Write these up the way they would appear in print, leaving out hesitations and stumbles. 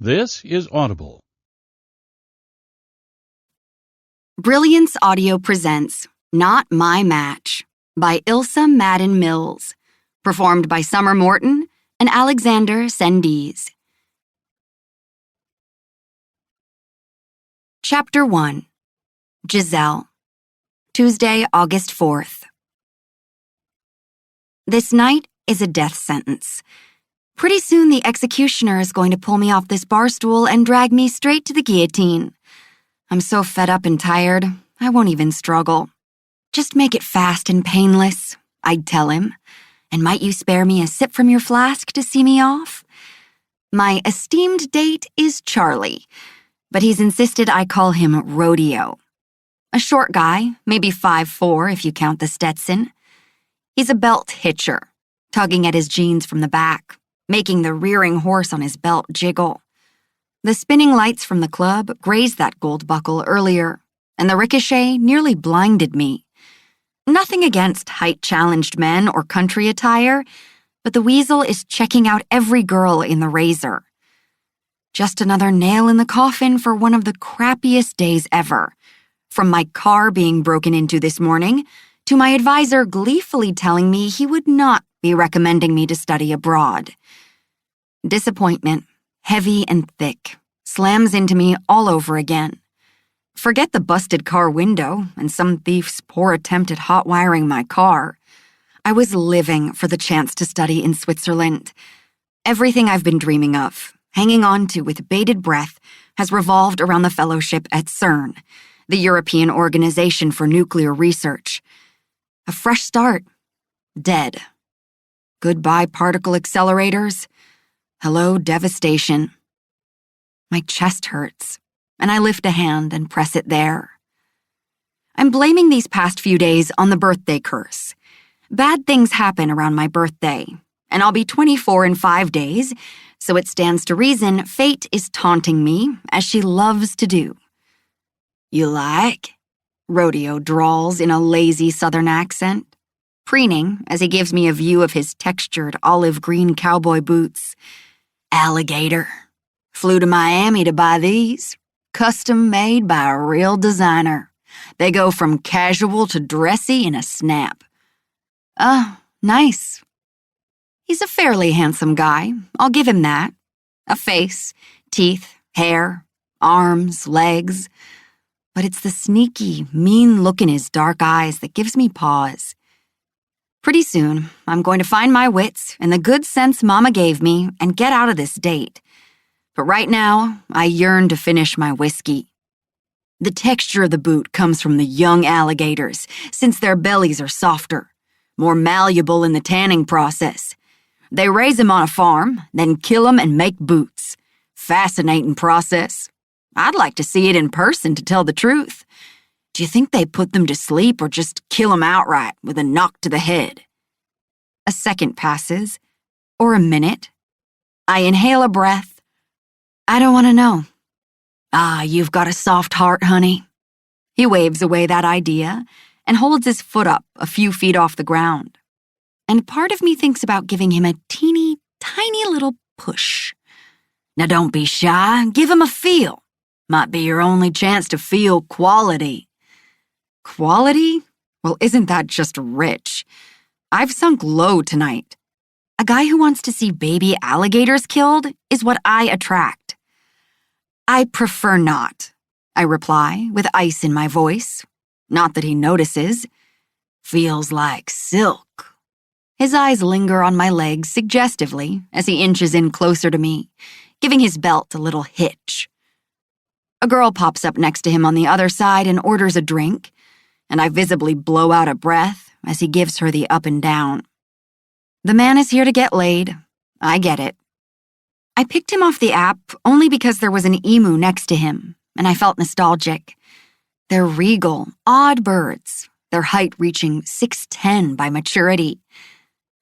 This is Audible. Brilliance Audio presents Not My Match by Ilsa Madden-Mills, performed by Summer Morton and Alexander Sendiz. Chapter 1. Giselle. Tuesday, August 4th. This night is a death sentence. Pretty soon the executioner is going to pull me off this bar stool and drag me straight to the guillotine. I'm so fed up and tired, I won't even struggle. Just make it fast and painless, I'd tell him. And might you spare me a sip from your flask to see me off? My esteemed date is Charlie, but he's insisted I call him Rodeo. A short guy, maybe 5'4" if you count the Stetson. He's a belt hitcher, tugging at his jeans from the back, making the rearing horse on his belt jiggle. The spinning lights from the club grazed that gold buckle earlier, and the ricochet nearly blinded me. Nothing against height-challenged men or country attire, but the weasel is checking out every girl in the razor. Just another nail in the coffin for one of the crappiest days ever. From my car being broken into this morning, to my advisor gleefully telling me he would not be recommending me to study abroad. Disappointment, heavy and thick, slams into me all over again. Forget the busted car window and some thief's poor attempt at hot-wiring my car. I was living for the chance to study in Switzerland. Everything I've been dreaming of, hanging on to with bated breath, has revolved around the fellowship at CERN, the European Organization for Nuclear Research. A fresh start. Dead. Goodbye particle accelerators. Hello devastation. My chest hurts, and I lift a hand and press it there. I'm blaming these past few days on the birthday curse. Bad things happen around my birthday, and I'll be 24 in 5 days, so it stands to reason fate is taunting me, as she loves to do. You like? Rodeo drawls in a lazy southern accent, preening as he gives me a view of his textured olive green cowboy boots. Alligator. Flew to Miami to buy these. Custom made by a real designer. They go from casual to dressy in a snap. Nice. He's a fairly handsome guy, I'll give him that. A face, teeth, hair, arms, legs. But it's the sneaky, mean look in his dark eyes that gives me pause. Pretty soon, I'm going to find my wits and the good sense Mama gave me and get out of this date. But right now, I yearn to finish my whiskey. The texture of the boot comes from the young alligators, since their bellies are softer, more malleable in the tanning process. They raise them on a farm, then kill them and make boots. Fascinating process. I'd like to see it in person to tell the truth. Do you think they put them to sleep or just kill them outright with a knock to the head? A second passes, or a minute. I inhale a breath. I don't want to know. You've got a soft heart, honey. He waves away that idea and holds his foot up a few feet off the ground. And part of me thinks about giving him a teeny, tiny little push. Now don't be shy, give him a feel. Might be your only chance to feel quality. Quality? Well, isn't that just rich? I've sunk low tonight. A guy who wants to see baby alligators killed is what I attract. I prefer not, I reply with ice in my voice. Not that he notices. Feels like silk. His eyes linger on my legs suggestively as he inches in closer to me, giving his belt a little hitch. A girl pops up next to him on the other side and orders a drink, and I visibly blow out a breath as he gives her the up and down. The man is here to get laid. I get it. I picked him off the app only because there was an emu next to him, and I felt nostalgic. They're regal, odd birds, their height reaching 6'10" by maturity.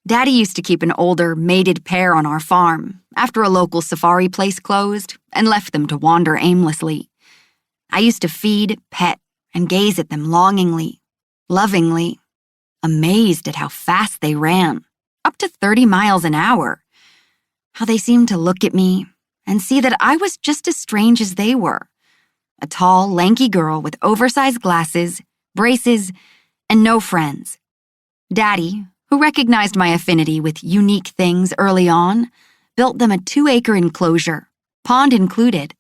Daddy used to keep an older, mated pair on our farm after a local safari place closed and left them to wander aimlessly. I used to feed, pet, and gaze at them longingly, lovingly, amazed at how fast they ran, up to 30 miles an hour. How they seemed to look at me and see that I was just as strange as they were. A tall, lanky girl with oversized glasses, braces, and no friends. Daddy, who recognized my affinity with unique things early on, built them a 2-acre enclosure, pond included.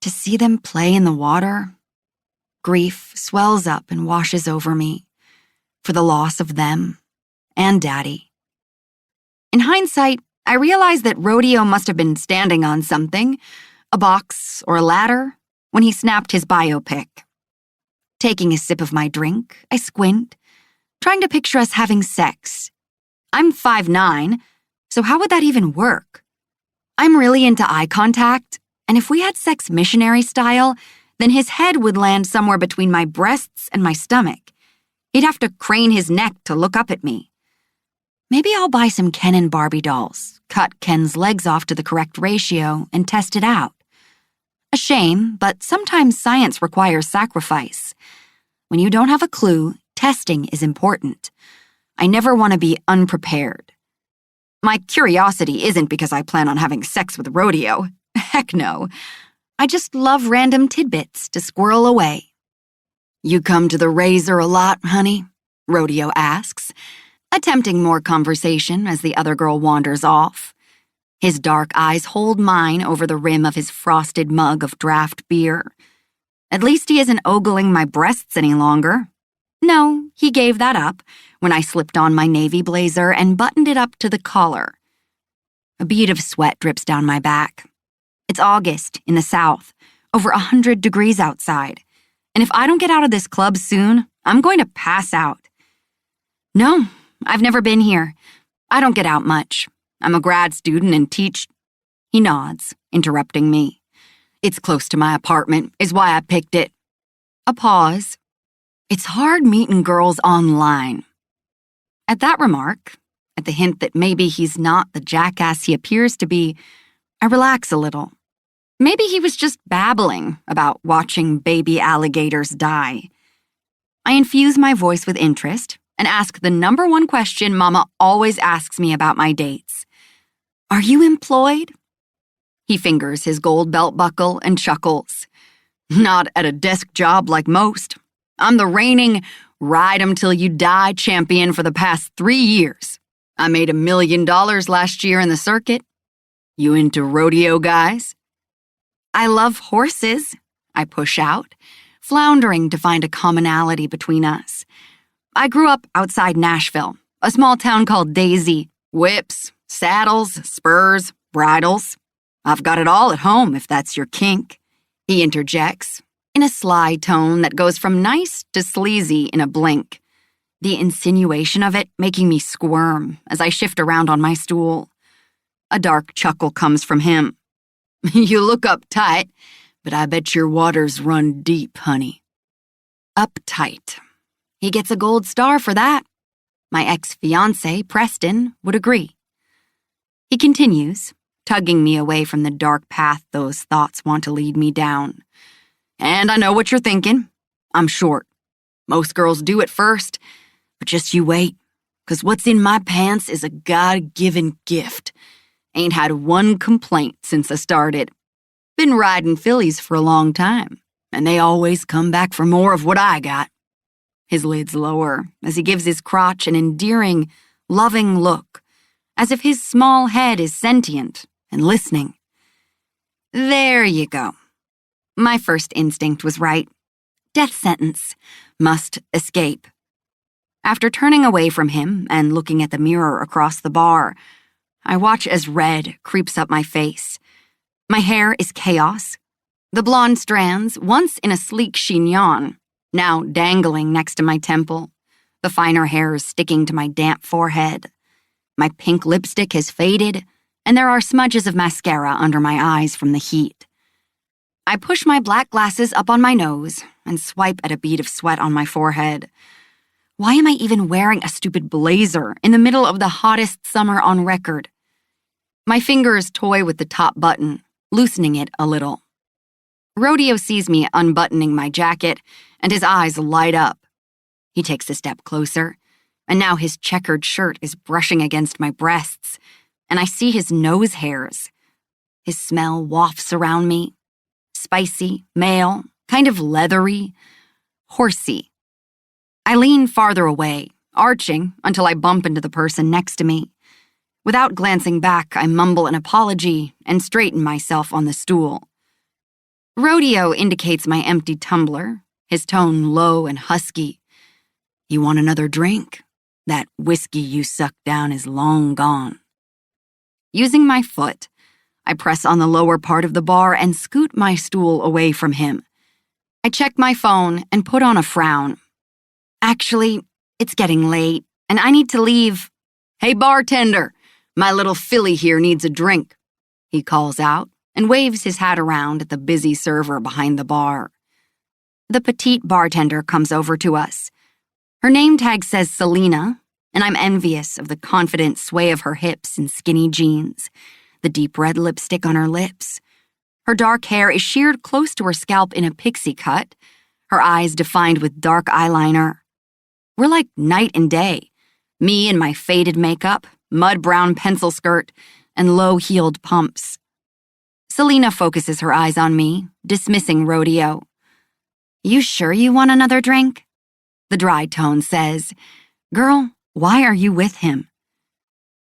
To see them play in the water, grief swells up and washes over me for the loss of them and Daddy. In hindsight, I realized that Rodeo must have been standing on something, a box or a ladder, when he snapped his biopic. Taking a sip of my drink, I squint, trying to picture us having sex. I'm 5'9", so how would that even work? I'm really into eye contact, and if we had sex missionary style, then his head would land somewhere between my breasts and my stomach. He'd have to crane his neck to look up at me. Maybe I'll buy some Ken and Barbie dolls, cut Ken's legs off to the correct ratio, and test it out. A shame, but sometimes science requires sacrifice. When you don't have a clue, testing is important. I never want to be unprepared. My curiosity isn't because I plan on having sex with Rodeo. Heck no. I just love random tidbits to squirrel away. You come to the razor a lot, honey? Rodeo asks, attempting more conversation as the other girl wanders off. His dark eyes hold mine over the rim of his frosted mug of draft beer. At least he isn't ogling my breasts any longer. No, he gave that up when I slipped on my navy blazer and buttoned it up to the collar. A bead of sweat drips down my back. It's August in the South, over 100 degrees outside, and if I don't get out of this club soon, I'm going to pass out. No, I've never been here. I don't get out much. I'm a grad student and teach. He nods, interrupting me. It's close to my apartment, is why I picked it. A pause. It's hard meeting girls online. At that remark, at the hint that maybe he's not the jackass he appears to be, I relax a little. Maybe he was just babbling about watching baby alligators die. I infuse my voice with interest and ask the number one question Mama always asks me about my dates. Are you employed? He fingers his gold belt buckle and chuckles. Not at a desk job like most. I'm the reigning ride 'em till you die champion for the past 3 years. I made $1 million last year in the circuit. You into rodeo, guys? I love horses, I push out, floundering to find a commonality between us. I grew up outside Nashville, a small town called Daisy. Whips, saddles, spurs, bridles. I've got it all at home if that's your kink, he interjects, in a sly tone that goes from nice to sleazy in a blink, the insinuation of it making me squirm as I shift around on my stool. A dark chuckle comes from him. You look uptight, but I bet your waters run deep, honey. Uptight. He gets a gold star for that. My ex-fiancé, Preston, would agree. He continues, tugging me away from the dark path those thoughts want to lead me down. And I know what you're thinking. I'm short. Most girls do at first, but just you wait, 'cause what's in my pants is a God-given gift. Ain't had one complaint since I started. Been riding fillies for a long time, and they always come back for more of what I got. His lids lower as he gives his crotch an endearing, loving look, as if his small head is sentient and listening. There you go. My first instinct was right. Death sentence. Must escape. After turning away from him and looking at the mirror across the bar, I watch as red creeps up my face. My hair is chaos. The blonde strands, once in a sleek chignon, now dangling next to my temple, the finer hairs sticking to my damp forehead. My pink lipstick has faded, and there are smudges of mascara under my eyes from the heat. I push my black glasses up on my nose and swipe at a bead of sweat on my forehead. Why am I even wearing a stupid blazer in the middle of the hottest summer on record? My fingers toy with the top button, loosening it a little. Rodeo sees me unbuttoning my jacket, and his eyes light up. He takes a step closer, and now his checkered shirt is brushing against my breasts, and I see his nose hairs. His smell wafts around me. Spicy, male, kind of leathery, horsey. I lean farther away, arching until I bump into the person next to me. Without glancing back, I mumble an apology and straighten myself on the stool. Rodeo indicates my empty tumbler, his tone low and husky. You want another drink? That whiskey you sucked down is long gone. Using my foot, I press on the lower part of the bar and scoot my stool away from him. I check my phone and put on a frown. Actually, it's getting late, and I need to leave. Hey, bartender, my little filly here needs a drink, he calls out and waves his hat around at the busy server behind the bar. The petite bartender comes over to us. Her name tag says Selena, and I'm envious of the confident sway of her hips in skinny jeans, the deep red lipstick on her lips. Her dark hair is sheared close to her scalp in a pixie cut, her eyes defined with dark eyeliner. We're like night and day, me in my faded makeup, mud-brown pencil skirt, and low-heeled pumps. Selena focuses her eyes on me, dismissing Rodeo. You sure you want another drink? The dry tone says, Girl, why are you with him?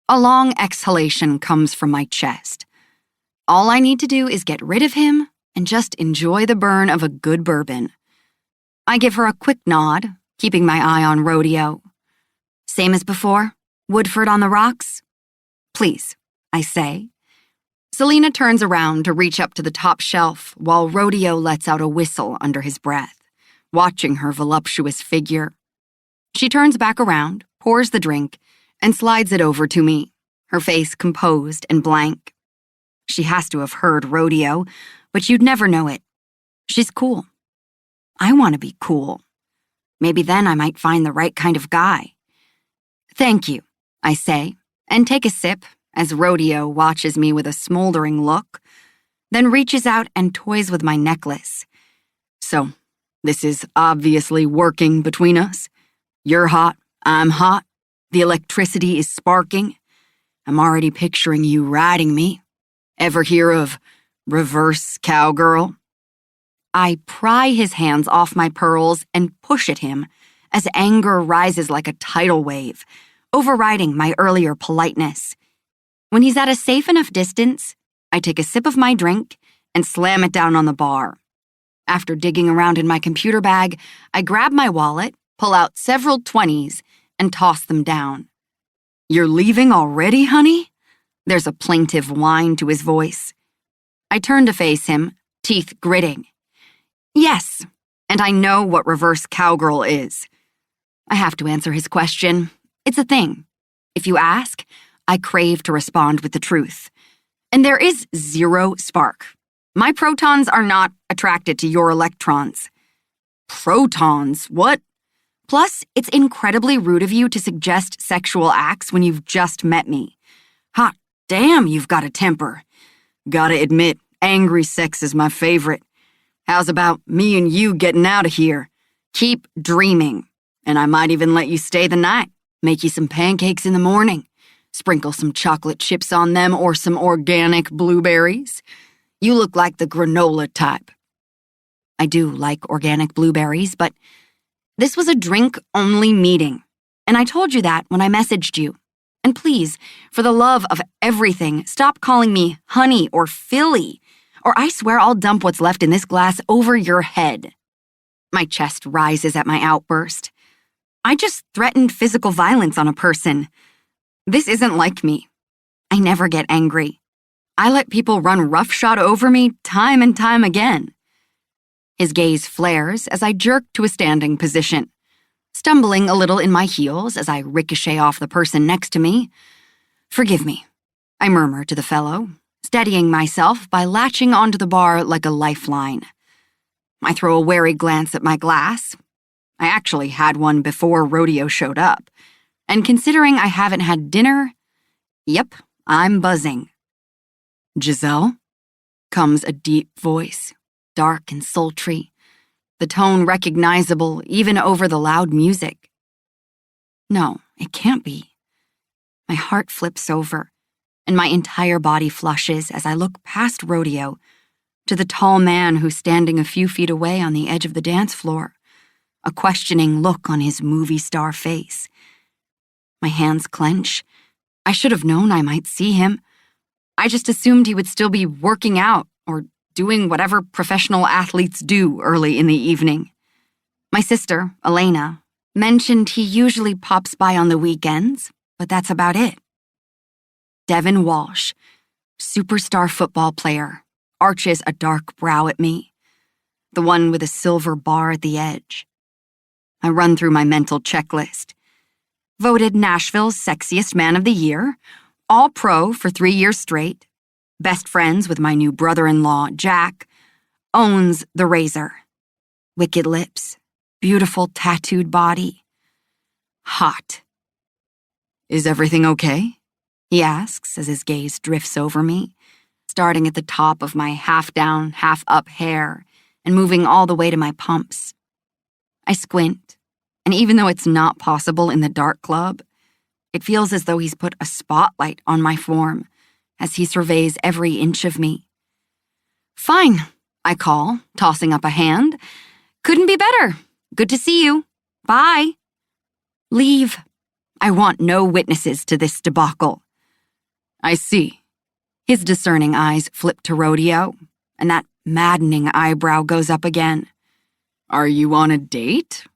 A long exhalation comes from my chest. All I need to do is get rid of him and just enjoy the burn of a good bourbon. I give her a quick nod, keeping my eye on Rodeo. Same as before? Woodford on the rocks? Please, I say. Selena turns around to reach up to the top shelf while Rodeo lets out a whistle under his breath, watching her voluptuous figure. She turns back around, pours the drink, and slides it over to me, her face composed and blank. She has to have heard Rodeo, but you'd never know it. She's cool. I want to be cool. Maybe then I might find the right kind of guy. Thank you, I say, and take a sip as Rodeo watches me with a smoldering look, then reaches out and toys with my necklace. So, this is obviously working between us. You're hot, I'm hot, the electricity is sparking. I'm already picturing you riding me. Ever hear of reverse cowgirl? I pry his hands off my pearls and push at him as anger rises like a tidal wave, overriding my earlier politeness. When he's at a safe enough distance, I take a sip of my drink and slam it down on the bar. After digging around in my computer bag, I grab my wallet, pull out several 20s, and toss them down. You're leaving already, honey? There's a plaintive whine to his voice. I turn to face him, teeth gritting. Yes, and I know what reverse cowgirl is. I have to answer his question. It's a thing. If you ask, I crave to respond with the truth. And there is zero spark. My protons are not attracted to your electrons. Protons? What? Plus, it's incredibly rude of you to suggest sexual acts when you've just met me. Hot damn, you've got a temper. Gotta admit, angry sex is my favorite. How's about me and you getting out of here? Keep dreaming. And I might even let you stay the night. Make you some pancakes in the morning. Sprinkle some chocolate chips on them or some organic blueberries. You look like the granola type. I do like organic blueberries, but this was a drink-only meeting. And I told you that when I messaged you. And please, for the love of everything, stop calling me honey or filly, or I swear I'll dump what's left in this glass over your head. My chest rises at my outburst. I just threatened physical violence on a person. This isn't like me. I never get angry. I let people run roughshod over me time and time again. His gaze flares as I jerk to a standing position, stumbling a little in my heels as I ricochet off the person next to me. Forgive me, I murmur to the fellow, steadying myself by latching onto the bar like a lifeline. I throw a wary glance at my glass. I actually had one before Rodeo showed up, and considering I haven't had dinner, yep, I'm buzzing. Giselle? Comes a deep voice, dark and sultry, the tone recognizable even over the loud music. No, it can't be. My heart flips over, and my entire body flushes as I look past Rodeo to the tall man who's standing a few feet away on the edge of the dance floor, a questioning look on his movie star face. My hands clench. I should have known I might see him. I just assumed he would still be working out or doing whatever professional athletes do early in the evening. My sister, Elena, mentioned he usually pops by on the weekends, but that's about it. Devin Walsh, superstar football player, arches a dark brow at me, the one with a silver bar at the edge. I run through my mental checklist. Voted Nashville's sexiest man of the year, all-pro for 3 years straight, best friends with my new brother-in-law, Jack, owns the razor. Wicked lips, beautiful tattooed body. Hot. Is everything okay? He asks as his gaze drifts over me, starting at the top of my half-down, half-up hair and moving all the way to my pumps. I squint, and even though it's not possible in the dark club, it feels as though he's put a spotlight on my form as he surveys every inch of me. Fine, I call, tossing up a hand. Couldn't be better. Good to see you. Bye. Leave. I want no witnesses to this debacle. I see. His discerning eyes flip to Rodeo, and that maddening eyebrow goes up again. Are you on a date?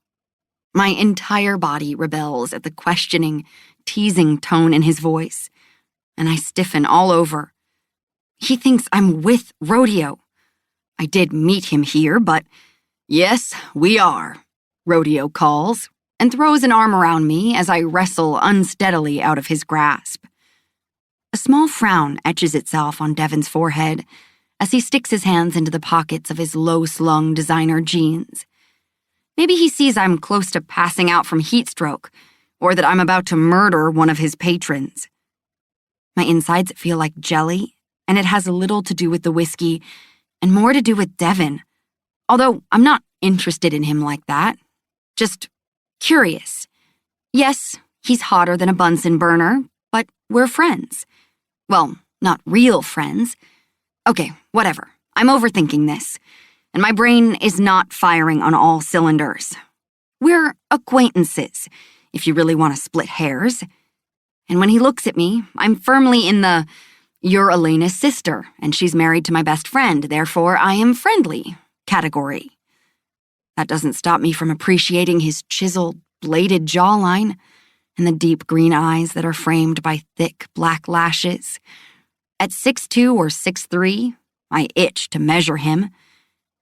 My entire body rebels at the questioning, teasing tone in his voice, and I stiffen all over. He thinks I'm with Rodeo. I did meet him here, but yes, we are, Rodeo calls, and throws an arm around me as I wrestle unsteadily out of his grasp. A small frown etches itself on Devin's forehead as he sticks his hands into the pockets of his low-slung designer jeans. Maybe he sees I'm close to passing out from heat stroke, or that I'm about to murder one of his patrons. My insides feel like jelly, and it has little to do with the whiskey and more to do with Devin. Although I'm not interested in him like that. Just curious. Yes, he's hotter than a Bunsen burner, but we're friends. Well, not real friends. Okay, whatever. I'm overthinking this, and my brain is not firing on all cylinders. We're acquaintances, if you really want to split hairs. And when he looks at me, I'm firmly in the, you're Elena's sister, and she's married to my best friend, therefore I am friendly category. That doesn't stop me from appreciating his chiseled, bladed jawline and the deep green eyes that are framed by thick black lashes. At 6'2" or 6'3", I itch to measure him.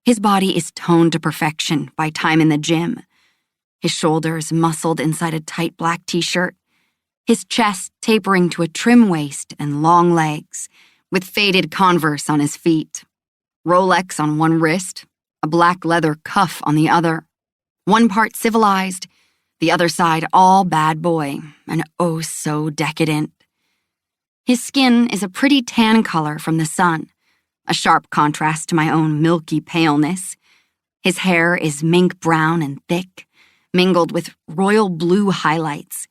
His body is toned to perfection by time in the gym. His shoulders muscled inside a tight black t-shirt. His chest tapering to a trim waist and long legs, with faded Converse on his feet. Rolex on one wrist, a black leather cuff on the other. One part civilized, the other side all bad boy, and oh so decadent. His skin is a pretty tan color from the sun, a sharp contrast to my own milky paleness. His hair is mink brown and thick, mingled with royal blue highlights,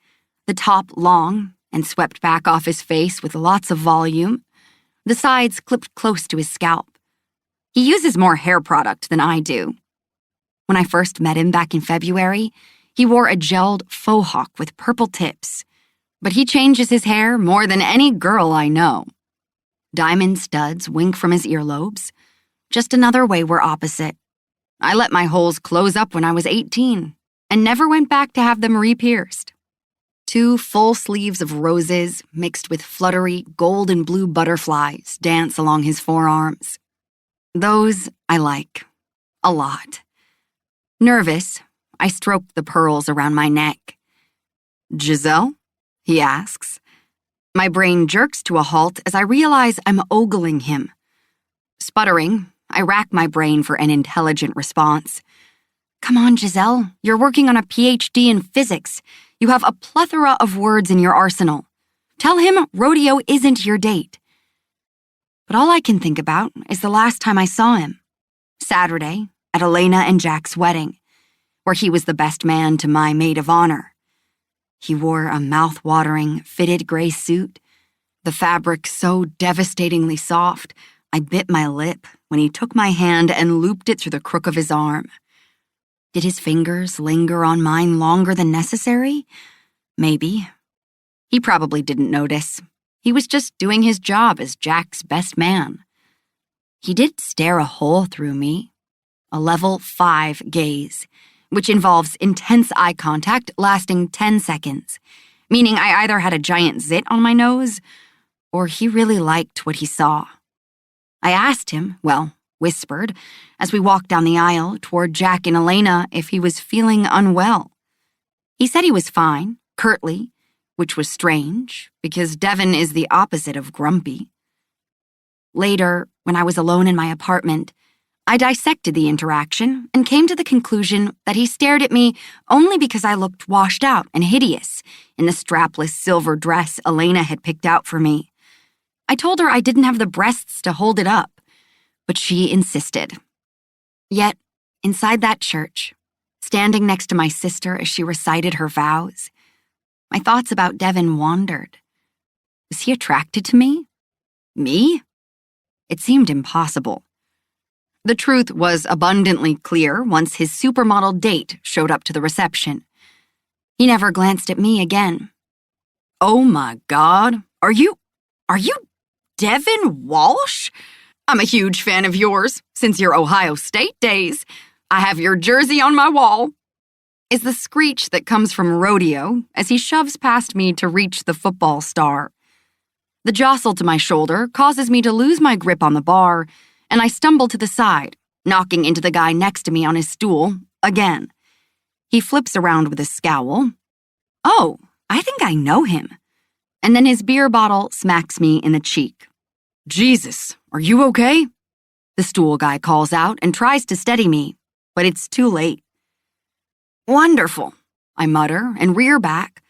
the top long and swept back off his face with lots of volume, the sides clipped close to his scalp. He uses more hair product than I do. When I first met him back in February, he wore a gelled faux hawk with purple tips, but he changes his hair more than any girl I know. Diamond studs wink from his earlobes. Just another way we're opposite. I let my holes close up when I was 18 and never went back to have them re-pierced. 2 full sleeves of roses mixed with fluttery gold and blue butterflies dance along his forearms. Those I like. A lot. Nervous, I stroked the pearls around my neck. Giselle? He asks. My brain jerks to a halt as I realize I'm ogling him. Sputtering, I rack my brain for an intelligent response. Come on, Giselle, you're working on a PhD in physics. You have a plethora of words in your arsenal. Tell him Rodeo isn't your date. But all I can think about is the last time I saw him. Saturday, at Elena and Jack's wedding, where he was the best man to my maid of honor. He wore a mouth-watering, fitted gray suit, the fabric so devastatingly soft, I bit my lip when he took my hand and looped it through the crook of his arm. Did his fingers linger on mine longer than necessary? Maybe. He probably didn't notice. He was just doing his job as Jack's best man. He did stare a hole through me, a level 5 gaze, which involves intense eye contact lasting 10 seconds, meaning I either had a giant zit on my nose or he really liked what he saw. I asked him, whispered, as we walked down the aisle toward Jack and Elena if he was feeling unwell. He said he was fine, curtly, which was strange because Devin is the opposite of grumpy. Later, when I was alone in my apartment, I dissected the interaction and came to the conclusion that he stared at me only because I looked washed out and hideous in the strapless silver dress Elena had picked out for me. I told her I didn't have the breasts to hold it up, but she insisted. Yet, inside that church, standing next to my sister as she recited her vows, my thoughts about Devin wandered. Was he attracted to me? Me? It seemed impossible. The truth was abundantly clear once his supermodel date showed up to the reception. He never glanced at me again. Oh my God, are you Devin Walsh? I'm a huge fan of yours since your Ohio State days. I have your jersey on my wall, is the screech that comes from rodeo as he shoves past me to reach the football star. The jostle to my shoulder causes me to lose my grip on the bar, and I stumble to the side, knocking into the guy next to me on his stool again. He flips around with a scowl. Oh, I think I know him. And then his beer bottle smacks me in the cheek. Jesus, are you okay? The stool guy calls out and tries to steady me, but it's too late. Wonderful, I mutter and rear back,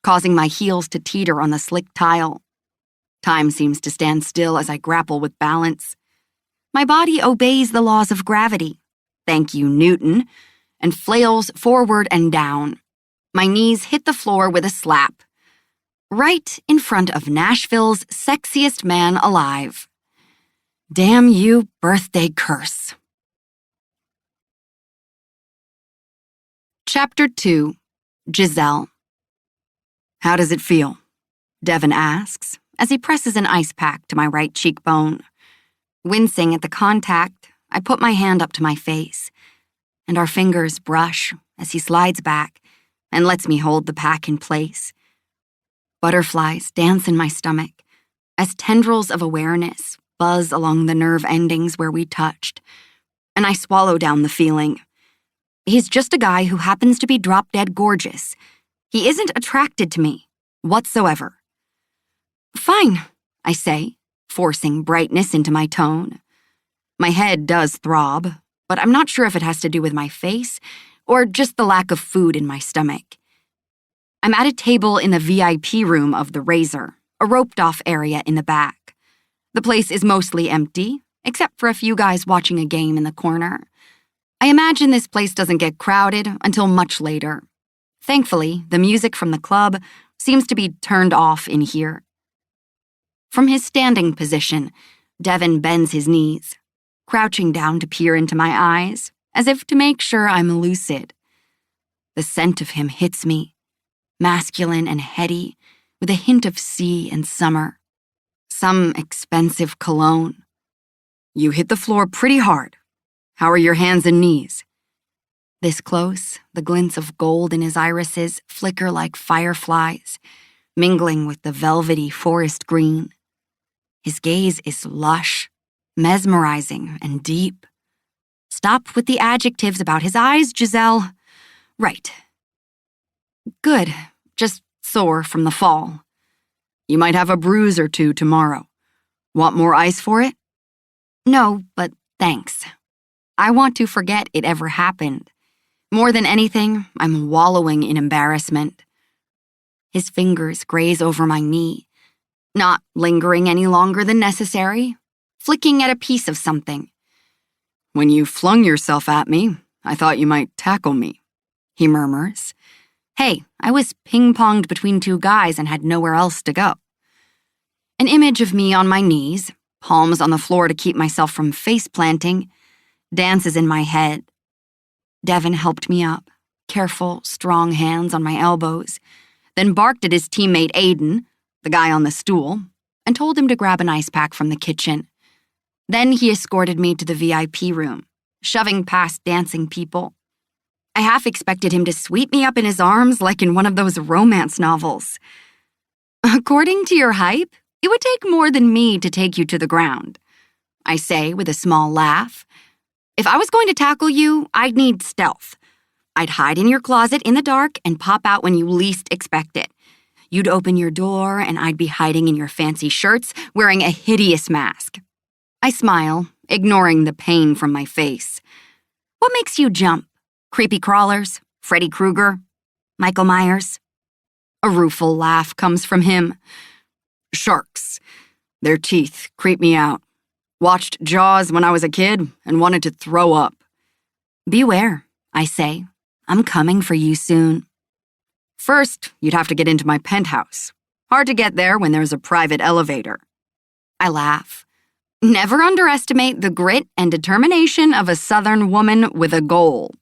causing my heels to teeter on the slick tile. Time seems to stand still as I grapple with balance. My body obeys the laws of gravity, thank you, Newton, and flails forward and down. My knees hit the floor with a slap, right in front of Nashville's sexiest man alive. Damn you, birthday curse. Chapter 2, Giselle. How does it feel? Devin asks as he presses an ice pack to my right cheekbone. Wincing at the contact, I put my hand up to my face, and our fingers brush as he slides back and lets me hold the pack in place. Butterflies dance in my stomach as tendrils of awareness buzz along the nerve endings where we touched, and I swallow down the feeling. He's just a guy who happens to be drop-dead gorgeous. He isn't attracted to me whatsoever. Fine, I say, forcing brightness into my tone. My head does throb, but I'm not sure if it has to do with my face or just the lack of food in my stomach. I'm at a table in the VIP room of the Razor, a roped-off area in the back. The place is mostly empty, except for a few guys watching a game in the corner. I imagine this place doesn't get crowded until much later. Thankfully, the music from the club seems to be turned off in here. From his standing position, Devin bends his knees, crouching down to peer into my eyes, as if to make sure I'm lucid. The scent of him hits me, masculine and heady, with a hint of sea and summer. Some expensive cologne. You hit the floor pretty hard. How are your hands and knees? This close, the glints of gold in his irises flicker like fireflies, mingling with the velvety forest green. His gaze is lush, mesmerizing, and deep. Stop with the adjectives about his eyes, Giselle. Right. Good, just sore from the fall. You might have a bruise or two tomorrow. Want more ice for it? No, but thanks. I want to forget it ever happened. More than anything, I'm wallowing in embarrassment. His fingers graze over my knee, not lingering any longer than necessary, flicking at a piece of something. When you flung yourself at me, I thought you might tackle me, he murmurs. Hey, I was ping-ponged between two guys and had nowhere else to go. An image of me on my knees, palms on the floor to keep myself from face planting, dances in my head. Devin helped me up, careful, strong hands on my elbows, then barked at his teammate Aiden, the guy on the stool, and told him to grab an ice pack from the kitchen. Then he escorted me to the VIP room, shoving past dancing people. I half expected him to sweep me up in his arms like in one of those romance novels. According to your hype, it would take more than me to take you to the ground, I say with a small laugh. If I was going to tackle you, I'd need stealth. I'd hide in your closet in the dark and pop out when you least expect it. You'd open your door and I'd be hiding in your fancy shirts, wearing a hideous mask. I smile, ignoring the pain from my face. What makes you jump? Creepy crawlers? Freddy Krueger? Michael Myers? A rueful laugh comes from him. Sharks. Their teeth creep me out. Watched Jaws when I was a kid and wanted to throw up. Beware, I say. I'm coming for you soon. First, you'd have to get into my penthouse. Hard to get there when there's a private elevator. I laugh. Never underestimate the grit and determination of a Southern woman with a goal.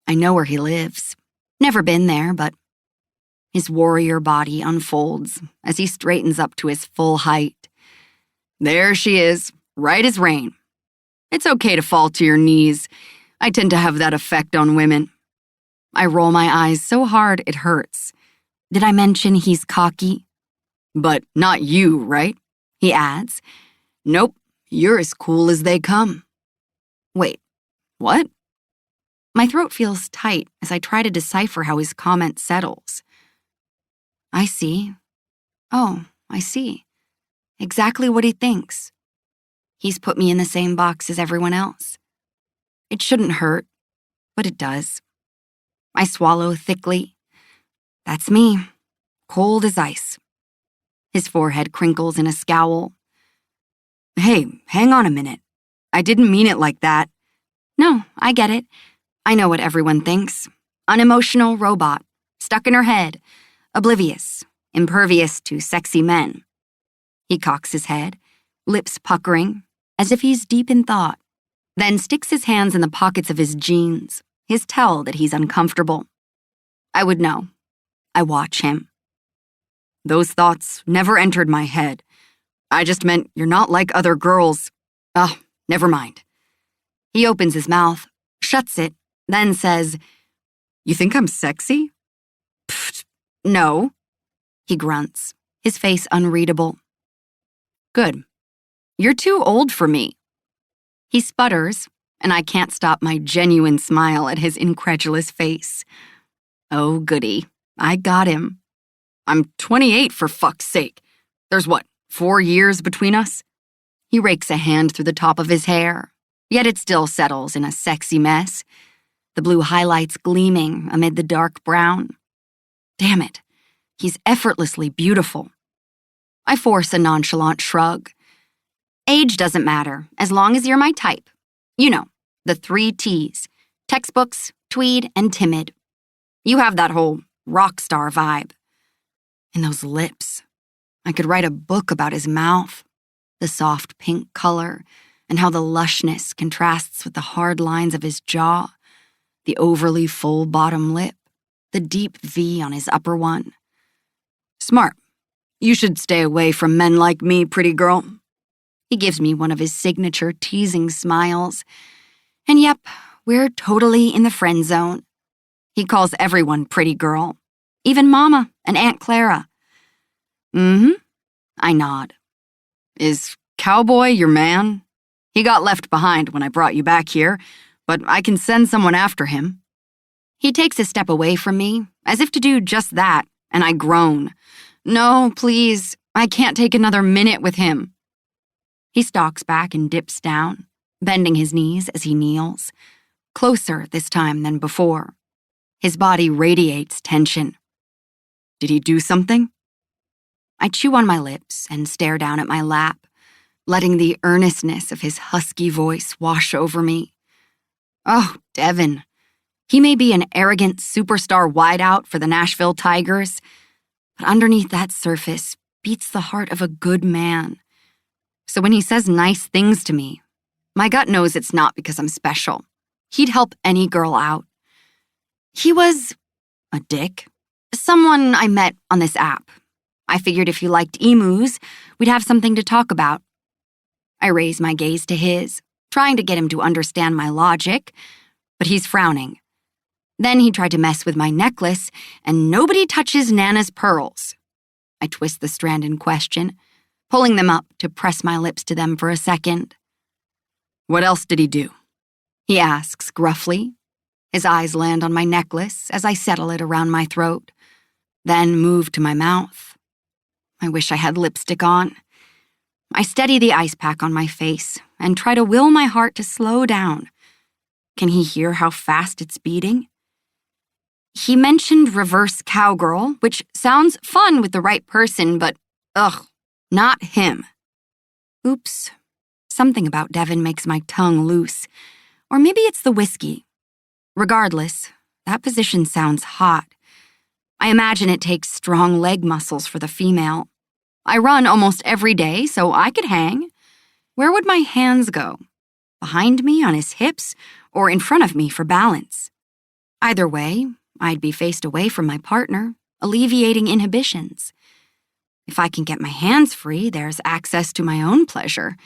I know where he lives. Never been there, but his warrior body unfolds as he straightens up to his full height. There she is, right as rain. It's okay to fall to your knees. I tend to have that effect on women. I roll my eyes so hard it hurts. Did I mention he's cocky? But not you, right? He adds. Nope, you're as cool as they come. Wait, what? My throat feels tight as I try to decipher how his comment settles. I see. Oh, I see. Exactly what he thinks. He's put me in the same box as everyone else. It shouldn't hurt, but it does. I swallow thickly. That's me, cold as ice. His forehead crinkles in a scowl. Hey, hang on a minute. I didn't mean it like that. No, I get it. I know what everyone thinks. Unemotional robot, stuck in her head, oblivious, impervious to sexy men. He cocks his head, lips puckering, as if he's deep in thought, then sticks his hands in the pockets of his jeans, his tell that he's uncomfortable. I would know. I watch him. Those thoughts never entered my head. I just meant you're not like other girls. Oh, never mind. He opens his mouth, shuts it, then says, You think I'm sexy? Pfft, no. He grunts, his face unreadable. Good. You're too old for me. He sputters, and I can't stop my genuine smile at his incredulous face. Oh, goody. I got him. I'm 28 for fuck's sake. There's what, 4 years between us? He rakes a hand through the top of his hair, yet it still settles in a sexy mess, the blue highlights gleaming amid the dark brown. Damn it, he's effortlessly beautiful. I force a nonchalant shrug. Age doesn't matter, as long as you're my type. You know, the 3 T's, textbooks, tweed, and timid. You have that whole rock star vibe. And those lips. I could write a book about his mouth, the soft pink color, and how the lushness contrasts with the hard lines of his jaw, the overly full bottom lip, the deep V on his upper one. Smart. You should stay away from men like me, pretty girl. He gives me one of his signature teasing smiles. And yep, we're totally in the friend zone. He calls everyone pretty girl, even Mama and Aunt Clara. Mm-hmm. I nod. Is Cowboy your man? He got left behind when I brought you back here, but I can send someone after him. He takes a step away from me, as if to do just that, and I groan. No, please, I can't take another minute with him. He stalks back and dips down, bending his knees as he kneels, closer this time than before. His body radiates tension. Did he do something? I chew on my lips and stare down at my lap, letting the earnestness of his husky voice wash over me. Oh, Devin. He may be an arrogant superstar wideout for the Nashville Tigers, but underneath that surface, beats the heart of a good man. So when he says nice things to me, my gut knows it's not because I'm special. He'd help any girl out. He was a dick. Someone I met on this app. I figured if you liked emus, we'd have something to talk about. I raise my gaze to his, trying to get him to understand my logic, but he's frowning. Then he tried to mess with my necklace, and nobody touches Nana's pearls. I twist the strand in question, pulling them up to press my lips to them for a second. What else did he do? He asks gruffly. His eyes land on my necklace as I settle it around my throat, then move to my mouth. I wish I had lipstick on. I steady the ice pack on my face and try to will my heart to slow down. Can he hear how fast it's beating? He mentioned reverse cowgirl, which sounds fun with the right person, but ugh, not him. Oops. Something about Devin makes my tongue loose. Or maybe it's the whiskey. Regardless, that position sounds hot. I imagine it takes strong leg muscles for the female. I run almost every day, so I could hang. Where would my hands go? Behind me on his hips, or in front of me for balance? Either way, I'd be faced away from my partner, alleviating inhibitions. If I can get my hands free, there's access to my own pleasure.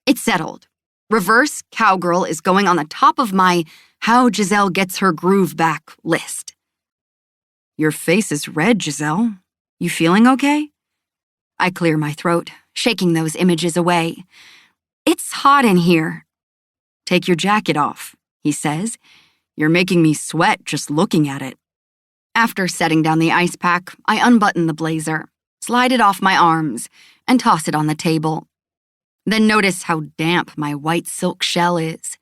It's settled. Reverse cowgirl is going on the top of my how Giselle gets her groove back list. Your face is red, Giselle. You feeling okay? I clear my throat, shaking those images away. It's hot in here. Take your jacket off, he says. You're making me sweat just looking at it. After setting down the ice pack, I unbutton the blazer, slide it off my arms, and toss it on the table. Then notice how damp my white silk shell is.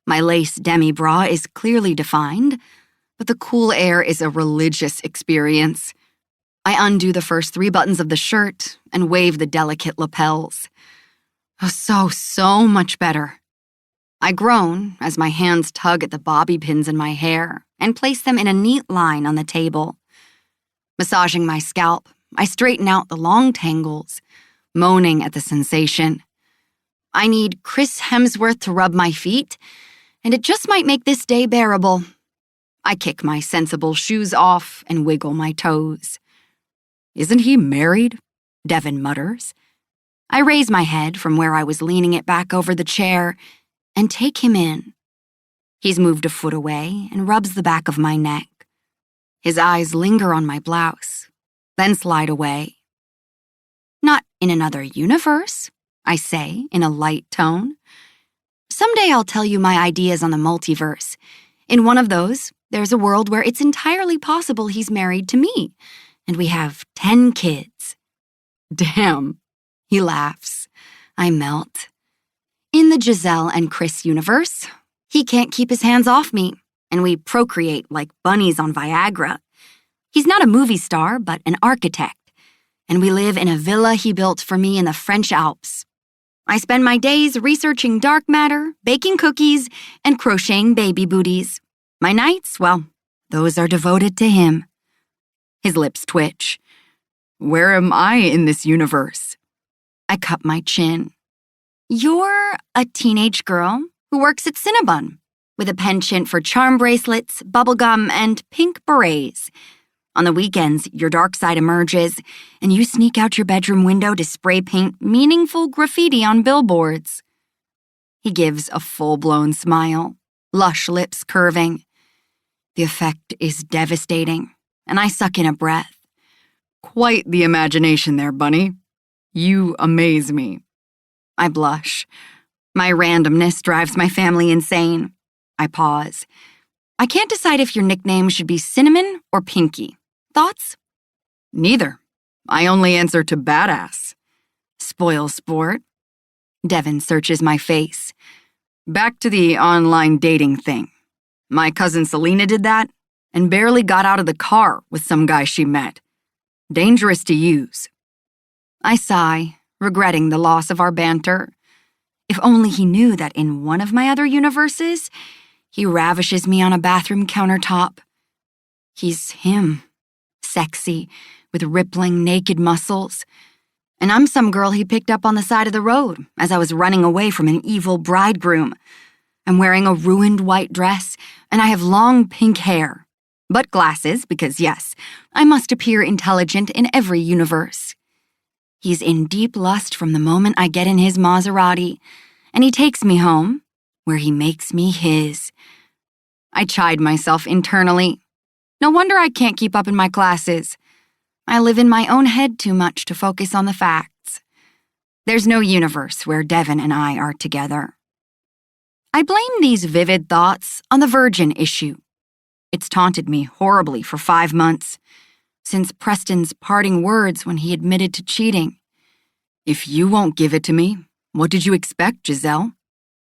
My lace demi-bra is clearly defined, but the cool air is a religious experience. I undo the first 3 buttons of the shirt and wave the delicate lapels. Oh, so much better. I groan as my hands tug at the bobby pins in my hair and place them in a neat line on the table. Massaging my scalp, I straighten out the long tangles, moaning at the sensation. I need Chris Hemsworth to rub my feet, and it just might make this day bearable. I kick my sensible shoes off and wiggle my toes. Isn't he married? Devin mutters. I raise my head from where I was leaning it back over the chair and take him in. He's moved a foot away and rubs the back of my neck. His eyes linger on my blouse, then slide away. Not in another universe, I say in a light tone. Someday I'll tell you my ideas on the multiverse. In one of those, there's a world where it's entirely possible he's married to me, and we have 10 kids. Damn, he laughs. I melt. In the Giselle and Chris universe, he can't keep his hands off me, and we procreate like bunnies on Viagra. He's not a movie star, but an architect, and we live in a villa he built for me in the French Alps. I spend my days researching dark matter, baking cookies, and crocheting baby booties. My nights, well, those are devoted to him. His lips twitch. Where am I in this universe? I cup my chin. You're a teenage girl who works at Cinnabon, with a penchant for charm bracelets, bubblegum, and pink berets. On the weekends, your dark side emerges, and you sneak out your bedroom window to spray paint meaningful graffiti on billboards. He gives a full-blown smile, lush lips curving. The effect is devastating, and I suck in a breath. Quite the imagination there, Bunny. You amaze me. I blush. My randomness drives my family insane. I pause. I can't decide if your nickname should be Cinnamon or Pinky. Thoughts? Neither. I only answer to badass. Spoil sport. Devin searches my face. Back to the online dating thing. My cousin Selena did that and barely got out of the car with some guy she met. Dangerous to use. I sigh, regretting the loss of our banter. If only he knew that in one of my other universes, he ravishes me on a bathroom countertop. He's him, sexy, with rippling, naked muscles. And I'm some girl he picked up on the side of the road as I was running away from an evil bridegroom. I'm wearing a ruined white dress, and I have long pink hair. But glasses, because yes, I must appear intelligent in every universe. He's in deep lust from the moment I get in his Maserati, and he takes me home, where he makes me his. I chide myself internally. No wonder I can't keep up in my classes. I live in my own head too much to focus on the facts. There's no universe where Devin and I are together. I blame these vivid thoughts on the virgin issue. It's taunted me horribly for 5 months, since Preston's parting words when he admitted to cheating. "If you won't give it to me, what did you expect, Giselle?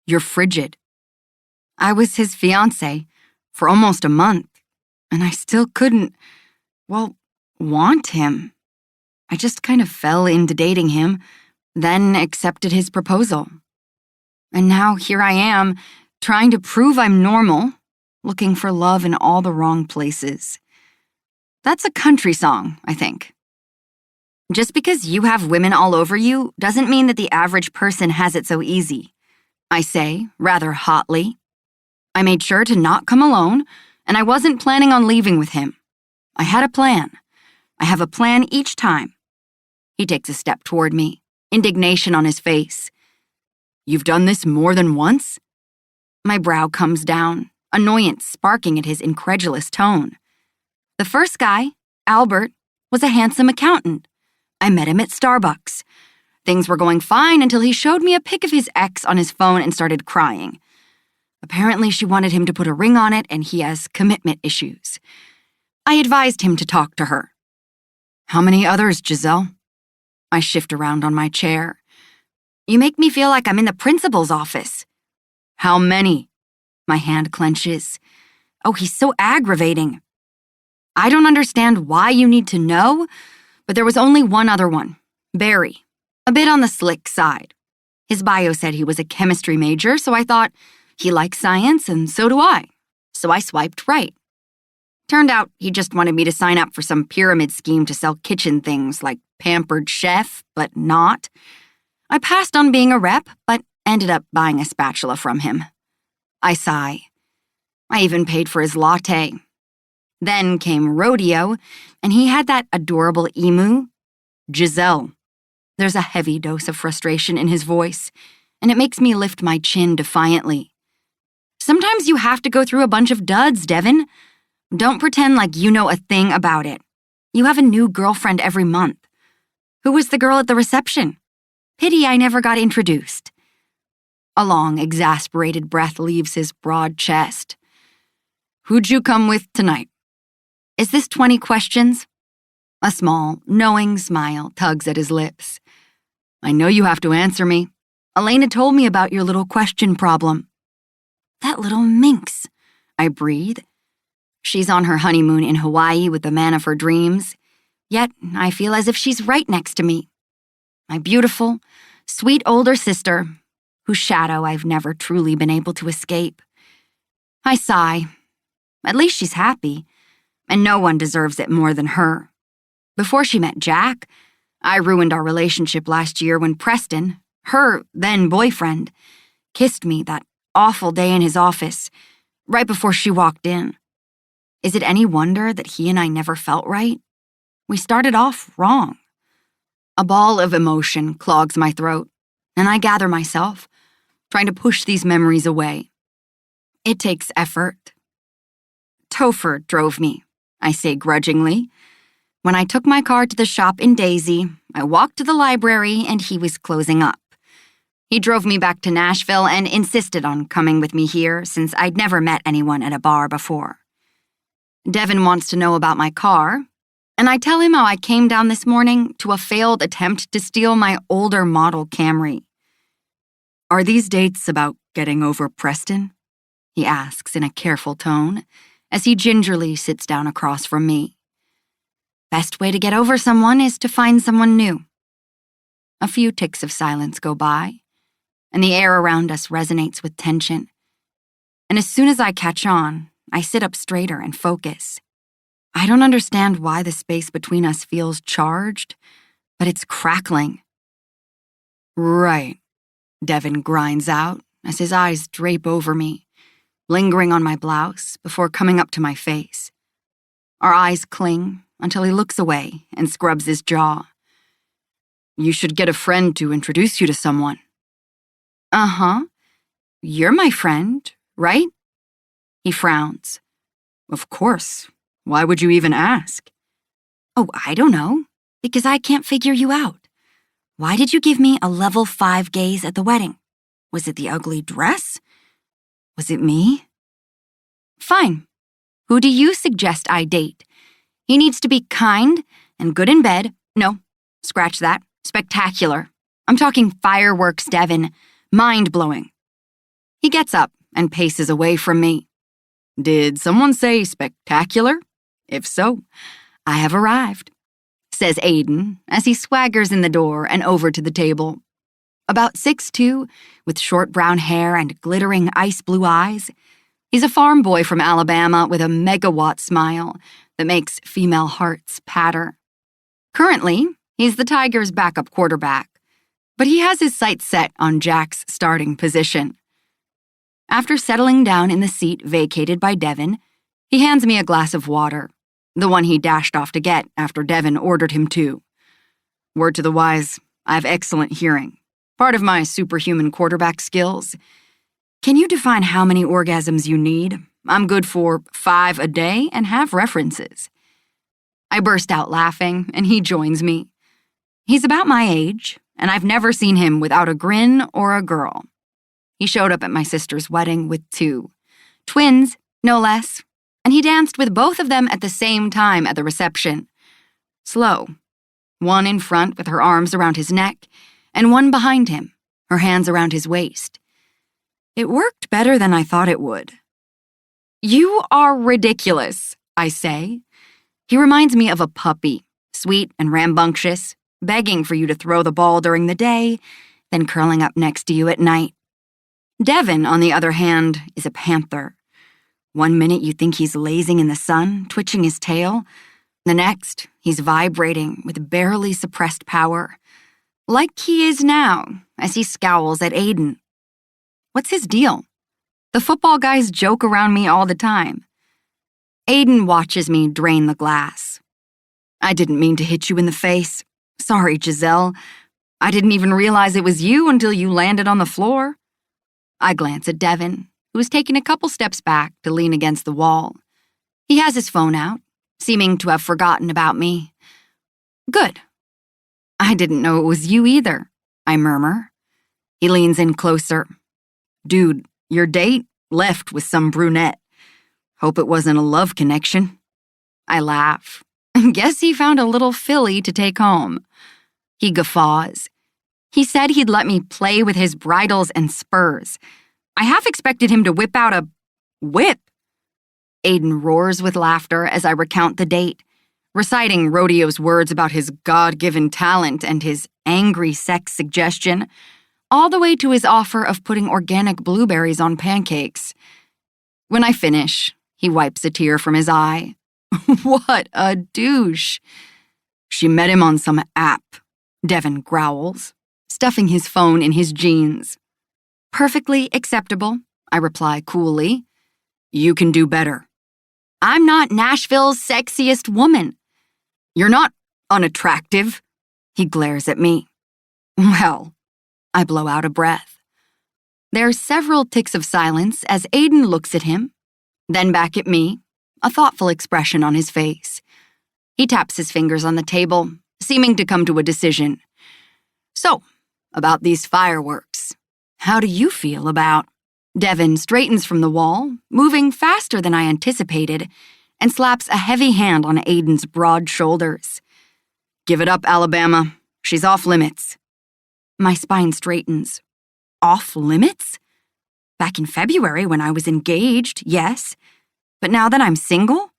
You're frigid." I was his fiancée for almost a month, and I still couldn't, want him. I just kind of fell into dating him, then accepted his proposal. And now here I am, trying to prove I'm normal, looking for love in all the wrong places. That's a country song, I think. Just because you have women all over you doesn't mean that the average person has it so easy, I say, rather hotly. I made sure to not come alone, and I wasn't planning on leaving with him. I had a plan. I have a plan each time. He takes a step toward me, indignation on his face. "You've done this more than once?" My brow comes down, annoyance sparking at his incredulous tone. The first guy, Albert, was a handsome accountant. I met him at Starbucks. Things were going fine until he showed me a pic of his ex on his phone and started crying. Apparently, she wanted him to put a ring on it, and he has commitment issues. I advised him to talk to her. "How many others, Giselle?" I shift around on my chair. "You make me feel like I'm in the principal's office." "How many?" My hand clenches. Oh, he's so aggravating. "I don't understand why you need to know, but there was only one other one, Barry, a bit on the slick side. His bio said he was a chemistry major, so I thought he likes science and so do I. So I swiped right. Turned out he just wanted me to sign up for some pyramid scheme to sell kitchen things like Pampered Chef, but not. I passed on being a rep, but ended up buying a spatula from him. I sigh. I even paid for his latte. Then came rodeo, and he had that adorable emu, Giselle. There's a heavy dose of frustration in his voice, and it makes me lift my chin defiantly. Sometimes you have to go through a bunch of duds, Devin. Don't pretend like you know a thing about it. You have a new girlfriend every month. Who was the girl at the reception? Pity I never got introduced. A long, exasperated breath leaves his broad chest. Who'd you come with tonight? Is this 20 questions? A small, knowing smile tugs at his lips. I know you have to answer me. Elena told me about your little question problem. That little minx, I breathe. She's on her honeymoon in Hawaii with the man of her dreams, yet I feel as if she's right next to me. My beautiful, sweet older sister, whose shadow I've never truly been able to escape. I sigh. At least she's happy, and no one deserves it more than her. Before she met Jack, I ruined our relationship last year when Preston, her then-boyfriend, kissed me that awful day in his office, right before she walked in. Is it any wonder that he and I never felt right? We started off wrong. A ball of emotion clogs my throat, and I gather myself, trying to push these memories away. It takes effort. Topher drove me, I say grudgingly. When I took my car to the shop in Daisy, I walked to the library and he was closing up. He drove me back to Nashville and insisted on coming with me here since I'd never met anyone at a bar before. Devin wants to know about my car, and I tell him how I came down this morning to a failed attempt to steal my older model Camry. Are these dates about getting over Preston? He asks in a careful tone, as he gingerly sits down across from me. Best way to get over someone is to find someone new. A few ticks of silence go by, and the air around us resonates with tension. And as soon as I catch on, I sit up straighter and focus. I don't understand why the space between us feels charged, but it's crackling. Right, Devin grinds out as his eyes drape over me, lingering on my blouse before coming up to my face. Our eyes cling until he looks away and scrubs his jaw. You should get a friend to introduce you to someone. Uh-huh. You're my friend, right? He frowns. Of course. Why would you even ask? Oh, I don't know. Because I can't figure you out. Why did you give me a level 5 gaze at the wedding? Was it the ugly dress? Was it me? Fine. Who do you suggest I date? He needs to be kind and good in bed. No, scratch that. Spectacular. I'm talking fireworks, Devin. Mind-blowing. He gets up and paces away from me. Did someone say spectacular? If so, I have arrived, says Aiden as he swaggers in the door and over to the table. About 6'2", with short brown hair and glittering ice blue eyes, he's a farm boy from Alabama with a megawatt smile that makes female hearts patter. Currently, he's the Tigers' backup quarterback, but he has his sights set on Jack's starting position. After settling down in the seat vacated by Devin, he hands me a glass of water, the one he dashed off to get after Devin ordered him to. Word to the wise, I have excellent hearing, part of my superhuman quarterback skills. Can you define how many orgasms you need? I'm good for 5 a day and have references. I burst out laughing, and he joins me. He's about my age, and I've never seen him without a grin or a girl. He showed up at my sister's wedding with 2. Twins, no less, and he danced with both of them at the same time at the reception. Slow. One in front with her arms around his neck, and one behind him, her hands around his waist. It worked better than I thought it would. You are ridiculous, I say. He reminds me of a puppy, sweet and rambunctious, begging for you to throw the ball during the day, then curling up next to you at night. Devin, on the other hand, is a panther. One minute you think he's lazing in the sun, twitching his tail. The next, he's vibrating with barely suppressed power. Like he is now, as he scowls at Aiden. What's his deal? The football guys joke around me all the time. Aiden watches me drain the glass. I didn't mean to hit you in the face. Sorry, Giselle. I didn't even realize it was you until you landed on the floor. I glance at Devin, who is taking a couple steps back to lean against the wall. He has his phone out, seeming to have forgotten about me. Good. I didn't know it was you either, I murmur. He leans in closer. Dude, your date left with some brunette. Hope it wasn't a love connection. I laugh. Guess he found a little filly to take home. He guffaws. He said he'd let me play with his bridles and spurs. I half expected him to whip out a whip. Aiden roars with laughter as I recount the date, reciting Rodeo's words about his God-given talent and his angry sex suggestion, all the way to his offer of putting organic blueberries on pancakes. When I finish, he wipes a tear from his eye. What a douche. She met him on some app, Devin growls, stuffing his phone in his jeans. Perfectly acceptable, I reply coolly. You can do better. I'm not Nashville's sexiest woman. You're not unattractive, he glares at me. Well, I blow out a breath. There are several ticks of silence as Aiden looks at him, then back at me, a thoughtful expression on his face. He taps his fingers on the table, seeming to come to a decision. So, about these fireworks. How do you feel about? Devin straightens from the wall, moving faster than I anticipated, and slaps a heavy hand on Aiden's broad shoulders. Give it up, Alabama. She's off limits. My spine straightens. Off limits? Back in February when I was engaged, yes. But now that I'm single?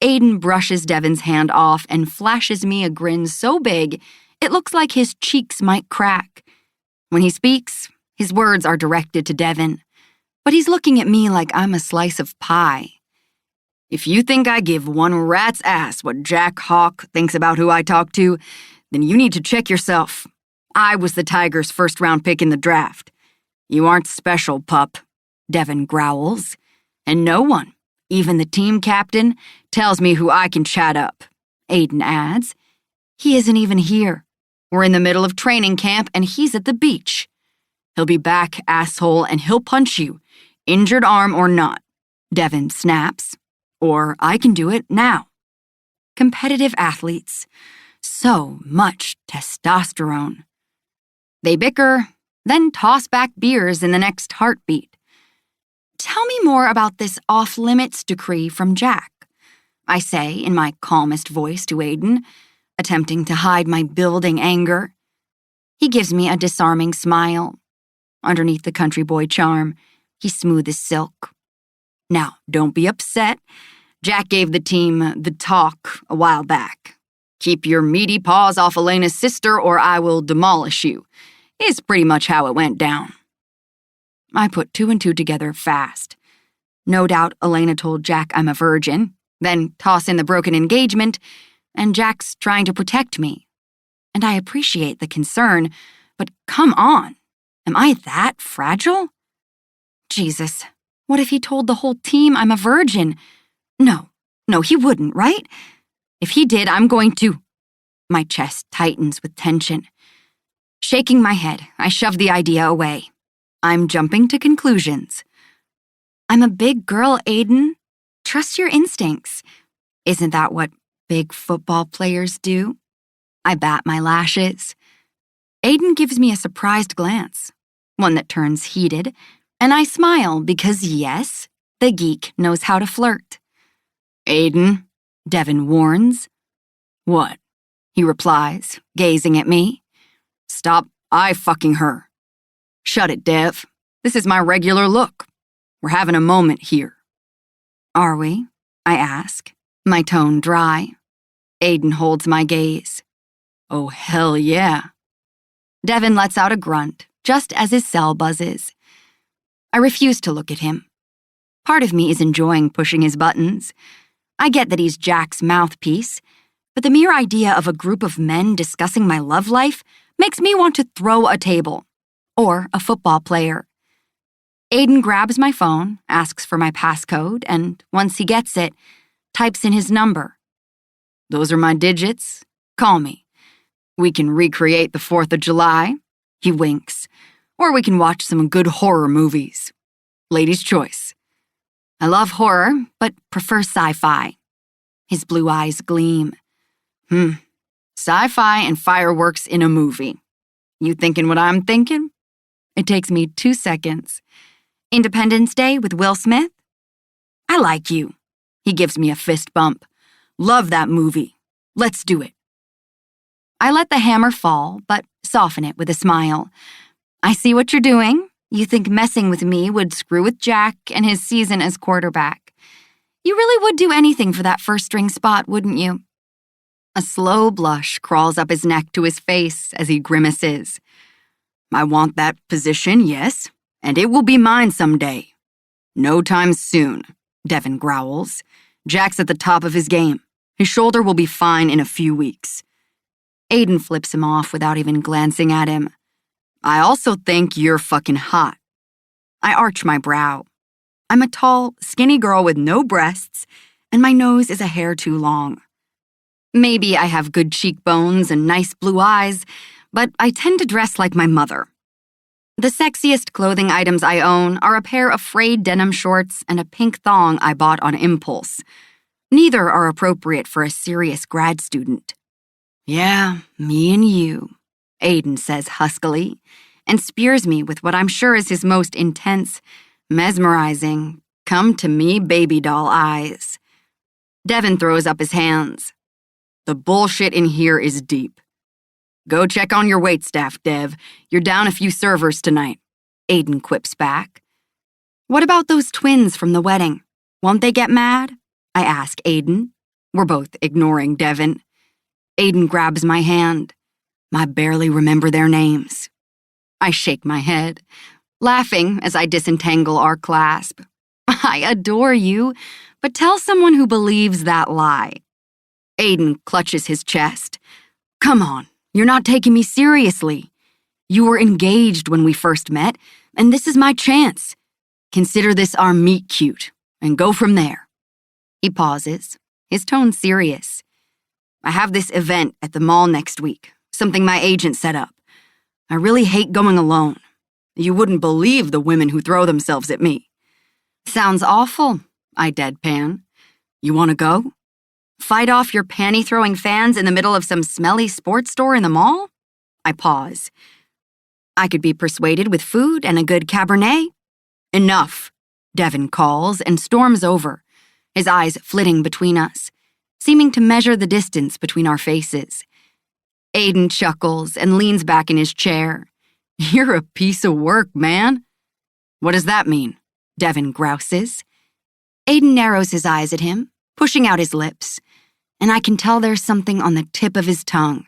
Aiden brushes Devin's hand off and flashes me a grin so big it looks like his cheeks might crack. When he speaks, his words are directed to Devin, but he's looking at me like I'm a slice of pie. If you think I give one rat's ass what Jack Hawk thinks about who I talk to, then you need to check yourself. I was the Tigers' first-round pick in the draft. You aren't special, pup, Devin growls. And no one, even the team captain, tells me who I can chat up, Aiden adds. He isn't even here. We're in the middle of training camp and he's at the beach. He'll be back, asshole, and he'll punch you, injured arm or not, Devin snaps. Or I can do it now. Competitive athletes. So much testosterone. They bicker, then toss back beers in the next heartbeat. Tell me more about this off-limits decree from Jack, I say in my calmest voice to Aiden, attempting to hide my building anger. He gives me a disarming smile. Underneath the country boy charm, he's smooth as silk. Now, don't be upset. Jack gave the team the talk a while back. Keep your meaty paws off Elena's sister or I will demolish you, is pretty much how it went down. I put two and two together fast. No doubt Elena told Jack I'm a virgin, then toss in the broken engagement, and Jack's trying to protect me. And I appreciate the concern, but come on, am I that fragile? Jesus, what if he told the whole team I'm a virgin? No, he wouldn't, right? If he did, I'm going to... My chest tightens with tension. Shaking my head, I shove the idea away. I'm jumping to conclusions. I'm a big girl, Aiden. Trust your instincts. Isn't that what big football players do? I bat my lashes. Aiden gives me a surprised glance, one that turns heated, and I smile because, yes, the geek knows how to flirt. Aiden, Devin warns. What? He replies, gazing at me. Stop eye-fucking her. Shut it, Dev. This is my regular look. We're having a moment here. Are we? I ask, my tone dry. Aiden holds my gaze. Oh, hell yeah. Devin lets out a grunt, just as his cell buzzes. I refuse to look at him. Part of me is enjoying pushing his buttons. I get that he's Jack's mouthpiece, but the mere idea of a group of men discussing my love life makes me want to throw a table. Or a football player. Aiden grabs my phone, asks for my passcode, and once he gets it, types in his number. Those are my digits. Call me. We can recreate the 4th of July. He winks. Or we can watch some good horror movies. Lady's choice. I love horror, but prefer sci-fi. His blue eyes gleam. Sci-fi and fireworks in a movie. You thinking what I'm thinking? It takes me 2 seconds. Independence Day with Will Smith? I like you. He gives me a fist bump. Love that movie. Let's do it. I let the hammer fall, but soften it with a smile. I see what you're doing. You think messing with me would screw with Jack and his season as quarterback. You really would do anything for that first-string spot, wouldn't you? A slow blush crawls up his neck to his face as he grimaces. I want that position, yes, and it will be mine someday. No time soon, Devin growls. Jack's at the top of his game. His shoulder will be fine in a few weeks. Aiden flips him off without even glancing at him. I also think you're fucking hot. I arch my brow. I'm a tall, skinny girl with no breasts, and my nose is a hair too long. Maybe I have good cheekbones and nice blue eyes, but I tend to dress like my mother. The sexiest clothing items I own are a pair of frayed denim shorts and a pink thong I bought on impulse. Neither are appropriate for a serious grad student. Yeah, me and you, Aiden says huskily, and spears me with what I'm sure is his most intense, mesmerizing, come-to-me baby doll eyes. Devin throws up his hands. The bullshit in here is deep. Go check on your waitstaff, Dev. You're down a few servers tonight, Aiden quips back. What about those twins from the wedding? Won't they get mad? I ask Aiden. We're both ignoring Devin. Aiden grabs my hand. I barely remember their names. I shake my head, laughing as I disentangle our clasp. I adore you, But tell someone who believes that lie. Aiden clutches his chest. Come on, you're not taking me seriously. You were engaged when we first met, and this is my chance. Consider this our meet cute, and go from there. He pauses, his tone serious. I have this event at the mall next week, something my agent set up. I really hate going alone. You wouldn't believe the women who throw themselves at me. Sounds awful, I deadpan. You want to go? Fight off your panty-throwing fans in the middle of some smelly sports store in the mall? I pause. I could be persuaded with food and a good Cabernet. Enough, Devin calls and storms over, his eyes flitting between us, seeming to measure the distance between our faces. Aiden chuckles and leans back in his chair. You're a piece of work, man. What does that mean? Devin grouses. Aiden narrows his eyes at him, pushing out his lips, and I can tell there's something on the tip of his tongue.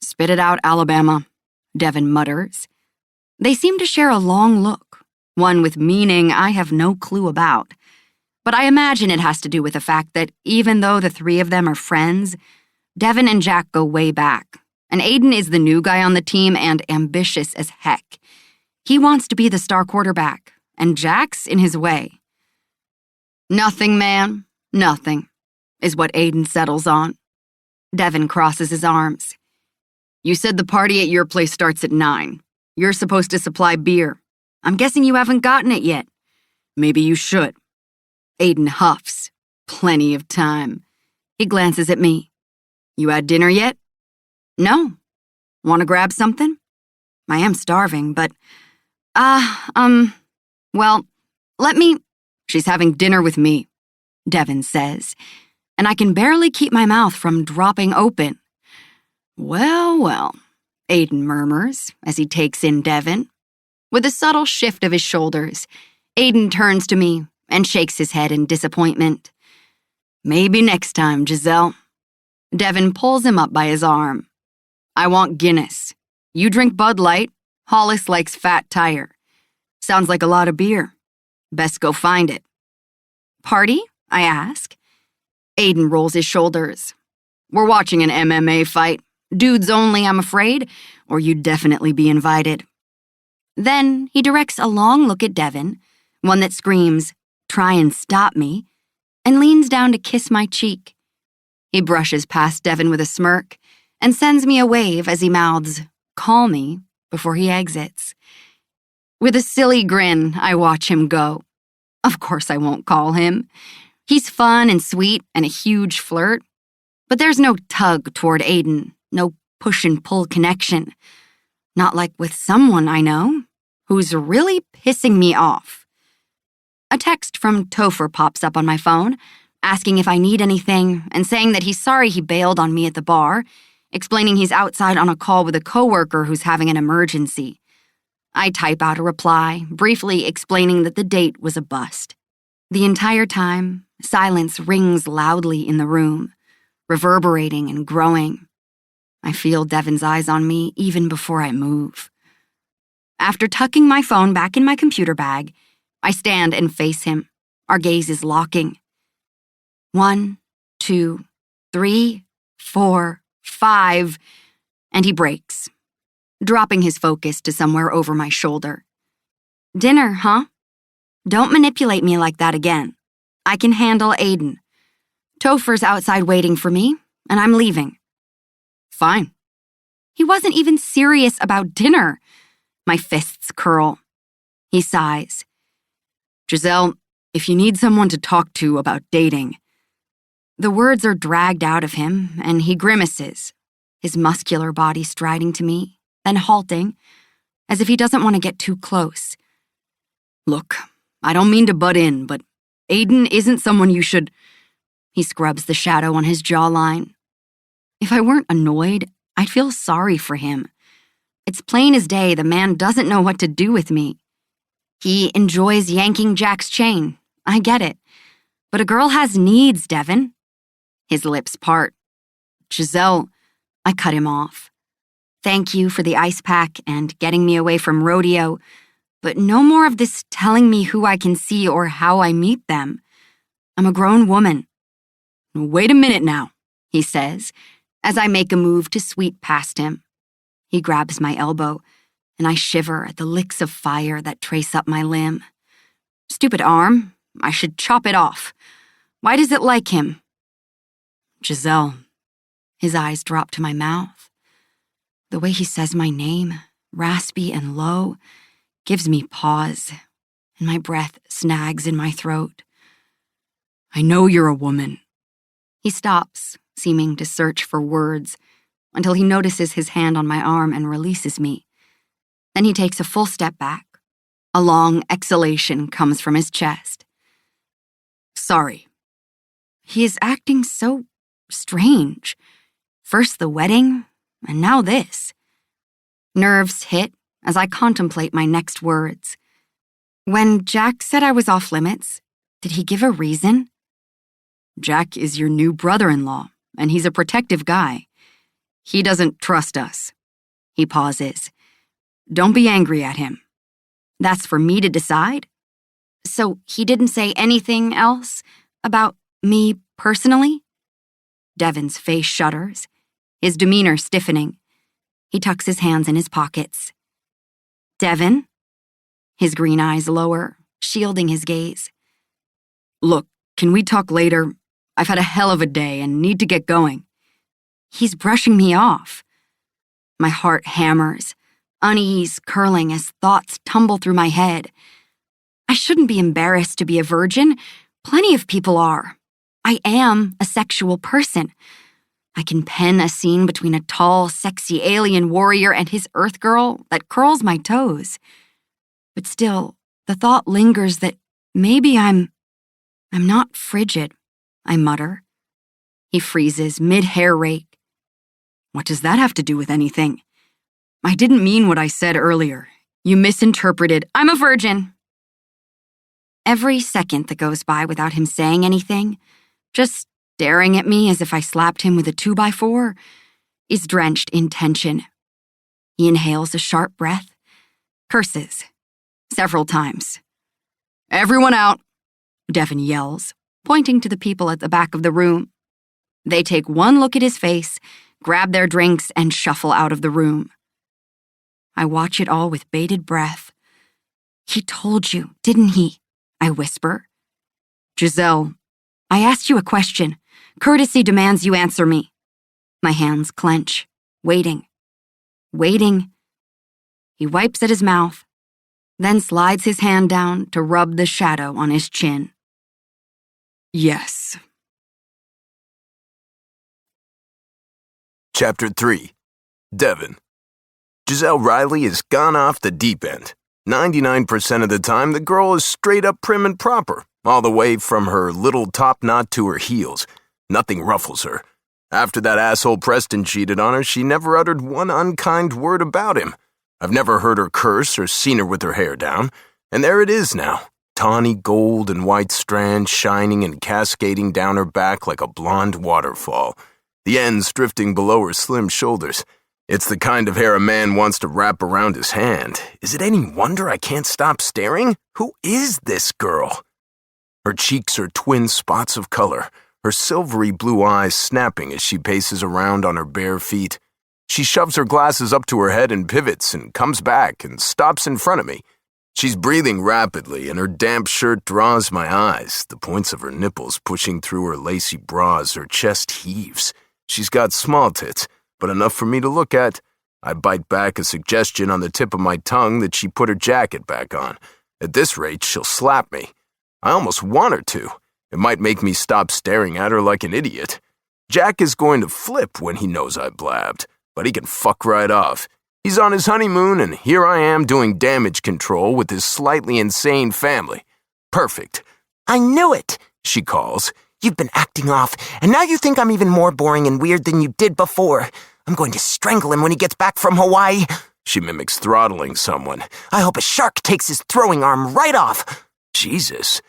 Spit it out, Alabama, Devin mutters. They seem to share a long look, one with meaning I have no clue about. But I imagine it has to do with the fact that even though the three of them are friends, Devin and Jack go way back, and Aiden is the new guy on the team and ambitious as heck. He wants to be the star quarterback, and Jack's in his way. Nothing, man, nothing, is what Aiden settles on. Devin crosses his arms. You said the party at your place starts at 9. You're supposed to supply beer. I'm guessing you haven't gotten it yet. Maybe you should. Aiden huffs. Plenty of time. He glances at me. You had dinner yet? No. Want to grab something? I am starving, but... well, let me... She's having dinner with me, Devin says, and I can barely keep my mouth from dropping open. Well, Aiden murmurs as he takes in Devin. With a subtle shift of his shoulders, Aiden turns to me and shakes his head in disappointment. Maybe next time, Giselle. Devin pulls him up by his arm. I want Guinness. You drink Bud Light. Hollis likes Fat Tire. Sounds like a lot of beer. Best go find it. Party? I ask. Aiden rolls his shoulders. We're watching an MMA fight. Dudes only, I'm afraid, or you'd definitely be invited. Then he directs a long look at Devin, one that screams, try and stop me, and leans down to kiss my cheek. He brushes past Devin with a smirk and sends me a wave as he mouths, call me, before he exits. With a silly grin, I watch him go. Of course I won't call him. He's fun and sweet and a huge flirt. But there's no tug toward Aiden, no push and pull connection. Not like with someone I know, who's really pissing me off. A text from Topher pops up on my phone, asking if I need anything and saying that he's sorry he bailed on me at the bar, explaining he's outside on a call with a coworker who's having an emergency. I type out a reply, briefly explaining that the date was a bust. The entire time, silence rings loudly in the room, reverberating and growing. I feel Devin's eyes on me even before I move. After tucking my phone back in my computer bag, I stand and face him. Our gaze is locking. 1, 2, 3, 4, 5, and he breaks, dropping his focus to somewhere over my shoulder. Dinner, huh? Don't manipulate me like that again. I can handle Aiden. Topher's outside waiting for me, and I'm leaving. Fine. He wasn't even serious about dinner. My fists curl. He sighs. Giselle, if you need someone to talk to about dating... The words are dragged out of him, and he grimaces, his muscular body striding to me, then halting, as if he doesn't want to get too close. Look, I don't mean to butt in, but Aiden isn't someone you should... He scrubs the shadow on his jawline. If I weren't annoyed, I'd feel sorry for him. It's plain as day the man doesn't know what to do with me. He enjoys yanking Jack's chain. I get it. But a girl has needs, Devin. His lips part. Giselle, I cut him off. Thank you for the ice pack and getting me away from rodeo, but no more of this telling me who I can see or how I meet them. I'm a grown woman. Wait a minute now, he says, as I make a move to sweep past him. He grabs my elbow, and I shiver at the licks of fire that trace up my limb. Stupid arm, I should chop it off. Why does it like him? Giselle. His eyes drop to my mouth. The way he says my name, raspy and low, gives me pause, and my breath snags in my throat. I know you're a woman. He stops, seeming to search for words, until he notices his hand on my arm and releases me. Then he takes a full step back. A long exhalation comes from his chest. Sorry. He is acting so strange. First the wedding, and now this. Nerves hit as I contemplate my next words. When Jack said I was off limits, did he give a reason? Jack is your new brother-in-law, and he's a protective guy. He doesn't trust us. He pauses. Don't be angry at him. That's for me to decide? So he didn't say anything else about me personally? Devin's face shudders, his demeanor stiffening. He tucks his hands in his pockets. Devin? His green eyes lower, shielding his gaze. Look, can we talk later? I've had a hell of a day and need to get going. He's brushing me off. My heart hammers, unease curling as thoughts tumble through my head. I shouldn't be embarrassed to be a virgin. Plenty of people are. I am a sexual person. I can pen a scene between a tall, sexy alien warrior and his Earth girl that curls my toes. But still, the thought lingers that maybe I'm not frigid, I mutter. He freezes mid-hair rake. What does that have to do with anything? I didn't mean what I said earlier. You misinterpreted. I'm a virgin. Every second that goes by without him saying anything, just staring at me as if I slapped him with a 2x4, is drenched in tension. He inhales a sharp breath, curses, several times. Everyone out, Devin yells, pointing to the people at the back of the room. They take one look at his face, grab their drinks, and shuffle out of the room. I watch it all with bated breath. He told you, didn't he? I whisper. Giselle, I asked you a question. Courtesy demands you answer me. My hands clench, waiting. He wipes at his mouth, then slides his hand down to rub the shadow on his chin. Yes. Chapter 3. Devin. Giselle Riley has gone off the deep end. 99% of the time, the girl is straight up prim and proper, all the way from her little top knot to her heels. Nothing ruffles her. After that asshole Preston cheated on her, she never uttered one unkind word about him. I've never heard her curse or seen her with her hair down, and there it is now, tawny gold and white strands shining and cascading down her back like a blonde waterfall, the ends drifting below her slim shoulders. It's the kind of hair a man wants to wrap around his hand. Is it any wonder I can't stop staring? Who is this girl? Her cheeks are twin spots of color, her silvery blue eyes snapping as she paces around on her bare feet. She shoves her glasses up to her head and pivots and comes back and stops in front of me. She's breathing rapidly and her damp shirt draws my eyes, the points of her nipples pushing through her lacy bra as her chest heaves. She's got small tits, but enough for me to look at. I bite back a suggestion on the tip of my tongue that she put her jacket back on. At this rate, she'll slap me. I almost want her to. It might make me stop staring at her like an idiot. Jack is going to flip when he knows I blabbed, but he can fuck right off. He's on his honeymoon, and here I am doing damage control with his slightly insane family. Perfect. I knew it, she calls. You've been acting off, and now you think I'm even more boring and weird than you did before. I'm going to strangle him when he gets back from Hawaii. She mimics throttling someone. I hope a shark takes his throwing arm right off. Jesus.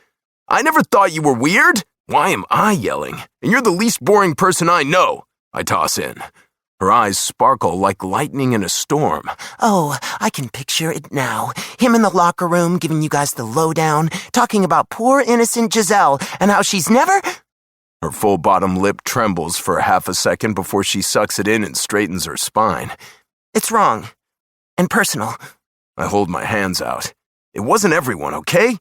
I never thought you were weird. Why am I yelling? And you're the least boring person I know. I toss in. Her eyes sparkle like lightning in a storm. Oh, I can picture it now. Him in the locker room giving you guys the lowdown, talking about poor innocent Giselle and how she's never... Her full bottom lip trembles for half a second before she sucks it in and straightens her spine. It's wrong. And personal. I hold my hands out. It wasn't everyone, okay?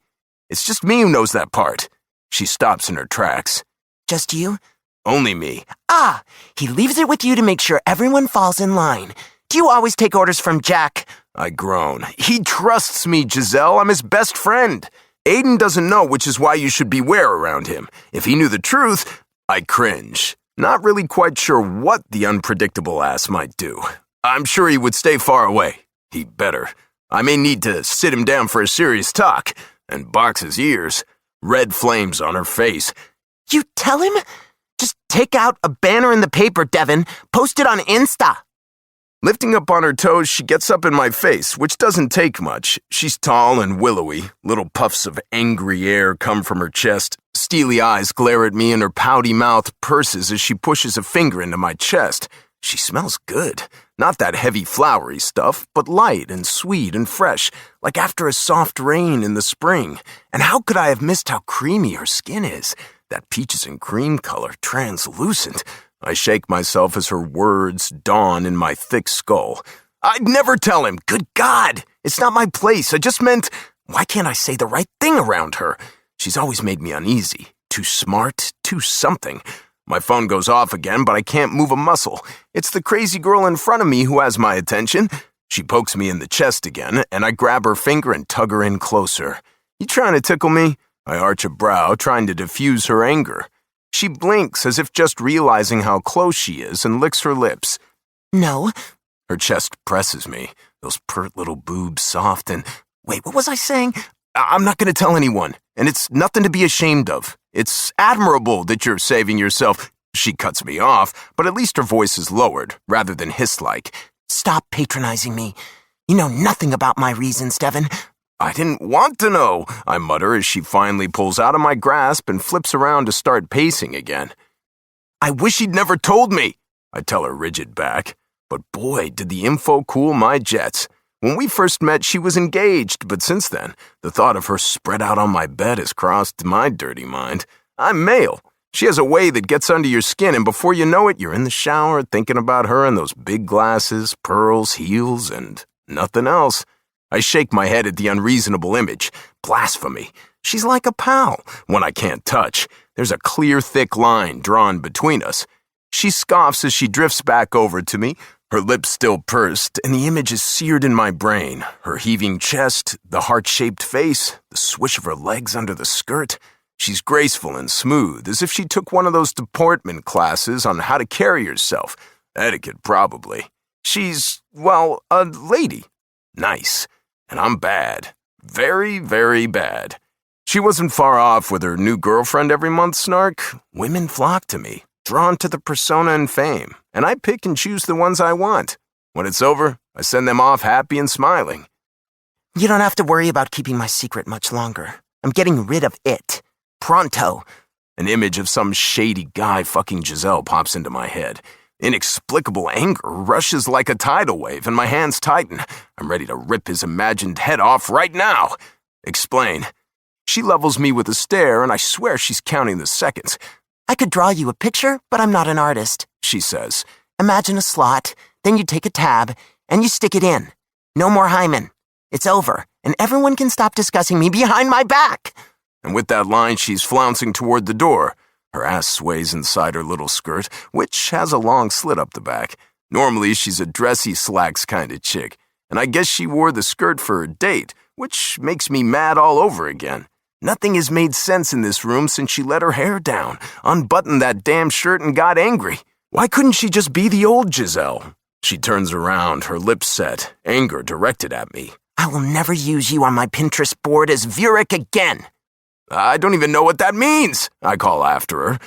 It's just me who knows that part. She stops in her tracks. Just you? Only me. Ah, he leaves it with you to make sure everyone falls in line. Do you always take orders from Jack? I groan. He trusts me, Giselle. I'm his best friend. Aiden doesn't know, which is why you should beware around him. If he knew the truth, I cringe. Not really quite sure what the unpredictable ass might do. I'm sure he would stay far away. He better. I may need to sit him down for a serious talk and box his ears. Red flames on her face. You tell him? Just take out a banner in the paper, Devin. Post it on Insta. Lifting up on her toes, she gets up in my face, which doesn't take much. She's tall and willowy. Little puffs of angry air come from her chest. Steely eyes glare at me and her pouty mouth purses as she pushes a finger into my chest. She smells good. Not that heavy flowery stuff, but light and sweet and fresh, like after a soft rain in the spring. And how could I have missed how creamy her skin is? That peaches and cream color, translucent. I shake myself as her words dawn in my thick skull. I'd never tell him. Good God. It's not my place. I just meant, why can't I say the right thing around her? She's always made me uneasy. Too smart, too something. My phone goes off again, but I can't move a muscle. It's the crazy girl in front of me who has my attention. She pokes me in the chest again, and I grab her finger and tug her in closer. You trying to tickle me? I arch a brow, trying to diffuse her anger. She blinks as if just realizing how close she is and licks her lips. No. Her chest presses me, those pert little boobs soft and... Wait, what was I saying? I'm not going to tell anyone, and it's nothing to be ashamed of. It's admirable that you're saving yourself. She cuts me off, but at least her voice is lowered, rather than hiss-like. Stop patronizing me. You know nothing about my reasons, Devin. I didn't want to know, I mutter as she finally pulls out of my grasp and flips around to start pacing again. I wish he'd never told me, I tell her rigid back. But boy, did the info cool my jets. When we first met, she was engaged, but since then, the thought of her spread out on my bed has crossed my dirty mind. I'm male. She has a way that gets under your skin, and before you know it, you're in the shower thinking about her and those big glasses, pearls, heels, and nothing else. I shake my head at the unreasonable image. Blasphemy. She's like a pal, one I can't touch. There's a clear, thick line drawn between us. She scoffs as she drifts back over to me, her lips still pursed, and the image is seared in my brain. Her heaving chest, the heart-shaped face, the swish of her legs under the skirt. She's graceful and smooth, as if she took one of those deportment classes on how to carry herself. Etiquette, probably. She's, well, a lady. Nice. And I'm bad. Very, very bad. She wasn't far off with her new girlfriend every month snark. Women flock to me, drawn to the persona and fame, and I pick and choose the ones I want. When it's over, I send them off happy and smiling. You don't have to worry about keeping my secret much longer. I'm getting rid of it. Pronto. An image of some shady guy fucking Giselle pops into my head. Inexplicable anger rushes like a tidal wave, and my hands tighten. I'm ready to rip his imagined head off right now. Explain. She levels me with a stare, and I swear she's counting the seconds. I could draw you a picture, but I'm not an artist, she says. Imagine a slot, then you take a tab, and you stick it in. No more hymen. It's over, and everyone can stop discussing me behind my back. And with that line, she's flouncing toward the door. Her ass sways inside her little skirt, which has a long slit up the back. Normally, she's a dressy slacks kind of chick, and I guess she wore the skirt for her date, which makes me mad all over again. Nothing has made sense in this room since she let her hair down, unbuttoned that damn shirt, and got angry. Why couldn't she just be the old Giselle? She turns around, her lips set, anger directed at me. I will never use you on my Pinterest board as Vurik again. I don't even know what that means, I call after her.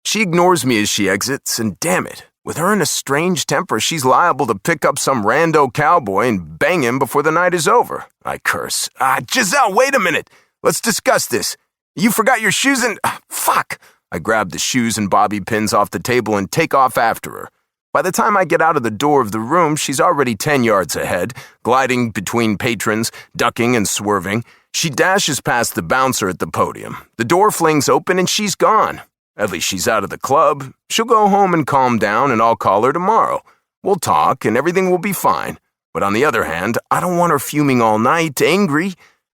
She ignores me as she exits, and damn it, with her in a strange temper, she's liable to pick up some rando cowboy and bang him before the night is over. I curse. Giselle, wait a minute. Let's discuss this. You forgot your shoes and... fuck. I grab the shoes and bobby pins off the table and take off after her. By the time I get out of the door of the room, she's already 10 yards ahead, gliding between patrons, ducking and swerving. She dashes past the bouncer at the podium. The door flings open and she's gone. At least she's out of the club. She'll go home and calm down, and I'll call her tomorrow. We'll talk and everything will be fine. But on the other hand, I don't want her fuming all night, angry.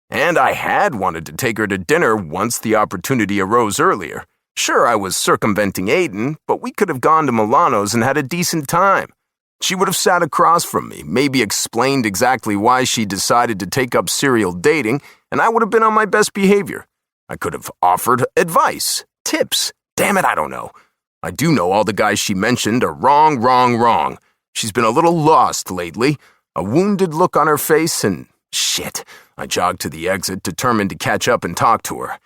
And I had wanted to take her to dinner once the opportunity arose earlier. Sure, I was circumventing Aiden, but we could have gone to Milano's and had a decent time. She would have sat across from me, maybe explained exactly why she decided to take up serial dating, and I would have been on my best behavior. I could have offered advice, tips. Damn it, I don't know. I do know all the guys she mentioned are wrong. She's been a little lost lately, a wounded look on her face, and shit. I jogged to the exit, determined to catch up and talk to her.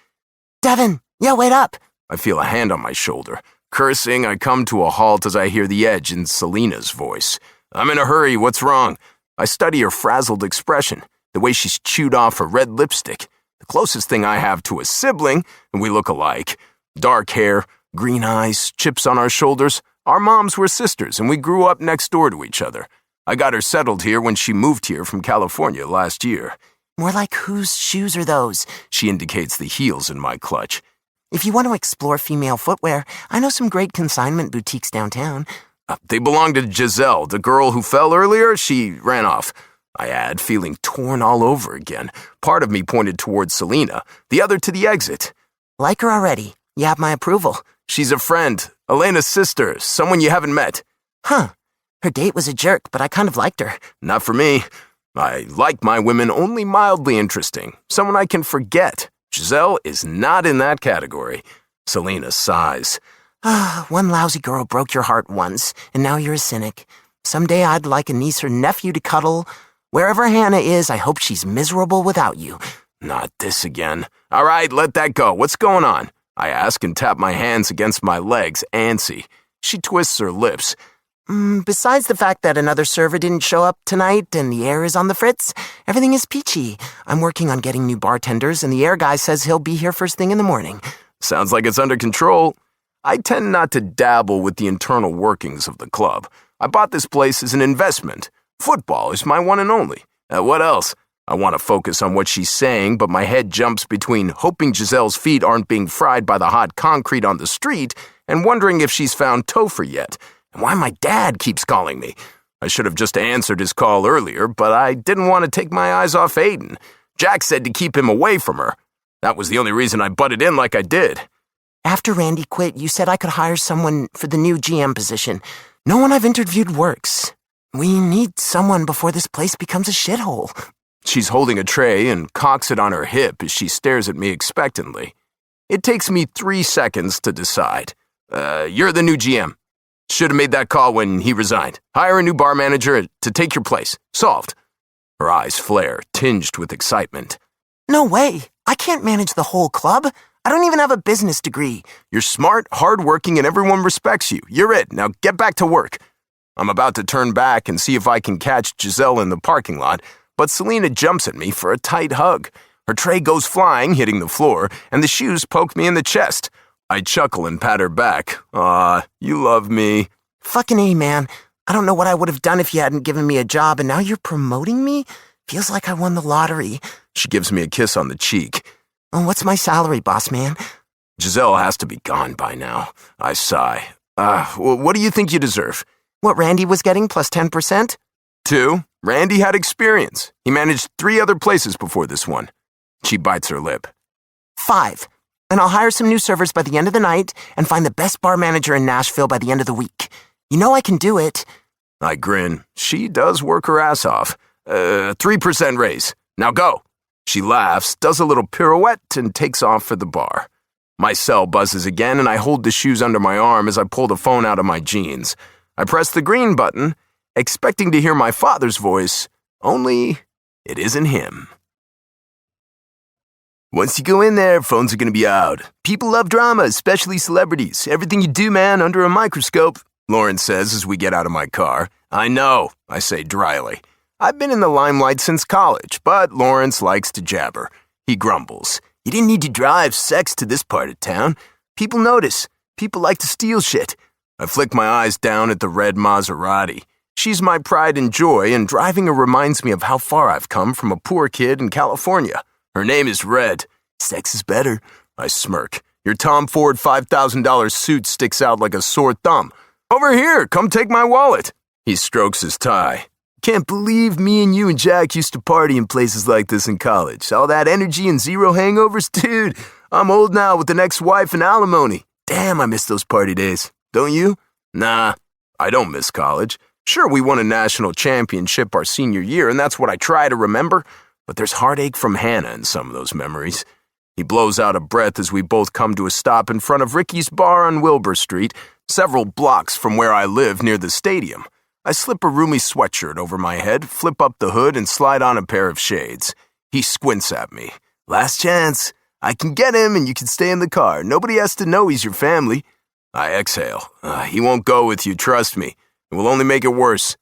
Devin, yo, wait up. I feel a hand on my shoulder. Cursing, I come to a halt as I hear the edge in Selena's voice. I'm in a hurry, what's wrong? I study her frazzled expression, the way she's chewed off her red lipstick. The closest thing I have to a sibling, and we look alike. Dark hair, green eyes, chips on our shoulders. Our moms were sisters, and we grew up next door to each other. I got her settled here when she moved here from California last year. More like whose shoes are those? She indicates the heels in my clutch. If you want to explore female footwear, I know some great consignment boutiques downtown. They belong to Giselle, the girl who fell earlier. She ran off. I add, feeling torn all over again. Part of me pointed towards Selena, the other to the exit. Like her already. You have my approval. She's a friend. Elena's sister. Someone you haven't met. Huh. Her date was a jerk, but I kind of liked her. Not for me. I like my women only mildly interesting. Someone I can forget. Giselle is not in that category. Selena sighs. One lousy girl broke your heart once, and now you're a cynic. Someday I'd like a niece or nephew to cuddle. Wherever Hannah is, I hope she's miserable without you. Not this again. All right, let that go. What's going on? I ask and tap my hands against my legs, antsy. She twists her lips. Besides the fact that another server didn't show up tonight and the air is on the fritz, everything is peachy. I'm working on getting new bartenders, and the air guy says he'll be here first thing in the morning. Sounds like it's under control. I tend not to dabble with the internal workings of the club. I bought this place as an investment. Football is my one and only. What else? I want to focus on what she's saying, but my head jumps between hoping Giselle's feet aren't being fried by the hot concrete on the street and wondering if she's found Topher yet. And why my dad keeps calling me. I should have just answered his call earlier, but I didn't want to take my eyes off Aiden. Jack said to keep him away from her. That was the only reason I butted in like I did. After Randy quit, you said I could hire someone for the new GM position. No one I've interviewed works. We need someone before this place becomes a shithole. She's holding a tray and cocks it on her hip as she stares at me expectantly. It takes me 3 seconds to decide. You're the new GM. Should have made that call when he resigned. Hire a new bar manager to take your place. Solved. Her eyes flare, tinged with excitement. No way. I can't manage the whole club. I don't even have a business degree. You're smart, hardworking, and everyone respects you. You're it. Now get back to work. I'm about to turn back and see if I can catch Giselle in the parking lot, but Selena jumps at me for a tight hug. Her tray goes flying, hitting the floor, and the shoes poke me in the chest. I chuckle and pat her back. Aw, you love me. Fucking A, man. I don't know what I would have done if you hadn't given me a job, and now you're promoting me? Feels like I won the lottery. She gives me a kiss on the cheek. Oh, what's my salary, boss man? Giselle has to be gone by now. I sigh. What do you think you deserve? What Randy was getting plus 10%? 2. Randy had experience. He managed 3 other places before this one. She bites her lip. 5. And I'll hire some new servers by the end of the night and find the best bar manager in Nashville by the end of the week. You know I can do it. I grin. She does work her ass off. 3% raise. Now go. She laughs, does a little pirouette, and takes off for the bar. My cell buzzes again, and I hold the shoes under my arm as I pull the phone out of my jeans. I press the green button, expecting to hear my father's voice, only it isn't him. Once you go in there, phones are going to be out. People love drama, especially celebrities. Everything you do, man, under a microscope, Lauren says as we get out of my car. I know, I say dryly. I've been in the limelight since college, but Lawrence likes to jabber. He grumbles. You didn't need to drive sex to this part of town. People notice. People like to steal shit. I flick my eyes down at the red Maserati. She's my pride and joy, and driving her reminds me of how far I've come from a poor kid in California. Her name is Red. Sex is better. I smirk. Your Tom Ford $5,000 suit sticks out like a sore thumb. Over here, come take my wallet. He strokes his tie. Can't believe me and you and Jack used to party in places like this in college. All that energy and zero hangovers, dude. I'm old now with an ex-wife and alimony. Damn, I miss those party days. Don't you? Nah, I don't miss college. Sure, we won a national championship our senior year, and that's what I try to remember, but there's heartache from Hannah in some of those memories. He blows out a breath as we both come to a stop in front of Ricky's bar on Wilbur Street, several blocks from where I live near the stadium. I slip a roomy sweatshirt over my head, flip up the hood, and slide on a pair of shades. He squints at me. Last chance. I can get him and you can stay in the car. Nobody has to know he's your family. I exhale. He won't go with you, trust me. It will only make it worse.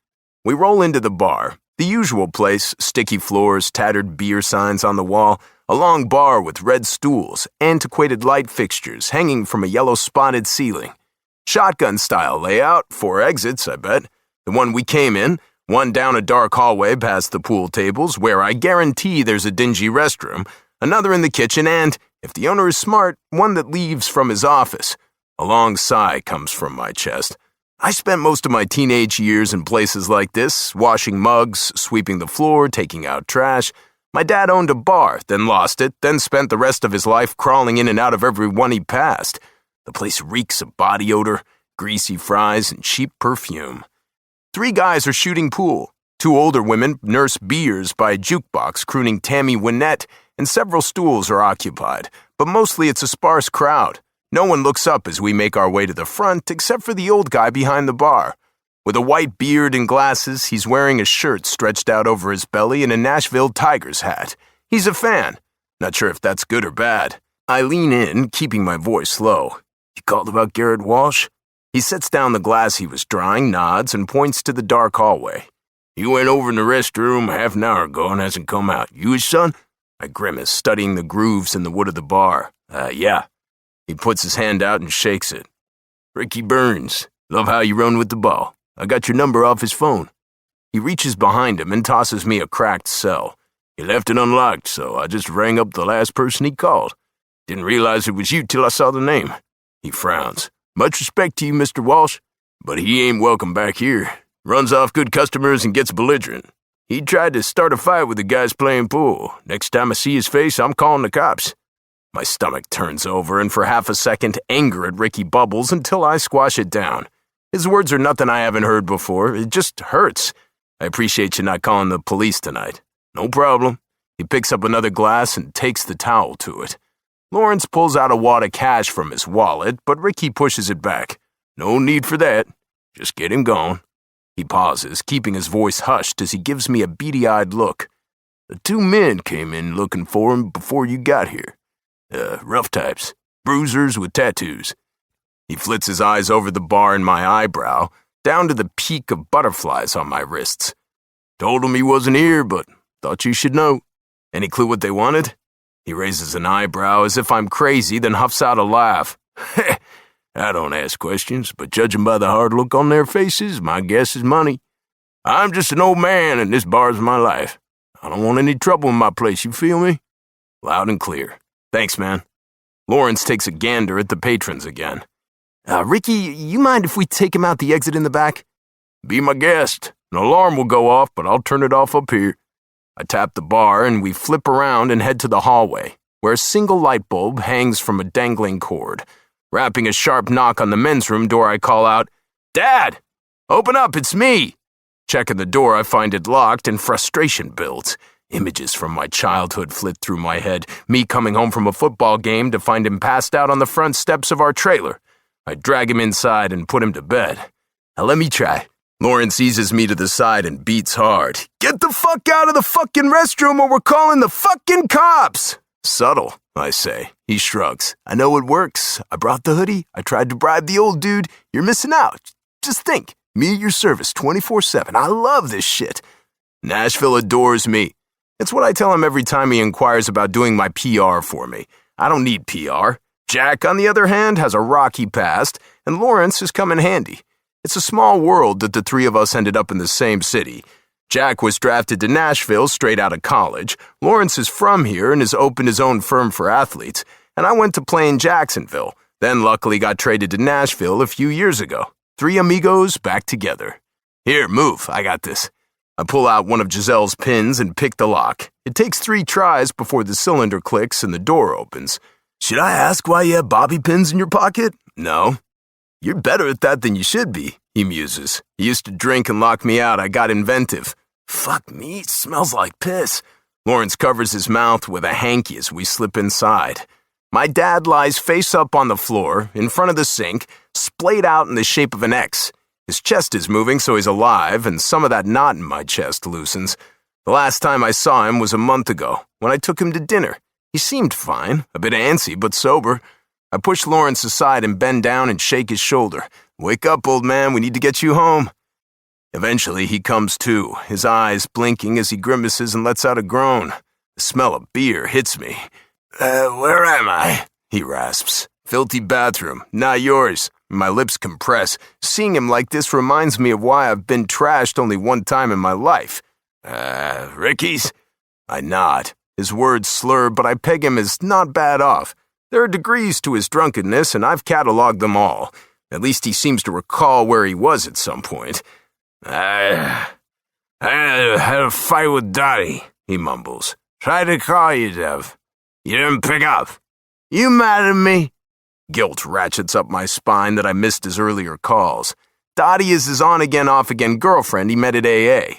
We roll into the bar. The usual place, sticky floors, tattered beer signs on the wall, a long bar with red stools, antiquated light fixtures hanging from a yellow-spotted ceiling. Shotgun-style layout, 4 exits, I bet. The one we came in, one down a dark hallway past the pool tables, where I guarantee there's a dingy restroom, another in the kitchen, and, if the owner is smart, one that leaves from his office. A long sigh comes from my chest. I spent most of my teenage years in places like this, washing mugs, sweeping the floor, taking out trash. My dad owned a bar, then lost it, then spent the rest of his life crawling in and out of every one he passed. The place reeks of body odor, greasy fries, and cheap perfume. 3 guys are shooting pool. 2 older women nurse beers by a jukebox crooning Tammy Wynette, and several stools are occupied, but mostly it's a sparse crowd. No one looks up as we make our way to the front except for the old guy behind the bar. With a white beard and glasses, he's wearing a shirt stretched out over his belly and a Nashville Tigers hat. He's a fan. Not sure if that's good or bad. I lean in, keeping my voice low. You called about Garrett Walsh? He sets down the glass he was drying, nods, and points to the dark hallway. He went over in the restroom half an hour ago and hasn't come out. You his son? I grimace, studying the grooves in the wood of the bar. Yeah. He puts his hand out and shakes it. Ricky Burns. Love how you run with the ball. I got your number off his phone. He reaches behind him and tosses me a cracked cell. He left it unlocked, so I just rang up the last person he called. Didn't realize it was you till I saw the name. He frowns. Much respect to you, Mr. Walsh, but he ain't welcome back here. Runs off good customers and gets belligerent. He tried to start a fight with the guys playing pool. Next time I see his face, I'm calling the cops. My stomach turns over, and for half a second, anger at Ricky bubbles until I squash it down. His words are nothing I haven't heard before. It just hurts. I appreciate you not calling the police tonight. No problem. He picks up another glass and takes the towel to it. Lawrence pulls out a wad of cash from his wallet, but Ricky pushes it back. No need for that. Just get him gone. He pauses, keeping his voice hushed as he gives me a beady-eyed look. The 2 men came in looking for him before you got here. Rough types. Bruisers with tattoos. He flits his eyes over the bar and my eyebrow, down to the peak of butterflies on my wrists. Told him he wasn't here, but thought you should know. Any clue what they wanted? He raises an eyebrow as if I'm crazy, then huffs out a laugh. I don't ask questions, but judging by the hard look on their faces, my guess is money. I'm just an old man, and this bar's my life. I don't want any trouble in my place, you feel me? Loud and clear. Thanks, man. Lawrence takes a gander at the patrons again. Ricky, you mind if we take him out the exit in the back? Be my guest. An alarm will go off, but I'll turn it off up here. I tap the bar, and we flip around and head to the hallway, where a single light bulb hangs from a dangling cord. Rapping a sharp knock on the men's room door, I call out, Dad! Open up, it's me! Checking the door, I find it locked, and frustration builds. Images from my childhood flit through my head, me coming home from a football game to find him passed out on the front steps of our trailer. I drag him inside and put him to bed. Now let me try. Lawrence eases me to the side and beats hard. Get the fuck out of the fucking restroom or we're calling the fucking cops! Subtle, I say. He shrugs. I know it works. I brought the hoodie. I tried to bribe the old dude. You're missing out. Just think. Me at your service 24/7. I love this shit. Nashville adores me. It's what I tell him every time he inquires about doing my PR for me. I don't need PR. Jack, on the other hand, has a rocky past, and Lawrence has come in handy. It's a small world that the three of us ended up in the same city. Jack was drafted to Nashville straight out of college. Lawrence is from here and has opened his own firm for athletes. And I went to play in Jacksonville, then luckily got traded to Nashville a few years ago. Three amigos back together. Here, move, I got this. I pull out one of Giselle's pins and pick the lock. It takes 3 tries before the cylinder clicks and the door opens. Should I ask why you have bobby pins in your pocket? No. You're better at that than you should be, he muses. He used to drink and lock me out. I got inventive. Fuck me, it smells like piss. Lawrence covers his mouth with a hanky as we slip inside. My dad lies face up on the floor, in front of the sink, splayed out in the shape of an X. His chest is moving, so he's alive, and some of that knot in my chest loosens. The last time I saw him was a month ago, when I took him to dinner. He seemed fine, a bit antsy, but sober. I push Lawrence aside and bend down and shake his shoulder. Wake up, old man, we need to get you home. Eventually, he comes to, his eyes blinking as he grimaces and lets out a groan. The smell of beer hits me. Where am I? He rasps. Filthy bathroom, not yours. My lips compress. Seeing him like this reminds me of why I've been trashed only one time in my life. Ricky's? I nod. His words slur, but I peg him as not bad off. There are degrees to his drunkenness, and I've cataloged them all. At least he seems to recall where he was at some point. I had a fight with Dottie, he mumbles. Tried to call you, Dev. You didn't pick up. You mad at me? Guilt ratchets up my spine that I missed his earlier calls. Dottie is his on-again, off-again girlfriend he met at AA.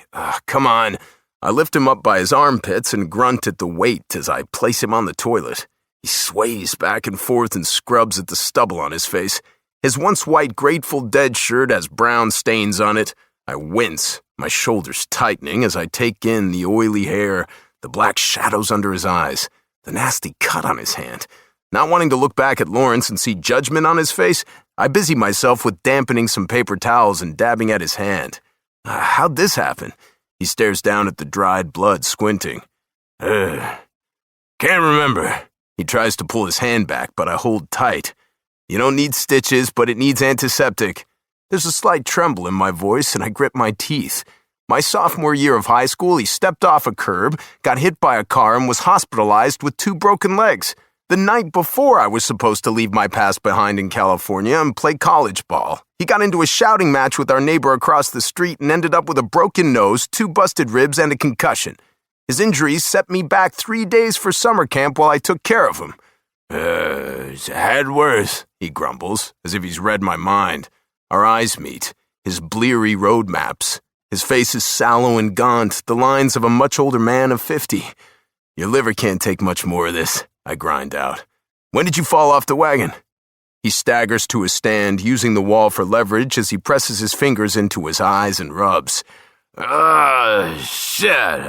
Come on. I lift him up by his armpits and grunt at the weight as I place him on the toilet. He sways back and forth and scrubs at the stubble on his face. His once white Grateful Dead shirt has brown stains on it. I wince, my shoulders tightening as I take in the oily hair, the black shadows under his eyes, the nasty cut on his hand. Not wanting to look back at Lawrence and see judgment on his face, I busy myself with dampening some paper towels and dabbing at his hand. How'd this happen? He stares down at the dried blood, squinting. Can't remember. He tries to pull his hand back, but I hold tight. You don't need stitches, but it needs antiseptic. There's a slight tremble in my voice, and I grip my teeth. My sophomore year of high school, he stepped off a curb, got hit by a car, and was hospitalized with 2 broken legs. The night before I was supposed to leave my past behind in California and play college ball. He got into a shouting match with our neighbor across the street and ended up with a broken nose, 2 busted ribs, and a concussion. His injuries set me back 3 days for summer camp while I took care of him. It's had worse, he grumbles, as if he's read my mind. Our eyes meet, his bleary road maps. His face is sallow and gaunt, the lines of a much older man of 50. Your liver can't take much more of this, I grind out. When did you fall off the wagon? He staggers to a stand, using the wall for leverage as he presses his fingers into his eyes and rubs. Shit.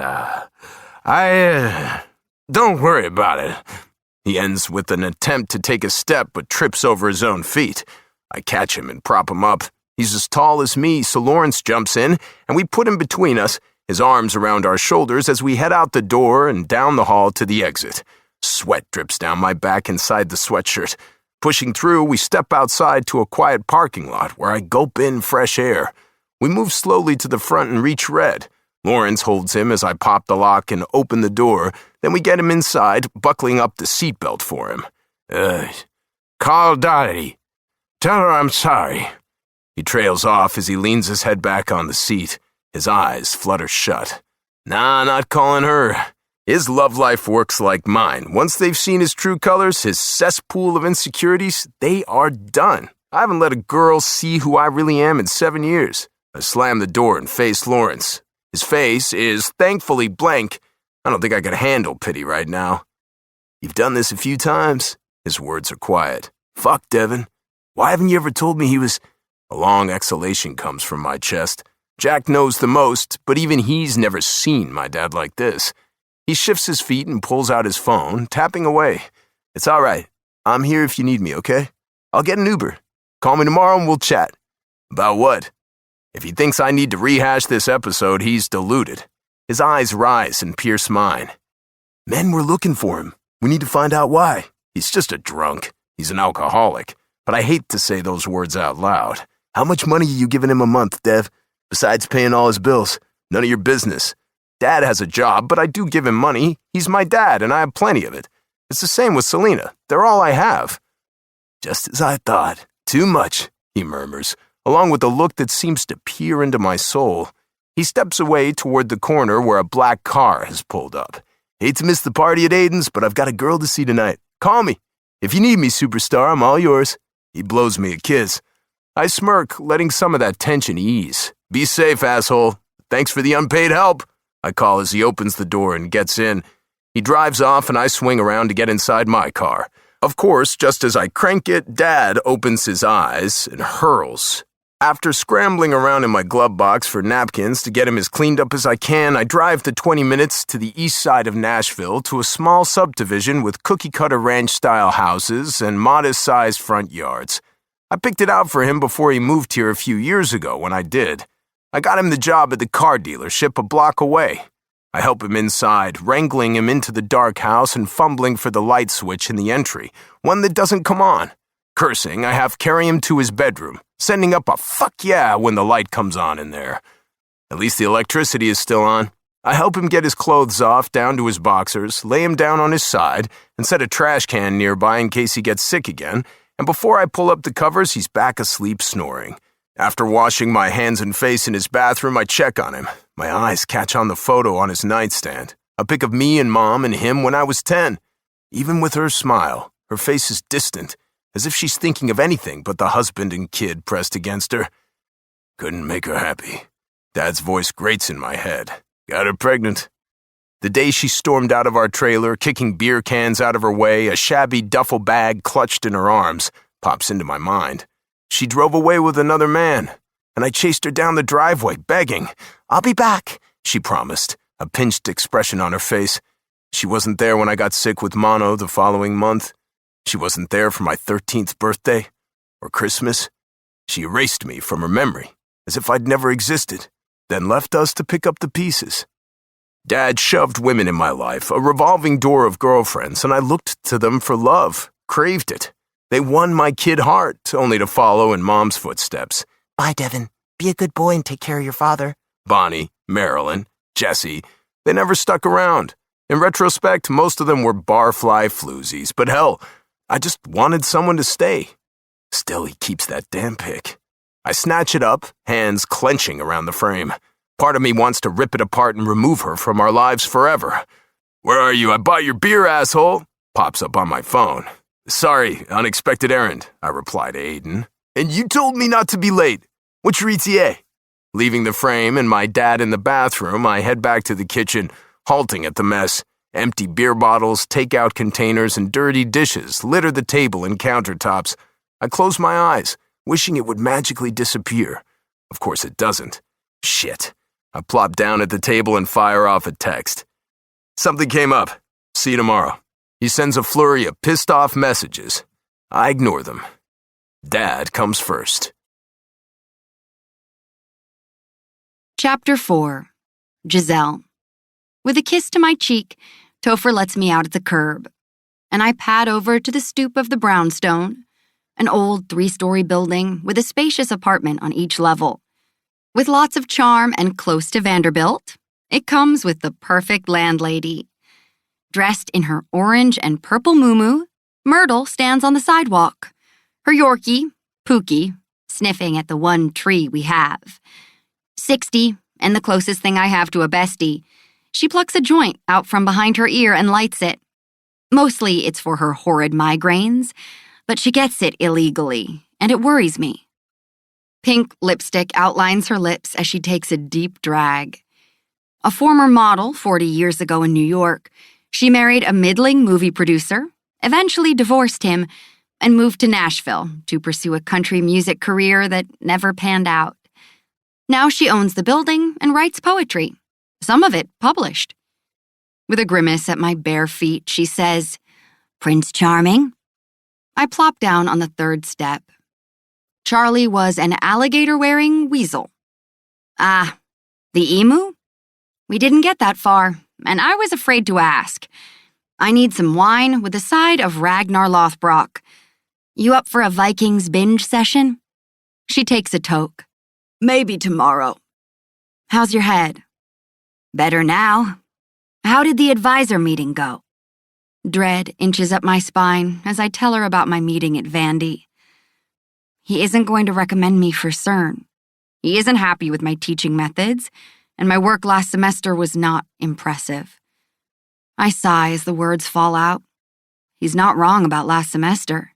Don't worry about it. He ends with an attempt to take a step but trips over his own feet. I catch him and prop him up. He's as tall as me, so Lawrence jumps in, and we put him between us, his arms around our shoulders as we head out the door and down the hall to the exit. Sweat drips down my back inside the sweatshirt. Pushing through, we step outside to a quiet parking lot where I gulp in fresh air. We move slowly to the front and reach Red. Lawrence holds him as I pop the lock and open the door, then we get him inside, buckling up the seatbelt for him. Call Dottie. Tell her I'm sorry. He trails off as he leans his head back on the seat. His eyes flutter shut. Nah, not calling her. His love life works like mine. Once they've seen his true colors, his cesspool of insecurities, they are done. I haven't let a girl see who I really am in 7 years. I slam the door and face Lawrence. His face is thankfully blank. I don't think I could handle pity right now. You've done this a few times. His words are quiet. Fuck, Devin. Why haven't you ever told me he was... A long exhalation comes from my chest. Jack knows the most, but even he's never seen my dad like this. He shifts his feet and pulls out his phone, tapping away. It's all right. I'm here if you need me, okay? I'll get an Uber. Call me tomorrow and we'll chat. About what? If he thinks I need to rehash this episode, he's deluded. His eyes rise and pierce mine. Men were looking for him. We need to find out why. He's just a drunk. He's an alcoholic, but I hate to say those words out loud. How much money are you giving him a month, Dev? Besides paying all his bills, none of your business. Dad has a job, but I do give him money. He's my dad, and I have plenty of it. It's the same with Selena. They're all I have. Just as I thought. Too much, he murmurs, along with a look that seems to peer into my soul. He steps away toward the corner where a black car has pulled up. Hate to miss the party at Aiden's, but I've got a girl to see tonight. Call me. If you need me, superstar, I'm all yours. He blows me a kiss. I smirk, letting some of that tension ease. Be safe, asshole. Thanks for the unpaid help, I call as he opens the door and gets in. He drives off and I swing around to get inside my car. Of course, just as I crank it, Dad opens his eyes and hurls. After scrambling around in my glove box for napkins to get him as cleaned up as I can, I drive the 20 minutes to the east side of Nashville to a small subdivision with cookie-cutter ranch-style houses and modest-sized front yards. I picked it out for him before he moved here a few years ago when I did. I got him the job at the car dealership a block away. I help him inside, wrangling him into the dark house and fumbling for the light switch in the entry, one that doesn't come on. Cursing, I have carry him to his bedroom, sending up a fuck yeah when the light comes on in there. At least the electricity is still on. I help him get his clothes off down to his boxers, lay him down on his side, and set a trash can nearby in case he gets sick again, and before I pull up the covers, he's back asleep snoring. After washing my hands and face in his bathroom, I check on him. My eyes catch on the photo on his nightstand, a pic of me and Mom and him when I was 10. Even with her smile, her face is distant, as if she's thinking of anything but the husband and kid pressed against her. Couldn't make her happy. Dad's voice grates in my head. Got her pregnant. The day she stormed out of our trailer, kicking beer cans out of her way, a shabby duffel bag clutched in her arms, pops into my mind. She drove away with another man, and I chased her down the driveway, begging. I'll be back, she promised, a pinched expression on her face. She wasn't there when I got sick with mono the following month. She wasn't there for my 13th birthday or Christmas. She erased me from her memory, as if I'd never existed, then left us to pick up the pieces. Dad shoved women in my life, a revolving door of girlfriends, and I looked to them for love, craved it. They won my kid heart, only to follow in Mom's footsteps. Bye, Devin. Be a good boy and take care of your father. Bonnie, Marilyn, Jessie, they never stuck around. In retrospect, most of them were barfly floozies, but hell, I just wanted someone to stay. Still, he keeps that damn pic. I snatch it up, hands clenching around the frame. Part of me wants to rip it apart and remove her from our lives forever. Where are you? I bought your beer, asshole, pops up on my phone. Sorry, unexpected errand, I reply to Aiden. And you told me not to be late. What's your ETA? Leaving the frame and my dad in the bathroom, I head back to the kitchen, halting at the mess. Empty beer bottles, takeout containers, and dirty dishes litter the table and countertops. I close my eyes, wishing it would magically disappear. Of course it doesn't. Shit. I plop down at the table and fire off a text. Something came up. See you tomorrow. He sends a flurry of pissed-off messages. I ignore them. Dad comes first. Chapter 4. Giselle. With a kiss to my cheek, Topher lets me out at the curb, and I pad over to the stoop of the brownstone, an old 3-story building with a spacious apartment on each level. With lots of charm and close to Vanderbilt, it comes with the perfect landlady. Dressed in her orange and purple muumuu, Myrtle stands on the sidewalk, her Yorkie, Pookie, sniffing at the one tree we have. 60, and the closest thing I have to a bestie, she plucks a joint out from behind her ear and lights it. Mostly it's for her horrid migraines, but she gets it illegally, and it worries me. Pink lipstick outlines her lips as she takes a deep drag. A former model 40 years ago in New York, she married a middling movie producer, eventually divorced him, and moved to Nashville to pursue a country music career that never panned out. Now she owns the building and writes poetry, some of it published. With a grimace at my bare feet, she says, "Prince Charming?" I plop down on the third step. Charlie was an alligator-wearing weasel. Ah, the emu? We didn't get that far, and I was afraid to ask. I need some wine with a side of Ragnar Lothbrok. You up for a Vikings binge session? She takes a toke. Maybe tomorrow. How's your head? Better now. How did the advisor meeting go? Dread inches up my spine as I tell her about my meeting at Vandy. He isn't going to recommend me for CERN. He isn't happy with my teaching methods, and my work last semester was not impressive. I sigh as the words fall out. He's not wrong about last semester.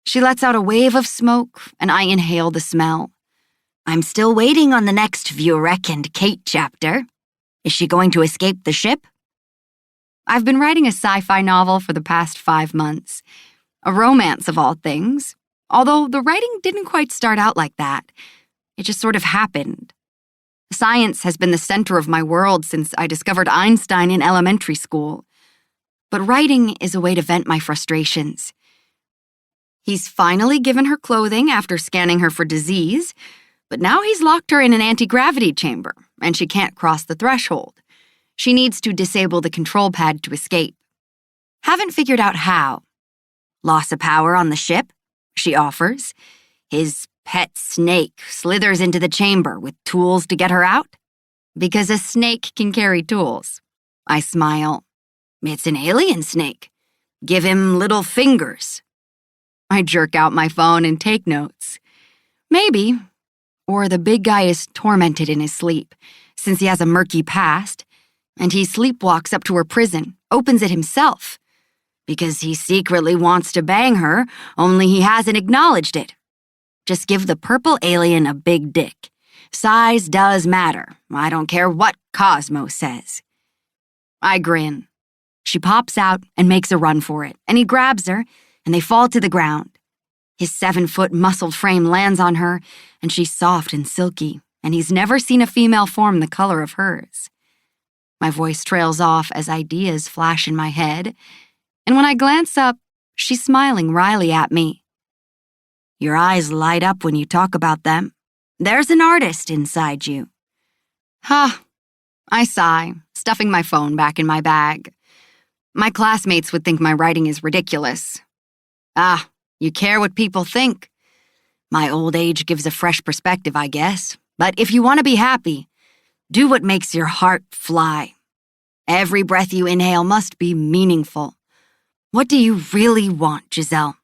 She lets out a wave of smoke, and I inhale the smell. I'm still waiting on the next Vurek and Kate chapter. Is she going to escape the ship? I've been writing a sci-fi novel for the past 5 months. A romance of all things. Although the writing didn't quite start out like that. It just sort of happened. Science has been the center of my world since I discovered Einstein in elementary school. But writing is a way to vent my frustrations. He's finally given her clothing after scanning her for disease, but now he's locked her in an anti-gravity chamber, and she can't cross the threshold. She needs to disable the control pad to escape. Haven't figured out how. Loss of power on the ship, she offers. His pet snake slithers into the chamber with tools to get her out. Because a snake can carry tools. I smile. It's an alien snake. Give him little fingers. I jerk out my phone and take notes. Maybe. Or the big guy is tormented in his sleep, since he has a murky past, and he sleepwalks up to her prison, opens it himself. Because he secretly wants to bang her, only he hasn't acknowledged it. Just give the purple alien a big dick. Size does matter. I don't care what Cosmo says. I grin. She pops out and makes a run for it, and he grabs her, and they fall to the ground. His 7-foot muscled frame lands on her, and she's soft and silky, and he's never seen a female form the color of hers. My voice trails off as ideas flash in my head, and when I glance up, she's smiling wryly at me. Your eyes light up when you talk about them. There's an artist inside you. Huh. I sigh, stuffing my phone back in my bag. My classmates would think my writing is ridiculous. Ah, you care what people think. My old age gives a fresh perspective, I guess. But if you want to be happy, do what makes your heart fly. Every breath you inhale must be meaningful. What do you really want, Giselle?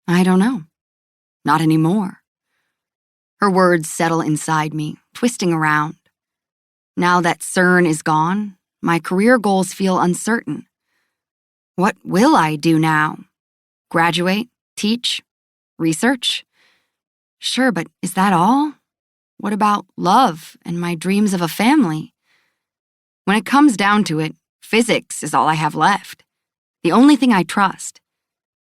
I don't know. Not anymore. Her words settle inside me, twisting around. Now that CERN is gone, my career goals feel uncertain. What will I do now? Graduate? Teach? Research? Sure, but is that all? What about love and my dreams of a family? When it comes down to it, physics is all I have left. The only thing I trust.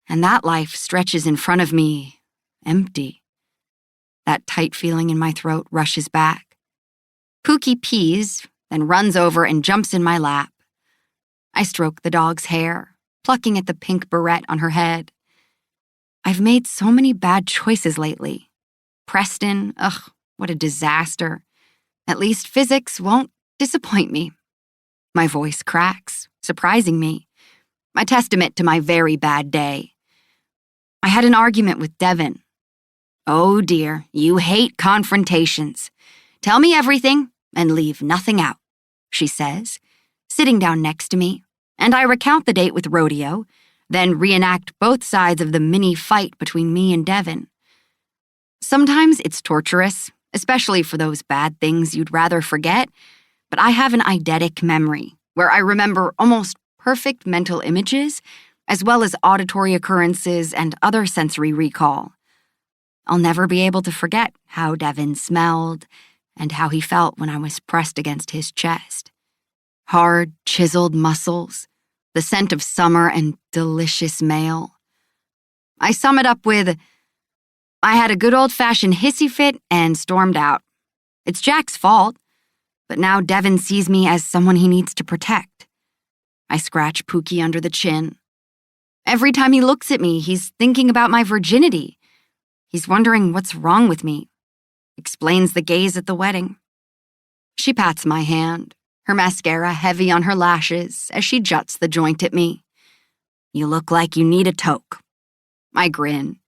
And that life stretches in front of me, empty. That tight feeling in my throat rushes back. Pookie pees, then runs over and jumps in my lap. I stroke the dog's hair, plucking at the pink barrette on her head. I've made so many bad choices lately. Preston, ugh, what a disaster. At least physics won't disappoint me. My voice cracks, surprising me. A testament to my very bad day. I had an argument with Devin. Oh dear, you hate confrontations. Tell me everything and leave nothing out, she says, sitting down next to me, and I recount the date with Rodeo, then reenact both sides of the mini fight between me and Devin. Sometimes it's torturous, especially for those bad things you'd rather forget, but I have an eidetic memory where I remember almost perfect mental images, as well as auditory occurrences and other sensory recall. I'll never be able to forget how Devin smelled and how he felt when I was pressed against his chest. Hard, chiseled muscles, the scent of summer and delicious male. I sum it up with, I had a good old-fashioned hissy fit and stormed out. It's Jack's fault, but now Devin sees me as someone he needs to protect. I scratch Pookie under the chin. Every time he looks at me, he's thinking about my virginity. He's wondering what's wrong with me. Explains the gaze at the wedding. She pats my hand, her mascara heavy on her lashes as she juts the joint at me. You look like you need a toke. I grin.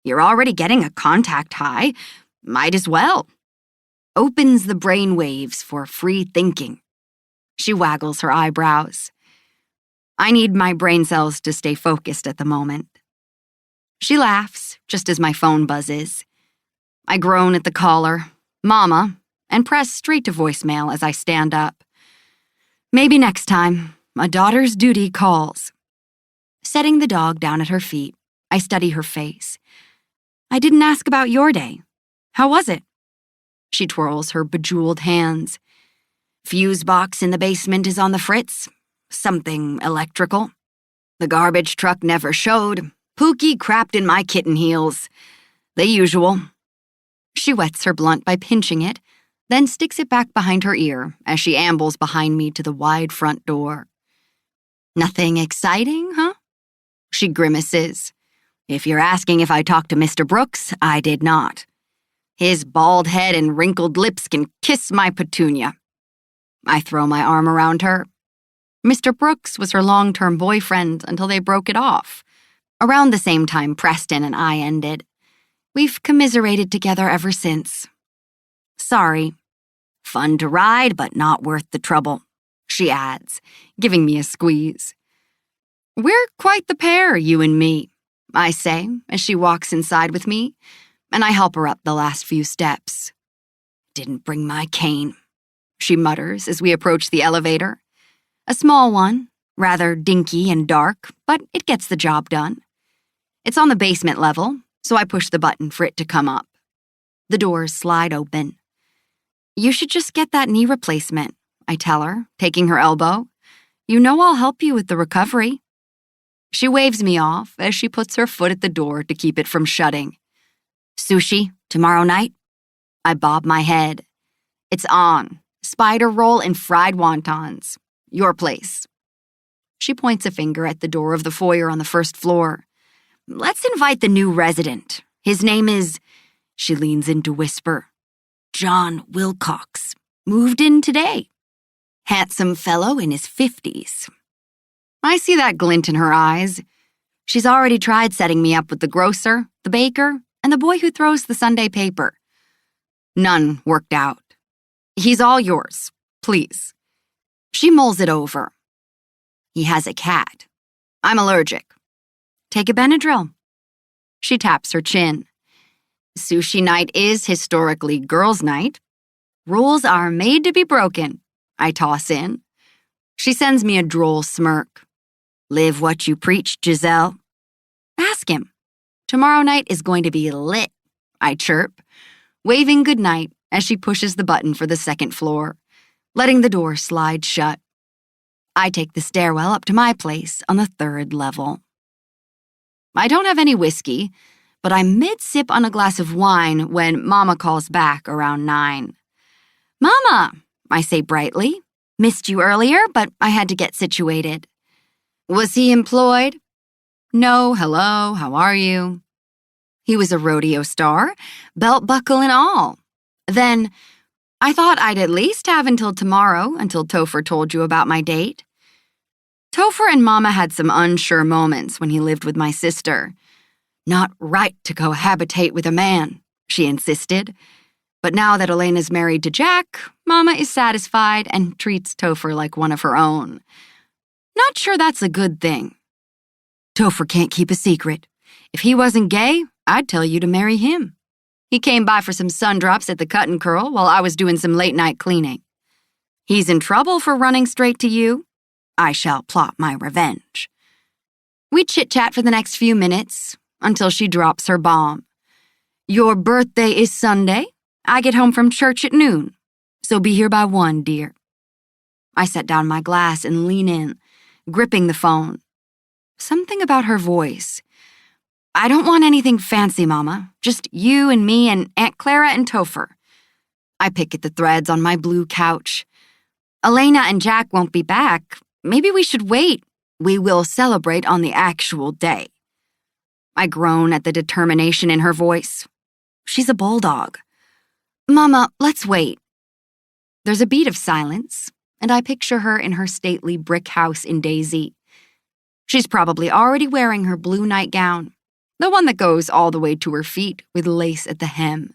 You're already getting a contact high. Might as well. Opens the brain waves for free thinking. She waggles her eyebrows. I need my brain cells to stay focused at the moment. She laughs, just as my phone buzzes. I groan at the caller, Mama, and press straight to voicemail as I stand up. Maybe next time, a daughter's duty calls. Setting the dog down at her feet, I study her face. I didn't ask about your day. How was it? She twirls her bejeweled hands. Fuse box in the basement is on the fritz. Something electrical. The garbage truck never showed. Pookie crapped in my kitten heels. The usual. She wets her blunt by pinching it, then sticks it back behind her ear as she ambles behind me to the wide front door. Nothing exciting, huh? She grimaces. If you're asking if I talked to Mr. Brooks, I did not. His bald head and wrinkled lips can kiss my petunia. I throw my arm around her. Mr. Brooks was her long-term boyfriend until they broke it off, around the same time Preston and I ended. We've commiserated together ever since. Sorry. Fun to ride, but not worth the trouble, she adds, giving me a squeeze. We're quite the pair, you and me, I say as she walks inside with me, and I help her up the last few steps. Didn't bring my cane, she mutters as we approach the elevator. A small one, rather dinky and dark, but it gets the job done. It's on the basement level, so I push the button for it to come up. The doors slide open. You should just get that knee replacement, I tell her, taking her elbow. You know I'll help you with the recovery. She waves me off as she puts her foot at the door to keep it from shutting. Sushi, tomorrow night? I bob my head. It's on. Spider roll and fried wontons. Your place. She points a finger at the door of the foyer on the first floor. Let's invite the new resident. His name is, she leans in to whisper, John Wilcox. Moved in today. Handsome fellow in his 50s. I see that glint in her eyes. She's already tried setting me up with the grocer, the baker, and the boy who throws the Sunday paper. None worked out. He's all yours, please. She mulls it over. He has a cat. I'm allergic. Take a Benadryl. She taps her chin. Sushi night is historically girls' night. Rules are made to be broken, I toss in. She sends me a droll smirk. Live what you preach, Giselle. Ask him. Tomorrow night is going to be lit, I chirp, waving goodnight as she pushes the button for the second floor, letting the door slide shut. I take the stairwell up to my place on the third level. I don't have any whiskey, but I'm mid-sip on a glass of wine when Mama calls back around 9. Mama, I say brightly. Missed you earlier, but I had to get situated. Was he employed? No, hello, how are you? He was a rodeo star, belt buckle and all. Then, I thought I'd at least have until tomorrow, until Topher told you about my date. Topher and Mama had some unsure moments when he lived with my sister. Not right to cohabitate with a man, she insisted. But now that Elena's married to Jack, Mama is satisfied and treats Topher like one of her own. Not sure that's a good thing. Topher can't keep a secret. If he wasn't gay, I'd tell you to marry him. He came by for some sun drops at the cut and curl while I was doing some late-night cleaning. He's in trouble for running straight to you. I shall plot my revenge. We chit-chat for the next few minutes until she drops her bomb. Your birthday is Sunday. I get home from church at noon, so be here by 1, dear. I set down my glass and lean in, gripping the phone. Something about her voice. I don't want anything fancy, Mama. Just you and me and Aunt Clara and Topher. I pick at the threads on my blue couch. Elena and Jack won't be back. Maybe we should wait. We will celebrate on the actual day. I groan at the determination in her voice. She's a bulldog. Mama, let's wait. There's a beat of silence, and I picture her in her stately brick house in Daisy. She's probably already wearing her blue nightgown. the one that goes all the way to her feet with lace at the hem.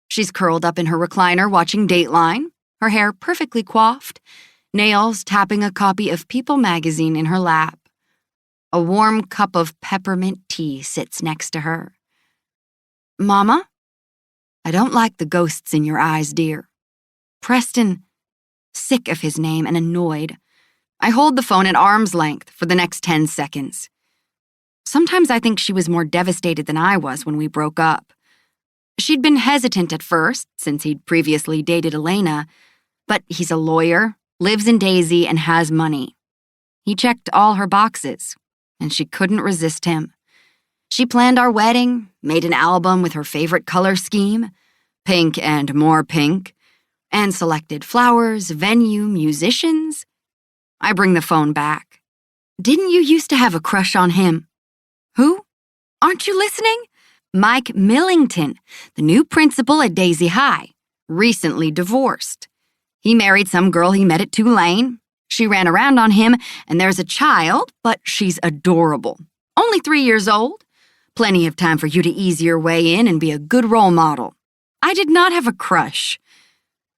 She's curled up in her recliner watching Dateline, her hair perfectly coiffed, nails tapping a copy of People magazine in her lap. A warm cup of peppermint tea sits next to her. Mama? I don't like the ghosts in your eyes, dear. Preston, sick of his name and annoyed. I hold the phone at arm's length for the next 10 seconds. Sometimes I think she was more devastated than I was when we broke up. She'd been hesitant at first, since he'd previously dated Elena, but he's a lawyer, lives in Daisy, and has money. He checked all her boxes, and she couldn't resist him. She planned our wedding, made an album with her favorite color scheme, pink and more pink, and selected flowers, venue, musicians. I bring the phone back. Didn't you used to have a crush on him? Who? Aren't you listening? Mike Millington, the new principal at Daisy High, recently divorced. He married some girl he met at Tulane. She ran around on him, and there's a child, but she's adorable. Only 3 years old. Plenty of time for you to ease your way in and be a good role model. I did not have a crush.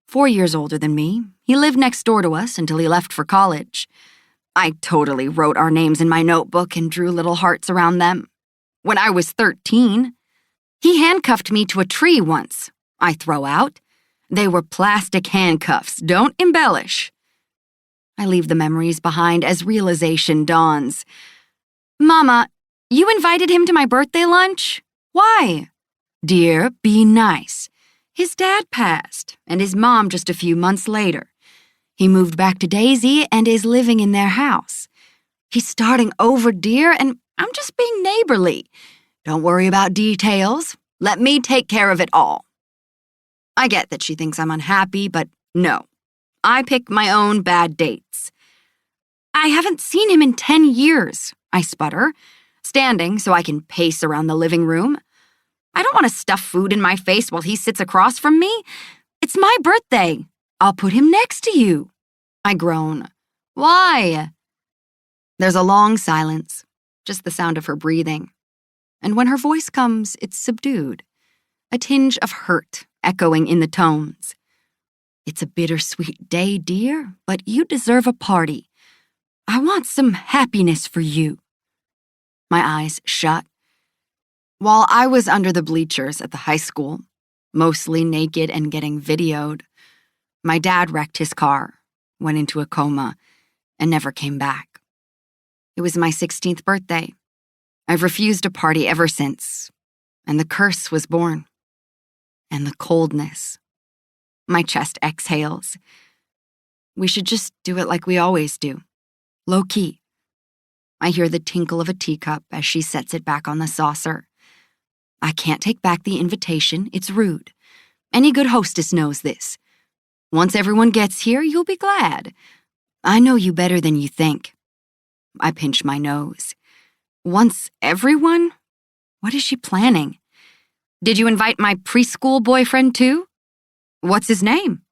4 years older than me, he lived next door to us until he left for college. I totally wrote our names in my notebook and drew little hearts around them. When I was 13, he handcuffed me to a tree once. I throw out. They were plastic handcuffs, don't embellish. I leave the memories behind as realization dawns. Mama, you invited him to my birthday lunch? Why? Dear, be nice. His dad passed, and his mom just a few months later. He moved back to Daisy and is living in their house. He's starting over, dear, and I'm just being neighborly. Don't worry about details. Let me take care of it all. I get that she thinks I'm unhappy, but no. I pick my own bad dates. I haven't seen him in 10 years, I sputter, standing so I can pace around the living room. I don't want to stuff food in my face while he sits across from me. It's my birthday. I'll put him next to you. I groan. Why? There's a long silence, just the sound of her breathing. And when her voice comes, it's subdued, a tinge of hurt echoing in the tones. It's a bittersweet day, dear, but you deserve a party. I want some happiness for you. My eyes shut. While I was under the bleachers at the high school, mostly naked and getting videoed, my dad wrecked his car, went into a coma, and never came back. It was my 16th birthday. I've refused a party ever since, and the curse was born. And the coldness. My chest exhales. We should just do it like we always do. Low-key. I hear the tinkle of a teacup as she sets it back on the saucer. I can't take back the invitation. It's rude. Any good hostess knows this. Once everyone gets here, you'll be glad. I know you better than you think. I pinch my nose. Once everyone? What is she planning? Did you invite my preschool boyfriend too? What's his name?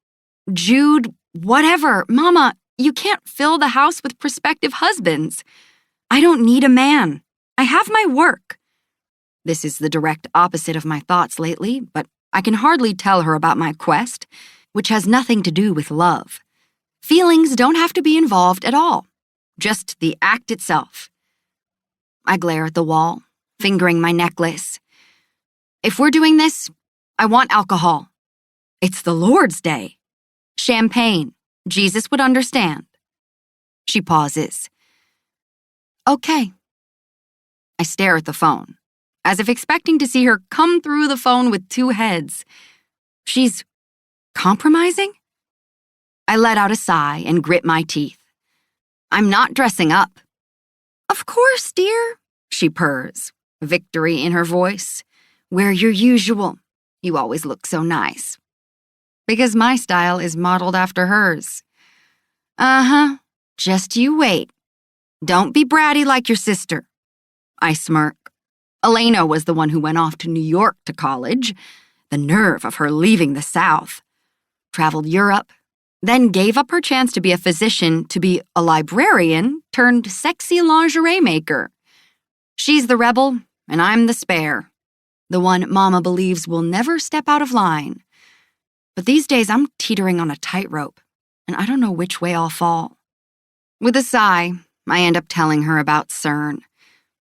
Jude, whatever. Mama, you can't fill the house with prospective husbands. I don't need a man. I have my work. This is the direct opposite of my thoughts lately, but I can hardly tell her about my quest, which has nothing to do with love. Feelings don't have to be involved at all, just the act itself. I glare at the wall, fingering my necklace. If we're doing this, I want alcohol. It's the Lord's Day. Champagne. Jesus would understand. She pauses. Okay. I stare at the phone, as if expecting to see her come through the phone with two heads. She's compromising? I let out a sigh and grit my teeth. I'm not dressing up. Of course, dear, she purrs, victory in her voice. Wear your usual. You always look so nice. Because my style is modeled after hers. Uh-huh. Just you wait. Don't be bratty like your sister. I smirk. Elena was the one who went off to New York to college. The nerve of her leaving the South. Traveled Europe, then gave up her chance to be a physician to be a librarian turned sexy lingerie maker. She's the rebel, and I'm the spare, the one Mama believes will never step out of line. But these days I'm teetering on a tightrope, and I don't know which way I'll fall. With a sigh, I end up telling her about CERN,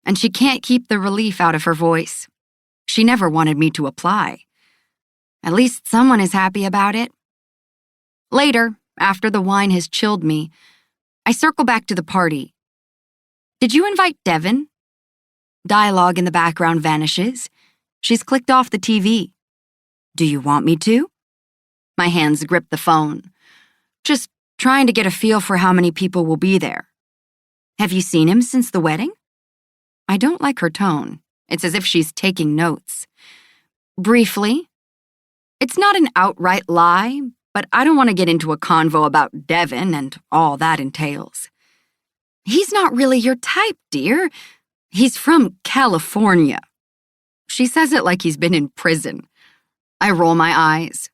and she can't keep the relief out of her voice. She never wanted me to apply. At least someone is happy about it. Later, after the wine has chilled me, I circle back to the party. Did you invite Devin? Dialogue in the background vanishes. She's clicked off the TV. Do you want me to? My hands grip the phone. Just trying to get a feel for how many people will be there. Have you seen him since the wedding? I don't like her tone. It's as if she's taking notes. Briefly. It's not an outright lie, but I don't want to get into a convo about Devin and all that entails. He's not really your type, dear. He's from California. She says it like he's been in prison. I roll my eyes.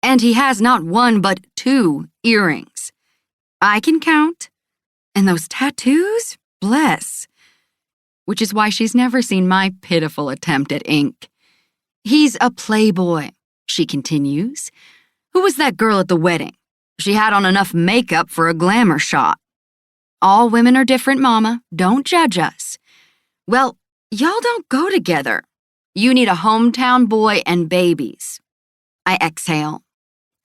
And he has not one but 2 earrings. I can count. And those tattoos? Bless. Which is why she's never seen my pitiful attempt at ink. He's a playboy, she continues. Who was that girl at the wedding? She had on enough makeup for a glamour shot. All women are different, Mama. Don't judge us. Well, y'all don't go together. You need a hometown boy and babies. I exhale.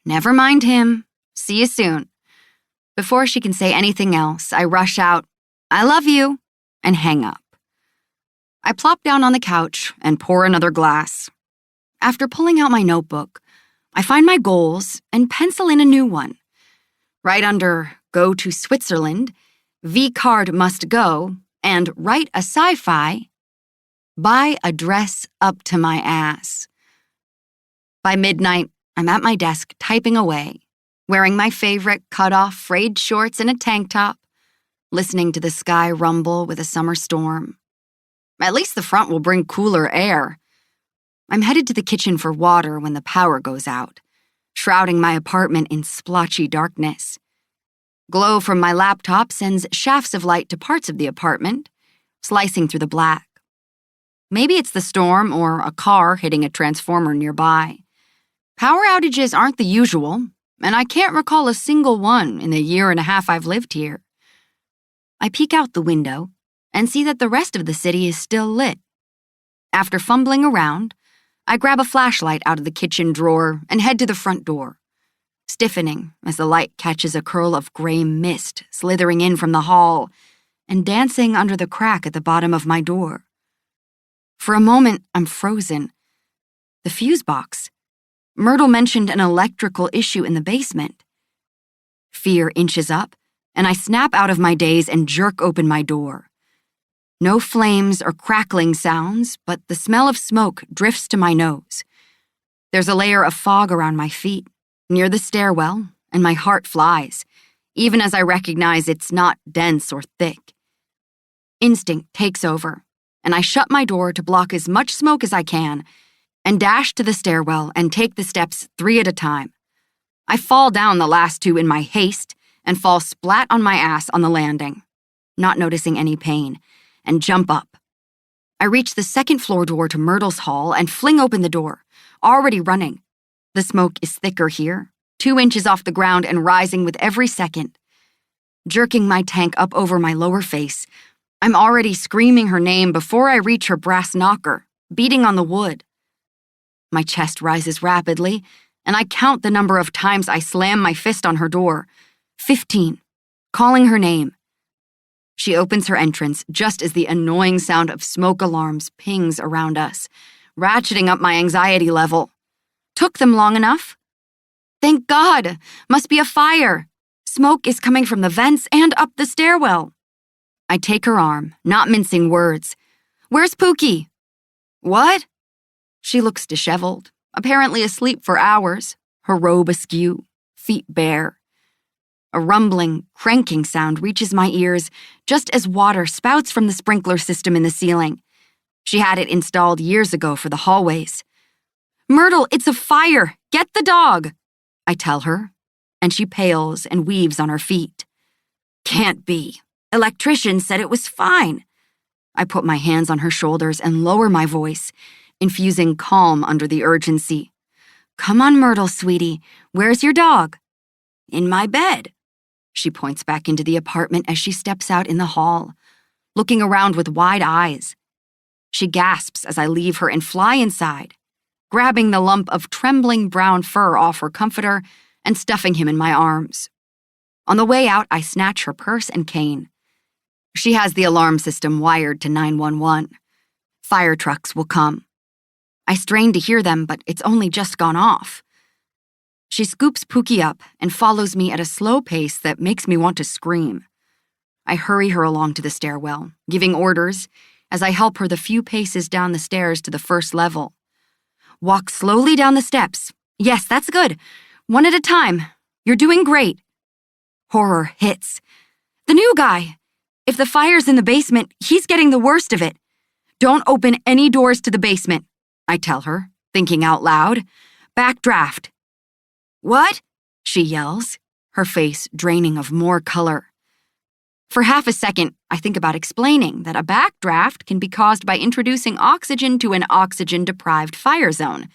Never mind him. See you soon. Before she can say anything else, I rush out, I love you, and hang up. I plop down on the couch and pour another glass. After pulling out my notebook, I find my goals and pencil in a new one. Right under Go to Switzerland, V-card must go, and write a sci-fi, buy a dress up to my ass. By midnight, I'm at my desk typing away, wearing my favorite cut-off frayed shorts and a tank top, listening to the sky rumble with a summer storm. At least the front will bring cooler air. I'm headed to the kitchen for water when the power goes out, shrouding my apartment in splotchy darkness. Glow from my laptop sends shafts of light to parts of the apartment, slicing through the black. Maybe it's the storm or a car hitting a transformer nearby. Power outages aren't the usual, and I can't recall a single one in the 1.5 years I've lived here. I peek out the window and see that the rest of the city is still lit. After fumbling around, I grab a flashlight out of the kitchen drawer and head to the front door, stiffening as the light catches a curl of gray mist slithering in from the hall and dancing under the crack at the bottom of my door. For a moment, I'm frozen. The fuse box. Myrtle mentioned an electrical issue in the basement. Fear inches up, and I snap out of my daze and jerk open my door. No flames or crackling sounds, but the smell of smoke drifts to my nose. There's a layer of fog around my feet, near the stairwell, and my heart flies, even as I recognize it's not dense or thick. Instinct takes over, and I shut my door to block as much smoke as I can, and dash to the stairwell and take the steps 3 at a time. I fall down the last 2 in my haste and fall splat on my ass on the landing, not noticing any pain, and jump up. I reach the 2nd floor door to Myrtle's hall and fling open the door, already running. The smoke is thicker here, 2 inches off the ground and rising with every second. Jerking my tank up over my lower face, I'm already screaming her name before I reach her brass knocker, beating on the wood. My chest rises rapidly, and I count the number of times I slam my fist on her door. 15, calling her name. She opens her entrance just as the annoying sound of smoke alarms pings around us, ratcheting up my anxiety level. Took them long enough? Thank God! Must be a fire. Smoke is coming from the vents and up the stairwell. I take her arm, not mincing words. Where's Pookie? What? She looks disheveled, apparently asleep for hours, her robe askew, feet bare. A rumbling, cranking sound reaches my ears just as water spouts from the sprinkler system in the ceiling. She had it installed years ago for the hallways. Myrtle, it's a fire! Get the dog! I tell her, and she pales and weaves on her feet. Can't be. Electrician said it was fine. I put my hands on her shoulders and lower my voice, infusing calm under the urgency. Come on, Myrtle, sweetie. Where's your dog? In my bed. She points back into the apartment as she steps out in the hall, looking around with wide eyes. She gasps as I leave her and fly inside, grabbing the lump of trembling brown fur off her comforter and stuffing him in my arms. On the way out, I snatch her purse and cane. She has the alarm system wired to 911. Fire trucks will come. I strain to hear them, but it's only just gone off. She scoops Pookie up and follows me at a slow pace that makes me want to scream. I hurry her along to the stairwell, giving orders as I help her the few paces down the stairs to the first level. Walk slowly down the steps. Yes, that's good. One at a time. You're doing great. Horror hits. The new guy. If the fire's in the basement, he's getting the worst of it. Don't open any doors to the basement, I tell her, thinking out loud. Backdraft. What? She yells, her face draining of more color. For half a second, I think about explaining that a backdraft can be caused by introducing oxygen to an oxygen-deprived fire zone.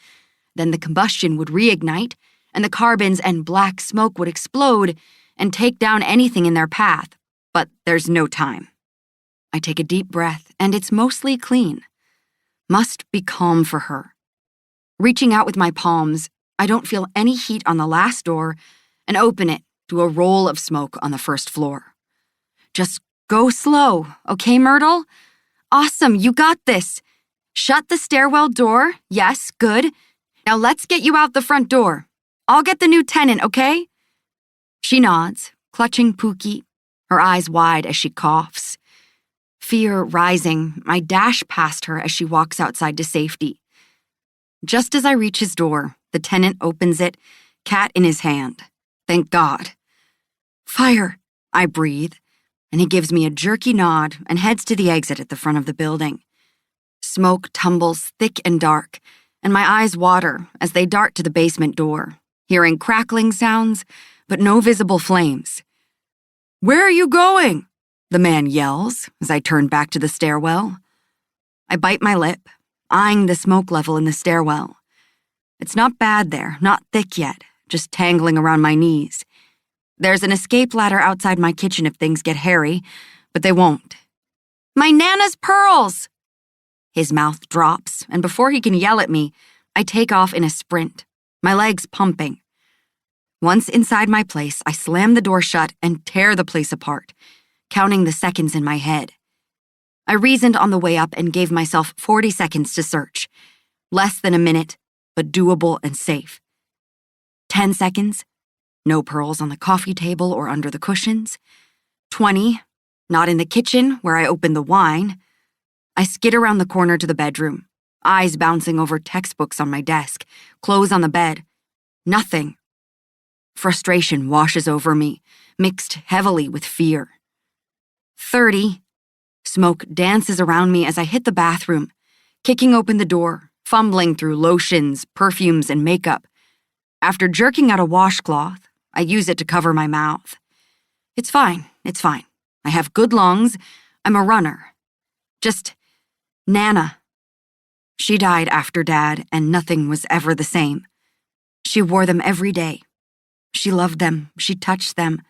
Then the combustion would reignite, and the carbons and black smoke would explode and take down anything in their path. But there's no time. I take a deep breath, and it's mostly clean. Must be calm for her. Reaching out with my palms, I don't feel any heat on the last door and open it to a roll of smoke on the first floor. Just go slow, okay, Myrtle? Awesome, you got this. Shut the stairwell door. Yes, good. Now let's get you out the front door. I'll get the new tenant, okay? She nods, clutching Pookie, her eyes wide as she coughs. Fear rising, I dash past her as she walks outside to safety. Just as I reach his door, the tenant opens it, cat in his hand. Thank God. Fire, I breathe, and he gives me a jerky nod and heads to the exit at the front of the building. Smoke tumbles thick and dark, and my eyes water as they dart to the basement door, hearing crackling sounds, but no visible flames. Where are you going? The man yells as I turn back to the stairwell. I bite my lip, eyeing the smoke level in the stairwell. It's not bad there, not thick yet, just tangling around my knees. There's an escape ladder outside my kitchen if things get hairy, but they won't. My Nana's pearls! His mouth drops, and before he can yell at me, I take off in a sprint, my legs pumping. Once inside my place, I slam the door shut and tear the place apart, counting the seconds in my head. I reasoned on the way up and gave myself 40 seconds to search. Less than a minute, but doable and safe. 10 seconds, no pearls on the coffee table or under the cushions. 20, not in the kitchen where I opened the wine. I skid around the corner to the bedroom, eyes bouncing over textbooks on my desk, clothes on the bed. Nothing. Frustration washes over me, mixed heavily with fear. 30. Smoke dances around me as I hit the bathroom, kicking open the door, fumbling through lotions, perfumes, and makeup. After jerking out a washcloth, I use it to cover my mouth. It's fine. I have good lungs. I'm a runner. Just Nana. She died after Dad, and nothing was ever the same. She wore them every day. She loved them. She touched them.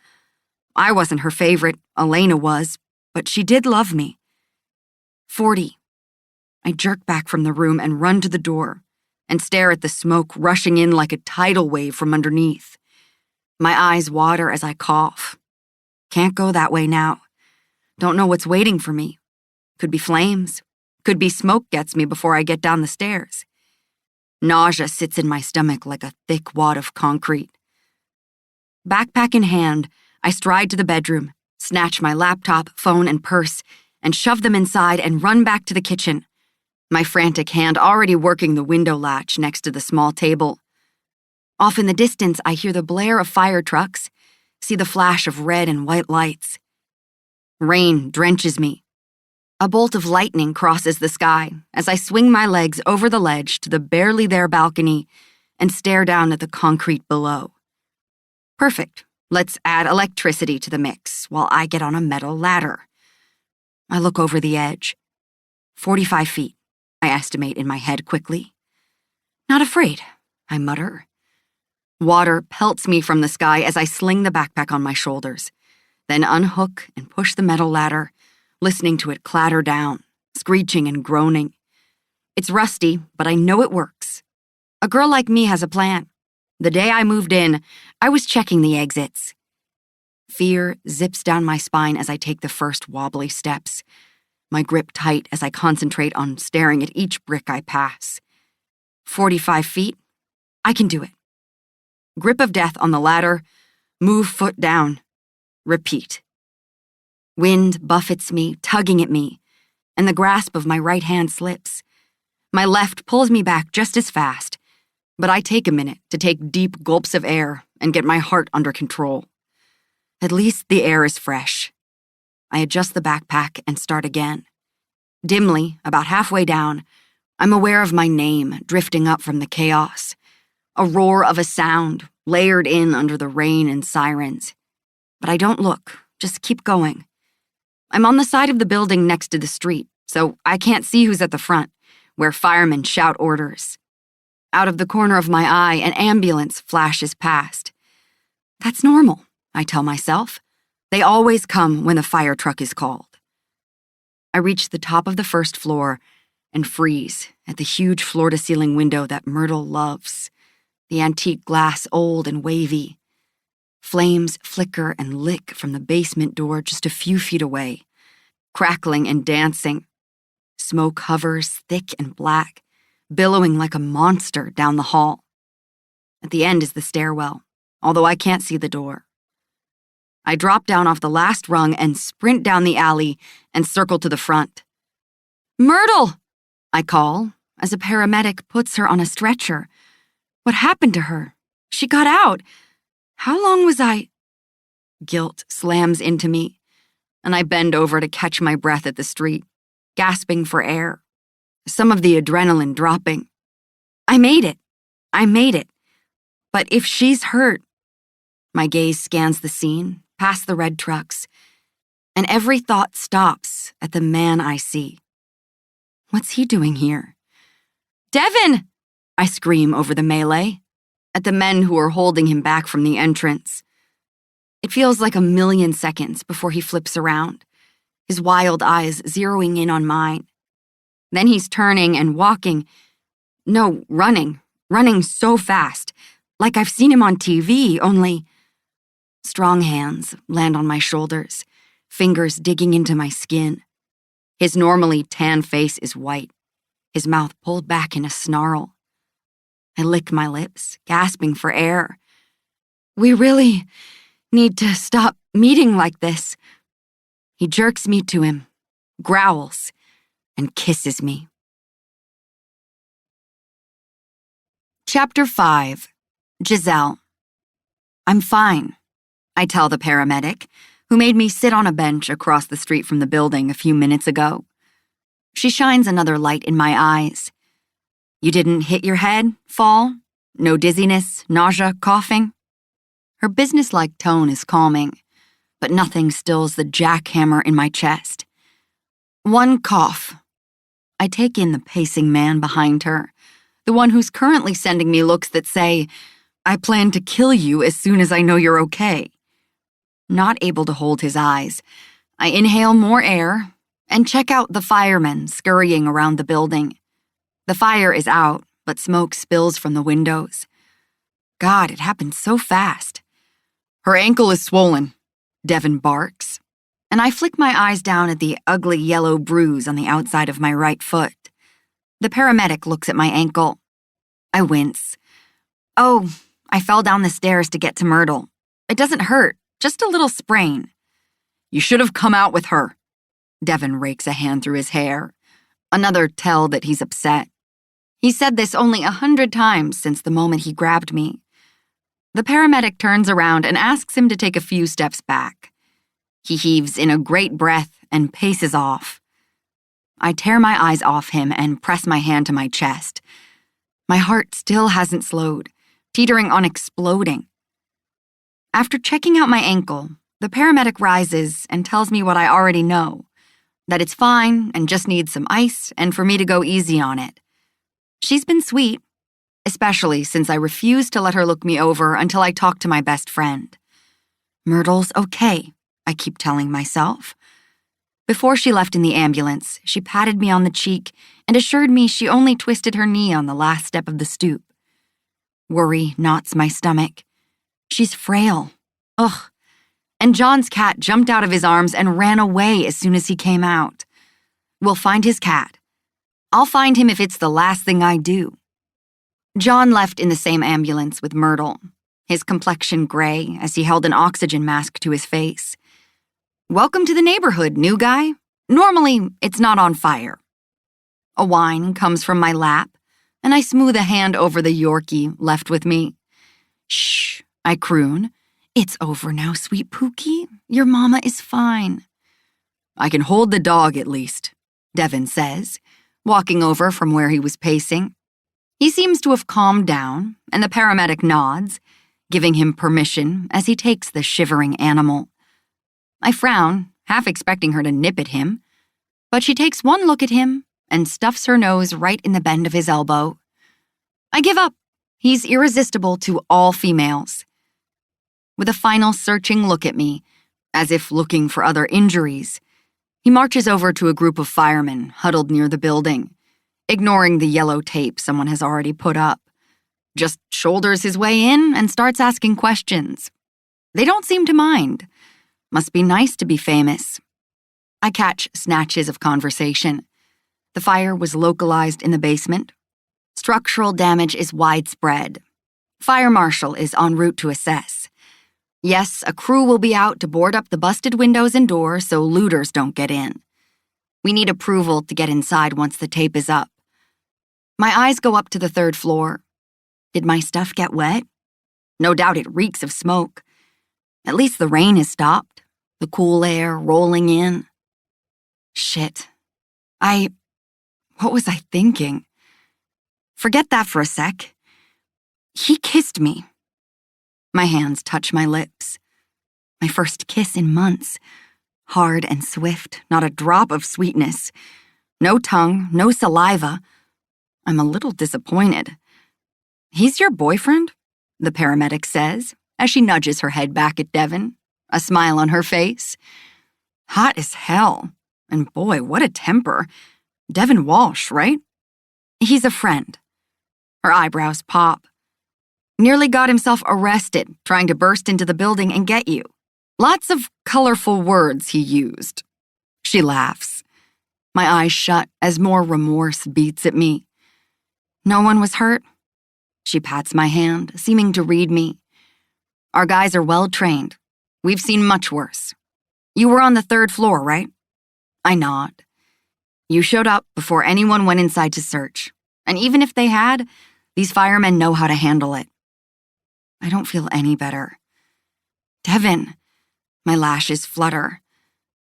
I wasn't her favorite. Elena was, but she did love me. 40. I jerk back from the room and run to the door and stare at the smoke rushing in like a tidal wave from underneath. My eyes water as I cough. Can't go that way now. Don't know what's waiting for me. Could be flames. Could be smoke gets me before I get down the stairs. Nausea sits in my stomach like a thick wad of concrete. Backpack in hand, I stride to the bedroom, snatch my laptop, phone, and purse, and shove them inside and run back to the kitchen, my frantic hand already working the window latch next to the small table. Off in the distance, I hear the blare of fire trucks, see the flash of red and white lights. Rain drenches me. A bolt of lightning crosses the sky as I swing my legs over the ledge to the barely there balcony and stare down at the concrete below. Perfect. Let's add electricity to the mix while I get on a metal ladder. I look over the edge, 45 feet, I estimate in my head quickly. Not afraid, I mutter. Water pelts me from the sky as I sling the backpack on my shoulders, then unhook and push the metal ladder, listening to it clatter down, screeching and groaning. It's rusty, but I know it works. A girl like me has a plan. The day I moved in, I was checking the exits. Fear zips down my spine as I take the first wobbly steps, my grip tight as I concentrate on staring at each brick I pass. 45 feet? I can do it. Grip of death on the ladder, move foot down, repeat. Wind buffets me, tugging at me, and the grasp of my right hand slips. My left pulls me back just as fast, but I take a minute to take deep gulps of air and get my heart under control. At least the air is fresh. I adjust the backpack and start again. Dimly, about halfway down, I'm aware of my name drifting up from the chaos, a roar of a sound layered in under the rain and sirens. But I don't look, just keep going. I'm on the side of the building next to the street, so I can't see who's at the front, where firemen shout orders. Out of the corner of my eye, an ambulance flashes past. That's normal, I tell myself. They always come when the fire truck is called. I reach the top of the first floor and freeze at the huge floor-to-ceiling window that Myrtle loves, the antique glass old and wavy. Flames flicker and lick from the basement door just a few feet away, crackling and dancing. Smoke hovers thick and black, billowing like a monster down the hall. At the end is the stairwell, although I can't see the door. I drop down off the last rung and sprint down the alley and circle to the front. Myrtle! I call as a paramedic puts her on a stretcher. What happened to her? She got out. How long was I? Guilt slams into me, and I bend over to catch my breath at the street, gasping for air, some of the adrenaline dropping. I made it. But if she's hurt... My gaze scans the scene, past the red trucks, and every thought stops at the man I see. What's he doing here? Devin! I scream over the melee, at the men who are holding him back from the entrance. It feels like a million seconds before he flips around, his wild eyes zeroing in on mine. Then he's turning and walking. No, running so fast, like I've seen him on TV, only... Strong hands land on my shoulders, fingers digging into my skin. His normally tan face is white, his mouth pulled back in a snarl. I lick my lips, gasping for air. We really need to stop meeting like this. He jerks me to him, growls, and kisses me. Chapter 5. Giselle. I'm fine, I tell the paramedic, who made me sit on a bench across the street from the building a few minutes ago. She shines another light in my eyes. You didn't hit your head, fall? No dizziness, nausea, coughing? Her businesslike tone is calming, but nothing stills the jackhammer in my chest. One cough. I take in the pacing man behind her, the one who's currently sending me looks that say, I plan to kill you as soon as I know you're okay. Not able to hold his eyes, I inhale more air and check out the firemen scurrying around the building. The fire is out, but smoke spills from the windows. God, it happened so fast. Her ankle is swollen, Devin barks, and I flick my eyes down at the ugly yellow bruise on the outside of my right foot. The paramedic looks at my ankle. I wince. Oh, I fell down the stairs to get to Myrtle. It doesn't hurt, just a little sprain. You should have come out with her. Devin rakes a hand through his hair. Another tell that he's upset. He said this only 100 times since the moment he grabbed me. The paramedic turns around and asks him to take a few steps back. He heaves in a great breath and paces off. I tear my eyes off him and press my hand to my chest. My heart still hasn't slowed, teetering on exploding. After checking out my ankle, the paramedic rises and tells me what I already know. that it's fine and just needs some ice and for me to go easy on it. She's been sweet, especially since I refused to let her look me over until I talked to my best friend. Myrtle's okay, I keep telling myself. Before she left in the ambulance, she patted me on the cheek and assured me she only twisted her knee on the last step of the stoop. Worry knots my stomach. She's frail. Ugh. And John's cat jumped out of his arms and ran away as soon as he came out. We'll find his cat. I'll find him if it's the last thing I do. John left in the same ambulance with Myrtle, his complexion gray as he held an oxygen mask to his face. Welcome to the neighborhood, new guy. Normally, it's not on fire. A whine comes from my lap, and I smooth a hand over the Yorkie left with me. Shh, I croon. It's over now, sweet Pookie. Your mama is fine. I can hold the dog at least, Devin says, walking over from where he was pacing. He seems to have calmed down, and the paramedic nods, giving him permission as he takes the shivering animal. I frown, half expecting her to nip at him, but she takes one look at him and stuffs her nose right in the bend of his elbow. I give up. He's irresistible to all females. With a final searching look at me, as if looking for other injuries, he marches over to a group of firemen huddled near the building, ignoring the yellow tape someone has already put up. Just shoulders his way in and starts asking questions. They don't seem to mind. Must be nice to be famous. I catch snatches of conversation. The fire was localized in the basement. Structural damage is widespread. Fire marshal is en route to assess. Yes, a crew will be out to board up the busted windows and doors so looters don't get in. We need approval to get inside once the tape is up. My eyes go up to the 3rd floor. Did my stuff get wet? No doubt it reeks of smoke. At least the rain has stopped, the cool air rolling in. Shit. What was I thinking? Forget that for a sec. He kissed me. My hands touch my lips. My first kiss in months. Hard and swift, not a drop of sweetness. No tongue, no saliva. I'm a little disappointed. He's your boyfriend? The paramedic says, as she nudges her head back at Devin, a smile on her face. Hot as hell. And boy, what a temper. Devin Walsh, right? He's a friend. Her eyebrows pop. Nearly got himself arrested trying to burst into the building and get you. Lots of colorful words he used. She laughs. My eyes shut as more remorse beats at me. No one was hurt. She pats my hand, seeming to read me. Our guys are well trained. We've seen much worse. You were on the 3rd floor, right? I nod. You showed up before anyone went inside to search. And even if they had, these firemen know how to handle it. I don't feel any better. Devin. My lashes flutter.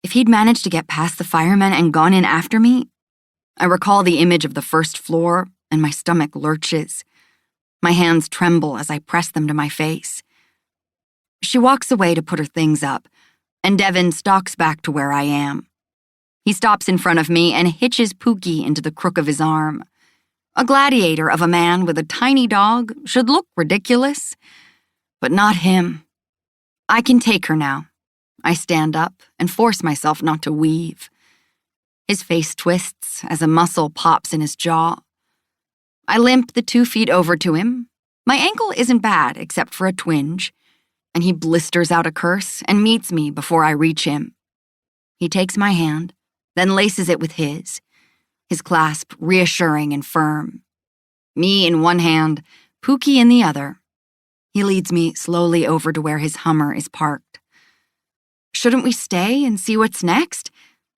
If he'd managed to get past the firemen and gone in after me, I recall the image of the 1st floor and my stomach lurches. My hands tremble as I press them to my face. She walks away to put her things up, and Devin stalks back to where I am. He stops in front of me and hitches Pookie into the crook of his arm. A gladiator of a man with a tiny dog should look ridiculous, but not him. I can take her now. I stand up and force myself not to weave. His face twists as a muscle pops in his jaw. I limp the 2 feet over to him. My ankle isn't bad except for a twinge, and he blisters out a curse and meets me before I reach him. He takes my hand, then laces it with his clasp reassuring and firm. Me in one hand, Pookie in the other. He leads me slowly over to where his Hummer is parked. Shouldn't we stay and see what's next?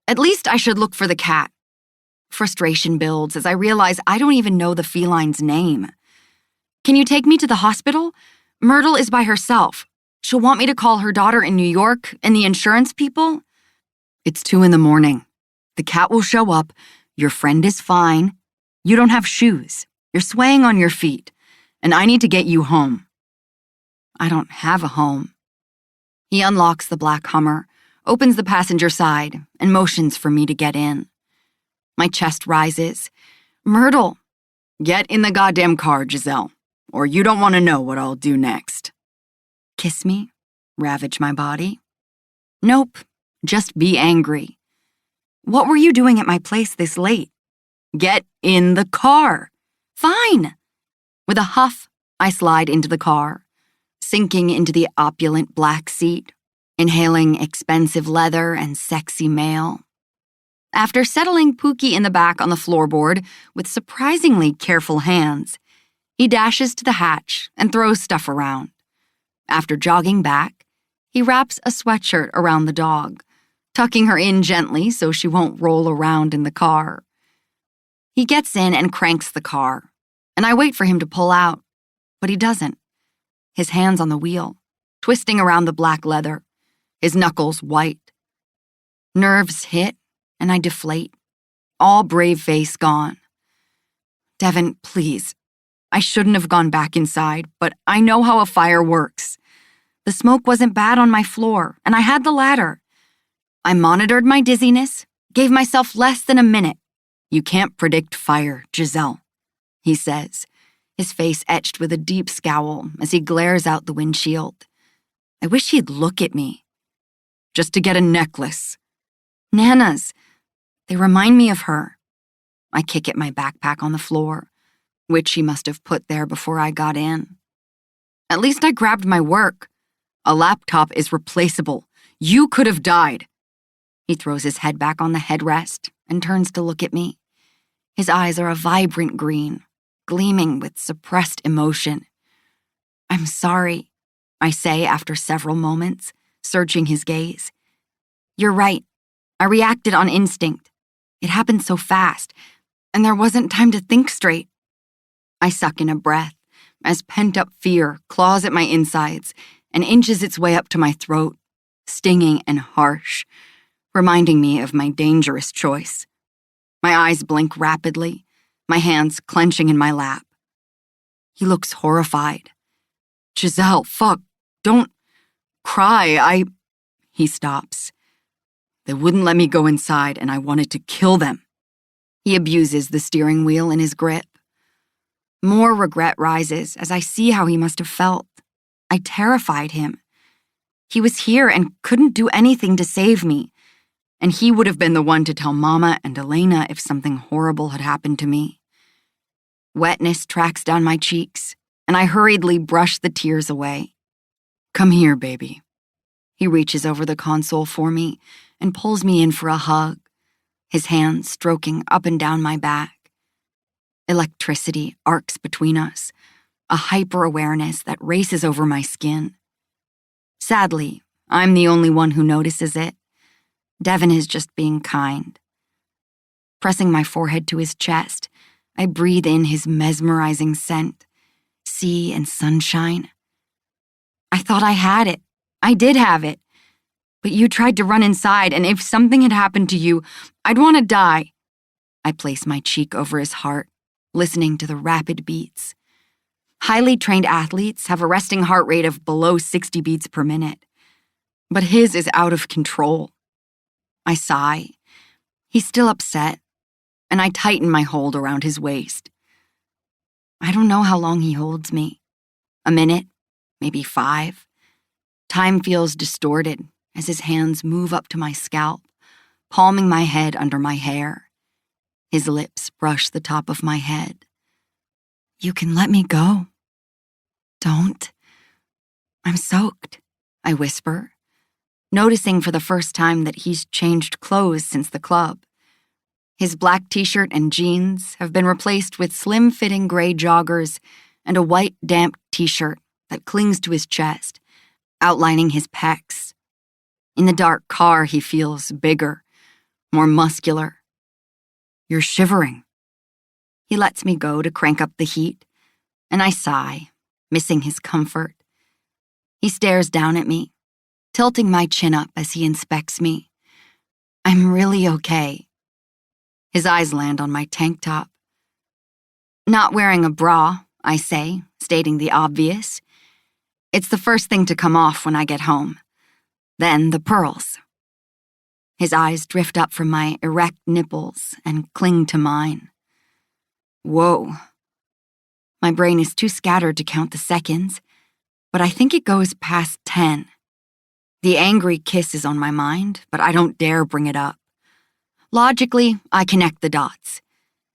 At least I should look for the cat. Frustration builds as I realize I don't even know the feline's name. Can you take me to the hospital? Myrtle is by herself. She'll want me to call her daughter in New York and the insurance people. It's 2 a.m. The cat will show up. Your friend is fine. You don't have shoes. You're swaying on your feet. And I need to get you home. I don't have a home. He unlocks the black Hummer, opens the passenger side, and motions for me to get in. My chest rises. Myrtle, get in the goddamn car, Giselle, or you don't want to know what I'll do next. Kiss me? Ravage my body? Nope, just be angry. What were you doing at my place this late? Get in the car. Fine. With a huff, I slide into the car, sinking into the opulent black seat, inhaling expensive leather and sexy mail. After settling Pookie in the back on the floorboard with surprisingly careful hands, he dashes to the hatch and throws stuff around. After jogging back, he wraps a sweatshirt around the dog, tucking her in gently so she won't roll around in the car. He gets in and cranks the car, and I wait for him to pull out, but he doesn't. His hands on the wheel, twisting around the black leather, his knuckles white. Nerves hit, and I deflate, all brave face gone. Devin, please. I shouldn't have gone back inside, but I know how a fire works. The smoke wasn't bad on my floor, and I had the ladder. I monitored my dizziness, gave myself less than a minute. You can't predict fire, Giselle, he says, his face etched with a deep scowl as he glares out the windshield. I wish he'd look at me. Just to get a necklace. Nana's. They remind me of her. I kick at my backpack on the floor, which he must have put there before I got in. At least I grabbed my work. A laptop is replaceable. You could have died. He throws his head back on the headrest and turns to look at me. His eyes are a vibrant green, gleaming with suppressed emotion. I'm sorry, I say after several moments, searching his gaze. You're right. I reacted on instinct. It happened so fast, and there wasn't time to think straight. I suck in a breath as pent-up fear claws at my insides and inches its way up to my throat, stinging and harsh, reminding me of my dangerous choice. My eyes blink rapidly, my hands clenching in my lap. He looks horrified. Giselle, fuck, don't cry, He stops. They wouldn't let me go inside, and I wanted to kill them. He abuses the steering wheel in his grip. More regret rises as I see how he must have felt. I terrified him. He was here and couldn't do anything to save me, and he would have been the one to tell Mama and Elena if something horrible had happened to me. Wetness tracks down my cheeks, and I hurriedly brush the tears away. Come here, baby. He reaches over the console for me and pulls me in for a hug, his hands stroking up and down my back. Electricity arcs between us, a hyper-awareness that races over my skin. Sadly, I'm the only one who notices it. Devin is just being kind. Pressing my forehead to his chest, I breathe in his mesmerizing scent, sea and sunshine. I thought I had it. I did have it. But you tried to run inside, and if something had happened to you, I'd want to die. I place my cheek over his heart, listening to the rapid beats. Highly trained athletes have a resting heart rate of below 60 beats per minute. But his is out of control. I sigh. He's still upset, and I tighten my hold around his waist. I don't know how long he holds me. A minute, maybe 5. Time feels distorted as his hands move up to my scalp, palming my head under my hair. His lips brush the top of my head. You can let me go. Don't. I'm soaked, I whisper, noticing for the first time that he's changed clothes since the club. His black t-shirt and jeans have been replaced with slim-fitting gray joggers and a white, damp t-shirt that clings to his chest, outlining his pecs. In the dark car, he feels bigger, more muscular. You're shivering. He lets me go to crank up the heat, and I sigh, missing his comfort. He stares down at me, tilting my chin up as he inspects me. I'm really okay. His eyes land on my tank top. Not wearing a bra, I say, stating the obvious. It's the first thing to come off when I get home. Then the pearls. His eyes drift up from my erect nipples and cling to mine. Whoa. My brain is too scattered to count the seconds, but I think it goes past 10. The angry kiss is on my mind, but I don't dare bring it up. Logically, I connect the dots.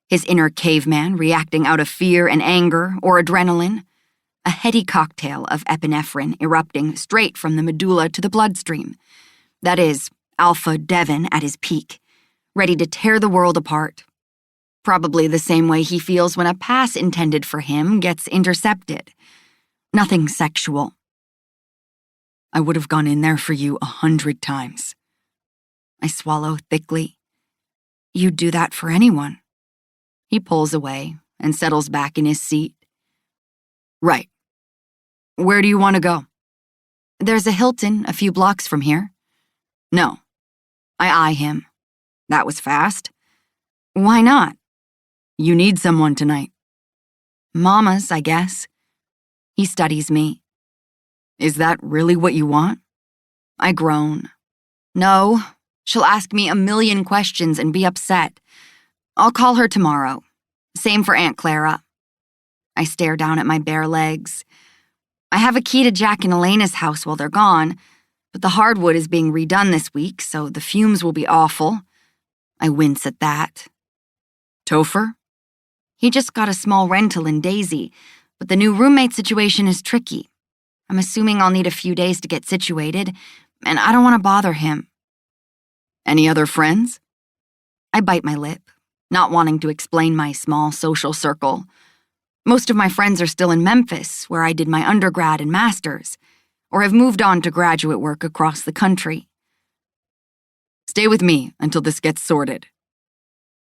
His inner caveman reacting out of fear and anger or adrenaline. A heady cocktail of epinephrine erupting straight from the medulla to the bloodstream. That is, Alpha Devin at his peak, ready to tear the world apart. Probably the same way he feels when a pass intended for him gets intercepted. Nothing sexual. I would have gone in there for you 100 times. I swallow thickly. You'd do that for anyone. He pulls away and settles back in his seat. Right. Where do you want to go? There's a Hilton a few blocks from here. No. I eye him. That was fast. Why not? You need someone tonight. Mama's, I guess. He studies me. Is that really what you want? I groan. No, she'll ask me a million questions and be upset. I'll call her tomorrow. Same for Aunt Clara. I stare down at my bare legs. I have a key to Jack and Elena's house while they're gone, but the hardwood is being redone this week, so the fumes will be awful. I wince at that. Topher? He just got a small rental in Daisy, but the new roommate situation is tricky. I'm assuming I'll need a few days to get situated, and I don't want to bother him. Any other friends? I bite my lip, not wanting to explain my small social circle. Most of my friends are still in Memphis, where I did my undergrad and master's, or have moved on to graduate work across the country. Stay with me until this gets sorted.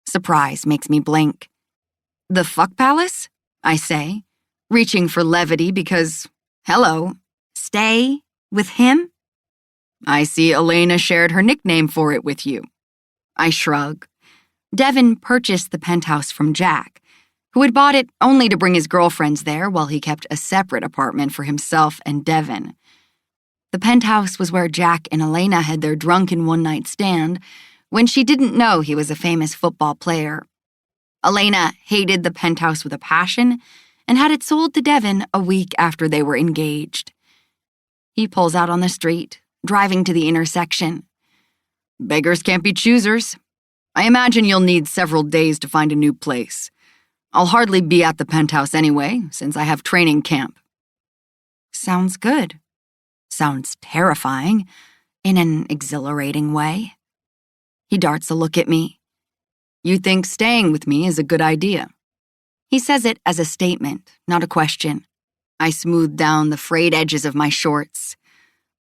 Surprise makes me blink. The fuck palace? I say, reaching for levity because, hello, stay with him? I see Elena shared her nickname for it with you. I shrug. Devin purchased the penthouse from Jack, who had bought it only to bring his girlfriends there while he kept a separate apartment for himself and Devin. The penthouse was where Jack and Elena had their drunken one-night stand when she didn't know he was a famous football player. Elena hated the penthouse with a passion and had it sold to Devin a week after they were engaged. He pulls out on the street, driving to the intersection. Beggars can't be choosers. I imagine you'll need several days to find a new place. I'll hardly be at the penthouse anyway, since I have training camp. Sounds good. Sounds terrifying, in an exhilarating way. He darts a look at me. You think staying with me is a good idea? He says it as a statement, not a question. I smooth down the frayed edges of my shorts.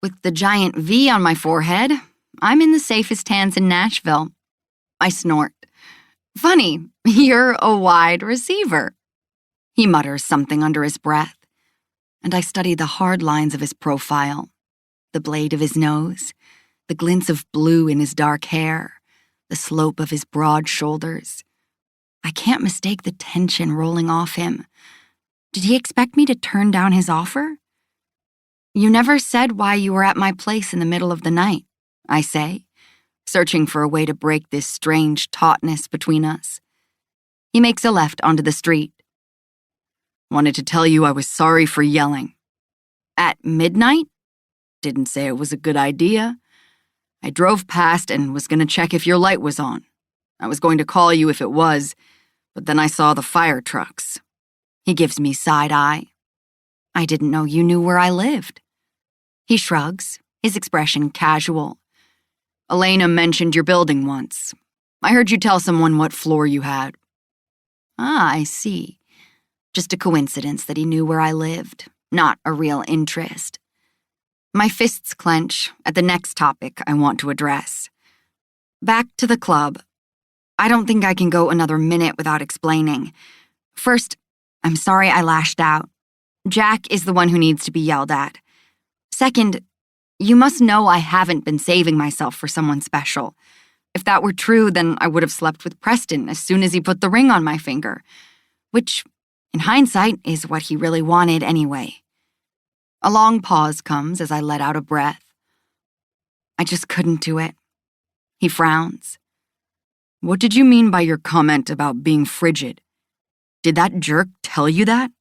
With the giant V on my forehead, I'm in the safest hands in Nashville. I snort. Funny, you're a wide receiver. He mutters something under his breath, and I study the hard lines of his profile, the blade of his nose, the glints of blue in his dark hair, the slope of his broad shoulders. I can't mistake the tension rolling off him. Did he expect me to turn down his offer? You never said why you were at my place in the middle of the night, I say, searching for a way to break this strange tautness between us. He makes a left onto the street. Wanted to tell you I was sorry for yelling. At midnight? Didn't say it was a good idea. I drove past and was going to check if your light was on. I was going to call you if it was, but then I saw the fire trucks. He gives me side eye. I didn't know you knew where I lived. He shrugs, his expression casual. Elena mentioned your building once. I heard you tell someone what floor you had. Ah, I see. Just a coincidence that he knew where I lived, not a real interest. My fists clench at the next topic I want to address. Back to the club. I don't think I can go another minute without explaining. First, I'm sorry I lashed out. Jack is the one who needs to be yelled at. Second, you must know I haven't been saving myself for someone special. If that were true, then I would have slept with Preston as soon as he put the ring on my finger, which, in hindsight, is what he really wanted anyway. A long pause comes as I let out a breath. I just couldn't do it. He frowns. What did you mean by your comment about being frigid? Did that jerk tell you that?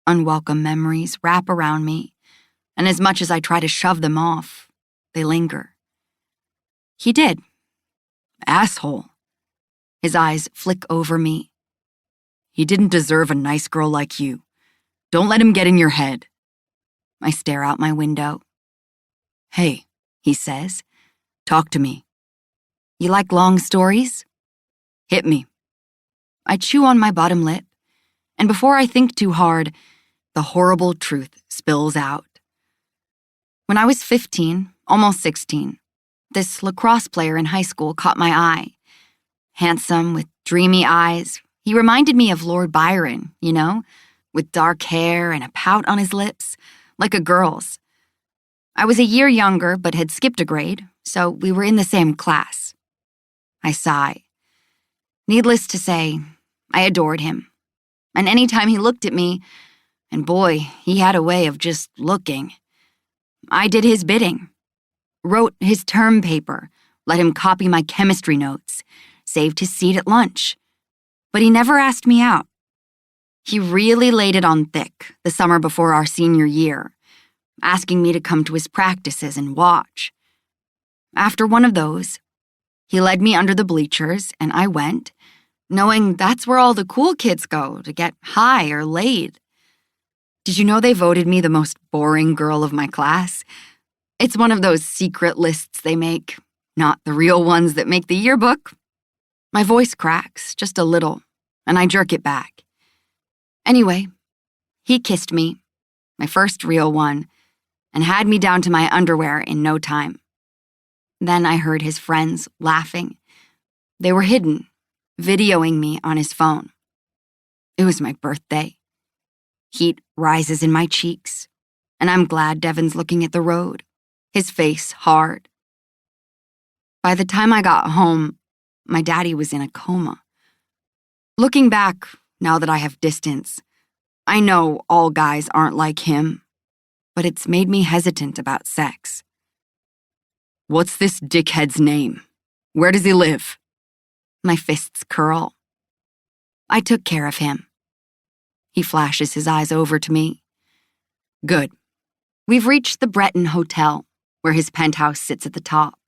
Unwelcome memories wrap around me, and as much as I try to shove them off, they linger. He did. Asshole. His eyes flick over me. He didn't deserve a nice girl like you. Don't let him get in your head. I stare out my window. Hey, he says, talk to me. You like long stories? Hit me. I chew on my bottom lip, and before I think too hard, the horrible truth spills out. When I was 15, almost 16, this lacrosse player in high school caught my eye. Handsome, with dreamy eyes, he reminded me of Lord Byron, with dark hair and a pout on his lips, like a girl's. I was a year younger but had skipped a grade, so we were in the same class. I sigh. Needless to say, I adored him. And anytime he looked at me, and boy, he had a way of just looking, I did his bidding. Wrote his term paper, let him copy my chemistry notes, saved his seat at lunch. But he never asked me out. He really laid it on thick the summer before our senior year, asking me to come to his practices and watch. After one of those, he led me under the bleachers, and I went, knowing that's where all the cool kids go to get high or laid. Did you know they voted me the most boring girl of my class? It's one of those secret lists they make, not the real ones that make the yearbook. My voice cracks just a little, and I jerk it back. Anyway, he kissed me, my first real one, and had me down to my underwear in no time. Then I heard his friends laughing. They were hidden, videoing me on his phone. It was my birthday. Heat rises in my cheeks, and I'm glad Devin's looking at the road, his face hard. By the time I got home, my daddy was in a coma. Looking back, now that I have distance, I know all guys aren't like him, but it's made me hesitant about sex. What's this dickhead's name? Where does he live? My fists curl. I took care of him. He flashes his eyes over to me. Good. We've reached the Breton Hotel, where his penthouse sits at the top.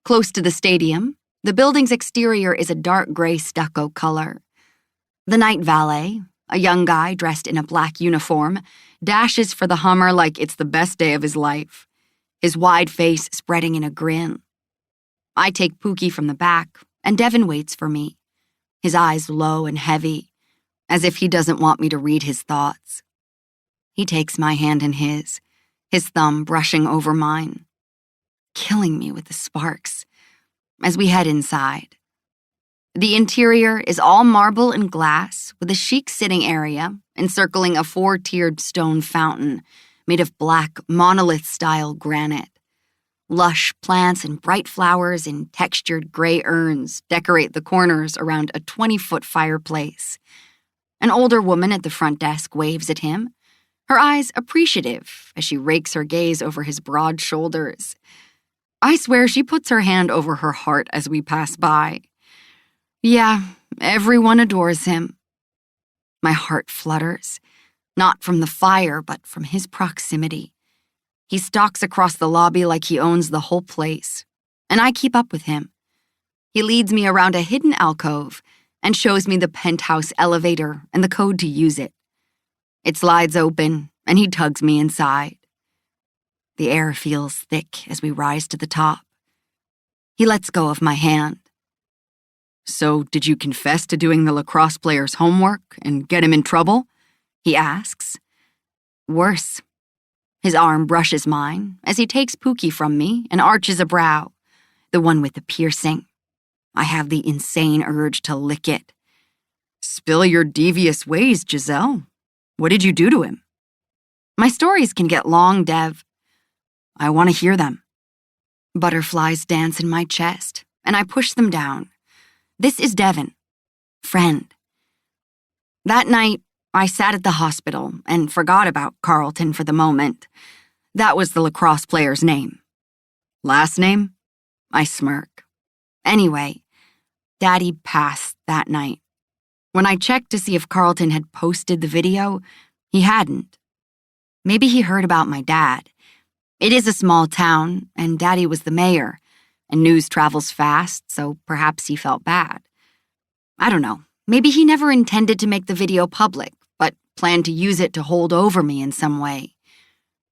Close to the stadium, the building's exterior is a dark gray stucco color. The night valet, a young guy dressed in a black uniform, dashes for the Hummer like it's the best day of his life, his wide face spreading in a grin. I take Pookie from the back, and Devin waits for me, his eyes low and heavy, as if he doesn't want me to read his thoughts. He takes my hand in his thumb brushing over mine, killing me with the sparks, as we head inside. The interior is all marble and glass, with a chic sitting area encircling a 4-tiered stone fountain made of black monolith-style granite. Lush plants and bright flowers in textured gray urns decorate the corners around a 20-foot fireplace. An older woman at the front desk waves at him, her eyes appreciative as she rakes her gaze over his broad shoulders. I swear she puts her hand over her heart as we pass by. Yeah, everyone adores him. My heart flutters, not from the fire, but from his proximity. He stalks across the lobby like he owns the whole place, and I keep up with him. He leads me around a hidden alcove and shows me the penthouse elevator and the code to use it. It slides open, and he tugs me inside. The air feels thick as we rise to the top. He lets go of my hand. So, did you confess to doing the lacrosse player's homework and get him in trouble? He asks. Worse. His arm brushes mine as he takes Pookie from me and arches a brow, the one with the piercing. I have the insane urge to lick it. Spill your devious ways, Giselle. What did you do to him? My stories can get long, Dev. I want to hear them. Butterflies dance in my chest, and I push them down. This is Devin. Friend. That night, I sat at the hospital and forgot about Carlton for the moment. That was the lacrosse player's name. Last name? I smirk. Anyway, Daddy passed that night. When I checked to see if Carlton had posted the video, he hadn't. Maybe he heard about my dad. It is a small town, and Daddy was the mayor, and news travels fast, so perhaps he felt bad. I don't know. Maybe he never intended to make the video public, but planned to use it to hold over me in some way.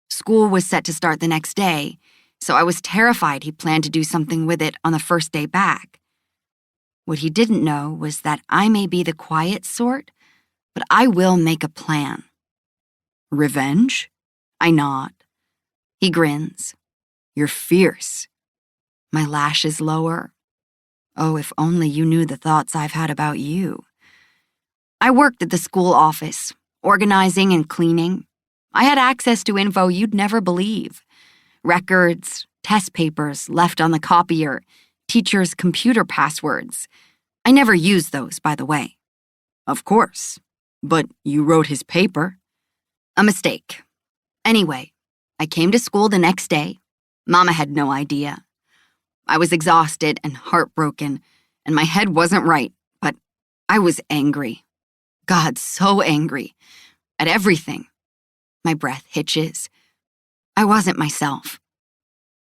School was set to start the next day, so I was terrified he planned to do something with it on the first day back. What he didn't know was that I may be the quiet sort, but I will make a plan. Revenge? I nod. He grins. You're fierce. My lashes lower. Oh, if only you knew the thoughts I've had about you. I worked at the school office, organizing and cleaning. I had access to info you'd never believe. Records, test papers left on the copier, teachers' computer passwords. I never used those, by the way. Of course. But you wrote his paper. A mistake. Anyway, I came to school the next day. Mama had no idea. I was exhausted and heartbroken, and my head wasn't right, but I was angry. God, so angry. At everything. My breath hitches. I wasn't myself.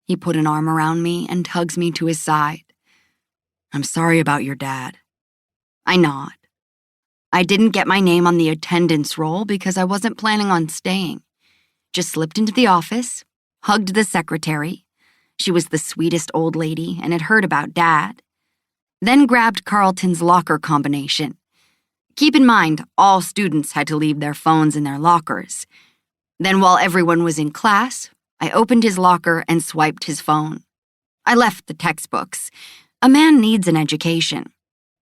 He put an arm around me and tugs me to his side. I'm sorry about your dad. I nod. I didn't get my name on the attendance roll because I wasn't planning on staying. Just slipped into the office, hugged the secretary. She was the sweetest old lady and had heard about Dad. Then grabbed Carlton's locker combination. Keep in mind, all students had to leave their phones in their lockers. Then while everyone was in class, I opened his locker and swiped his phone. I left the textbooks. A man needs an education.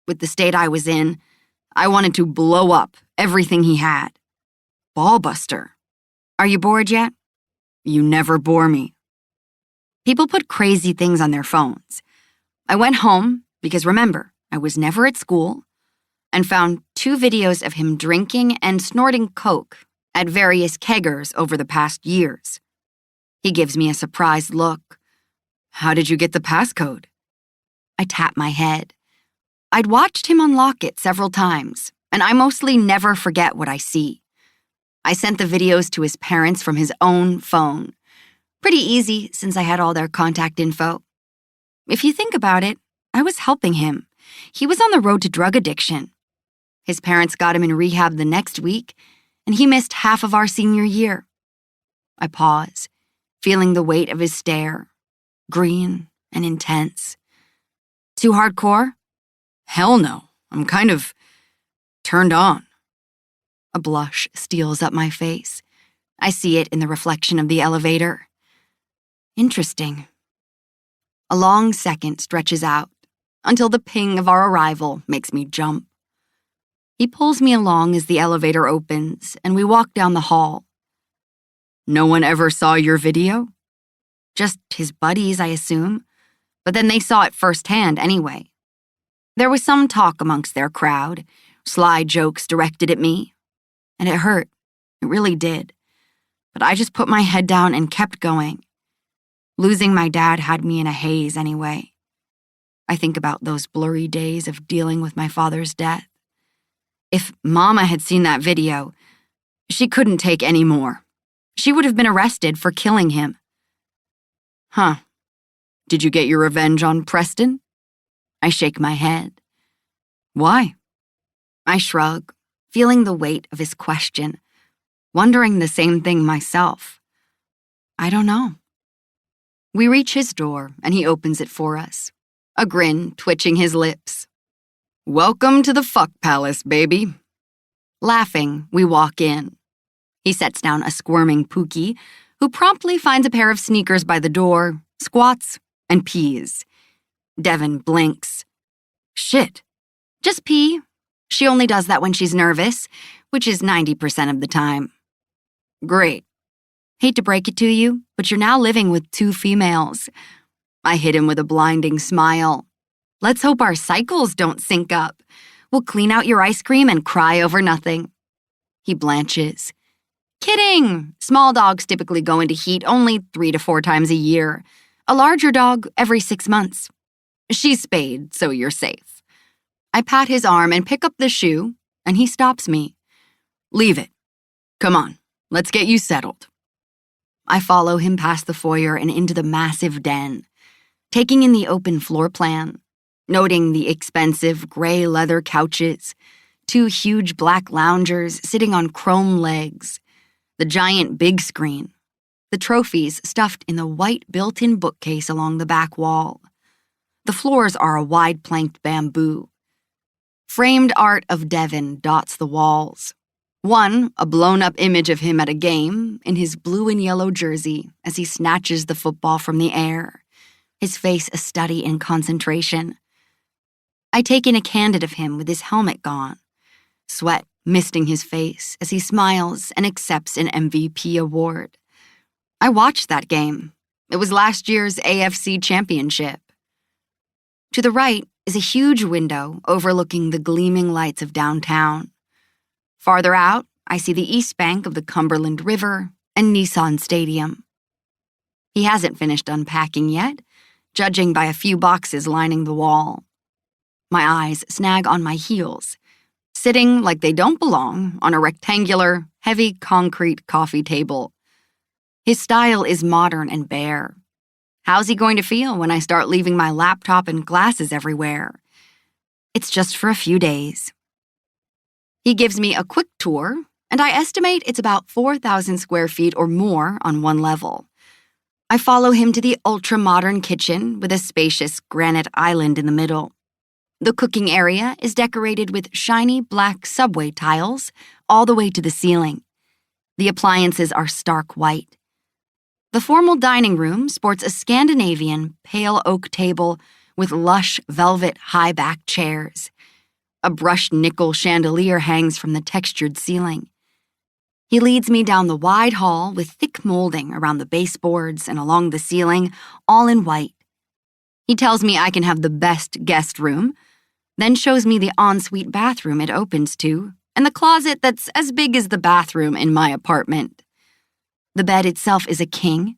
With the state I was in, I wanted to blow up everything he had. Ballbuster. Are you bored yet? You never bore me. People put crazy things on their phones. I went home, because remember, I was never at school, and found 2 videos of him drinking and snorting coke at various keggers over the past years. He gives me a surprised look. How did you get the passcode? I tap my head. I'd watched him unlock it several times, and I mostly never forget what I see. I sent the videos to his parents from his own phone. Pretty easy since I had all their contact info. If you think about it, I was helping him. He was on the road to drug addiction. His parents got him in rehab the next week, and he missed half of our senior year. I pause, feeling the weight of his stare, green and intense. Too hardcore? Hell no, I'm kind of turned on. A blush steals up my face. I see it in the reflection of the elevator. Interesting. A long second stretches out until the ping of our arrival makes me jump. He pulls me along as the elevator opens and we walk down the hall. No one ever saw your video? Just his buddies, I assume, but then they saw it firsthand anyway. There was some talk amongst their crowd, sly jokes directed at me, and it hurt. It really did. But I just put my head down and kept going. Losing my dad had me in a haze anyway. I think about those blurry days of dealing with my father's death. If Mama had seen that video, she couldn't take any more. She would have been arrested for killing him. Huh. Did you get your revenge on Preston? I shake my head. Why? I shrug, feeling the weight of his question, wondering the same thing myself. I don't know. We reach his door, and he opens it for us, a grin twitching his lips. Welcome to the fuck palace, baby. Laughing, we walk in. He sets down a squirming Pookie, who promptly finds a pair of sneakers by the door, squats, and pees. Devin blinks. Shit. Just pee. She only does that when she's nervous, which is 90% of the time. Great. Hate to break it to you, but you're now living with 2 females. I hit him with a blinding smile. Let's hope our cycles don't sync up. We'll clean out your ice cream and cry over nothing. He blanches. Kidding! Small dogs typically go into heat only 3 to 4 times a year. A larger dog every 6 months. She's spayed, so you're safe. I pat his arm and pick up the shoe, and he stops me. Leave it. Come on, let's get you settled. I follow him past the foyer and into the massive den, taking in the open floor plan, noting the expensive gray leather couches, 2 huge black loungers sitting on chrome legs, the giant big screen, the trophies stuffed in the white built-in bookcase along the back wall. The floors are a wide-planked bamboo. Framed art of Devin dots the walls. One, a blown-up image of him at a game in his blue and yellow jersey as he snatches the football from the air, his face a study in concentration. I take in a candid of him with his helmet gone, sweat misting his face as he smiles and accepts an MVP award. I watched that game. It was last year's AFC Championship. To the right is a huge window overlooking the gleaming lights of downtown. Farther out, I see the east bank of the Cumberland River and Nissan Stadium. He hasn't finished unpacking yet, judging by a few boxes lining the wall. My eyes snag on my heels, sitting like they don't belong on a rectangular, heavy concrete coffee table. His style is modern and bare. How's he going to feel when I start leaving my laptop and glasses everywhere? It's just for a few days. He gives me a quick tour, and I estimate it's about 4,000 square feet or more on one level. I follow him to the ultra-modern kitchen with a spacious granite island in the middle. The cooking area is decorated with shiny black subway tiles all the way to the ceiling. The appliances are stark white. The formal dining room sports a Scandinavian pale oak table with lush velvet high-back chairs. A brushed nickel chandelier hangs from the textured ceiling. He leads me down the wide hall with thick molding around the baseboards and along the ceiling, all in white. He tells me I can have the best guest room, then shows me the ensuite bathroom it opens to, and the closet that's as big as the bathroom in my apartment. The bed itself is a king,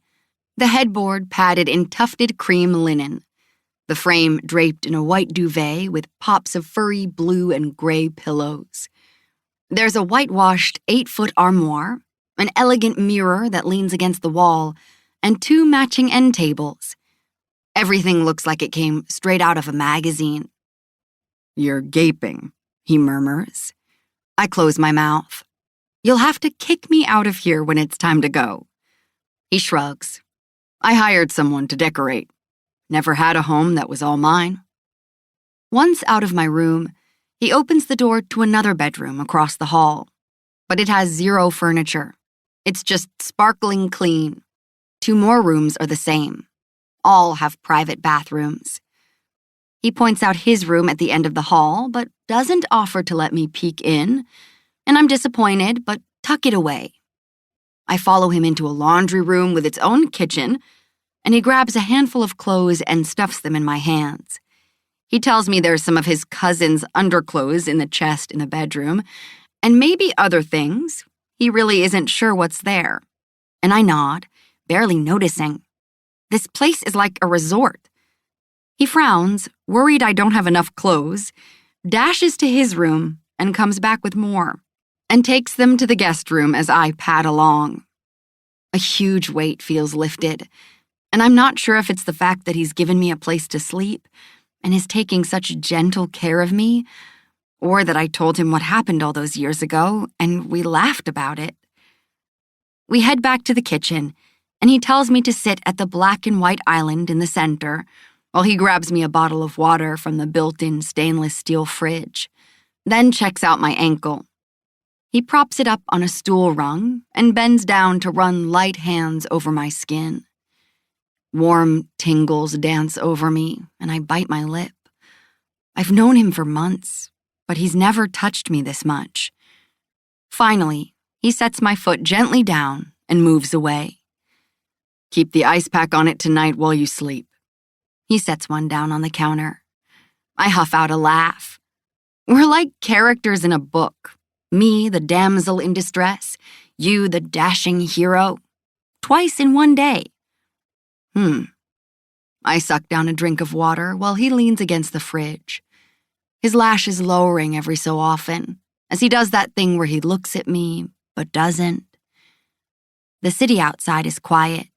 the headboard padded in tufted cream linen, the frame draped in a white duvet with pops of furry blue and gray pillows. There's a whitewashed 8-foot armoire, an elegant mirror that leans against the wall, and 2 matching end tables. Everything looks like it came straight out of a magazine. "You're gaping," he murmurs. I close my mouth. "You'll have to kick me out of here when it's time to go." He shrugs. "I hired someone to decorate. Never had a home that was all mine." Once out of my room, he opens the door to another bedroom across the hall. But it has 0 furniture. It's just sparkling clean. 2 more rooms are the same. All have private bathrooms. He points out his room at the end of the hall, but doesn't offer to let me peek in, and I'm disappointed, but tuck it away. I follow him into a laundry room with its own kitchen, and he grabs a handful of clothes and stuffs them in my hands. He tells me there's some of his cousin's underclothes in the chest in the bedroom, and maybe other things. He really isn't sure what's there. And I nod, barely noticing. This place is like a resort. He frowns, worried I don't have enough clothes, dashes to his room, and comes back with more, and takes them to the guest room as I pad along. A huge weight feels lifted, and I'm not sure if it's the fact that he's given me a place to sleep and is taking such gentle care of me, or that I told him what happened all those years ago and we laughed about it. We head back to the kitchen, and he tells me to sit at the black and white island in the center while he grabs me a bottle of water from the built-in stainless steel fridge, then checks out my ankle. He props it up on a stool rung and bends down to run light hands over my skin. Warm tingles dance over me, and I bite my lip. I've known him for months, but he's never touched me this much. Finally, he sets my foot gently down and moves away. "Keep the ice pack on it tonight while you sleep." He sets one down on the counter. I huff out a laugh. We're like characters in a book. Me, the damsel in distress. You, the dashing hero. Twice in one day. I suck down a drink of water while he leans against the fridge, his lashes lowering every so often, as he does that thing where he looks at me, but doesn't. The city outside is quiet,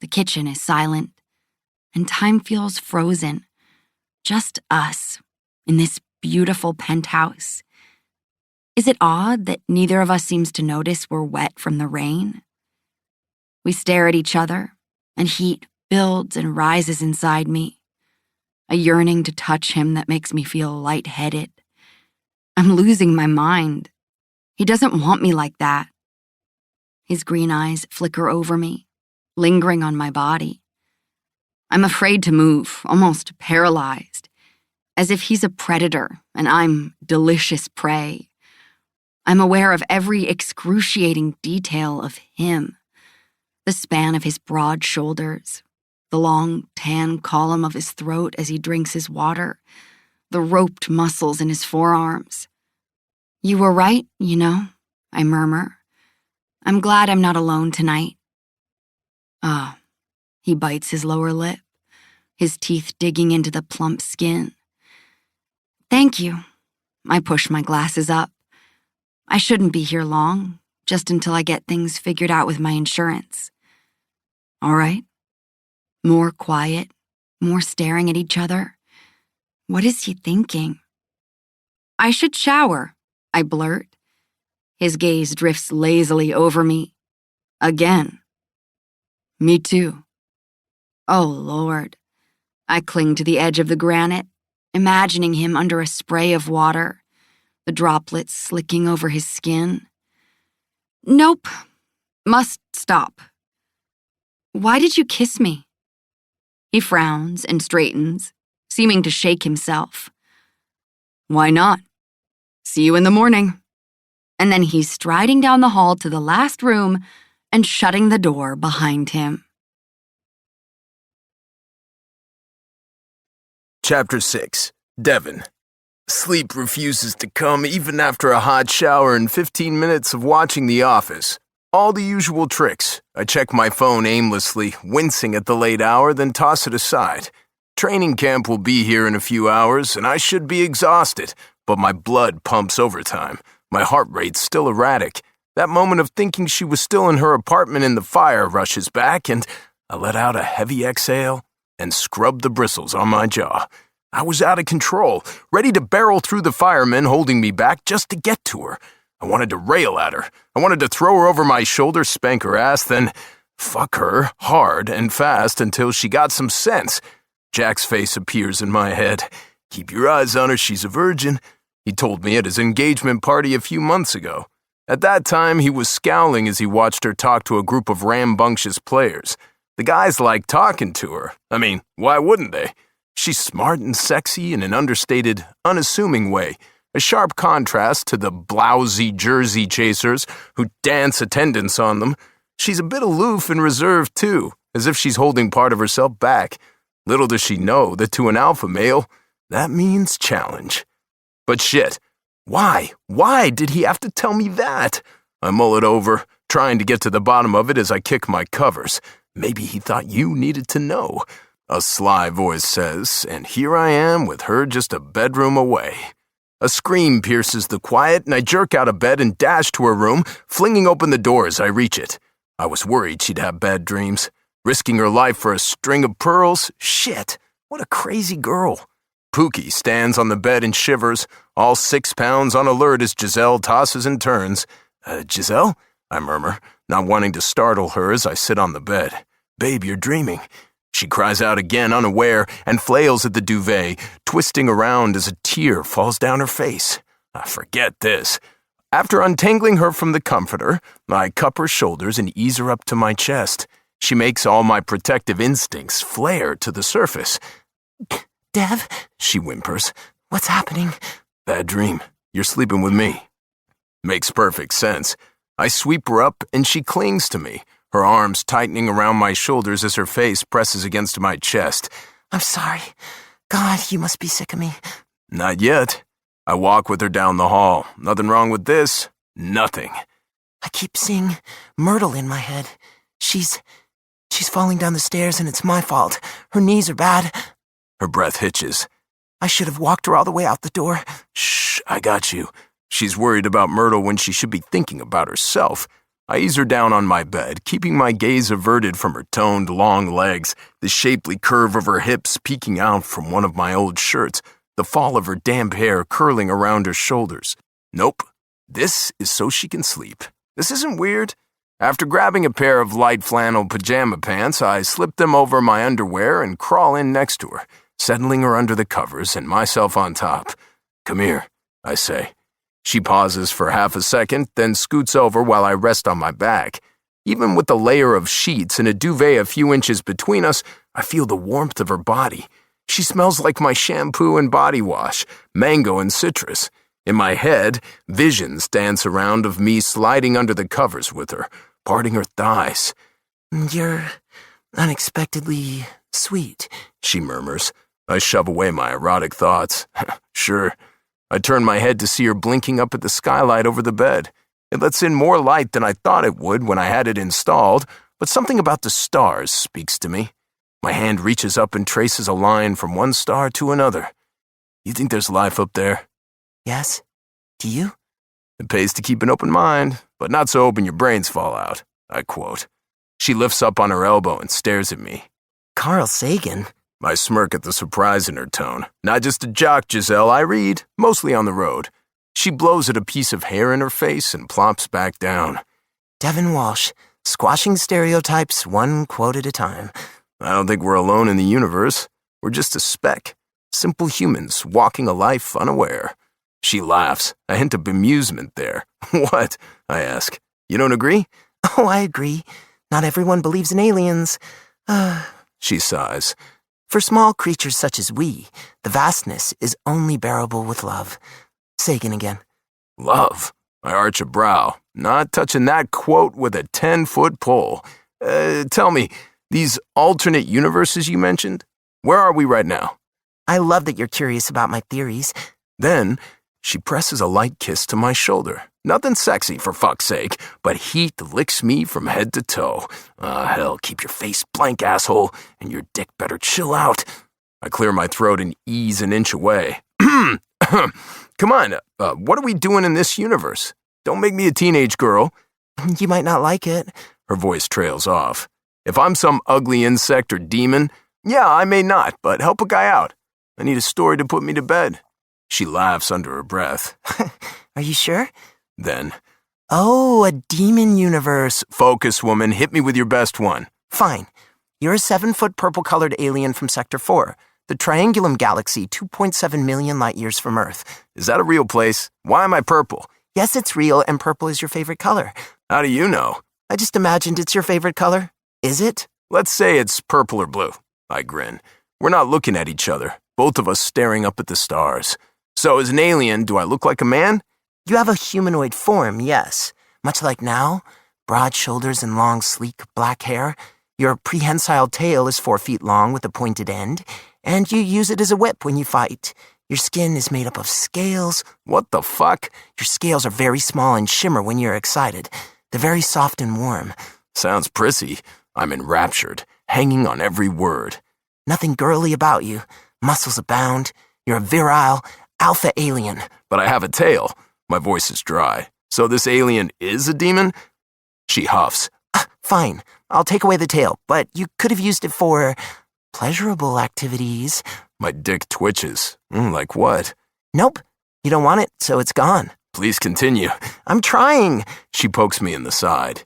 the kitchen is silent, and time feels frozen. Just us, in this beautiful penthouse. Is it odd that neither of us seems to notice we're wet from the rain? We stare at each other, and heat builds and rises inside me, a yearning to touch him that makes me feel lightheaded. I'm losing my mind. He doesn't want me like that. His green eyes flicker over me, lingering on my body. I'm afraid to move, almost paralyzed, as if he's a predator and I'm delicious prey. I'm aware of every excruciating detail of him, the span of his broad shoulders, the long tan column of his throat as he drinks his water, the roped muscles in his forearms. You were right, you know, I murmur. I'm glad I'm not alone tonight. He bites his lower lip, his teeth digging into the plump skin. Thank you. I push my glasses up. I shouldn't be here long, just until I get things figured out with my insurance. All right. More quiet, more staring at each other. What is he thinking? I should shower, I blurt. His gaze drifts lazily over me. Again. Me too. Oh, Lord. I cling to the edge of the granite, imagining him under a spray of water, the droplets slicking over his skin. Nope. Must stop. Why did you kiss me? He frowns and straightens, seeming to shake himself. Why not? See you in the morning. And then he's striding down the hall to the last room and shutting the door behind him. Chapter 6. Devin. Sleep refuses to come even after a hot shower and 15 minutes of watching The Office. All the usual tricks. I check my phone aimlessly, wincing at the late hour, then toss it aside. Training camp will be here in a few hours, and I should be exhausted, but my blood pumps overtime. My heart rate's still erratic. That moment of thinking she was still in her apartment in the fire rushes back, and I let out a heavy exhale and scrubbed the bristles on my jaw. I was out of control, ready to barrel through the firemen holding me back just to get to her. I wanted to rail at her. I wanted to throw her over my shoulder, spank her ass, then fuck her hard and fast until she got some sense. Jack's face appears in my head. Keep your eyes on her, she's a virgin. He told me at his engagement party a few months ago. At that time, he was scowling as he watched her talk to a group of rambunctious players. The guys liked talking to her. I mean, why wouldn't they? She's smart and sexy in an understated, unassuming way, a sharp contrast to the blousy jersey chasers who dance attendance on them. She's a bit aloof and reserved, too, as if she's holding part of herself back. Little does she know that to an alpha male, that means challenge. But shit, why? Why did he have to tell me that? I mull it over, trying to get to the bottom of it as I kick my covers. Maybe he thought you needed to know. A sly voice says, and here I am with her just a bedroom away. A scream pierces the quiet, and I jerk out of bed and dash to her room, flinging open the door as I reach it. I was worried she'd have bad dreams. Risking her life for a string of pearls? Shit, what a crazy girl. Pookie stands on the bed and shivers, all 6 pounds on alert as Giselle tosses and turns. Giselle? I murmur, not wanting to startle her as I sit on the bed. Babe, you're dreaming. She cries out again, unaware, and flails at the duvet, twisting around as a tear falls down her face. I forget this. After untangling her from the comforter, I cup her shoulders and ease her up to my chest. She makes all my protective instincts flare to the surface. Dev, she whimpers. What's happening? Bad dream. You're sleeping with me. Makes perfect sense. I sweep her up and she clings to me, her arms tightening around my shoulders as her face presses against my chest. I'm sorry. God, you must be sick of me. Not yet. I walk with her down the hall. Nothing wrong with this. Nothing. I keep seeing Myrtle in my head. She's She's falling down the stairs and it's my fault. Her knees are bad. Her breath hitches. I should have walked her all the way out the door. Shh, I got you. She's worried about Myrtle when she should be thinking about herself. I ease her down on my bed, keeping my gaze averted from her toned, long legs, the shapely curve of her hips peeking out from one of my old shirts, the fall of her damp hair curling around her shoulders. Nope. This is so she can sleep. This isn't weird. After grabbing a pair of light flannel pajama pants, I slip them over my underwear and crawl in next to her, settling her under the covers and myself on top. Come here, I say. She pauses for half a second, then scoots over while I rest on my back. Even with the layer of sheets and a duvet a few inches between us, I feel the warmth of her body. She smells like my shampoo and body wash, mango and citrus. In my head, visions dance around of me sliding under the covers with her, parting her thighs. You're unexpectedly sweet, she murmurs. I shove away my erotic thoughts. Sure. I turn my head to see her blinking up at the skylight over the bed. It lets in more light than I thought it would when I had it installed, but something about the stars speaks to me. My hand reaches up and traces a line from one star to another. You think there's life up there? Yes. Do you? It pays to keep an open mind, but not so open your brains fall out, I quote. She lifts up on her elbow and stares at me. Carl Sagan? I smirk at the surprise in her tone. Not just a jock, Giselle, I read, mostly on the road. She blows at a piece of hair in her face and plops back down. Devin Walsh, squashing stereotypes one quote at a time. I don't think we're alone in the universe. We're just a speck. Simple humans walking a life unaware. She laughs, a hint of bemusement there. What? I ask. You don't agree? Oh, I agree. Not everyone believes in aliens. She sighs. For small creatures such as we, the vastness is only bearable with love. Sagan again. Love? I arch a brow. Not touching that quote with a 10-foot pole. Tell me, these alternate universes you mentioned, where are we right now? I love that you're curious about my theories. Then she presses a light kiss to my shoulder. Nothing sexy, for fuck's sake, but heat licks me from head to toe. Hell, keep your face blank, asshole, and your dick better chill out. I clear my throat and ease an inch away. Come on, what are we doing in this universe? Don't make me a teenage girl. You might not like it. Her voice trails off. If I'm some ugly insect or demon, yeah, I may not, but help a guy out. I need a story to put me to bed. She laughs under her breath. Are you sure? Then, oh, a demon universe. Focus, woman. Hit me with your best one. Fine. You're a 7-foot purple-colored alien from Sector 4, the Triangulum Galaxy, 2.7 million light-years from Earth. Is that a real place? Why am I purple? Yes, it's real, and purple is your favorite color. How do you know? I just imagined it's your favorite color. Is it? Let's say it's purple or blue. I grin. We're not looking at each other, both of us staring up at the stars. So as an alien, do I look like a man? You have a humanoid form, yes. Much like now, broad shoulders and long, sleek black hair. Your prehensile tail is 4 feet long with a pointed end, and you use it as a whip when you fight. Your skin is made up of scales. What the fuck? Your scales are very small and shimmer when you're excited. They're very soft and warm. Sounds prissy. I'm enraptured, hanging on every word. Nothing girly about you. Muscles abound. You're a virile, alpha alien. But I have a tail. My voice is dry. So this alien is a demon? She huffs. Fine, I'll take away the tail, but you could have used it for pleasurable activities. My dick twitches. Like what? Nope, you don't want it, so it's gone. Please continue. I'm trying. She pokes me in the side.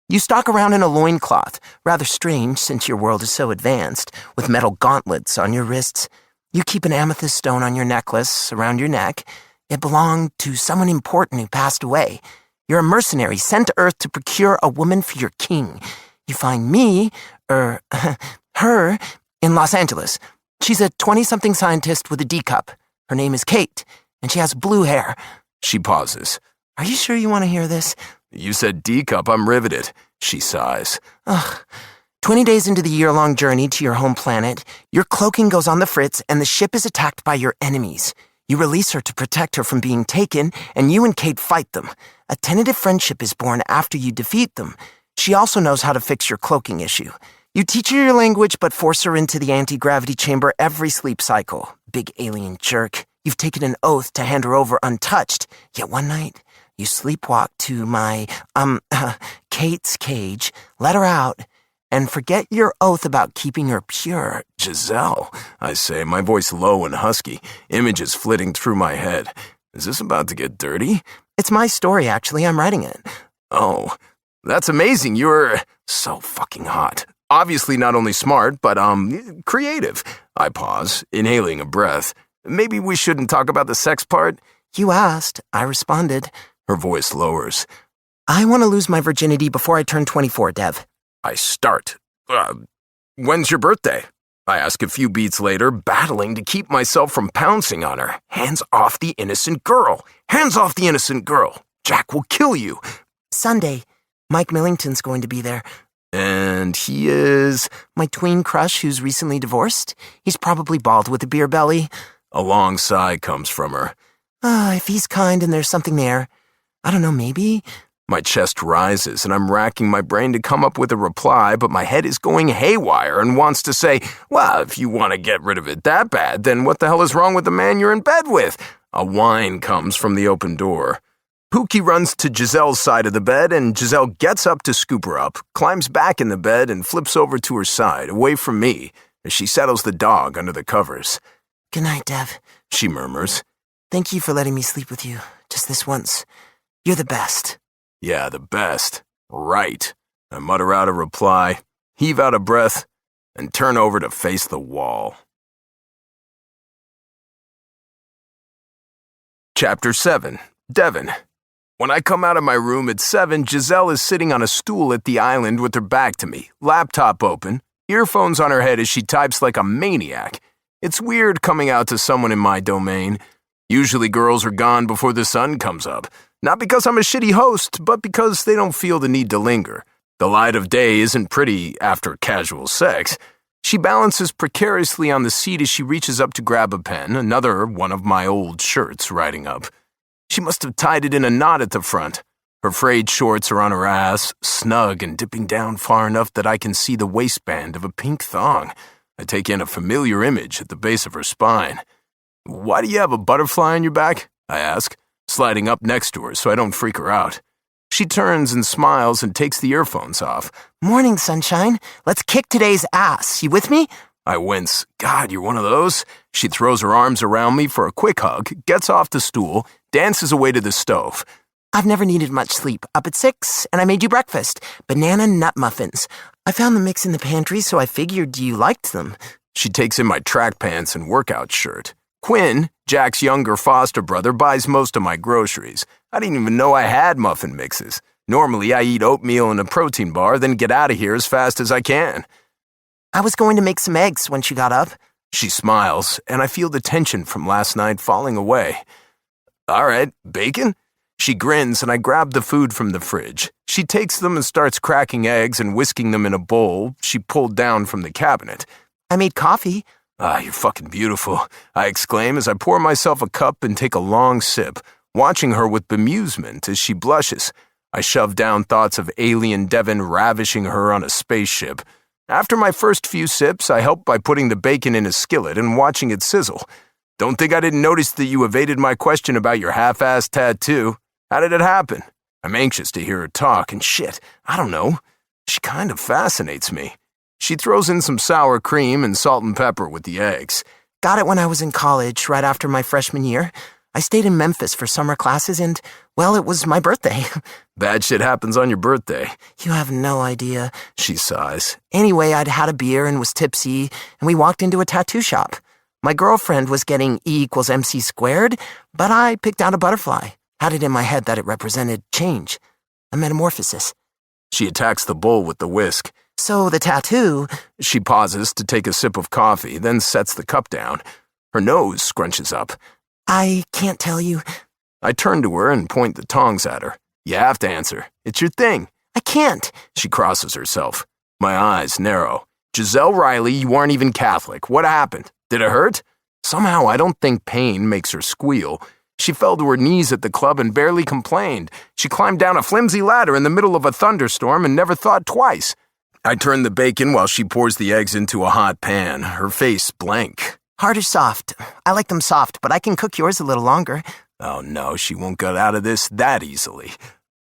You stalk around in a loincloth, rather strange since your world is so advanced, with metal gauntlets on your wrists. You keep an amethyst stone on your necklace, around your neck. It belonged to someone important who passed away. You're a mercenary sent to Earth to procure a woman for your king. You find me, her, in Los Angeles. She's a 20-something scientist with a D cup. Her name is Kate, and she has blue hair. She pauses. Are you sure you want to hear this? You said D cup, I'm riveted. She sighs. 20 days into the year-long journey to your home planet, your cloaking goes on the fritz and the ship is attacked by your enemies. You release her to protect her from being taken, and you and Kate fight them. A tentative friendship is born after you defeat them. She also knows how to fix your cloaking issue. You teach her your language, but force her into the anti-gravity chamber every sleep cycle. Big alien jerk. You've taken an oath to hand her over untouched. Yet one night, you sleepwalk to my, Kate's cage, let her out, and forget your oath about keeping her pure. Giselle, I say, my voice low and husky, images flitting through my head. Is this about to get dirty? It's my story, actually. I'm writing it. Oh, that's amazing. You're so fucking hot. Obviously not only smart, but, creative. I pause, inhaling a breath. Maybe we shouldn't talk about the sex part? You asked. I responded. Her voice lowers. I want to lose my virginity before I turn 24, Dev. I start. When's your birthday? I ask a few beats later, battling to keep myself from pouncing on her. Hands off the innocent girl. Hands off the innocent girl. Jack will kill you. Sunday. Mike Millington's going to be there. And he is? My tween crush who's recently divorced. He's probably bald with a beer belly. A long sigh comes from her. If he's kind and there's something there. I don't know, maybe? My chest rises and I'm racking my brain to come up with a reply, but my head is going haywire and wants to say, well, if you want to get rid of it that bad, then what the hell is wrong with the man you're in bed with? A whine comes from the open door. Pookie runs to Giselle's side of the bed, and Giselle gets up to scoop her up, climbs back in the bed, and flips over to her side, away from me, as she settles the dog under the covers. Good night, Dev, she murmurs. Thank you for letting me sleep with you, just this once. You're the best. Yeah, the best. Right. I mutter out a reply, heave out a breath, and turn over to face the wall. Chapter 7. Devon. When I come out of my room at 7, Giselle is sitting on a stool at the island with her back to me, laptop open, earphones on her head as she types like a maniac. It's weird coming out to someone in my domain. Usually girls are gone before the sun comes up. Not because I'm a shitty host, but because they don't feel the need to linger. The light of day isn't pretty after casual sex. She balances precariously on the seat as she reaches up to grab a pen, another one of my old shirts riding up. She must have tied it in a knot at the front. Her frayed shorts are on her ass, snug and dipping down far enough that I can see the waistband of a pink thong. I take in a familiar image at the base of her spine. Why do you have a butterfly on your back? I ask, sliding up next to her so I don't freak her out. She turns and smiles and takes the earphones off. Morning, sunshine. Let's kick today's ass. You with me? I wince. God, you're one of those? She throws her arms around me for a quick hug, gets off the stool, dances away to the stove. I've never needed much sleep. Up at 6, and I made you breakfast. Banana nut muffins. I found the mix in the pantry, so I figured you liked them. She takes in my track pants and workout shirt. Quinn, Jack's younger foster brother, buys most of my groceries. I didn't even know I had muffin mixes. Normally, I eat oatmeal and a protein bar, then get out of here as fast as I can. I was going to make some eggs when she got up. She smiles, and I feel the tension from last night falling away. All right, bacon? She grins, and I grab the food from the fridge. She takes them and starts cracking eggs and whisking them in a bowl she pulled down from the cabinet. I made coffee. You're fucking beautiful, I exclaim as I pour myself a cup and take a long sip, watching her with bemusement as she blushes. I shove down thoughts of alien Devon ravishing her on a spaceship. After my first few sips, I help by putting the bacon in a skillet and watching it sizzle. Don't think I didn't notice that you evaded my question about your half-assed tattoo. How did it happen? I'm anxious to hear her talk, and shit, I don't know. She kind of fascinates me. She throws in some sour cream and salt and pepper with the eggs. Got it when I was in college, right after my freshman year. I stayed in Memphis for summer classes and, well, it was my birthday. Bad shit happens on your birthday. You have no idea. She sighs. Anyway, I'd had a beer and was tipsy, and we walked into a tattoo shop. My girlfriend was getting E=MC², but I picked out a butterfly. Had it in my head that it represented change, a metamorphosis. She attacks the bowl with the whisk. So the tattoo... She pauses to take a sip of coffee, then sets the cup down. Her nose scrunches up. I can't tell you. I turn to her and point the tongs at her. You have to answer. It's your thing. I can't. She crosses herself. My eyes narrow. Giselle Riley, you aren't even Catholic. What happened? Did it hurt? Somehow I don't think pain makes her squeal. She fell to her knees at the club and barely complained. She climbed down a flimsy ladder in the middle of a thunderstorm and never thought twice. I turn the bacon while she pours the eggs into a hot pan, her face blank. Hard or soft? I like them soft, but I can cook yours a little longer. Oh no, she won't get out of this that easily.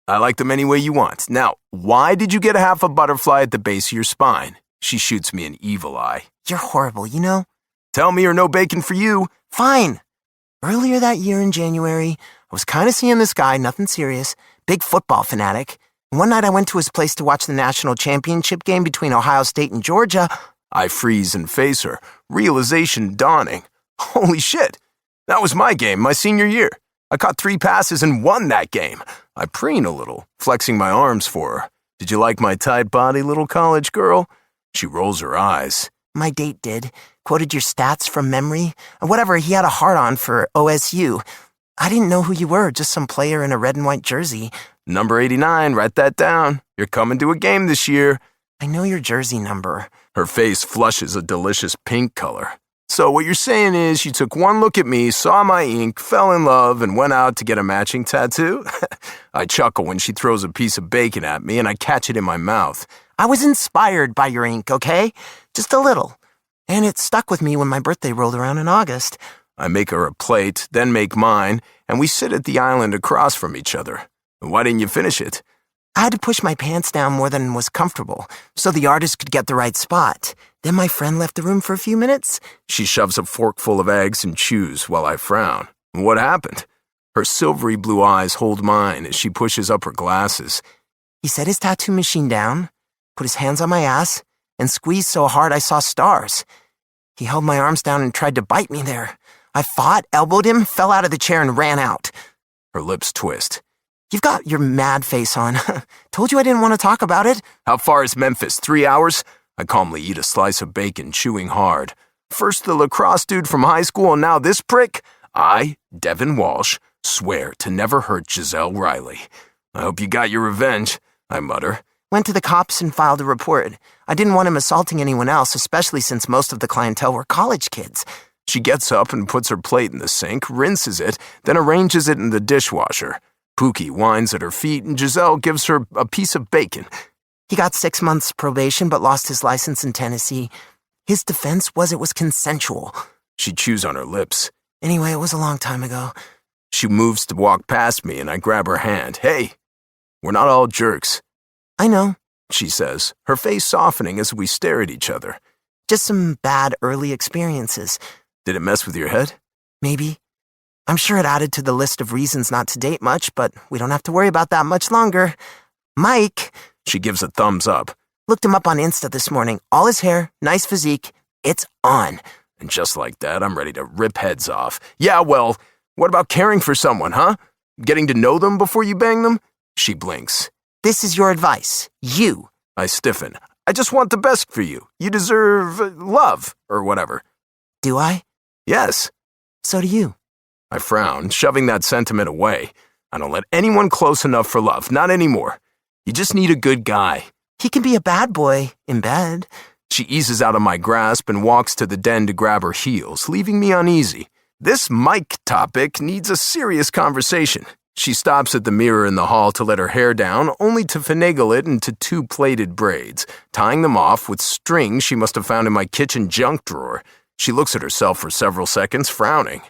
I like them any way you want. Now, why did you get half a butterfly at the base of your spine? She shoots me an evil eye. You're horrible, you know? Tell me or no bacon for you. Fine. Earlier that year in January, I was kind of seeing this guy, nothing serious, big football fanatic. One night I went to his place to watch the national championship game between Ohio State and Georgia. I freeze and face her, realization dawning. Holy shit, that was my game my senior year. I caught 3 passes and won that game. I preen a little, flexing my arms for her. Did you like my tight body, little college girl? She rolls her eyes. My date did. Quoted your stats from memory. Whatever, he had a heart-on for OSU. I didn't know who you were, just some player in a red and white jersey. Number 89, write that down. You're coming to a game this year. I know your jersey number. Her face flushes a delicious pink color. So what you're saying is you took one look at me, saw my ink, fell in love, and went out to get a matching tattoo? I chuckle when she throws a piece of bacon at me and I catch it in my mouth. I was inspired by your ink, okay? Just a little. And it stuck with me when my birthday rolled around in August. I make her a plate, then make mine, and we sit at the island across from each other. Why didn't you finish it? I had to push my pants down more than was comfortable, so the artist could get the right spot. Then my friend left the room for a few minutes. She shoves a forkful of eggs and chews while I frown. What happened? Her silvery blue eyes hold mine as she pushes up her glasses. He set his tattoo machine down, put his hands on my ass, and squeezed so hard I saw stars. He held my arms down and tried to bite me there. I fought, elbowed him, fell out of the chair, and ran out. Her lips twist. You've got your mad face on. Told you I didn't want to talk about it. How far is Memphis? 3 hours? I calmly eat a slice of bacon, chewing hard. First the lacrosse dude from high school, and now this prick? I, Devin Walsh, swear to never hurt Giselle Riley. I hope you got your revenge, I mutter. Went to the cops and filed a report. I didn't want him assaulting anyone else, especially since most of the clientele were college kids. She gets up and puts her plate in the sink, rinses it, then arranges it in the dishwasher. Pookie whines at her feet, and Giselle gives her a piece of bacon. He got 6 months probation, but lost his license in Tennessee. His defense was it was consensual. She chews on her lips. Anyway, it was a long time ago. She moves to walk past me, and I grab her hand. Hey, we're not all jerks. I know, she says, her face softening as we stare at each other. Just some bad early experiences. Did it mess with your head? Maybe. I'm sure it added to the list of reasons not to date much, but we don't have to worry about that much longer. Mike. She gives a thumbs up. Looked him up on Insta this morning. All his hair, nice physique. It's on. And just like that, I'm ready to rip heads off. Yeah, well, what about caring for someone, huh? Getting to know them before you bang them? She blinks. This is your advice. You. I stiffen. I just want the best for you. You deserve love, or whatever. Do I? Yes. So do you. I frown, shoving that sentiment away. I don't let anyone close enough for love, not anymore. You just need a good guy. He can be a bad boy in bed. She eases out of my grasp and walks to the den to grab her heels, leaving me uneasy. This Mike topic needs a serious conversation. She stops at the mirror in the hall to let her hair down, only to finagle it into 2 plaited braids, tying them off with string she must have found in my kitchen junk drawer. She looks at herself for several seconds, frowning.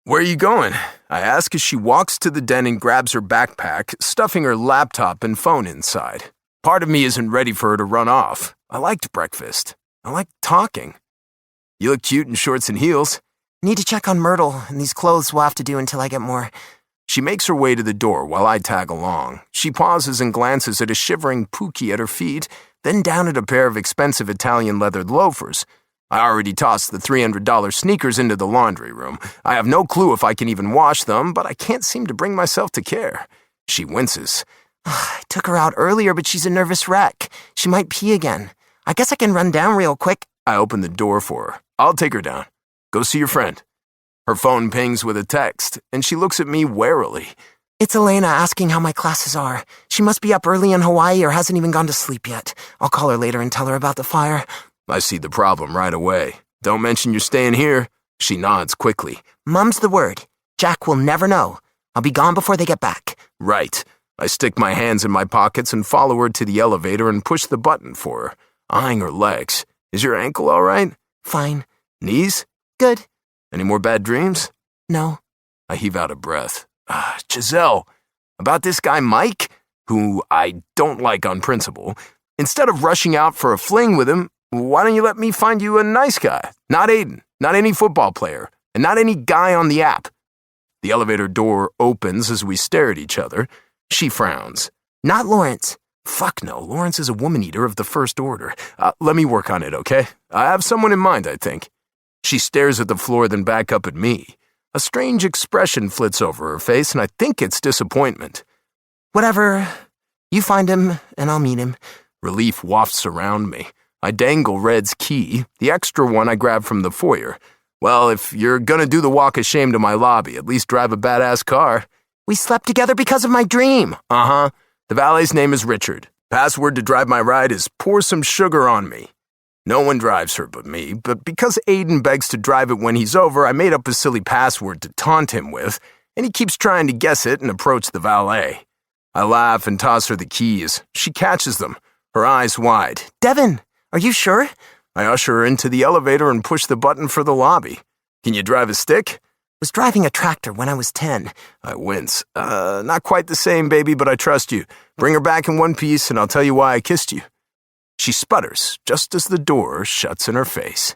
Where are you going? I ask as she walks to the den and grabs her backpack, stuffing her laptop and phone inside. Part of me isn't ready for her to run off. I liked breakfast. I liked talking. You look cute in shorts and heels. Need to check on Myrtle, and these clothes will have to do until I get more. She makes her way to the door while I tag along. She pauses and glances at a shivering Pookie at her feet, then down at a pair of expensive Italian leathered loafers. I already tossed the $300 sneakers into the laundry room. I have no clue if I can even wash them, but I can't seem to bring myself to care. She winces. I took her out earlier, but she's a nervous wreck. She might pee again. I guess I can run down real quick. I open the door for her. I'll take her down. Go see your friend. Her phone pings with a text, and she looks at me warily. It's Elena asking how my classes are. She must be up early in Hawaii or hasn't even gone to sleep yet. I'll call her later and tell her about the fire. I see the problem right away. Don't mention you're staying here. She nods quickly. Mum's the word. Jack will never know. I'll be gone before they get back. Right. I stick my hands in my pockets and follow her to the elevator and push the button for her. eyeing her legs. Is your ankle all right? Fine. Knees? Good. Any more bad dreams? No. I heave out a breath. Giselle, about this guy Mike, who I don't like on principle, instead of rushing out for a fling with him, why don't you let me find you a nice guy? Not Aiden, not any football player, and not any guy on the app. The elevator door opens as we stare at each other. She frowns. Not Lawrence. Fuck no, Lawrence is a woman-eater of the first order. Let me work on it, okay? I have someone in mind, I think. She stares at the floor, then back up at me. A strange expression flits over her face, and I think it's disappointment. Whatever. You find him, and I'll meet him. Relief wafts around me. I dangle Red's key, the extra one I grabbed from the foyer. Well, if you're gonna do the walk of shame to my lobby, at least drive a badass car. We slept together because of my dream. Uh-huh. The valet's name is Richard. Password to drive my ride is pour some sugar on me. No one drives her but me, but because Aiden begs to drive it when he's over, I made up a silly password to taunt him with, and he keeps trying to guess it and approach the valet. I laugh and toss her the keys. She catches them, her eyes wide. Devin, are you sure? I usher her into the elevator and push the button for the lobby. Can you drive a stick? Was driving a tractor when I was 10. I wince. Not quite the same, baby, but I trust you. Bring her back in one piece and I'll tell you why I kissed you. She sputters just as the door shuts in her face.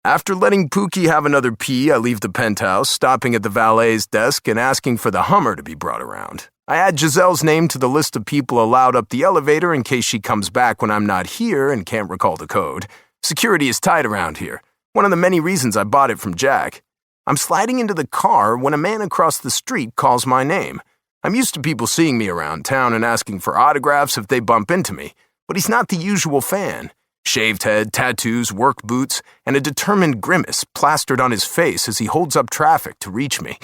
After letting Pookie have another pee, I leave the penthouse, stopping at the valet's desk and asking for the Hummer to be brought around. I add Giselle's name to the list of people allowed up the elevator in case she comes back when I'm not here and can't recall the code. Security is tight around here. One of the many reasons I bought it from Jack. I'm sliding into the car when a man across the street calls my name. I'm used to people seeing me around town and asking for autographs if they bump into me, but he's not the usual fan. Shaved head, tattoos, work boots, and a determined grimace plastered on his face as he holds up traffic to reach me.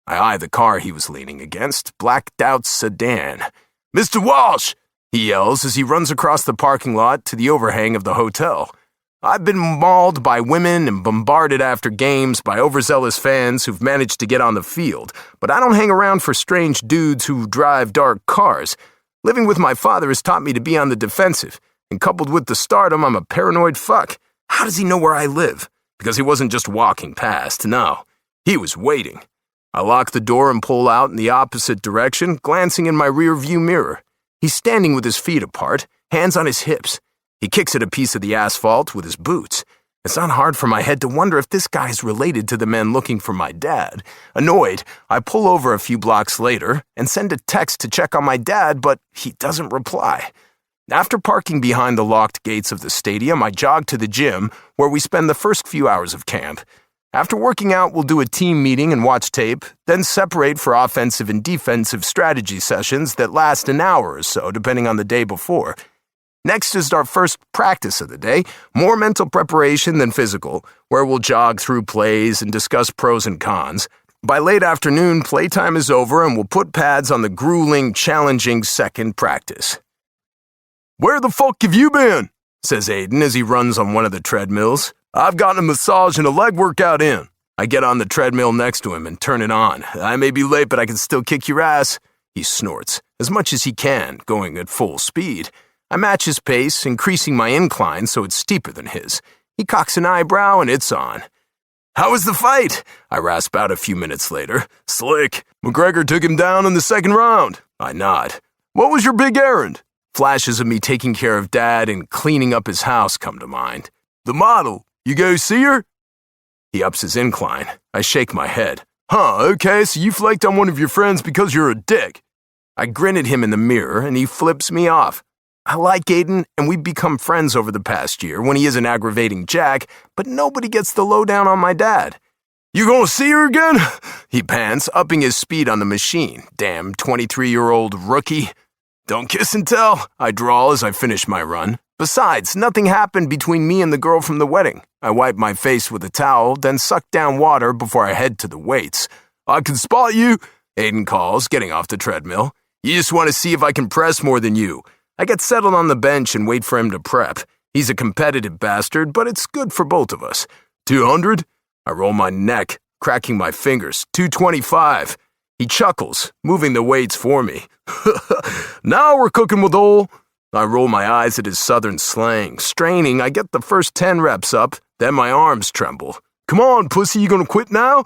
I eye the car he was leaning against, blacked-out sedan. "Mr. Walsh!" he yells as he runs across the parking lot to the overhang of the hotel. I've been mauled by women and bombarded after games by overzealous fans who've managed to get on the field, but I don't hang around for strange dudes who drive dark cars. Living with my father has taught me to be on the defensive, and coupled with the stardom, I'm a paranoid fuck. How does he know where I live? Because he wasn't just walking past, no. He was waiting. I lock the door and pull out in the opposite direction, glancing in my rear-view mirror. He's standing with his feet apart, hands on his hips. He kicks at a piece of the asphalt with his boots. It's not hard for my head to wonder if this guy's related to the men looking for my dad. Annoyed, I pull over a few blocks later and send a text to check on my dad, but he doesn't reply. After parking behind the locked gates of the stadium, I jog to the gym, where we spend the first few hours of camp. After working out, we'll do a team meeting and watch tape, then separate for offensive and defensive strategy sessions that last an hour or so, depending on the day before. Next is our first practice of the day, more mental preparation than physical, where we'll jog through plays and discuss pros and cons. By late afternoon, playtime is over and we'll put pads on the grueling, challenging second practice. "Where the fuck have you been?" says Aiden as he runs on one of the treadmills. "I've gotten a massage and a leg workout in." I get on the treadmill next to him and turn it on. "I may be late, but I can still kick your ass." He snorts, as much as he can, going at full speed. I match his pace, increasing my incline so it's steeper than his. He cocks an eyebrow and it's on. "How was the fight?" I rasp out a few minutes later. "Slick. McGregor took him down in the second round." I nod. "What was your big errand?" Flashes of me taking care of Dad and cleaning up his house come to mind. "The model. You go see her?" He ups his incline. I shake my head. "Huh, okay, so you flaked on one of your friends because you're a dick." I grin at him in the mirror and he flips me off. I like Aiden, and we've become friends over the past year when he isn't aggravating Jack, but nobody gets the lowdown on my dad. "You gonna see her again?" He pants, upping his speed on the machine. Damn 23-year-old rookie. "Don't kiss and tell," I drawl as I finish my run. Besides, nothing happened between me and the girl from the wedding. I wipe my face with a towel, then suck down water before I head to the weights. "I can spot you," Aiden calls, getting off the treadmill. "You just want to see if I can press more than you." I get settled on the bench and wait for him to prep. He's a competitive bastard, but it's good for both of us. 200? I roll my neck, cracking my fingers. 225. He chuckles, moving the weights for me. "Now we're cooking with oil." I roll my eyes at his southern slang. Straining, I get the first 10 reps up, then my arms tremble. Come on, pussy, you gonna quit now?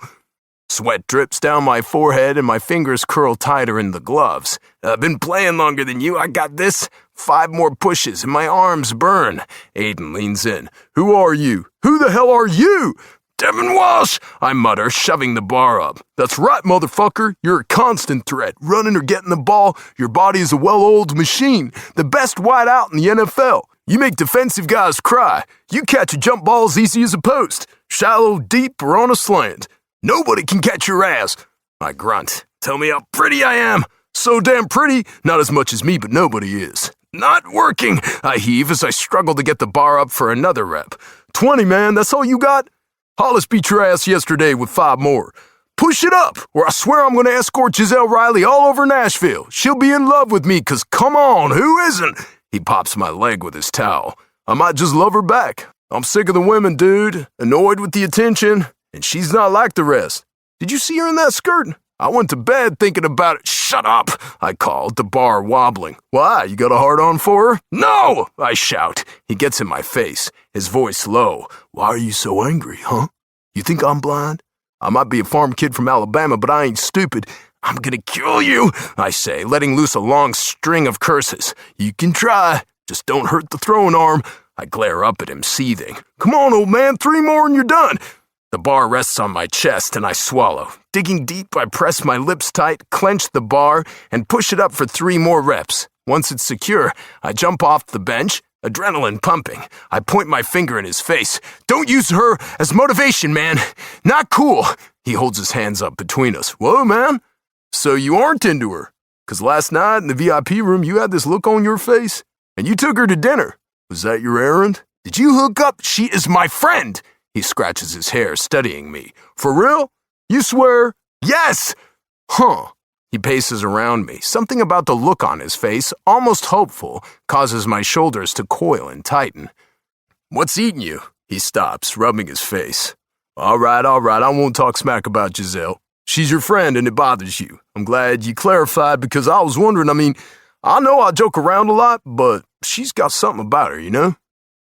Sweat drips down my forehead and my fingers curl tighter in the gloves. I've been playing longer than you. I got this. 5 more pushes and my arms burn. Aiden leans in. Who are you? Who the hell are you? Devin Walsh, I mutter, shoving the bar up. That's right, motherfucker. You're a constant threat. Running or getting the ball, your body is a well-oiled machine. The best wide out in the NFL. You make defensive guys cry. You catch a jump ball as easy as a post. Shallow, deep, or on a slant. Nobody can catch your ass. I grunt. Tell me how pretty I am. So damn pretty. Not as much as me, but nobody is. Not working, I heave as I struggle to get the bar up for another rep. 20, man, that's all you got? Hollis beat your ass yesterday with 5 more. Push it up, or I swear I'm going to escort Giselle Riley all over Nashville. She'll be in love with me, 'cause come on, who isn't? He pops my leg with his towel. I might just love her back. I'm sick of the women, dude. Annoyed with the attention, and she's not like the rest. Did you see her in that skirt? I went to bed thinking about it. Shut up, I called, the bar wobbling. Why, you got a hard-on for her? No, I shout. He gets in my face, his voice low. Why are you so angry, huh? You think I'm blind? I might be a farm kid from Alabama, but I ain't stupid. I'm gonna kill you, I say, letting loose a long string of curses. You can try, just don't hurt the throwing arm. I glare up at him, seething. Come on, old man, 3 more and you're done. The bar rests on my chest and I swallow. Digging deep, I press my lips tight, clench the bar, and push it up for 3 more reps. Once it's secure, I jump off the bench, adrenaline pumping. I point my finger in his face. Don't use her as motivation, man. Not cool. He holds his hands up between us. Whoa, man. So you aren't into her? 'Cause last night in the VIP room, you had this look on your face, and you took her to dinner. Was that your errand? Did you hook up? She is my friend. He scratches his hair, studying me. For real? You swear? Yes! Huh. He paces around me. Something about the look on his face, almost hopeful, causes my shoulders to coil and tighten. What's eating you? He stops, rubbing his face. All right, I won't talk smack about Giselle. She's your friend and it bothers you. I'm glad you clarified because I was wondering, I know I joke around a lot, but she's got something about her, you know?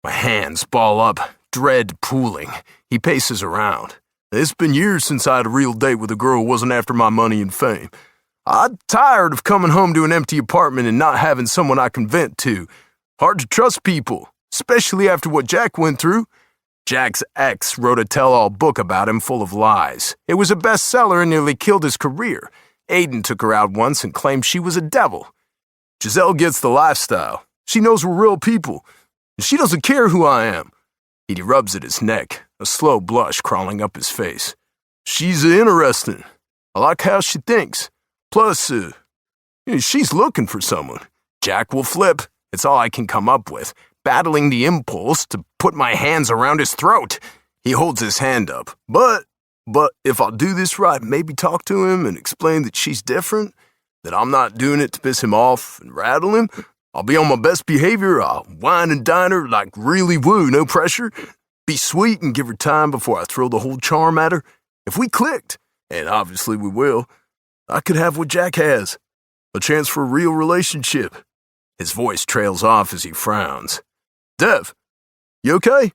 My hands ball up, dread pooling. He paces around. It's been years since I had a real date with a girl who wasn't after my money and fame. I'm tired of coming home to an empty apartment and not having someone I can vent to. Hard to trust people, especially after what Jack went through. Jack's ex wrote a tell-all book about him full of lies. It was a bestseller and nearly killed his career. Aiden took her out once and claimed she was a devil. Giselle gets the lifestyle. She knows we're real people. She doesn't care who I am. He rubs at his neck, a slow blush crawling up his face. She's interesting. I like how she thinks. Plus, she's looking for someone. Jack will flip. It's all I can come up with, battling the impulse to put my hands around his throat. He holds his hand up. But if I'll do this right, maybe talk to him and explain that she's different, that I'm not doing it to piss him off and rattle him. I'll be on my best behavior. I'll wine and dine her like really woo, no pressure. Be sweet and give her time before I throw the whole charm at her. If we clicked, and obviously we will, I could have what Jack has, a chance for a real relationship. His voice trails off as he frowns. Dev, you okay?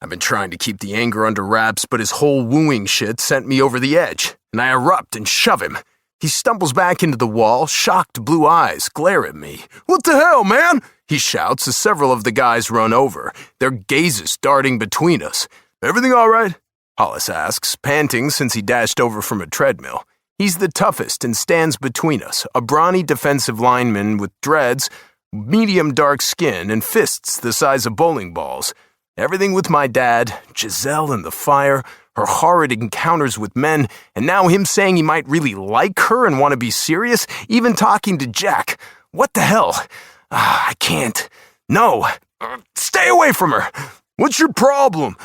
I've been trying to keep the anger under wraps, but his whole wooing shit sent me over the edge, and I erupt and shove him. He stumbles back into the wall, shocked blue eyes glare at me. What the hell, man? He shouts as several of the guys run over, their gazes darting between us. Everything all right? Hollis asks, panting since he dashed over from a treadmill. He's the toughest and stands between us, a brawny defensive lineman with dreads, medium dark skin, and fists the size of bowling balls. Everything with my dad, Giselle in the fire, her horrid encounters with men, and now him saying he might really like her and want to be serious, even talking to Jack. What the hell? I can't. No. Stay away from her. What's your problem?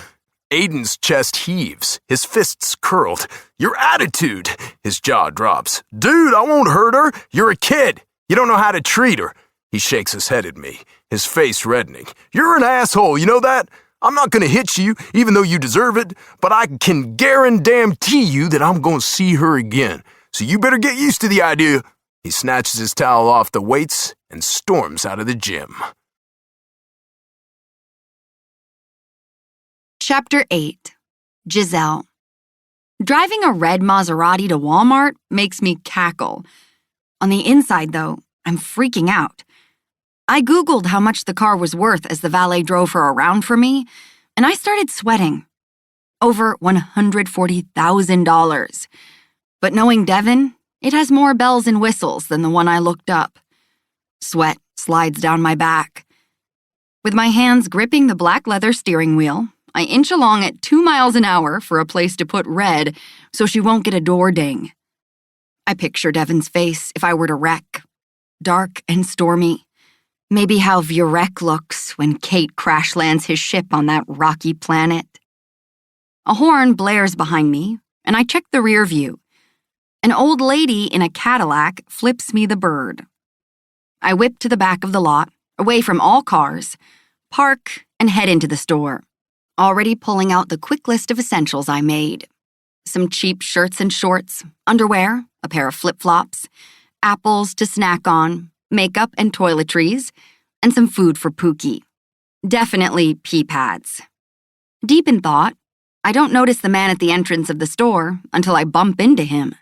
Aiden's chest heaves, his fists curled. Your attitude. His jaw drops. Dude, I won't hurt her. You're a kid. You don't know how to treat her. He shakes his head at me, his face reddening. You're an asshole, you know that? I'm not gonna hit you, even though you deserve it, but I can guarantee you that I'm gonna see her again. So you better get used to the idea. He snatches his towel off the weights and storms out of the gym. Chapter 8. Giselle. Driving a red Maserati to Walmart makes me cackle. On the inside, though, I'm freaking out. I Googled how much the car was worth as the valet drove her around for me, and I started sweating. Over $140,000. But knowing Devin, it has more bells and whistles than the one I looked up. Sweat slides down my back. With my hands gripping the black leather steering wheel, I inch along at 2 miles an hour for a place to put red so she won't get a door ding. I picture Devin's face if I were to wreck. Dark and stormy. Maybe how Vurek looks when Kate crash lands his ship on that rocky planet. A horn blares behind me, and I check the rear view. An old lady in a Cadillac flips me the bird. I whip to the back of the lot, away from all cars, park, and head into the store, already pulling out the quick list of essentials I made. Some cheap shirts and shorts, underwear, a pair of flip-flops, apples to snack on, makeup and toiletries, and some food for Pookie. Definitely pee pads. Deep in thought, I don't notice the man at the entrance of the store until I bump into him.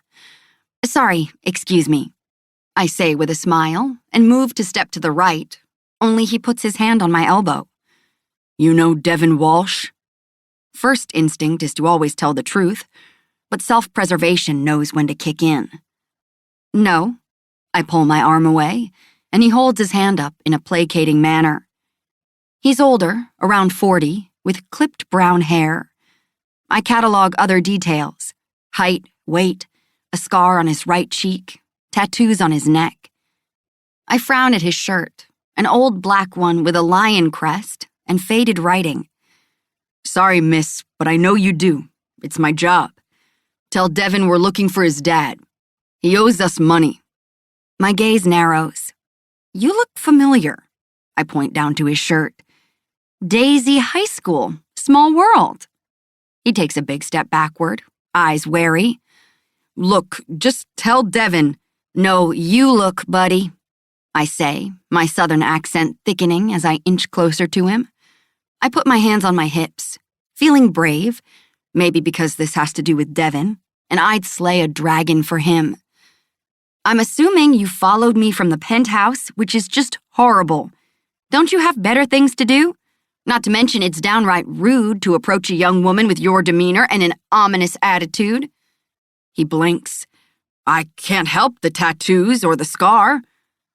"Sorry, excuse me," I say with a smile and move to step to the right, only he puts his hand on my elbow. "You know Devin Walsh?" First instinct is to always tell the truth, but self-preservation knows when to kick in. "No." I pull my arm away, and he holds his hand up in a placating manner. He's older, around 40, with clipped brown hair. I catalog other details: height, weight, a scar on his right cheek, tattoos on his neck. I frown at his shirt, an old black one with a lion crest and faded writing. "Sorry, miss, but I know you do. It's my job. Tell Devin we're looking for his dad. He owes us money." My gaze narrows. "You look familiar." I point down to his shirt. "Daisy High School, small world." He takes a big step backward, eyes wary. "Look, just tell Devin." "No, you look, buddy," I say, my southern accent thickening as I inch closer to him. I put my hands on my hips, feeling brave, maybe because this has to do with Devin, and I'd slay a dragon for him. "I'm assuming you followed me from the penthouse, which is just horrible. Don't you have better things to do? Not to mention it's downright rude to approach a young woman with your demeanor and an ominous attitude." He blinks. "I can't help the tattoos or the scar."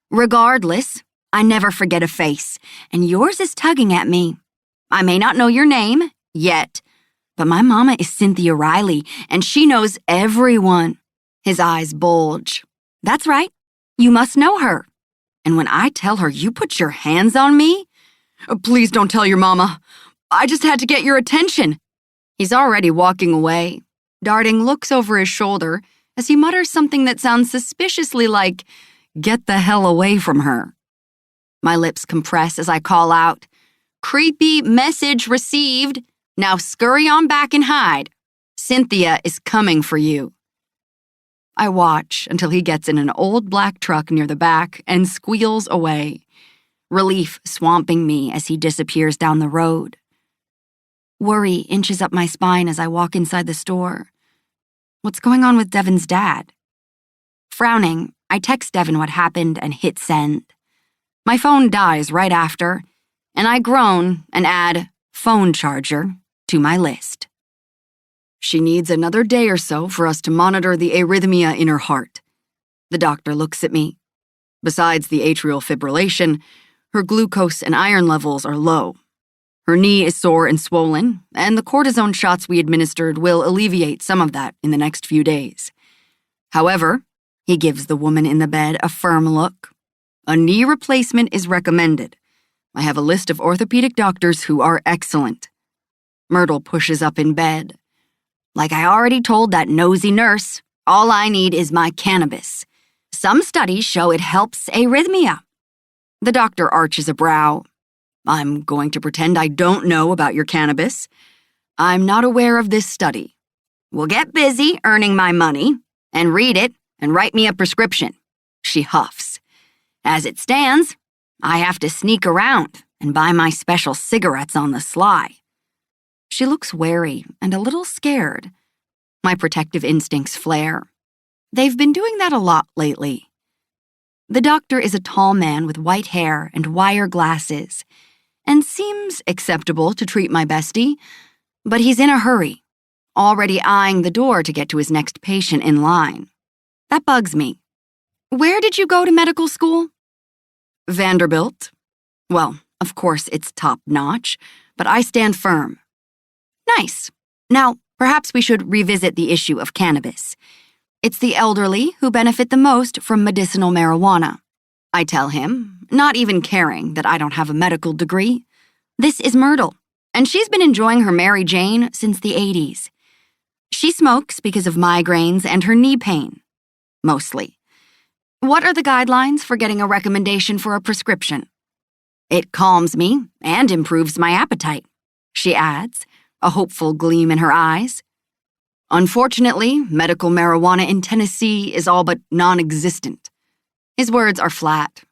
"Regardless, I never forget a face, and yours is tugging at me. I may not know your name, yet, but my mama is Cynthia Riley, and she knows everyone." His eyes bulge. "That's right. You must know her. And when I tell her you put your hands on me..." "Please don't tell your mama. I just had to get your attention." He's already walking away, darting looks over his shoulder as he mutters something that sounds suspiciously like, "Get the hell away from her." My lips compress as I call out, "Creepy message received. Now scurry on back and hide. Cynthia is coming for you." I watch until he gets in an old black truck near the back and squeals away, relief swamping me as he disappears down the road. Worry inches up my spine as I walk inside the store. What's going on with Devin's dad? Frowning, I text Devin what happened and hit send. My phone dies right after, and I groan and add "phone charger" to my list. "She needs another day or so for us to monitor the arrhythmia in her heart." The doctor looks at me. Besides the atrial fibrillation, her glucose and iron levels are low. Her knee is sore and swollen, and the cortisone shots we administered will alleviate some of that in the next few days. However, he gives the woman in the bed a firm look. "A knee replacement is recommended. I have a list of orthopedic doctors who are excellent." Myrtle pushes up in bed. "Like I already told that nosy nurse, all I need is my cannabis. Some studies show it helps arrhythmia." The doctor arches a brow. "I'm going to pretend I don't know about your cannabis. I'm not aware of this study. We'll get busy earning my money and read it and write me a prescription. She huffs. As it stands, I have to sneak around and buy my special cigarettes on the sly. She looks wary and a little scared. My protective instincts flare. They've been doing that a lot lately. The doctor is a tall man with white hair and wire glasses, and seems acceptable to treat my bestie, but he's in a hurry, already eyeing the door to get to his next patient in line. That bugs me. Where did you go to medical school? Vanderbilt. Well, of course it's top-notch, but I stand firm. Nice. Now, perhaps we should revisit the issue of cannabis. It's the elderly who benefit the most from medicinal marijuana. I tell him, not even caring that I don't have a medical degree. This is Myrtle, and she's been enjoying her Mary Jane since the 80s. She smokes because of migraines and her knee pain. Mostly. What are the guidelines for getting a recommendation for a prescription? It calms me and improves my appetite, she adds, a hopeful gleam in her eyes. Unfortunately, medical marijuana in Tennessee is all but non-existent. His words are flat.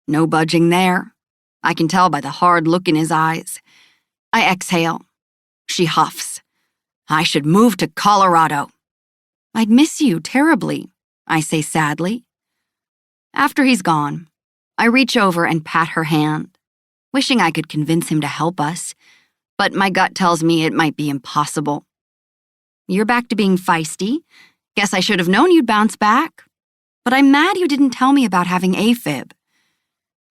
No budging there. I can tell by the hard look in his eyes. I exhale. She huffs. I should move to Colorado. I'd miss you terribly, I say sadly. After he's gone, I reach over and pat her hand, wishing I could convince him to help us, but my gut tells me it might be impossible. You're back to being feisty. Guess I should have known you'd bounce back. But I'm mad you didn't tell me about having AFib.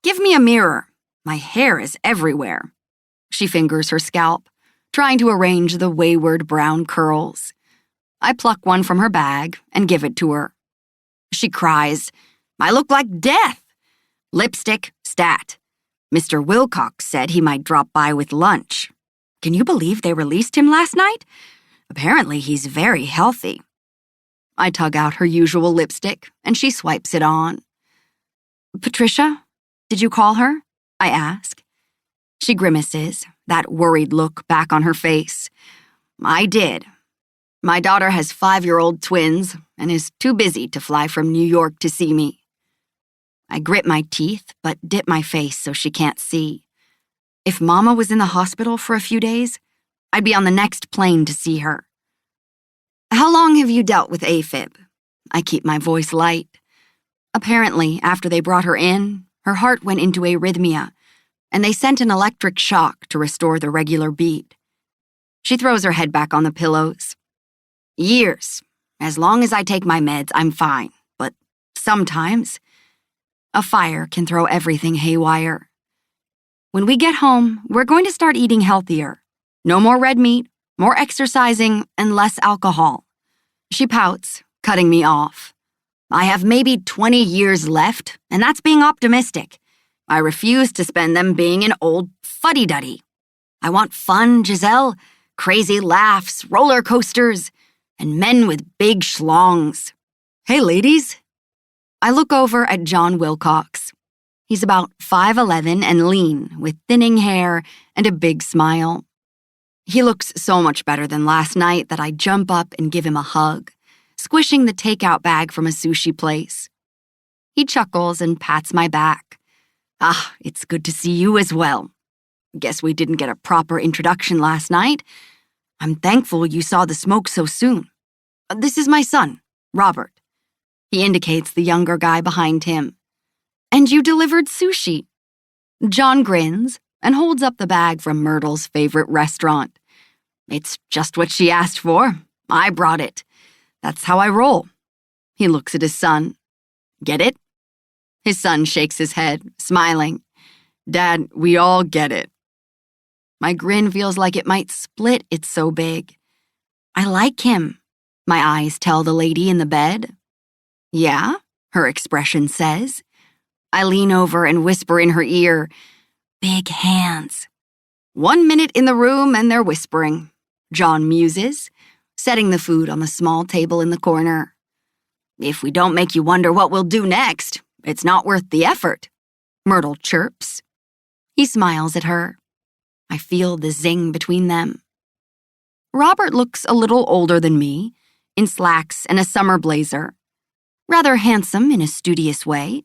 Give me a mirror. My hair is everywhere. She fingers her scalp, trying to arrange the wayward brown curls. I pluck one from her bag and give it to her. She cries, I look like death. Lipstick, stat. Mr. Wilcox said he might drop by with lunch. Can you believe they released him last night? Apparently he's very healthy. I tug out her usual lipstick, and she swipes it on. Patricia, did you call her? I ask. She grimaces, that worried look back on her face. I did. My daughter has 5-year-old twins and is too busy to fly from New York to see me. I grit my teeth, but dip my face so she can't see. If Mama was in the hospital for a few days, I'd be on the next plane to see her. How long have you dealt with AFib? I keep my voice light. Apparently, after they brought her in, her heart went into arrhythmia, and they sent an electric shock to restore the regular beat. She throws her head back on the pillows. Years. As long as I take my meds, I'm fine. But sometimes, a fire can throw everything haywire. When we get home, we're going to start eating healthier. No more red meat, more exercising, and less alcohol. She pouts, cutting me off. I have maybe 20 years left, and that's being optimistic. I refuse to spend them being an old fuddy-duddy. I want fun, Giselle, crazy laughs, roller coasters, and men with big schlongs. Hey, ladies. I look over at John Wilcox. He's about 5'11" and lean, with thinning hair and a big smile. He looks so much better than last night that I jump up and give him a hug, squishing the takeout bag from a sushi place. He chuckles and pats my back. Ah, it's good to see you as well. Guess we didn't get a proper introduction last night. I'm thankful you saw the smoke so soon. This is my son, Robert. He indicates the younger guy behind him. And you delivered sushi. John grins and holds up the bag from Myrtle's favorite restaurant. It's just what she asked for. I brought it. That's how I roll. He looks at his son. Get it? His son shakes his head, smiling. Dad, we all get it. My grin feels like it might split, it's so big. I like him, my eyes tell the lady in the bed. Yeah, her expression says. I lean over and whisper in her ear, big hands. 1 minute in the room and they're whispering. John muses, setting the food on the small table in the corner. If we don't make you wonder what we'll do next, it's not worth the effort, Myrtle chirps. He smiles at her. I feel the zing between them. Robert looks a little older than me, in slacks and a summer blazer. rather handsome in a studious way.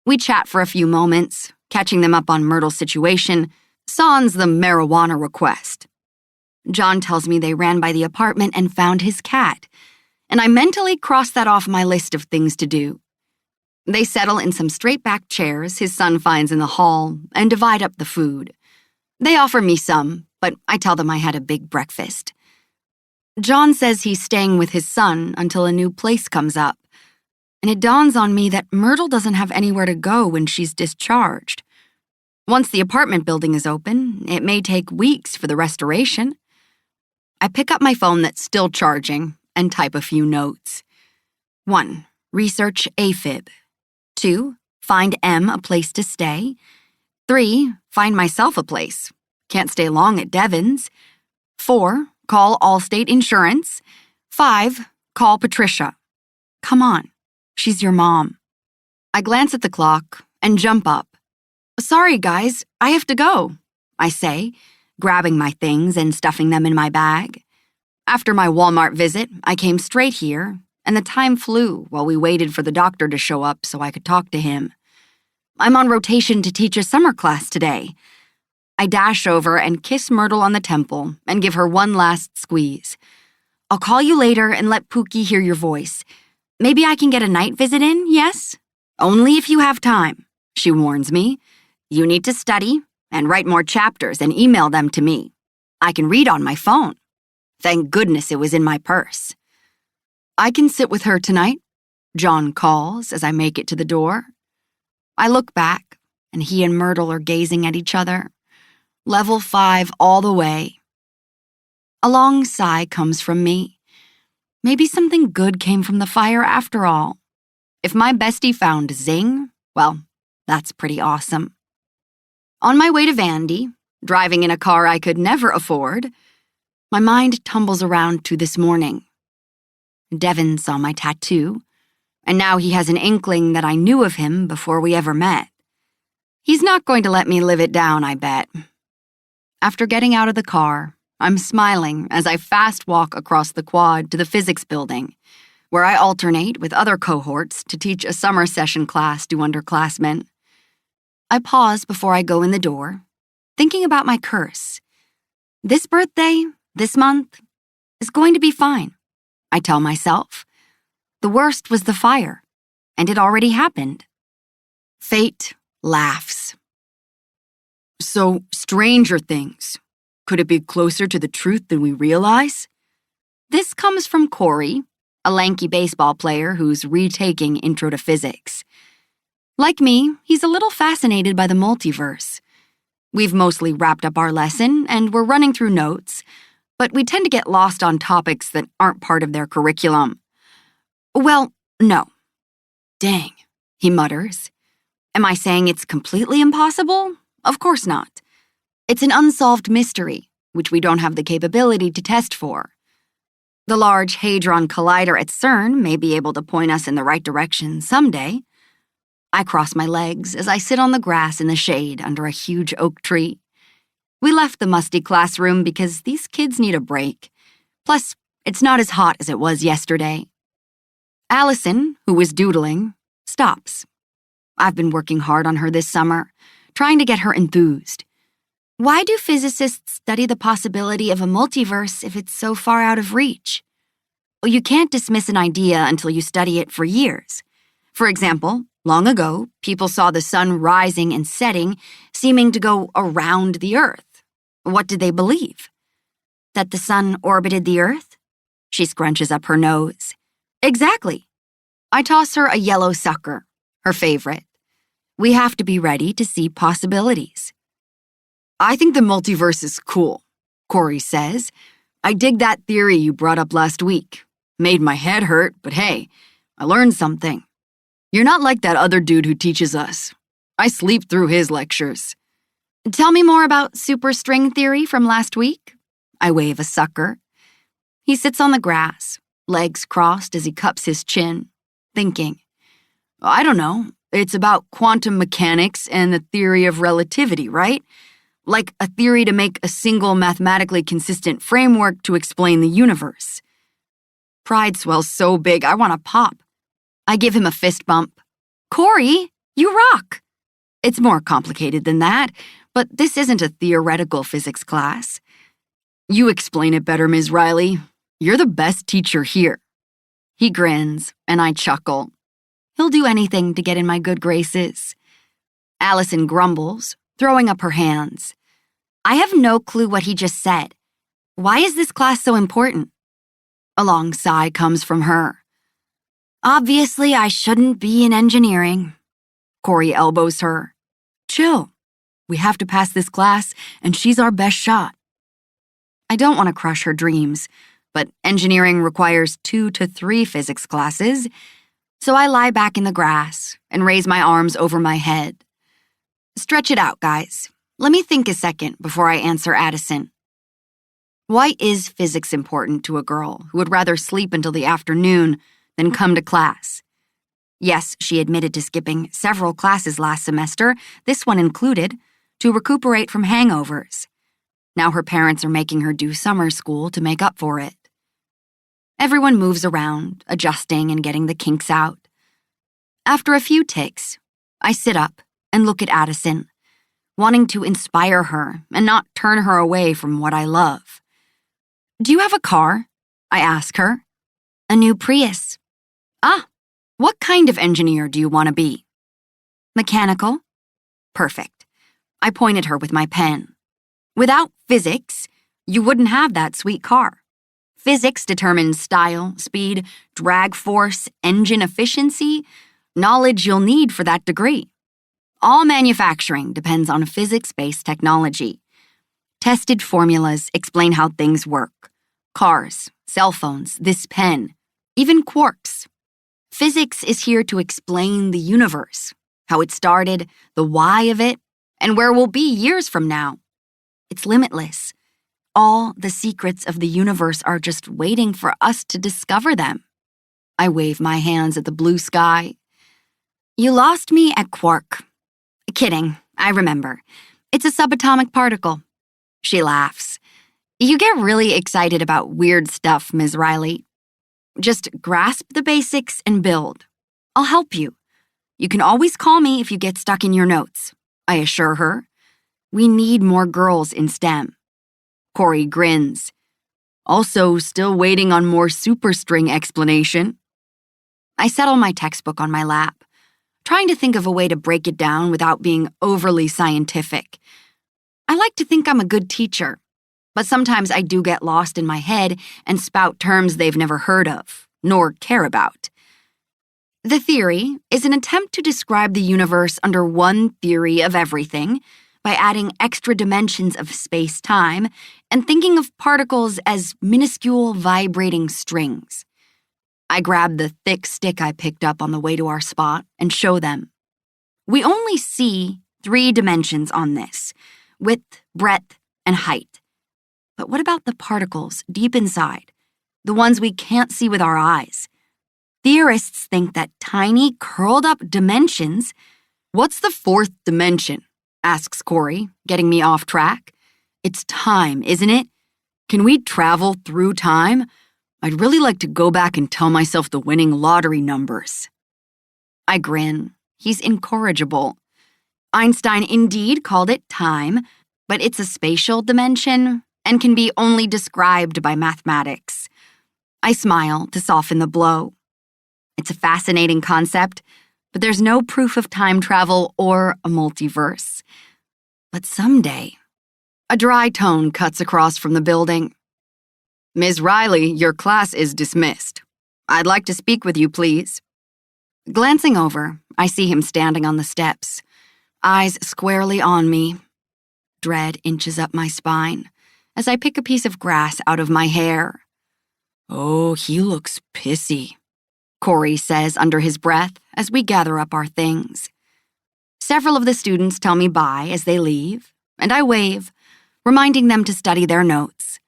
We chat for a few moments, catching them up on Myrtle's situation, sans the marijuana request. John tells me they ran by the apartment and found his cat, and I mentally cross that off my list of things to do. They settle in some straight-back chairs his son finds in the hall and divide up the food. They offer me some, but I tell them I had a big breakfast. John says he's staying with his son until a new place comes up, and it dawns on me that Myrtle doesn't have anywhere to go when she's discharged. Once the apartment building is open, it may take weeks for the restoration. I pick up my phone that's still charging and type a few notes. 1. Research AFib. 2. Find M a place to stay. 3. Find myself a place. Can't stay long at Devon's. 4. Call Allstate Insurance. 5. Call Patricia. Come on, she's your mom. I glance at the clock and jump up. Sorry, guys, I have to go, I say, grabbing my things and stuffing them in my bag. After my Walmart visit, I came straight here, and the time flew while we waited for the doctor to show up so I could talk to him. I'm on rotation to teach a summer class today. I dash over and kiss Myrtle on the temple and give her one last squeeze. I'll call you later and let Pookie hear your voice. Maybe I can get a night visit in, yes? Only if you have time, she warns me. You need to study and write more chapters and email them to me. I can read on my phone. Thank goodness it was in my purse. I can sit with her tonight, John calls as I make it to the door. I look back, and he and Myrtle are gazing at each other. Level 5 all the way. A long sigh comes from me. Maybe something good came from the fire after all. If my bestie found zing, well, that's pretty awesome. On my way to Vandy, driving in a car I could never afford, my mind tumbles around to this morning. Devon saw my tattoo, and now he has an inkling that I knew of him before we ever met. He's not going to let me live it down, I bet. After getting out of the car, I'm smiling as I fast walk across the quad to the physics building, where I alternate with other cohorts to teach a summer session class to underclassmen. I pause before I go in the door, thinking about my curse. This birthday, this month, is going to be fine, I tell myself. The worst was the fire, and it already happened. Fate laughs. So, Stranger Things. Could it be closer to the truth than we realize? This comes from Corey, a lanky baseball player who's retaking Intro to Physics. Like me, he's a little fascinated by the multiverse. We've mostly wrapped up our lesson, and we're running through notes, but we tend to get lost on topics that aren't part of their curriculum. Well, no. Dang, he mutters. Am I saying it's completely impossible? Of course not. It's an unsolved mystery, which we don't have the capability to test for. The Large Hadron Collider at CERN may be able to point us in the right direction someday. I cross my legs as I sit on the grass in the shade under a huge oak tree. We left the musty classroom because these kids need a break. Plus, it's not as hot as it was yesterday. Allison, who was doodling, stops. I've been working hard on her this summer, trying to get her enthused. Why do physicists study the possibility of a multiverse if it's so far out of reach? Well, you can't dismiss an idea until you study it for years. For example, long ago, people saw the sun rising and setting, seeming to go around the Earth. What did they believe? That the sun orbited the Earth? She scrunches up her nose. Exactly. I toss her a yellow sucker, her favorite. We have to be ready to see possibilities. I think the multiverse is cool, Corey says. I dig that theory you brought up last week. Made my head hurt, but hey, I learned something. You're not like that other dude who teaches us. I sleep through his lectures. Tell me more about superstring theory from last week. I wave a sucker. He sits on the grass, legs crossed as he cups his chin, thinking. I don't know. It's about quantum mechanics and the theory of relativity, right? Like a theory to make a single mathematically consistent framework to explain the universe. Pride swells so big I want to pop. I give him a fist bump. Corey, you rock! It's more complicated than that, but this isn't a theoretical physics class. You explain it better, Ms. Riley. You're the best teacher here. He grins, and I chuckle. He'll do anything to get in my good graces. Allison grumbles, throwing up her hands. I have no clue what he just said. Why is this class so important? A long sigh comes from her. Obviously, I shouldn't be in engineering. Corey elbows her. Chill. We have to pass this class, and she's our best shot. I don't want to crush her dreams, but engineering requires 2 to 3 physics classes, so I lie back in the grass and raise my arms over my head. Stretch it out, guys. Let me think a second before I answer Addison. Why is physics important to a girl who would rather sleep until the afternoon than come to class? Yes, she admitted to skipping several classes last semester, this one included, to recuperate from hangovers. Now her parents are making her do summer school to make up for it. Everyone moves around, adjusting and getting the kinks out. After a few takes, I sit up and look at Addison, wanting to inspire her and not turn her away from what I love. Do you have a car? I ask her. A new Prius. Ah, what kind of engineer do you want to be? Mechanical. Perfect. I point at her with my pen. Without physics, you wouldn't have that sweet car. Physics determines style, speed, drag force, engine efficiency, knowledge you'll need for that degree. All manufacturing depends on physics-based technology. Tested formulas explain how things work. Cars, cell phones, this pen, even quarks. Physics is here to explain the universe, how it started, the why of it, and where we'll be years from now. It's limitless. All the secrets of the universe are just waiting for us to discover them. I wave my hands at the blue sky. You lost me at quark. Kidding, I remember. It's a subatomic particle. She laughs. You get really excited about weird stuff, Ms. Riley. Just grasp the basics and build. I'll help you. You can always call me if you get stuck in your notes, I assure her. We need more girls in STEM. Corey grins. Also, still waiting on more superstring explanation. I settle my textbook on my lap, trying to think of a way to break it down without being overly scientific. I like to think I'm a good teacher, but sometimes I do get lost in my head and spout terms they've never heard of, nor care about. The theory is an attempt to describe the universe under one theory of everything by adding extra dimensions of space-time and thinking of particles as minuscule vibrating strings. I grab the thick stick I picked up on the way to our spot and show them. We only see 3 dimensions on this: width, breadth, and height. But what about the particles deep inside, the ones we can't see with our eyes? Theorists think that tiny, curled-up dimensions— What's the 4th dimension? Asks Corey, getting me off track. It's time, isn't it? Can we travel through time? I'd really like to go back and tell myself the winning lottery numbers. I grin. He's incorrigible. Einstein indeed called it time, but it's a spatial dimension and can be only described by mathematics. I smile to soften the blow. It's a fascinating concept, but there's no proof of time travel or a multiverse. But someday, a dry tone cuts across from the building. Ms. Riley, your class is dismissed. I'd like to speak with you, please. Glancing over, I see him standing on the steps, eyes squarely on me. Dread inches up my spine as I pick a piece of grass out of my hair. Oh, he looks pissy, Corey says under his breath as we gather up our things. Several of the students tell me bye as they leave, and I wave, reminding them to study their notes.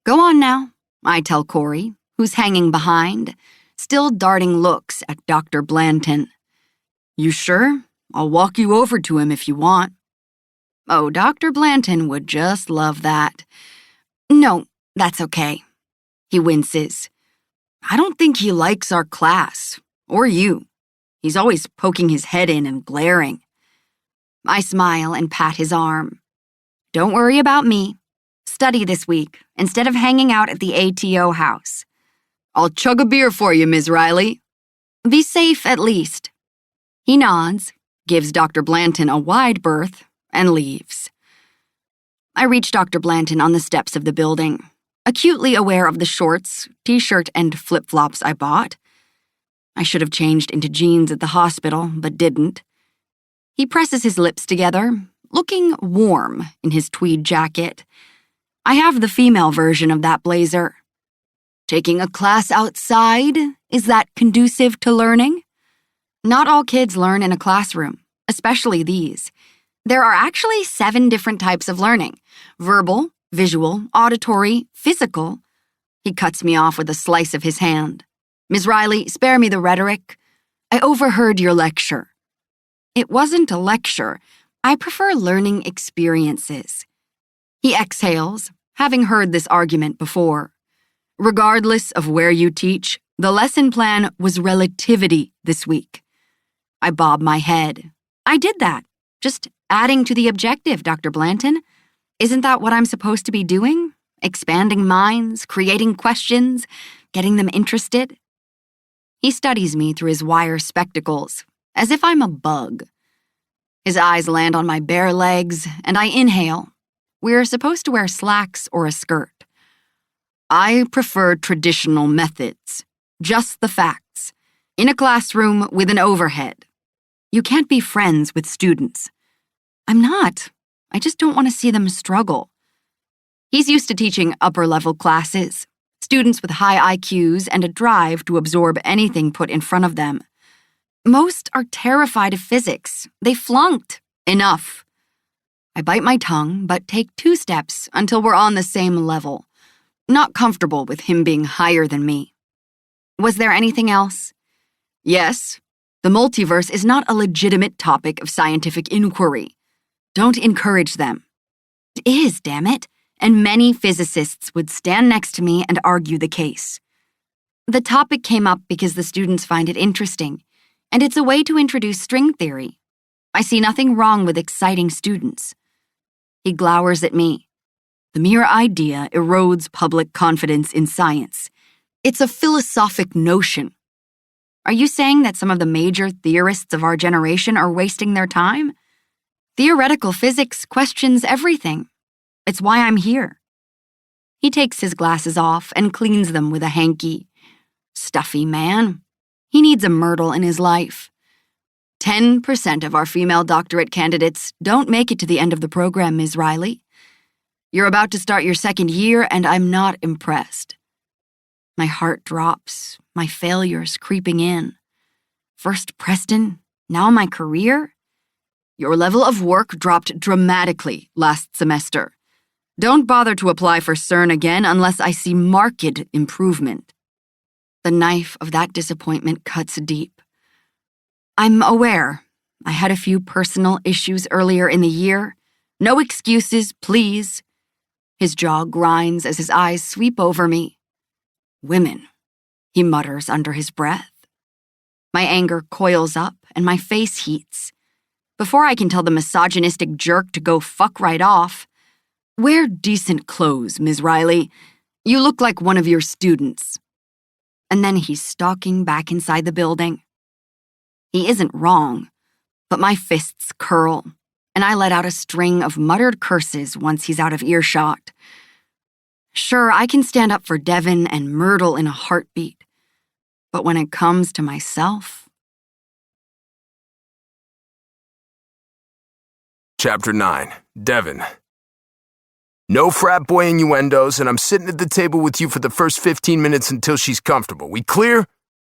Go on now, I tell Corey, who's hanging behind, still darting looks at Dr. Blanton. You sure? I'll walk you over to him if you want. Oh, Dr. Blanton would just love that. No, that's okay. He winces. I don't think he likes our class, Or you. He's always poking his head in and glaring. I smile and pat his arm. Don't worry about me. Study this week, instead of hanging out at the ATO house. I'll chug a beer for you, Ms. Riley. Be safe, at least. He nods, gives Dr. Blanton a wide berth, and leaves. I reach Dr. Blanton on the steps of the building, acutely aware of the shorts, t-shirt, and flip-flops I bought. I should have changed into jeans at the hospital, but didn't. He presses his lips together, looking warm in his tweed jacket. I have the female version of that blazer. Taking a class outside, is that conducive to learning? Not all kids learn in a classroom, especially these. There are actually 7 different types of learning: verbal, visual, auditory, physical. He cuts me off with a slice of his hand. Ms. Riley, spare me the rhetoric. I overheard your lecture. It wasn't a lecture. I prefer learning experiences. He exhales, having heard this argument before. Regardless of where you teach, the lesson plan was relativity this week. I bob my head. I did that. Just adding to the objective, Dr. Blanton. Isn't that what I'm supposed to be doing? Expanding minds, creating questions, getting them interested? He studies me through his wire spectacles, as if I'm a bug. His eyes land on my bare legs, and I inhale. We're supposed to wear slacks or a skirt. I prefer traditional methods, just the facts, in a classroom with an overhead. You can't be friends with students. I'm not. I just don't want to see them struggle. He's used to teaching upper-level classes, students with high IQs and a drive to absorb anything put in front of them. Most are terrified of physics. They flunked. Enough. I bite my tongue, but take 2 steps until we're on the same level. Not comfortable with him being higher than me. Was there anything else? Yes. The multiverse is not a legitimate topic of scientific inquiry. Don't encourage them. It is, damn it, and many physicists would stand next to me and argue the case. The topic came up because the students find it interesting, and it's a way to introduce string theory. I see nothing wrong with exciting students. He glowers at me. The mere idea erodes public confidence in science. It's a philosophic notion. Are you saying that some of the major theorists of our generation are wasting their time? Theoretical physics questions everything. It's why I'm here. He takes his glasses off and cleans them with a hanky. Stuffy man. He needs a Myrtle in his life. 10% of our female doctorate candidates don't make it to the end of the program, Ms. Riley. You're about to start your 2nd year, and I'm not impressed. My heart drops, my failures creeping in. First Preston, now my career? Your level of work dropped dramatically last semester. Don't bother to apply for CERN again unless I see marked improvement. The knife of that disappointment cuts deep. I'm aware. I had a few personal issues earlier in the year. No excuses, please. His jaw grinds as his eyes sweep over me. Women, he mutters under his breath. My anger coils up and my face heats. Before I can tell the misogynistic jerk to go fuck right off, wear decent clothes, Ms. Riley. You look like one of your students. And then he's stalking back inside the building. He isn't wrong, but my fists curl, and I let out a string of muttered curses once he's out of earshot. Sure, I can stand up for Devin and Myrtle in a heartbeat, but when it comes to myself... Chapter 9. Devin. No frat boy innuendos, and I'm sitting at the table with you for the first 15 minutes until she's comfortable. We clear?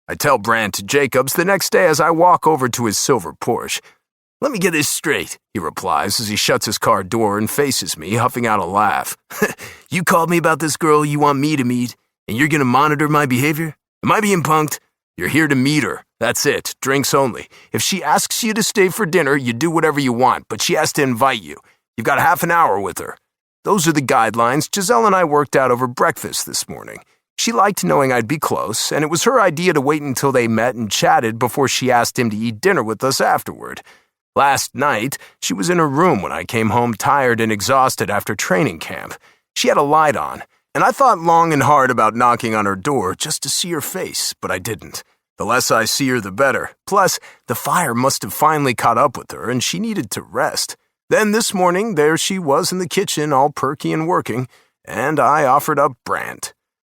I tell Brant Jacobs the next day as I walk over to his silver Porsche. Let me get this straight, he replies as he shuts his car door and faces me, huffing out a laugh. You called me about this girl you want me to meet, and you're gonna monitor my behavior? Am I being punked? You're here to meet her. That's it. Drinks only. If she asks you to stay for dinner, you do whatever you want, but she has to invite you. You've got half an hour with her. Those are the guidelines Giselle and I worked out over breakfast this morning. She liked knowing I'd be close, and it was her idea to wait until they met and chatted before she asked him to eat dinner with us afterward. Last night, she was in her room when I came home tired and exhausted after training camp. She had a light on, and I thought long and hard about knocking on her door just to see her face, but I didn't. The less I see her, the better. Plus, the fire must have finally caught up with her, and she needed to rest. Then this morning, there she was in the kitchen, all perky and working, and I offered up Brant.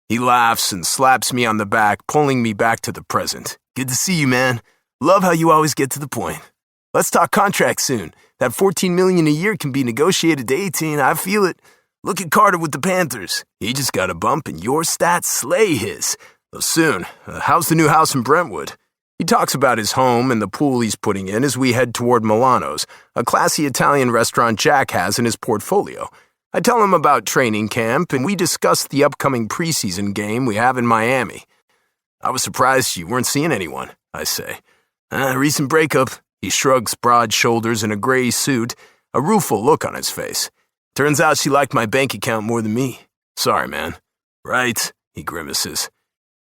He laughs and slaps me on the back, pulling me back to the present. Good to see you, man. Love how you always get to the point. Let's talk contract soon. That $14 million a year can be negotiated to 18. I feel it. Look at Carter with the Panthers. He just got a bump, and your stats slay his. Though soon. How's the new house in Brentwood? He talks about his home and the pool he's putting in as we head toward Milano's, a classy Italian restaurant Jack has in his portfolio. I tell him about training camp, and we discuss the upcoming preseason game we have in Miami. I was surprised you weren't seeing anyone, I say. Recent breakup. He shrugs broad shoulders in a gray suit, a rueful look on his face. Turns out she liked my bank account more than me. Sorry, man. Right, he grimaces.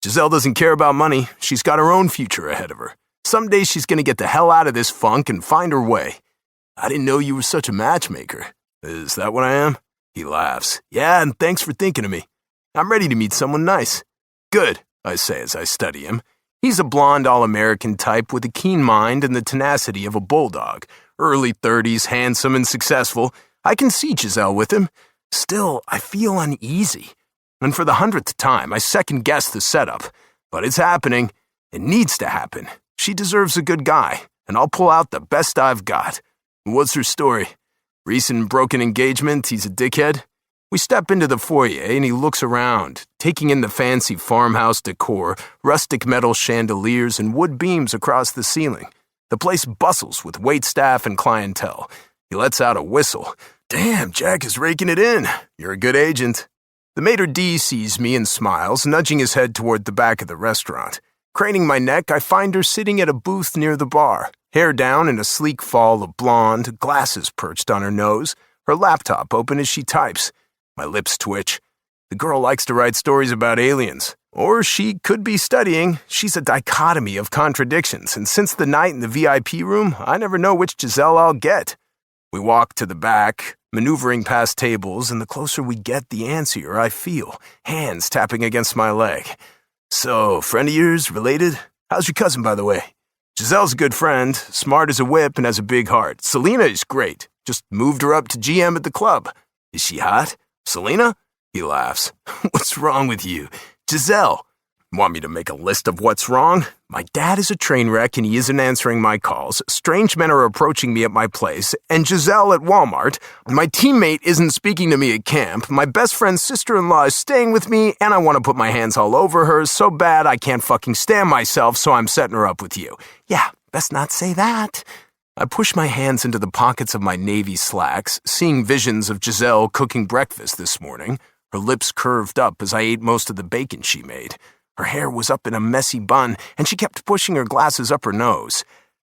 Giselle doesn't care about money. She's got her own future ahead of her. Someday she's gonna get the hell out of this funk and find her way. I didn't know you were such a matchmaker. Is that what I am? He laughs. Yeah, and thanks for thinking of me. I'm ready to meet someone nice. Good, I say as I study him. He's a blonde all-American type with a keen mind and the tenacity of a bulldog. Early 30s, handsome and successful. I can see Giselle with him. Still, I feel uneasy. And for the 100th time, I second-guess the setup. But it's happening. It needs to happen. She deserves a good guy, and I'll pull out the best I've got. What's her story? Recent broken engagement, he's a dickhead? We step into the foyer, and he looks around, taking in the fancy farmhouse decor, rustic metal chandeliers, and wood beams across the ceiling. The place bustles with waitstaff and clientele. He lets out a whistle. Damn, Jack is raking it in. You're a good agent. The maitre d' sees me and smiles, nudging his head toward the back of the restaurant. Craning my neck, I find her sitting at a booth near the bar, hair down in a sleek fall of blonde, glasses perched on her nose, her laptop open as she types. My lips twitch. The girl likes to write stories about aliens. Or she could be studying. She's a dichotomy of contradictions, and since the night in the VIP room, I never know which Giselle I'll get. We walk to the back, maneuvering past tables, and the closer we get, the antsier I feel, hands tapping against my leg. So, friend of yours, related? How's your cousin, by the way? Giselle's a good friend, smart as a whip and has a big heart. Selena is great. Just moved her up to GM at the club. Is she hot? Selena? He laughs. What's wrong with you? Giselle. Want me to make a list of what's wrong? My dad is a train wreck and he isn't answering my calls. Strange men are approaching me at my place. And Giselle at Walmart. My teammate isn't speaking to me at camp. My best friend's sister-in-law is staying with me and I want to put my hands all over her so bad I can't fucking stand myself, so I'm setting her up with you. Yeah, best not say that. I push my hands into the pockets of my navy slacks, seeing visions of Giselle cooking breakfast this morning. Her lips curved up as I ate most of the bacon she made. Her hair was up in a messy bun, and she kept pushing her glasses up her nose.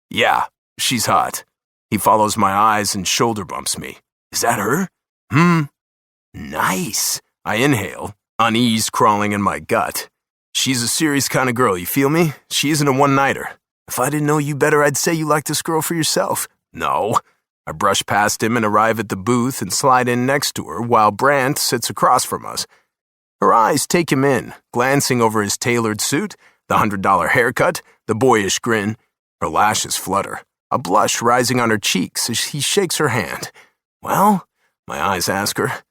Yeah, she's hot. He follows my eyes and shoulder bumps me. Is that her? Nice. I inhale, unease crawling in my gut. She's a serious kind of girl, you feel me? She isn't a one-nighter. If I didn't know you better, I'd say you like this girl for yourself. No. I brush past him and arrive at the booth and slide in next to her while Brant sits across from us. Her eyes take him in, glancing over his tailored suit, the $100 haircut, the boyish grin. Her lashes flutter, a blush rising on her cheeks as he shakes her hand. Well, my eyes ask her.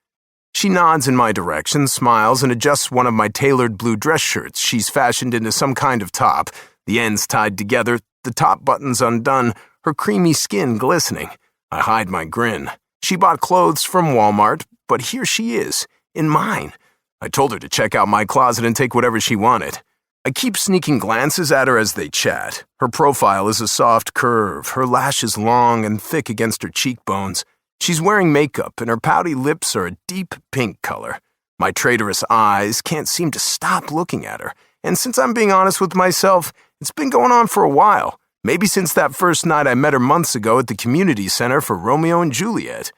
She nods in my direction, smiles, and adjusts one of my tailored blue dress shirts she's fashioned into some kind of top, the ends tied together, the top buttons undone, her creamy skin glistening. I hide my grin. She bought clothes from Walmart, but here she is, in mine. I told her to check out my closet and take whatever she wanted. I keep sneaking glances at her as they chat. Her profile is a soft curve, her lashes long and thick against her cheekbones. She's wearing makeup and her pouty lips are a deep pink color. My traitorous eyes can't seem to stop looking at her, and since I'm being honest with myself, it's been going on for a while. Maybe since that first night I met her months ago at the community center for Romeo and Juliet.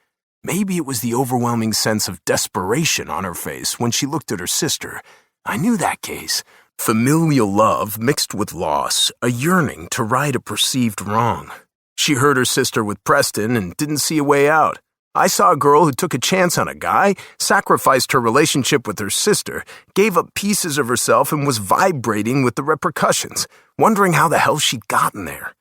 Maybe it was the overwhelming sense of desperation on her face when she looked at her sister. I knew that case. Familial love mixed with loss, a yearning to right a perceived wrong. She hurt her sister with Preston and didn't see a way out. I saw a girl who took a chance on a guy, sacrificed her relationship with her sister, gave up pieces of herself and was vibrating with the repercussions, wondering how the hell she'd gotten there.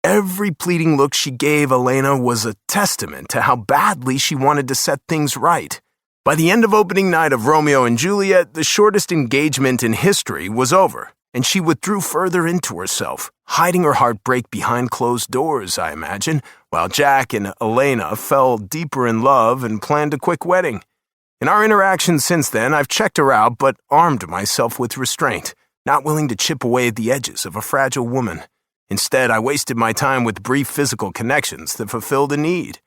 Every pleading look she gave Elena was a testament to how badly she wanted to set things right. By the end of opening night of Romeo and Juliet, the shortest engagement in history was over, and she withdrew further into herself, hiding her heartbreak behind closed doors, I imagine, while Jack and Elena fell deeper in love and planned a quick wedding. In our interactions since then, I've checked her out but armed myself with restraint, not willing to chip away at the edges of a fragile woman. Instead, I wasted my time with brief physical connections that fulfilled a need.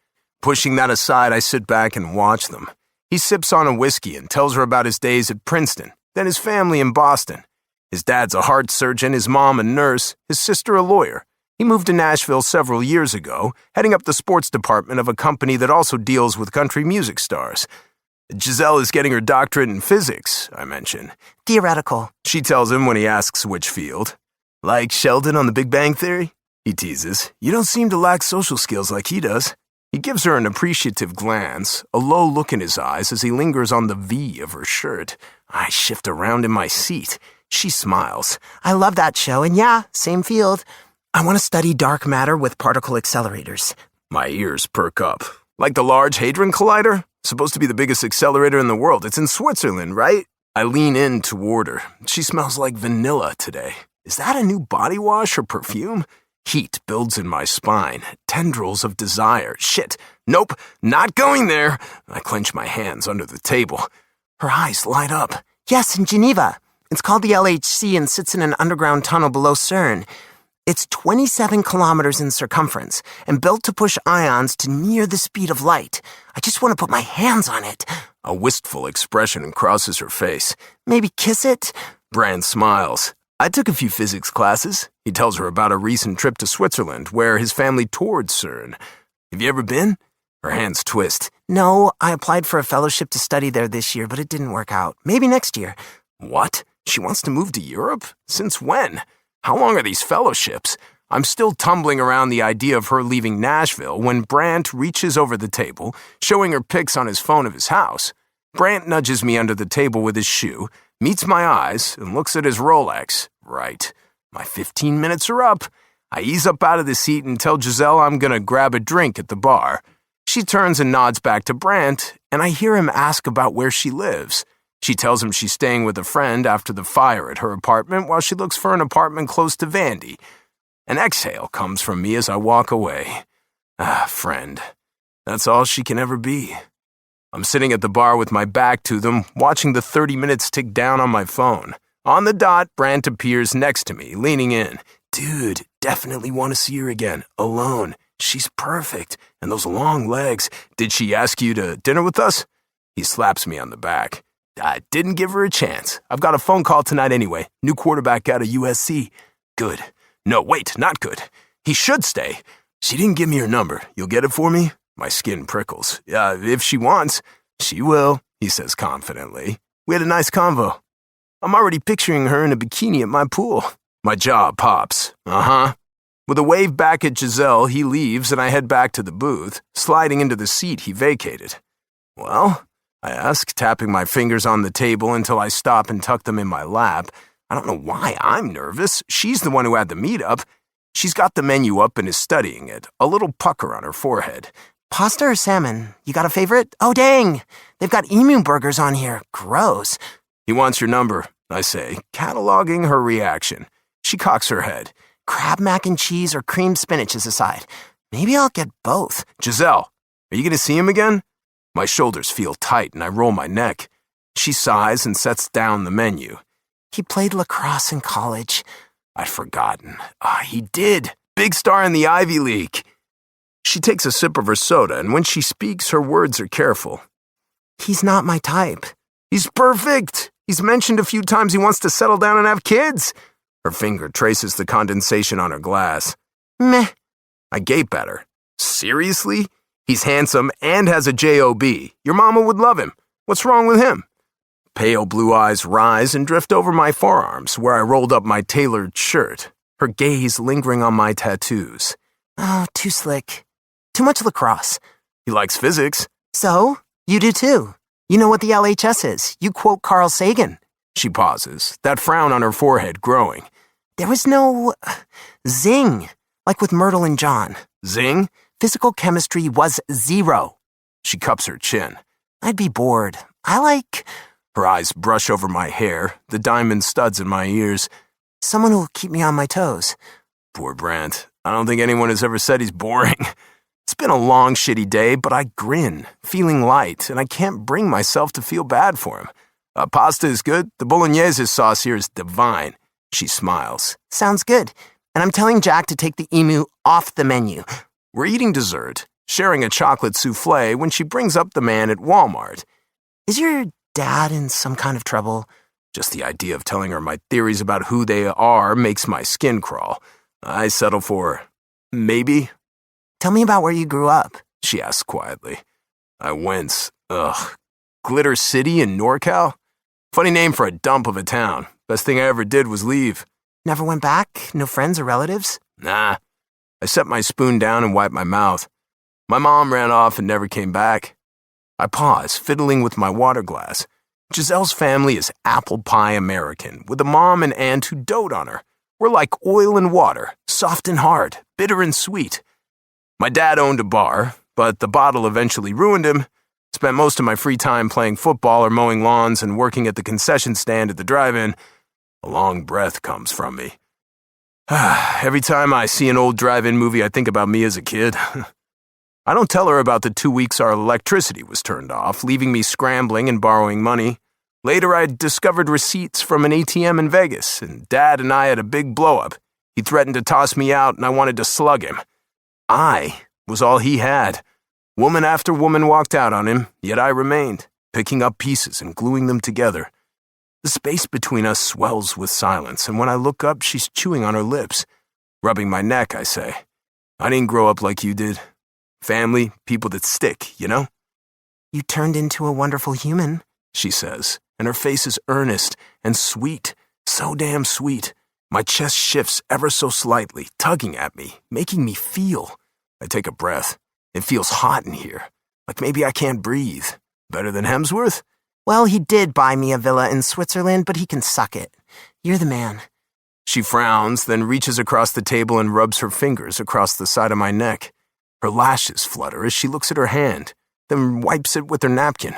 Pushing that aside, I sit back and watch them. He sips on a whiskey and tells her about his days at Princeton, then his family in Boston. His dad's a heart surgeon, his mom a nurse, his sister a lawyer. He moved to Nashville several years ago, heading up the sports department of a company that also deals with country music stars. Giselle is getting her doctorate in physics, I mention. Theoretical, She tells him when he asks which field. Like Sheldon on The Big Bang Theory? He teases. You don't seem to lack social skills like he does. He gives her an appreciative glance, a low look in his eyes as he lingers on the V of her shirt. I shift around in my seat. She smiles. I love that show, and yeah, same field. I want to study dark matter with particle accelerators. My ears perk up. Like the Large Hadron Collider? Supposed to be the biggest accelerator in the world. It's in Switzerland, right? I lean in toward her. She smells like vanilla today. Is that a new body wash or perfume? Heat builds in my spine, tendrils of desire. Shit, nope, not going there. I clench my hands under the table. Her eyes light up. Yes, in Geneva. It's called the LHC and sits in an underground tunnel below CERN. It's 27 kilometers in circumference and built to push ions to near the speed of light. I just want to put my hands on it. A wistful expression crosses her face. Maybe kiss it? Brand smiles. I took a few physics classes. He tells her about a recent trip to Switzerland where his family toured CERN. Have you ever been? Her hands twist. No, I applied for a fellowship to study there this year, but it didn't work out. Maybe next year. What? She wants to move to Europe? Since when? How long are these fellowships? I'm still tumbling around the idea of her leaving Nashville when Brant reaches over the table, showing her pics on his phone of his house. Brant nudges me under the table with his shoe, meets my eyes, and looks at his Rolex. Right. My 15 minutes are up. I ease up out of the seat and tell Giselle I'm gonna grab a drink at the bar. She turns and nods back to Brant, and I hear him ask about where she lives. She tells him she's staying with a friend after the fire at her apartment while she looks for an apartment close to Vandy. An exhale comes from me as I walk away. Friend. That's all she can ever be. I'm sitting at the bar with my back to them, watching the 30 minutes tick down on my phone. On the dot, Brant appears next to me, leaning in. Dude, definitely want to see her again, alone. She's perfect. And those long legs. Did she ask you to dinner with us? He slaps me on the back. I didn't give her a chance. I've got a phone call tonight anyway. New quarterback out of USC. Good. No, wait, not good. He should stay. She didn't give me her number. You'll get it for me? My skin prickles. If she wants. She will, he says confidently. We had a nice convo. I'm already picturing her in a bikini at my pool. My jaw pops. With a wave back at Giselle, he leaves and I head back to the booth, sliding into the seat he vacated. Well? I ask, tapping my fingers on the table until I stop and tuck them in my lap. I don't know why I'm nervous. She's the one who had the meetup. She's got the menu up and is studying it, a little pucker on her forehead. Pasta or salmon? You got a favorite? Oh, dang! They've got emu burgers on here. Gross. He wants your number, I say, cataloging her reaction. She cocks her head. Crab mac and cheese or creamed spinach is a side. Maybe I'll get both. Giselle, are you going to see him again? My shoulders feel tight and I roll my neck. She sighs and sets down the menu. He played lacrosse in college. I'd forgotten. He did. Big star in the Ivy League. She takes a sip of her soda, and when she speaks, her words are careful. He's not my type. He's perfect. He's mentioned a few times he wants to settle down and have kids. Her finger traces the condensation on her glass. Meh. I gape at her. Seriously? He's handsome and has a job. Your mama would love him. What's wrong with him? pale blue eyes rise and drift over my forearms where I rolled up my tailored shirt, her gaze lingering on my tattoos. Oh, too slick. Too much lacrosse. He likes physics. So? You do too. You know what the LHS is. You quote Carl Sagan. She pauses, that frown on her forehead growing. There was no zing, like with Myrtle and John. Zing? Physical chemistry was 0. She cups her chin. I'd be bored. I like... Her eyes brush over my hair, the diamond studs in my ears. Someone who'll keep me on my toes. Poor Brant. I don't think anyone has ever said he's boring. It's been a long, shitty day, but I grin, feeling light, and I can't bring myself to feel bad for him. Pasta is good. The bolognese sauce here is divine. She smiles. Sounds good. And I'm telling Jack to take the emu off the menu. We're eating dessert, sharing a chocolate souffle when she brings up the man at Walmart. Is your dad in some kind of trouble? Just the idea of telling her my theories about who they are makes my skin crawl. I settle for maybe. Tell me about where you grew up, she asks quietly. I wince. Ugh. Glitter City in NorCal? Funny name for a dump of a town. Best thing I ever did was leave. Never went back? No friends or relatives? Nah. I set my spoon down and wiped my mouth. My mom ran off and never came back. I pause, fiddling with my water glass. Giselle's family is apple pie American, with a mom and aunt who dote on her. We're like oil and water, soft and hard, bitter and sweet. My dad owned a bar, but the bottle eventually ruined him. Spent most of my free time playing football or mowing lawns and working at the concession stand at the drive-in. A long breath comes from me. Every time I see an old drive-in movie, I think about me as a kid. I don't tell her about the 2 weeks our electricity was turned off, leaving me scrambling and borrowing money. Later, I discovered receipts from an ATM in Vegas, and Dad and I had a big blow-up. He threatened to toss me out, and I wanted to slug him. I was all he had. Woman after woman walked out on him, yet I remained, picking up pieces and gluing them together. The space between us swells with silence, and when I look up, she's chewing on her lips. Rubbing my neck, I say, I didn't grow up like you did. Family, people that stick, you know? You turned into a wonderful human, she says, and her face is earnest and sweet, so damn sweet. My chest shifts ever so slightly, tugging at me, making me feel. I take a breath. It feels hot in here, like maybe I can't breathe. Better than Hemsworth? Well, he did buy me a villa in Switzerland, but he can suck it. You're the man. She frowns, then reaches across the table and rubs her fingers across the side of my neck. Her lashes flutter as she looks at her hand, then wipes it with her napkin.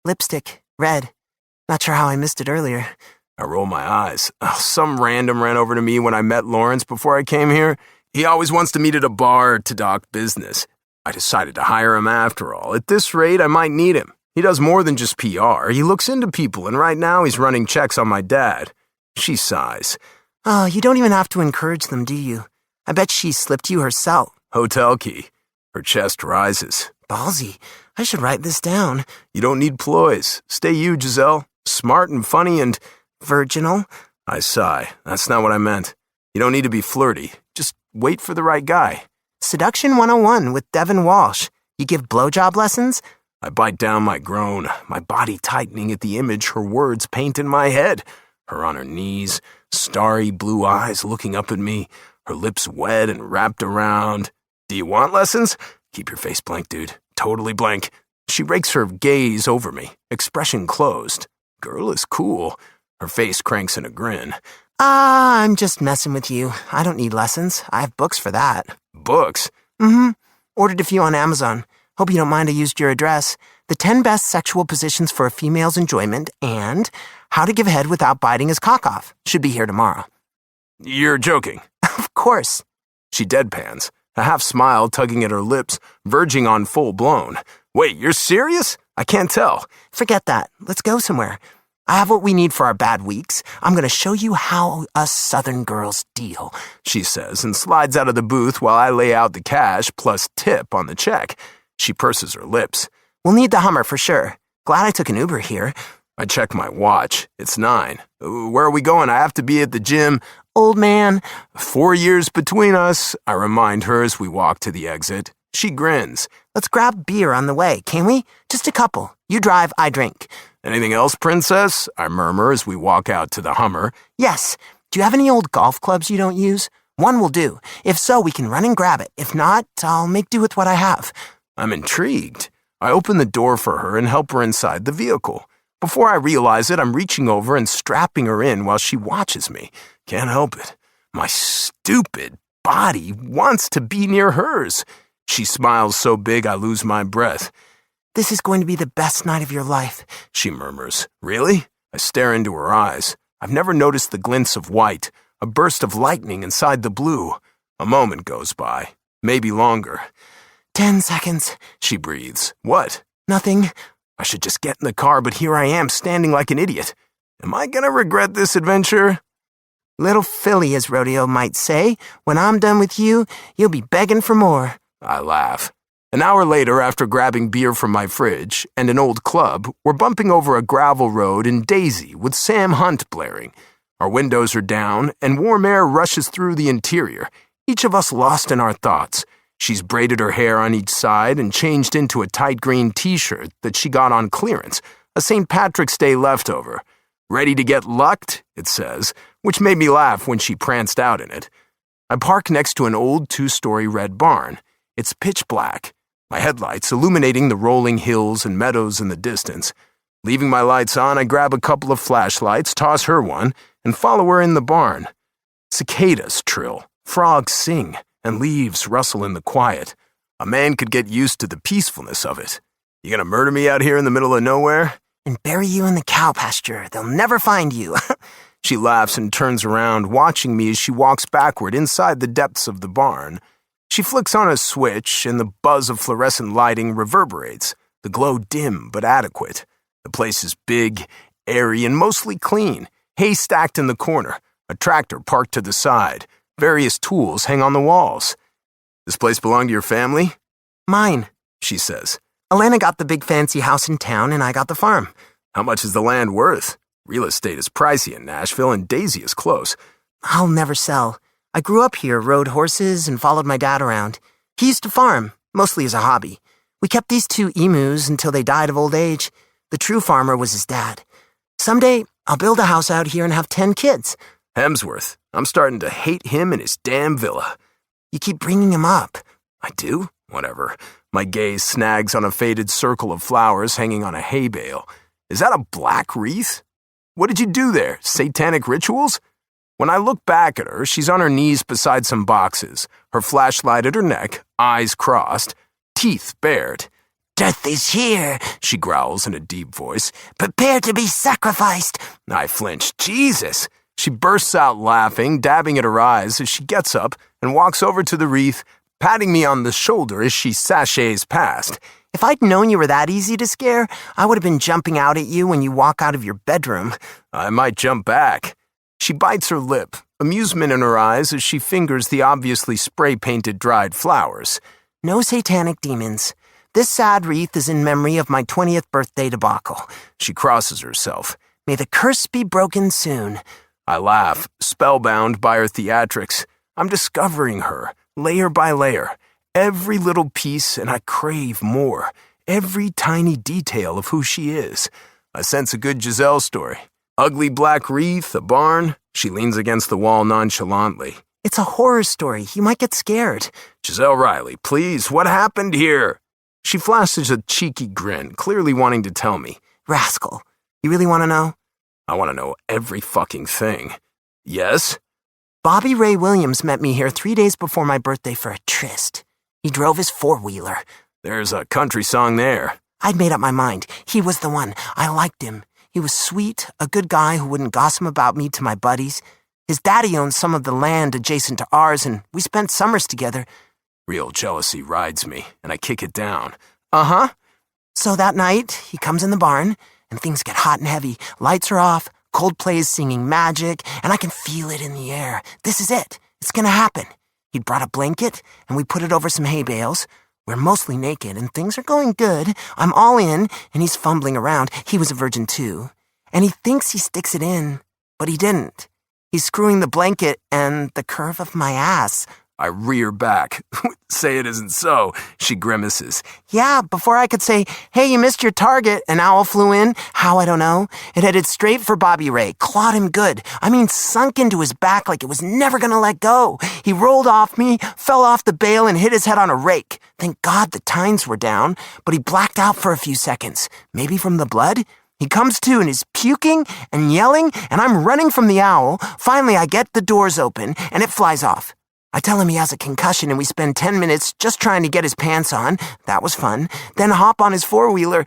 Lipstick, red. Not sure how I missed it earlier. I roll my eyes. Some random ran over to me when I met Lawrence before I came here. He always wants to meet at a bar to talk business. I decided to hire him after all. At this rate, I might need him. He does more than just PR. He looks into people, and right now he's running checks on my dad. She sighs. Oh, you don't even have to encourage them, do you? I bet she slipped you herself. Hotel key. Her chest rises. Ballsy. I should write this down. You don't need ploys. Stay you, Giselle. Smart and funny and... virginal? I sigh. That's not what I meant. You don't need to be flirty. Just wait for the right guy. Seduction 101 with Devin Walsh. You give blowjob lessons? I bite down my groan, my body tightening at the image her words paint in my head. Her on her knees, starry blue eyes looking up at me, her lips wet and wrapped around. Do you want lessons? Keep your face blank, dude. Totally blank. She rakes her gaze over me, expression closed. Girl is cool. Her face cranks in a grin. I'm just messing with you. I don't need lessons. I have books for that. Books? Mm-hmm. Ordered a few on Amazon. Hope you don't mind I used your address. The 10 best sexual positions for a female's enjoyment and how to give head without biting his cock off. Should be here tomorrow. You're joking. Of course. She deadpans, a half smile tugging at her lips, verging on full-blown. Wait, you're serious? I can't tell. Forget that. Let's go somewhere. I have what we need for our bad weeks. I'm going to show you how us Southern girls deal, she says, and slides out of the booth while I lay out the cash plus tip on the check. She purses her lips. We'll need the Hummer for sure. Glad I took an Uber here. I check my watch. It's 9. Where are we going? I have to be at the gym. Old man. 4 years between us, I remind her as we walk to the exit. She grins. Let's grab beer on the way, can we? Just a couple. You drive, I drink. Anything else, Princess? I murmur as we walk out to the Hummer. Yes. Do you have any old golf clubs you don't use? One will do. If so, we can run and grab it. If not, I'll make do with what I have. I'm intrigued. I open the door for her and help her inside the vehicle. Before I realize it, I'm reaching over and strapping her in while she watches me. Can't help it. My stupid body wants to be near hers. She smiles so big I lose my breath. This is going to be the best night of your life, she murmurs. Really? I stare into her eyes. I've never noticed the glints of white, a burst of lightning inside the blue. A moment goes by, maybe longer. 10 seconds, she breathes. What? Nothing. I should just get in the car, but here I am, standing like an idiot. Am I gonna regret this adventure? Little filly, as Rodeo might say. When I'm done with you, you'll be begging for more. I laugh. An hour later, after grabbing beer from my fridge and an old club, we're bumping over a gravel road in Daisy with Sam Hunt blaring. Our windows are down, and warm air rushes through the interior, each of us lost in our thoughts. She's braided her hair on each side and changed into a tight green t-shirt that she got on clearance, a St. Patrick's Day leftover. Ready to get lucked, it says, which made me laugh when she pranced out in it. I park next to an old 2-story red barn. It's pitch black, my headlights illuminating the rolling hills and meadows in the distance. Leaving my lights on, I grab a couple of flashlights, toss her one, and follow her in the barn. Cicadas trill, frogs sing, and leaves rustle in the quiet. A man could get used to the peacefulness of it. You gonna murder me out here in the middle of nowhere? And bury you in the cow pasture. They'll never find you. She laughs and turns around, watching me as she walks backward inside the depths of the barn. She flicks on a switch, and the buzz of fluorescent lighting reverberates, the glow dim but adequate. The place is big, airy, and mostly clean. Hay stacked in the corner, a tractor parked to the side. Various tools hang on the walls. This place belong to your family? Mine, she says. Elena got the big fancy house in town, and I got the farm. How much is the land worth? Real estate is pricey in Nashville, and Daisy is close. I'll never sell. I grew up here, rode horses, and followed my dad around. He used to farm, mostly as a hobby. We kept these 2 emus until they died of old age. The true farmer was his dad. Someday, I'll build a house out here and have 10 kids. Hemsworth, I'm starting to hate him and his damn villa. You keep bringing him up. I do? Whatever. My gaze snags on a faded circle of flowers hanging on a hay bale. Is that a black wreath? What did you do there? Satanic rituals? When I look back at her, she's on her knees beside some boxes, her flashlight at her neck, eyes crossed, teeth bared. Death is here, she growls in a deep voice. Prepare to be sacrificed. I flinch. Jesus! She bursts out laughing, dabbing at her eyes as she gets up and walks over to the wreath, patting me on the shoulder as she sachets past. If I'd known you were that easy to scare, I would have been jumping out at you when you walk out of your bedroom. I might jump back. She bites her lip, amusement in her eyes as she fingers the obviously spray-painted dried flowers. No satanic demons. This sad wreath is in memory of my 20th birthday debacle. She crosses herself. May the curse be broken soon. I laugh, spellbound by her theatrics. I'm discovering her, layer by layer. Every little piece, and I crave more. Every tiny detail of who she is. I sense a good Giselle story. Ugly black wreath, a barn. She leans against the wall nonchalantly. It's a horror story. You might get scared. Giselle Riley, please, what happened here? She flashes a cheeky grin, clearly wanting to tell me. Rascal. You really want to know? I want to know every fucking thing. Yes? Bobby Ray Williams met me here 3 days before my birthday for a tryst. He drove his 4-wheeler. There's a country song there. I'd made up my mind. He was the one. I liked him. He was sweet, a good guy who wouldn't gossip about me to my buddies. His daddy owned some of the land adjacent to ours, and we spent summers together. Real jealousy rides me, and I kick it down. Uh-huh. So that night, he comes in the barn, and things get hot and heavy. Lights are off, Coldplay is singing Magic, and I can feel it in the air. This is it. It's gonna happen. He'd brought a blanket, and we put it over some hay bales. We're mostly naked, and things are going good. I'm all in, and he's fumbling around. He was a virgin, too. And he thinks he sticks it in, but he didn't. He's screwing the blanket and the curve of my ass. I rear back. Say it isn't so, she grimaces. Yeah, before I could say, hey, you missed your target, an owl flew in. How, I don't know. It headed straight for Bobby Ray, clawed him good. I mean, sunk into his back like it was never gonna let go. He rolled off me, fell off the bale, and hit his head on a rake. Thank God the tines were down, but he blacked out for a few seconds. Maybe from the blood? He comes to and is puking and yelling, and I'm running from the owl. Finally, I get the doors open, and it flies off. I tell him he has a concussion, and we spend 10 minutes just trying to get his pants on. That was fun. Then hop on his four-wheeler.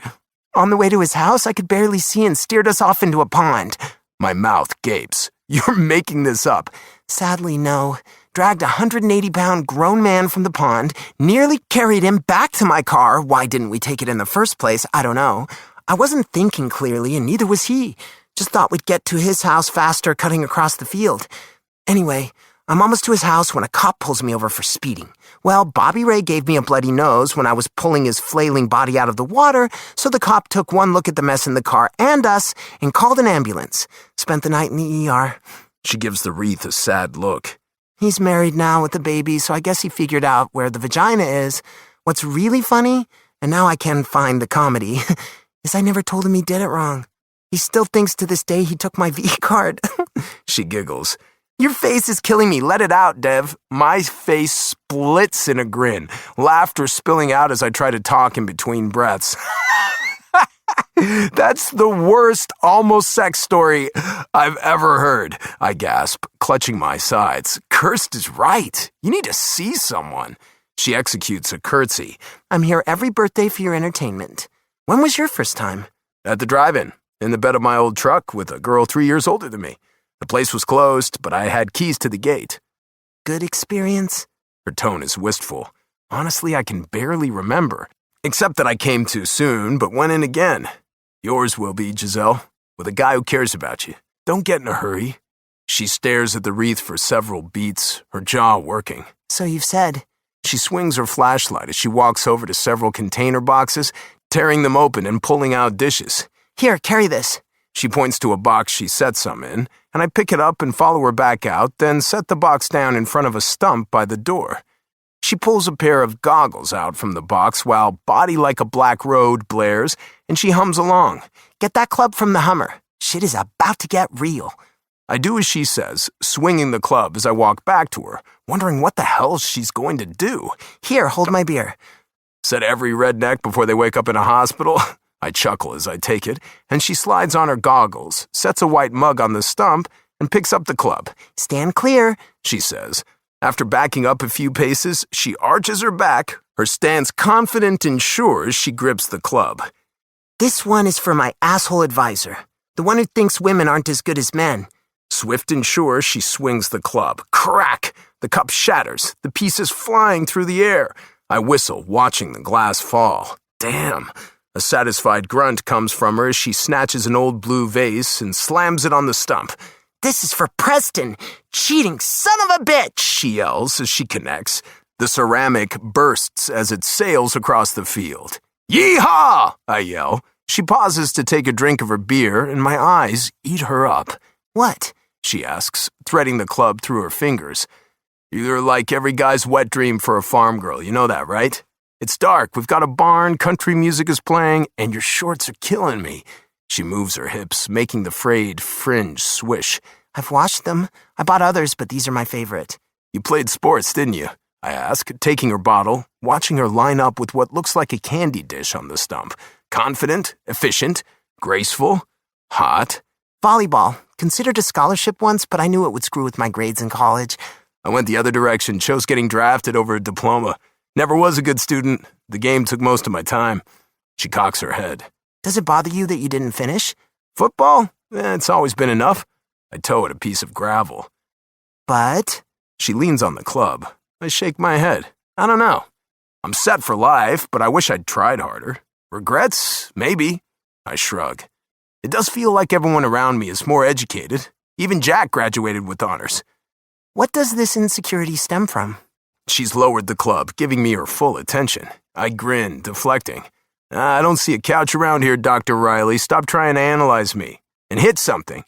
On the way to his house, I could barely see and steered us off into a pond. My mouth gapes. You're making this up. Sadly, no. Dragged a 180-pound grown man from the pond, nearly carried him back to my car. Why didn't we take it in the first place? I don't know. I wasn't thinking clearly, and neither was he. Just thought we'd get to his house faster cutting across the field. Anyway, I'm almost to his house when a cop pulls me over for speeding. Well, Bobby Ray gave me a bloody nose when I was pulling his flailing body out of the water, so the cop took one look at the mess in the car and us and called an ambulance. Spent the night in the ER. She gives the wreath a sad look. He's married now with a baby, so I guess he figured out where the vagina is. What's really funny, and now I can find the comedy, is I never told him he did it wrong. He still thinks to this day he took my V-card. She giggles. Your face is killing me. Let it out, Dev. My face splits in a grin, laughter spilling out as I try to talk in between breaths. That's the worst almost sex story I've ever heard, I gasp, clutching my sides. Kirst is right. You need to see someone. She executes a curtsy. I'm here every birthday for your entertainment. When was your first time? At the drive-in, in the bed of my old truck with a girl 3 years older than me. The place was closed, but I had keys to the gate. Good experience? Her tone is wistful. Honestly, I can barely remember, except that I came too soon, but went in again. Yours will be, Giselle, with a guy who cares about you. Don't get in a hurry. She stares at the wreath for several beats, her jaw working. So you've said. She swings her flashlight as she walks over to several container boxes, tearing them open and pulling out dishes. Here, carry this. She points to a box she set some in, and I pick it up and follow her back out, then set the box down in front of a stump by the door. She pulls a pair of goggles out from the box while Body Like a Black Road blares, and she hums along. Get that club from the Hummer. Shit is about to get real. I do as she says, swinging the club as I walk back to her, wondering what the hell she's going to do. Here, hold my beer. Said every redneck before they wake up in a hospital. I chuckle as I take it, and she slides on her goggles, sets a white mug on the stump, and picks up the club. Stand clear, she says. After backing up a few paces, she arches her back, her stance confident and sure as she grips the club. This one is for my asshole advisor, the one who thinks women aren't as good as men. Swift and sure, she swings the club. Crack! The cup shatters, the pieces flying through the air. I whistle, watching the glass fall. Damn! A satisfied grunt comes from her as she snatches an old blue vase and slams it on the stump. This is for Preston! Cheating son of a bitch! She yells as she connects. The ceramic bursts as it sails across the field. Yee-haw! I yell. She pauses to take a drink of her beer, and my eyes eat her up. What? She asks, threading the club through her fingers. You're like every guy's wet dream for a farm girl, you know that, right? It's dark, we've got a barn, country music is playing, and your shorts are killing me. She moves her hips, making the frayed fringe swish. I've washed them. I bought others, but these are my favorite. You played sports, didn't you? I ask, taking her bottle, watching her line up with what looks like a candy dish on the stump. Confident, efficient, graceful, hot. Volleyball. Considered a scholarship once, but I knew it would screw with my grades in college. I went the other direction, chose getting drafted over a diploma. Never was a good student. The game took most of my time. She cocks her head. Does it bother you that you didn't finish? Football? It's always been enough. I toe at a piece of gravel. But? She leans on the club. I shake my head. I don't know. I'm set for life, but I wish I'd tried harder. Regrets? Maybe. I shrug. It does feel like everyone around me is more educated. Even Jack graduated with honors. What does this insecurity stem from? She's lowered the club, giving me her full attention. I grin, deflecting. I don't see a couch around here, Dr. Riley. Stop trying to analyze me. And hit something.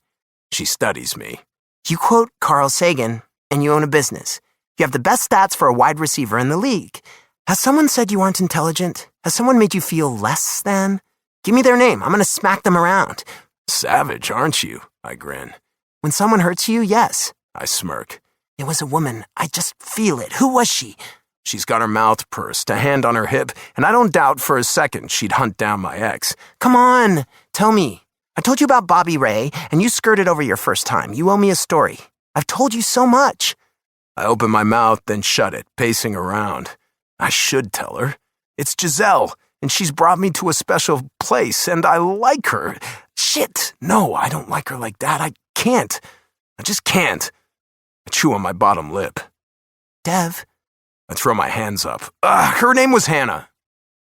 She studies me. You quote Carl Sagan, and you own a business. You have the best stats for a wide receiver in the league. Has someone said you aren't intelligent? Has someone made you feel less than? Give me their name. I'm going to smack them around. Savage, aren't you? I grin. When someone hurts you, yes. I smirk. It was a woman. I just feel it. Who was she? She's got her mouth pursed, a hand on her hip, and I don't doubt for a second she'd hunt down my ex. Come on, tell me. I told you about Bobby Ray, and you skirted over your first time. You owe me a story. I've told you so much. I open my mouth, then shut it, pacing around. I should tell her. It's Giselle, and she's brought me to a special place, and I like her. Shit, no, I don't like her like that. I can't. I just can't. I chew on my bottom lip. Dev. I throw my hands up. Her name was Hannah.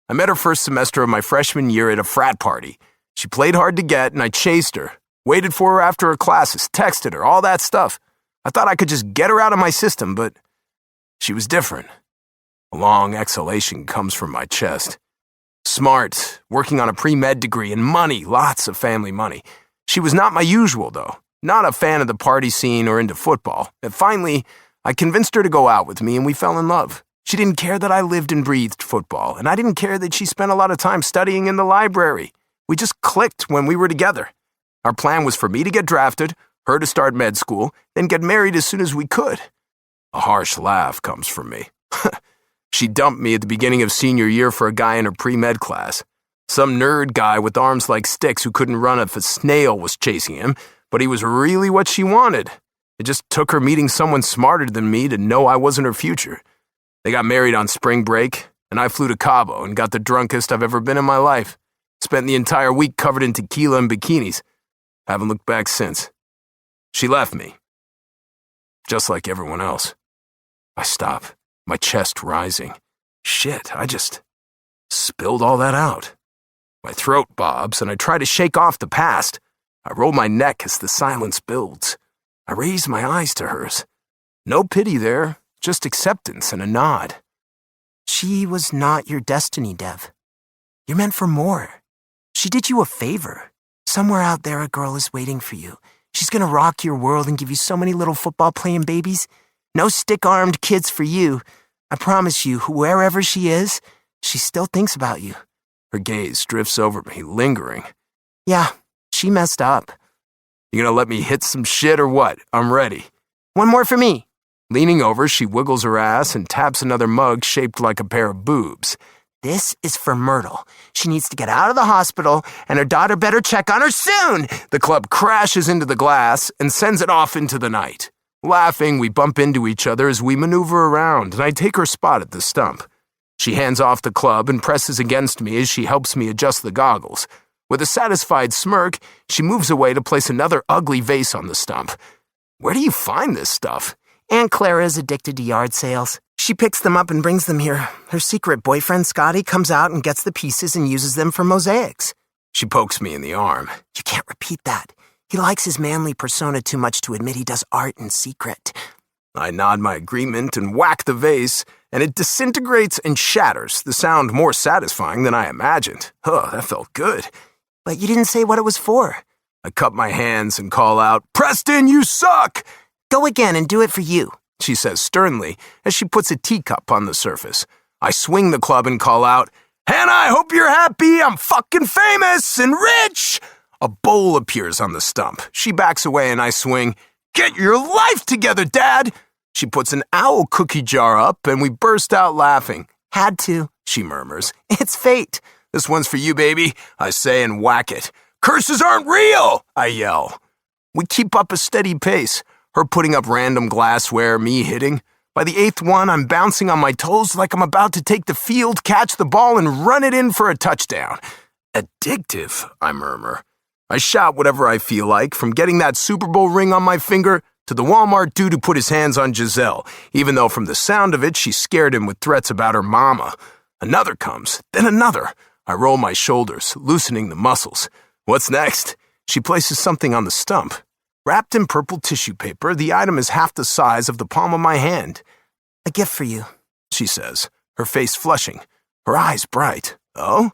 I met her first semester of my freshman year at a frat party. She played hard to get, and I chased her. Waited for her after her classes, texted her, all that stuff. I thought I could just get her out of my system, but she was different. A long exhalation comes from my chest. Smart, working on a pre-med degree, and money, lots of family money. She was not my usual, though. Not a fan of the party scene or into football. And finally, I convinced her to go out with me, and we fell in love. She didn't care that I lived and breathed football, and I didn't care that she spent a lot of time studying in the library. We just clicked when we were together. Our plan was for me to get drafted, her to start med school, then get married as soon as we could. A harsh laugh comes from me. She dumped me at the beginning of senior year for a guy in her pre-med class. Some nerd guy with arms like sticks who couldn't run if a snail was chasing him, but he was really what she wanted. It just took her meeting someone smarter than me to know I wasn't her future. They got married on spring break, and I flew to Cabo and got the drunkest I've ever been in my life. Spent the entire week covered in tequila and bikinis. Haven't looked back since. She left me. Just like everyone else. I stop, my chest rising. Shit, I just spilled all that out. My throat bobs, and I try to shake off the past. I roll my neck as the silence builds. I raise my eyes to hers. No pity there, just acceptance and a nod. She was not your destiny, Dev. You're meant for more. She did you a favor. Somewhere out there, a girl is waiting for you. She's gonna rock your world and give you so many little football-playing babies. No stick-armed kids for you. I promise you, wherever she is, she still thinks about you. Her gaze drifts over me, lingering. Yeah, she messed up. You gonna let me hit some shit or what? I'm ready. One more for me. Leaning over, she wiggles her ass and taps another mug shaped like a pair of boobs. This is for Myrtle. She needs to get out of the hospital, and her daughter better check on her soon. The club crashes into the glass and sends it off into the night. Laughing, we bump into each other as we maneuver around, and I take her spot at the stump. She hands off the club and presses against me as she helps me adjust the goggles. With a satisfied smirk, she moves away to place another ugly vase on the stump. Where do you find this stuff? Aunt Clara is addicted to yard sales. She picks them up and brings them here. Her secret boyfriend, Scotty, comes out and gets the pieces and uses them for mosaics. She pokes me in the arm. You can't repeat that. He likes his manly persona too much to admit he does art in secret. I nod my agreement and whack the vase, and it disintegrates and shatters, the sound more satisfying than I imagined. That felt good. But you didn't say what it was for. I cup my hands and call out, "Preston, you suck!" Go again and do it for you, she says sternly as she puts a teacup on the surface. I swing the club and call out, "Hannah, I hope you're happy. I'm fucking famous and rich!" A bowl appears on the stump. She backs away and I swing, "Get your life together, Dad!" She puts an owl cookie jar up and we burst out laughing. Had to, she murmurs. It's fate. "This one's for you, baby," I say and whack it. "Curses aren't real," I yell. We keep up a steady pace, her putting up random glassware, me hitting. By the 8th one, I'm bouncing on my toes like I'm about to take the field, catch the ball, and run it in for a touchdown. Addictive, I murmur. I shout whatever I feel like, from getting that Super Bowl ring on my finger to the Walmart dude who put his hands on Giselle, even though from the sound of it, she scared him with threats about her mama. Another comes, then another. I roll my shoulders, loosening the muscles. What's next? She places something on the stump. Wrapped in purple tissue paper, the item is half the size of the palm of my hand. A gift for you, she says, her face flushing, her eyes bright. Oh?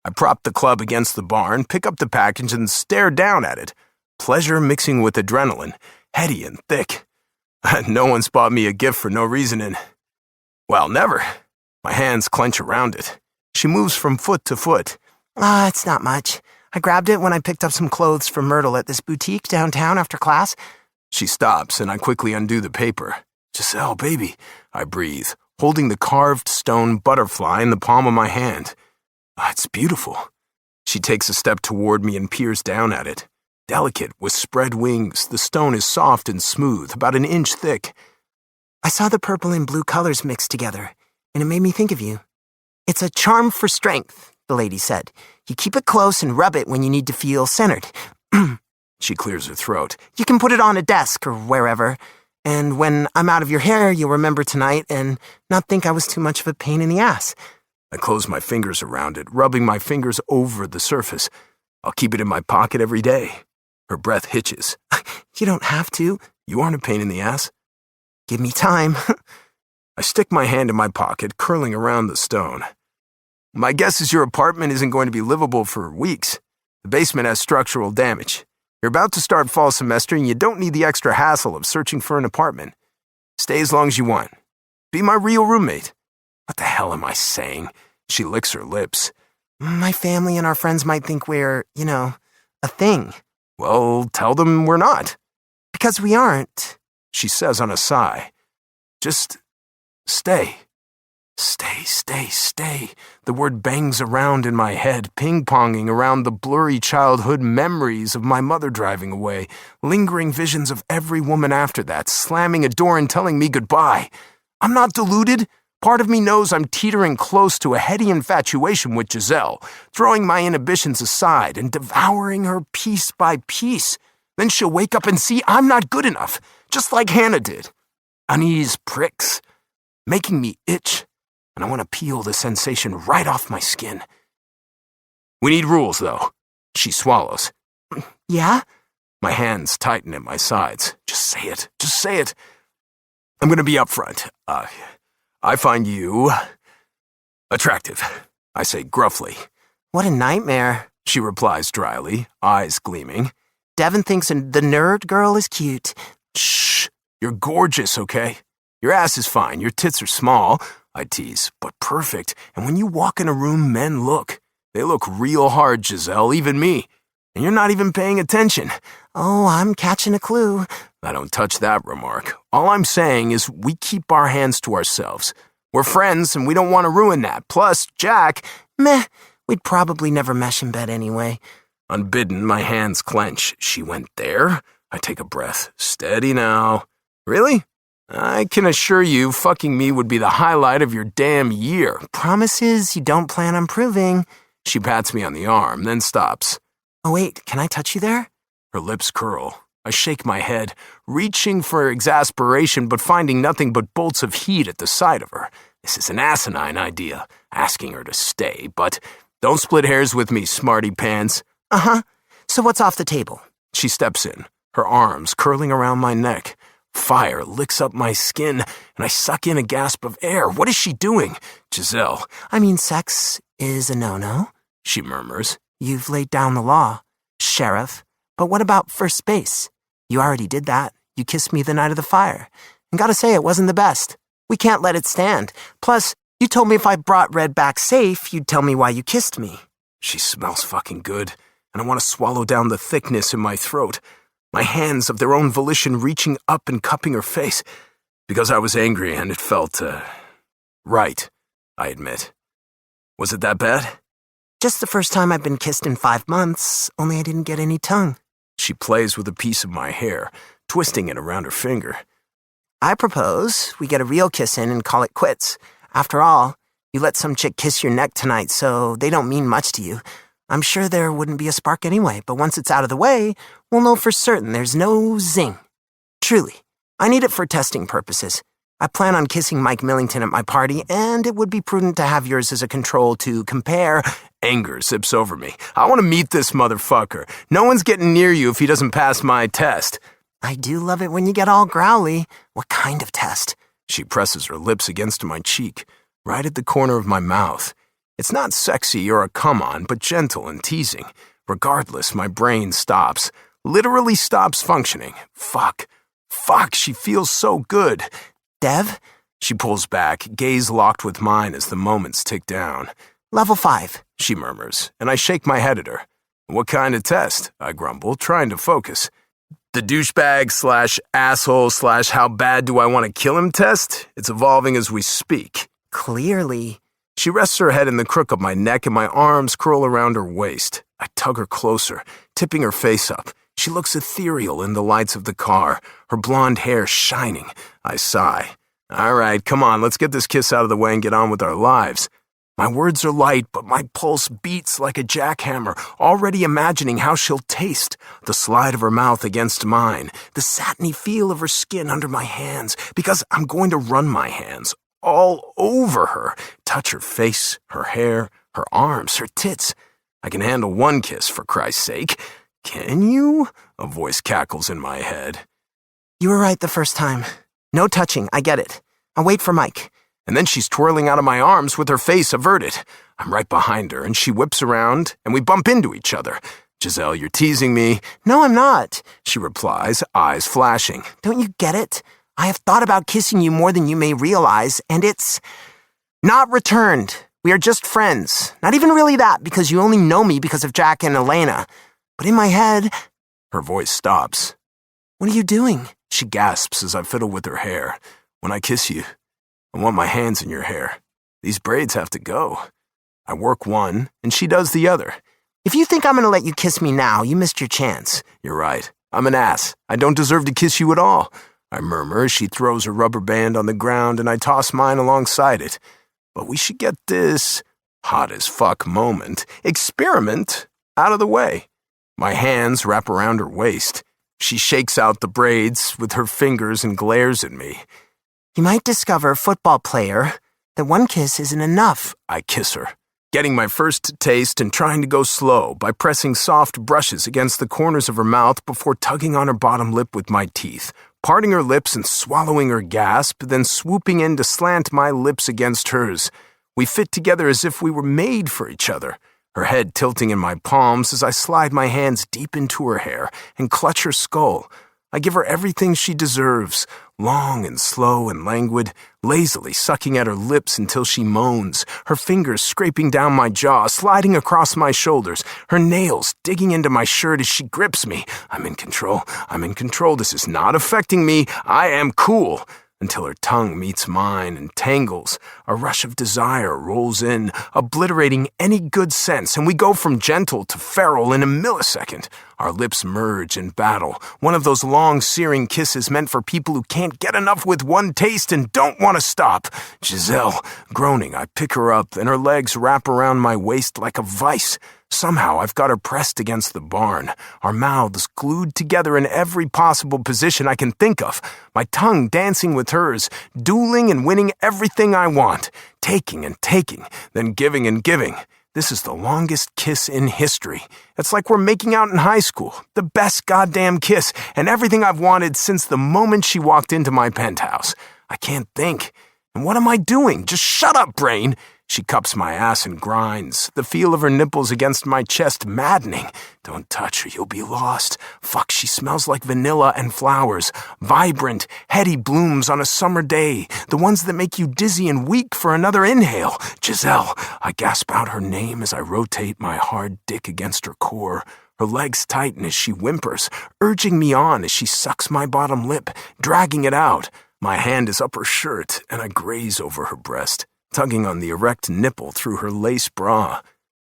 I prop the club against the barn, pick up the package, and stare down at it. Pleasure mixing with adrenaline, heady and thick. No one's bought me a gift for no reason and... well, never. My hands clench around it. She moves from foot to foot. It's not much. I grabbed it when I picked up some clothes for Myrtle at this boutique downtown after class. She stops, and I quickly undo the paper. Giselle, baby, I breathe, holding the carved stone butterfly in the palm of my hand. It's beautiful. She takes a step toward me and peers down at it. Delicate, with spread wings, the stone is soft and smooth, about an inch thick. I saw the purple and blue colors mixed together, and it made me think of you. It's a charm for strength, the lady said. You keep it close and rub it when you need to feel centered. She clears her throat. You can put it on a desk or wherever, and when I'm out of your hair, you'll remember tonight and not think I was too much of a pain in the ass. I close my fingers around it, rubbing my fingers over the surface. I'll keep it in my pocket every day. Her breath hitches. You don't have to. You aren't a pain in the ass. Give me time. I stick my hand in my pocket, curling around the stone. My guess is your apartment isn't going to be livable for weeks. The basement has structural damage. You're about to start fall semester and you don't need the extra hassle of searching for an apartment. Stay as long as you want. Be my real roommate. What the hell am I saying? She licks her lips. My family and our friends might think we're, a thing. Well, tell them we're not. Because we aren't, she says on a sigh. Just stay. Stay, stay, stay. The word bangs around in my head, ping-ponging around the blurry childhood memories of my mother driving away, lingering visions of every woman after that, slamming a door and telling me goodbye. I'm not deluded. Part of me knows I'm teetering close to a heady infatuation with Giselle, throwing my inhibitions aside and devouring her piece by piece. Then she'll wake up and see I'm not good enough, just like Hannah did. Unease pricks, making me itch, and I want to peel the sensation right off my skin. We need rules, though. She swallows. Yeah? My hands tighten at my sides. Just say it. Just say it. I'm going to be upfront. I find you attractive, I say gruffly. What a nightmare, she replies dryly, eyes gleaming. Devin thinks the nerd girl is cute. Shh, you're gorgeous, okay? Your ass is fine, your tits are small, I tease, but perfect. And when you walk in a room, men look. They look real hard, Giselle, even me. And you're not even paying attention. Oh, I'm catching a clue. I don't touch that remark. All I'm saying is we keep our hands to ourselves. We're friends, and we don't want to ruin that. Plus, Jack... Meh, we'd probably never mesh in bed anyway. Unbidden, my hands clench. She went there? I take a breath. Steady now. Really? I can assure you, fucking me would be the highlight of your damn year. Promises you don't plan on proving. She pats me on the arm, then stops. Oh wait, can I touch you there? Her lips curl. I shake my head, reaching for exasperation but finding nothing but bolts of heat at the sight of her. This is an asinine idea, asking her to stay, but don't split hairs with me, smarty pants. Uh-huh. So what's off the table? She steps in, her arms curling around my neck. Fire licks up my skin, and I suck in a gasp of air. What is she doing? Giselle. I mean, sex is a no-no, she murmurs. You've laid down the law, Sheriff. But what about first base? You already did that. You kissed me the night of the fire. And gotta say, it wasn't the best. We can't let it stand. Plus, you told me if I brought Red back safe, you'd tell me why you kissed me. She smells fucking good, and I want to swallow down the thickness in my throat. My hands of their own volition reaching up and cupping her face. Because I was angry and it felt, right, I admit. Was it that bad? Just the first time I've been kissed in 5 months, only I didn't get any tongue. She plays with a piece of my hair, twisting it around her finger. I propose we get a real kiss in and call it quits. After all, you let some chick kiss your neck tonight, so they don't mean much to you. I'm sure there wouldn't be a spark anyway, but once it's out of the way, we'll know for certain there's no zing. Truly, I need it for testing purposes. I plan on kissing Mike Millington at my party, and it would be prudent to have yours as a control to compare. Anger zips over me. I want to meet this motherfucker. No one's getting near you if he doesn't pass my test. I do love it when you get all growly. What kind of test? She presses her lips against my cheek, right at the corner of my mouth. It's not sexy or a come-on, but gentle and teasing. Regardless, my brain stops. Literally stops functioning. Fuck. Fuck, she feels so good. Dev? She pulls back, gaze locked with mine as the moments tick down. Level 5, she murmurs, and I shake my head at her. What kind of test? I grumble, trying to focus. The douchebag/asshole/how bad do I want to kill him test? It's evolving as we speak. Clearly. She rests her head in the crook of my neck and my arms curl around her waist. I tug her closer, tipping her face up. She looks ethereal in the lights of the car, her blonde hair shining. I sigh. All right, come on, let's get this kiss out of the way and get on with our lives. My words are light, but my pulse beats like a jackhammer, already imagining how she'll taste. The slide of her mouth against mine, the satiny feel of her skin under my hands, because I'm going to run my hands all over her, touch her face, her hair, her arms, her tits. I can handle one kiss, for Christ's sake. Can you? A voice cackles in my head. You were right the first time. No touching, I get it. I'll wait for Mike. And then she's twirling out of my arms with her face averted. I'm right behind her, and she whips around, and we bump into each other. Giselle, you're teasing me. No, I'm not, she replies, eyes flashing. Don't you get it? I have thought about kissing you more than you may realize, and it's not returned. We are just friends. Not even really that, because you only know me because of Jack and Elena. But in my head... Her voice stops. What are you doing? She gasps as I fiddle with her hair. When I kiss you, I want my hands in your hair. These braids have to go. I work one, and she does the other. If you think I'm going to let you kiss me now, you missed your chance. You're right. I'm an ass. I don't deserve to kiss you at all. I murmur as she throws her rubber band on the ground and I toss mine alongside it. But we should get this hot-as-fuck experiment out of the way. My hands wrap around her waist. She shakes out the braids with her fingers and glares at me. You might discover, football player, that one kiss isn't enough. I kiss her, getting my first taste and trying to go slow by pressing soft brushes against the corners of her mouth before tugging on her bottom lip with my teeth, parting her lips and swallowing her gasp, then swooping in to slant my lips against hers. We fit together as if we were made for each other, her head tilting in my palms as I slide my hands deep into her hair and clutch her skull. I give her everything she deserves, long and slow and languid, lazily sucking at her lips until she moans, her fingers scraping down my jaw, sliding across my shoulders, her nails digging into my shirt as she grips me. I'm in control. This is not affecting me. I am cool. Until her tongue meets mine and tangles. A rush of desire rolls in, obliterating any good sense, and we go from gentle to feral in a millisecond. Our lips merge and battle, one of those long, searing kisses meant for people who can't get enough with one taste and don't want to stop. Giselle, groaning, I pick her up, and her legs wrap around my waist like a vice. Somehow I've got her pressed against the barn, our mouths glued together in every possible position I can think of, my tongue dancing with hers, dueling and winning everything I want, taking and taking, then giving and giving. This is the longest kiss in history. It's like we're making out in high school, the best goddamn kiss, and everything I've wanted since the moment she walked into my penthouse. I can't think. And what am I doing? Just shut up, brain! She cups my ass and grinds, the feel of her nipples against my chest maddening. Don't touch her, you'll be lost. Fuck, she smells like vanilla and flowers. Vibrant, heady blooms on a summer day. The ones that make you dizzy and weak for another inhale. Giselle, I gasp out her name as I rotate my hard dick against her core. Her legs tighten as she whimpers, urging me on as she sucks my bottom lip, dragging it out. My hand is up her shirt, and I graze over her breast, tugging on the erect nipple through her lace bra.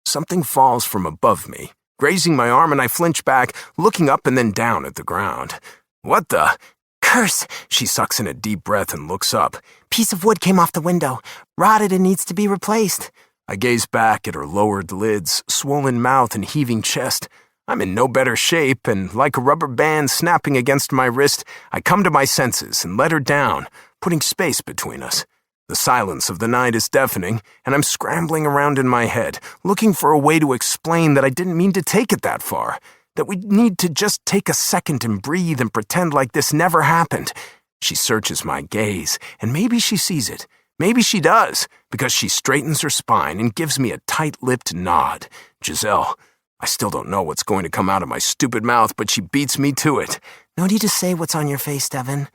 Something falls from above me, grazing my arm, and I flinch back, looking up and then down at the ground. What the? Curse! She sucks in a deep breath and looks up. Piece of wood came off the window. Rotted and needs to be replaced. I gaze back at her lowered lids, swollen mouth, and heaving chest. I'm in no better shape, and like a rubber band snapping against my wrist, I come to my senses and let her down, putting space between us. The silence of the night is deafening, and I'm scrambling around in my head, looking for a way to explain that I didn't mean to take it that far, that we need to just take a second and breathe and pretend like this never happened. She searches my gaze, and maybe she sees it. Maybe she does, because she straightens her spine and gives me a tight-lipped nod. Giselle, I still don't know what's going to come out of my stupid mouth, but she beats me to it. No need to say what's on your face, Devin.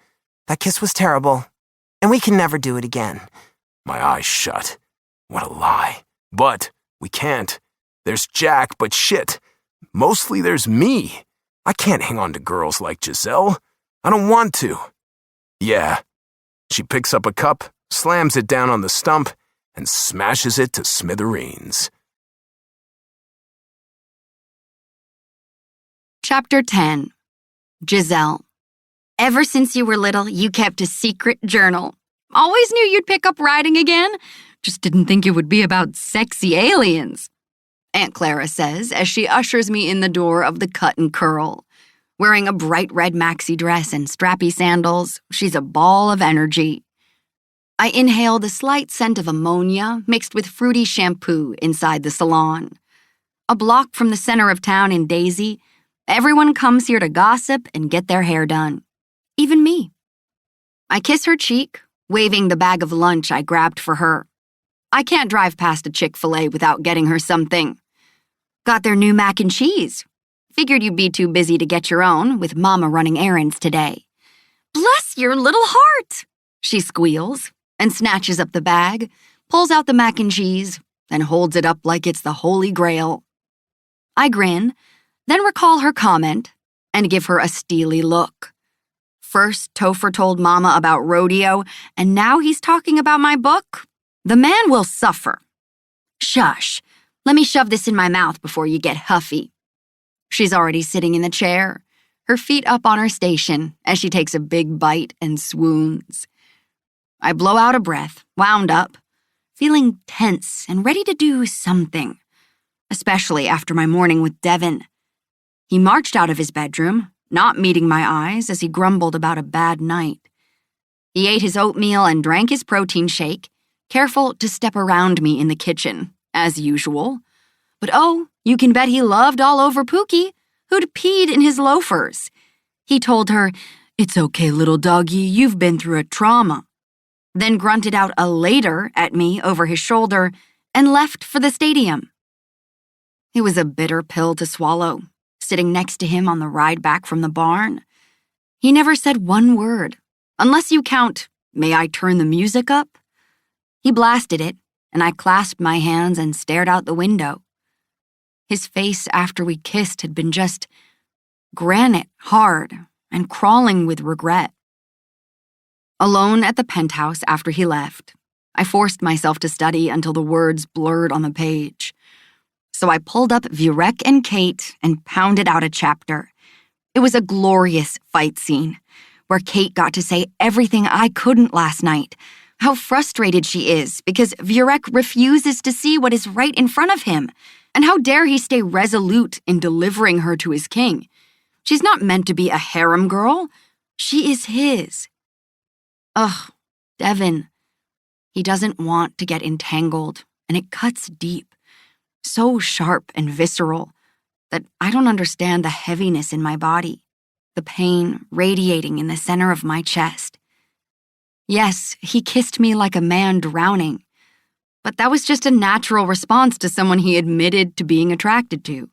That kiss was terrible, and we can never do it again. My eyes shut. What a lie. But we can't. There's Jack, but shit. Mostly there's me. I can't hang on to girls like Giselle. I don't want to. Yeah. She picks up a cup, slams it down on the stump, and smashes it to smithereens. Chapter 10. Giselle. Ever since you were little, you kept a secret journal. Always knew you'd pick up writing again. Just didn't think it would be about sexy aliens. Aunt Clara says as she ushers me in the door of the Cut and Curl. Wearing a bright red maxi dress and strappy sandals, she's a ball of energy. I inhale the slight scent of ammonia mixed with fruity shampoo inside the salon. A block from the center of town in Daisy, everyone comes here to gossip and get their hair done. Even me. I kiss her cheek, waving the bag of lunch I grabbed for her. I can't drive past a Chick-fil-A without getting her something. Got their new mac and cheese. Figured you'd be too busy to get your own, with Mama running errands today. Bless your little heart, she squeals, and snatches up the bag, pulls out the mac and cheese, and holds it up like it's the Holy Grail. I grin, then recall her comment, and give her a steely look. First, Topher told Mama about rodeo, and now he's talking about my book? The man will suffer. Shush. Let me shove this in my mouth before you get huffy. She's already sitting in the chair, her feet up on her station as she takes a big bite and swoons. I blow out a breath, wound up, feeling tense and ready to do something, especially after my morning with Devin. He marched out of his bedroom, not meeting my eyes as he grumbled about a bad night. He ate his oatmeal and drank his protein shake, careful to step around me in the kitchen, as usual. But oh, you can bet he loved all over Pookie, who'd peed in his loafers. He told her, "It's okay, little doggy, you've been through a trauma." Then grunted out a later at me over his shoulder and left for the stadium. It was a bitter pill to swallow, sitting next to him on the ride back from the barn. He never said one word, unless you count, "May I turn the music up?" He blasted it, and I clasped my hands and stared out the window. His face after we kissed had been just granite hard and crawling with regret. Alone at the penthouse after he left, I forced myself to study until the words blurred on the page. So I pulled up Vurek and Kate and pounded out a chapter. It was a glorious fight scene, where Kate got to say everything I couldn't last night, how frustrated she is because Vurek refuses to see what is right in front of him, and how dare he stay resolute in delivering her to his king. She's not meant to be a harem girl. She is his. Ugh, Devin. He doesn't want to get entangled, and it cuts deep, so sharp and visceral that I don't understand the heaviness in my body, the pain radiating in the center of my chest. Yes, he kissed me like a man drowning, but that was just a natural response to someone he admitted to being attracted to.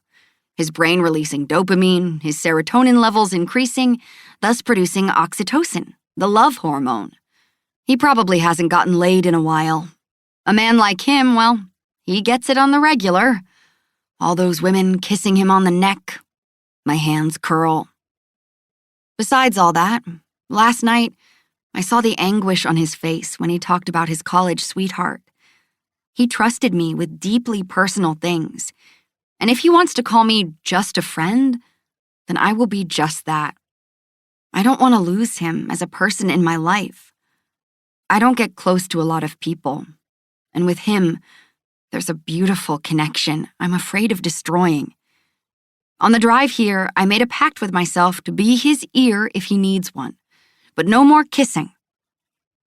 His brain releasing dopamine, his serotonin levels increasing, thus producing oxytocin, the love hormone. He probably hasn't gotten laid in a while. A man like him, well, he gets it on the regular. All those women kissing him on the neck. My hands curl. Besides all that, last night, I saw the anguish on his face when he talked about his college sweetheart. He trusted me with deeply personal things, and if he wants to call me just a friend, then I will be just that. I don't want to lose him as a person in my life. I don't get close to a lot of people, and with him, there's a beautiful connection I'm afraid of destroying. On the drive here, I made a pact with myself to be his ear if he needs one, but no more kissing.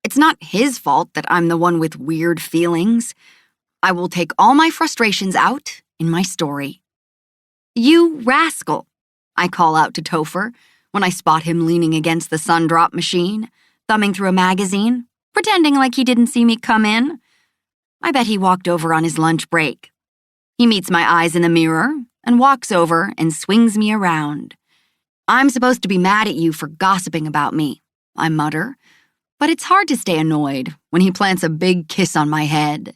It's not his fault that I'm the one with weird feelings. I will take all my frustrations out in my story. You rascal, I call out to Topher when I spot him leaning against the sun-drop machine, thumbing through a magazine, pretending like he didn't see me come in. I bet he walked over on his lunch break. He meets my eyes in the mirror and walks over and swings me around. I'm supposed to be mad at you for gossiping about me, I mutter, but it's hard to stay annoyed when he plants a big kiss on my head.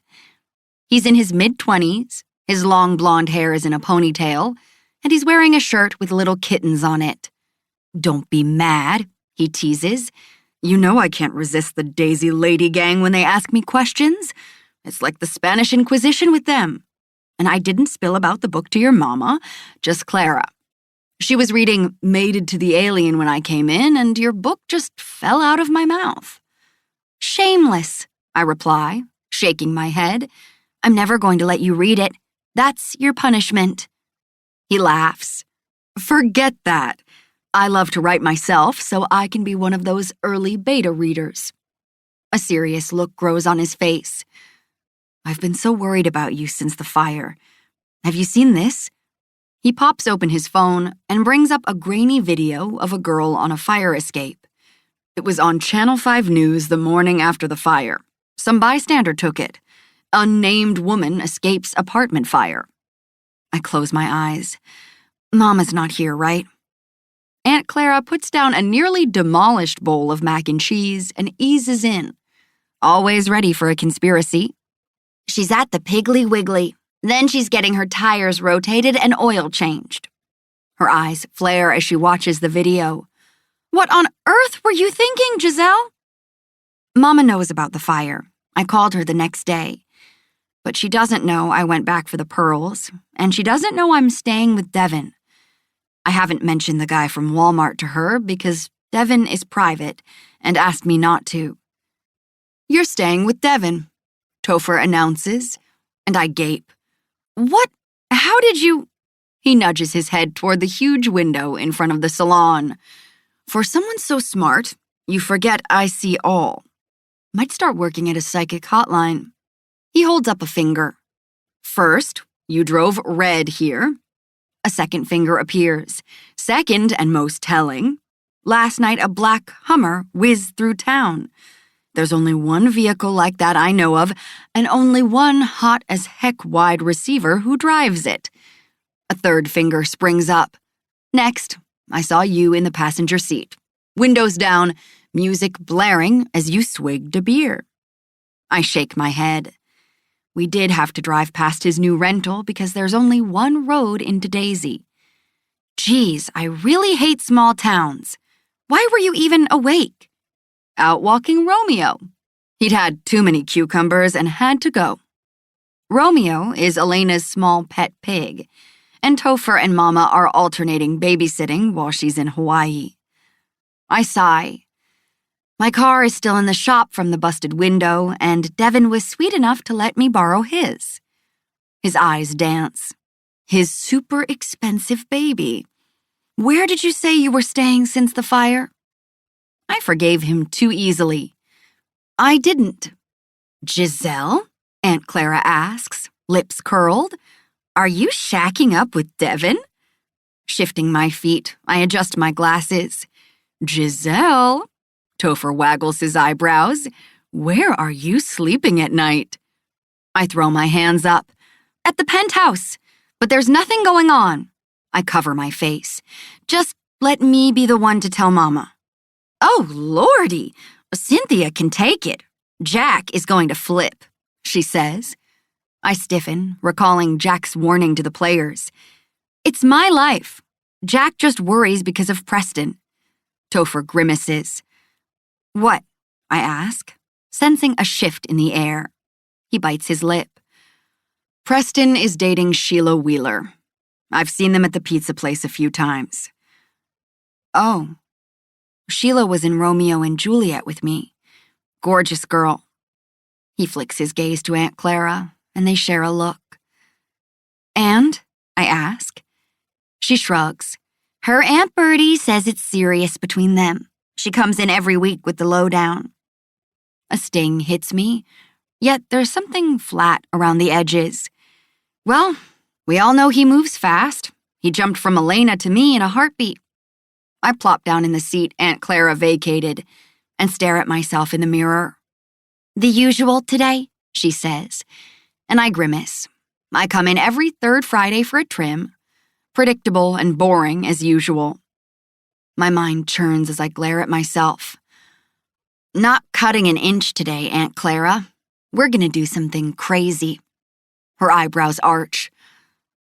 He's in his mid-20s, his long blonde hair is in a ponytail, and he's wearing a shirt with little kittens on it. Don't be mad, he teases. You know I can't resist the Daisy Lady Gang when they ask me questions. It's like the Spanish Inquisition with them. And I didn't spill about the book to your mama, just Clara. She was reading Mated to the Alien when I came in, and your book just fell out of my mouth. Shameless, I reply, shaking my head. I'm never going to let you read it. That's your punishment. He laughs. Forget that. I love to write myself, so I can be one of those early beta readers. A serious look grows on his face. I've been so worried about you since the fire. Have you seen this? He pops open his phone and brings up a grainy video of a girl on a fire escape. It was on Channel 5 News the morning after the fire. Some bystander took it. Unnamed woman escapes apartment fire. I close my eyes. Mama's not here, right? Aunt Clara puts down a nearly demolished bowl of mac and cheese and eases in. Always ready for a conspiracy. She's at the Piggly Wiggly. Then she's getting her tires rotated and oil changed. Her eyes flare as she watches the video. What on earth were you thinking, Giselle? Mama knows about the fire. I called her the next day. But she doesn't know I went back for the pearls, and she doesn't know I'm staying with Devin. I haven't mentioned the guy from Walmart to her because Devin is private and asked me not to. You're staying with Devin, Topher announces, and I gape. What? How did you? He nudges his head toward the huge window in front of the salon. For someone so smart, you forget I see all. Might start working at a psychic hotline. He holds up a finger. First, you drove red here. A second finger appears. Second, and most telling, last night a black Hummer whizzed through town. There's only one vehicle like that I know of, and only one hot-as-heck wide receiver who drives it. A third finger springs up. Next, I saw you in the passenger seat. Windows down, music blaring as you swigged a beer. I shake my head. We did have to drive past his new rental because there's only one road into Daisy. Geez, I really hate small towns. Why were you even awake? Out walking Romeo. He'd had too many cucumbers and had to go. Romeo is Elena's small pet pig, and Topher and Mama are alternating babysitting while she's in Hawaii. I sigh. My car is still in the shop from the busted window, and Devin was sweet enough to let me borrow his. His eyes dance. His super expensive baby. Where did you say you were staying since the fire? I forgave him too easily. I didn't. Giselle? Aunt Clara asks, lips curled. Are you shacking up with Devin? Shifting my feet, I adjust my glasses. Giselle? Topher waggles his eyebrows. Where are you sleeping at night? I throw my hands up. At the penthouse. But there's nothing going on. I cover my face. Just let me be the one to tell Mama. Oh, Lordy. Cynthia can take it. Jack is going to flip, she says. I stiffen, recalling Jack's warning to the players. It's my life. Jack just worries because of Preston. Topher grimaces. What? I ask, sensing a shift in the air. He bites his lip. Preston is dating Sheila Wheeler. I've seen them at the pizza place a few times. Oh. Sheila was in Romeo and Juliet with me. Gorgeous girl. He flicks his gaze to Aunt Clara, and they share a look. And? I ask. She shrugs. Her Aunt Bertie says it's serious between them. She comes in every week with the lowdown. A sting hits me, yet there's something flat around the edges. Well, we all know he moves fast. He jumped from Elena to me in a heartbeat. I plop down in the seat Aunt Clara vacated and stare at myself in the mirror. The usual today, she says, and I grimace. I come in every third Friday for a trim. Predictable and boring as usual. My mind churns as I glare at myself. Not cutting an inch today, Aunt Clara. We're gonna do something crazy. Her eyebrows arch.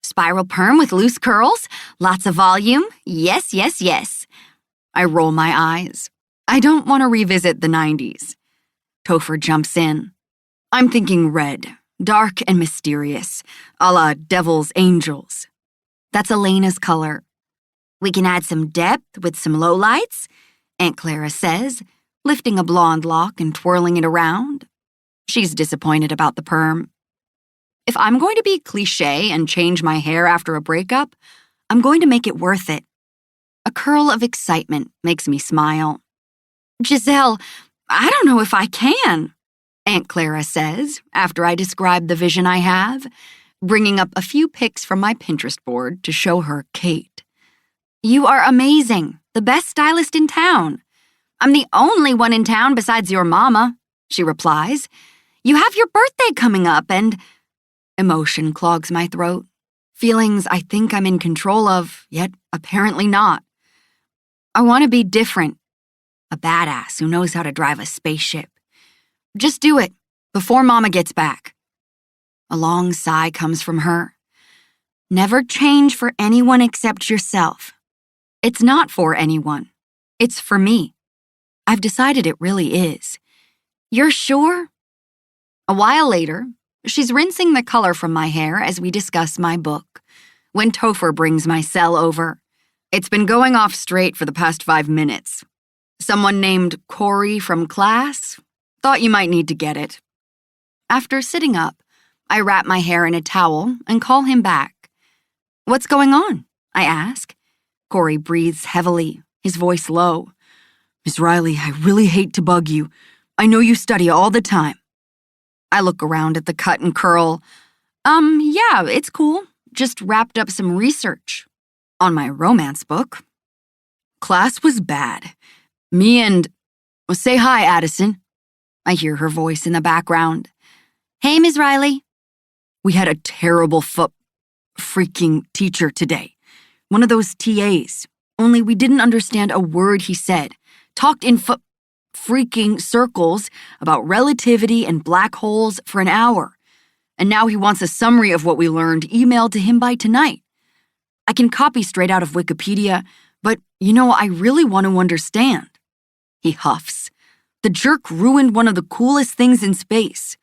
Spiral perm with loose curls? Lots of volume? Yes, yes, yes. I roll my eyes. I don't want to revisit the 90s. Topher jumps in. I'm thinking red, dark and mysterious, a la Devil's Angels. That's Elena's color. We can add some depth with some lowlights, Aunt Clara says, lifting a blonde lock and twirling it around. She's disappointed about the perm. If I'm going to be cliché and change my hair after a breakup, I'm going to make it worth it. A curl of excitement makes me smile. Giselle, I don't know if I can, Aunt Clara says after I describe the vision I have, bringing up a few pics from my Pinterest board to show her Kate. You are amazing, the best stylist in town. I'm the only one in town besides your mama, she replies. You have your birthday coming up and... Emotion clogs my throat. Feelings I think I'm in control of, yet apparently not. I want to be different. A badass who knows how to drive a spaceship. Just do it, before Mama gets back. A long sigh comes from her. Never change for anyone except yourself. It's not for anyone. It's for me. I've decided it really is. You're sure? A while later, she's rinsing the color from my hair as we discuss my book, when Topher brings my cell over. It's been going off straight for the past 5 minutes. Someone named Corey from class thought you might need to get it. After sitting up, I wrap my hair in a towel and call him back. What's going on? I ask. Corey breathes heavily, his voice low. Miss Riley, I really hate to bug you. I know you study all the time. I look around at the cut and curl. Yeah, it's cool. Just wrapped up some research on my romance book. Class was bad. Me and... Say hi, Addison. I hear her voice in the background. Hey, Ms. Riley. We had a terrible freaking teacher today. One of those TAs. Only we didn't understand a word he said. Talked in freaking circles about relativity and black holes for an hour. And now he wants a summary of what we learned emailed to him by tonight. I can copy straight out of Wikipedia, but, I really want to understand. He huffs. The jerk ruined one of the coolest things in space.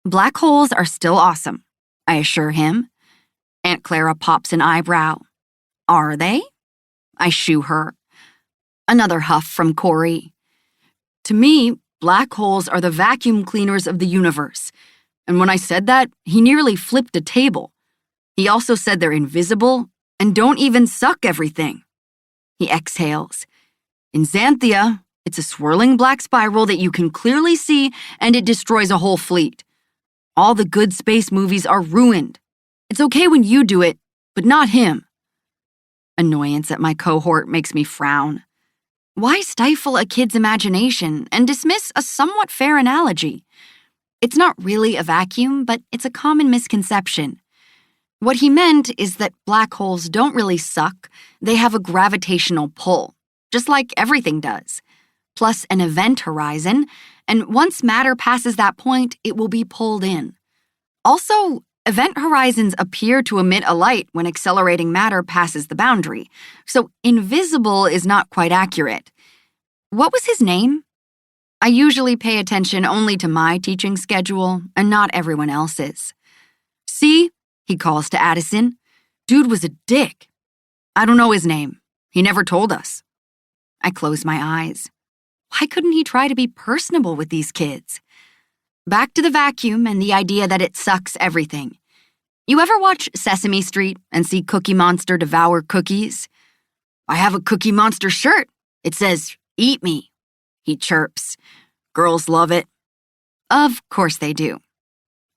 Black holes are still awesome, I assure him. Aunt Clara pops an eyebrow. Are they? I shoo her. Another huff from Corey. To me, black holes are the vacuum cleaners of the universe. And when I said that, he nearly flipped a table. He also said they're invisible and don't even suck everything. He exhales. In Xanthia, it's a swirling black spiral that you can clearly see and it destroys a whole fleet. All the good space movies are ruined. It's okay when you do it, but not him. Annoyance at my cohort makes me frown. Why stifle a kid's imagination and dismiss a somewhat fair analogy? It's not really a vacuum, but it's a common misconception. What he meant is that black holes don't really suck, they have a gravitational pull, just like everything does, plus an event horizon, and once matter passes that point, it will be pulled in. Also, event horizons appear to emit a light when accelerating matter passes the boundary, so invisible is not quite accurate. What was his name? I usually pay attention only to my teaching schedule and not everyone else's. See? He calls to Addison. Dude was a dick. I don't know his name. He never told us. I close my eyes. Why couldn't he try to be personable with these kids? Back to the vacuum and the idea that it sucks everything. You ever watch Sesame Street and see Cookie Monster devour cookies? I have a Cookie Monster shirt. It says, "Eat me," he chirps. Girls love it. Of course they do.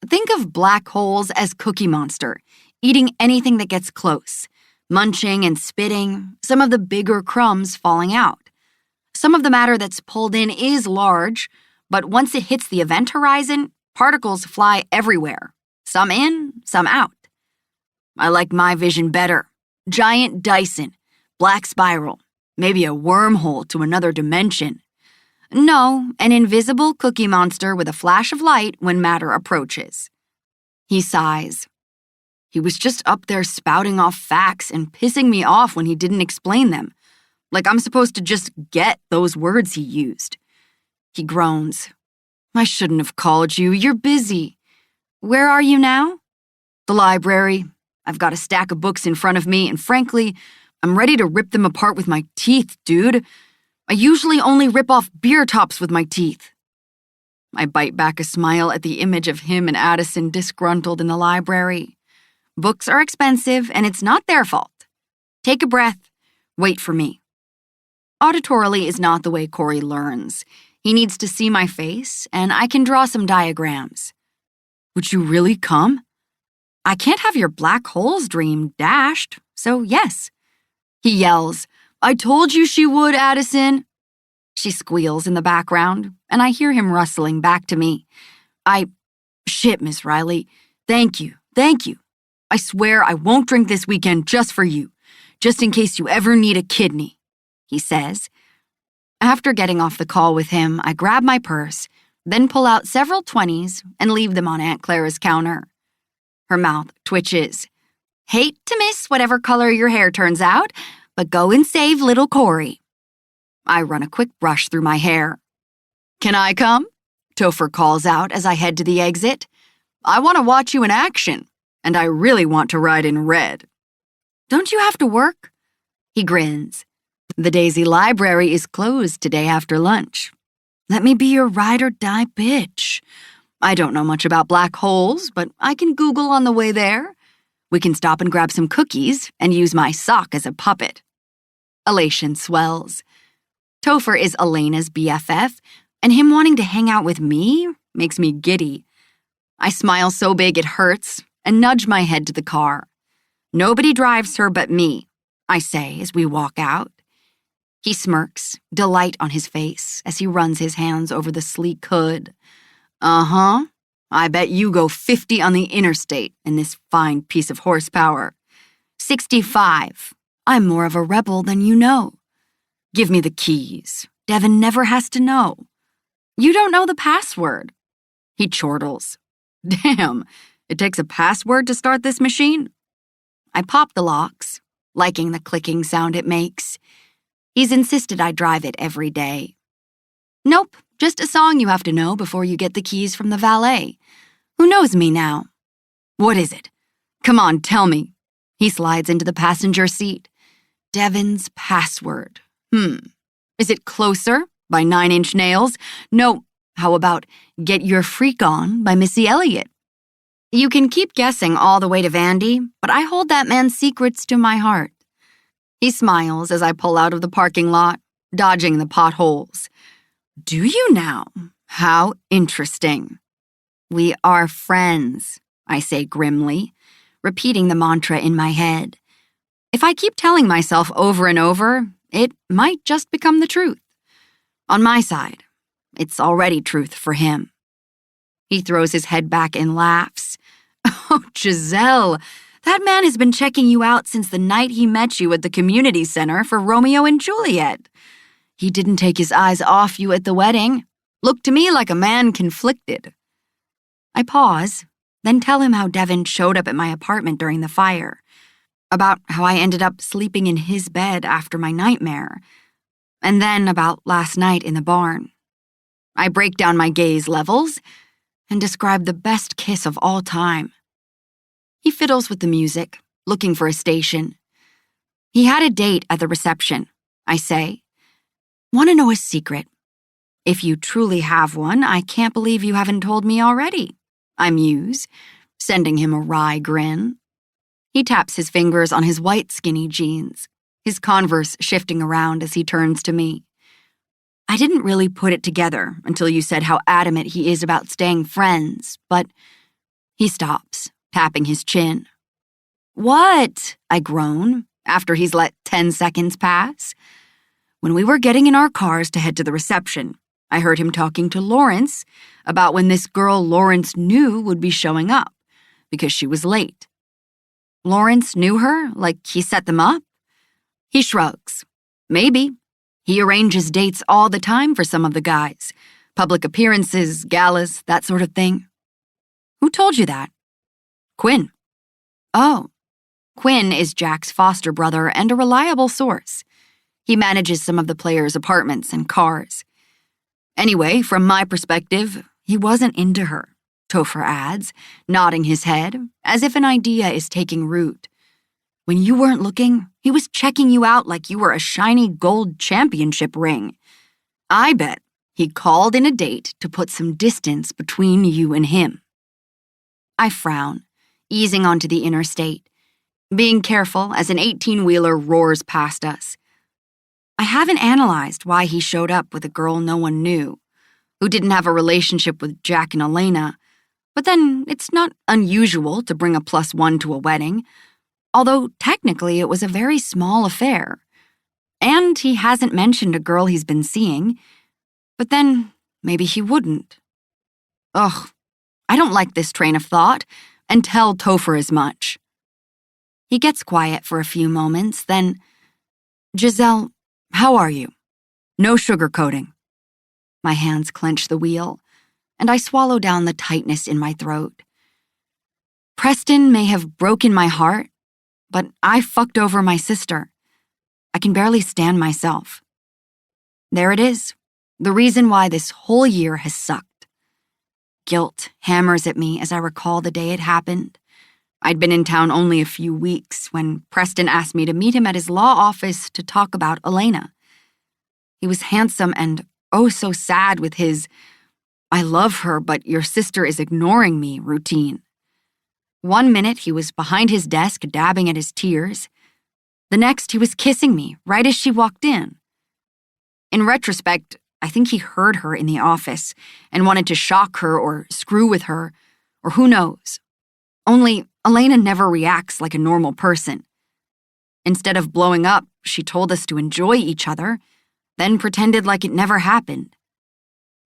Think of black holes as Cookie Monster, eating anything that gets close, munching and spitting, some of the bigger crumbs falling out. Some of the matter that's pulled in is large, but once it hits the event horizon, particles fly everywhere, some in, some out. I like my vision better. Giant Dyson, black spiral, Maybe a wormhole to another dimension. No, an invisible cookie monster with a flash of light when matter approaches. He sighs. He was just up there spouting off facts and pissing me off when he didn't explain them. Like I'm supposed to just get those words he used. He groans. I shouldn't have called you. You're busy. Where are you now? The library. I've got a stack of books in front of me, and frankly, I'm ready to rip them apart with my teeth, dude. I usually only rip off beer tops with my teeth. I bite back a smile at the image of him and Addison disgruntled in the library. Books are expensive, and it's not their fault. Take a breath. Wait for me. Auditorily is not the way Corey learns. He needs to see my face, and I can draw some diagrams. Would you really come? I can't have your black holes dream dashed, so yes. He yells, I told you she would, Addison. She squeals in the background, and I hear him rustling back to me. Shit, Miss Riley. Thank you. I swear I won't drink this weekend just for you, just in case you ever need a kidney, he says. After getting off the call with him, I grab my purse, then pull out several 20s and leave them on Aunt Clara's counter. Her mouth twitches. Hate to miss whatever color your hair turns out, but go and save little Corey. I run a quick brush through my hair. Can I come? Topher calls out as I head to the exit. I want to watch you in action, and I really want to ride in red. Don't you have to work? He grins. The Daisy Library is closed today after lunch. Let me be your ride or die bitch. I don't know much about black holes, but I can Google on the way there. We can stop and grab some cookies and use my sock as a puppet. Elation swells. Topher is Elena's BFF, and him wanting to hang out with me makes me giddy. I smile so big it hurts and nudge my head to the car. Nobody drives her but me, I say as we walk out. He smirks, delight on his face as he runs his hands over the sleek hood. Uh-huh. I bet you go 50 on the interstate in this fine piece of horsepower. 65. I'm more of a rebel than you know. Give me the keys. Devin never has to know. You don't know the password. He chortles. Damn, it takes a password to start this machine? I pop the locks, liking the clicking sound it makes. He's insisted I drive it every day. Nope, just a song you have to know before you get the keys from the valet. Who knows me now? What is it? Come on, tell me. He slides into the passenger seat. Devin's password. Is it Closer by 9 Inch Nails? No, how about Get Your Freak On by Missy Elliott? You can keep guessing all the way to Vandy, but I hold that man's secrets to my heart. He smiles as I pull out of the parking lot, dodging the potholes. Do you now? How interesting. We are friends, I say grimly, repeating the mantra in my head. If I keep telling myself over and over, it might just become the truth. On my side, it's already truth for him. He throws his head back and laughs. Oh, Giselle, that man has been checking you out since the night he met you at the community center for Romeo and Juliet. He didn't take his eyes off you at the wedding. Looked to me like a man conflicted. I pause, then tell him how Devin showed up at my apartment during the fire, about how I ended up sleeping in his bed after my nightmare, and then about last night in the barn. I break down my gaze levels and describe the best kiss of all time. He fiddles with the music, looking for a station. He had a date at the reception, I say. Want to know a secret? If you truly have one, I can't believe you haven't told me already, I muse, sending him a wry grin. He taps his fingers on his white skinny jeans, his Converse shifting around as he turns to me. I didn't really put it together until you said how adamant he is about staying friends, but he stops, tapping his chin. What? I groan, after he's let 10 seconds pass. When we were getting in our cars to head to the reception, I heard him talking to Lawrence about when this girl Lawrence knew would be showing up, because she was late. Lawrence knew her, like he set them up? He shrugs. Maybe. He arranges dates all the time for some of the guys. Public appearances, galas, that sort of thing. Who told you that? Quinn. Oh. Quinn is Jack's foster brother and a reliable source. He manages some of the players' apartments and cars. Anyway, from my perspective, he wasn't into her, Topher adds, nodding his head, as if an idea is taking root. When you weren't looking, he was checking you out like you were a shiny gold championship ring. I bet he called in a date to put some distance between you and him. I frown, easing onto the interstate, being careful as an 18-wheeler roars past us. I haven't analyzed why he showed up with a girl no one knew, who didn't have a relationship with Jack and Elena, but then it's not unusual to bring a +1 to a wedding, although technically it was a very small affair. And he hasn't mentioned a girl he's been seeing, but then maybe he wouldn't. Ugh, I don't like this train of thought, and tell Topher as much. He gets quiet for a few moments, then, Giselle, how are you? No sugarcoating. My hands clench the wheel, and I swallow down the tightness in my throat. Preston may have broken my heart, but I fucked over my sister. I can barely stand myself. There it is, the reason why this whole year has sucked. Guilt hammers at me as I recall the day it happened. I'd been in town only a few weeks when Preston asked me to meet him at his law office to talk about Elena. He was handsome and oh so sad with his, "I love her, but your sister is ignoring me" routine. One minute he was behind his desk dabbing at his tears. The next he was kissing me right as she walked in. In retrospect, I think he heard her in the office and wanted to shock her or screw with her, or who knows. Only Elena never reacts like a normal person. Instead of blowing up, she told us to enjoy each other, then pretended like it never happened.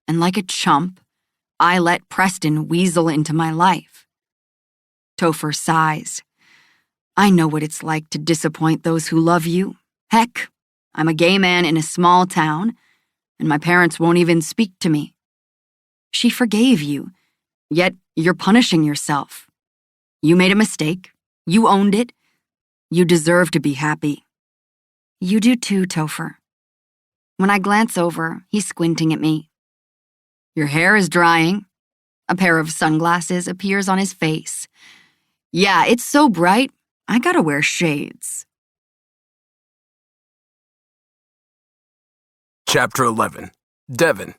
And like a chump, I let Preston weasel into my life. Topher sighs. I know what it's like to disappoint those who love you. Heck, I'm a gay man in a small town, and my parents won't even speak to me. She forgave you, yet you're punishing yourself. You made a mistake. You owned it. You deserve to be happy. You do too, Topher. When I glance over, he's squinting at me. Your hair is drying. A pair of sunglasses appears on his face. Yeah, it's so bright, I gotta wear shades. Chapter 11. Devon.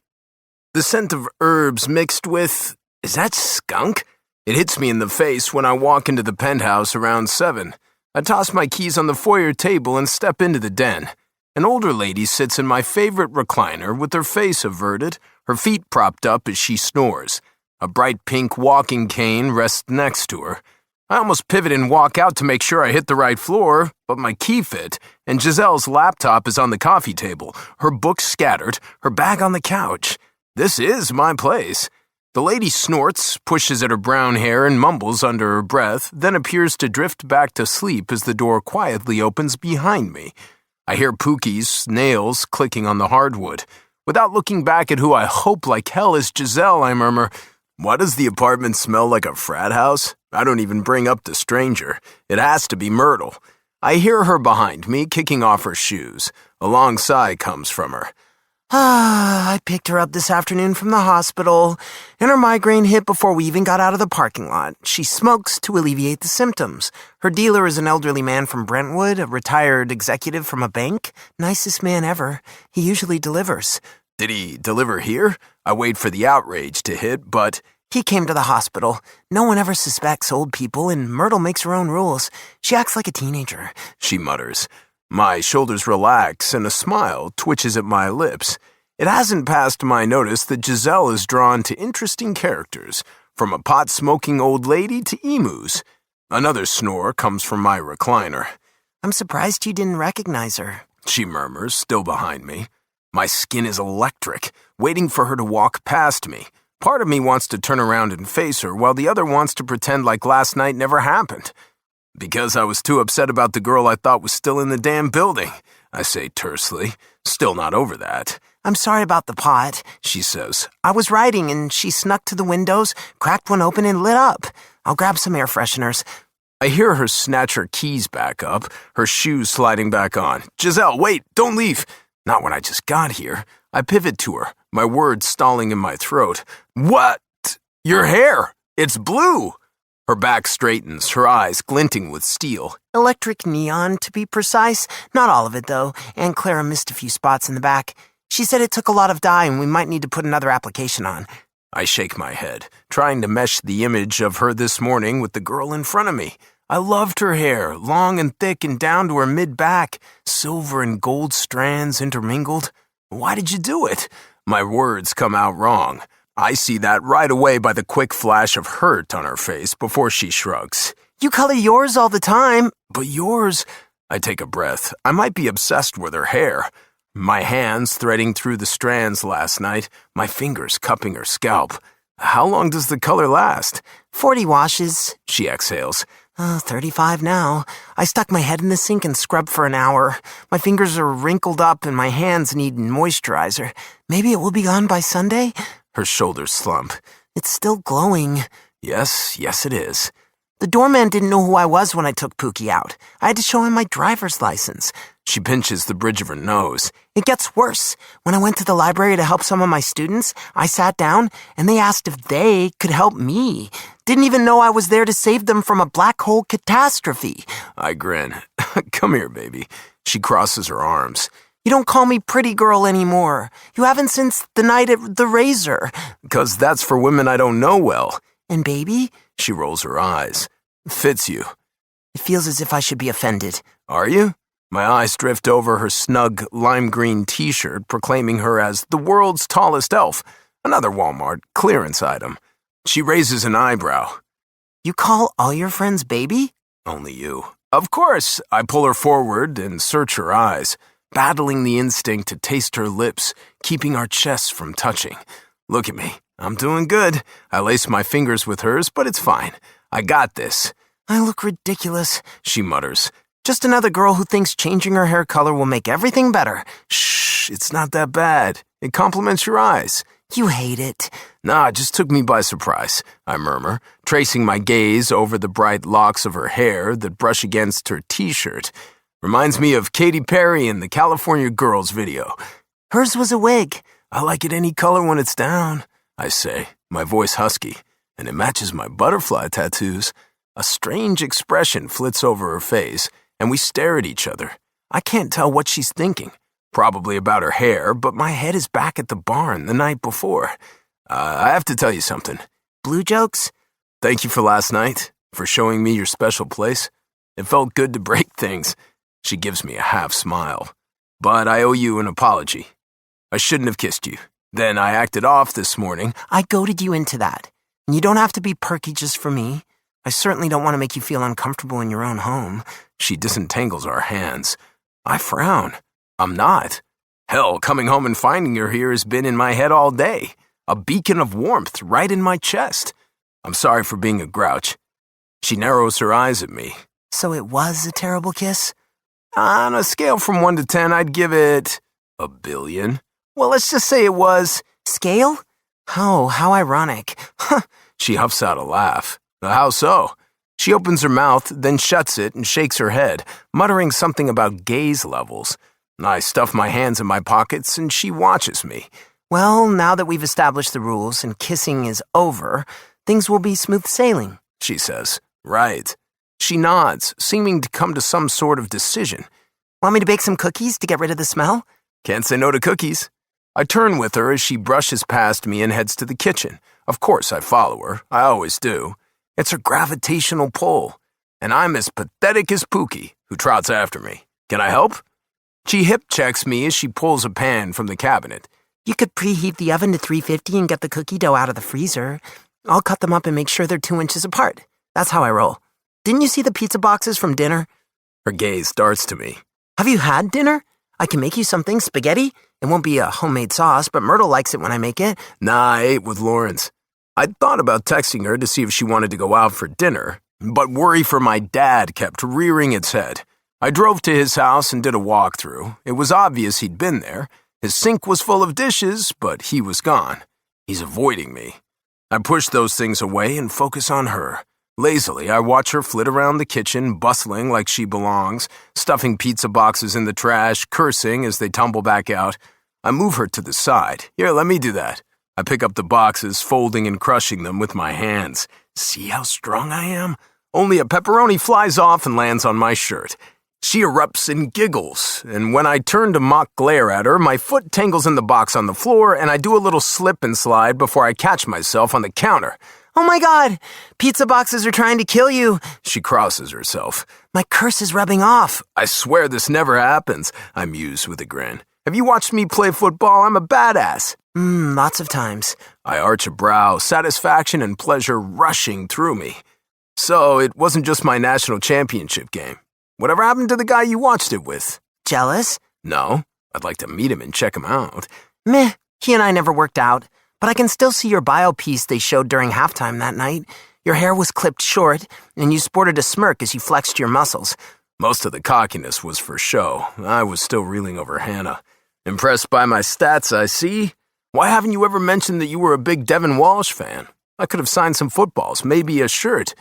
The scent of herbs mixed with... is that skunk? It hits me in the face when I walk into the penthouse around 7. I toss my keys on the foyer table and step into the den. An older lady sits in my favorite recliner with her face averted, her feet propped up as she snores. A bright pink walking cane rests next to her. I almost pivot and walk out to make sure I hit the right floor, but my key fit, and Giselle's laptop is on the coffee table, her books scattered, her bag on the couch. This is my place. The lady snorts, pushes at her brown hair, and mumbles under her breath, then appears to drift back to sleep as the door quietly opens behind me. I hear Pookie's nails clicking on the hardwood. Without looking back at who I hope like hell is Giselle, I murmur, "Why does the apartment smell like a frat house? I don't even bring up the stranger. It has to be Myrtle." I hear her behind me, kicking off her shoes. A long sigh comes from her. I picked her up this afternoon from the hospital, and her migraine hit before we even got out of the parking lot. She smokes to alleviate the symptoms. Her dealer is an elderly man from Brentwood, a retired executive from a bank. Nicest man ever. He usually delivers. Did he deliver here? I wait for the outrage to hit, but... He came to the hospital. No one ever suspects old people, and Myrtle makes her own rules. She acts like a teenager, she mutters. My shoulders relax, and a smile twitches at my lips. It hasn't passed my notice that Giselle is drawn to interesting characters, from a pot-smoking old lady to emus. Another snore comes from my recliner. I'm surprised you didn't recognize her, she murmurs, still behind me. My skin is electric, waiting for her to walk past me. Part of me wants to turn around and face her, while the other wants to pretend like last night never happened. Because I was too upset about the girl I thought was still in the damn building. I say tersely, still not over that. I'm sorry about the pot, she says. I was writing and she snuck to the windows, cracked one open and lit up. I'll grab some air fresheners. I hear her snatch her keys back up, her shoes sliding back on. Giselle, wait, don't leave. Not when I just got here. I pivot to her, my words stalling in my throat. What? Your hair. It's blue. Her back straightens, her eyes glinting with steel. Electric neon, to be precise. Not all of it, though. Aunt Clara missed a few spots in the back. She said it took a lot of dye and we might need to put another application on. I shake my head, trying to mesh the image of her this morning with the girl in front of me. I loved her hair, long and thick and down to her mid-back, silver and gold strands intermingled. Why did you do it? My words come out wrong. I see that right away by the quick flash of hurt on her face before she shrugs. You color yours all the time. But yours... I take a breath. I might be obsessed with her hair. My hands threading through the strands last night, my fingers cupping her scalp. How long does the color last? 40 washes, she exhales. 35 now. I stuck my head in the sink and scrubbed for an hour. My fingers are wrinkled up and my hands need moisturizer. Maybe it will be gone by Sunday? Her shoulders slump. It's still glowing. Yes, it is. The doorman didn't know who I was when I took Pookie out. I had to show him my driver's license. She pinches the bridge of her nose. It gets worse. When I went to the library to help some of my students, I sat down and they asked if they could help me. Didn't even know I was there to save them from a black hole catastrophe. I grin. Come here, baby. She crosses her arms. You don't call me pretty girl anymore. You haven't since the night at the Razor. 'Cause that's for women I don't know well. And baby? She rolls her eyes. Fits you. It feels as if I should be offended. Are you? My eyes drift over her snug lime green t-shirt, proclaiming her as the world's tallest elf. Another Walmart clearance item. She raises an eyebrow. You call all your friends baby? Only you. Of course. I pull her forward and search her eyes, battling the instinct to taste her lips, keeping our chests from touching. Look at me. I'm doing good. I lace my fingers with hers, but it's fine. I got this. I look ridiculous, she mutters. Just another girl who thinks changing her hair color will make everything better. Shh, it's not that bad. It compliments your eyes. You hate it. Nah, it just took me by surprise, I murmur, tracing my gaze over the bright locks of her hair that brush against her t-shirt. Reminds me of Katy Perry in the California Girls video. Hers was a wig. I like it any color when it's down, I say, my voice husky, and it matches my butterfly tattoos. A strange expression flits over her face, and we stare at each other. I can't tell what she's thinking. Probably about her hair, but my head is back at the barn the night before. I have to tell you something. Blue jokes? Thank you for last night, for showing me your special place. It felt good to break things. She gives me a half smile. But I owe you an apology. I shouldn't have kissed you. Then I acted off this morning. I goaded you into that. And you don't have to be perky just for me. I certainly don't want to make you feel uncomfortable in your own home. She disentangles our hands. I frown. I'm not. Hell, coming home and finding her here has been in my head all day. A beacon of warmth right in my chest. I'm sorry for being a grouch. She narrows her eyes at me. So it was a terrible kiss? On a scale from 1 to 10, I'd give it 1 billion. Well, let's just say it was. Scale? Oh, how ironic. She huffs out a laugh. How so? She opens her mouth, then shuts it and shakes her head, muttering something about gaze levels. I stuff my hands in my pockets and she watches me. Well, now that we've established the rules and kissing is over, things will be smooth sailing, she says. Right. She nods, seeming to come to some sort of decision. Want me to bake some cookies to get rid of the smell? Can't say no to cookies. I turn with her as she brushes past me and heads to the kitchen. Of course I follow her. I always do. It's her gravitational pull. And I'm as pathetic as Pookie, who trots after me. Can I help? She hip checks me as she pulls a pan from the cabinet. You could preheat the oven to 350 and get the cookie dough out of the freezer. I'll cut them up and make sure they're 2 inches apart. That's how I roll. Didn't you see the pizza boxes from dinner? Her gaze darts to me. Have you had dinner? I can make you something, spaghetti. It won't be a homemade sauce, but Myrtle likes it when I make it. Nah, I ate with Lawrence. I'd thought about texting her to see if she wanted to go out for dinner, but worry for my dad kept rearing its head. I drove to his house and did a walkthrough. It was obvious he'd been there. His sink was full of dishes, but he was gone. He's avoiding me. I push those things away and focus on her. Lazily, I watch her flit around the kitchen, bustling like she belongs, stuffing pizza boxes in the trash, cursing as they tumble back out. I move her to the side. Here, let me do that. I pick up the boxes, folding and crushing them with my hands. See how strong I am? Only a pepperoni flies off and lands on my shirt. She erupts and giggles, and when I turn to mock glare at her, my foot tangles in the box on the floor, and I do a little slip and slide before I catch myself on the counter. Oh my God, pizza boxes are trying to kill you. She crosses herself. My curse is rubbing off. I swear this never happens, I muse with a grin. Have you watched me play football? I'm a badass. Lots of times. I arch a brow, satisfaction and pleasure rushing through me. So it wasn't just my national championship game. Whatever happened to the guy you watched it with? Jealous? No. I'd like to meet him and check him out. Meh, he and I never worked out. But I can still see your bio piece they showed during halftime that night. Your hair was clipped short, and you sported a smirk as you flexed your muscles. Most of the cockiness was for show. I was still reeling over Hannah. Impressed by my stats, I see. Why haven't you ever mentioned that you were a big Devin Walsh fan? I could have signed some footballs, maybe a shirt.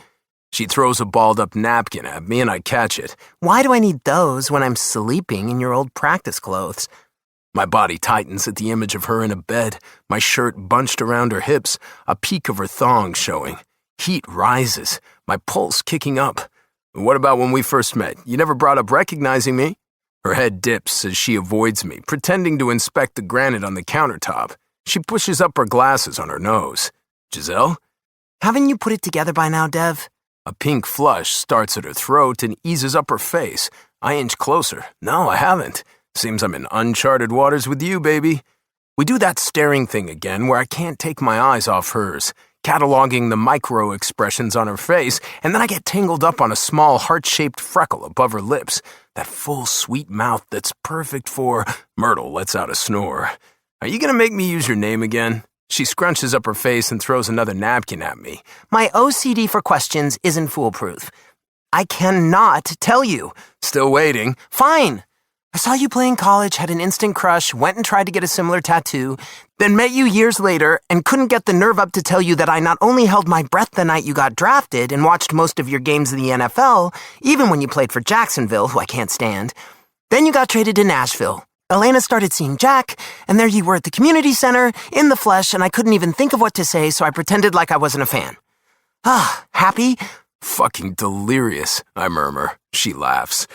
She throws a balled-up napkin at me, and I catch it. Why do I need those when I'm sleeping in your old practice clothes? My body tightens at the image of her in a bed, my shirt bunched around her hips, a peak of her thong showing. Heat rises, my pulse kicking up. What about when we first met? You never brought up recognizing me? Her head dips as she avoids me, pretending to inspect the granite on the countertop. She pushes up her glasses on her nose. Giselle? Haven't you put it together by now, Dev? A pink flush starts at her throat and eases up her face. I inch closer. No, I haven't. Seems I'm in uncharted waters with you, baby. We do that staring thing again where I can't take my eyes off hers, cataloging the micro-expressions on her face, and then I get tangled up on a small heart-shaped freckle above her lips, that full, sweet mouth that's perfect for... Myrtle lets out a snore. Are you gonna make me use your name again? She scrunches up her face and throws another napkin at me. My OCD for questions isn't foolproof. I cannot tell you. Still waiting. Fine. I saw you play in college, had an instant crush, went and tried to get a similar tattoo, then met you years later and couldn't get the nerve up to tell you that I not only held my breath the night you got drafted and watched most of your games in the NFL, even when you played for Jacksonville, who I can't stand. Then you got traded to Nashville. Elena started seeing Jack, and there you were at the community center, in the flesh, and I couldn't even think of what to say, so I pretended like I wasn't a fan. Happy? Fucking delirious, I murmur. She laughs.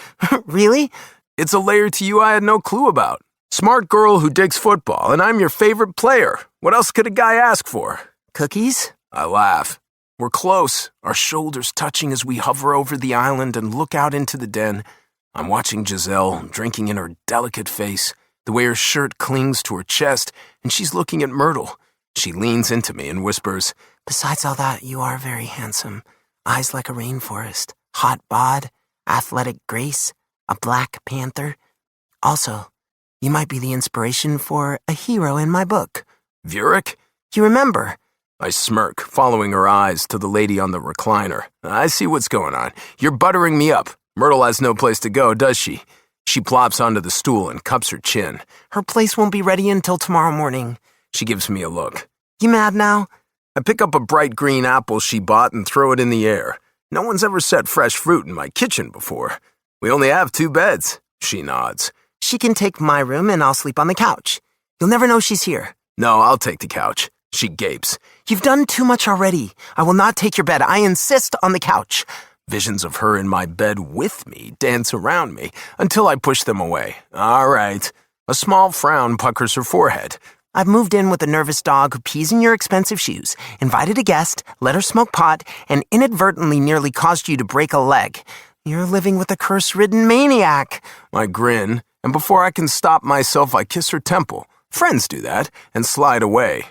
Really? It's a layer to you I had no clue about. Smart girl who digs football, and I'm your favorite player. What else could a guy ask for? Cookies? I laugh. We're close, our shoulders touching as we hover over the island and look out into the den. I'm watching Giselle, drinking in her delicate face, the way her shirt clings to her chest, and she's looking at Myrtle. She leans into me and whispers, Besides all that, you are very handsome. Eyes like a rainforest, hot bod, athletic grace, a black panther. Also, you might be the inspiration for a hero in my book. Vurik? You remember? I smirk, following her eyes to the lady on the recliner. I see what's going on. You're buttering me up. Myrtle has no place to go, does she? She plops onto the stool and cups her chin. Her place won't be ready until tomorrow morning. She gives me a look. You mad now? I pick up a bright green apple she bought and throw it in the air. No one's ever set fresh fruit in my kitchen before. We only have 2 beds. She nods. She can take my room and I'll sleep on the couch. You'll never know she's here. No, I'll take the couch. She gapes. You've done too much already. I will not take your bed. I insist on the couch. Visions of her in my bed with me dance around me until I push them away. All right. A small frown puckers her forehead. I've moved in with a nervous dog who pees in your expensive shoes, invited a guest, let her smoke pot, and inadvertently nearly caused you to break a leg. You're living with a curse-ridden maniac. I grin, and before I can stop myself, I kiss her temple. Friends do that, and slide away.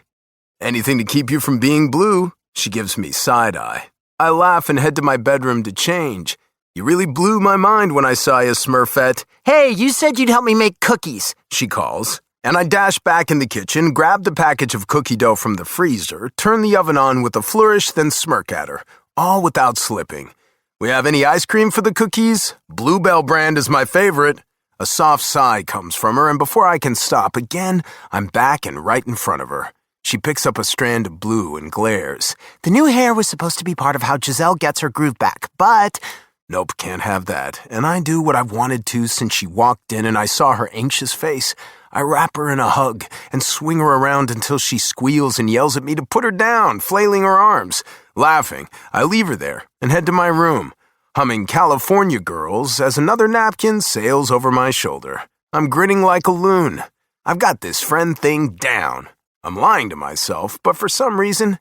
Anything to keep you from being blue? She gives me side-eye. I laugh and head to my bedroom to change. You really blew my mind when I saw you, Smurfette. Hey, you said you'd help me make cookies, she calls. And I dash back in the kitchen, grab the package of cookie dough from the freezer, turn the oven on with a flourish, then smirk at her, all without slipping. We have any ice cream for the cookies? Bluebell brand is my favorite. A soft sigh comes from her, and before I can stop again, I'm back and right in front of her. She picks up a strand of blue and glares. The new hair was supposed to be part of how Giselle gets her groove back, but... Nope, can't have that. And I do what I've wanted to since she walked in and I saw her anxious face. I wrap her in a hug and swing her around until she squeals and yells at me to put her down, flailing her arms. Laughing, I leave her there and head to my room, humming California Girls as another napkin sails over my shoulder. I'm grinning like a loon. I've got this friend thing down. I'm lying to myself, but for some reason,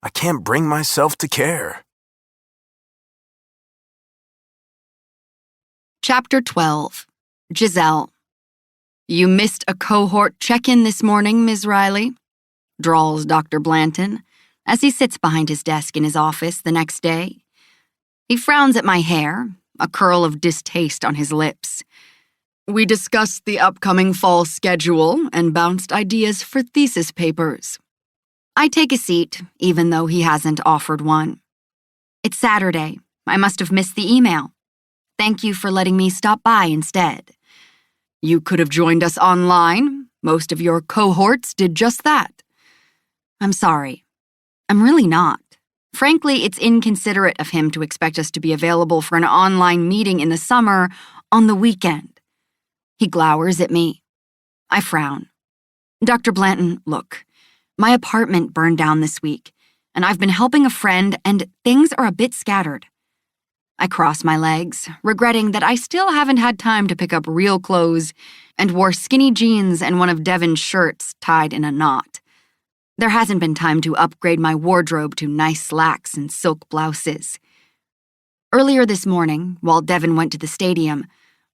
I can't bring myself to care. Chapter 12. Giselle. You missed a cohort check-in this morning, Ms. Riley, drawls Dr. Blanton as he sits behind his desk in his office the next day. He frowns at my hair, a curl of distaste on his lips. We discussed the upcoming fall schedule and bounced ideas for thesis papers. I take a seat, even though he hasn't offered one. It's Saturday. I must have missed the email. Thank you for letting me stop by instead. You could have joined us online. Most of your cohorts did just that. I'm sorry. I'm really not. Frankly, it's inconsiderate of him to expect us to be available for an online meeting in the summer on the weekend. He glowers at me. I frown. Dr. Blanton, look, my apartment burned down this week, and I've been helping a friend, and things are a bit scattered. I cross my legs, regretting that I still haven't had time to pick up real clothes and wore skinny jeans and one of Devin's shirts tied in a knot. There hasn't been time to upgrade my wardrobe to nice slacks and silk blouses. Earlier this morning, while Devin went to the stadium,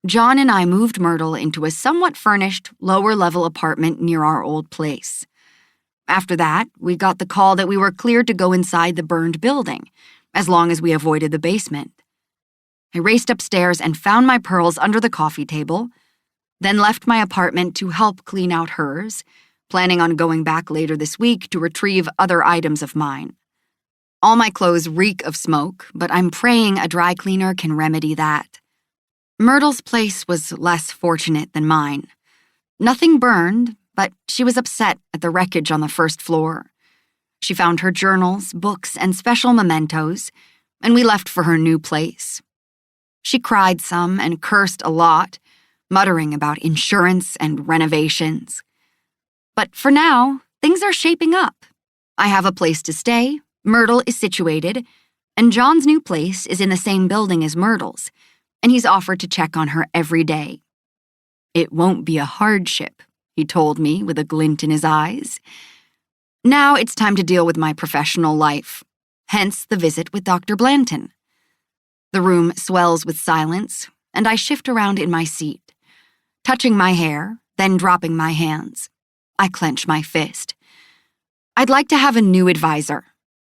John and I moved Myrtle into a somewhat furnished, lower-level apartment near our old place. After that, we got the call that we were cleared to go inside the burned building, as long as we avoided the basement. I raced upstairs and found my pearls under the coffee table, then left my apartment to help clean out hers, planning on going back later this week to retrieve other items of mine. All my clothes reek of smoke, but I'm praying a dry cleaner can remedy that. Myrtle's place was less fortunate than mine. Nothing burned, but she was upset at the wreckage on the first floor. She found her journals, books, and special mementos, and we left for her new place. She cried some and cursed a lot, muttering about insurance and renovations. But for now, things are shaping up. I have a place to stay, Myrtle is situated, and John's new place is in the same building as Myrtle's, and he's offered to check on her every day. It won't be a hardship, he told me with a glint in his eyes. Now it's time to deal with my professional life, hence the visit with Dr. Blanton. The room swells with silence, and I shift around in my seat, touching my hair, then dropping my hands. I clench my fist. I'd like to have a new advisor,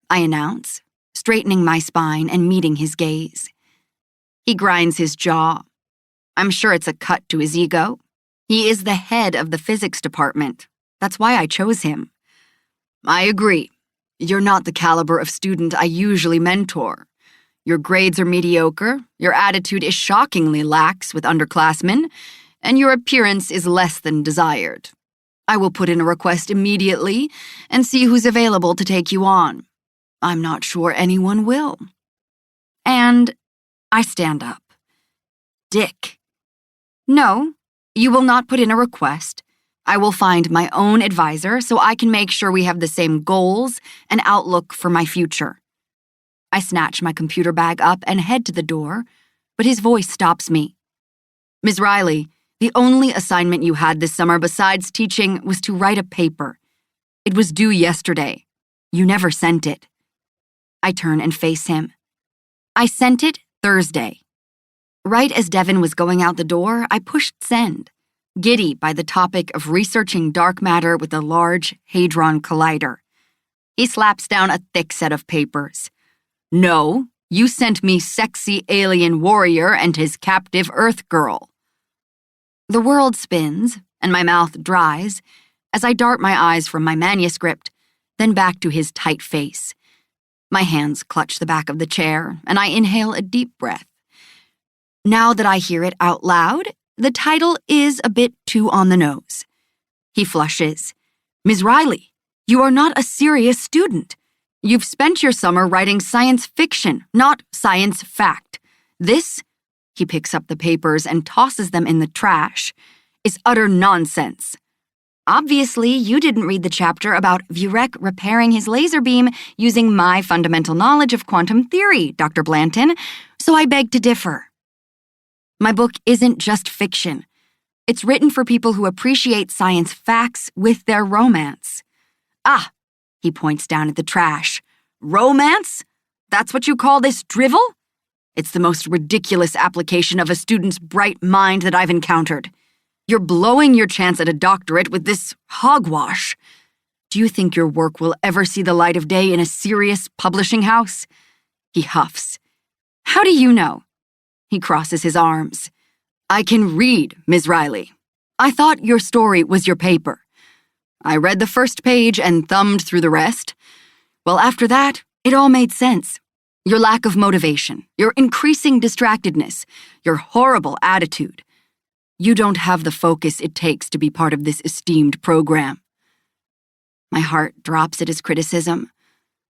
I announce, straightening my spine and meeting his gaze. He grinds his jaw. I'm sure it's a cut to his ego. He is the head of the physics department. That's why I chose him. I agree. You're not the caliber of student I usually mentor. Your grades are mediocre, your attitude is shockingly lax with underclassmen, and your appearance is less than desired. I will put in a request immediately and see who's available to take you on. I'm not sure anyone will. And I stand up. Dick. No, you will not put in a request. I will find my own advisor so I can make sure we have the same goals and outlook for my future. I snatch my computer bag up and head to the door, but his voice stops me. Ms. Riley, the only assignment you had this summer besides teaching was to write a paper. It was due yesterday. You never sent it. I turn and face him. I sent it Thursday. Right as Devin was going out the door, I pushed send, giddy by the topic of researching dark matter with a Large Hadron Collider. He slaps down a thick set of papers. No, you sent me Sexy Alien Warrior and his Captive Earth Girl. The world spins, and my mouth dries, as I dart my eyes from my manuscript, then back to his tight face. My hands clutch the back of the chair, and I inhale a deep breath. Now that I hear it out loud, the title is a bit too on the nose. He flushes. Ms. Riley, you are not a serious student. You've spent your summer writing science fiction, not science fact. This, he picks up the papers and tosses them in the trash, is utter nonsense. Obviously, you didn't read the chapter about Vurek repairing his laser beam using my fundamental knowledge of quantum theory, Dr. Blanton, so I beg to differ. My book isn't just fiction. It's written for people who appreciate science facts with their romance. Ah, he points down at the trash. Romance? That's what you call this drivel? It's the most ridiculous application of a student's bright mind that I've encountered. You're blowing your chance at a doctorate with this hogwash. Do you think your work will ever see the light of day in a serious publishing house? He huffs. How do you know? He crosses his arms. I can read, Ms. Riley. I thought your story was your paper. I read the first page and thumbed through the rest. Well, after that, it all made sense. Your lack of motivation, your increasing distractedness, your horrible attitude. You don't have the focus it takes to be part of this esteemed program. My heart drops at his criticism,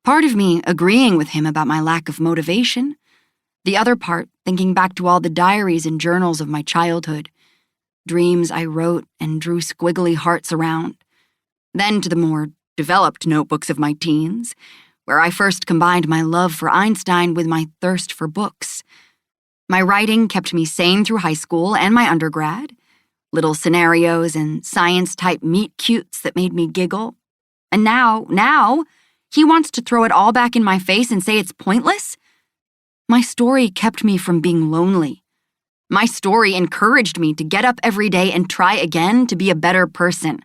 part of me agreeing with him about my lack of motivation, the other part thinking back to all the diaries and journals of my childhood, dreams I wrote and drew squiggly hearts around, then to the more developed notebooks of my teens, where I first combined my love for Einstein with my thirst for books. My writing kept me sane through high school and my undergrad, little scenarios and science-type meet-cutes that made me giggle. And now, he wants to throw it all back in my face and say it's pointless? My story kept me from being lonely. My story encouraged me to get up every day and try again to be a better person,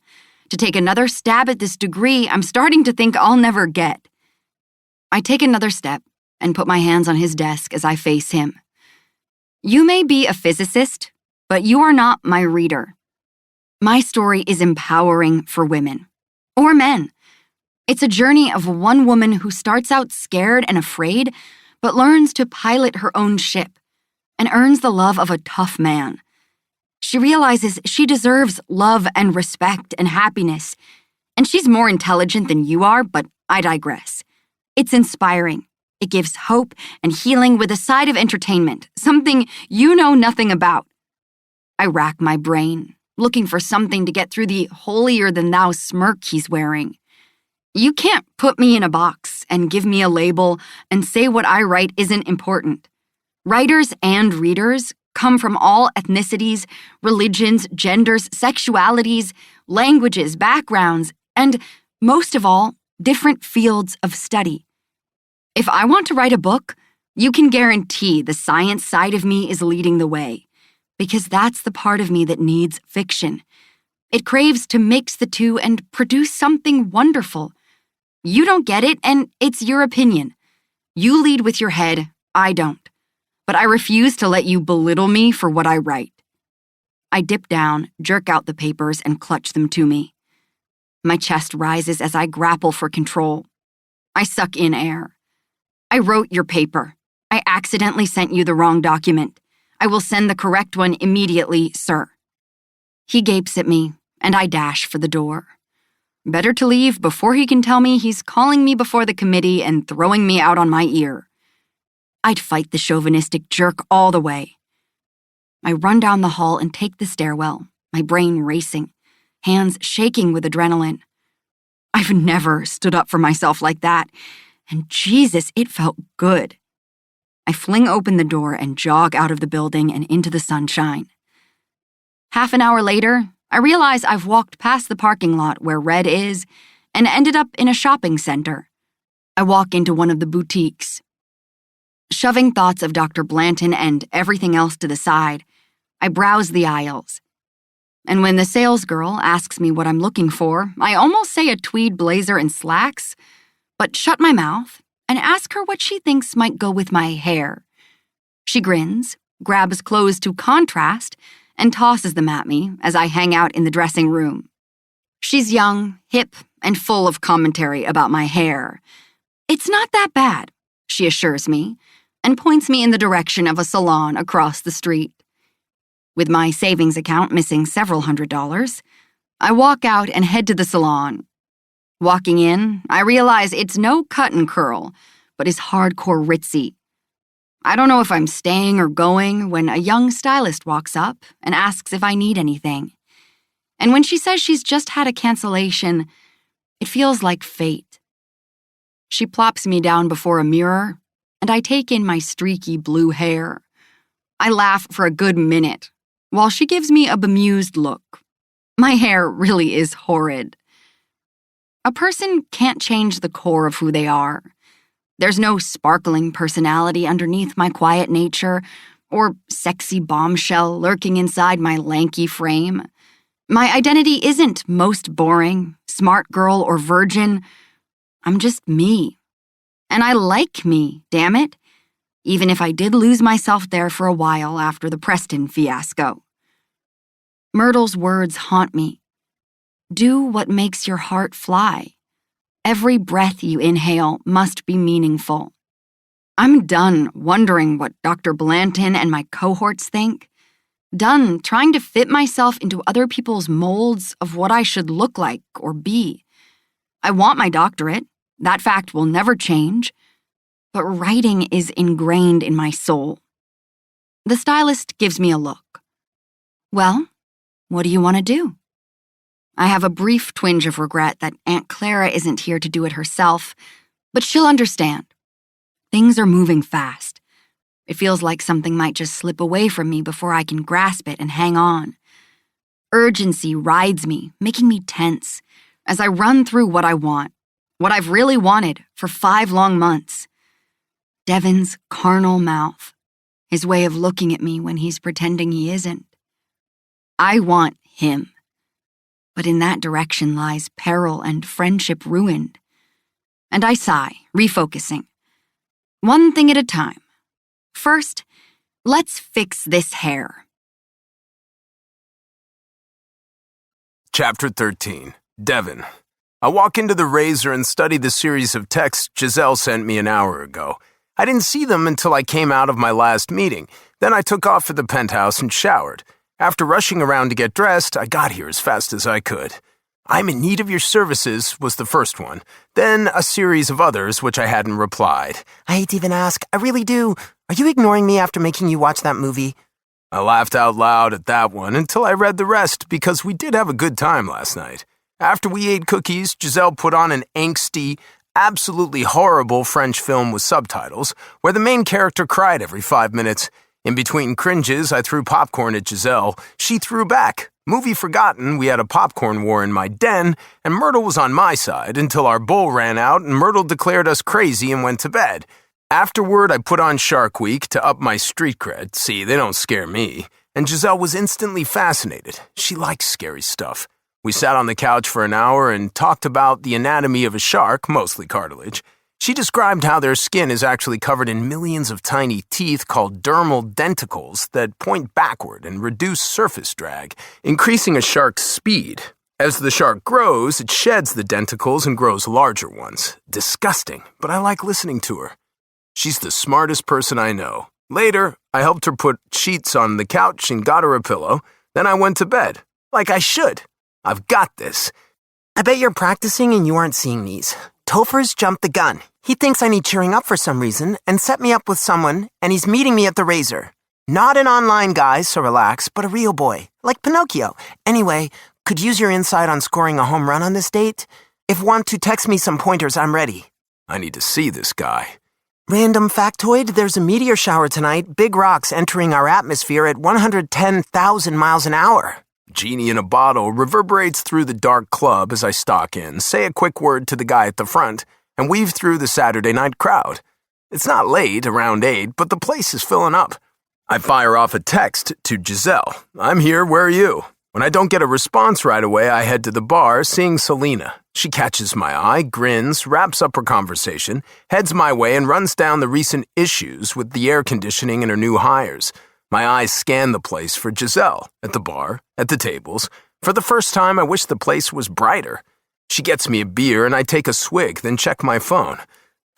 to take another stab at this degree I'm starting to think I'll never get. I take another step and put my hands on his desk as I face him. You may be a physicist, but you are not my reader. My story is empowering for women. Or men. It's a journey of one woman who starts out scared and afraid, but learns to pilot her own ship and earns the love of a tough man. She realizes she deserves love and respect and happiness, and she's more intelligent than you are, but I digress. It's inspiring. It gives hope and healing with a side of entertainment, something you know nothing about. I rack my brain, looking for something to get through the holier-than-thou smirk he's wearing. You can't put me in a box and give me a label and say what I write isn't important. Writers and readers come from all ethnicities, religions, genders, sexualities, languages, backgrounds, and, most of all, different fields of study. If I want to write a book, you can guarantee the science side of me is leading the way, because that's the part of me that needs fiction. It craves to mix the two and produce something wonderful. You don't get it, and it's your opinion. You lead with your head, I don't. But I refuse to let you belittle me for what I write. I dip down, jerk out the papers, and clutch them to me. My chest rises as I grapple for control. I suck in air. I wrote your paper. I accidentally sent you the wrong document. I will send the correct one immediately, sir. He gapes at me, and I dash for the door. Better to leave before he can tell me he's calling me before the committee and throwing me out on my ear. I'd fight the chauvinistic jerk all the way. I run down the hall and take the stairwell, my brain racing, hands shaking with adrenaline. I've never stood up for myself like that, and Jesus, it felt good. I fling open the door and jog out of the building and into the sunshine. Half an hour later, I realize I've walked past the parking lot where Red is and ended up in a shopping center. I walk into one of the boutiques. Shoving thoughts of Dr. Blanton and everything else to the side, I browse the aisles. And when the salesgirl asks me what I'm looking for, I almost say a tweed blazer and slacks, but shut my mouth and ask her what she thinks might go with my hair. She grins, grabs clothes to contrast, and tosses them at me as I hang out in the dressing room. She's young, hip, and full of commentary about my hair. It's not that bad, she assures me, and points me in the direction of a salon across the street. With my savings account missing several $100s, I walk out and head to the salon. Walking in, I realize it's no cut and curl, but is hardcore ritzy. I don't know if I'm staying or going when a young stylist walks up and asks if I need anything. And when she says she's just had a cancellation, it feels like fate. She plops me down before a mirror, and I take in my streaky blue hair. I laugh for a good minute, while she gives me a bemused look. My hair really is horrid. A person can't change the core of who they are. There's no sparkling personality underneath my quiet nature, or sexy bombshell lurking inside my lanky frame. My identity isn't most boring, smart girl, or virgin. I'm just me. And I like me, damn it, even if I did lose myself there for a while after the Preston fiasco. Myrtle's words haunt me. Do what makes your heart fly. Every breath you inhale must be meaningful. I'm done wondering what Dr. Blanton and my cohorts think. Done trying to fit myself into other people's molds of what I should look like or be. I want my doctorate. That fact will never change. But writing is ingrained in my soul. The stylist gives me a look. Well, what do you want to do? I have a brief twinge of regret that Aunt Clara isn't here to do it herself, but she'll understand. Things are moving fast. It feels like something might just slip away from me before I can grasp it and hang on. Urgency rides me, making me tense, as I run through what I want, what I've really wanted for 5 long months. Devin's carnal mouth, his way of looking at me when he's pretending he isn't. I want him. But in that direction lies peril and friendship ruined. And I sigh, refocusing. One thing at a time. First, let's fix this hair. Chapter 13. Devin. I walk into the Razor and study the series of texts Giselle sent me an hour ago. I didn't see them until I came out of my last meeting. Then I took off for the penthouse and showered. After rushing around to get dressed, I got here as fast as I could. I'm in need of your services was the first one, then a series of others which I hadn't replied. I hate to even ask. I really do. Are you ignoring me after making you watch that movie? I laughed out loud at that one until I read the rest because we did have a good time last night. After we ate cookies, Giselle put on an angsty, absolutely horrible French film with subtitles where the main character cried every 5 minutes. In between cringes, I threw popcorn at Giselle. She threw back. Movie forgotten, we had a popcorn war in my den, and Myrtle was on my side until our bowl ran out and Myrtle declared us crazy and went to bed. Afterward, I put on Shark Week to up my street cred. See, they don't scare me. And Giselle was instantly fascinated. She likes scary stuff. We sat on the couch for an hour and talked about the anatomy of a shark, mostly cartilage. She described how their skin is actually covered in millions of tiny teeth called dermal denticles that point backward and reduce surface drag, increasing a shark's speed. As the shark grows, it sheds the denticles and grows larger ones. Disgusting, but I like listening to her. She's the smartest person I know. Later, I helped her put sheets on the couch and got her a pillow. Then I went to bed, like I should. I've got this. I bet you're practicing and you aren't seeing these. Topher's jumped the gun. He thinks I need cheering up for some reason and set me up with someone, and he's meeting me at the Razor. Not an online guy, so relax, but a real boy, like Pinocchio. Anyway, could use your insight on scoring a home run on this date. If want to text me some pointers, I'm ready. I need to see this guy. Random factoid, there's a meteor shower tonight, big rocks entering our atmosphere at 110,000 miles an hour. Genie in a bottle reverberates through the dark club as I stalk in, say a quick word to the guy at the front, and weave through the Saturday night crowd. It's not late, around 8, but the place is filling up. I fire off a text to Giselle. I'm here, where are you? When I don't get a response right away, I head to the bar, seeing Selena. She catches my eye, grins, wraps up her conversation, heads my way, and runs down the recent issues with the air conditioning and her new hires. My eyes scan the place for Giselle, at the bar, at the tables. For the first time, I wish the place was brighter. She gets me a beer and I take a swig, then check my phone.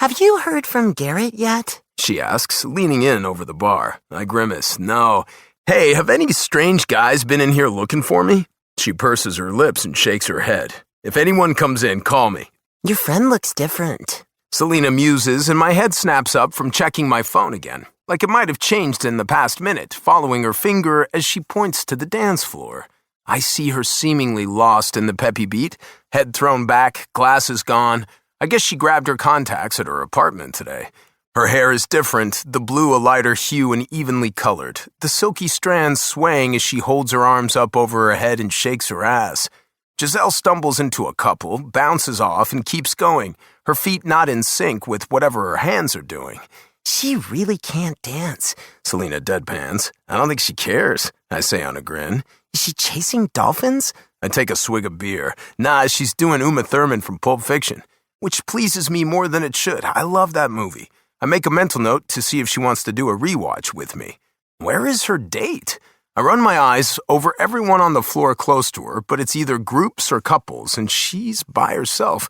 Have you heard from Garrett yet? She asks, leaning in over the bar. I grimace. No. Hey, have any strange guys been in here looking for me? She purses her lips and shakes her head. If anyone comes in, call me. Your friend looks different. Selena muses, and my head snaps up from checking my phone again, like it might have changed in the past minute, following her finger as she points to the dance floor. I see her seemingly lost in the peppy beat, head thrown back, glasses gone. I guess she grabbed her contacts at her apartment today. Her hair is different, the blue a lighter hue and evenly colored, the silky strands swaying as she holds her arms up over her head and shakes her ass. Giselle stumbles into a couple, bounces off, and keeps going, her feet not in sync with whatever her hands are doing. She really can't dance. Selena deadpans. I don't think she cares, I say on a grin. Is she chasing dolphins? I take a swig of beer. Nah, she's doing Uma Thurman from Pulp Fiction, which pleases me more than it should. I love that movie. I make a mental note to see if she wants to do a rewatch with me. Where is her date? I run my eyes over everyone on the floor close to her, but it's either groups or couples, and she's by herself.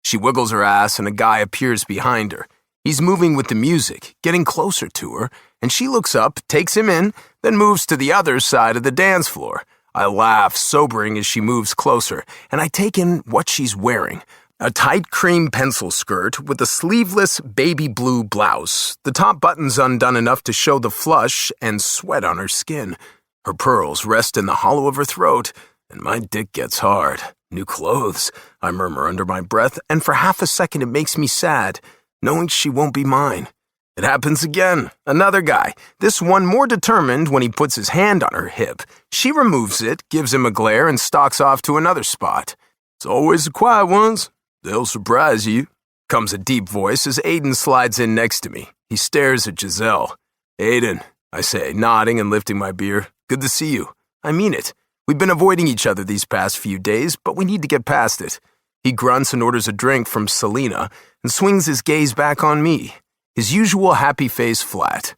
She wiggles her ass, and a guy appears behind her. He's moving with the music, getting closer to her, and she looks up, takes him in, then moves to the other side of the dance floor. I laugh, sobering as she moves closer, and I take in what she's wearing. A tight cream pencil skirt with a sleeveless baby blue blouse, the top buttons undone enough to show the flush and sweat on her skin. Her pearls rest in the hollow of her throat, and my dick gets hard. New clothes, I murmur under my breath, and for half a second it makes me sad, knowing she won't be mine. It happens again. Another guy, this one more determined when he puts his hand on her hip. She removes it, gives him a glare, and stalks off to another spot. It's always the quiet ones. They'll surprise you, comes a deep voice as Aiden slides in next to me. He stares at Giselle. Aiden, I say, nodding and lifting my beer. Good to see you. I mean it. We've been avoiding each other these past few days, but we need to get past it. He grunts and orders a drink from Selena and swings his gaze back on me, his usual happy face flat.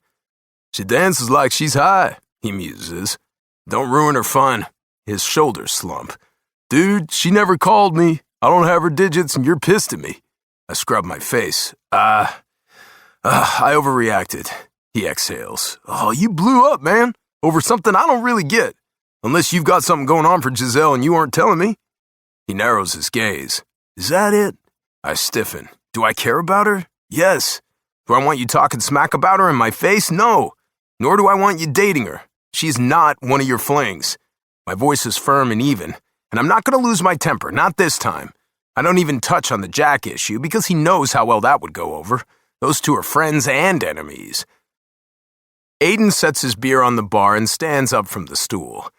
She dances like she's high, he muses. Don't ruin her fun. His shoulders slump. Dude, she never called me. I don't have her digits and you're pissed at me. I scrub my face. I overreacted. He exhales. Oh, you blew up, man. Over something I don't really get. Unless you've got something going on for Giselle and you aren't telling me. He narrows his gaze. Is that it? I stiffen. Do I care about her? Yes. Do I want you talking smack about her in my face? No. Nor do I want you dating her. She's not one of your flings. My voice is firm and even, and I'm not going to lose my temper, not this time. I don't even touch on the Jack issue because he knows how well that would go over. Those two are friends and enemies. Aiden sets his beer on the bar and stands up from the stool.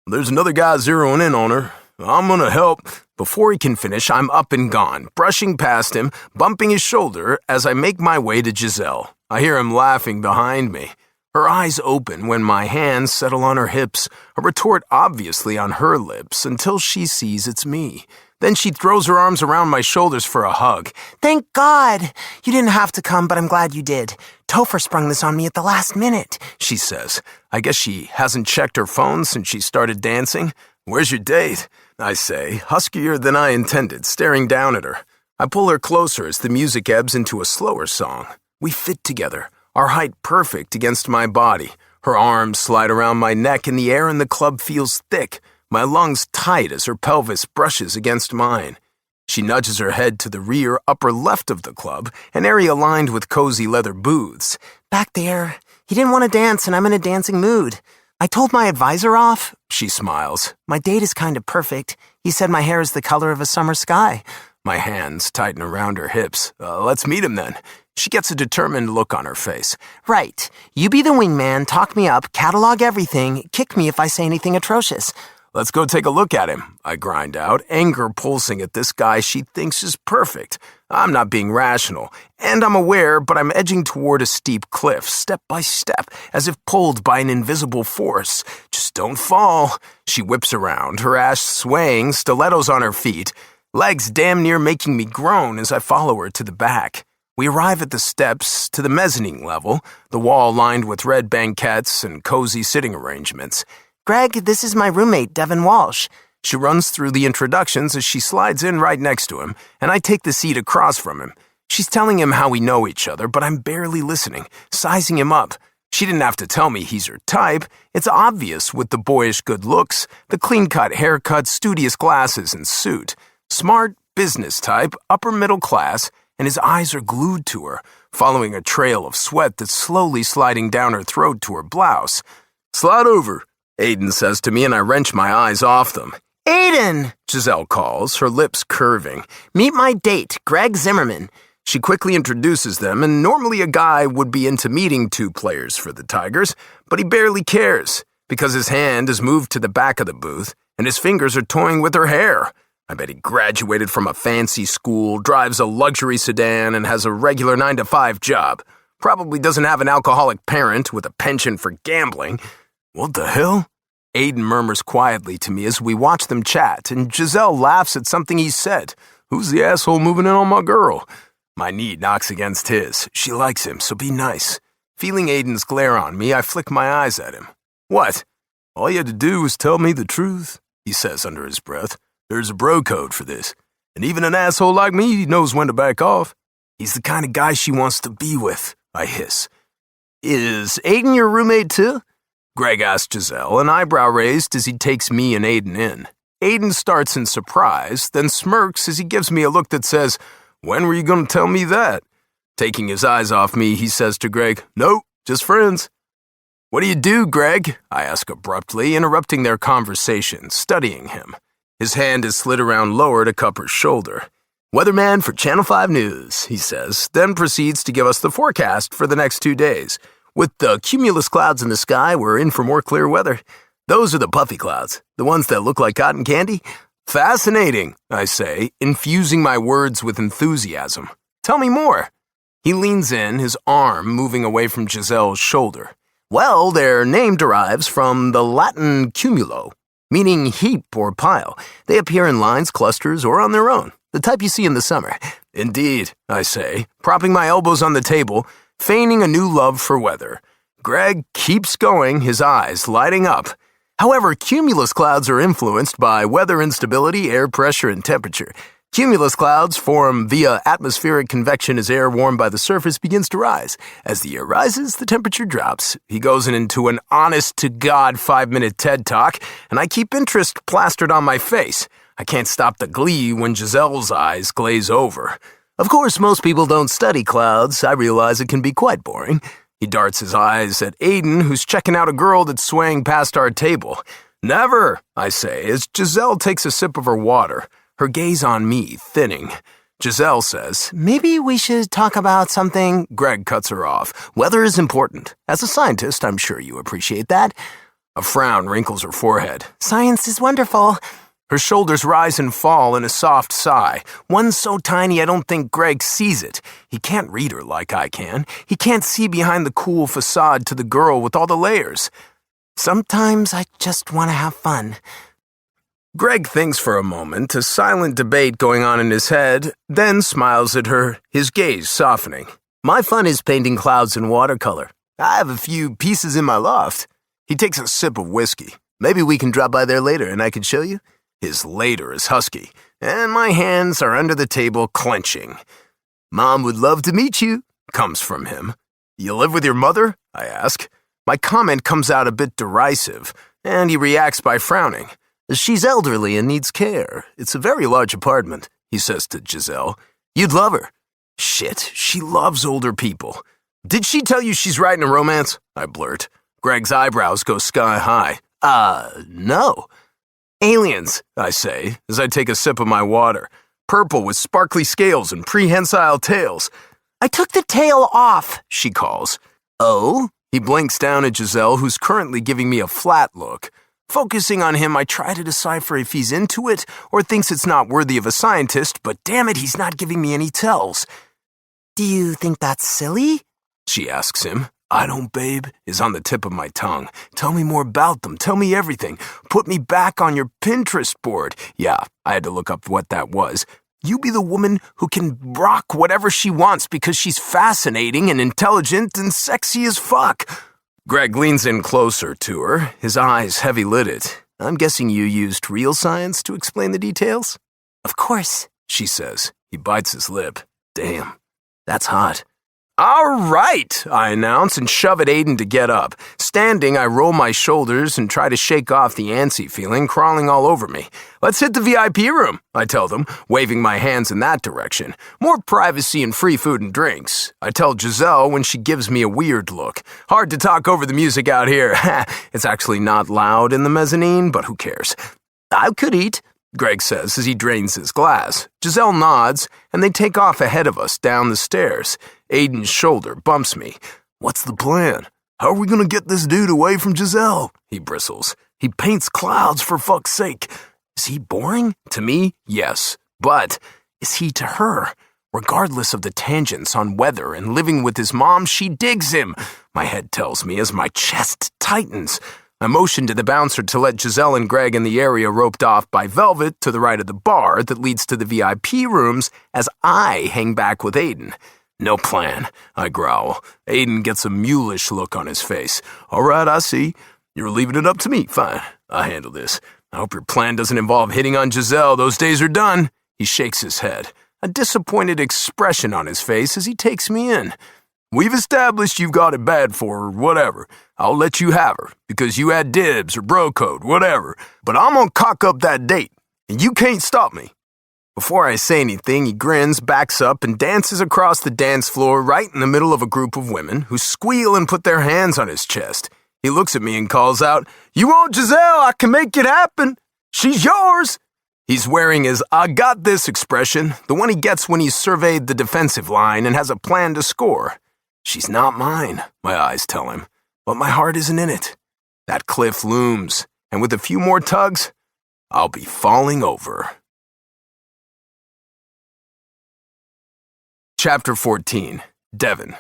There's another guy zeroing in on her. I'm gonna help. Before he can finish, I'm up and gone, brushing past him, bumping his shoulder as I make my way to Giselle. I hear him laughing behind me. Her eyes open when my hands settle on her hips, a retort obviously on her lips until she sees it's me. Then she throws her arms around my shoulders for a hug. Thank God! You didn't have to come, but I'm glad you did. Topher sprung this on me at the last minute, she says. I guess she hasn't checked her phone since she started dancing. Where's your date? I say, huskier than I intended, staring down at her. I pull her closer as the music ebbs into a slower song. We fit together, our height perfect against my body. Her arms slide around my neck and the air in the club feels thick, my lungs tight as her pelvis brushes against mine. She nudges her head to the rear upper left of the club, an area lined with cozy leather booths. Back there. He didn't want to dance and I'm in a dancing mood. I told my advisor off. She smiles. My date is kind of perfect. He said my hair is the color of a summer sky. My hands tighten around her hips. Let's meet him then. She gets a determined look on her face. Right. You be the wingman, talk me up, catalog everything, kick me if I say anything atrocious. Let's go take a look at him, I grind out, anger pulsing at this guy she thinks is perfect. I'm not being rational, and I'm aware, but I'm edging toward a steep cliff, step by step, as if pulled by an invisible force. Just don't fall. She whips around, her ass swaying, stilettos on her feet, legs damn near making me groan as I follow her to the back. We arrive at the steps to the mezzanine level, the wall lined with red banquettes and cozy sitting arrangements. Greg, this is my roommate, Devin Walsh. She runs through the introductions as she slides in right next to him, and I take the seat across from him. She's telling him how we know each other, but I'm barely listening, sizing him up. She didn't have to tell me he's her type. It's obvious with the boyish good looks, the clean-cut haircut, studious glasses, and suit. Smart, business type, upper middle class, and his eyes are glued to her, following a trail of sweat that's slowly sliding down her throat to her blouse. "Slide over," Aiden says to me, and I wrench my eyes off them. Aiden, Giselle calls, her lips curving. meet my date, Greg Zimmerman. She quickly introduces them, and normally a guy would be into meeting two players for the Tigers, but he barely cares, because his hand is moved to the back of the booth, and his fingers are toying with her hair. I bet he graduated from a fancy school, drives a luxury sedan, and has a regular 9-to-5 job. Probably doesn't have an alcoholic parent with a penchant for gambling. What the hell? Aiden murmurs quietly to me as we watch them chat, and Giselle laughs at something he said. Who's the asshole moving in on my girl? My knee knocks against his. She likes him, so be nice. Feeling Aiden's glare on me, I flick my eyes at him. What? All you had to do was tell me the truth, he says under his breath. There's a bro code for this, and even an asshole like me knows when to back off. He's the kind of guy she wants to be with, I hiss. Is Aiden your roommate too? Greg asks Giselle, an eyebrow raised as he takes me and Aiden in. Aiden starts in surprise, then smirks as he gives me a look that says, "When were you going to tell me that?" Taking his eyes off me, he says to Greg, "Nope, just friends." "What do you do, Greg?" I ask abruptly, interrupting their conversation, studying him. His hand is slid around lower to cup her shoulder. "Weatherman for Channel 5 News," he says, then proceeds to give us the forecast for the next 2 days. With the cumulus clouds in the sky, we're in for more clear weather. Those are the puffy clouds, the ones that look like cotton candy. Fascinating, I say, infusing my words with enthusiasm. Tell me more. He leans in, his arm moving away from Giselle's shoulder. Well, their name derives from the Latin cumulo, meaning heap or pile. They appear in lines, clusters, or on their own, the type you see in the summer. Indeed, I say, propping my elbows on the table, feigning a new love for weather. Greg keeps going, his eyes lighting up. However, cumulus clouds are influenced by weather instability, air pressure, and temperature. Cumulus clouds form via atmospheric convection as air warmed by the surface begins to rise. As the air rises, the temperature drops. He goes into an honest-to-God 5-minute TED Talk, and I keep interest plastered on my face. I can't stop the glee when Giselle's eyes glaze over. Of course, most people don't study clouds. I realize it can be quite boring. He darts his eyes at Aiden, who's checking out a girl that's swaying past our table. Never, I say, as Giselle takes a sip of her water, her gaze on me thinning. Giselle says, Maybe we should talk about something. Greg cuts her off. Weather is important. As a scientist, I'm sure you appreciate that. A frown wrinkles her forehead. Science is wonderful. Her shoulders rise and fall in a soft sigh, one so tiny I don't think Greg sees it. He can't read her like I can. He can't see behind the cool facade to the girl with all the layers. Sometimes I just want to have fun. Greg thinks for a moment, a silent debate going on in his head, then smiles at her, his gaze softening. My fun is painting clouds in watercolor. I have a few pieces in my loft. He takes a sip of whiskey. Maybe we can drop by there later and I can show you. His later is husky, and my hands are under the table clenching. Mom would love to meet you, comes from him. You live with your mother? I ask. My comment comes out a bit derisive, and he reacts by frowning. She's elderly and needs care. It's a very large apartment, he says to Giselle. You'd love her. Shit, she loves older people. Did she tell you she's writing a romance? I blurt. Greg's eyebrows go sky high. No. Aliens, I say, as I take a sip of my water. Purple with sparkly scales and prehensile tails. I took the tail off, she calls. Oh? He blinks down at Giselle, who's currently giving me a flat look. Focusing on him, I try to decipher if he's into it or thinks it's not worthy of a scientist, but damn it, he's not giving me any tells. Do you think that's silly? She asks him. I don't, babe, is on the tip of my tongue. Tell me more about them. Tell me everything. Put me back on your Pinterest board. Yeah, I had to look up what that was. You be the woman who can rock whatever she wants because she's fascinating and intelligent and sexy as fuck. Greg leans in closer to her, his eyes heavy-lidded. I'm guessing you used real science to explain the details? Of course, she says. He bites his lip. Damn. That's hot. All right, I announce and shove at Aiden to get up. Standing, I roll my shoulders and try to shake off the antsy feeling crawling all over me. Let's hit the VIP room, I tell them, waving my hands in that direction. More privacy and free food and drinks. I tell Giselle when she gives me a weird look. Hard to talk over the music out here. It's actually not loud in the mezzanine, but who cares? I could eat, Greg says as he drains his glass. Giselle nods, and they take off ahead of us down the stairs. Aiden's shoulder bumps me. What's the plan? How are we going to get this dude away from Giselle? He bristles. He paints clouds, for fuck's sake. Is he boring? To me, yes. But is he to her? Regardless of the tangents on weather and living with his mom, she digs him. My head tells me as my chest tightens. I motion to the bouncer to let Giselle and Greg in the area roped off by Velvet to the right of the bar that leads to the VIP rooms as I hang back with Aiden. No plan, I growl. Aiden gets a mulish look on his face. All right, I see. You're leaving it up to me. Fine, I'll handle this. I hope your plan doesn't involve hitting on Giselle. Those days are done. He shakes his head, a disappointed expression on his face as he takes me in. We've established you've got it bad for her, whatever. I'll let you have her, because you had dibs or bro code, whatever. But I'm gonna cock up that date, and you can't stop me. Before I say anything, he grins, backs up, and dances across the dance floor right in the middle of a group of women who squeal and put their hands on his chest. He looks at me and calls out, "You want Giselle? I can make it happen. She's yours." He's wearing his "I got this" expression, the one he gets when he's surveyed the defensive line and has a plan to score. She's not mine, my eyes tell him, but my heart isn't in it. That cliff looms, and with a few more tugs, I'll be falling over. Chapter 14, Devon.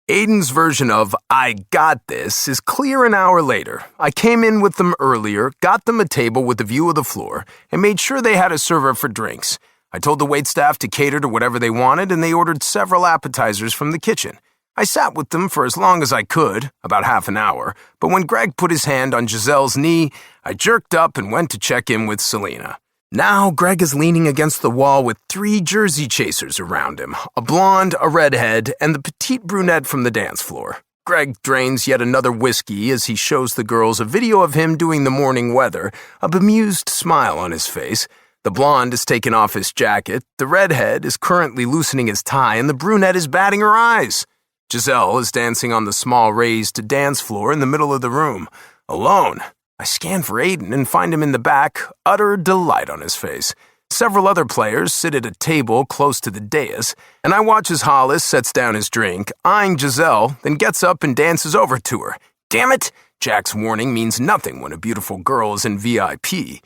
Aiden's version of "I got this" is clear an hour later. I came in with them earlier, got them a table with a view of the floor, and made sure they had a server for drinks. I told the waitstaff to cater to whatever they wanted, and they ordered several appetizers from the kitchen. I sat with them for as long as I could, about half an hour, but when Greg put his hand on Giselle's knee, I jerked up and went to check in with Selena. Now Greg is leaning against the wall with 3 jersey chasers around him, a blonde, a redhead, and the petite brunette from the dance floor. Greg drains yet another whiskey as he shows the girls a video of him doing the morning weather, a bemused smile on his face. The blonde has taken off his jacket, the redhead is currently loosening his tie, and the brunette is batting her eyes. Giselle is dancing on the small raised dance floor in the middle of the room, alone. I scan for Aiden and find him in the back, utter delight on his face. Several other players sit at a table close to the dais, and I watch as Hollis sets down his drink, eyeing Giselle, then gets up and dances over to her. Damn it! Jack's warning means nothing when a beautiful girl is in VIP.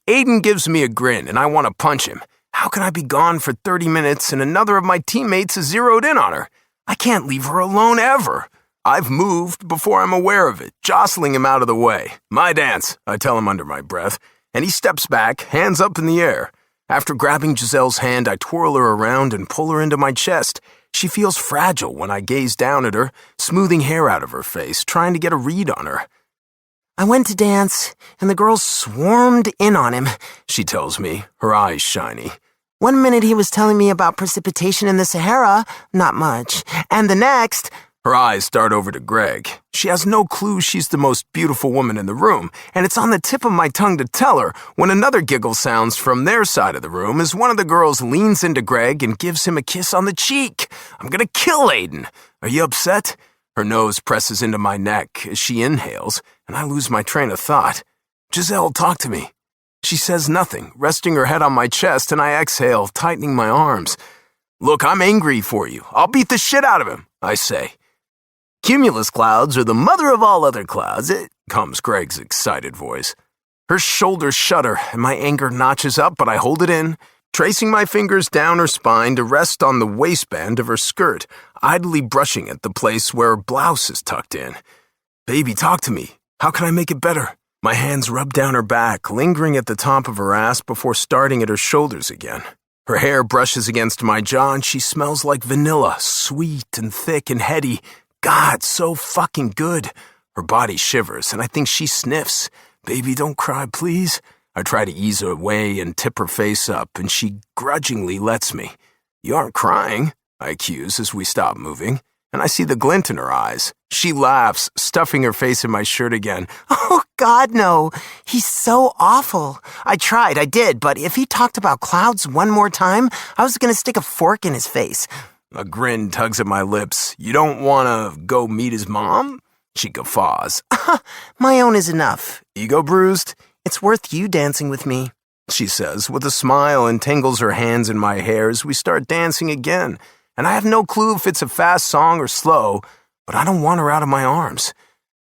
Aiden gives me a grin, and I want to punch him. How can I be gone for 30 minutes and another of my teammates is zeroed in on her? I can't leave her alone ever. I've moved before I'm aware of it, jostling him out of the way. My dance, I tell him under my breath, and he steps back, hands up in the air. After grabbing Giselle's hand, I twirl her around and pull her into my chest. She feels fragile when I gaze down at her, smoothing hair out of her face, trying to get a read on her. I went to dance, and the girls swarmed in on him, she tells me, her eyes shiny. One minute he was telling me about precipitation in the Sahara, not much, and the next... Her eyes dart over to Greg. She has no clue she's the most beautiful woman in the room, and it's on the tip of my tongue to tell her when another giggle sounds from their side of the room as one of the girls leans into Greg and gives him a kiss on the cheek. I'm gonna kill Aiden. Are you upset? Her nose presses into my neck as she inhales, and I lose my train of thought. Giselle, talk to me. She says nothing, resting her head on my chest, and I exhale, tightening my arms. Look, I'm angry for you. I'll beat the shit out of him, I say. Cumulus clouds are the mother of all other clouds, comes Greg's excited voice. Her shoulders shudder, and my anger notches up, but I hold it in, tracing my fingers down her spine to rest on the waistband of her skirt, idly brushing at the place where her blouse is tucked in. Baby, talk to me. How can I make it better? My hands rub down her back, lingering at the top of her ass before starting at her shoulders again. Her hair brushes against my jaw, and she smells like vanilla, sweet and thick and heady. God, so fucking good. Her body shivers, and I think she sniffs. Baby, don't cry, please. I try to ease her away and tip her face up, and she grudgingly lets me. You aren't crying. I accuse as we stop moving, and I see the glint in her eyes. She laughs, stuffing her face in my shirt again. Oh, God, no. He's so awful. I did, but if he talked about clouds one more time, I was going to stick a fork in his face. A grin tugs at my lips. You don't want to go meet his mom? She guffaws. My own is enough. Ego bruised? It's worth you dancing with me, she says with a smile and tangles her hands in my hair as we start dancing again. And I have no clue if it's a fast song or slow, but I don't want her out of my arms.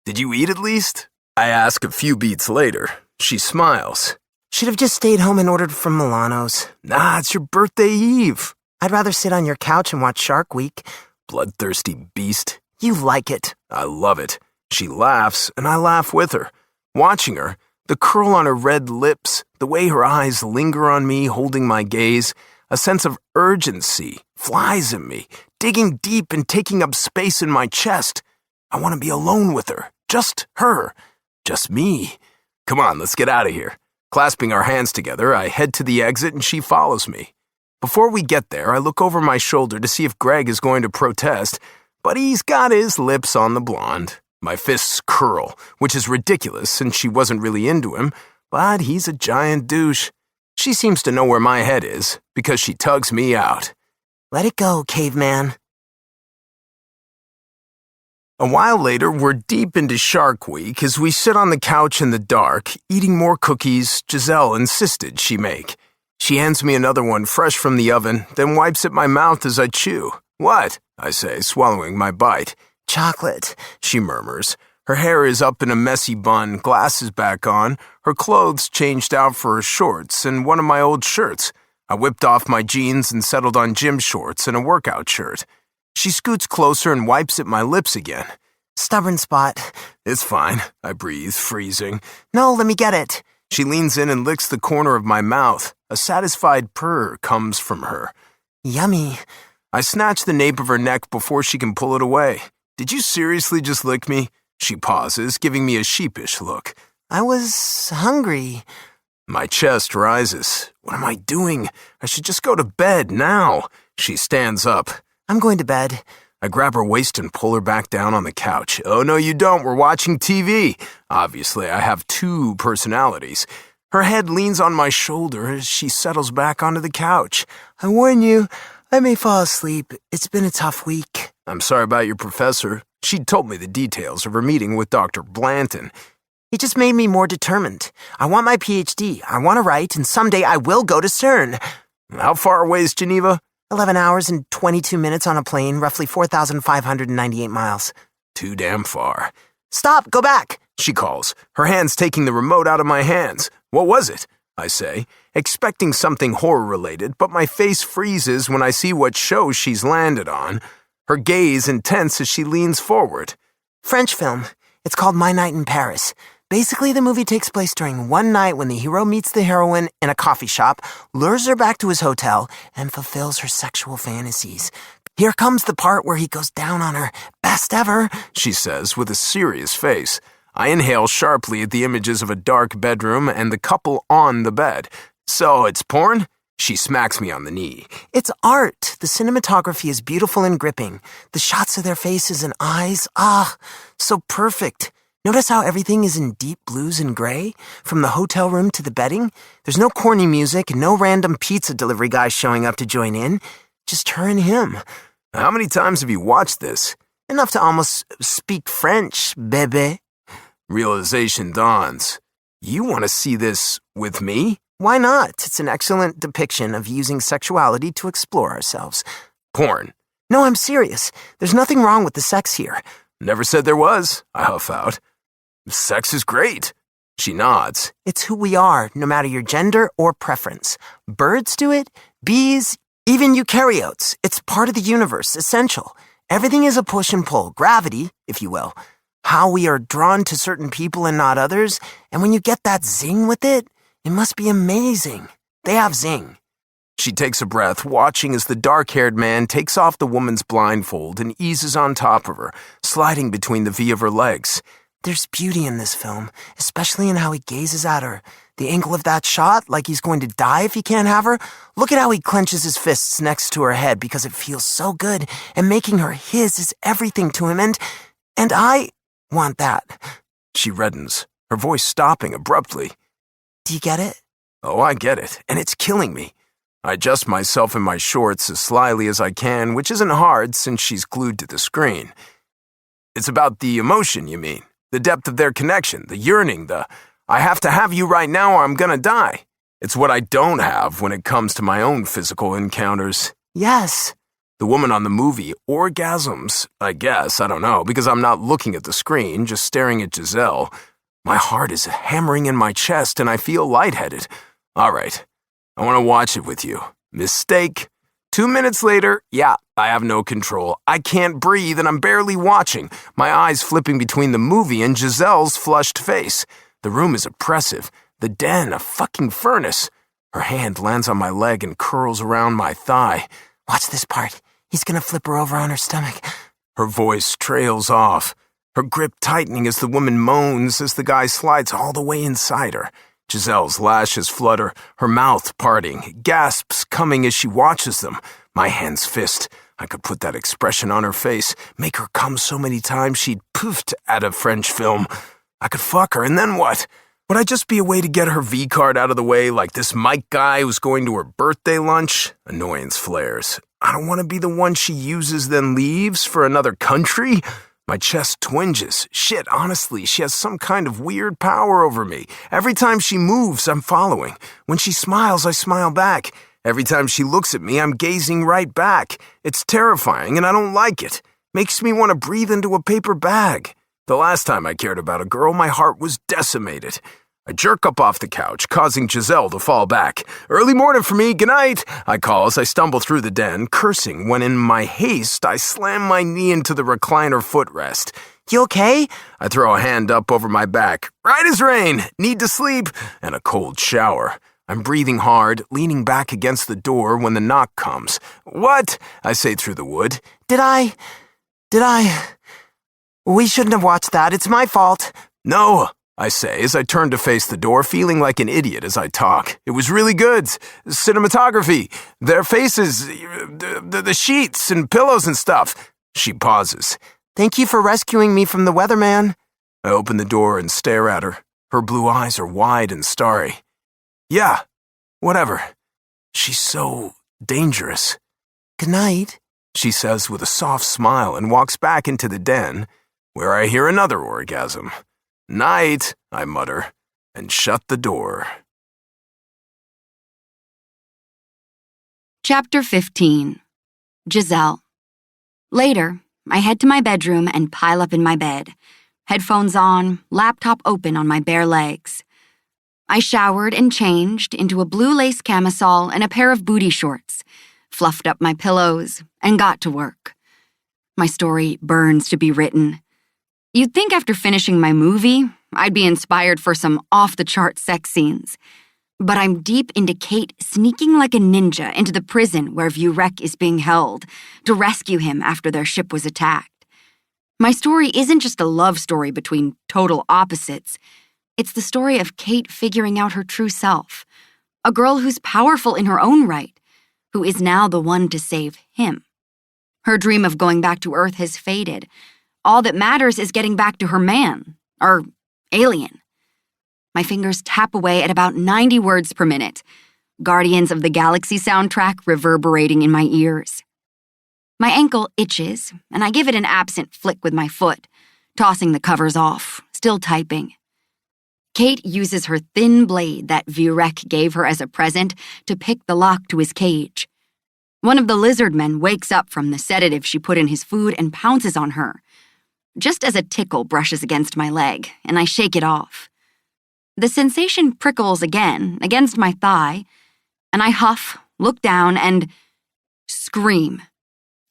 Did you eat at least? I ask a few beats later. She smiles. Should have just stayed home and ordered from Milano's. Nah, it's your birthday eve. I'd rather sit on your couch and watch Shark Week. Bloodthirsty beast. You like it. I love it. She laughs, and I laugh with her. Watching her, the curl on her red lips, the way her eyes linger on me holding my gaze, a sense of urgency flies at me, digging deep and taking up space in my chest. I want to be alone with her. Just her. Just me. Come on, let's get out of here. Clasping our hands together, I head to the exit and she follows me. Before we get there, I look over my shoulder to see if Greg is going to protest, but he's got his lips on the blonde. My fists curl, which is ridiculous since she wasn't really into him, but he's a giant douche. She seems to know where my head is, because she tugs me out. Let it go, caveman. A while later, we're deep into Shark Week as we sit on the couch in the dark, eating more cookies Giselle insisted she make. She hands me another one fresh from the oven, then wipes at my mouth as I chew. What? I say, swallowing my bite. Chocolate, she murmurs. Her hair is up in a messy bun, glasses back on, her clothes changed out for her shorts and one of my old shirts. I whipped off my jeans and settled on gym shorts and a workout shirt. She scoots closer and wipes at my lips again. Stubborn spot. It's fine, I breathe, freezing. No, let me get it. She leans in and licks the corner of my mouth. A satisfied purr comes from her. Yummy. I snatch the nape of her neck before she can pull it away. Did you seriously just lick me? She pauses, giving me a sheepish look. I was hungry. My chest rises. What am I doing? I should just go to bed now. She stands up. I'm going to bed. I grab her waist and pull her back down on the couch. Oh, no, you don't. We're watching TV. Obviously, I have two personalities. Her head leans on my shoulder as she settles back onto the couch. I warn you, I may fall asleep. It's been a tough week. I'm sorry about your professor. She'd told me the details of her meeting with Dr. Blanton. It just made me more determined. I want my PhD. I want to write, and someday I will go to CERN. How far away is Geneva? 11 hours and 22 minutes on a plane, roughly 4,598 miles. Too damn far. Stop! Go back! She calls, her hands taking the remote out of my hands. What was it? I say, expecting something horror-related, but my face freezes when I see what show she's landed on. Her gaze intense as she leans forward. French film. It's called My Night in Paris. Basically, the movie takes place during one night when the hero meets the heroine in a coffee shop, lures her back to his hotel, and fulfills her sexual fantasies. Here comes the part where he goes down on her. Best ever, she says with a serious face. I inhale sharply at the images of a dark bedroom and the couple on the bed. So it's porn? She smacks me on the knee. It's art. The cinematography is beautiful and gripping. The shots of their faces and eyes, so perfect. Notice how everything is in deep blues and gray? From the hotel room to the bedding? There's no corny music and no random pizza delivery guy showing up to join in. Just her and him. How many times have you watched this? Enough to almost speak French, bébé. Realization dawns. You want to see this with me? Why not? It's an excellent depiction of using sexuality to explore ourselves. Porn. No, I'm serious. There's nothing wrong with the sex here. Never said there was, I huff out. Sex is great. She nods. It's who we are, no matter your gender or preference. Birds do it, bees, even eukaryotes. It's part of the universe, essential. Everything is a push and pull, gravity, if you will. How we are drawn to certain people and not others, and when you get that zing with it, it must be amazing. They have zing. She takes a breath, watching as the dark-haired man takes off the woman's blindfold and eases on top of her, sliding between the V of her legs. There's beauty in this film, especially in how he gazes at her. The angle of that shot, like he's going to die if he can't have her. Look at how he clenches his fists next to her head because it feels so good, and making her his is everything to him, and I want that. She reddens, her voice stopping abruptly. Do you get it? Oh, I get it, and it's killing me. I adjust myself in my shorts as slyly as I can, which isn't hard since she's glued to the screen. It's about the emotion, you mean? The depth of their connection, the yearning, the I have to have you right now or I'm gonna die. It's what I don't have when it comes to my own physical encounters. Yes. The woman on the movie orgasms, I guess, I don't know, because I'm not looking at the screen, just staring at Giselle. My heart is hammering in my chest and I feel lightheaded. All right, I want to watch it with you. Mistake. 2 minutes later, yeah, I have no control. I can't breathe and I'm barely watching, my eyes flipping between the movie and Giselle's flushed face. The room is oppressive, the den a fucking furnace. Her hand lands on my leg and curls around my thigh. Watch this part. He's gonna flip her over on her stomach. Her voice trails off, her grip tightening as the woman moans as the guy slides all the way inside her. Giselle's lashes flutter, her mouth parting, gasps coming as she watches them. My hands fist. I could put that expression on her face, make her come so many times she'd poofed at a French film. I could fuck her, and then what? Would I just be a way to get her V-card out of the way like this Mike guy who's going to her birthday lunch? Annoyance flares. I don't want to be the one she uses then leaves for another country. My chest twinges. Shit, honestly, she has some kind of weird power over me. Every time she moves, I'm following. When she smiles, I smile back. Every time she looks at me, I'm gazing right back. It's terrifying, and I don't like it. Makes me want to breathe into a paper bag. The last time I cared about a girl, my heart was decimated. I jerk up off the couch, causing Giselle to fall back. Early morning for me, good night, I call as I stumble through the den, cursing when in my haste I slam my knee into the recliner footrest. You okay? I throw a hand up over my back. Right as rain, need to sleep, and a cold shower. I'm breathing hard, leaning back against the door when the knock comes. What? I say through the wood. Did I? We shouldn't have watched that. It's my fault. No, I say as I turn to face the door, feeling like an idiot as I talk. It was really good. Cinematography, their faces, the sheets and pillows and stuff. She pauses. Thank you for rescuing me from the weatherman. I open the door and stare at her. Her blue eyes are wide and starry. Yeah, whatever. She's so dangerous. Good night, she says with a soft smile and walks back into the den, where I hear another orgasm. Night, I mutter, and shut the door. Chapter 15. Giselle. Later, I head to my bedroom and pile up in my bed, headphones on, laptop open on my bare legs. I showered and changed into a blue lace camisole and a pair of booty shorts, fluffed up my pillows, and got to work. My story burns to be written. You'd think after finishing my movie, I'd be inspired for some off-the-chart sex scenes. But I'm deep into Kate sneaking like a ninja into the prison where Vurek is being held to rescue him after their ship was attacked. My story isn't just a love story between total opposites. It's the story of Kate figuring out her true self, a girl who's powerful in her own right, who is now the one to save him. Her dream of going back to Earth has faded. All that matters is getting back to her man, or alien. My fingers tap away at about 90 words per minute, Guardians of the Galaxy soundtrack reverberating in my ears. My ankle itches, and I give it an absent flick with my foot, tossing the covers off, still typing. Kate uses her thin blade that Vurek gave her as a present to pick the lock to his cage. One of the lizard men wakes up from the sedative she put in his food and pounces on her, just as a tickle brushes against my leg, and I shake it off. The sensation prickles again against my thigh, and I huff, look down, and scream.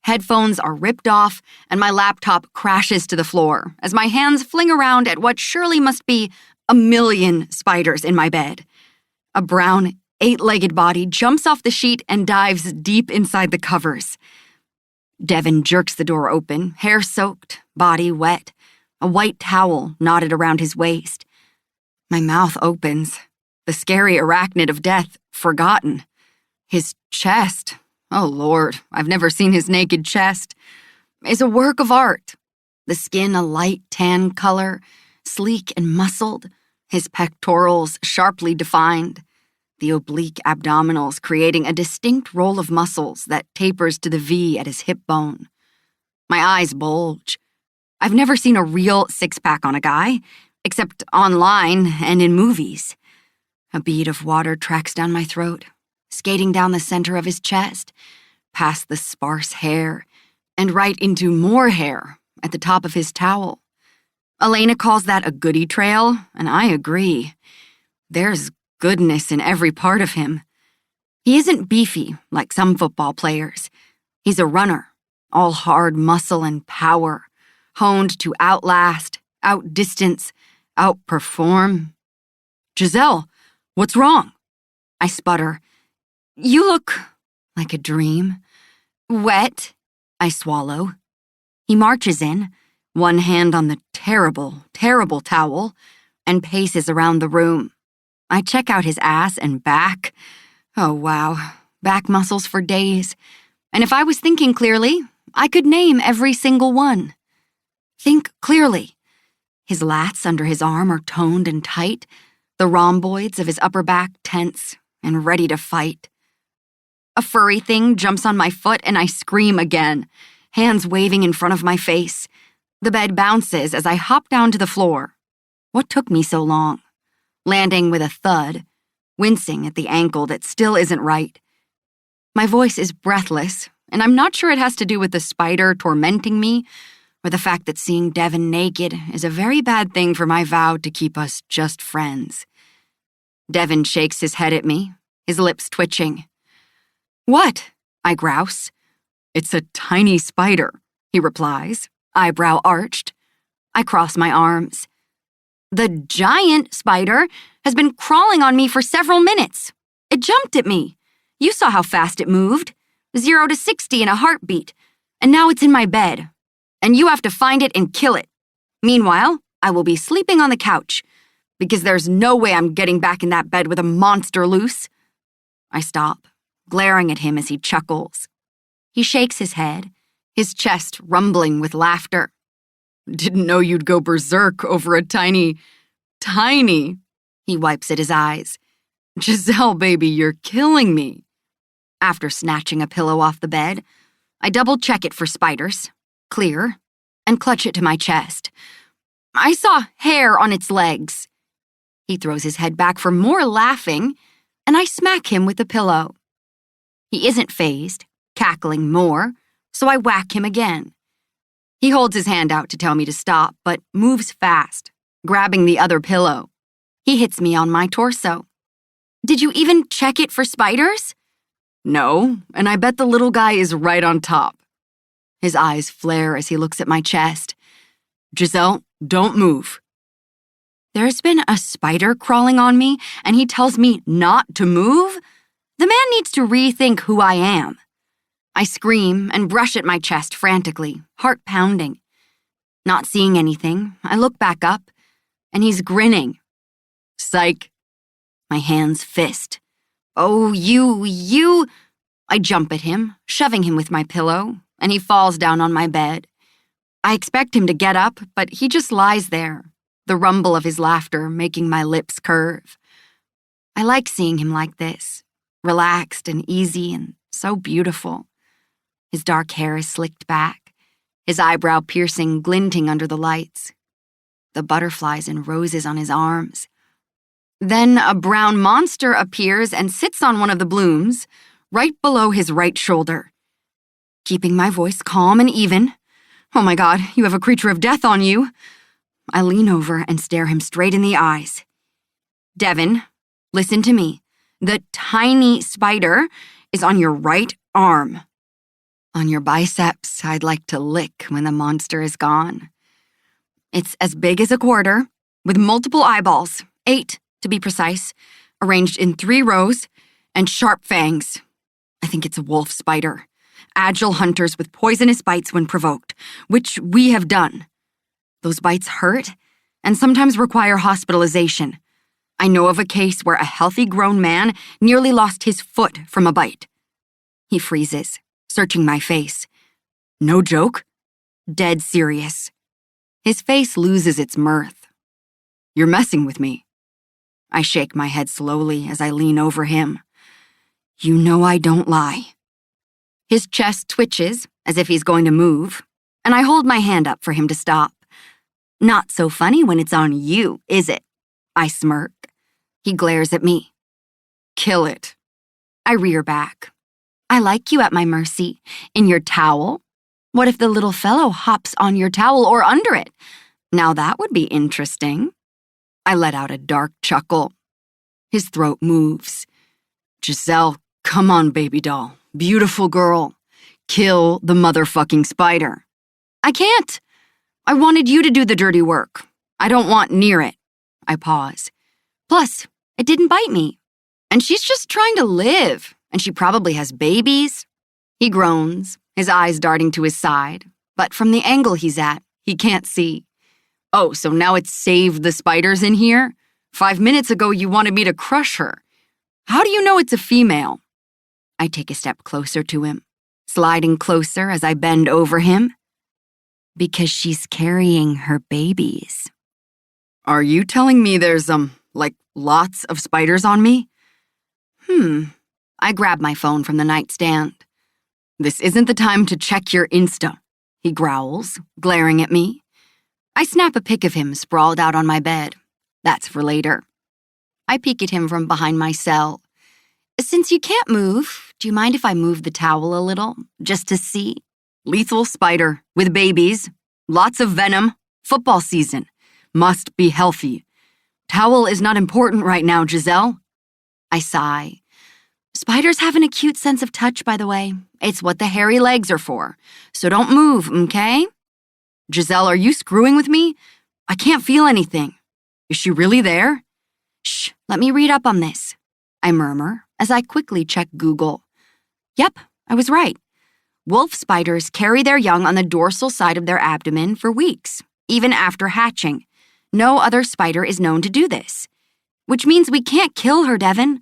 Headphones are ripped off, and my laptop crashes to the floor as my hands fling around at what surely must be 1,000,000 spiders in my bed. A brown, 8-legged body jumps off the sheet and dives deep inside the covers. Devin jerks the door open, hair soaked, body wet. a white towel knotted around his waist. My mouth opens, the scary arachnid of death forgotten. His chest, oh Lord, I've never seen his naked chest, is a work of art. The skin a light tan color, sleek and muscled, his pectorals sharply defined, the oblique abdominals creating a distinct roll of muscles that tapers to the V at his hip bone. My eyes bulge. I've never seen a real six-pack on a guy, except online and in movies. A bead of water tracks down my throat, skating down the center of his chest, past the sparse hair, and right into more hair at the top of his towel. Elena calls that a goodie trail, and I agree. There's goodness in every part of him. He isn't beefy like some football players. He's a runner, all hard muscle and power, honed to outlast, outdistance, outperform. Giselle, what's wrong? I sputter. You look like a dream. Wet, I swallow. He marches in, one hand on the terrible, terrible towel, and paces around the room. I check out his ass and back. Oh, wow. Back muscles for days. And if I was thinking clearly, I could name every single one. Think clearly. His lats under his arm are toned and tight, the rhomboids of his upper back tense and ready to fight. A furry thing jumps on my foot and I scream again, hands waving in front of my face. The bed bounces as I hop down to the floor. What took me so long? Landing with a thud, wincing at the ankle that still isn't right. My voice is breathless, and I'm not sure it has to do with the spider tormenting me or the fact that seeing Devin naked is a very bad thing for my vow to keep us just friends. Devin shakes his head at me, his lips twitching. What? I grouse. It's a tiny spider, he replies, eyebrow arched. I cross my arms. The giant spider has been crawling on me for several minutes. It jumped at me. You saw how fast it moved. 0 to 60 in a heartbeat. And now it's in my bed. And you have to find it and kill it. Meanwhile, I will be sleeping on the couch, because there's no way I'm getting back in that bed with a monster loose. I stop, glaring at him as he chuckles. He shakes his head, his chest rumbling with laughter. Didn't know you'd go berserk over a tiny... He wipes at his eyes. Giselle, baby, you're killing me. After snatching a pillow off the bed, I double-check it for spiders, clear, and clutch it to my chest. I saw hair on its legs. He throws his head back for more laughing, and I smack him with the pillow. He isn't fazed, cackling more, so I whack him again. He holds his hand out to tell me to stop, but moves fast, grabbing the other pillow. He hits me on my torso. Did you even check it for spiders? No, and I bet the little guy is right on top. His eyes flare as he looks at my chest. Giselle, don't move. There's been a spider crawling on me, and he tells me not to move? The man needs to rethink who I am. I scream and brush at my chest frantically, heart pounding. Not seeing anything, I look back up, and he's grinning. Psych. My hands fist. Oh, you. I jump at him, shoving him with my pillow, and he falls down on my bed. I expect him to get up, but he just lies there, the rumble of his laughter making my lips curve. I like seeing him like this, relaxed and easy and so beautiful. His dark hair is slicked back, his eyebrow piercing glinting under the lights. The butterflies and roses on his arms. Then a brown monster appears and sits on one of the blooms, right below his right shoulder. Keeping my voice calm and even. Oh my God, you have a creature of death on you. I lean over and stare him straight in the eyes. Devin, listen to me. The tiny spider is on your right arm. On your biceps, I'd like to lick when the monster is gone. It's as big as a quarter, with multiple eyeballs, 8 to be precise, arranged in 3 rows, and sharp fangs. I think it's a wolf spider. Agile hunters with poisonous bites when provoked, which we have done. Those bites hurt and sometimes require hospitalization. I know of a case where a healthy grown man nearly lost his foot from a bite. He freezes, searching my face. No joke? Dead serious. His face loses its mirth. You're messing with me. I shake my head slowly as I lean over him. You know I don't lie. His chest twitches as if he's going to move, and I hold my hand up for him to stop. Not so funny when it's on you, is it? I smirk. He glares at me. Kill it. I rear back. I like you at my mercy. In your towel? What if the little fellow hops on your towel or under it? Now that would be interesting. I let out a dark chuckle. His throat moves. Giselle, come on, baby doll. Beautiful girl. Kill the motherfucking spider. I can't. I wanted you to do the dirty work. I don't want near it. I pause. Plus, it didn't bite me. And she's just trying to live. And she probably has babies. He groans, his eyes darting to his side. But from the angle he's at, he can't see. Oh, so now it's save the spiders in here? 5 minutes ago you wanted me to crush her. How do you know it's a female? I take a step closer to him, sliding closer as I bend over him. Because she's carrying her babies. Are you telling me there's, lots of spiders on me? I grab my phone from the nightstand. This isn't the time to check your Insta, he growls, glaring at me. I snap a pic of him sprawled out on my bed. That's for later. I peek at him from behind my cell. Since you can't move, do you mind if I move the towel a little, just to see? Lethal spider, with babies, lots of venom, football season. Must be healthy. Towel is not important right now, Giselle. I sigh. Spiders have an acute sense of touch, by the way. It's what the hairy legs are for. So don't move, okay? Giselle, are you screwing with me? I can't feel anything. Is she really there? Shh, let me read up on this. I murmur as I quickly check Google. Yep, I was right. Wolf spiders carry their young on the dorsal side of their abdomen for weeks, even after hatching. No other spider is known to do this. Which means we can't kill her, Devin.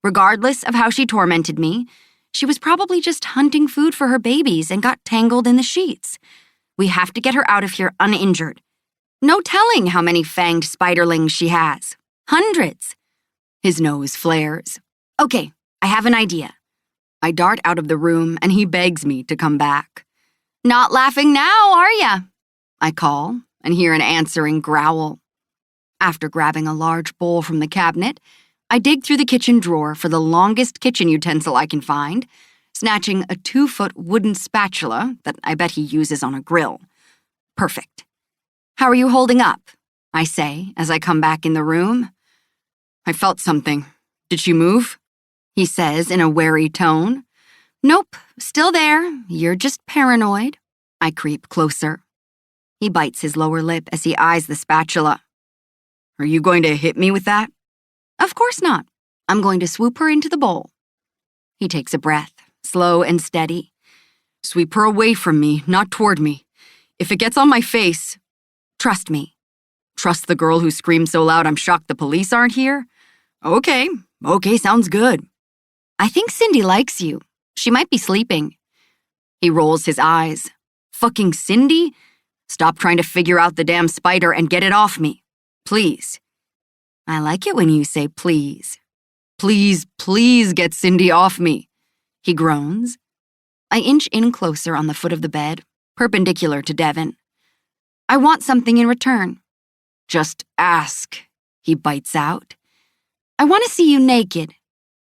Regardless of how she tormented me, she was probably just hunting food for her babies and got tangled in the sheets. We have to get her out of here uninjured. No telling how many fanged spiderlings she has. Hundreds. His nose flares. Okay, I have an idea. I dart out of the room and he begs me to come back. Not laughing now, are ya? I call and hear an answering growl. After grabbing a large bowl from the cabinet, I dig through the kitchen drawer for the longest kitchen utensil I can find, snatching a 2-foot wooden spatula that I bet he uses on a grill. Perfect. How are you holding up? I say as I come back in the room. I felt something. Did she move? He says in a wary tone. Nope, still there. You're just paranoid. I creep closer. He bites his lower lip as he eyes the spatula. Are you going to hit me with that? Of course not. I'm going to swoop her into the bowl. He takes a breath, slow and steady. Sweep her away from me, not toward me. If it gets on my face, trust me. Trust the girl who screamed so loud I'm shocked the police aren't here? Okay, sounds good. I think Cindy likes you. She might be sleeping. He rolls his eyes. Fucking Cindy? Stop trying to figure out the damn spider and get it off me. Please. I like it when you say please. Please get Cindy off me. He groans. I inch in closer on the foot of the bed, perpendicular to Devin. I want something in return. Just ask, he bites out. I want to see you naked.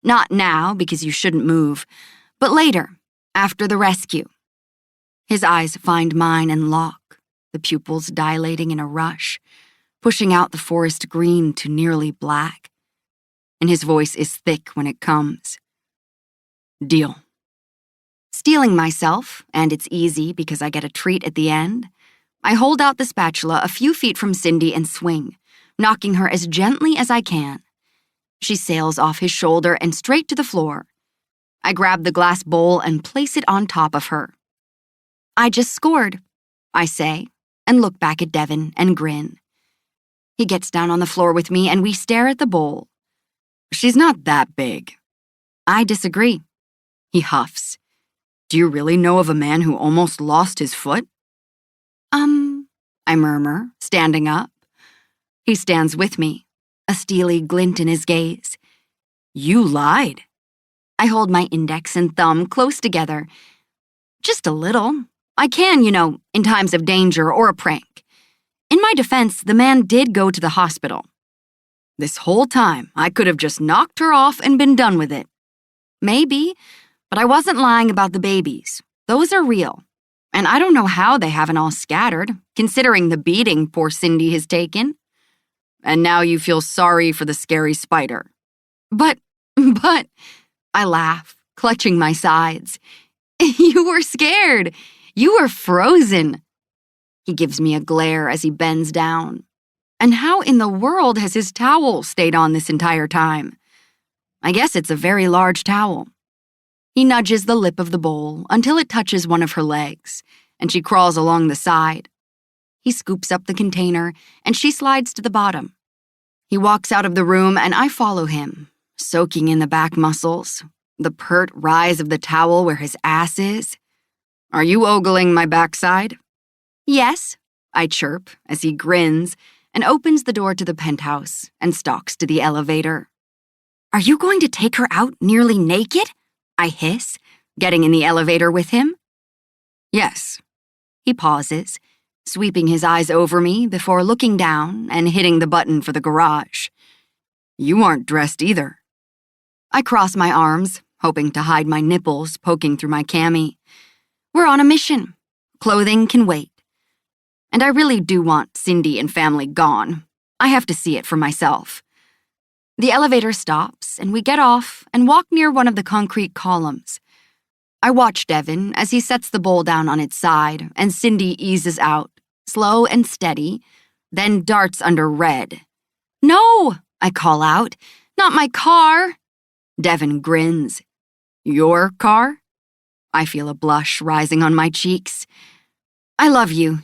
Not now, because you shouldn't move, but later, after the rescue. His eyes find mine and lock, the pupils dilating in a rush, pushing out the forest green to nearly black. And his voice is thick when it comes. Deal. Steeling myself, and it's easy because I get a treat at the end, I hold out the spatula a few feet from Cindy and swing, knocking her as gently as I can. She sails off his shoulder and straight to the floor. I grab the glass bowl and place it on top of her. I just scored, I say, and look back at Devin and grin. He gets down on the floor with me and we stare at the bowl. She's not that big. I disagree. He huffs. Do you really know of a man who almost lost his foot? I murmur, standing up. He stands with me, a steely glint in his gaze. You lied. I hold my index and thumb close together. Just a little. I can, in times of danger or a prank. In my defense, the man did go to the hospital. This whole time, I could have just knocked her off and been done with it. Maybe, but I wasn't lying about the babies. Those are real. And I don't know how they haven't all scattered, considering the beating poor Cindy has taken. And now you feel sorry for the scary spider. But, I laugh, clutching my sides. You were scared. You were frozen. He gives me a glare as he bends down. And how in the world has his towel stayed on this entire time? I guess it's a very large towel. He nudges the lip of the bowl until it touches one of her legs, and she crawls along the side. He scoops up the container, and she slides to the bottom. He walks out of the room, and I follow him, soaking in the back muscles, the pert rise of the towel where his ass is. Are you ogling my backside? Yes, I chirp as he grins and opens the door to the penthouse and stalks to the elevator. Are you going to take her out nearly naked? I hiss, getting in the elevator with him. Yes. He pauses, sweeping his eyes over me before looking down and hitting the button for the garage. You aren't dressed either. I cross my arms, hoping to hide my nipples poking through my cami. We're on a mission. Clothing can wait. And I really do want Cindy and family gone. I have to see it for myself. The elevator stops, and we get off and walk near one of the concrete columns. I watch Devin as he sets the bowl down on its side, and Cindy eases out, slow and steady, then darts under red. No, I call out. Not my car. Devin grins. Your car? I feel a blush rising on my cheeks. I love you,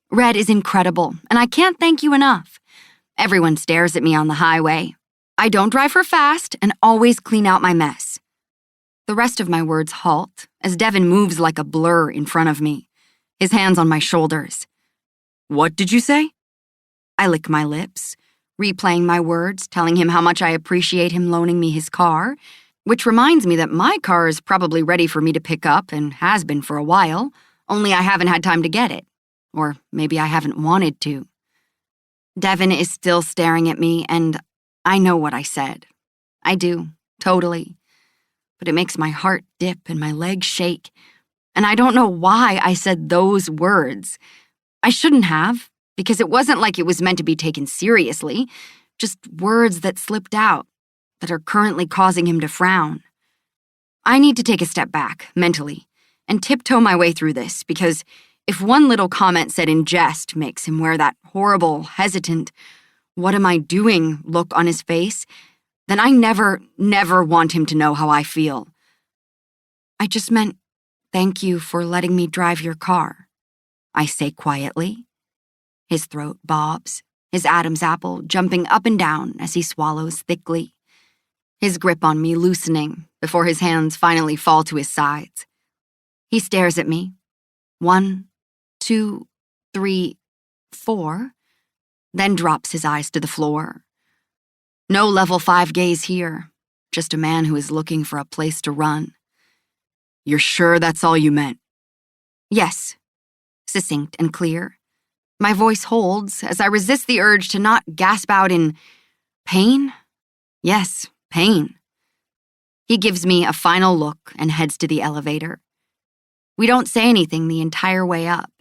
Red is incredible, and I can't thank you enough. Everyone stares at me on the highway. I don't drive her fast and always clean out my mess. The rest of my words halt as Devin moves like a blur in front of me, his hands on my shoulders. What did you say? I lick my lips, replaying my words, telling him how much I appreciate him loaning me his car, which reminds me that my car is probably ready for me to pick up and has been for a while, only I haven't had time to get it. Or maybe I haven't wanted to. Devin is still staring at me, and I know what I said. I do, totally. But it makes my heart dip and my legs shake, and I don't know why I said those words. I shouldn't have, because it wasn't like it was meant to be taken seriously, just words that slipped out, that are currently causing him to frown. I need to take a step back, mentally, and tiptoe my way through this, because if one little comment said in jest makes him wear that horrible, hesitant, what am I doing look on his face, then I never want him to know how I feel. I just meant, thank you for letting me drive your car, I say quietly. His throat bobs, his Adam's apple jumping up and down as he swallows thickly, his grip on me loosening before his hands finally fall to his sides. He stares at me. 1, 2, 3, 4, then drops his eyes to the floor. No level 5 gaze here, just a man who is looking for a place to run. You're sure that's all you meant? Yes, succinct and clear. My voice holds as I resist the urge to not gasp out in pain. Yes, pain. He gives me a final look and heads to the elevator. We don't say anything the entire way up.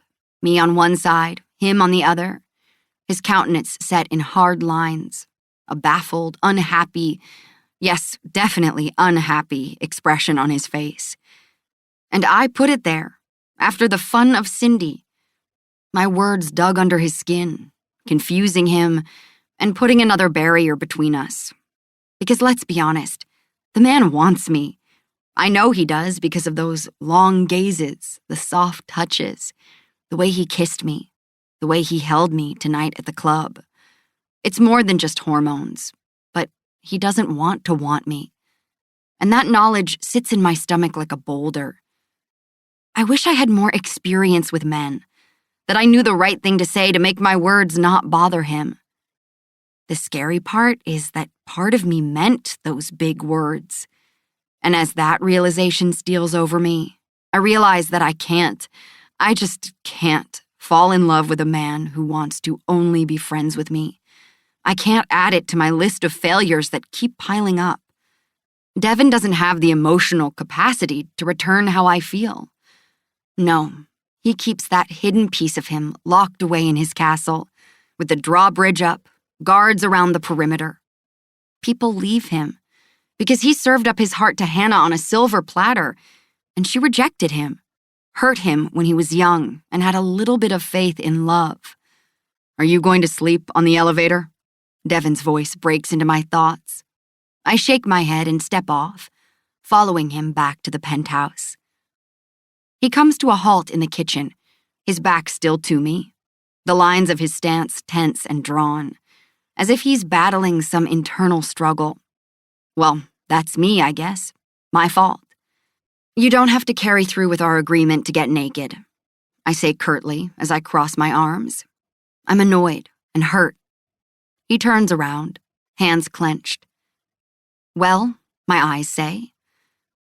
Me on one side, him on the other. His countenance set in hard lines. A baffled, unhappy, yes, definitely unhappy expression on his face. And I put it there, after the fun of Cindy. My words dug under his skin, confusing him and putting another barrier between us. Because let's be honest, the man wants me. I know he does because of those long gazes, the soft touches, the way he kissed me, the way he held me tonight at the club. It's more than just hormones, but he doesn't want to want me. And that knowledge sits in my stomach like a boulder. I wish I had more experience with men, that I knew the right thing to say to make my words not bother him. The scary part is that part of me meant those big words. And as that realization steals over me, I realize that I just can't fall in love with a man who wants to only be friends with me. I can't add it to my list of failures that keep piling up. Devin doesn't have the emotional capacity to return how I feel. No, he keeps that hidden piece of him locked away in his castle, with the drawbridge up, guards around the perimeter. People leave him because he served up his heart to Hannah on a silver platter, and she rejected him, hurt him when he was young, and had a little bit of faith in love. "Are you going to sleep on the elevator?" Devin's voice breaks into my thoughts. I shake my head and step off, following him back to the penthouse. He comes to a halt in the kitchen, his back still to me, the lines of his stance tense and drawn, as if he's battling some internal struggle. Well, that's me, I guess. My fault. "You don't have to carry through with our agreement to get naked," I say curtly as I cross my arms. I'm annoyed and hurt. He turns around, hands clenched. "Well," my eyes say.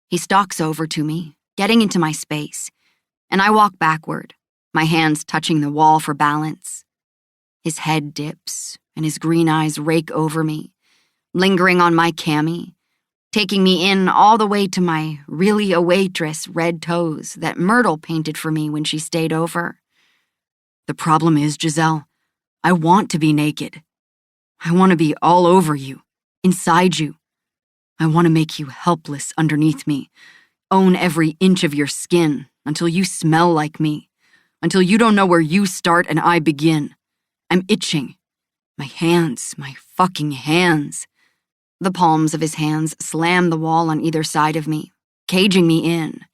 He stalks over to me, getting into my space, and I walk backward, my hands touching the wall for balance. His head dips, and his green eyes rake over me, lingering on my cami, taking me in all the way to my really a waitress red toes that Myrtle painted for me when she stayed over. "The problem is, Giselle, I want to be naked. I want to be all over you, inside you. I want to make you helpless underneath me, own every inch of your skin until you smell like me, until you don't know where you start and I begin. I'm itching. My hands, my fucking hands." The palms of his hands slam the wall on either side of me, caging me in.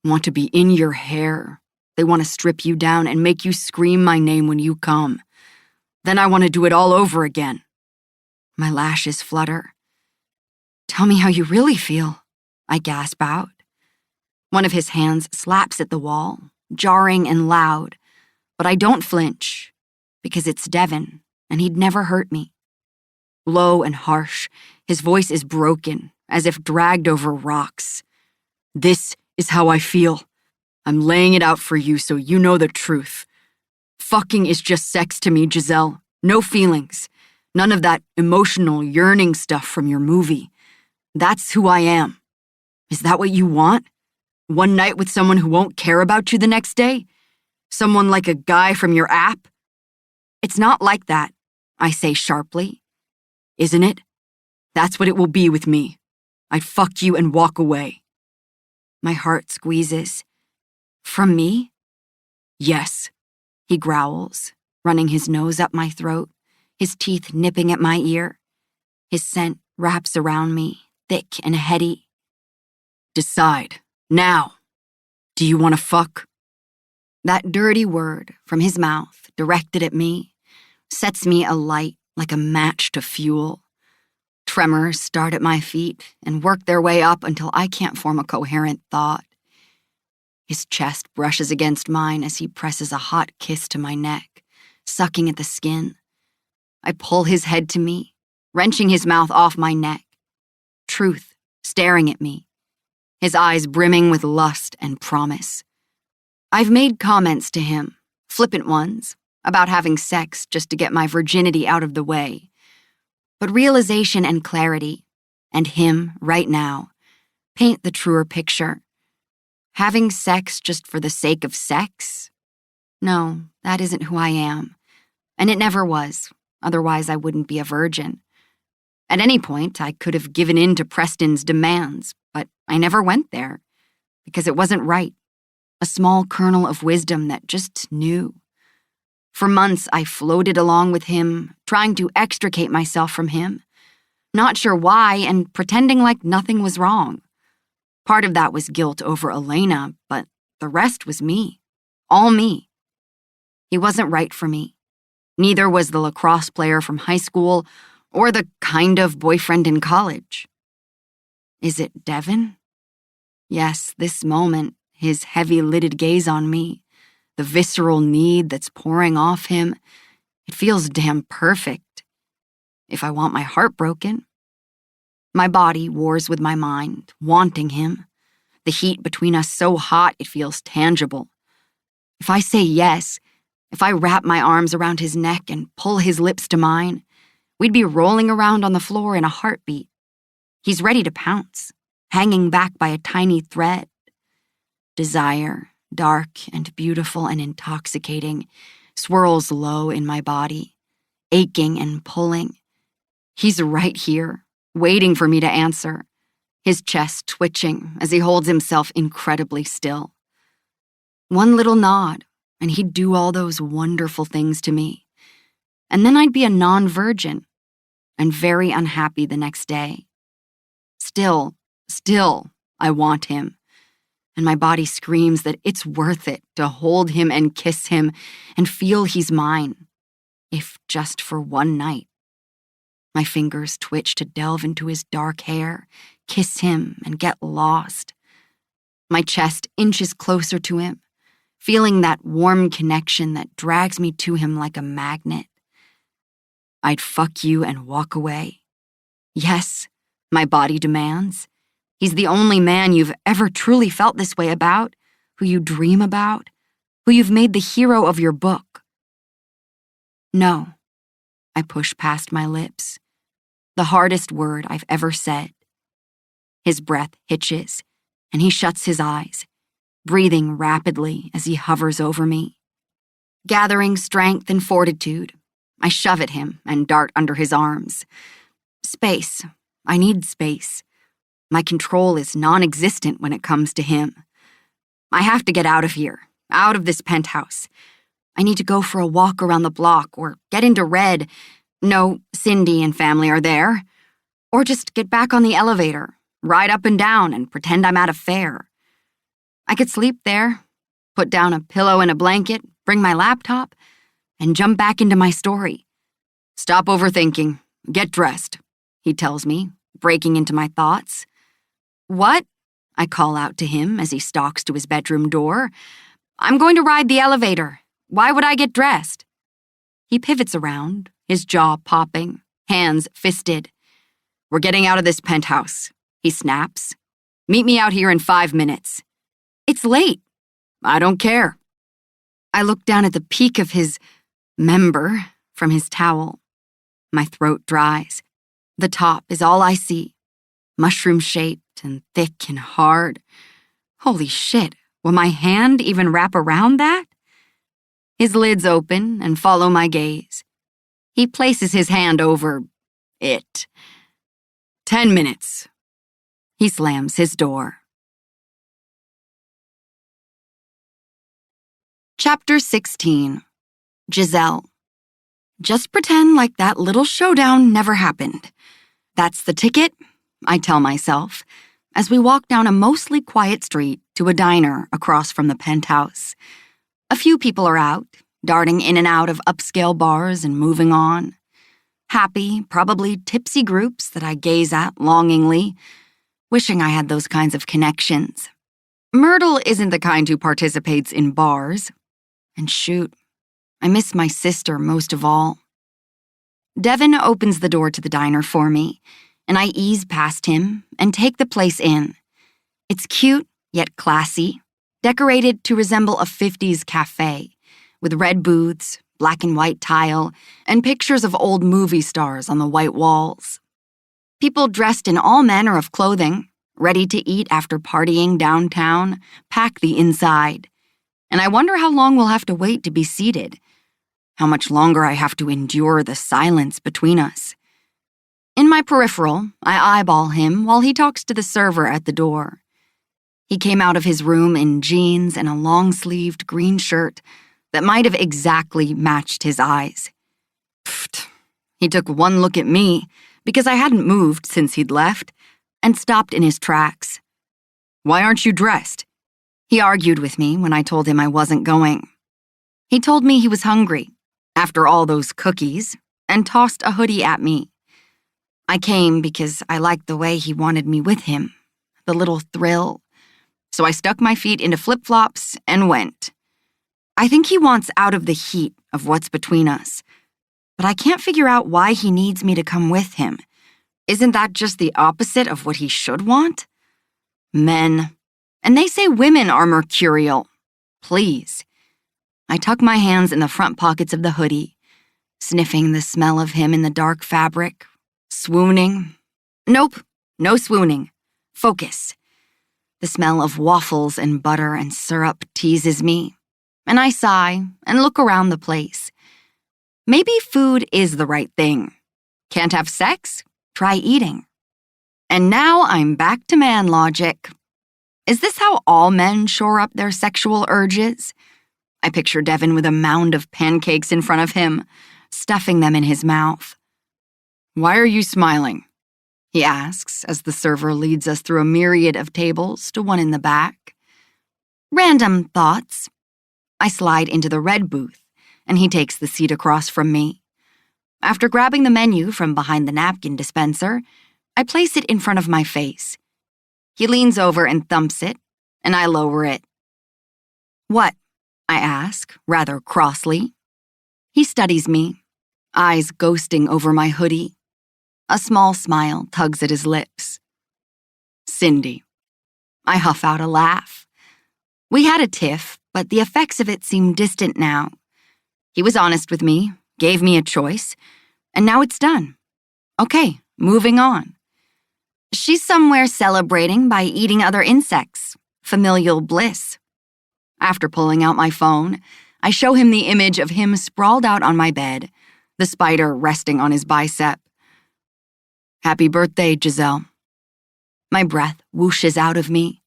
"Want to be in your hair. They want to strip you down and make you scream my name when you come. Then I want to do it all over again." My lashes flutter. "Tell me how you really feel," I gasp out. One of his hands slaps at the wall, jarring and loud, but I don't flinch, because it's Devin, and he'd never hurt me. Low and harsh, his voice is broken, as if dragged over rocks. "This is how I feel. I'm laying it out for you so you know the truth. Fucking is just sex to me, Giselle. No feelings. None of that emotional, yearning stuff from your movie. That's who I am. Is that what you want? One night with someone who won't care about you the next day? Someone like a guy from your app?" "It's not like that," I say sharply. "Isn't it? That's what it will be with me. I'd fuck you and walk away." My heart squeezes. "From me?" "Yes," he growls, running his nose up my throat, his teeth nipping at my ear. His scent wraps around me, thick and heady. "Decide, now. Do you want to fuck?" That dirty word from his mouth, directed at me, sets me alight like a match to fuel. Tremors start at my feet and work their way up until I can't form a coherent thought. His chest brushes against mine as he presses a hot kiss to my neck, sucking at the skin. I pull his head to me, wrenching his mouth off my neck. Truth staring at me, his eyes brimming with lust and promise. I've made comments to him, flippant ones, about having sex just to get my virginity out of the way. But realization and clarity, and him right now, paint the truer picture. Having sex just for the sake of sex? No, that isn't who I am. And it never was, otherwise I wouldn't be a virgin. At any point, I could have given in to Preston's demands, but I never went there, because it wasn't right. A small kernel of wisdom that just knew. For months, I floated along with him, trying to extricate myself from him. Not sure why, and pretending like nothing was wrong. Part of that was guilt over Elena, but the rest was me. All me. He wasn't right for me. Neither was the lacrosse player from high school or the kind of boyfriend in college. Is it Devin? Yes, this moment, his heavy-lidded gaze on me, the visceral need that's pouring off him, it feels damn perfect. If I want my heart broken. My body wars with my mind, wanting him. The heat between us so hot it feels tangible. If I say yes, if I wrap my arms around his neck and pull his lips to mine, we'd be rolling around on the floor in a heartbeat. He's ready to pounce, hanging back by a tiny thread. Desire, dark and beautiful and intoxicating, swirls low in my body, aching and pulling. He's right here, waiting for me to answer, his chest twitching as he holds himself incredibly still. One little nod, and he'd do all those wonderful things to me. And then I'd be a non-virgin, and very unhappy the next day. Still, I want him. And my body screams that it's worth it to hold him and kiss him and feel he's mine, if just for one night. My fingers twitch to delve into his dark hair, kiss him, and get lost. My chest inches closer to him, feeling that warm connection that drags me to him like a magnet. I'd fuck you and walk away. Yes, my body demands. He's the only man you've ever truly felt this way about, who you dream about, who you've made the hero of your book. No, I push past my lips. The hardest word I've ever said. His breath hitches, and he shuts his eyes, breathing rapidly as he hovers over me. Gathering strength and fortitude, I shove at him and dart under his arms. Space. I need space. My control is non-existent when it comes to him. I have to get out of here, out of this penthouse. I need to go for a walk around the block or get into Red. No, Cindy and family are there. Or just get back on the elevator, ride up and down and pretend I'm at a fair. I could sleep there, put down a pillow and a blanket, bring my laptop, and jump back into my story. Stop overthinking. Get dressed, he tells me, breaking into my thoughts. What? I call out to him as he stalks to his bedroom door. I'm going to ride the elevator. Why would I get dressed? He pivots around, his jaw popping, hands fisted. We're getting out of this penthouse, he snaps. Meet me out here in 5 minutes. It's late. I don't care. I look down at the peak of his member from his towel. My throat dries. The top is all I see. Mushroom-shaped and thick and hard. Holy shit, will my hand even wrap around that? His lids open and follow my gaze. He places his hand over it. 10 minutes. He slams his door. Chapter 16. Giselle. Just pretend like that little showdown never happened. That's the ticket, I tell myself, as we walk down a mostly quiet street to a diner across from the penthouse. A few people are out, darting in and out of upscale bars and moving on. Happy, probably tipsy groups that I gaze at longingly, wishing I had those kinds of connections. Myrtle isn't the kind who participates in bars. And shoot, I miss my sister most of all. Devin opens the door to the diner for me, and I ease past him and take the place in. It's cute, yet classy, decorated to resemble a 50s cafe, with red booths, black and white tile, and pictures of old movie stars on the white walls. People dressed in all manner of clothing, ready to eat after partying downtown, pack the inside. And I wonder how long we'll have to wait to be seated. How much longer I have to endure the silence between us. In my peripheral, I eyeball him while he talks to the server at the door. He came out of his room in jeans and a long-sleeved green shirt that might have exactly matched his eyes. Pfft. He took one look at me, because I hadn't moved since he'd left, and stopped in his tracks. Why aren't you dressed? He argued with me when I told him I wasn't going. He told me he was hungry after all those cookies and tossed a hoodie at me. I came because I liked the way he wanted me with him, the little thrill. So I stuck my feet into flip-flops and went. I think he wants out of the heat of what's between us, but I can't figure out why he needs me to come with him. Isn't that just the opposite of what he should want? Men. And they say women are mercurial. Please. I tuck my hands in the front pockets of the hoodie, sniffing the smell of him in the dark fabric, swooning. Nope, no swooning. Focus. The smell of waffles and butter and syrup teases me, and I sigh and look around the place. Maybe food is the right thing. Can't have sex? Try eating. And now I'm back to man logic. Is this how all men shore up their sexual urges? I picture Devin with a mound of pancakes in front of him, stuffing them in his mouth. "Why are you smiling?" he asks as the server leads us through a myriad of tables to one in the back. Random thoughts. I slide into the red booth, and he takes the seat across from me. After grabbing the menu from behind the napkin dispenser, I place it in front of my face. He leans over and thumps it, and I lower it. "What?" I ask, rather crossly. He studies me, eyes ghosting over my hoodie. A small smile tugs at his lips. "Cindy." I huff out a laugh. We had a tiff, but the effects of it seem distant now. He was honest with me, gave me a choice, and now it's done. Okay, moving on. She's somewhere celebrating by eating other insects. Familial bliss. After pulling out my phone, I show him the image of him sprawled out on my bed, the spider resting on his bicep. "Happy birthday, Giselle." My breath whooshes out of me.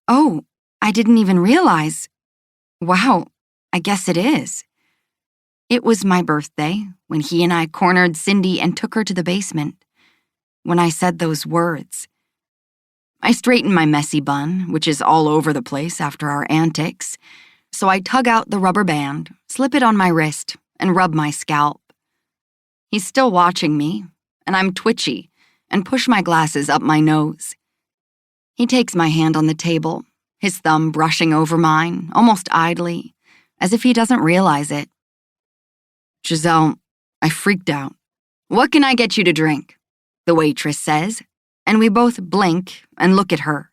Oh, I didn't even realize. Wow, I guess it is. It was my birthday when he and I cornered Cindy and took her to the basement. When I said those words. I straighten my messy bun, which is all over the place after our antics, so I tug out the rubber band, slip it on my wrist, and rub my scalp. He's still watching me, and I'm twitchy and push my glasses up my nose. He takes my hand on the table, his thumb brushing over mine, almost idly, as if he doesn't realize it. "Giselle, I freaked out. What can I get you to drink?" the waitress says, and we both blink and look at her.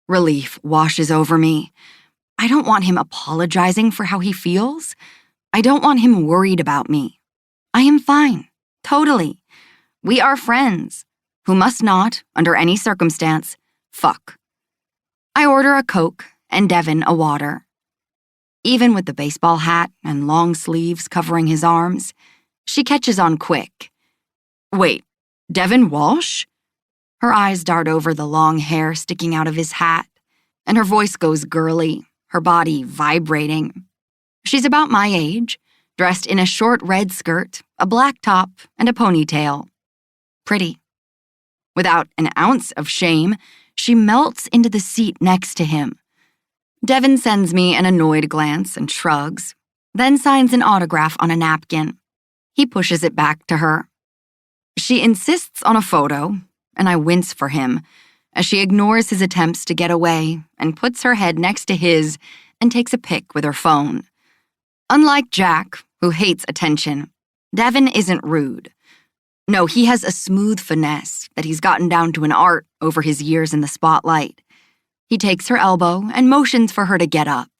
Relief washes over me. I don't want him apologizing for how he feels. I don't want him worried about me. I am fine, totally. We are friends, who must not, under any circumstance, fuck. I order a Coke and Devin a water. Even with the baseball hat and long sleeves covering his arms, she catches on quick. "Wait, Devin Walsh?" Her eyes dart over the long hair sticking out of his hat, and her voice goes girly, her body vibrating. She's about my age, dressed in a short red skirt, a black top, and a ponytail. Pretty. Without an ounce of shame, she melts into the seat next to him. Devin sends me an annoyed glance and shrugs, then signs an autograph on a napkin. He pushes it back to her. She insists on a photo, and I wince for him as she ignores his attempts to get away and puts her head next to his and takes a pic with her phone. Unlike Jack, who hates attention, Devin isn't rude. No, he has a smooth finesse that he's gotten down to an art over his years in the spotlight. He takes her elbow and motions for her to get up,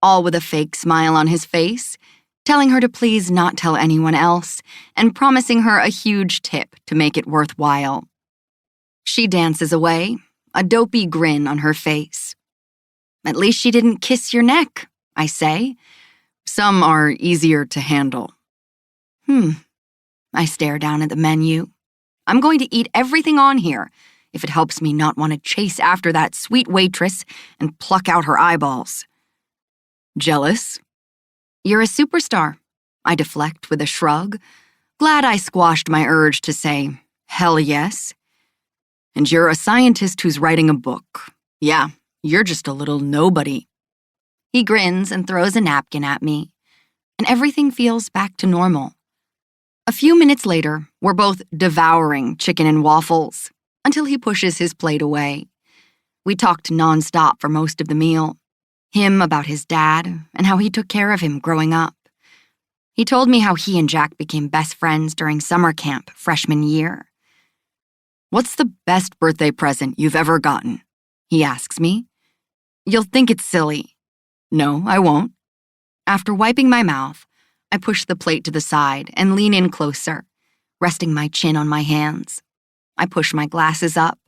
all with a fake smile on his face, telling her to please not tell anyone else and promising her a huge tip to make it worthwhile. She dances away, a dopey grin on her face. "At least she didn't kiss your neck," I say. "Some are easier to handle." I stare down at the menu. I'm going to eat everything on here if it helps me not want to chase after that sweet waitress and pluck out her eyeballs. "Jealous?" "You're a superstar," I deflect with a shrug, glad I squashed my urge to say, "Hell yes." "And you're a scientist who's writing a book. Yeah, you're just a little nobody." He grins and throws a napkin at me, and everything feels back to normal. A few minutes later, we're both devouring chicken and waffles until he pushes his plate away. We talked nonstop for most of the meal. Him about his dad and how he took care of him growing up. He told me how he and Jack became best friends during summer camp freshman year. "What's the best birthday present you've ever gotten?" he asks me. "You'll think it's silly." "No, I won't." After wiping my mouth, I push the plate to the side and lean in closer, resting my chin on my hands. I push my glasses up.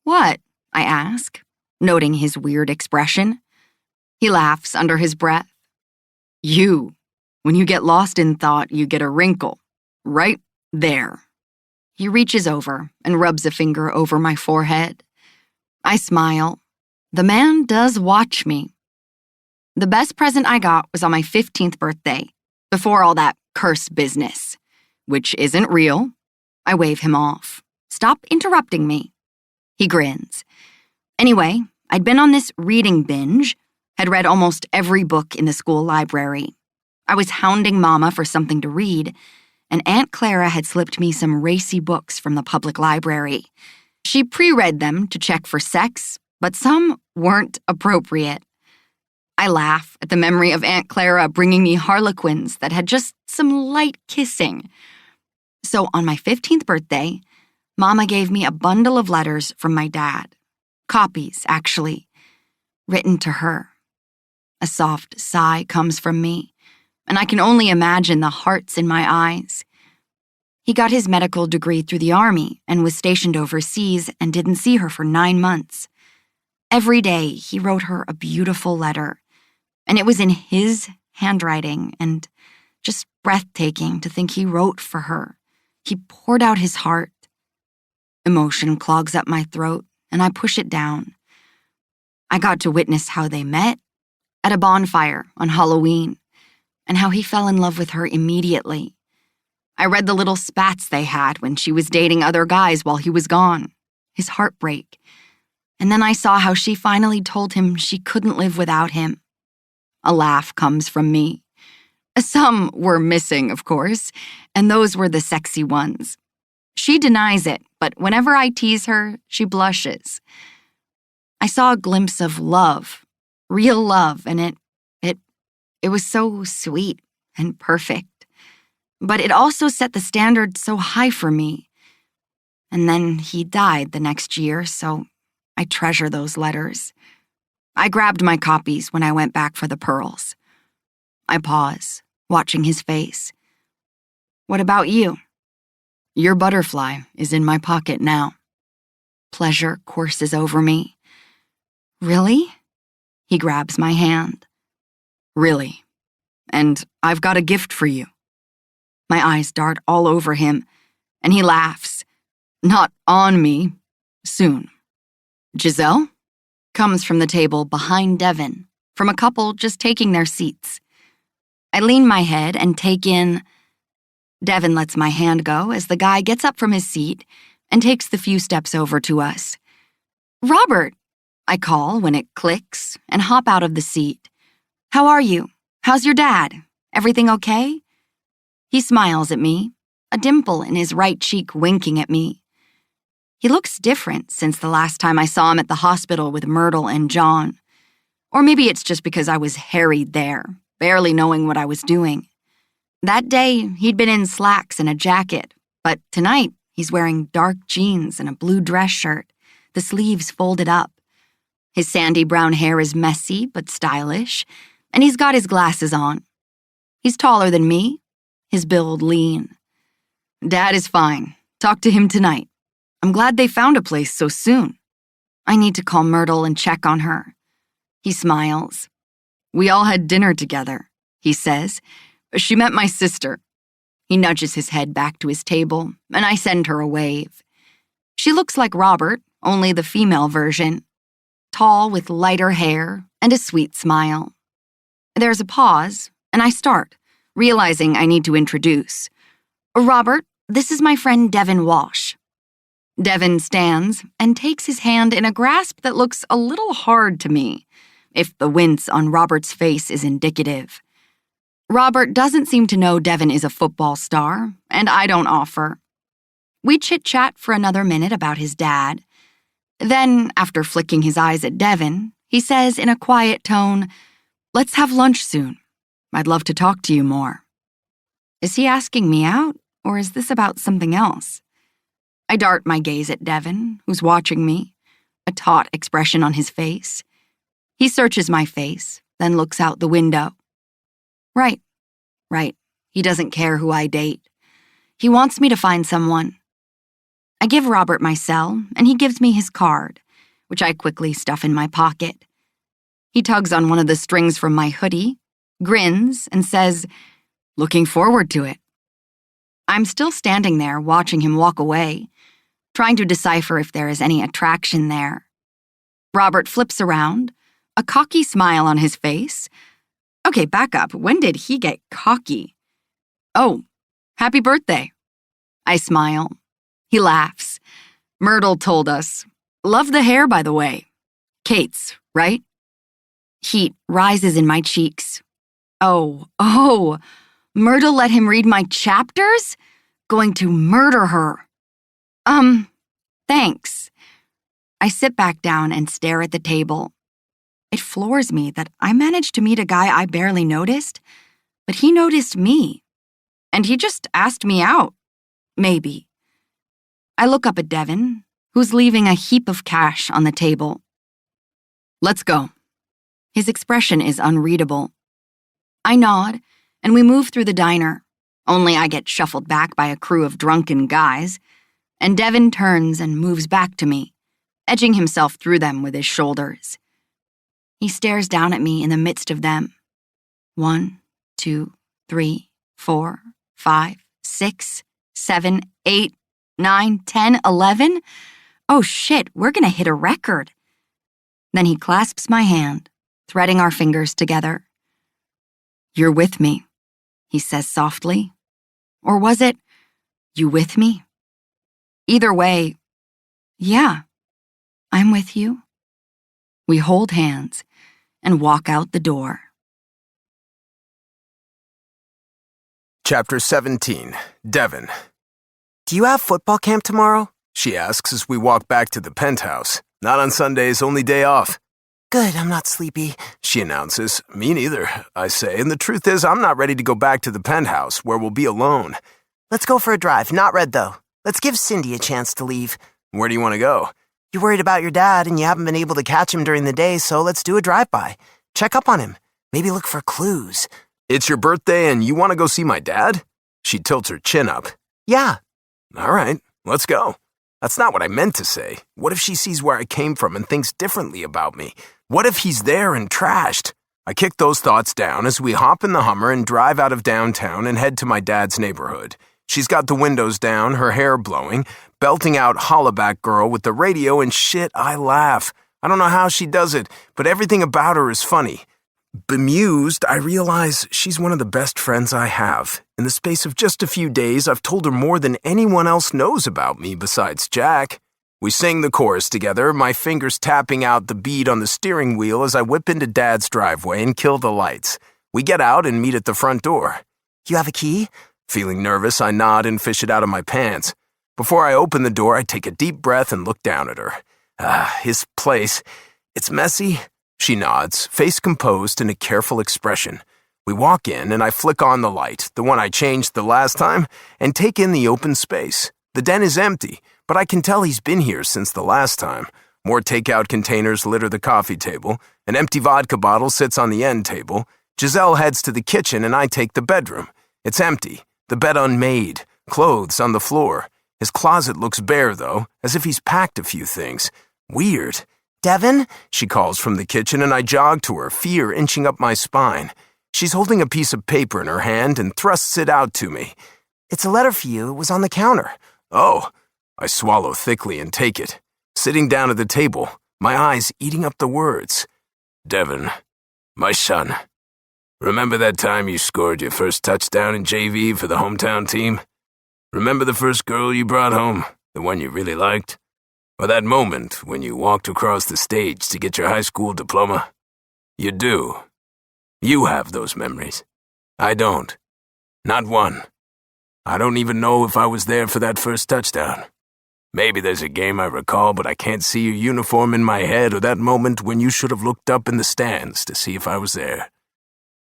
"What?" I ask, noting his weird expression. He laughs under his breath. "You. When you get lost in thought, you get a wrinkle. Right there." He reaches over and rubs a finger over my forehead. I smile. The man does watch me. The best present I got was on my 15th birthday, before all that curse business, which isn't real. I wave him off. "Stop interrupting me." He grins. Anyway, I'd been on this reading binge, had read almost every book in the school library. I was hounding Mama for something to read, and Aunt Clara had slipped me some racy books from the public library. She pre-read them to check for sex, but some weren't appropriate. I laugh at the memory of Aunt Clara bringing me harlequins that had just some light kissing. So on my 15th birthday, Mama gave me a bundle of letters from my dad. Copies, actually, written to her. A soft sigh comes from me, and I can only imagine the hearts in my eyes. He got his medical degree through the Army and was stationed overseas and didn't see her for 9 months. Every day, he wrote her a beautiful letter, and it was in his handwriting and just breathtaking to think he wrote for her. He poured out his heart. Emotion clogs up my throat, and I push it down. I got to witness how they met at a bonfire on Halloween, and how he fell in love with her immediately. I read the little spats they had when she was dating other guys while he was gone, his heartbreak. And then I saw how she finally told him she couldn't live without him. A laugh comes from me. Some were missing, of course, and those were the sexy ones. She denies it, but whenever I tease her, she blushes. I saw a glimpse of love, real love, and it was so sweet and perfect. But it also set the standard so high for me. And then he died the next year, so I treasure those letters. I grabbed my copies when I went back for the pearls. I pause, watching his face. "What about you?" "Your butterfly is in my pocket now." Pleasure courses over me. "Really?" He grabs my hand. "Really. And I've got a gift for you." My eyes dart all over him, and he laughs. "Not on me. Soon." "Giselle?" comes from the table behind Devin, from a couple just taking their seats. I lean my head and take in. Devin lets my hand go as the guy gets up from his seat and takes the few steps over to us. "Robert," I call when it clicks and hop out of the seat. "How are you? How's your dad? Everything okay?" He smiles at me, a dimple in his right cheek winking at me. He looks different since the last time I saw him at the hospital with Myrtle and John. Or maybe it's just because I was harried there, barely knowing what I was doing. That day, he'd been in slacks and a jacket, but tonight he's wearing dark jeans and a blue dress shirt, the sleeves folded up. His sandy brown hair is messy but stylish, and he's got his glasses on. He's taller than me, his build lean. "Dad is fine. Talk to him tonight. I'm glad they found a place so soon. I need to call Myrtle and check on her." He smiles. "We all had dinner together," he says. "She met my sister." He nudges his head back to his table, and I send her a wave. She looks like Robert, only the female version. Tall with lighter hair and a sweet smile. There's a pause, and I start, realizing I need to introduce. "Robert, this is my friend Devin Walsh." Devin stands and takes his hand in a grasp that looks a little hard to me, if the wince on Robert's face is indicative. Robert doesn't seem to know Devin is a football star, and I don't offer. We chit-chat for another minute about his dad. Then, after flicking his eyes at Devin, he says in a quiet tone, "Let's have lunch soon. I'd love to talk to you more." Is he asking me out, or is this about something else? I dart my gaze at Devin, who's watching me, a taut expression on his face. He searches my face, then looks out the window. Right. He doesn't care who I date. He wants me to find someone. I give Robert my cell, and he gives me his card, which I quickly stuff in my pocket. He tugs on one of the strings from my hoodie, grins, and says, "Looking forward to it." I'm still standing there watching him walk away, trying to decipher if there is any attraction there. Robert flips around, a cocky smile on his face. Okay, back up. When did he get cocky? "Oh, happy birthday." I smile. He laughs. "Myrtle told us. Love the hair, by the way. Kate's, right?" Heat rises in my cheeks. Oh, Myrtle let him read my chapters? Going to murder her. Thanks. I sit back down and stare at the table. It floors me that I managed to meet a guy I barely noticed, but he noticed me. And he just asked me out. Maybe. I look up at Devin, who's leaving a heap of cash on the table. "Let's go." His expression is unreadable. I nod, and we move through the diner, only I get shuffled back by a crew of drunken guys, and Devin turns and moves back to me, edging himself through them with his shoulders. He stares down at me in the midst of them. 1, 2, 3, 4, 5, 6, 7, 8, 9, 10, 11. Oh shit, we're gonna hit a record. Then he clasps my hand, threading our fingers together. "You're with me," he says softly. Or was it, "You with me?" Either way, yeah, I'm with you. We hold hands and walk out the door. Chapter 17. Devin. Do you have football camp tomorrow? She asks as we walk back to the penthouse. Not on Sundays, only day off. Good, I'm not sleepy, She announces. Me neither, I say, and the truth is I'm not ready to go back to the penthouse where we'll be alone. Let's go for a drive, not Red though. Let's give Cindy a chance to leave. Where do you want to go? You're worried about your dad and you haven't been able to catch him during the day, so let's do a drive-by. Check up on him. Maybe look for clues. It's your birthday and you want to go see my dad? She tilts her chin up. Yeah. All right, let's go. That's not what I meant to say. What if she sees where I came from and thinks differently about me? What if he's there and trashed? I kick those thoughts down as we hop in the Hummer and drive out of downtown and head to my dad's neighborhood. She's got the windows down, her hair blowing, belting out Hollaback Girl with the radio, and shit, I laugh. I don't know how she does it, but everything about her is funny. Bemused, I realize she's one of the best friends I have. In the space of just a few days, I've told her more than anyone else knows about me besides Jack. We sing the chorus together, my fingers tapping out the beat on the steering wheel as I whip into Dad's driveway and kill the lights. We get out and meet at the front door. You have a key? Feeling nervous, I nod and fish it out of my pants. Before I open the door, I take a deep breath and look down at her. His place. It's messy. She nods, face composed and a careful expression. We walk in and I flick on the light, the one I changed the last time, and take in the open space. The den is empty, but I can tell he's been here since the last time. More takeout containers litter the coffee table. An empty vodka bottle sits on the end table. Giselle heads to the kitchen and I take the bedroom. It's empty, the bed unmade, clothes on the floor. His closet looks bare, though, as if he's packed a few things. Weird. Devin? She calls from the kitchen and I jog to her, fear inching up my spine. She's holding a piece of paper in her hand and thrusts it out to me. It's a letter for you. It was on the counter. Oh. I swallow thickly and take it. Sitting down at the table, my eyes eating up the words. Devin, my son. Remember that time you scored your first touchdown in JV for the hometown team? Remember the first girl you brought home, the one you really liked? Or that moment when you walked across the stage to get your high school diploma? You do. You have those memories. I don't. Not one. I don't even know if I was there for that first touchdown. Maybe there's a game I recall, but I can't see your uniform in my head or that moment when you should have looked up in the stands to see if I was there.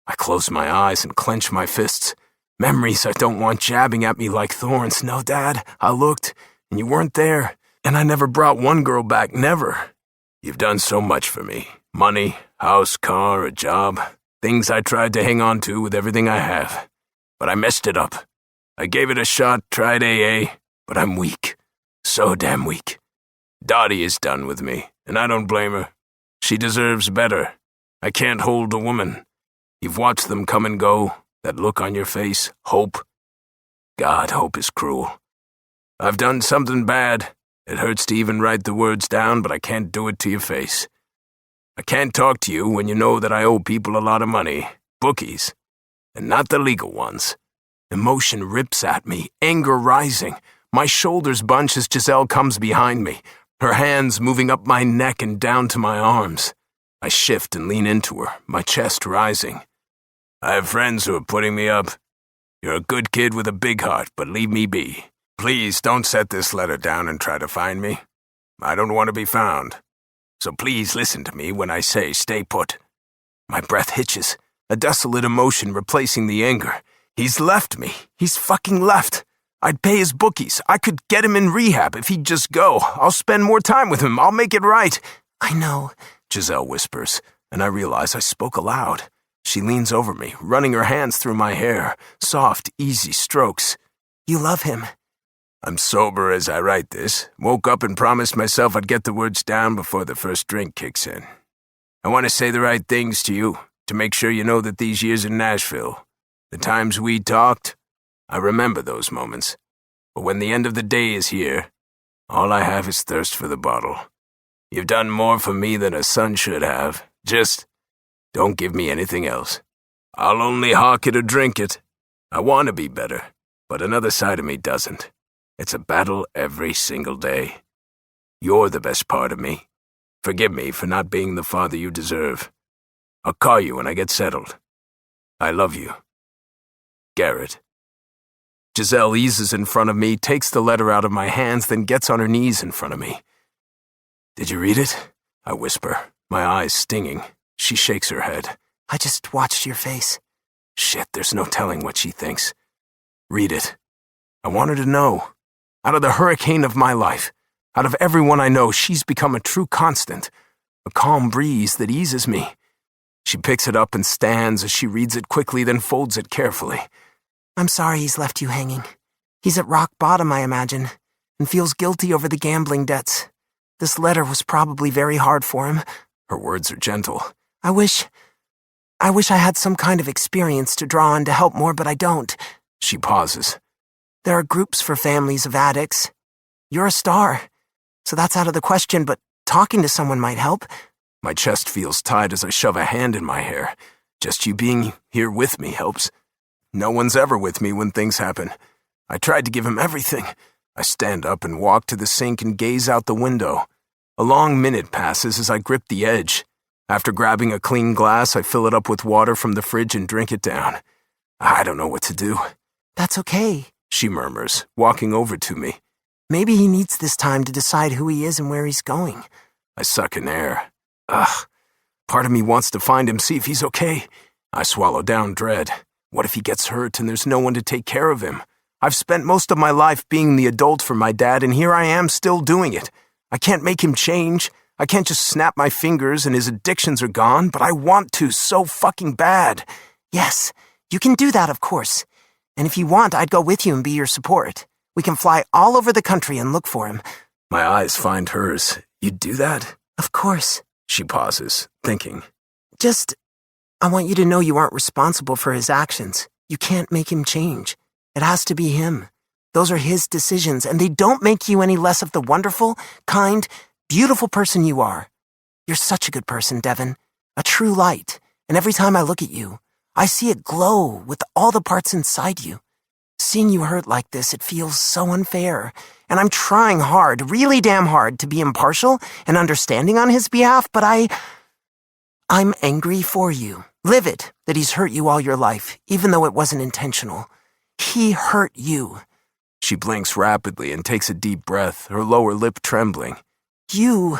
I close my eyes and clench my fists. Memories I don't want jabbing at me like thorns. No, Dad, I looked, and you weren't there, and I never brought one girl back, never. You've done so much for me. Money, house, car, a job. Things I tried to hang on to with everything I have. But I messed it up. I gave it a shot, tried AA, but I'm weak. So damn weak. Dottie is done with me, and I don't blame her. She deserves better. I can't hold a woman. You've watched them come and go. That look on your face, hope. God, hope is cruel. I've done something bad. It hurts to even write the words down, but I can't do it to your face. I can't talk to you when you know that I owe people a lot of money, bookies, and not the legal ones. Emotion rips at me, anger rising. My shoulders bunch as Giselle comes behind me, her hands moving up my neck and down to my arms. I shift and lean into her, my chest rising. I have friends who are putting me up. You're a good kid with a big heart, but leave me be. Please don't set this letter down and try to find me. I don't want to be found. So please listen to me when I say stay put. My breath hitches, a desolate emotion replacing the anger. He's left me. He's fucking left. I'd pay his bookies. I could get him in rehab if he'd just go. I'll spend more time with him. I'll make it right. I know, Giselle whispers, and I realize I spoke aloud. She leans over me, running her hands through my hair, soft, easy strokes. You love him. I'm sober as I write this. Woke up and promised myself I'd get the words down before the first drink kicks in. I want to say the right things to you, to make sure you know that these years in Nashville, the times we talked, I remember those moments. But when the end of the day is here, all I have is thirst for the bottle. You've done more for me than a son should have. Just don't give me anything else. I'll only hawk it or drink it. I want to be better, but another side of me doesn't. It's a battle every single day. You're the best part of me. Forgive me for not being the father you deserve. I'll call you when I get settled. I love you. Garrett. Giselle eases in front of me, takes the letter out of my hands, then gets on her knees in front of me. Did you read it? I whisper, my eyes stinging. She shakes her head. I just watched your face. Shit, there's no telling what she thinks. Read it. I want her to know. Out of the hurricane of my life, out of everyone I know, she's become a true constant, a calm breeze that eases me. She picks it up and stands as she reads it quickly, then folds it carefully. I'm sorry he's left you hanging. He's at rock bottom, I imagine, and feels guilty over the gambling debts. This letter was probably very hard for him. Her words are gentle. I wish I had some kind of experience to draw on to help more, but I don't. She pauses. There are groups for families of addicts. You're a star, so that's out of the question, but talking to someone might help. My chest feels tight as I shove a hand in my hair. Just you being here with me helps. No one's ever with me when things happen. I tried to give him everything. I stand up and walk to the sink and gaze out the window. A long minute passes as I grip the edge. After grabbing a clean glass, I fill it up with water from the fridge and drink it down. I don't know what to do. That's okay, she murmurs, walking over to me. Maybe he needs this time to decide who he is and where he's going. I suck in air. Ugh. Part of me wants to find him, see if he's okay. I swallow down dread. What if he gets hurt and there's no one to take care of him? I've spent most of my life being the adult for my dad, and here I am still doing it. I can't make him change. I can't just snap my fingers and his addictions are gone, but I want to so fucking bad. Yes, you can do that, of course. And if you want, I'd go with you and be your support. We can fly all over the country and look for him. My eyes find hers. You'd do that? Of course. She pauses, thinking. I want you to know you aren't responsible for his actions. You can't make him change. It has to be him. Those are his decisions, and they don't make you any less of the wonderful, kind, beautiful person you are. You're such a good person, Devin. A true light. And every time I look at you, I see it glow with all the parts inside you. Seeing you hurt like this, it feels so unfair. And I'm trying hard, really damn hard, to be impartial and understanding on his behalf, but I I'm angry for you. Livid that he's hurt you all your life, even though it wasn't intentional. He hurt you. She blinks rapidly and takes a deep breath, her lower lip trembling. You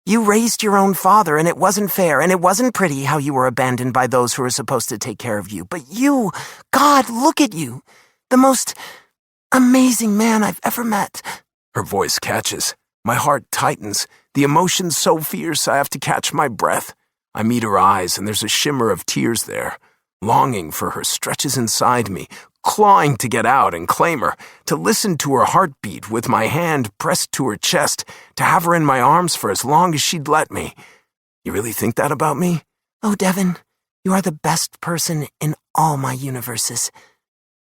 raised your own father, and it wasn't fair, and it wasn't pretty how you were abandoned by those who were supposed to take care of you. But you, God, look at you. The most amazing man I've ever met. Her voice catches. My heart tightens. The emotion's so fierce I have to catch my breath. I meet her eyes, and there's a shimmer of tears there. Longing for her stretches inside me, clawing to get out and claim her, to listen to her heartbeat with my hand pressed to her chest, to have her in my arms for as long as she'd let me. You really think that about me? Oh, Devin, you are the best person in all my universes.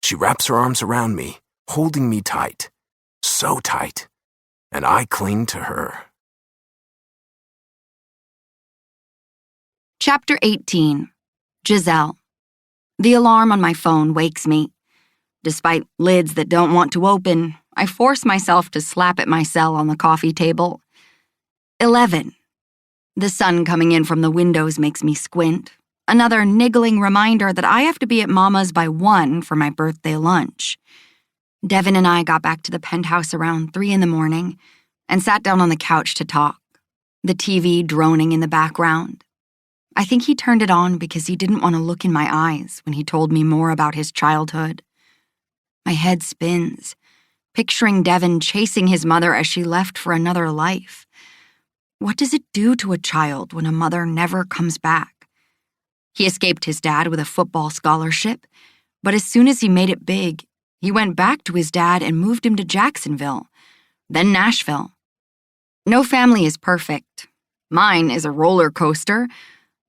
She wraps her arms around me, holding me tight. So tight. And I cling to her. Chapter 18. Giselle. The alarm on my phone wakes me. Despite lids that don't want to open, I force myself to slap at my cell on the coffee table. 11. The sun coming in from the windows makes me squint. Another niggling reminder that I have to be at Mama's by 1 for my birthday lunch. Devin and I got back to the penthouse around 3 in the morning and sat down on the couch to talk, the TV droning in the background. I think he turned it on because he didn't want to look in my eyes when he told me more about his childhood. My head spins, picturing Devin chasing his mother as she left for another life. What does it do to a child when a mother never comes back? He escaped his dad with a football scholarship, but as soon as he made it big, he went back to his dad and moved him to Jacksonville, then Nashville. No family is perfect. Mine is a roller coaster,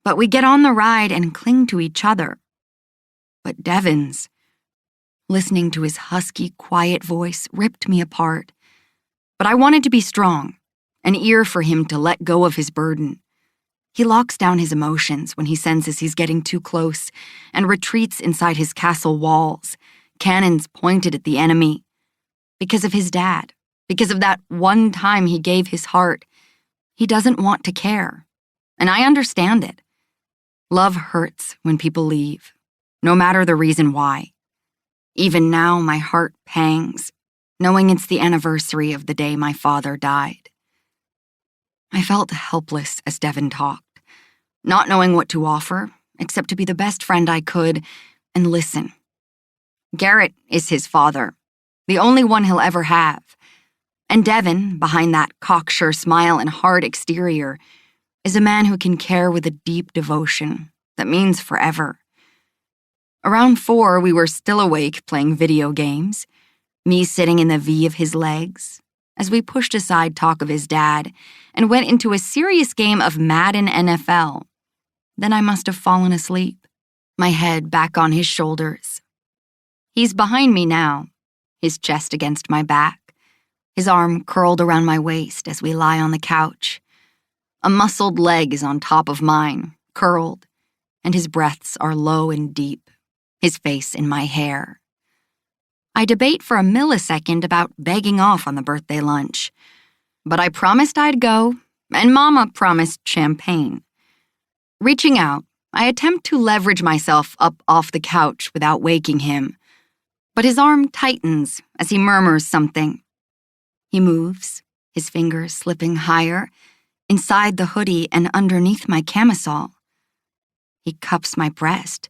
but we get on the ride and cling to each other. But Devin's, listening to his husky, quiet voice ripped me apart. But I wanted to be strong, an ear for him to let go of his burden. He locks down his emotions when he senses he's getting too close and retreats inside his castle walls, cannons pointed at the enemy. Because of his dad, because of that one time he gave his heart, he doesn't want to care. And I understand it. Love hurts when people leave, no matter the reason why. Even now, my heart pangs, knowing it's the anniversary of the day my father died. I felt helpless as Devin talked, not knowing what to offer, except to be the best friend I could and listen. Garrett is his father, the only one he'll ever have. And Devin, behind that cocksure smile and hard exterior, is a man who can care with a deep devotion that means forever. Around 4, we were still awake playing video games, me sitting in the V of his legs, as we pushed aside talk of his dad and went into a serious game of Madden NFL. Then I must have fallen asleep, my head back on his shoulders. He's behind me now, his chest against my back, his arm curled around my waist as we lie on the couch. A muscled leg is on top of mine, curled, and his breaths are low and deep, his face in my hair. I debate for a millisecond about begging off on the birthday lunch, but I promised I'd go, and Mama promised champagne. Reaching out, I attempt to leverage myself up off the couch without waking him, but his arm tightens as he murmurs something. He moves, his fingers slipping higher, inside the hoodie and underneath my camisole. He cups my breast,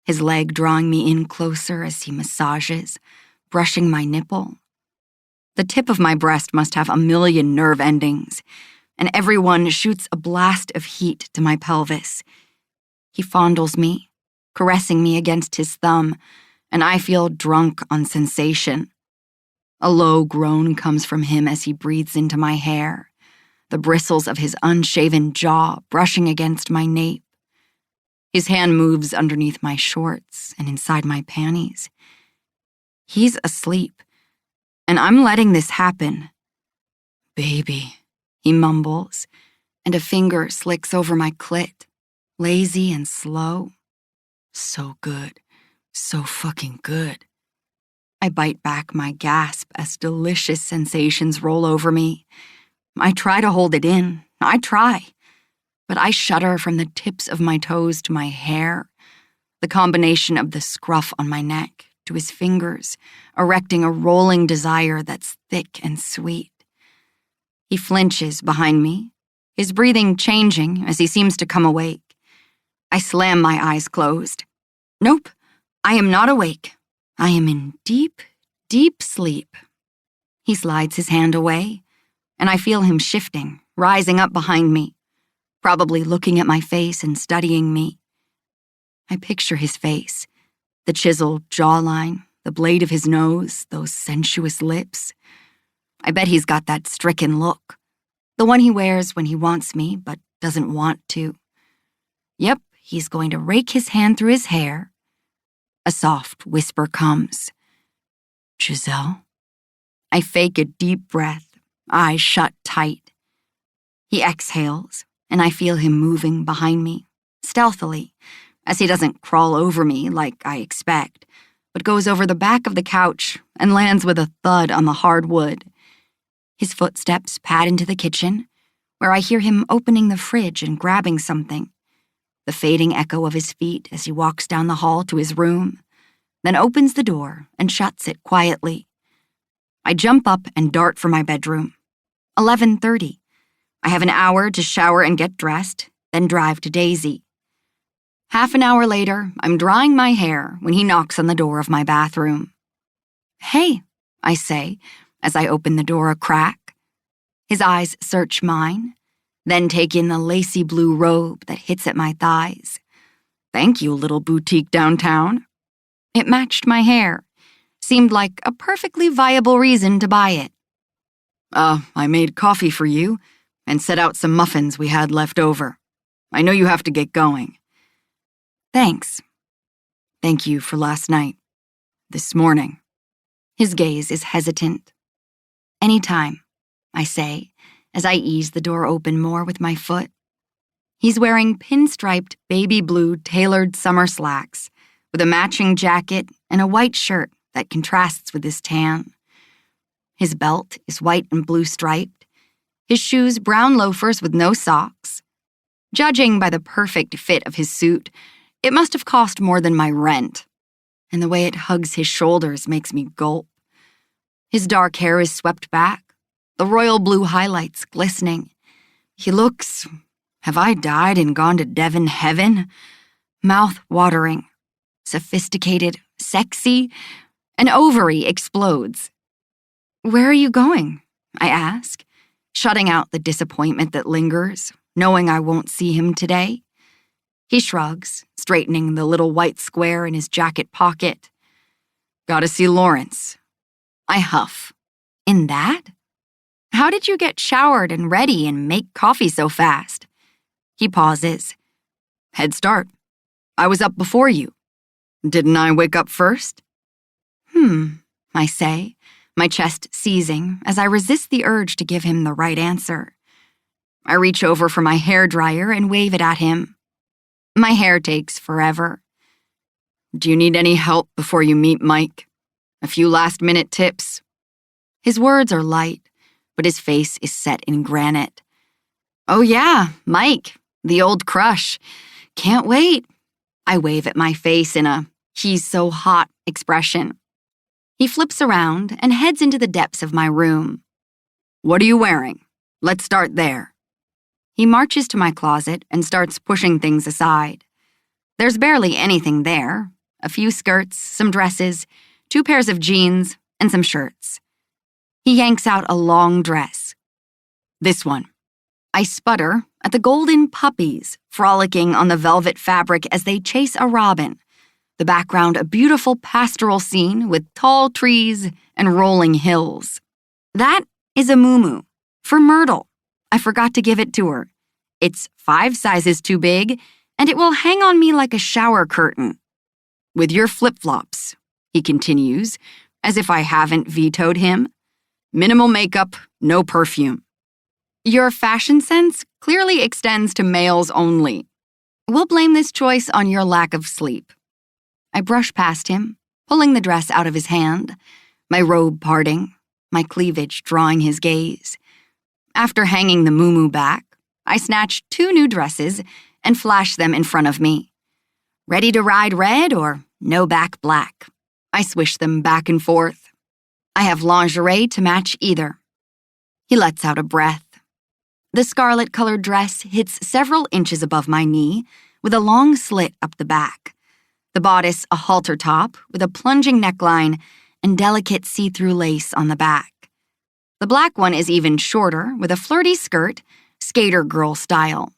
his leg drawing me in closer as he massages, brushing my nipple. The tip of my breast must have a million nerve endings, and every one shoots a blast of heat to my pelvis. He fondles me, caressing me against his thumb, and I feel drunk on sensation. A low groan comes from him as he breathes into my hair, the bristles of his unshaven jaw brushing against my nape. His hand moves underneath my shorts and inside my panties. He's asleep, and I'm letting this happen. "Baby," he mumbles, and a finger slicks over my clit, lazy and slow. So good, so fucking good. I bite back my gasp as delicious sensations roll over me. I try to hold it in. I try. but I shudder from the tips of my toes to my hair, the combination of the scruff on my neck to his fingers, erecting a rolling desire that's thick and sweet. He flinches behind me, his breathing changing as he seems to come awake. I slam my eyes closed. Nope, I am not awake. I am in deep, deep sleep. He slides his hand away, and I feel him shifting, rising up behind me, probably looking at my face and studying me. I picture his face, the chiseled jawline, the blade of his nose, those sensuous lips. I bet he's got that stricken look, the one he wears when he wants me but doesn't want to. Yep, he's going to rake his hand through his hair. A soft whisper comes. Giselle? I fake a deep breath, eyes shut tight. He exhales, and I feel him moving behind me, stealthily, as he doesn't crawl over me like I expect, but goes over the back of the couch and lands with a thud on the hard wood. His footsteps pad into the kitchen, where I hear him opening the fridge and grabbing something, the fading echo of his feet as he walks down the hall to his room, then opens the door and shuts it quietly. I jump up and dart for my bedroom. 11:30. I have an hour to shower and get dressed, then drive to Daisy. Half an hour later, I'm drying my hair when he knocks on the door of my bathroom. Hey, I say, as I open the door a crack. His eyes search mine, then take in the lacy blue robe that hits at my thighs. Thank you, little boutique downtown. It matched my hair. Seemed like a perfectly viable reason to buy it. I made coffee for you and set out some muffins we had left over. I know you have to get going. Thanks. Thank you for last night. This morning. His gaze is hesitant. Anytime, I say, as I ease the door open more with my foot. He's wearing pinstriped baby blue tailored summer slacks with a matching jacket and a white shirt that contrasts with his tan. His belt is white and blue striped, his shoes brown loafers with no socks. Judging by the perfect fit of his suit, it must have cost more than my rent, and the way it hugs his shoulders makes me gulp. His dark hair is swept back, the royal blue highlights glistening. He looks, have I died and gone to Devon heaven? Mouth-watering, sophisticated, sexy. An ovary explodes. Where are you going? I ask, shutting out the disappointment that lingers, knowing I won't see him today. He shrugs, straightening the little white square in his jacket pocket. Gotta see Lawrence. I huff. In that? How did you get showered and ready and make coffee so fast? He pauses. Head start. I was up before you. Didn't I wake up first? I say, my chest seizing as I resist the urge to give him the right answer. I reach over for my hairdryer and wave it at him. My hair takes forever. Do you need any help before you meet Mike? A few last-minute tips? His words are light, but his face is set in granite. Oh yeah, Mike, the old crush. Can't wait. I wave at my face in a he's so hot expression. He flips around and heads into the depths of my room. What are you wearing? Let's start there. He marches to my closet and starts pushing things aside. There's barely anything there. A few skirts, some dresses, 2 pairs of jeans, and some shirts. He yanks out a long dress. This one. I sputter at the golden puppies frolicking on the velvet fabric as they chase a robin. The background a beautiful pastoral scene with tall trees and rolling hills. That is a muumuu for Myrtle. I forgot to give it to her. It's 5 sizes too big, and it will hang on me like a shower curtain. With your flip-flops, he continues, as if I haven't vetoed him. Minimal makeup, no perfume. Your fashion sense clearly extends to males only. We'll blame this choice on your lack of sleep. I brush past him, pulling the dress out of his hand, my robe parting, my cleavage drawing his gaze. After hanging the muumuu back, I snatch 2 new dresses and flash them in front of me. Ready to ride red or no back black? I swish them back and forth. I have lingerie to match either. He lets out a breath. The scarlet-colored dress hits several inches above my knee with a long slit up the back. The bodice a halter top with a plunging neckline and delicate see-through lace on the back. The black one is even shorter with a flirty skirt, skater girl style.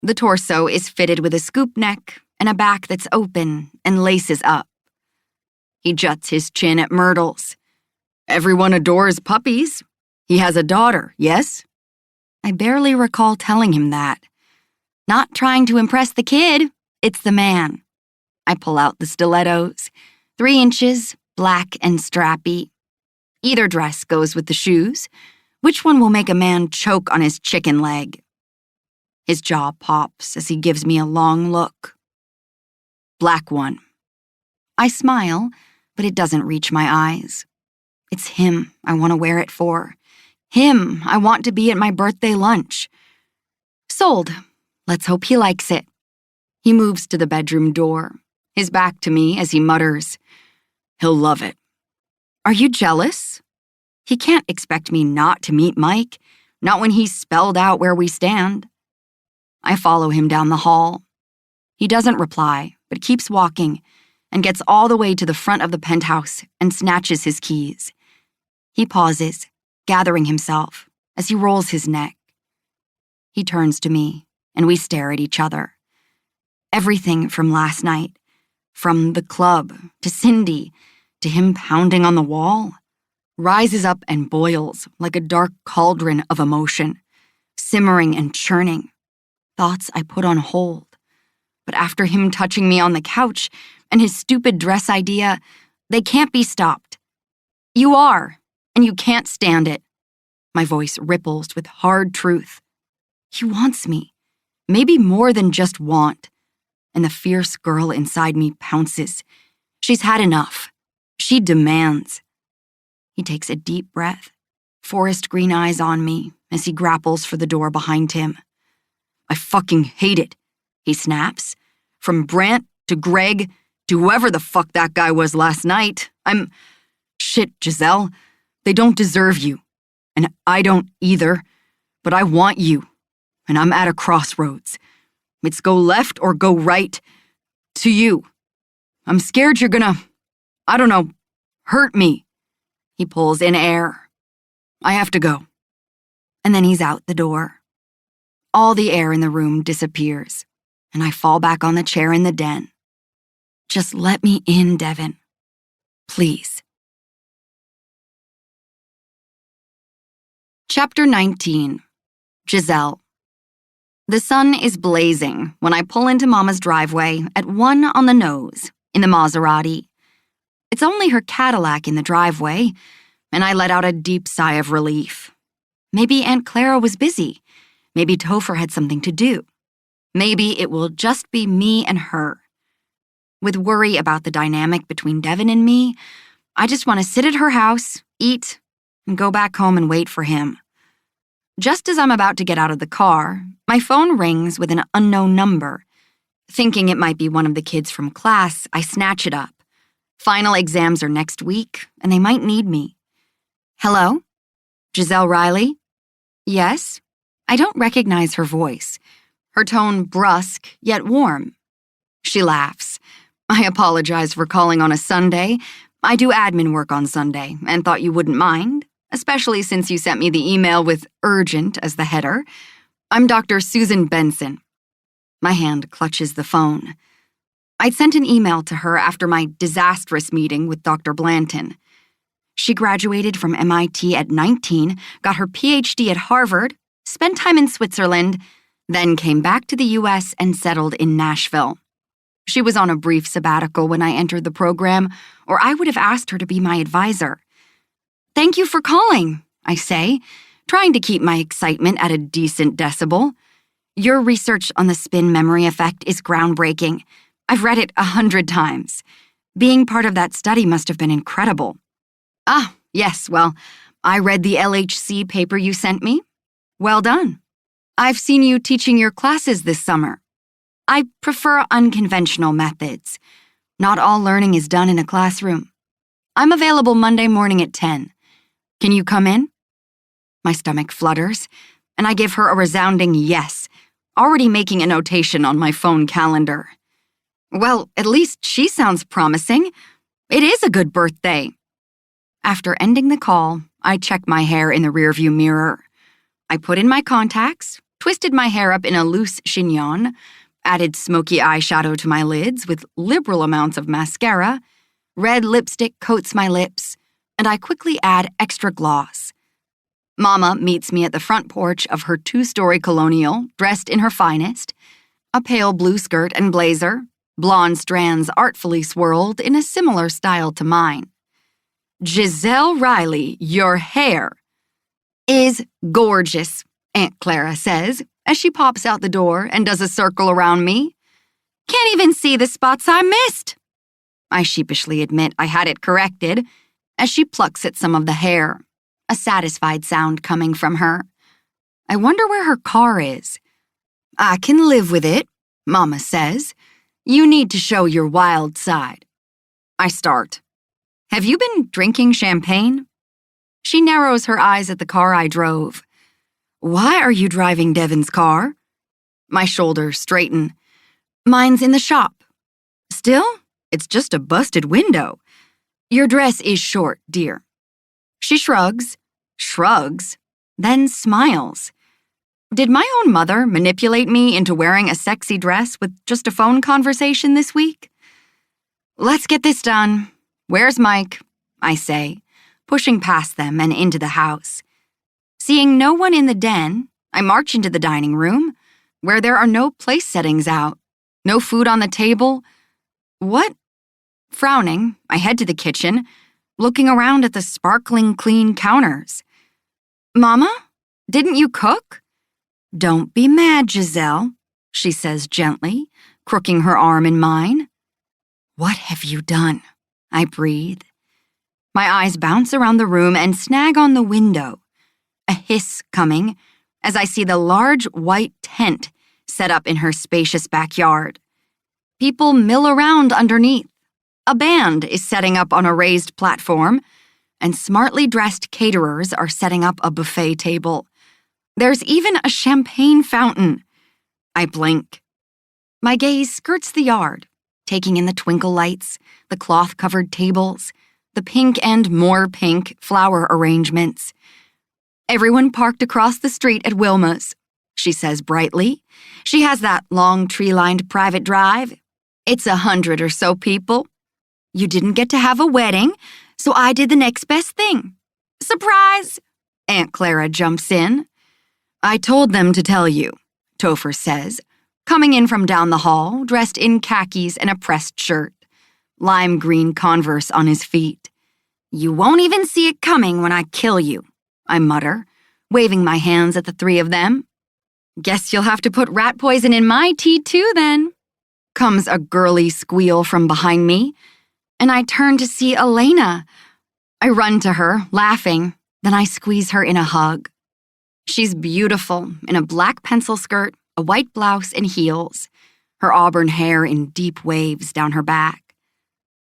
The torso is fitted with a scoop neck and a back that's open and laces up. He juts his chin at Myrtle's. Everyone adores puppies. He has a daughter, yes? I barely recall telling him that. Not trying to impress the kid, it's the man. I pull out the stilettos, 3 inches, black and strappy. Either dress goes with the shoes. Which one will make a man choke on his chicken leg? His jaw pops as he gives me a long look. Black one. I smile, but it doesn't reach my eyes. It's him I want to wear it for. Him I want to be at my birthday lunch. Sold. Let's hope he likes it. He moves to the bedroom door, his back to me as he mutters, He'll love it. Are you jealous? He can't expect me not to meet Mike, not when he's spelled out where we stand. I follow him down the hall. He doesn't reply, but keeps walking and gets all the way to the front of the penthouse and snatches his keys. He pauses, gathering himself, as he rolls his neck. He turns to me, and we stare at each other. Everything from last night, from the club to Cindy to him pounding on the wall, rises up and boils like a dark cauldron of emotion, simmering and churning. Thoughts I put on hold. But after him touching me on the couch and his stupid dress idea, they can't be stopped. You are, and you can't stand it. My voice ripples with hard truth. He wants me, maybe more than just want. And the fierce girl inside me pounces. She's had enough. She demands. He takes a deep breath, forest green eyes on me as he grapples for the door behind him. I fucking hate it, he snaps. From Brant to Greg to whoever the fuck that guy was last night, Shit, Giselle. They don't deserve you. And I don't either. But I want you. And I'm at a crossroads. It's go left or go right. To you. I'm scared you're gonna, hurt me. He pulls in air. I have to go. And then he's out the door. All the air in the room disappears, and I fall back on the chair in the den. Just let me in, Devin. Please. Chapter 19. Giselle. The sun is blazing when I pull into Mama's driveway at 1 on the nose in the Maserati. It's only her Cadillac in the driveway, and I let out a deep sigh of relief. Maybe Aunt Clara was busy. Maybe Topher had something to do. Maybe it will just be me and her. With worry about the dynamic between Devin and me, I just want to sit at her house, eat, and go back home and wait for him. Just as I'm about to get out of the car, my phone rings with an unknown number. Thinking it might be one of the kids from class, I snatch it up. Final exams are next week, and they might need me. Hello? Giselle Riley? Yes? I don't recognize her voice. Her tone brusque, yet warm. She laughs. I apologize for calling on a Sunday. I do admin work on Sunday and thought you wouldn't mind, especially since you sent me the email with urgent as the header. I'm Dr. Susan Benson. My hand clutches the phone. I'd sent an email to her after my disastrous meeting with Dr. Blanton. She graduated from MIT at 19, got her PhD at Harvard, spent time in Switzerland, then came back to the U.S. and settled in Nashville. She was on a brief sabbatical when I entered the program, or I would have asked her to be my advisor. Thank you for calling, I say, trying to keep my excitement at a decent decibel. Your research on the spin memory effect is groundbreaking. I've read it 100 times. Being part of that study must have been incredible. Ah, yes, well, I read the LHC paper you sent me. Well done. I've seen you teaching your classes this summer. I prefer unconventional methods. Not all learning is done in a classroom. I'm available Monday morning at 10. Can you come in? My stomach flutters, and I give her a resounding yes, already making a notation on my phone calendar. Well, at least she sounds promising. It is a good birthday. After ending the call, I check my hair in the rearview mirror. I put in my contacts, twisted my hair up in a loose chignon, added smoky eyeshadow to my lids with liberal amounts of mascara, red lipstick coats my lips, and I quickly add extra gloss. Mama meets me at the front porch of her 2-story colonial, dressed in her finest, a pale blue skirt and blazer, blonde strands artfully swirled in a similar style to mine. Giselle Riley, your hair is gorgeous, Aunt Clara says, as she pops out the door and does a circle around me. Can't even see the spots I missed. I sheepishly admit I had it corrected as she plucks at some of the hair, a satisfied sound coming from her. I wonder where her car is. I can live with it, Mama says. You need to show your wild side. I start. Have you been drinking champagne? She narrows her eyes at the car I drove. Why are you driving Devin's car? My shoulders straighten. Mine's in the shop. Still, it's just a busted window. Your dress is short, dear. She shrugs, then smiles. Did my own mother manipulate me into wearing a sexy dress with just a phone conversation this week? Let's get this done. Where's Mike? I say, pushing past them and into the house. Seeing no one in the den, I march into the dining room, where there are no place settings out, no food on the table. What? Frowning, I head to the kitchen, looking around at the sparkling clean counters. Mama, didn't you cook? Don't be mad, Giselle, she says gently, crooking her arm in mine. What have you done? I breathe. My eyes bounce around the room and snag on the window. A hiss coming as I see the large white tent set up in her spacious backyard. People mill around underneath. A band is setting up on a raised platform, and smartly dressed caterers are setting up a buffet table. There's even a champagne fountain. I blink. My gaze skirts the yard, taking in the twinkle lights, the cloth-covered tables, the pink and more pink flower arrangements. Everyone parked across the street at Wilma's, she says brightly. She has that long tree-lined private drive. It's 100 or so people. You didn't get to have a wedding, so I did the next best thing. Surprise! Aunt Clara jumps in. I told them to tell you, Topher says, coming in from down the hall, dressed in khakis and a pressed shirt, lime green Converse on his feet. You won't even see it coming when I kill you, I mutter, waving my hands at the three of them. Guess you'll have to put rat poison in my tea too, then. Comes a girly squeal from behind me, and I turn to see Elena. I run to her, laughing, then I squeeze her in a hug. She's beautiful, in a black pencil skirt, a white blouse, and heels, her auburn hair in deep waves down her back.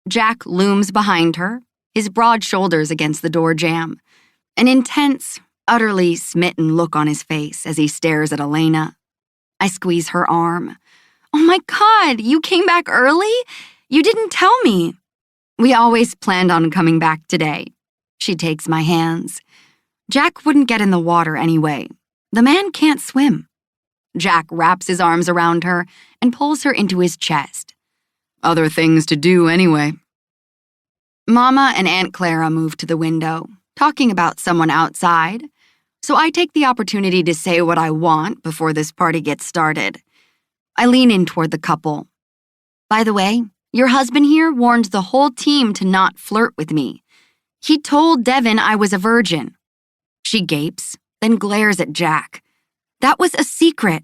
Jack looms behind her, his broad shoulders against the door jamb, an intense, utterly smitten look on his face as he stares at Elena. I squeeze her arm. Oh my God, you came back early? You didn't tell me. We always planned on coming back today. She takes my hands. Jack wouldn't get in the water anyway. The man can't swim. Jack wraps his arms around her and pulls her into his chest. Other things to do anyway. Mama and Aunt Clara move to the window, talking about someone outside, so I take the opportunity to say what I want before this party gets started. I lean in toward the couple. By the way, your husband here warned the whole team to not flirt with me. He told Devin I was a virgin. She gapes, then glares at Jack. That was a secret.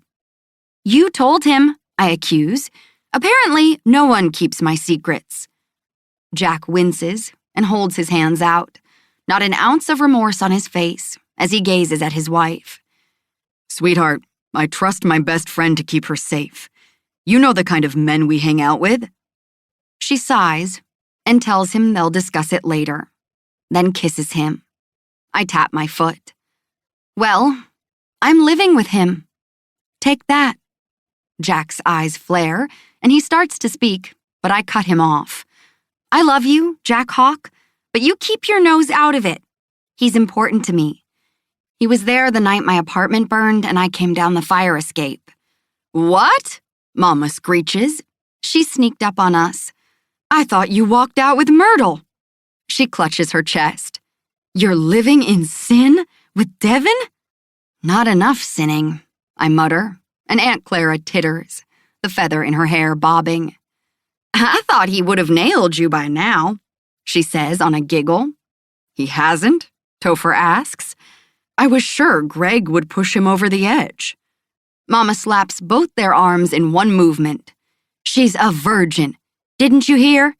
You told him, I accuse. Apparently, no one keeps my secrets. Jack winces and holds his hands out, not an ounce of remorse on his face as he gazes at his wife. Sweetheart, I trust my best friend to keep her safe. You know the kind of men we hang out with." She sighs and tells him they'll discuss it later, then kisses him. I tap my foot. "Well, I'm living with him. Take that." Jack's eyes flare, and he starts to speak, but I cut him off. "I love you, Jack Hawk, but you keep your nose out of it. He's important to me. He was there the night my apartment burned and I came down the fire escape." "What?" Mama screeches. She sneaked up on us. "I thought you walked out with Myrtle." She clutches her chest. "You're living in sin with Devin?" "Not enough sinning," I mutter, and Aunt Clara titters, the feather in her hair bobbing. "I thought he would have nailed you by now," she says on a giggle. "He hasn't?" Topher asks. "I was sure Greg would push him over the edge." Mama slaps both their arms in one movement. "She's a virgin. Didn't you hear?"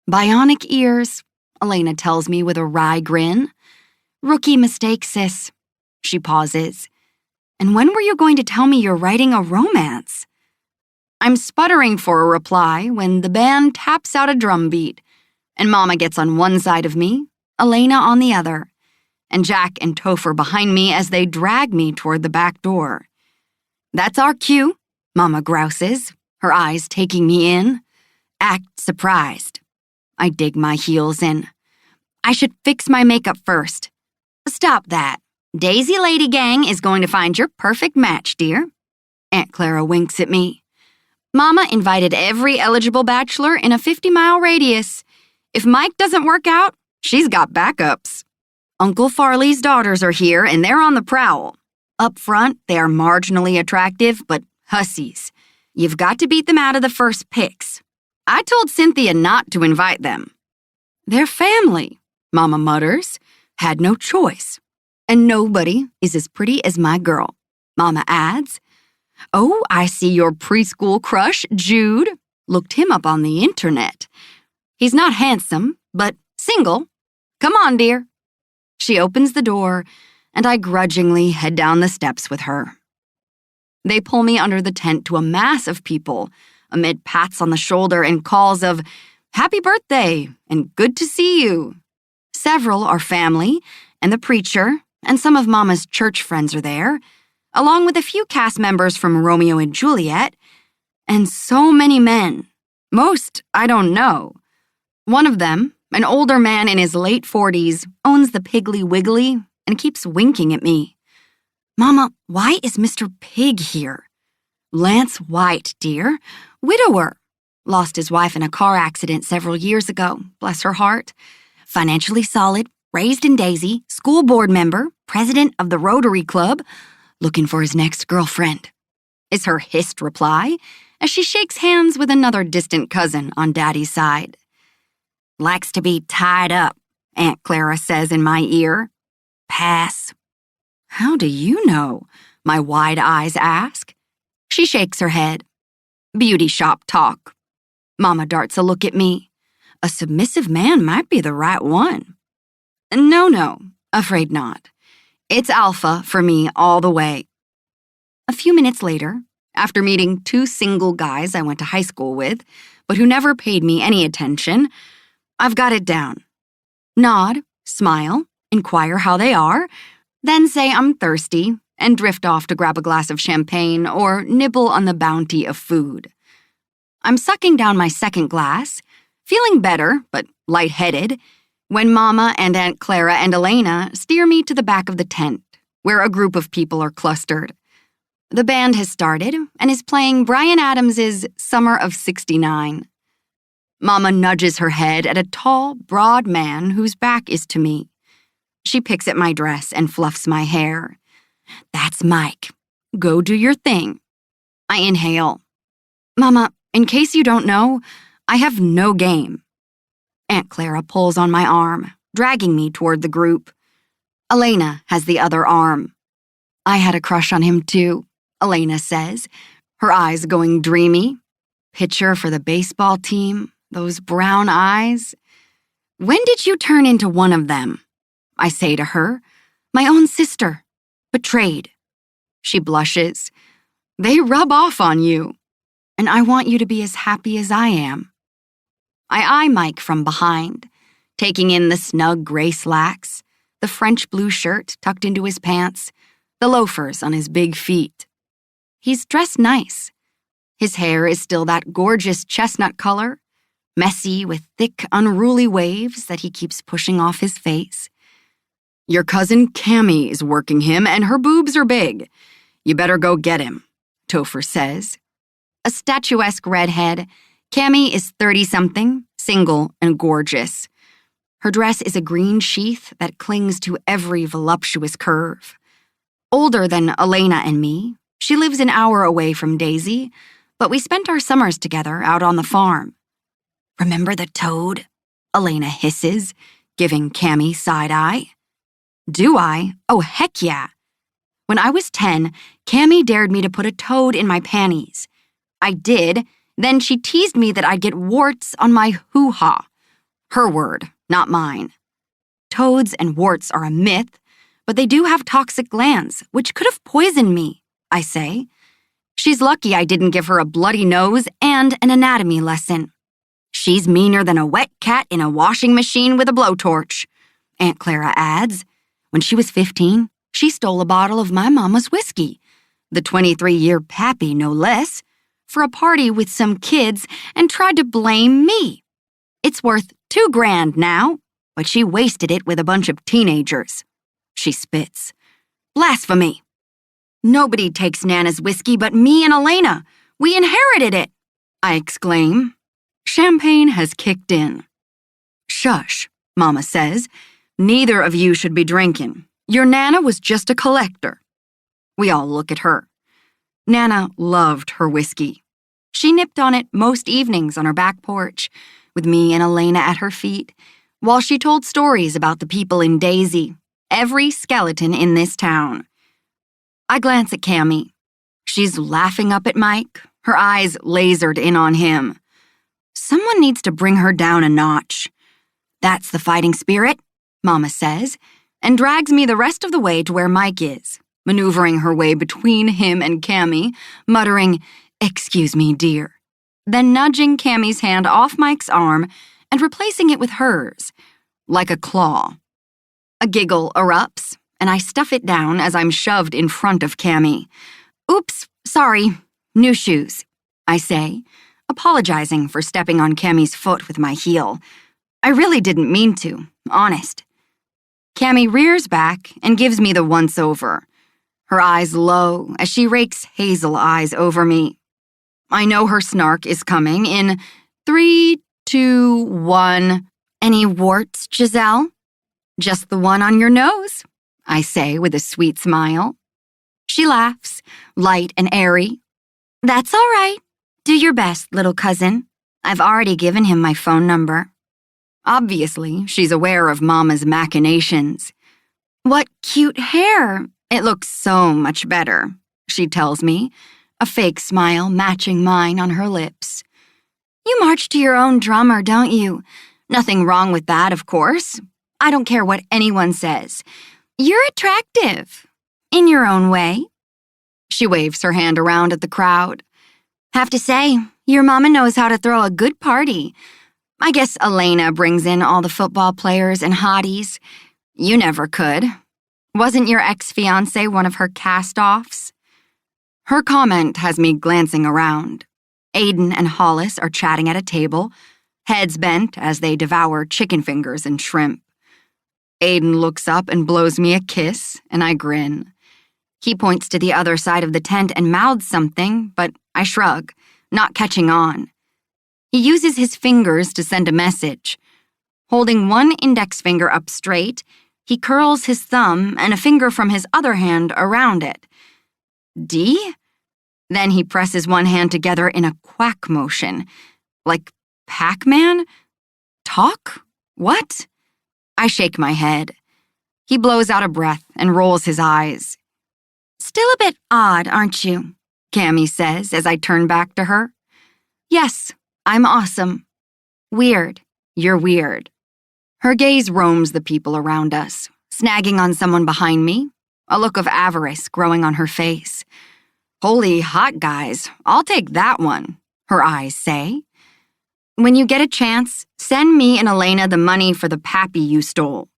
"Bionic ears," Elena tells me with a wry grin. "Rookie mistake, sis." She pauses. "And when were you going to tell me you're writing a romance?" I'm sputtering for a reply when the band taps out a drum beat, and Mama gets on one side of me, Elena on the other, and Jack and Topher behind me as they drag me toward the back door. "That's our cue," Mama grouses, her eyes taking me in. "Act surprised." I dig my heels in. "I should fix my makeup first." "Stop that. Daisy Lady Gang is going to find your perfect match, dear." Aunt Clara winks at me. "Mama invited every eligible bachelor in a 50-mile radius. If Mike doesn't work out, she's got backups. Uncle Farley's daughters are here and they're on the prowl. Up front, they are marginally attractive, but hussies. You've got to beat them out of the first picks. I told Cynthia not to invite them." "They're family," Mama mutters. "Had no choice. And nobody is as pretty as my girl," Mama adds. "Oh, I see your preschool crush, Jude. Looked him up on the internet. He's not handsome, but single. Come on, dear." She opens the door, and I grudgingly head down the steps with her. They pull me under the tent to a mass of people, amid pats on the shoulder and calls of, "Happy birthday," and "Good to see you." Several are family, and the preacher, and some of Mama's church friends are there, along with a few cast members from Romeo and Juliet, and so many men. Most I don't know. One of them, an older man in his late 40s, owns the Piggly Wiggly and keeps winking at me. "Mama, why is Mr. Pig here?" "Lance White, dear. Widower. Lost his wife in a car accident several years ago, bless her heart. Financially solid, raised in Daisy, school board member, president of the Rotary Club, looking for his next girlfriend," is her hissed reply as she shakes hands with another distant cousin on Daddy's side. "Likes to be tied up," Aunt Clara says in my ear. "Pass." "How do you know?" my wide eyes ask. She shakes her head. "Beauty shop talk." Mama darts a look at me. "A submissive man might be the right one." No, afraid not. It's alpha for me all the way. A few minutes later, after meeting two single guys I went to high school with, but who never paid me any attention, I've got it down. Nod, smile, inquire how they are, then say I'm thirsty and drift off to grab a glass of champagne or nibble on the bounty of food. I'm sucking down my second glass, feeling better but lightheaded, when Mama and Aunt Clara and Elena steer me to the back of the tent, where a group of people are clustered. The band has started and is playing Bryan Adams's Summer of '69. Mama nudges her head at a tall, broad man whose back is to me. She picks at my dress and fluffs my hair. "That's Mike. Go do your thing." I inhale. "Mama, in case you don't know, I have no game." Aunt Clara pulls on my arm, dragging me toward the group. Elena has the other arm. "I had a crush on him too," Elena says, her eyes going dreamy. "Pitcher for the baseball team, those brown eyes. When did you turn into one of them?" I say to her. "My own sister. Betrayed." She blushes. They rub off on you. And I want you to be as happy as I am. I eye Mike from behind, taking in the snug gray slacks, the French blue shirt tucked into his pants, the loafers on his big feet. He's dressed nice. His hair is still that gorgeous chestnut color, messy with thick, unruly waves that he keeps pushing off his face. Your cousin Cammy is working him, and her boobs are big. You better go get him, Topher says. A statuesque redhead, Cammy is 30-something, single, and gorgeous. Her dress is a green sheath that clings to every voluptuous curve. Older than Elena and me, she lives an hour away from Daisy, but we spent our summers together out on the farm. Remember the toad? Elena hisses, giving Cammy side-eye. Do I? Oh, heck yeah. When I was 10, Cammy dared me to put a toad in my panties. I did, then she teased me that I'd get warts on my hoo-ha. Her word, not mine. Toads and warts are a myth, but they do have toxic glands, which could have poisoned me, I say. She's lucky I didn't give her a bloody nose and an anatomy lesson. She's meaner than a wet cat in a washing machine with a blowtorch, Aunt Clara adds. When she was 15, she stole a bottle of my mama's whiskey, the 23-year pappy no less, for a party with some kids and tried to blame me. It's worth $2,000 now, but she wasted it with a bunch of teenagers. She spits. Blasphemy. Nobody takes Nana's whiskey but me and Elena. We inherited it, I exclaim. Champagne has kicked in. Shush, Mama says. Neither of you should be drinking. Your Nana was just a collector. We all look at her. Nana loved her whiskey. She nipped on it most evenings on her back porch, with me and Elena at her feet, while she told stories about the people in Daisy, every skeleton in this town. I glance at Cammy. She's laughing up at Mike, her eyes lasered in on him. Someone needs to bring her down a notch. That's the fighting spirit, Mama says, and drags me the rest of the way to where Mike is, maneuvering her way between him and Cammy, muttering, "Excuse me, dear," then nudging Cammy's hand off Mike's arm and replacing it with hers, like a claw. A giggle erupts, and I stuff it down as I'm shoved in front of Cammy. Oops, sorry, new shoes, I say, apologizing for stepping on Cammy's foot with my heel. I really didn't mean to, honest. Cammy rears back and gives me the once-over, her eyes low as she rakes hazel eyes over me. I know her snark is coming in 3, 2, 1. Any warts, Giselle? Just the one on your nose, I say with a sweet smile. She laughs, light and airy. That's all right. Do your best, little cousin. I've already given him my phone number. Obviously, she's aware of Mama's machinations. What cute hair. It looks so much better, she tells me, a fake smile matching mine on her lips. You march to your own drummer, don't you? Nothing wrong with that, of course. I don't care what anyone says. You're attractive. In your own way. She waves her hand around at the crowd. Have to say, your mama knows how to throw a good party. I guess Elena brings in all the football players and hotties. You never could. Wasn't your ex-fiancé one of her cast-offs? Her comment has me glancing around. Aiden and Hollis are chatting at a table, heads bent as they devour chicken fingers and shrimp. Aiden looks up and blows me a kiss, and I grin. He points to the other side of the tent and mouths something, but I shrug, not catching on. He uses his fingers to send a message. Holding one index finger up straight, he curls his thumb and a finger from his other hand around it. D? Then he presses one hand together in a quack motion. Like Pac-Man? Talk? What? I shake my head. He blows out a breath and rolls his eyes. Still a bit odd, aren't you? Cammy says as I turn back to her. Yes, I'm awesome. Weird. You're weird. Her gaze roams the people around us, snagging on someone behind me, a look of avarice growing on her face. "Holy hot guys, I'll take that one," her eyes say. "When you get a chance, send me and Elena the money for the pappy you stole."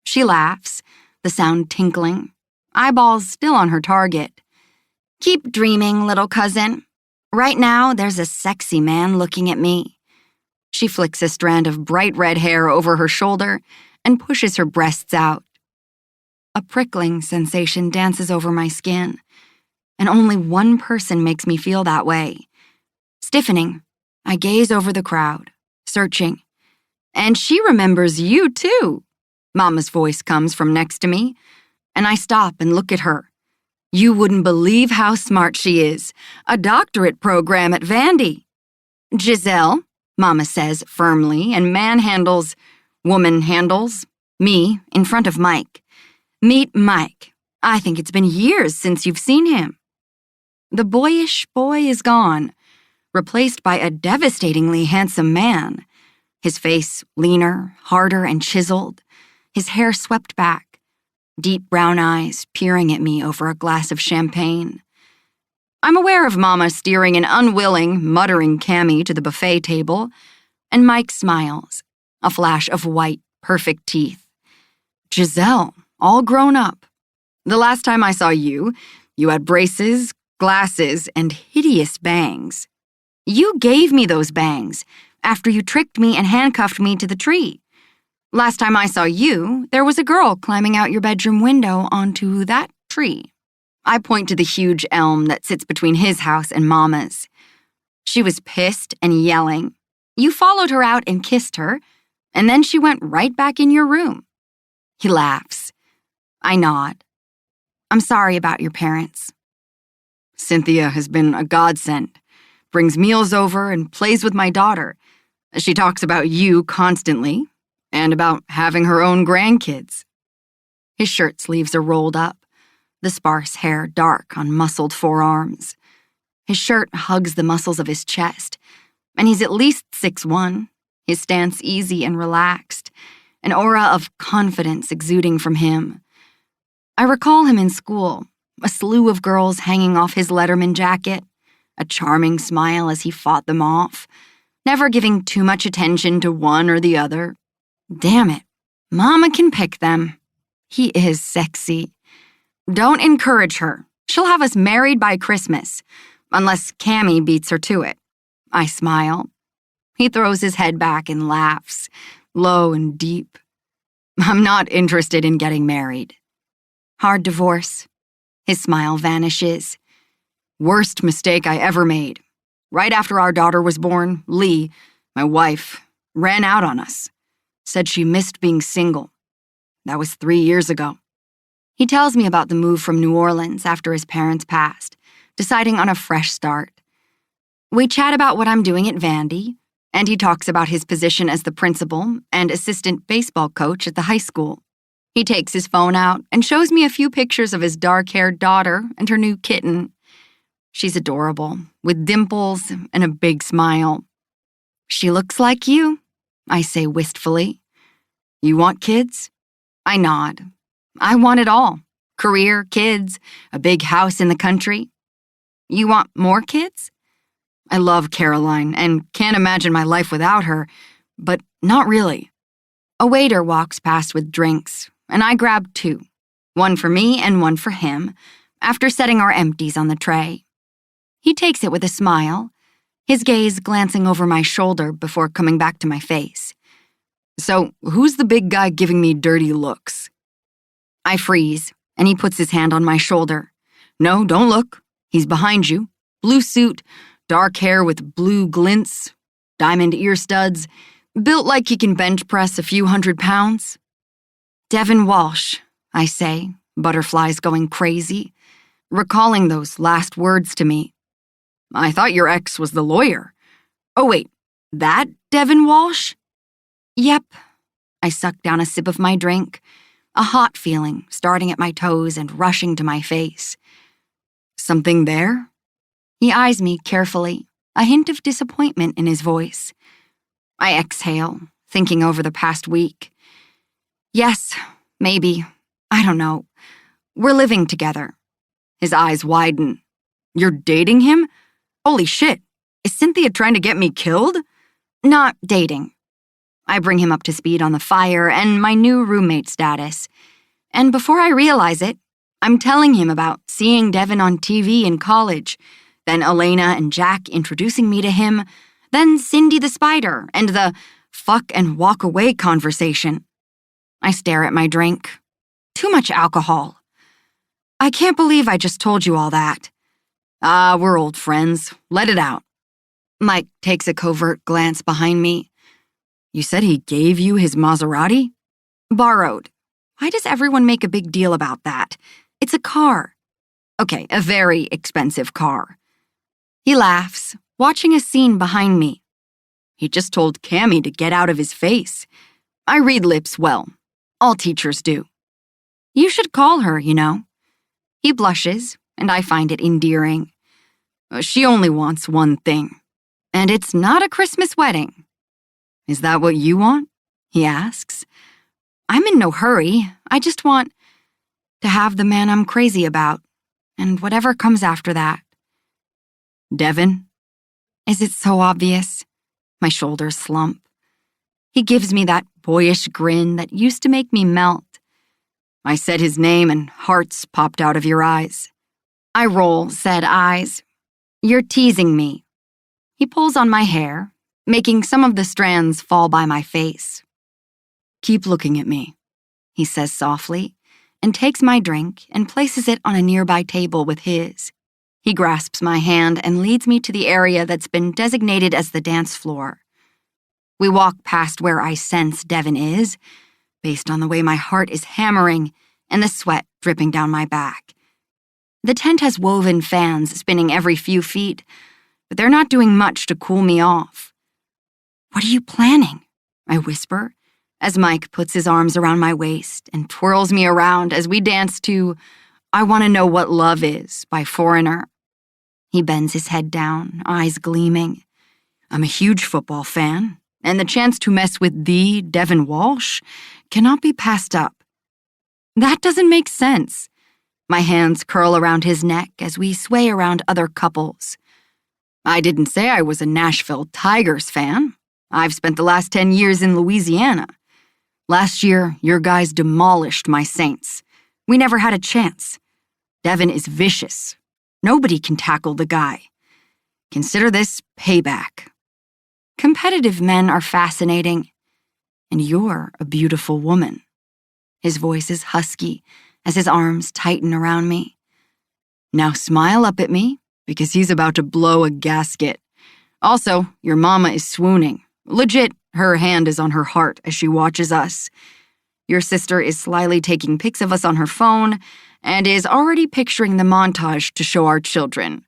She laughs, the sound tinkling, eyeballs still on her target. "Keep dreaming, little cousin. Right now, there's a sexy man looking at me." She flicks a strand of bright red hair over her shoulder and pushes her breasts out. A prickling sensation dances over my skin, and only one person makes me feel that way. Stiffening, I gaze over the crowd, searching. "And she remembers you, too." Mama's voice comes from next to me, and I stop and look at her. "You wouldn't believe how smart she is. A doctorate program at Vandy." "Giselle," Mama says firmly and woman handles, me in front of Mike. "Meet Mike. I think it's been years since you've seen him." The boyish boy is gone, replaced by a devastatingly handsome man. His face leaner, harder, and chiseled, his hair swept back, deep brown eyes peering at me over a glass of champagne. I'm aware of Mama steering an unwilling, muttering Cammy to the buffet table, and Mike smiles, a flash of white, perfect teeth. "Giselle, all grown up. The last time I saw you, you had braces, glasses, and hideous bangs. You gave me those bangs after you tricked me and handcuffed me to the tree. Last time I saw you, there was a girl climbing out your bedroom window onto that tree." I point to the huge elm that sits between his house and Mama's. "She was pissed and yelling. You followed her out and kissed her, and then she went right back in your room." He laughs. I nod. "I'm sorry about your parents." "Cynthia has been a godsend. Brings meals over and plays with my daughter. She talks about you constantly, and about having her own grandkids." His shirt sleeves are rolled up, the sparse hair dark on muscled forearms. His shirt hugs the muscles of his chest, and he's at least 6'1", his stance easy and relaxed, an aura of confidence exuding from him. I recall him in school, a slew of girls hanging off his Letterman jacket, a charming smile as he fought them off, never giving too much attention to one or the other. Damn it, Mama can pick them. He is sexy. Don't encourage her. She'll have us married by Christmas, unless Cammy beats her to it. I smile. He throws his head back and laughs, low and deep. I'm not interested in getting married. Hard divorce. His smile vanishes. Worst mistake I ever made. Right after our daughter was born, Lee, my wife, ran out on us. Said she missed being single. That was 3 years ago. He tells me about the move from New Orleans after his parents passed, deciding on a fresh start. We chat about what I'm doing at Vandy, and he talks about his position as the principal and assistant baseball coach at the high school. He takes his phone out and shows me a few pictures of his dark-haired daughter and her new kitten. She's adorable, with dimples and a big smile. She looks like you, I say wistfully. You want kids? I nod. I want it all. Career, kids, a big house in the country. You want more kids? I love Caroline and can't imagine my life without her, but not really. A waiter walks past with drinks, and I grab 2, one for me and one for him, after setting our empties on the tray. He takes it with a smile, his gaze glancing over my shoulder before coming back to my face. So, who's the big guy giving me dirty looks? I freeze, and he puts his hand on my shoulder. No, don't look. He's behind you. Blue suit, dark hair with blue glints, diamond ear studs, built like he can bench press a few 100 pounds. Devin Walsh, I say, butterflies going crazy, recalling those last words to me. I thought your ex was the lawyer. Oh wait, that Devin Walsh? Yep. I suck down a sip of my drink, a hot feeling starting at my toes and rushing to my face. Something there? He eyes me carefully, a hint of disappointment in his voice. I exhale, thinking over the past week. Yes, maybe. I don't know. We're living together. His eyes widen. You're dating him? Holy shit. Is Cynthia trying to get me killed? Not dating. I bring him up to speed on the fire and my new roommate status. And before I realize it, I'm telling him about seeing Devin on TV in college, then Elena and Jack introducing me to him, then Cindy the Spider and the fuck and walk away conversation. I stare at my drink. Too much alcohol. I can't believe I just told you all that. We're old friends. Let it out. Mike takes a covert glance behind me. You said he gave you his Maserati? Borrowed. Why does everyone make a big deal about that? It's a car. Okay, a very expensive car. He laughs, watching a scene behind me. He just told Cammy to get out of his face. I read lips well. All teachers do. You should call her, you know. He blushes, and I find it endearing. She only wants one thing. And it's not a Christmas wedding. Is that what you want? He asks. I'm in no hurry. I just want to have the man I'm crazy about, and whatever comes after that. Devin? Is it so obvious? My shoulders slump. He gives me that boyish grin that used to make me melt. I said his name and hearts popped out of your eyes. I roll said eyes. You're teasing me. He pulls on my hair, making some of the strands fall by my face. Keep looking at me, he says softly, and takes my drink and places it on a nearby table with his. He grasps my hand and leads me to the area that's been designated as the dance floor. We walk past where I sense Devin is, based on the way my heart is hammering and the sweat dripping down my back. The tent has woven fans spinning every few feet, but they're not doing much to cool me off. What are you planning? I whisper, as Mike puts his arms around my waist and twirls me around as we dance to I Want to Know What Love Is by Foreigner. He bends his head down, eyes gleaming. I'm a huge football fan, and the chance to mess with the Devin Walsh cannot be passed up. That doesn't make sense. My hands curl around his neck as we sway around other couples. I didn't say I was a Nashville Tigers fan. I've spent the last 10 years in Louisiana. Last year, your guys demolished my Saints. We never had a chance. Devin is vicious. Nobody can tackle the guy. Consider this payback. Competitive men are fascinating, and you're a beautiful woman. His voice is husky as his arms tighten around me. Now smile up at me, because he's about to blow a gasket. Also, your mama is swooning. Legit, her hand is on her heart as she watches us. Your sister is slyly taking pics of us on her phone and is already picturing the montage to show our children.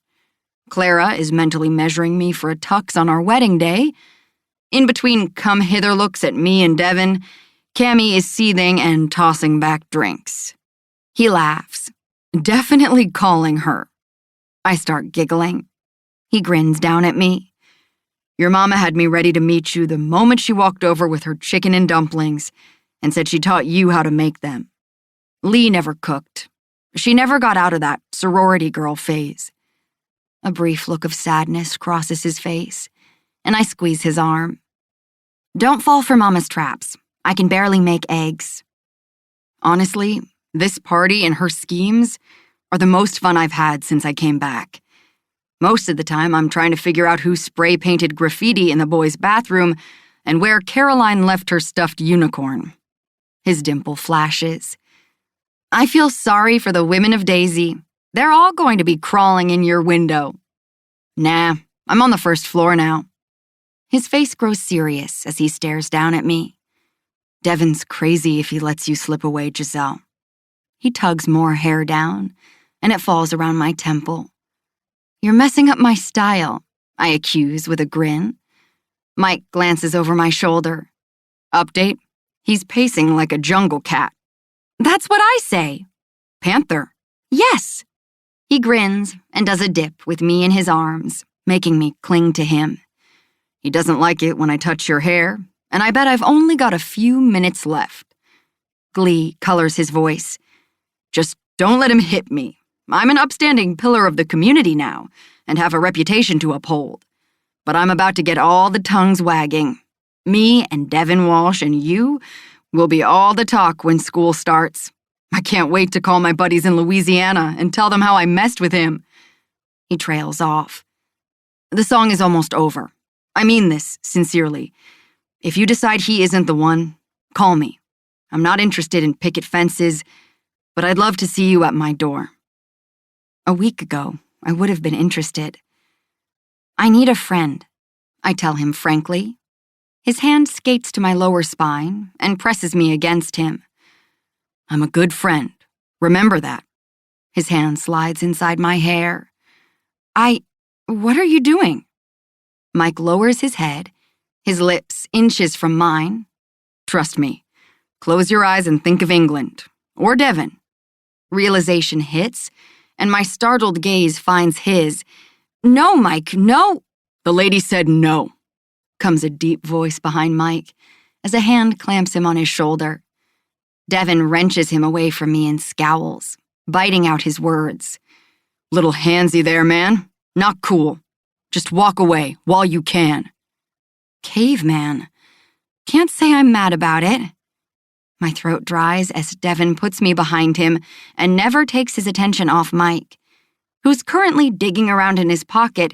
Clara is mentally measuring me for a tux on our wedding day. In between come-hither looks at me and Devin, Cammy is seething and tossing back drinks. He laughs, definitely calling her. I start giggling. He grins down at me. Your mama had me ready to meet you the moment she walked over with her chicken and dumplings and said she taught you how to make them. Lee never cooked. She never got out of that sorority girl phase. A brief look of sadness crosses his face, and I squeeze his arm. Don't fall for Mama's traps. I can barely make eggs. Honestly, this party and her schemes are the most fun I've had since I came back. Most of the time, I'm trying to figure out who spray-painted graffiti in the boys' bathroom and where Caroline left her stuffed unicorn. His dimple flashes. I feel sorry for the women of Daisy. They're all going to be crawling in your window. Nah, I'm on the first floor now. His face grows serious as he stares down at me. Devin's crazy if he lets you slip away, Giselle. He tugs more hair down, and it falls around my temple. You're messing up my style, I accuse with a grin. Mike glances over my shoulder. Update, he's pacing like a jungle cat. That's what I say. Panther. Yes. He grins and does a dip with me in his arms, making me cling to him. He doesn't like it when I touch your hair, and I bet I've only got a few minutes left. Glee colors his voice. Just Don't let him hit me. I'm an upstanding pillar of the community now and have a reputation to uphold. But I'm about to get all the tongues wagging. Me and Devin Walsh and you will be all the talk when school starts. I can't wait to call my buddies in Louisiana and tell them how I messed with him." He trails off. The song is almost over. I mean this sincerely. If you decide he isn't the one, call me. I'm not interested in picket fences, but I'd love to see you at my door. A week ago, I would have been interested. "I need a friend," I tell him frankly. His hand skates to my lower spine and presses me against him. "I'm a good friend. Remember that." His hand slides inside my hair. What are you doing?" Mike lowers his head, his lips inches from mine. "Trust me. Close your eyes and think of England. Or Devon." Realization hits, and my startled gaze finds his. "No, Mike, no." "The lady said no," comes a deep voice behind Mike as a hand clamps him on his shoulder. Devon wrenches him away from me and scowls, biting out his words. "Little handsy there, man. Not cool. Just walk away while you can." Caveman. Can't say I'm mad about it. My throat dries as Devon puts me behind him and never takes his attention off Mike, who's currently digging around in his pocket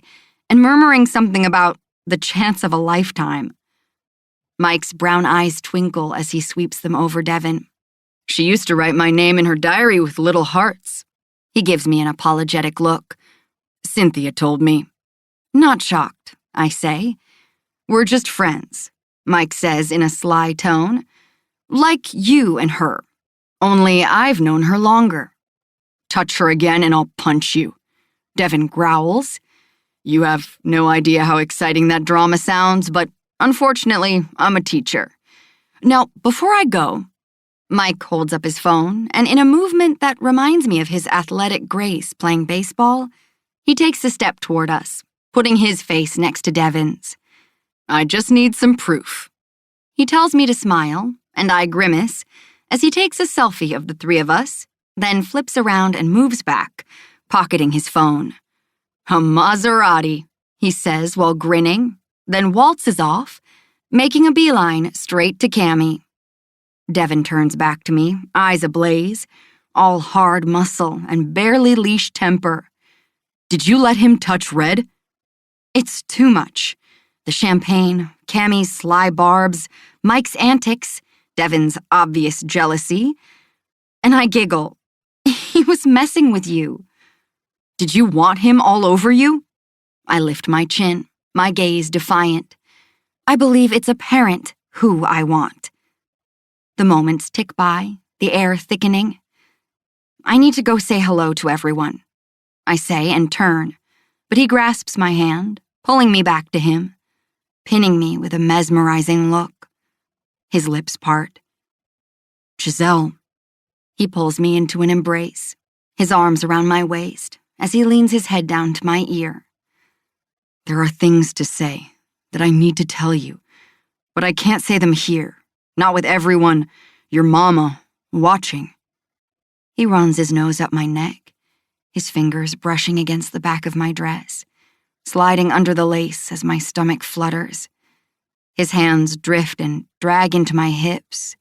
and murmuring something about the chance of a lifetime. Mike's brown eyes twinkle as he sweeps them over Devon. "She used to write my name in her diary with little hearts." He gives me an apologetic look. "Cynthia told me." "Not shocked," I say. "We're just friends," Mike says in a sly tone. "Like you and her. Only I've known her longer." "Touch her again and I'll punch you," Devon growls. You have no idea how exciting that drama sounds, but unfortunately, I'm a teacher. Now, before I go, Mike holds up his phone, and in a movement that reminds me of his athletic grace playing baseball, he takes a step toward us, putting his face next to Devon's. "I just need some proof." He tells me to smile, and I grimace as he takes a selfie of the three of us, then flips around and moves back, pocketing his phone. "A Maserati," he says while grinning, then waltzes off, making a beeline straight to Cammy. Devon turns back to me, eyes ablaze, all hard muscle and barely leash temper. "Did you let him touch Red?" It's too much. The champagne, Cammy's sly barbs, Mike's antics, Devon's obvious jealousy. And I giggle. "He was messing with you." "Did you want him all over you?" I lift my chin, my gaze defiant. I believe it's apparent who I want. The moments tick by, the air thickening. "I need to go say hello to everyone," I say and turn, but he grasps my hand, pulling me back to him, pinning me with a mesmerizing look. His lips part. "Giselle." He pulls me into an embrace, his arms around my waist, as he leans his head down to my ear. "There are things to say that I need to tell you, but I can't say them here, not with everyone, your mama, watching." He runs his nose up my neck, his fingers brushing against the back of my dress, sliding under the lace as my stomach flutters. His hands drift and drag into my hips,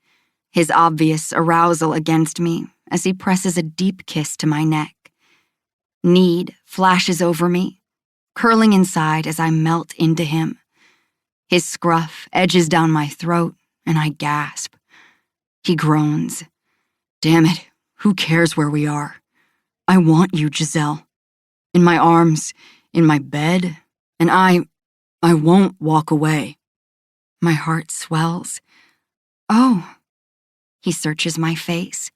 his obvious arousal against me as he presses a deep kiss to my neck. Need flashes over me, curling inside as I melt into him. His scruff edges down my throat, and I gasp. He groans. "Damn it, who cares where we are? I want you, Giselle. In my arms, in my bed, and I won't walk away." My heart swells. "Oh." He searches my face.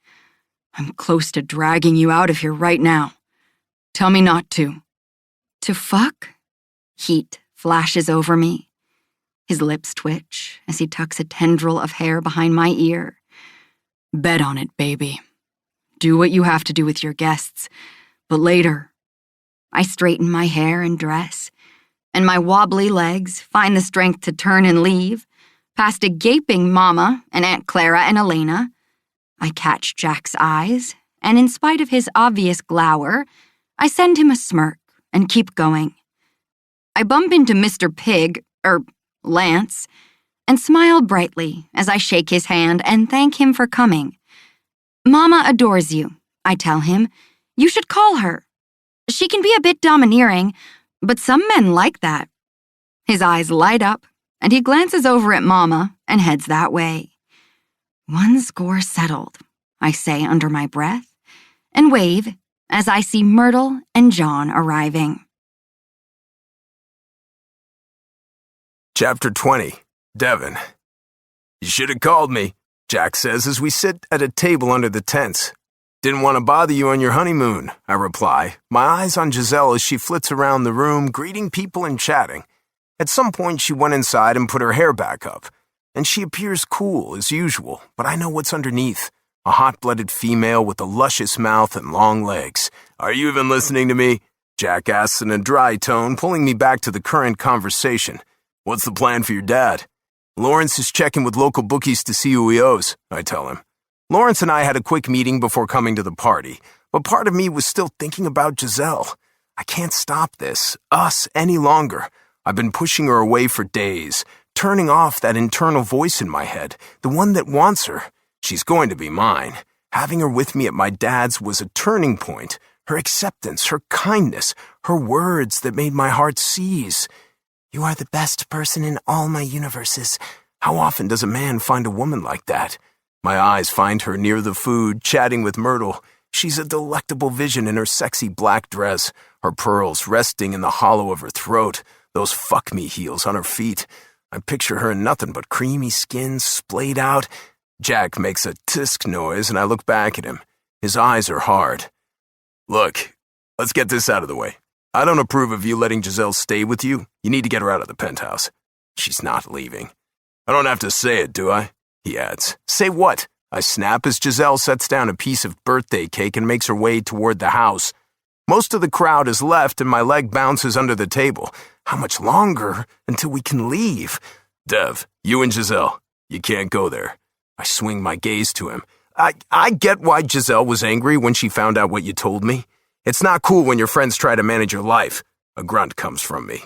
"I'm close to dragging you out of here right now. Tell me not to." "To fuck?" Heat flashes over me. His lips twitch as he tucks a tendril of hair behind my ear. "Bet on it, baby. Do what you have to do with your guests, but later." I straighten my hair and dress, and my wobbly legs find the strength to turn and leave, past a gaping Mama and Aunt Clara and Elena. I catch Jack's eyes and in spite of his obvious glower, I send him a smirk and keep going. I bump into Mr. Pig, Lance, and smile brightly as I shake his hand and thank him for coming. Mama adores you, I tell him. You should call her. She can be a bit domineering, but some men like that. His eyes light up, and he glances over at Mama and heads that way. One score settled, I say under my breath, and wave as I see Myrtle and John arriving. Chapter 20. Devin. You should have called me, Jack says as we sit at a table under the tents. Didn't want to bother you on your honeymoon, I reply, my eyes on Giselle as she flits around the room, greeting people and chatting. At some point, she went inside and put her hair back up, and she appears cool as usual, but I know what's underneath. A hot-blooded female with a luscious mouth and long legs. Are you even listening to me? Jack asks in a dry tone, pulling me back to the current conversation. What's the plan for your dad? Lawrence is checking with local bookies to see who he owes, I tell him. Lawrence and I had a quick meeting before coming to the party, but part of me was still thinking about Giselle. I can't stop this, us, any longer. I've been pushing her away for days, turning off that internal voice in my head, the one that wants her. She's going to be mine. Having her with me at my dad's was a turning point. Her acceptance, her kindness, her words that made my heart seize. You are the best person in all my universes. How often does a man find a woman like that? My eyes find her near the food, chatting with Myrtle. She's a delectable vision in her sexy black dress, her pearls resting in the hollow of her throat, those fuck-me heels on her feet. I picture her in nothing but creamy skin, splayed out. Jack makes a tisk noise, and I look back at him. His eyes are hard. Look, let's get this out of the way. I don't approve of you letting Giselle stay with you. You need to get her out of the penthouse. She's not leaving. I don't have to say it, do I? He adds. Say what? I snap as Giselle sets down a piece of birthday cake and makes her way toward the house. Most of the crowd has left and my leg bounces under the table. How much longer until we can leave? Dev, you and Giselle, you can't go there. I swing my gaze to him. I get why Giselle was angry when she found out what you told me. It's not cool when your friends try to manage your life. A grunt comes from me.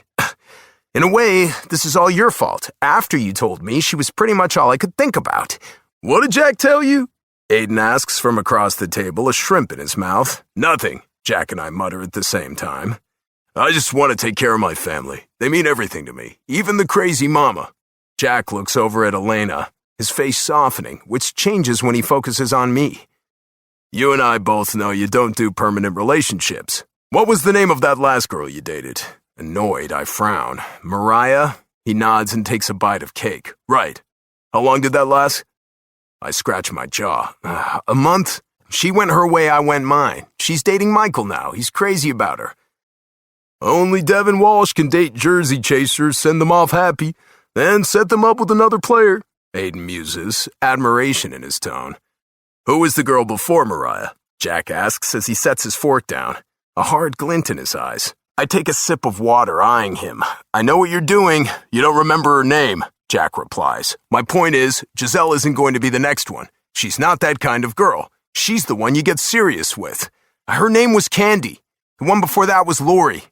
In a way, this is all your fault. After you told me, she was pretty much all I could think about. What did Jack tell you? Aiden asks from across the table, a shrimp in his mouth. Nothing, Jack and I mutter at the same time. I just want to take care of my family. They mean everything to me, even the crazy mama. Jack looks over at Elena, his face softening, which changes when he focuses on me. You and I both know you don't do permanent relationships. What was the name of that last girl you dated? Annoyed, I frown. Mariah? He nods and takes a bite of cake. Right. How long did that last? I scratch my jaw. A month? She went her way, I went mine. She's dating Michael now. He's crazy about her. Only Devin Walsh can date Jersey chasers, send them off happy, then set them up with another player. Aiden muses, admiration in his tone. Who was the girl before Mariah? Jack asks as he sets his fork down, a hard glint in his eyes. I take a sip of water, eyeing him. I know what you're doing. You don't remember her name, Jack replies. My point is, Giselle isn't going to be the next one. She's not that kind of girl. She's the one you get serious with. Her name was Candy. The one before that was Lori.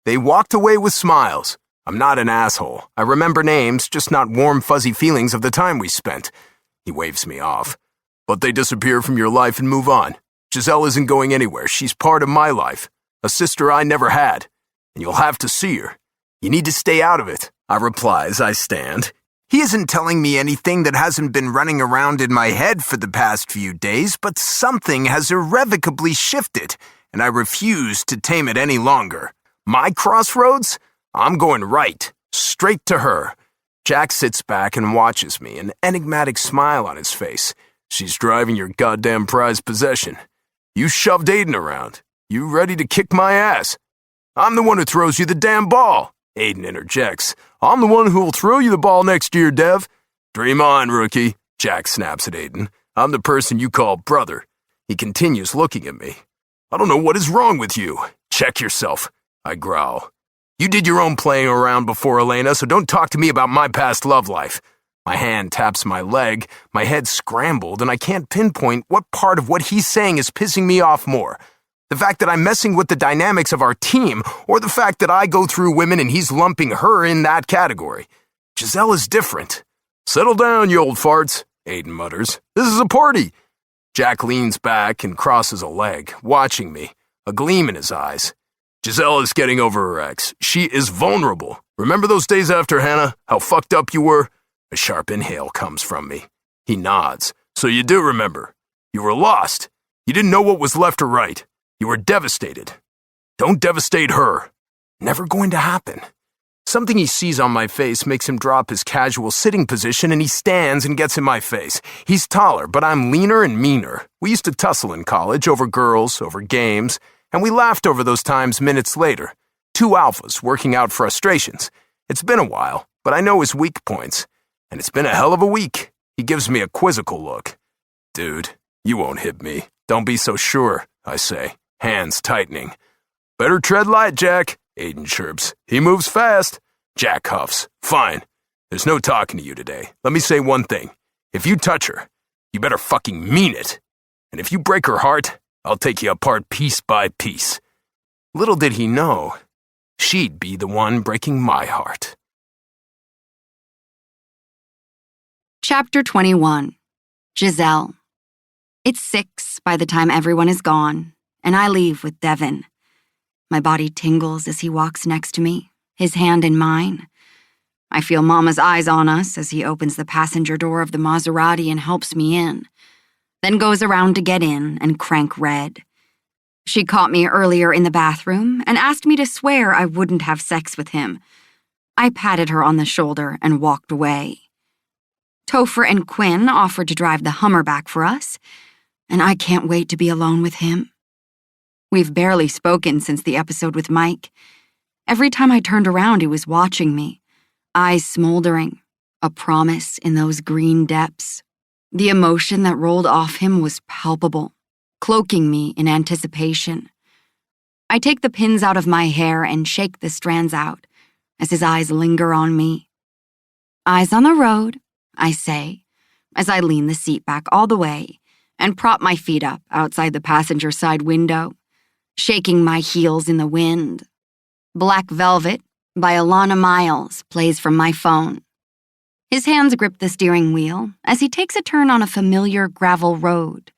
They walked away with smiles. I'm not an asshole. I remember names, just not warm, fuzzy feelings of the time we spent. He waves me off. But they disappear from your life and move on. Giselle isn't going anywhere. She's part of my life. A sister I never had. And you'll have to see her. You need to stay out of it, I reply as I stand. He isn't telling me anything that hasn't been running around in my head for the past few days, but something has irrevocably shifted, and I refuse to tame it any longer. My crossroads? I'm going right, straight to her. Jack sits back and watches me, an enigmatic smile on his face. She's driving your goddamn prized possession. You shoved Aiden around. You ready to kick my ass? I'm the one who throws you the damn ball. Aiden interjects. I'm the one who will throw you the ball next year, Dev. Dream on, rookie. Jack snaps at Aiden. I'm the person you call brother. He continues looking at me. I don't know what is wrong with you. Check yourself, I growl. You did your own playing around before, Elena, so don't talk to me about my past love life. My hand taps my leg, my head's scrambled, and I can't pinpoint what part of what he's saying is pissing me off more. The fact that I'm messing with the dynamics of our team, or the fact that I go through women and he's lumping her in that category. Giselle is different. "Settle down, you old farts," Aiden mutters. "This is a party." Jack leans back and crosses a leg, watching me, a gleam in his eyes. "Giselle is getting over her ex. She is vulnerable. Remember those days after Hannah? How fucked up you were?" A sharp inhale comes from me. He nods. "So you do remember. You were lost. You didn't know what was left or right. You were devastated. Don't devastate her. Never going to happen." Something he sees on my face makes him drop his casual sitting position and he stands and gets in my face. He's taller, but I'm leaner and meaner. We used to tussle in college over girls, over games, and we laughed over those times minutes later. Two alphas working out frustrations. It's been a while, but I know his weak points. And it's been a hell of a week. He gives me a quizzical look. "Dude, you won't hit me. Don't be so sure," I say, hands tightening. "Better tread light, Jack," Aiden chirps. "He moves fast." Jack huffs. "Fine. There's no talking to you today. Let me say one thing. If you touch her, you better fucking mean it. And if you break her heart, I'll take you apart piece by piece." Little did he know, she'd be the one breaking my heart. Chapter 21. Giselle. It's 6 by the time everyone is gone, and I leave with Devin. My body tingles as he walks next to me, his hand in mine. I feel Mama's eyes on us as he opens the passenger door of the Maserati and helps me in, then goes around to get in and crank red. She caught me earlier in the bathroom and asked me to swear I wouldn't have sex with him. I patted her on the shoulder and walked away. Topher and Quinn offered to drive the Hummer back for us, and I can't wait to be alone with him. We've barely spoken since the episode with Mike. Every time I turned around, he was watching me, eyes smoldering, a promise in those green depths. The emotion that rolled off him was palpable, cloaking me in anticipation. I take the pins out of my hair and shake the strands out as his eyes linger on me. "Eyes on the road," I say, as I lean the seat back all the way and prop my feet up outside the passenger side window, shaking my heels in the wind. Black Velvet by Alana Miles plays from my phone. His hands grip the steering wheel as he takes a turn on a familiar gravel road.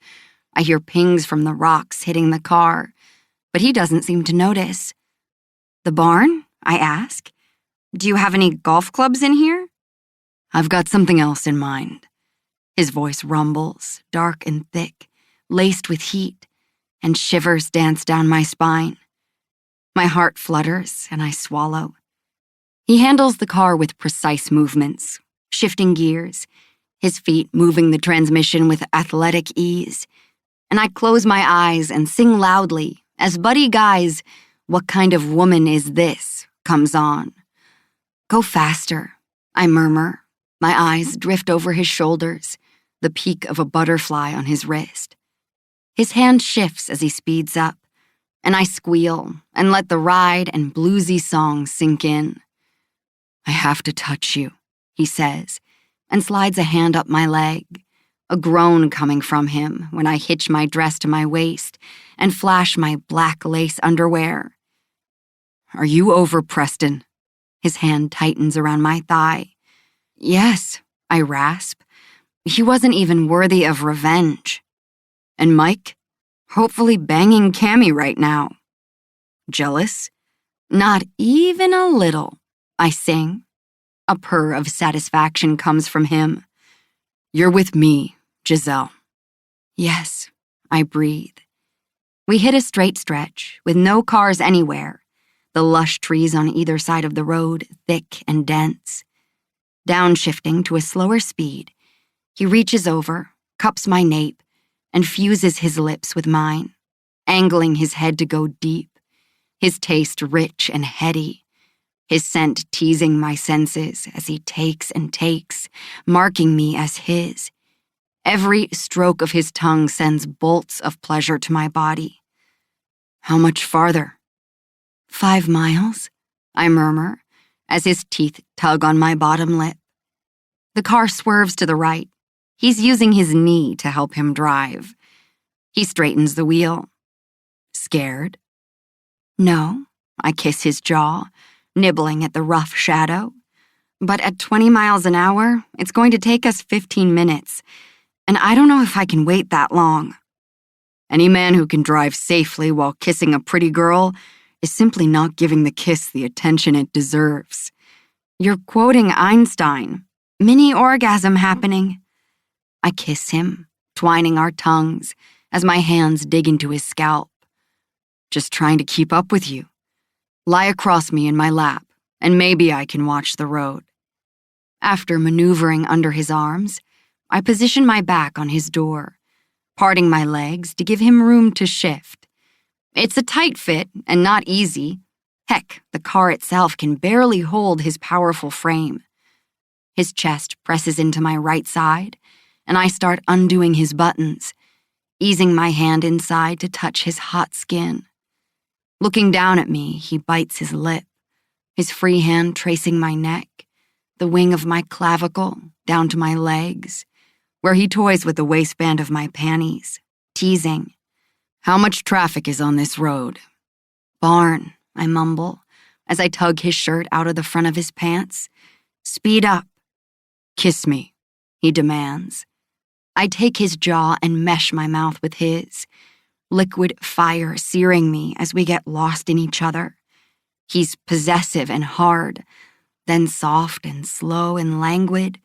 I hear pings from the rocks hitting the car, but he doesn't seem to notice. "The barn?" I ask. "Do you have any golf clubs in here?" "I've got something else in mind." His voice rumbles, dark and thick, laced with heat, and shivers dance down my spine. My heart flutters, and I swallow. He handles the car with precise movements, shifting gears, his feet moving the transmission with athletic ease, and I close my eyes and sing loudly as Buddy Guy's "What Kind of Woman Is This?" comes on. "Go faster," I murmur. My eyes drift over his shoulders, the peak of a butterfly on his wrist. His hand shifts as he speeds up, and I squeal and let the ride and bluesy song sink in. "I have to touch you," he says, and slides a hand up my leg, a groan coming from him when I hitch my dress to my waist and flash my black lace underwear. "Are you over, Preston?" His hand tightens around my thigh. "Yes," I rasp. He wasn't even worthy of revenge. "And Mike? Hopefully banging Cammy right now." "Jealous?" "Not even a little," I sing. A purr of satisfaction comes from him. "You're with me, Giselle." "Yes," I breathe. We hit a straight stretch with no cars anywhere, the lush trees on either side of the road thick and dense. Downshifting to a slower speed, he reaches over, cups my nape, and fuses his lips with mine, angling his head to go deep, his taste rich and heady, his scent teasing my senses as he takes and takes, marking me as his. Every stroke of his tongue sends bolts of pleasure to my body. "How much farther?" 5 miles, I murmur, as his teeth tug on my bottom lip. The car swerves to the right. He's using his knee to help him drive. He straightens the wheel. Scared? No. I kiss his jaw, nibbling at the rough shadow. But at 20 miles an hour, it's going to take us 15 minutes, and I don't know if I can wait that long. Any man who can drive safely while kissing a pretty girl is simply not giving the kiss the attention it deserves. You're quoting Einstein. Mini orgasm happening. I kiss him, twining our tongues as my hands dig into his scalp. Just trying to keep up with you. Lie across me in my lap, and maybe I can watch the road. After maneuvering under his arms, I position my back on his door, parting my legs to give him room to shift. It's a tight fit and not easy. Heck, the car itself can barely hold his powerful frame. His chest presses into my right side, and I start undoing his buttons, easing my hand inside to touch his hot skin. Looking down at me, he bites his lip, his free hand tracing my neck, the wing of my clavicle down to my legs, where he toys with the waistband of my panties, teasing. How much traffic is on this road? Barn, I mumble, as I tug his shirt out of the front of his pants. Speed up. Kiss me, he demands. I take his jaw and mesh my mouth with his, liquid fire searing me as we get lost in each other. He's possessive and hard, then soft and slow and languid,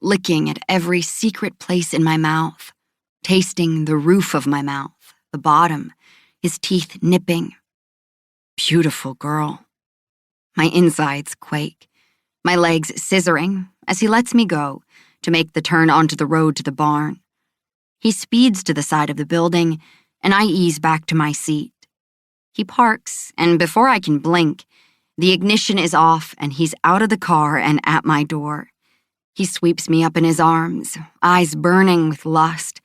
licking at every secret place in my mouth, tasting the roof of my mouth, the bottom, his teeth nipping. Beautiful girl. My insides quake, my legs scissoring as he lets me go to make the turn onto the road to the barn. He speeds to the side of the building, and I ease back to my seat. He parks, and before I can blink, the ignition is off and he's out of the car and at my door. He sweeps me up in his arms, eyes burning with lust,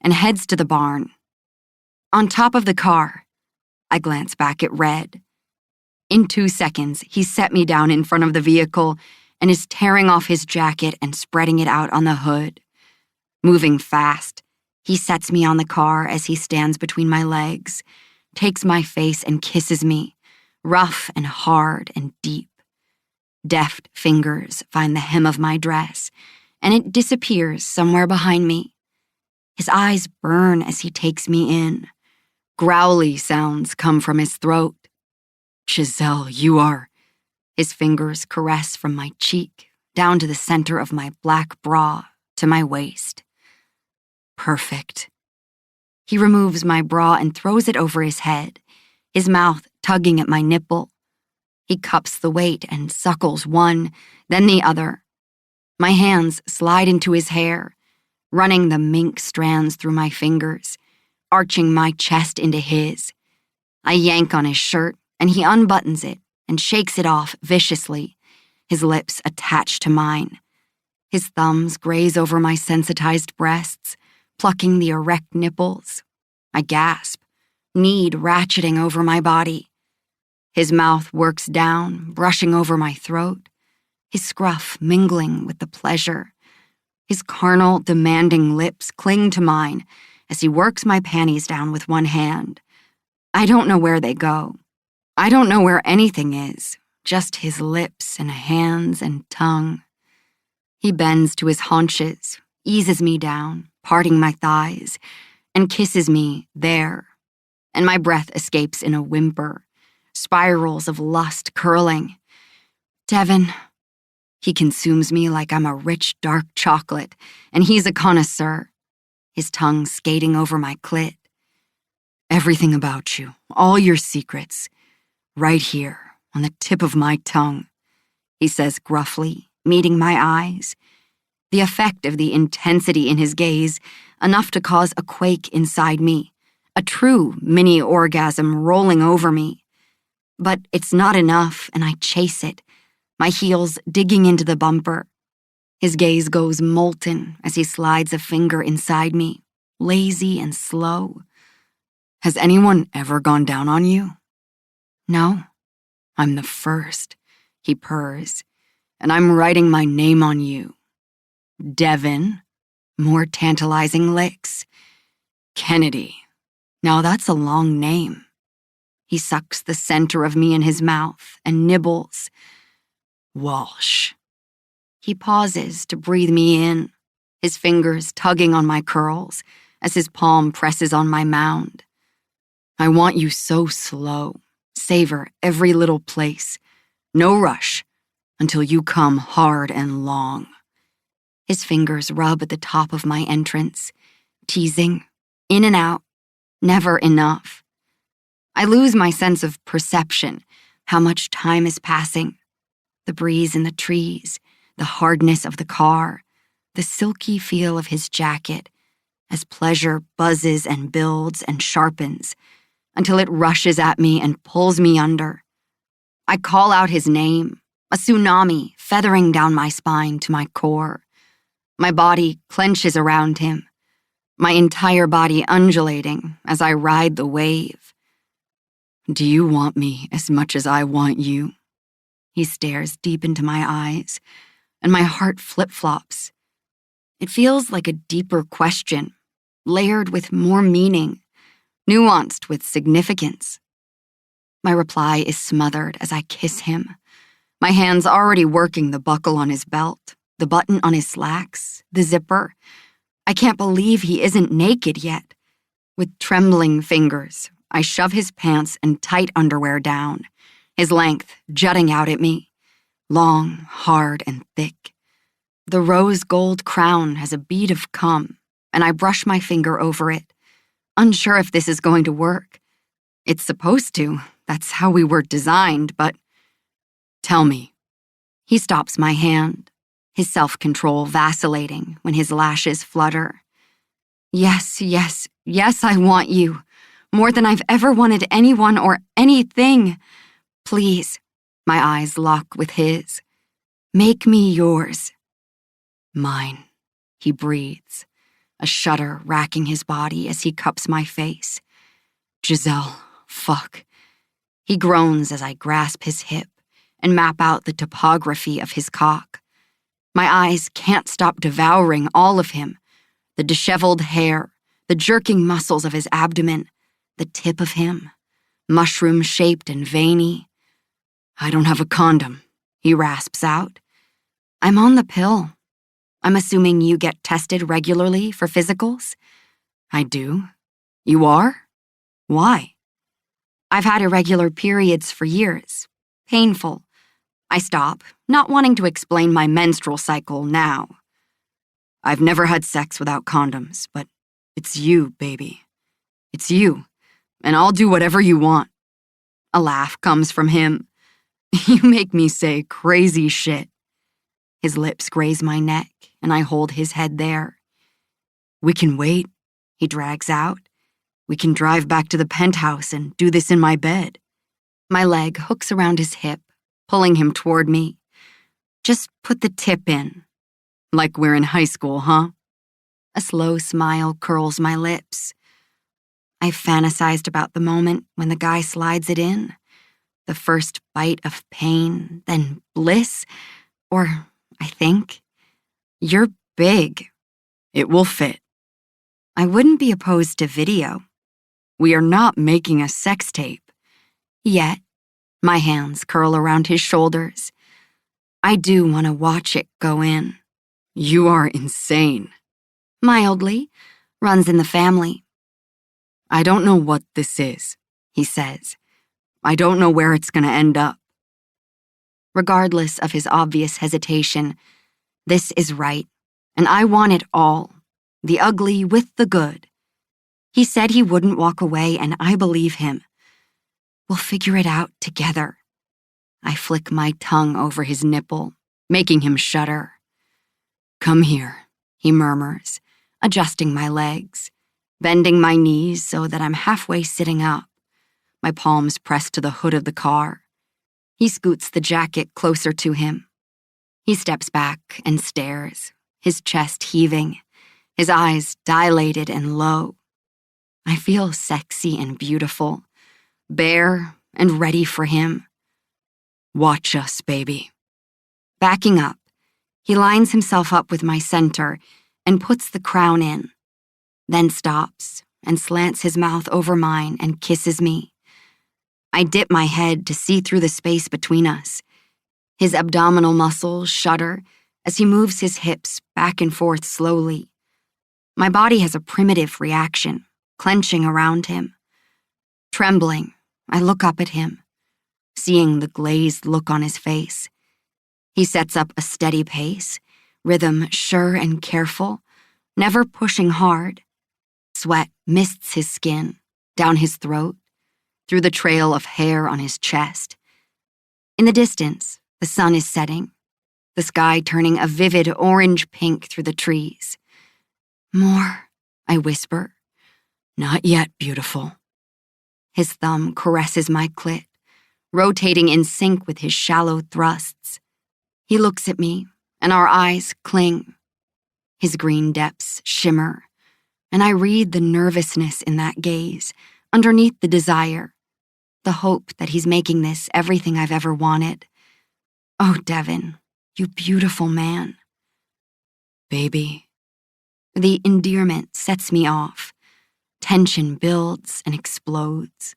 and heads to the barn. On top of the car, I glance back at Red. In 2 seconds, he's set me down in front of the vehicle and is tearing off his jacket and spreading it out on the hood. Moving fast, he sets me on the car as he stands between my legs, takes my face and kisses me, rough and hard and deep. Deft fingers find the hem of my dress, and it disappears somewhere behind me. His eyes burn as he takes me in. Growly sounds come from his throat. Giselle, you are. His fingers caress from my cheek, down to the center of my black bra, to my waist. Perfect. He removes my bra and throws it over his head, his mouth tugging at my nipple. He cups the weight and suckles one, then the other. My hands slide into his hair, running the mink strands through my fingers, arching my chest into his. I yank on his shirt, and he unbuttons it and shakes it off viciously, his lips attached to mine. His thumbs graze over my sensitized breasts, plucking the erect nipples. I gasp, need ratcheting over my body. His mouth works down, brushing over my throat, his scruff mingling with the pleasure. His carnal, demanding lips cling to mine as he works my panties down with one hand. I don't know where they go. I don't know where anything is, just his lips and hands and tongue. He bends to his haunches, eases me down, parting my thighs, and kisses me there. And my breath escapes in a whimper, spirals of lust curling. Devin. He consumes me like I'm a rich, dark chocolate, and he's a connoisseur, his tongue skating over my clit. Everything about you, all your secrets, right here, on the tip of my tongue, he says gruffly, meeting my eyes. The effect of the intensity in his gaze, enough to cause a quake inside me, a true mini-orgasm rolling over me. But it's not enough, and I chase it, my heels digging into the bumper. His gaze goes molten as he slides a finger inside me, lazy and slow. Has anyone ever gone down on you? No, I'm the first, he purrs, and I'm writing my name on you. Devin. More tantalizing licks. Kennedy. Now that's a long name. He sucks the center of me in his mouth and nibbles. Walsh. He pauses to breathe me in, his fingers tugging on my curls as his palm presses on my mound. I want you so slow. Savor every little place. No rush until you come hard and long. His fingers rub at the top of my entrance, teasing, in and out, never enough. I lose my sense of perception, how much time is passing. The breeze in the trees, the hardness of the car, the silky feel of his jacket, as pleasure buzzes and builds and sharpens until it rushes at me and pulls me under. I call out his name, a tsunami feathering down my spine to my core. My body clenches around him, my entire body undulating as I ride the wave. Do you want me as much as I want you? He stares deep into my eyes, and my heart flip-flops. It feels like a deeper question, layered with more meaning, nuanced with significance. My reply is smothered as I kiss him, my hands already working the buckle on his belt, the button on his slacks, the zipper. I can't believe he isn't naked yet. With trembling fingers, I shove his pants and tight underwear down, his length jutting out at me, long, hard, and thick. The rose gold crown has a bead of cum, and I brush my finger over it, unsure if this is going to work. It's supposed to. That's how we were designed, but... Tell me. He stops my hand, his self-control vacillating when his lashes flutter. Yes, yes, yes, I want you. More than I've ever wanted anyone or anything. Please. My eyes lock with his. Make me yours. Mine, he breathes, a shudder racking his body as he cups my face. Giselle, fuck. He groans as I grasp his hip and map out the topography of his cock. My eyes can't stop devouring all of him, the disheveled hair, the jerking muscles of his abdomen, the tip of him, mushroom-shaped and veiny. I don't have a condom, he rasps out. I'm on the pill. I'm assuming you get tested regularly for physicals? I do. You are? Why? I've had irregular periods for years. Painful. I stop, not wanting to explain my menstrual cycle now. I've never had sex without condoms, but it's you, baby. It's you, and I'll do whatever you want. A laugh comes from him. You make me say crazy shit. His lips graze my neck, and I hold his head there. We can wait, he drags out. We can drive back to the penthouse and do this in my bed. My leg hooks around his hip, pulling him toward me. Just put the tip in. Like we're in high school, huh? A slow smile curls my lips. I've fantasized about the moment when the guy slides it in. The first bite of pain, then bliss, or, I think, you're big. It will fit. I wouldn't be opposed to video. We are not making a sex tape. Yet, my hands curl around his shoulders. I do want to watch it go in. You are insane. Mildly, runs in the family. I don't know what this is, he says. I don't know where it's going to end up. Regardless of his obvious hesitation, this is right, and I want it all, the ugly with the good. He said he wouldn't walk away, and I believe him. We'll figure it out together. I flick my tongue over his nipple, making him shudder. Come here, he murmurs, adjusting my legs, bending my knees so that I'm halfway sitting up, my palms pressed to the hood of the car. He scoots the jacket closer to him. He steps back and stares, his chest heaving, his eyes dilated and low. I feel sexy and beautiful, bare and ready for him. Watch us, baby. Backing up, He lines himself up with my center and puts the crown in, then stops and slants his mouth over mine and kisses me. I dip my head to see through the space between us. His abdominal muscles shudder as he moves his hips back and forth slowly. My body has a primitive reaction, clenching around him. Trembling, I look up at him, seeing the glazed look on his face. He sets up a steady pace, rhythm sure and careful, never pushing hard. Sweat mists his skin, down his throat, through the trail of hair on his chest. In the distance, the sun is setting, the sky turning a vivid orange-pink through the trees. "More," I whisper. "Not yet, beautiful." His thumb caresses my clit, rotating in sync with his shallow thrusts. He looks at me, and our eyes cling. His green depths shimmer, and I read the nervousness in that gaze, underneath the desire, the hope that he's making this everything I've ever wanted. Oh, Devin, you beautiful man. Baby. The endearment sets me off. Tension builds and explodes.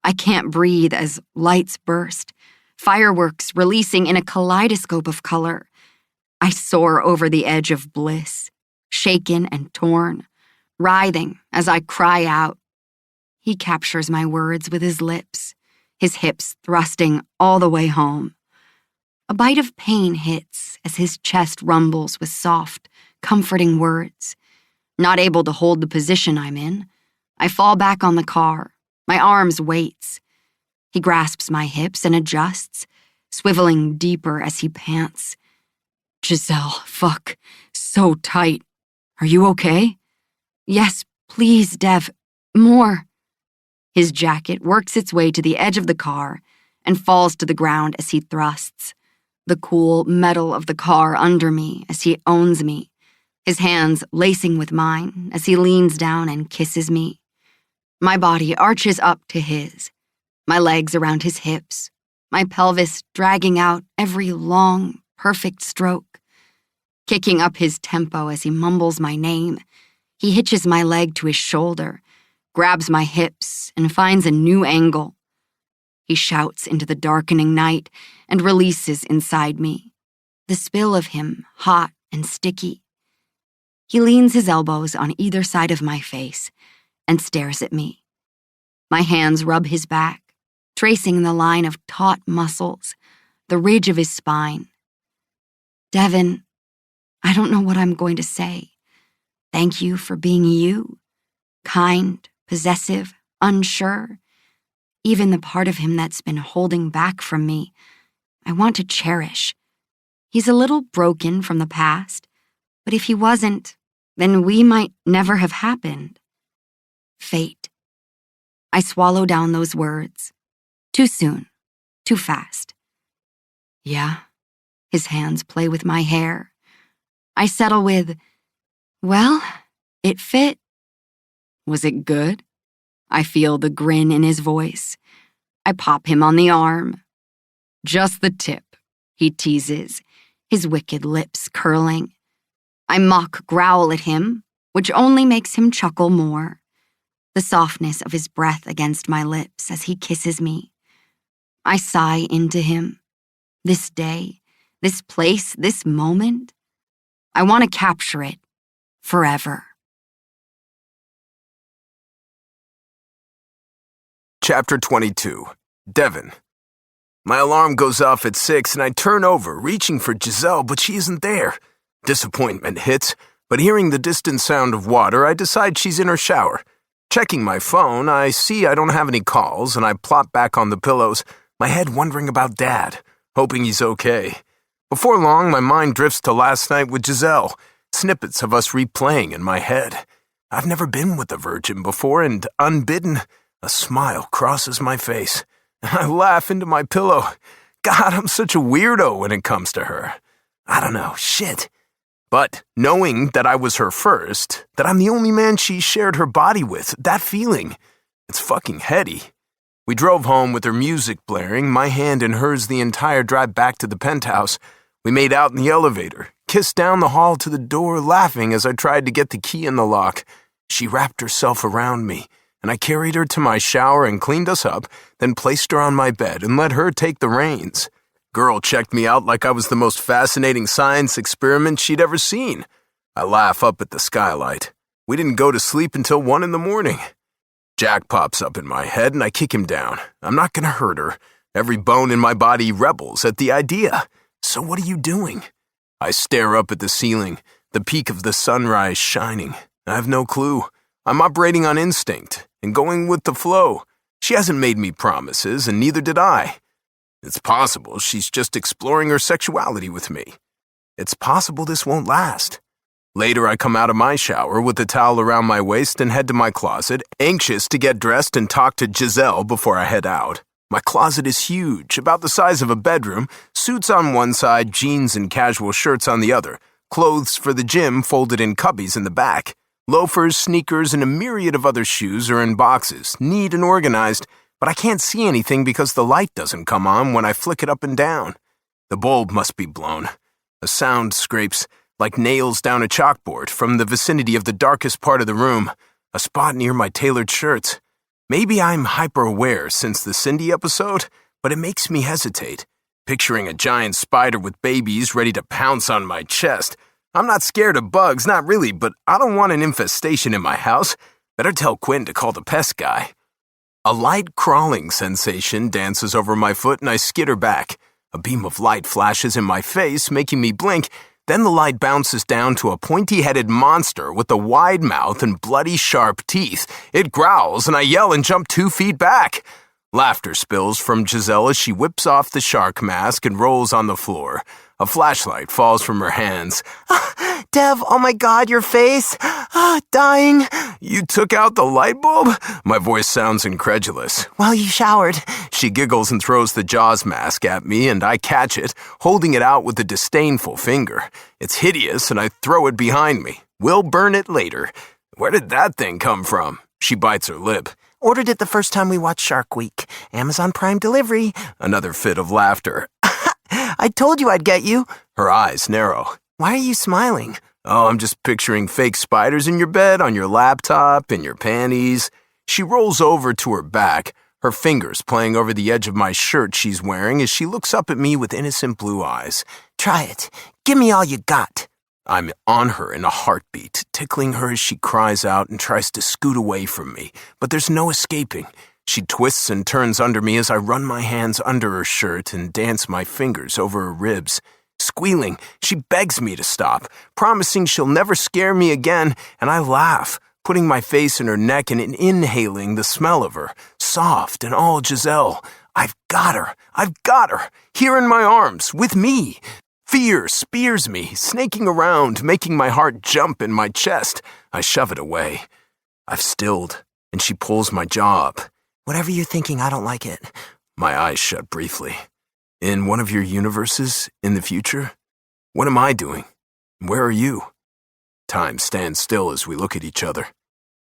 I can't breathe as lights burst, fireworks releasing in a kaleidoscope of color. I soar over the edge of bliss, shaken and torn, writhing as I cry out. He captures my words with his lips, his hips thrusting all the way home. A bite of pain hits as his chest rumbles with soft, comforting words. Not able to hold the position I'm in, I fall back on the car, my arms weights. He grasps my hips and adjusts, swiveling deeper as he pants. "Giselle, fuck, so tight. Are you okay?" "Yes, please, Dev, more." His jacket works its way to the edge of the car and falls to the ground as he thrusts, the cool metal of the car under me as he owns me, his hands lacing with mine as he leans down and kisses me. My body arches up to his, my legs around his hips, my pelvis dragging out every long, perfect stroke. Kicking up his tempo as he mumbles my name, he hitches my leg to his shoulder, grabs my hips, and finds a new angle. He shouts into the darkening night and releases inside me, the spill of him hot and sticky. He leans his elbows on either side of my face and stares at me. My hands rub his back, tracing the line of taut muscles, the ridge of his spine. "Devin, I don't know what I'm going to say. Thank you for being you. Kind, possessive, unsure. Even the part of him that's been holding back from me, I want to cherish. He's a little broken from the past, but if he wasn't, then we might never have happened. Fate." I swallow down those words. Too soon, too fast. "Yeah." His hands play with my hair. I settle with, "Well, it fit." "Was it good?" I feel the grin in his voice. I pop him on the arm. "Just the tip," he teases, his wicked lips curling. I mock growl at him, which only makes him chuckle more. The softness of his breath against my lips as he kisses me. I sigh into him. This day, this place, this moment. I want to capture it forever. Chapter 22. Devin. My alarm goes off at 6 and I turn over, reaching for Giselle, but she isn't there. Disappointment hits, but hearing the distant sound of water, I decide she's in her shower. Checking my phone, I see I don't have any calls and I plop back on the pillows, my head wondering about Dad, hoping he's okay. Before long, my mind drifts to last night with Giselle, snippets of us replaying in my head. I've never been with a virgin before, and unbidden, a smile crosses my face. I laugh into my pillow. God, I'm such a weirdo when it comes to her. I don't know, shit. But knowing that I was her first, that I'm the only man she shared her body with, that feeling, it's fucking heady. We drove home with her music blaring, my hand in hers the entire drive back to the penthouse. We made out in the elevator, kissed down the hall to the door, laughing as I tried to get the key in the lock. She wrapped herself around me, and I carried her to my shower and cleaned us up, then placed her on my bed and let her take the reins. Girl checked me out like I was the most fascinating science experiment she'd ever seen. I laugh up at the skylight. We didn't go to sleep until 1 in the morning. Jack pops up in my head and I kick him down. I'm not gonna hurt her. Every bone in my body rebels at the idea. So what are you doing? I stare up at the ceiling, the peak of the sunrise shining. I have no clue. I'm operating on instinct and going with the flow. She hasn't made me promises, and neither did I. It's possible she's just exploring her sexuality with me. It's possible this won't last. Later, I come out of my shower with a towel around my waist and head to my closet, anxious to get dressed and talk to Giselle before I head out. My closet is huge, about the size of a bedroom, suits on one side, jeans and casual shirts on the other, clothes for the gym folded in cubbies in the back. Loafers, sneakers, and a myriad of other shoes are in boxes, neat and organized, but I can't see anything because the light doesn't come on when I flick it up and down. The bulb must be blown. A sound scrapes like nails down a chalkboard from the vicinity of the darkest part of the room, a spot near my tailored shirts. Maybe I'm hyper-aware since the Cindy episode, but it makes me hesitate, picturing a giant spider with babies ready to pounce on my chest. I'm not scared of bugs, not really, but I don't want an infestation in my house. Better tell Quinn to call the pest guy. A light crawling sensation dances over my foot and I skitter back. A beam of light flashes in my face, making me blink. Then the light bounces down to a pointy-headed monster with a wide mouth and bloody sharp teeth. It growls and I yell and jump 2 feet back. Laughter spills from Giselle as she whips off the shark mask and rolls on the floor. A flashlight falls from her hands. Dev, oh my God, your face. Dying. You took out the light bulb? My voice sounds incredulous. While you showered. She giggles and throws the Jaws mask at me, and I catch it, holding it out with a disdainful finger. It's hideous, and I throw it behind me. We'll burn it later. Where did that thing come from? She bites her lip. Ordered it the first time we watched Shark Week. Amazon Prime delivery. Another fit of laughter. I told you I'd get you. Her eyes narrow. Why are you smiling? Oh, I'm just picturing fake spiders in your bed, on your laptop, in your panties. She rolls over to her back, her fingers playing over the edge of my shirt she's wearing as she looks up at me with innocent blue eyes. Try it. Give me all you got. I'm on her in a heartbeat, tickling her as she cries out and tries to scoot away from me, but there's no escaping. She twists and turns under me as I run my hands under her shirt and dance my fingers over her ribs. Squealing, she begs me to stop, promising she'll never scare me again, and I laugh, putting my face in her neck and inhaling the smell of her, soft and all Giselle. I've got her, here in my arms, with me. Fear spears me, snaking around, making my heart jump in my chest. I shove it away. I've stilled, and she pulls my jaw up. Whatever you're thinking, I don't like it. My eyes shut briefly. In one of your universes, in the future? What am I doing? Where are you? Time stands still as we look at each other.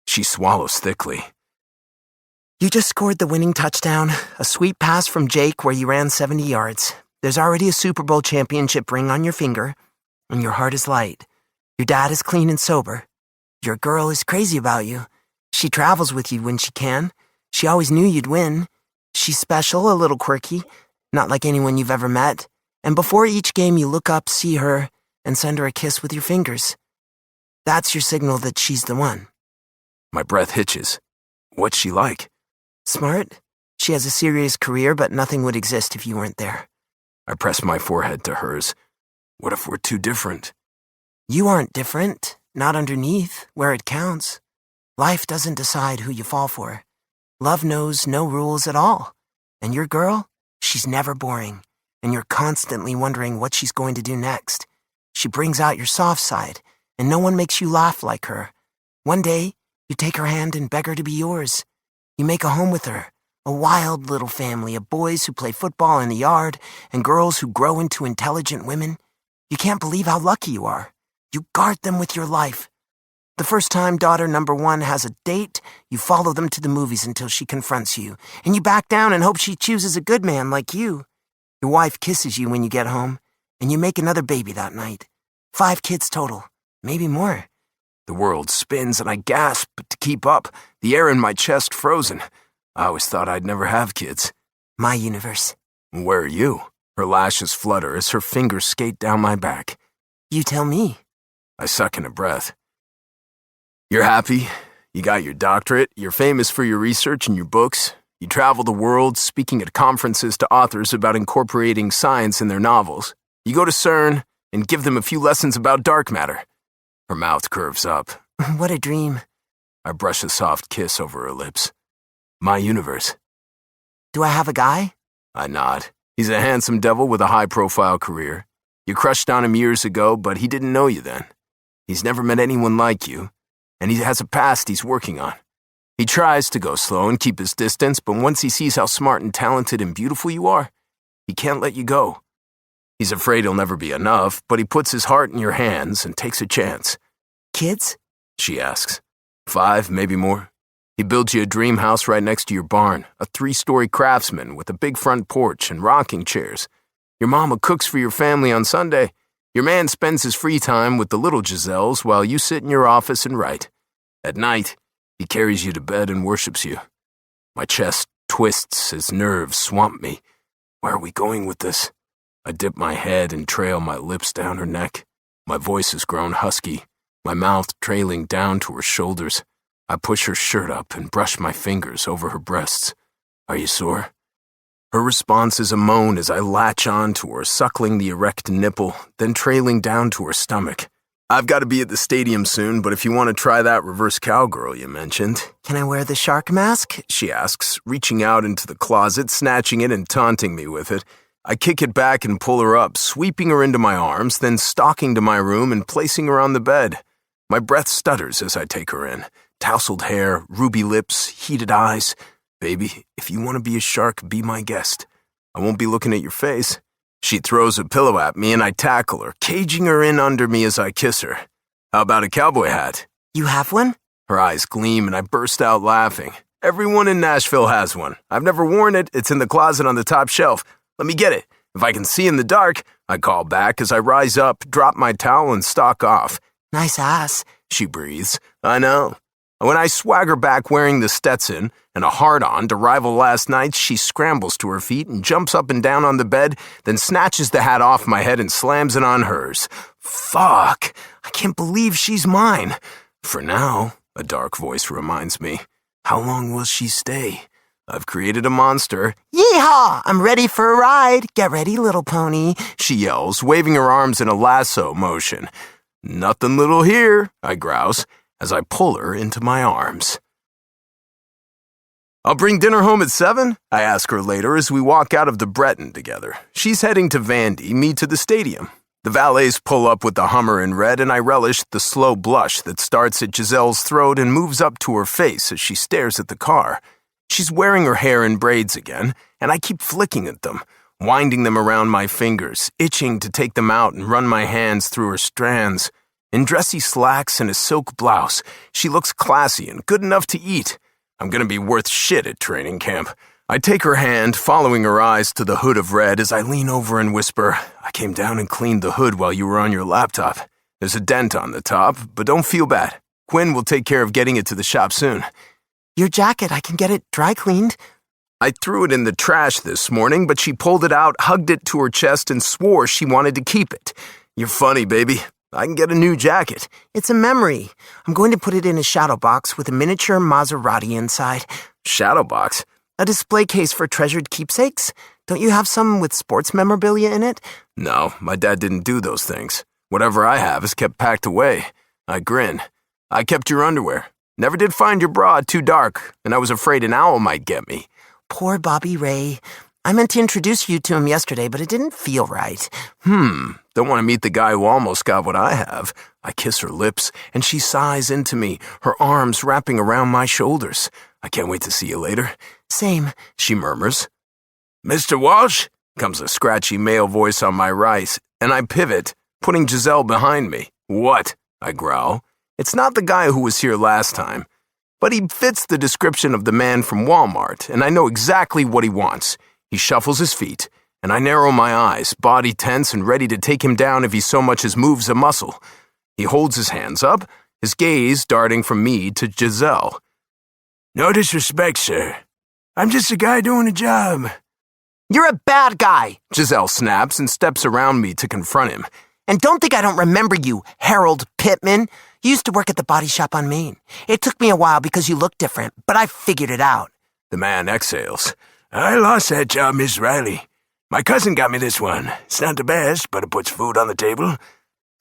She swallows thickly. You just scored the winning touchdown, a sweet pass from Jake where you ran 70 yards. There's already a Super Bowl championship ring on your finger, and your heart is light. Your dad is clean and sober. Your girl is crazy about you. She travels with you when she can. She always knew you'd win. She's special, a little quirky, not like anyone you've ever met. And before each game you look up, see her, and send her a kiss with your fingers. That's your signal that she's the one. My breath hitches. What's she like? Smart. She has a serious career, but nothing would exist if you weren't there. I press my forehead to hers. What if we're too different? You aren't different, not underneath, where it counts. Life doesn't decide who you fall for. Love knows no rules at all. And your girl, she's never boring, and you're constantly wondering what she's going to do next. She brings out your soft side, and no one makes you laugh like her. One day, you take her hand and beg her to be yours. You make a home with her. A wild little family of boys who play football in the yard and girls who grow into intelligent women. You can't believe how lucky you are. You guard them with your life. The first time daughter number 1 has a date, you follow them to the movies until she confronts you, and you back down and hope she chooses a good man like you. Your wife kisses you when you get home, and you make another baby that night. 5 kids total. Maybe more. The world spins and I gasp to keep up, the air in my chest frozen. I always thought I'd never have kids. My universe. Where are you? Her lashes flutter as her fingers skate down my back. You tell me. I suck in a breath. You're happy. You got your doctorate. You're famous for your research and your books. You travel the world speaking at conferences to authors about incorporating science in their novels. You go to CERN and give them a few lessons about dark matter. Her mouth curves up. What a dream. I brush a soft kiss over her lips. My universe. Do I have a guy? I nod. He's a handsome devil with a high-profile career. You crushed on him years ago, but he didn't know you then. He's never met anyone like you, and he has a past he's working on. He tries to go slow and keep his distance, but once he sees how smart and talented and beautiful you are, he can't let you go. He's afraid he'll never be enough, but he puts his heart in your hands and takes a chance. Kids? She asks. 5, maybe more. He builds you a dream house right next to your barn, a 3-story craftsman with a big front porch and rocking chairs. Your mama cooks for your family on Sunday. Your man spends his free time with the little Giselles while you sit in your office and write. At night, he carries you to bed and worships you. My chest twists as nerves swamp me. Where are we going with this? I dip my head and trail my lips down her neck. My voice has grown husky, my mouth trailing down to her shoulders. I push her shirt up and brush my fingers over her breasts. Are you sore? Her response is a moan as I latch on to her, suckling the erect nipple, then trailing down to her stomach. I've got to be at the stadium soon, but if you want to try that reverse cowgirl you mentioned. Can I wear the shark mask? She asks, reaching out into the closet, snatching it and taunting me with it. I kick it back and pull her up, sweeping her into my arms, then stalking to my room and placing her on the bed. My breath stutters as I take her in. Tousled hair, ruby lips, heated eyes. Baby, if you want to be a shark, be my guest. I won't be looking at your face. She throws a pillow at me and I tackle her, caging her in under me as I kiss her. How about a cowboy hat? You have one? Her eyes gleam and I burst out laughing. Everyone in Nashville has one. I've never worn it. It's in the closet on the top shelf. Let me get it. If I can see in the dark, I call back as I rise up, drop my towel and stalk off. Nice ass, she breathes. I know. When I swagger back wearing the Stetson and a hard-on to rival last night's, she scrambles to her feet and jumps up and down on the bed, then snatches the hat off my head and slams it on hers. Fuck! I can't believe she's mine. For now, a dark voice reminds me. How long will she stay? I've created a monster. Yeehaw! I'm ready for a ride. Get ready, little pony, she yells, waving her arms in a lasso motion. Nothing little here, I grouse, as I pull her into my arms. I'll bring dinner home at 7? I ask her later as we walk out of the Breton together. She's heading to Vandy, me to the stadium. The valets pull up with the Hummer in red, and I relish the slow blush that starts at Giselle's throat and moves up to her face as she stares at the car. She's wearing her hair in braids again, and I keep flicking at them, winding them around my fingers, itching to take them out and run my hands through her strands. In dressy slacks and a silk blouse, she looks classy and good enough to eat. I'm gonna be worth shit at training camp. I take her hand, following her eyes to the hood of red as I lean over and whisper, I came down and cleaned the hood while you were on your laptop. There's a dent on the top, but don't feel bad. Quinn will take care of getting it to the shop soon. Your jacket, I can get it dry cleaned. I threw it in the trash this morning, but she pulled it out, hugged it to her chest, and swore she wanted to keep it. You're funny, baby. I can get a new jacket. It's a memory. I'm going to put it in a shadow box with a miniature Maserati inside. Shadow box? A display case for treasured keepsakes? Don't you have some with sports memorabilia in it? No, my dad didn't do those things. Whatever I have is kept packed away. I grin. I kept your underwear. Never did find your bra too dark, and I was afraid an owl might get me. Poor Bobby Ray. I meant to introduce you to him yesterday, but it didn't feel right. Don't want to meet the guy who almost got what I have. I kiss her lips, and she sighs into me, her arms wrapping around my shoulders. I can't wait to see you later. Same, she murmurs. Mr. Walsh? Comes a scratchy male voice on my right, and I pivot, putting Giselle behind me. What? I growl. It's not the guy who was here last time, but he fits the description of the man from Walmart, and I know exactly what he wants. He shuffles his feet, and I narrow my eyes, body tense and ready to take him down if he so much as moves a muscle. He holds his hands up, his gaze darting from me to Giselle. No disrespect, sir. I'm just a guy doing a job. You're a bad guy, Giselle snaps and steps around me to confront him. And don't think I don't remember you, Harold Pittman. You used to work at the body shop on Main. It took me a while because you looked different, but I figured it out. The man exhales. I lost that job, Miss Riley. My cousin got me this one. It's not the best, but it puts food on the table.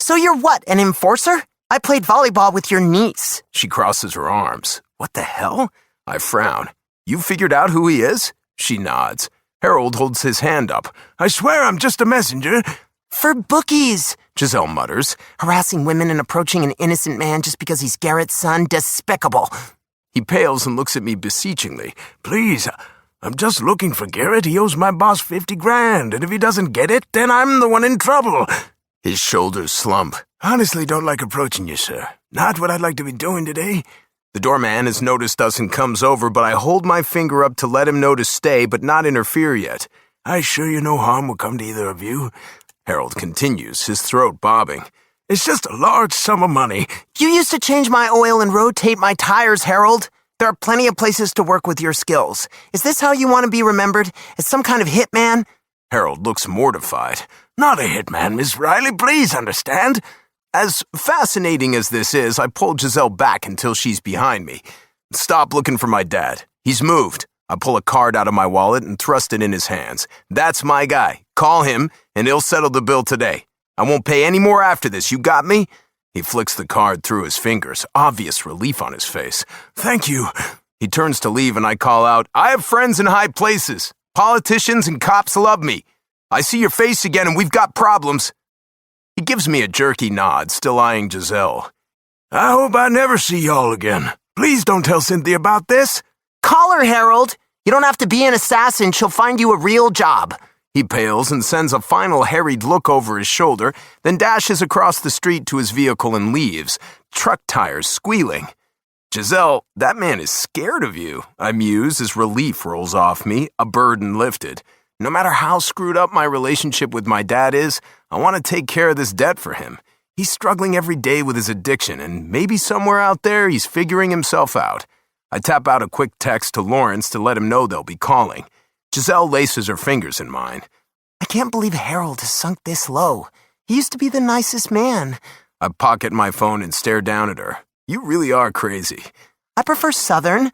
So you're what, an enforcer? I played volleyball with your niece. She crosses her arms. What the hell? I frown. You figured out who he is? She nods. Harold holds his hand up. I swear I'm just a messenger. For bookies, Giselle mutters. Harassing women and approaching an innocent man just because he's Garrett's son, despicable. He pales and looks at me beseechingly. Please, I'm just looking for Garrett. He owes my boss 50 grand, and if he doesn't get it, then I'm the one in trouble. His shoulders slump. Honestly, don't like approaching you, sir. Not what I'd like to be doing today. The doorman has noticed us and comes over, but I hold my finger up to let him know to stay, but not interfere yet. I assure you no harm will come to either of you. Harold continues, his throat bobbing. It's just a large sum of money. You used to change my oil and rotate my tires, Harold. There are plenty of places to work with your skills. Is this how you want to be remembered? As some kind of hitman? Harold looks mortified. Not a hitman, Miss Riley, please understand. As fascinating as this is, I pull Giselle back until she's behind me. Stop looking for my dad. He's moved. I pull a card out of my wallet and thrust it in his hands. That's my guy. Call him, and he'll settle the bill today. I won't pay any more after this. You got me? He flicks the card through his fingers, obvious relief on his face. Thank you. He turns to leave, and I call out, I have friends in high places. Politicians and cops love me. I see your face again, and we've got problems. He gives me a jerky nod, still eyeing Giselle. I hope I never see y'all again. Please don't tell Cynthia about this. Call her, Harold. You don't have to be an assassin. She'll find you a real job. He pales and sends a final harried look over his shoulder, then dashes across the street to his vehicle and leaves, truck tires squealing. Giselle, that man is scared of you, I muse as relief rolls off me, a burden lifted. No matter how screwed up my relationship with my dad is, I want to take care of this debt for him. He's struggling every day with his addiction, and maybe somewhere out there he's figuring himself out. I tap out a quick text to Lawrence to let him know they'll be calling. Giselle laces her fingers in mine. I can't believe Harold has sunk this low. He used to be the nicest man. I pocket my phone and stare down at her. You really are crazy. I prefer Southern.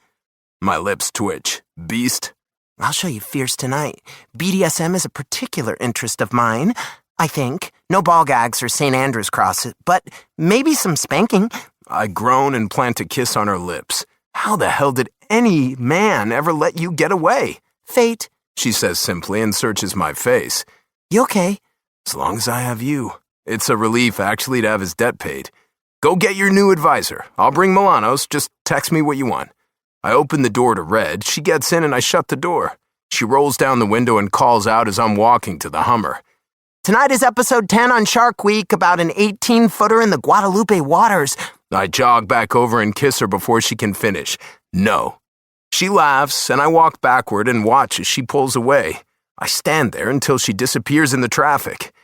My lips twitch. Beast? I'll show you fierce tonight. BDSM is a particular interest of mine, I think. No ball gags or St. Andrew's crosses, but maybe some spanking. I groan and plant a kiss on her lips. How the hell did any man ever let you get away? Fate, she says simply and searches my face. You okay? As long as I have you. It's a relief, actually, to have his debt paid. Go get your new advisor. I'll bring Milano's. Just text me what you want. I open the door to Red. She gets in and I shut the door. She rolls down the window and calls out as I'm walking to the Hummer. Tonight is episode 10 on Shark Week about an 18-footer in the Guadalupe waters. I jog back over and kiss her before she can finish. No. She laughs, and I walk backward and watch as she pulls away. I stand there until she disappears in the traffic.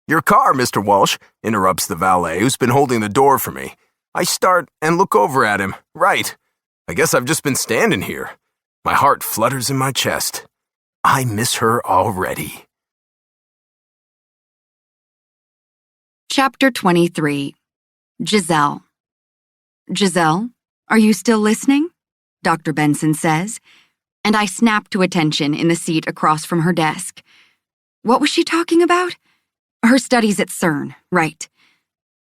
Your car, Mr. Walsh, interrupts the valet who's been holding the door for me. I start and look over at him. Right. I guess I've just been standing here. My heart flutters in my chest. I miss her already. Chapter 23. Giselle. Giselle, are you still listening? Dr. Benson says, and I snap to attention in the seat across from her desk. What was she talking about? Her studies at CERN, right.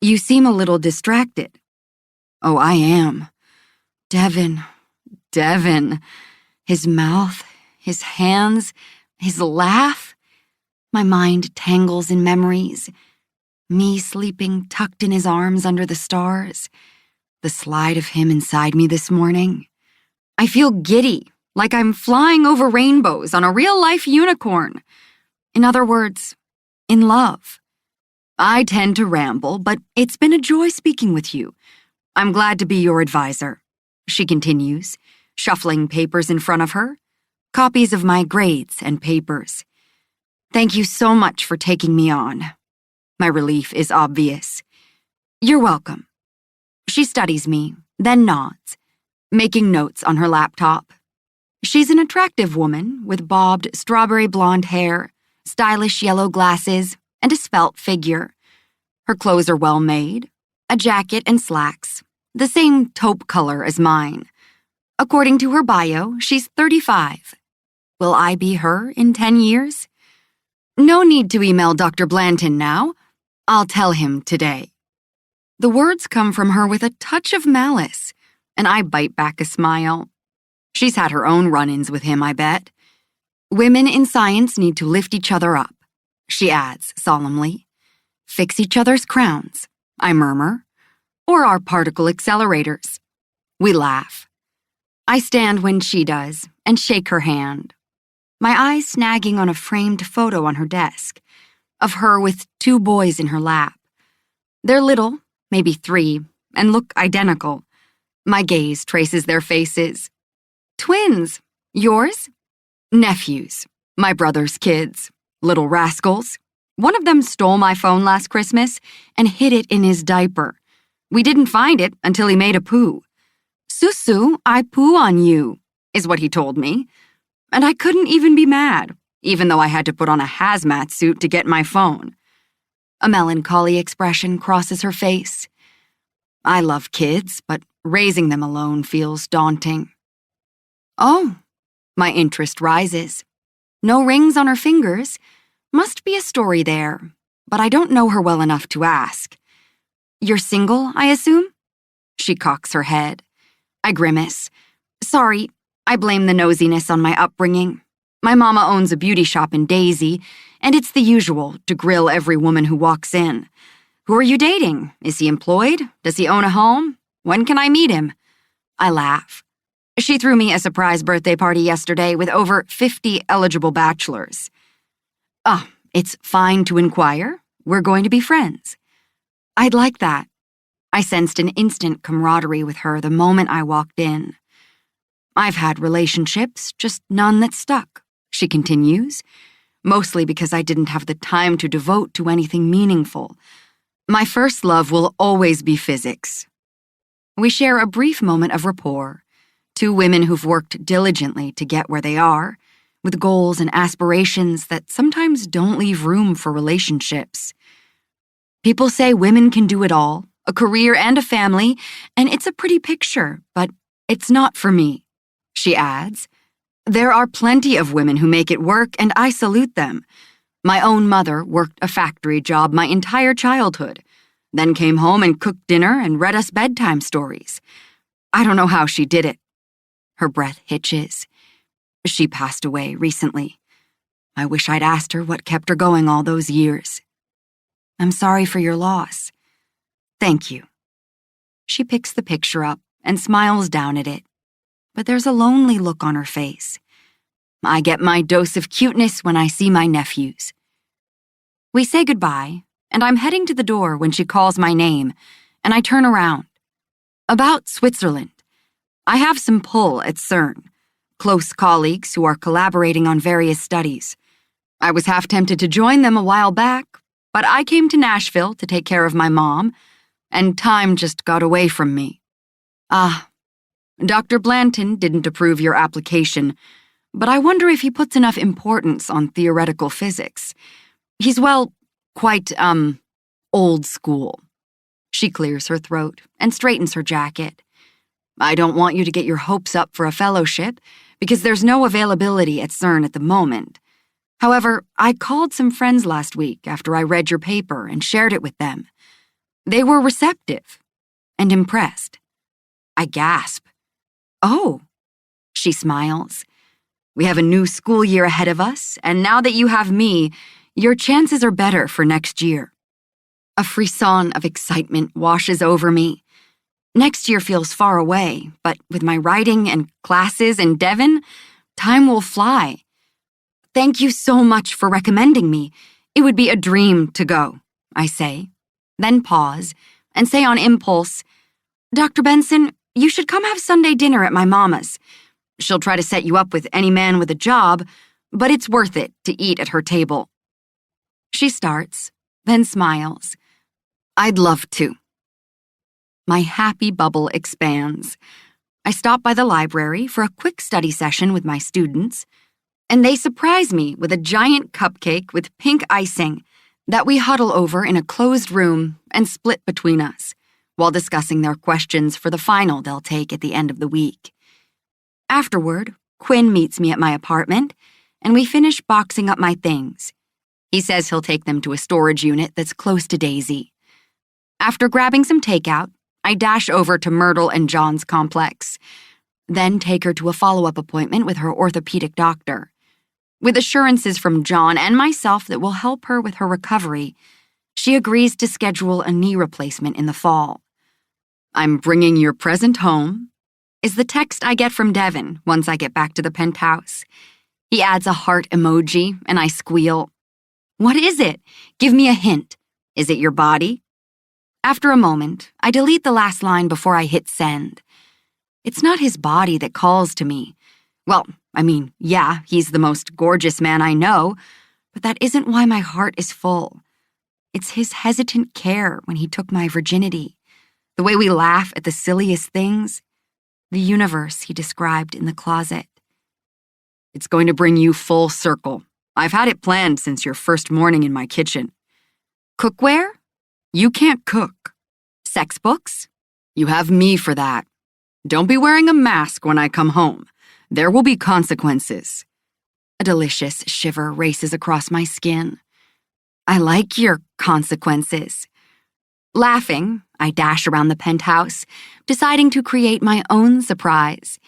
You seem a little distracted. Oh, I am. Devin. His mouth, his hands, his laugh. My mind tangles in memories. Me sleeping tucked in his arms under the stars. The slide of him inside me this morning. I feel giddy, like I'm flying over rainbows on a real-life unicorn. In other words, in love. I tend to ramble, but it's been a joy speaking with you. I'm glad to be your advisor, she continues, shuffling papers in front of her. Copies of my grades and papers. Thank you so much for taking me on. My relief is obvious. You're welcome. She studies me, then nods, making notes on her laptop. She's an attractive woman with bobbed strawberry blonde hair, stylish yellow glasses, and a svelte figure. Her clothes are well made, a jacket and slacks, the same taupe color as mine. According to her bio, she's 35. Will I be her in 10 years? No need to email Dr. Blanton now. I'll tell him today. The words come from her with a touch of malice, and I bite back a smile. She's had her own run-ins with him, I bet. Women in science need to lift each other up, she adds solemnly. Fix each other's crowns, I murmur, or our particle accelerators. We laugh. I stand when she does and shake her hand, my eyes snagging on a framed photo on her desk of her with 2 boys in her lap. They're little, maybe 3, and look identical. My gaze traces their faces. Twins. Yours? Nephews. My brother's kids. Little rascals. One of them stole my phone last Christmas and hid it in his diaper. We didn't find it until he made a poo. Susu, I poo on you, is what he told me. And I couldn't even be mad, even though I had to put on a hazmat suit to get my phone. A melancholy expression crosses her face. I love kids, but raising them alone feels daunting. Oh, my interest rises. No rings on her fingers. Must be a story there, but I don't know her well enough to ask. You're single, I assume? She cocks her head. I grimace. Sorry, I blame the nosiness on my upbringing. My mama owns a beauty shop in Daisy, and it's the usual to grill every woman who walks in. Who are you dating? Is he employed? Does he own a home? When can I meet him? I laugh. She threw me a surprise birthday party yesterday with over 50 eligible bachelors. Oh, it's fine to inquire. We're going to be friends. I'd like that. I sensed an instant camaraderie with her the moment I walked in. I've had relationships, just none that stuck, she continues, mostly because I didn't have the time to devote to anything meaningful. My first love will always be physics. We share a brief moment of rapport, 2 women who've worked diligently to get where they are, with goals and aspirations that sometimes don't leave room for relationships. People say women can do it all, a career and a family, and it's a pretty picture, but it's not for me, she adds. There are plenty of women who make it work, and I salute them. My own mother worked a factory job my entire childhood, then came home and cooked dinner and read us bedtime stories. I don't know how she did it. Her breath hitches. She passed away recently. I wish I'd asked her what kept her going all those years. I'm sorry for your loss. Thank you. She picks the picture up and smiles down at it, but there's a lonely look on her face. I get my dose of cuteness when I see my nephews. We say goodbye, and I'm heading to the door when she calls my name, and I turn around. About Switzerland. I have some pull at CERN, close colleagues who are collaborating on various studies. I was half tempted to join them a while back, but I came to Nashville to take care of my mom, and time just got away from me. Dr. Blanton didn't approve your application, but I wonder if he puts enough importance on theoretical physics. He's, well, quite, old school. She clears her throat and straightens her jacket. I don't want you to get your hopes up for a fellowship, because there's no availability at CERN at the moment. However, I called some friends last week after I read your paper and shared it with them. They were receptive and impressed. I gasp. Oh, she smiles. We have a new school year ahead of us, and now that you have me, your chances are better for next year. A frisson of excitement washes over me. Next year feels far away, but with my writing and classes in Devon, time will fly. Thank you so much for recommending me. It would be a dream to go, I say, then pause and say on impulse, Dr. Benson, you should come have Sunday dinner at my mama's. She'll try to set you up with any man with a job, but it's worth it to eat at her table. She starts, then smiles. I'd love to. My happy bubble expands. I stop by the library for a quick study session with my students, and they surprise me with a giant cupcake with pink icing that we huddle over in a closed room and split between us while discussing their questions for the final they'll take at the end of the week. Afterward, Quinn meets me at my apartment, and we finish boxing up my things. He says he'll take them to a storage unit that's close to Daisy. After grabbing some takeout, I dash over to Myrtle and John's complex, then take her to a follow-up appointment with her orthopedic doctor. With assurances from John and myself that will help her with her recovery, she agrees to schedule a knee replacement in the fall. "I'm bringing your present home," is the text I get from Devin once I get back to the penthouse. He adds a heart emoji, and I squeal. "What is it? Give me a hint. Is it your body?" After a moment, I delete the last line before I hit send. It's not his body that calls to me. Well, yeah, he's the most gorgeous man I know, but that isn't why my heart is full. It's his hesitant care when he took my virginity, the way we laugh at the silliest things, the universe he described in the closet. "It's going to bring you full circle. I've had it planned since your first morning in my kitchen." "Cookware? You can't cook." "Sex books? You have me for that. Don't be wearing a mask when I come home. There will be consequences." A delicious shiver races across my skin. I like your consequences. Laughing, I dash around the penthouse, deciding to create my own surprise.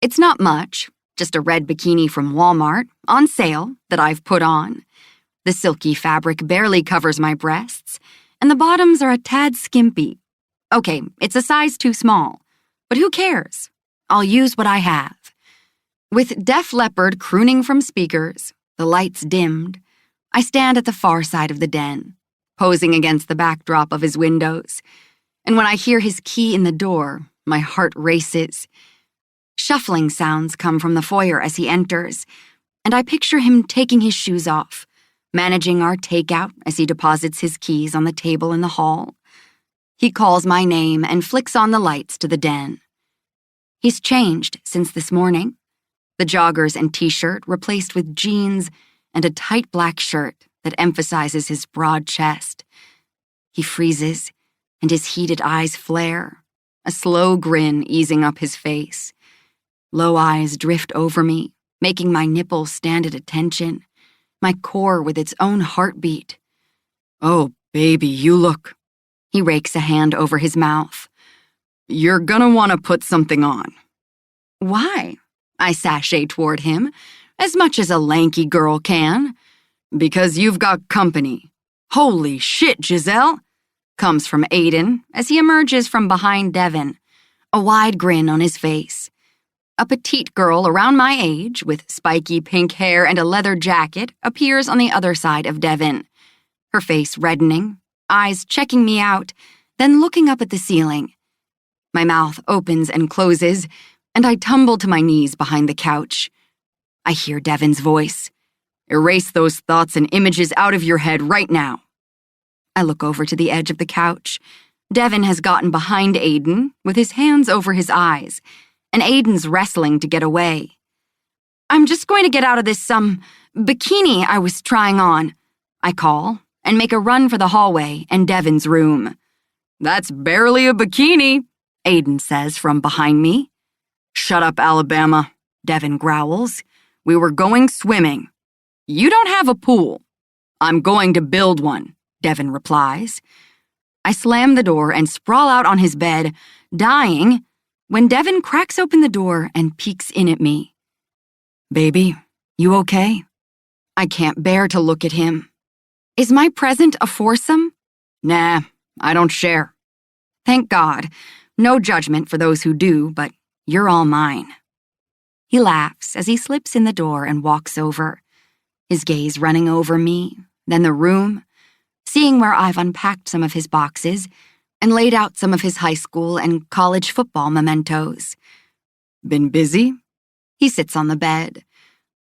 It's not much, just a red bikini from Walmart, on sale, that I've put on. The silky fabric barely covers my breasts, and the bottoms are a tad skimpy. Okay, it's a size too small, but who cares? I'll use what I have. With Def Leppard crooning from speakers, the lights dimmed, I stand at the far side of the den, posing against the backdrop of his windows, and when I hear his key in the door, my heart races. Shuffling sounds come from the foyer as he enters, and I picture him taking his shoes off, managing our takeout as he deposits his keys on the table in the hall. He calls my name and flicks on the lights to the den. He's changed since this morning. The joggers and t-shirt replaced with jeans and a tight black shirt that emphasizes his broad chest. He freezes, and his heated eyes flare, a slow grin easing up his face. Low eyes drift over me, making my nipples stand at attention, my core with its own heartbeat. "Oh, baby, you look..." He rakes a hand over his mouth. "You're gonna want to put something on." "Why?" I sashay toward him, as much as a lanky girl can. "Because you've got company." "Holy shit, Giselle," comes from Aiden as he emerges from behind Devin, a wide grin on his face. A petite girl around my age, with spiky pink hair and a leather jacket, appears on the other side of Devin, her face reddening, eyes checking me out, then looking up at the ceiling. My mouth opens and closes, and I tumble to my knees behind the couch. I hear Devin's voice. "Erase those thoughts and images out of your head right now." I look over to the edge of the couch. Devin has gotten behind Aiden, with his hands over his eyes, and Aiden's wrestling to get away. "I'm just going to get out of this, bikini I was trying on," I call, and make a run for the hallway and Devin's room. "That's barely a bikini," Aiden says from behind me. "Shut up, Alabama," Devin growls. "We were going swimming." "You don't have a pool." "I'm going to build one," Devin replies. I slam the door and sprawl out on his bed, dying, when Devin cracks open the door and peeks in at me. "Baby, you okay?" I can't bear to look at him. Is my present a foursome? Nah, I don't share. Thank God. No judgment for those who do, but you're all mine. He laughs as he slips in the door and walks over, his gaze running over me, then the room, seeing where I've unpacked some of his boxes and laid out some of his high school and college football mementos. Been busy? He sits on the bed.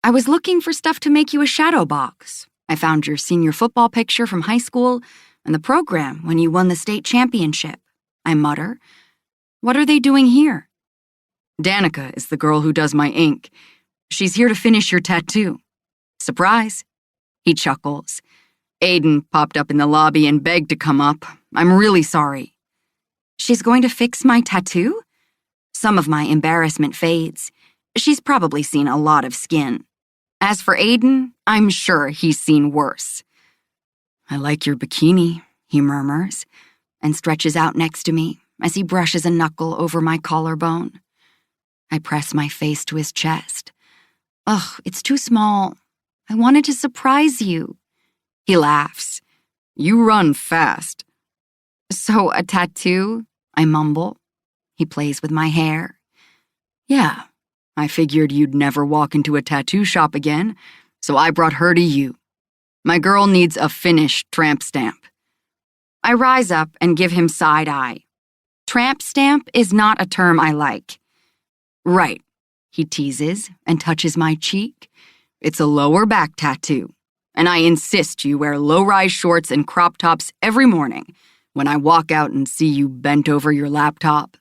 I was looking for stuff to make you a shadow box. I found your senior football picture from high school and the program when you won the state championship, I mutter. What are they doing here? Danica is the girl who does my ink. She's here to finish your tattoo. Surprise. He chuckles. Aiden popped up in the lobby and begged to come up. I'm really sorry. She's going to fix my tattoo? Some of my embarrassment fades. She's probably seen a lot of skin. As for Aiden, I'm sure he's seen worse. I like your bikini, he murmurs, and stretches out next to me as he brushes a knuckle over my collarbone. I press my face to his chest. Ugh, it's too small. I wanted to surprise you. He laughs. You run fast. So a tattoo? I mumble. He plays with my hair. Yeah, I figured you'd never walk into a tattoo shop again, so I brought her to you. My girl needs a finished tramp stamp. I rise up and give him side eye. Tramp stamp is not a term I like. Right, he teases and touches my cheek. It's a lower back tattoo, and I insist you wear low-rise shorts and crop tops every morning when I walk out and see you bent over your laptop.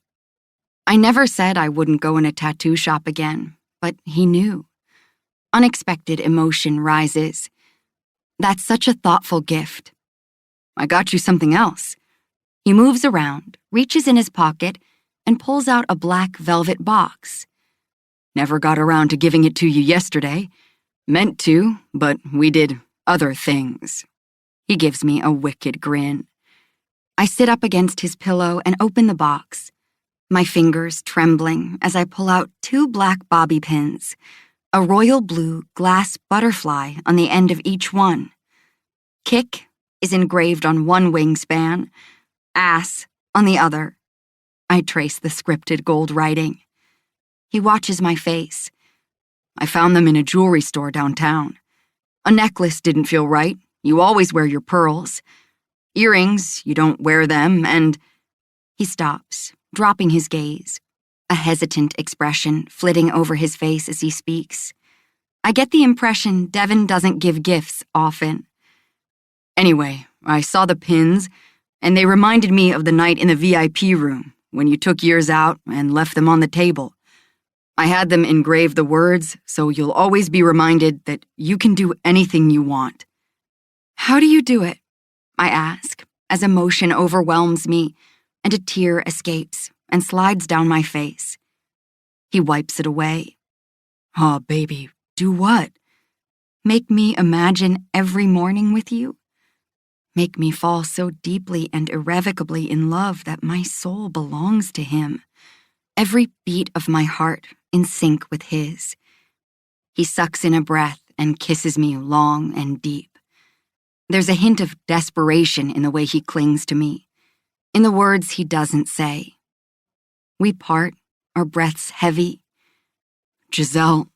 I never said I wouldn't go in a tattoo shop again, but he knew. Unexpected emotion rises. That's such a thoughtful gift. I got you something else. He moves around, reaches in his pocket, and pulls out a black velvet box. Never got around to giving it to you yesterday. Meant to, but we did other things. He gives me a wicked grin. I sit up against his pillow and open the box, my fingers trembling as I pull out 2 black bobby pins, a royal blue glass butterfly on the end of each one. Kick is engraved on one wingspan, ass on the other. I trace the scripted gold writing. He watches my face. I found them in a jewelry store downtown. A necklace didn't feel right. You always wear your pearls. Earrings, you don't wear them, and... He stops, dropping his gaze, a hesitant expression flitting over his face as he speaks. I get the impression Devin doesn't give gifts often. Anyway, I saw the pins, and they reminded me of the night in the VIP room when you took yours out and left them on the table. I had them engrave the words, so you'll always be reminded that you can do anything you want. How do you do it? I ask, as emotion overwhelms me and a tear escapes and slides down my face. He wipes it away. Oh, baby, do what? Make me imagine every morning with you? Make me fall so deeply and irrevocably in love that my soul belongs to him, every beat of my heart in sync with his. He sucks in a breath and kisses me long and deep. There's a hint of desperation in the way he clings to me, in the words he doesn't say. We part, our breaths heavy. Giselle.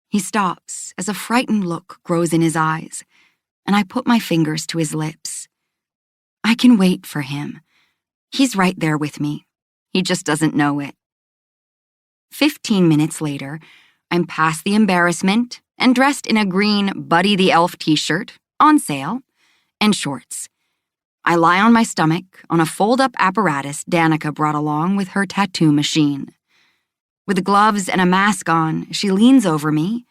He stops as a frightened look grows in his eyes, and I put my fingers to his lips. I can wait for him. He's right there with me. He just doesn't know it. 15 minutes later, I'm past the embarrassment and dressed in a green Buddy the Elf t-shirt, on sale, and shorts. I lie on my stomach on a fold-up apparatus Danica brought along with her tattoo machine. With gloves and a mask on, she leans over me,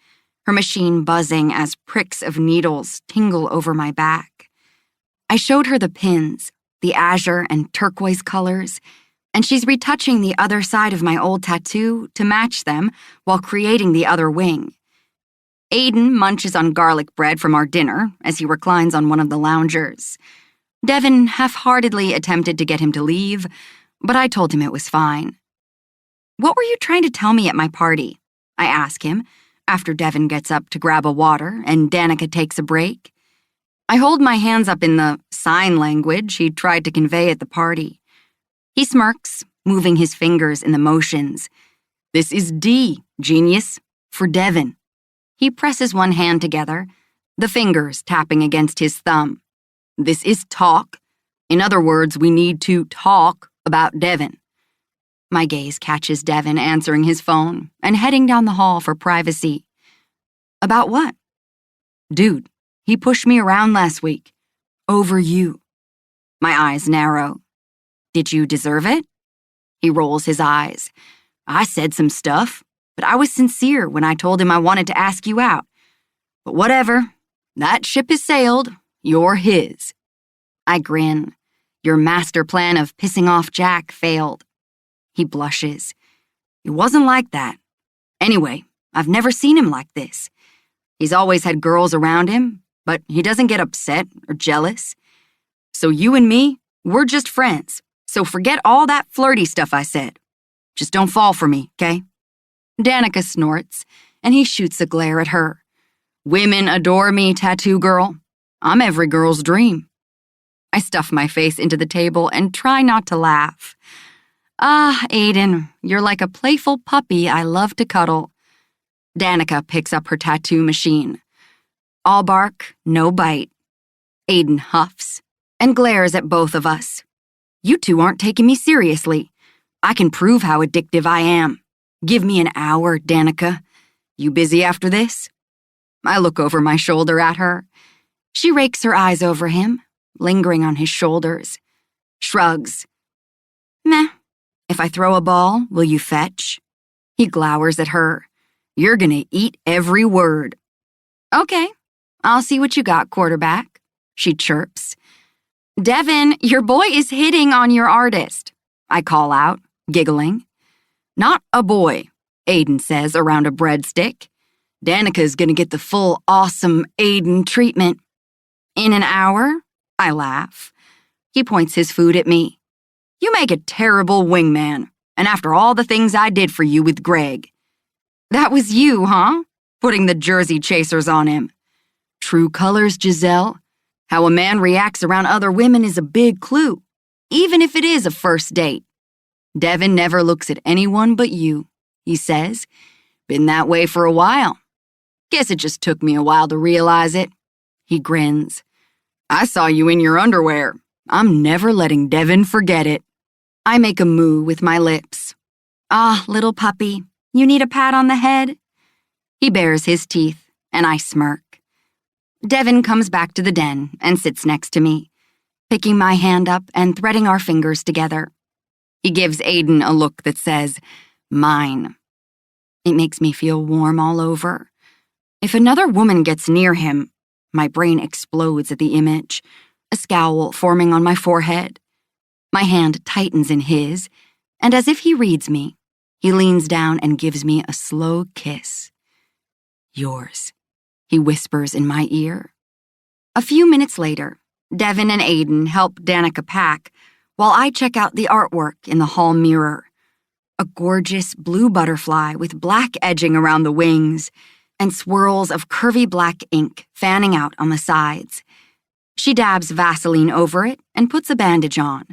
her machine buzzing as pricks of needles tingle over my back. I showed her the pins, the azure and turquoise colors, and she's retouching the other side of my old tattoo to match them while creating the other wing. Aiden munches on garlic bread from our dinner as he reclines on one of the loungers. Devin half-heartedly attempted to get him to leave, but I told him it was fine. What were you trying to tell me at my party? I ask him, after Devin gets up to grab a water and Danica takes a break. I hold my hands up in the sign language he tried to convey at the party. He smirks, moving his fingers in the motions. This is D, genius, for Devin. He presses one hand together, the fingers tapping against his thumb. This is talk. In other words, we need to talk about Devin. My gaze catches Devin answering his phone and heading down the hall for privacy. About what? Dude, He pushed me around last week. Over you. My eyes narrow. Did you deserve it? He rolls his eyes. I said some stuff, but I was sincere when I told him I wanted to ask you out. But whatever. That ship has sailed. You're his. I grin. Your master plan of pissing off Jack failed. He blushes. It wasn't like that. Anyway, I've never seen him like this. He's always had girls around him, but he doesn't get upset or jealous. So you and me, we're just friends. So forget all that flirty stuff I said. Just don't fall for me, okay? Danica snorts, and he shoots a glare at her. Women adore me, tattoo girl. I'm every girl's dream. I stuff my face into the table and try not to laugh. Ah, Aiden, you're like a playful puppy I love to cuddle. Danica picks up her tattoo machine. All bark, no bite. Aiden huffs and glares at both of us. You two aren't taking me seriously. I can prove how addictive I am. Give me an hour, Danica. You busy after this? I look over my shoulder at her. She rakes her eyes over him, lingering on his shoulders. Shrugs. Meh. If I throw a ball, will you fetch? He glowers at her. You're gonna eat every word. Okay, I'll see what you got, quarterback. She chirps. Devin, your boy is hitting on your artist. I call out, giggling. Not a boy, Aiden says around a breadstick. Danica's gonna get the full awesome Aiden treatment. In an hour? I laugh. He points his food at me. You make a terrible wingman, and after all the things I did for you with Greg. That was you, huh? Putting the jersey chasers on him. True colors, Giselle. How a man reacts around other women is a big clue, even if it is a first date. Devin never looks at anyone but you, he says. Been that way for a while. Guess it just took me a while to realize it. He grins. I saw you in your underwear. I'm never letting Devin forget it. I make a moo with my lips. Ah, little puppy, you need a pat on the head? He bares his teeth, and I smirk. Devin comes back to the den and sits next to me, picking my hand up and threading our fingers together. He gives Aiden a look that says, mine. It makes me feel warm all over. If another woman gets near him, my brain explodes at the image, a scowl forming on my forehead. My hand tightens in his, and as if he reads me, he leans down and gives me a slow kiss. Yours, he whispers in my ear. A few minutes later, Devin and Aiden help Danica pack while I check out the artwork in the hall mirror. A gorgeous blue butterfly with black edging around the wings and swirls of curvy black ink fanning out on the sides. She dabs Vaseline over it and puts a bandage on,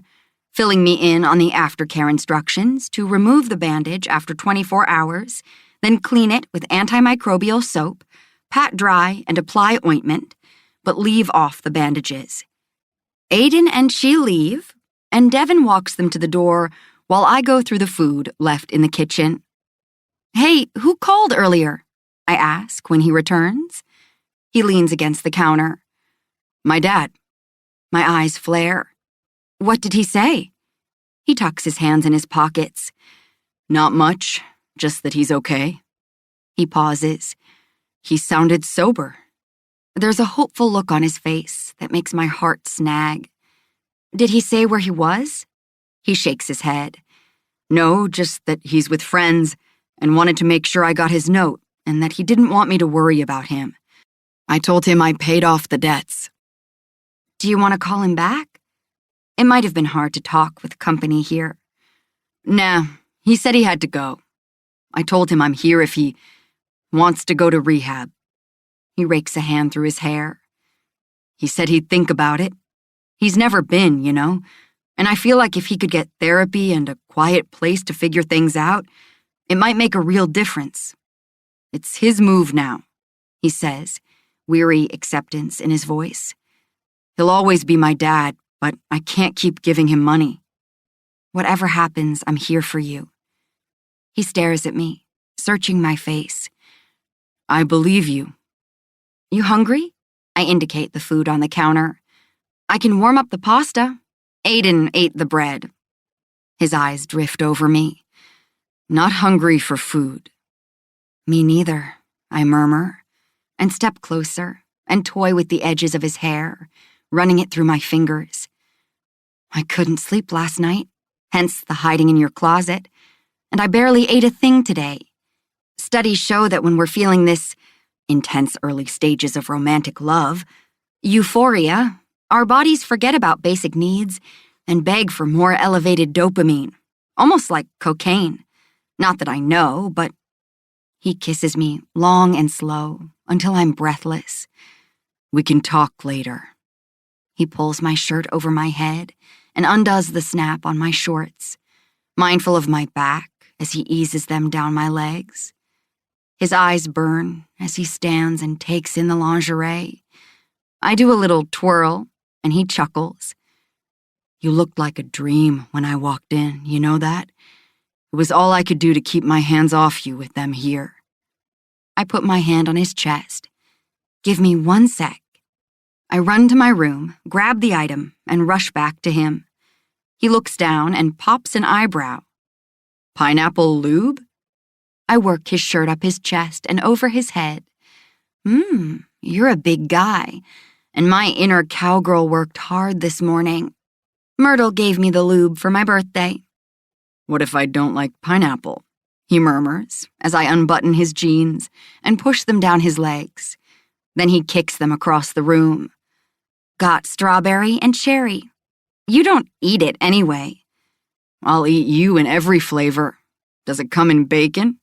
filling me in on the aftercare instructions to remove the bandage after 24 hours, then clean it with antimicrobial soap, pat dry and apply ointment, but leave off the bandages. Aiden and she leave, and Devin walks them to the door while I go through the food left in the kitchen. Hey, who called earlier? I ask when he returns. He leans against the counter. My dad. My eyes flare. What did he say? He tucks his hands in his pockets. Not much, just that he's okay. He pauses. He sounded sober. There's a hopeful look on his face that makes my heart snag. Did he say where he was? He shakes his head. No, just that he's with friends and wanted to make sure I got his note and that he didn't want me to worry about him. I told him I paid off the debts. Do you want to call him back? It might have been hard to talk with company here. Nah, he said he had to go. I told him I'm here if he wants to go to rehab. He rakes a hand through his hair. He said he'd think about it. He's never been, you know, and I feel like if he could get therapy and a quiet place to figure things out, it might make a real difference. It's his move now, he says, weary acceptance in his voice. He'll always be my dad, but I can't keep giving him money. Whatever happens, I'm here for you. He stares at me, searching my face. I believe you. You hungry? I indicate the food on the counter. I can warm up the pasta. Aiden ate the bread. His eyes drift over me. Not hungry for food. Me neither, I murmur, and step closer and toy with the edges of his hair, running it through my fingers. I couldn't sleep last night, hence the hiding in your closet, and I barely ate a thing today. Studies show that when we're feeling this intense early stages of romantic love, euphoria, our bodies forget about basic needs and beg for more elevated dopamine, almost like cocaine. Not that I know, but he kisses me long and slow until I'm breathless. We can talk later. He pulls my shirt over my head and undoes the snap on my shorts, mindful of my back as he eases them down my legs. His eyes burn as he stands and takes in the lingerie. I do a little twirl, and he chuckles. You looked like a dream when I walked in, you know that? It was all I could do to keep my hands off you with them here. I put my hand on his chest. Give me 1 sec. I run to my room, grab the item, and rush back to him. He looks down and pops an eyebrow. Pineapple lube? I work his shirt up his chest and over his head. You're a big guy, and my inner cowgirl worked hard this morning. Myrtle gave me the lube for my birthday. What if I don't like pineapple? He murmurs as I unbutton his jeans and push them down his legs. Then he kicks them across the room. Got strawberry and cherry. You don't eat it anyway. I'll eat you in every flavor. Does it come in bacon?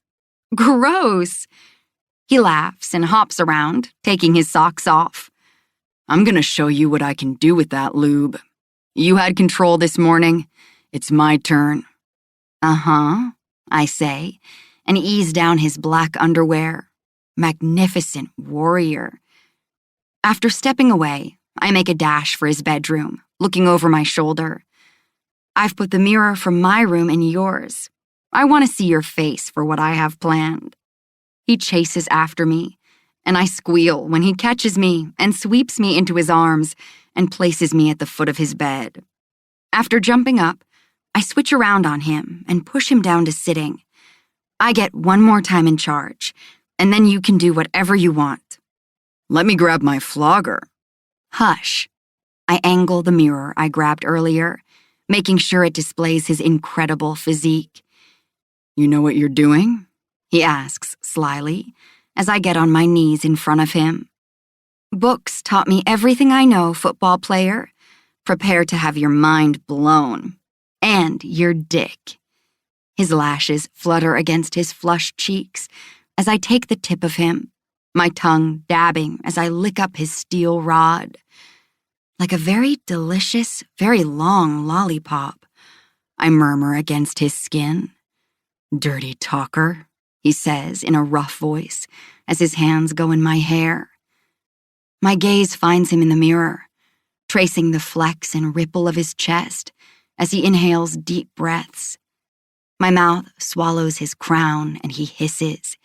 Gross. He laughs and hops around, taking his socks off. I'm gonna show you what I can do with that lube. You had control this morning. It's my turn. Uh-huh, I say, and ease down his black underwear. Magnificent warrior. After stepping away, I make a dash for his bedroom, looking over my shoulder. I've put the mirror from my room in yours. I want to see your face for what I have planned. He chases after me, and I squeal when he catches me and sweeps me into his arms and places me at the foot of his bed. After jumping up, I switch around on him and push him down to sitting. I get one more time in charge, and then you can do whatever you want. Let me grab my flogger. Hush. I angle the mirror I grabbed earlier, making sure it displays his incredible physique. You know what you're doing? He asks slyly as I get on my knees in front of him. Books taught me everything I know, football player. Prepare to have your mind blown. And your dick. His lashes flutter against his flushed cheeks as I take the tip of him, my tongue dabbing as I lick up his steel rod. Like a very delicious, very long lollipop, I murmur against his skin. Dirty talker, he says in a rough voice as his hands go in my hair. My gaze finds him in the mirror, tracing the flex and ripple of his chest as he inhales deep breaths. My mouth swallows his crown and he hisses.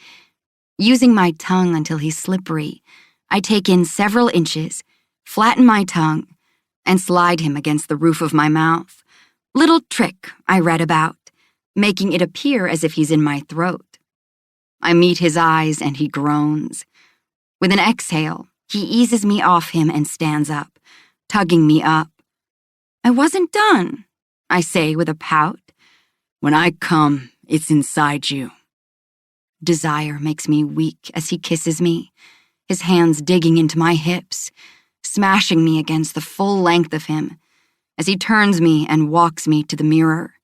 Using my tongue until he's slippery, I take in several inches, flatten my tongue, and slide him against the roof of my mouth. Little trick I read about, making it appear as if he's in my throat. I meet his eyes and he groans. With an exhale, he eases me off him and stands up, tugging me up. I wasn't done, I say with a pout. When I come, it's inside you. Desire makes me weak as he kisses me, his hands digging into my hips, smashing me against the full length of him as he turns me and walks me to the mirror.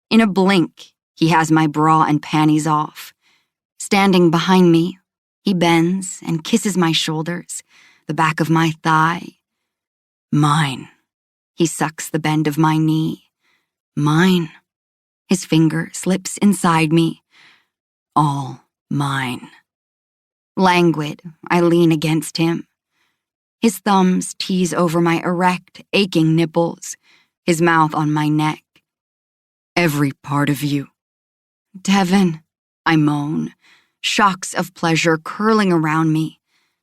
In a blink, he has my bra and panties off. Standing behind me, he bends and kisses my shoulders, the back of my thigh. Mine. He sucks the bend of my knee. Mine. His finger slips inside me. All mine. Languid, I lean against him. His thumbs tease over my erect, aching nipples, his mouth on my neck. Every part of you. Devin, I moan, shocks of pleasure curling around me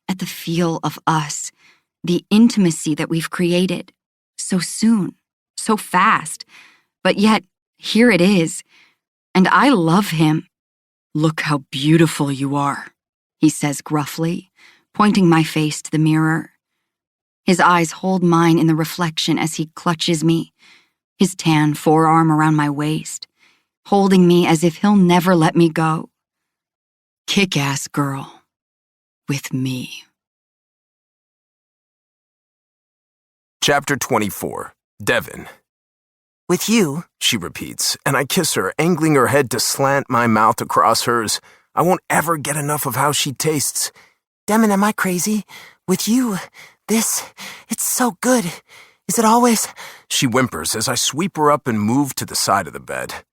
at the feel of us, The intimacy that we've created. So soon, so fast. But yet, here it is. And I love him. "Look how beautiful you are," he says gruffly, pointing my face to the mirror. His eyes hold mine in the reflection as he clutches me, his tan forearm around my waist, holding me as if he'll never let me go. Kick-ass girl. With me. Chapter 24. Devin. With you? She repeats, and I kiss her, angling her head to slant my mouth across hers. I won't ever get enough of how she tastes. Devin, am I crazy? With you, it's so good. Is it always? She whimpers as I sweep her up and move to the side of the bed,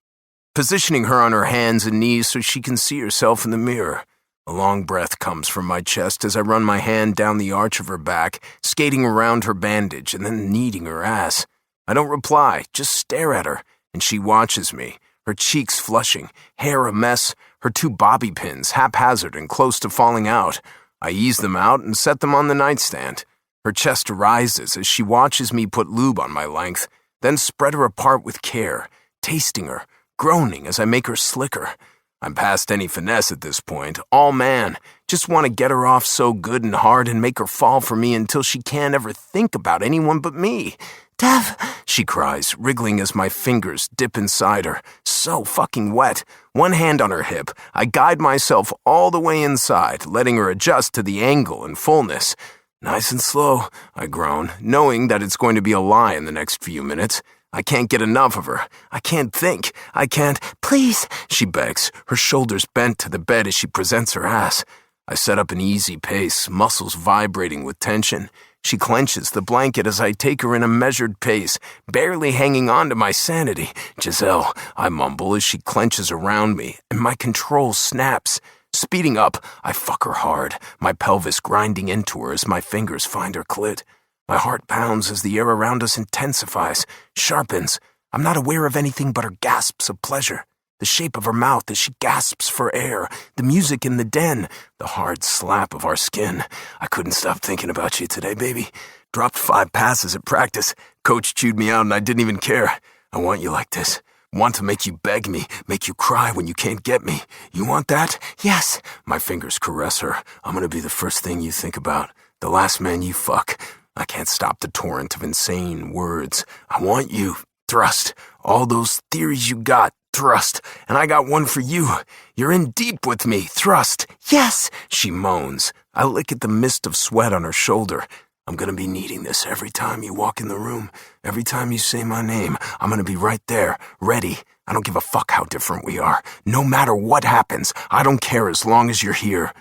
positioning her on her hands and knees so she can see herself in the mirror. A long breath comes from my chest as I run my hand down the arch of her back, skating around her bandage and then kneading her ass. I don't reply, just stare at her, and she watches me, her cheeks flushing, hair a mess, her 2 bobby pins haphazard and close to falling out. I ease them out and set them on the nightstand. Her chest rises as she watches me put lube on my length, then spread her apart with care, tasting her, groaning as I make her slicker. I'm past any finesse at this point, all man. Just want to get her off so good and hard and make her fall for me until she can't ever think about anyone but me. Dev, she cries, wriggling as my fingers dip inside her, so fucking wet. One hand on her hip, I guide myself all the way inside, letting her adjust to the angle and fullness. Nice and slow, I groan, knowing that it's going to be a lie in the next few minutes. I can't get enough of her. I can't think. I can't. Please, she begs, her shoulders bent to the bed as she presents her ass. I set up an easy pace, muscles vibrating with tension. She clenches the blanket as I take her in a measured pace, barely hanging on to my sanity. "Giselle," I mumble as she clenches around me, and my control snaps. Speeding up, I fuck her hard, my pelvis grinding into her as my fingers find her clit. My heart pounds as the air around us intensifies, sharpens. I'm not aware of anything but her gasps of pleasure, the shape of her mouth as she gasps for air, the music in the den, the hard slap of our skin. "I couldn't stop thinking about you today, baby. Dropped 5 passes at practice. Coach chewed me out and I didn't even care. I want you like this. Want to make you beg me, make you cry when you can't get me. You want that?" Yes. My fingers caress her. "I'm gonna be the first thing you think about. The last man you fuck." I can't stop the torrent of insane words. "I want you." Thrust. "All those theories you got." Thrust. "And I got one for you. You're in deep with me." Thrust. Yes. She moans. I lick at the mist of sweat on her shoulder. "I'm gonna be needing this every time you walk in the room. Every time you say my name, I'm gonna be right there, ready. I don't give a fuck how different we are. No matter what happens, I don't care as long as you're here.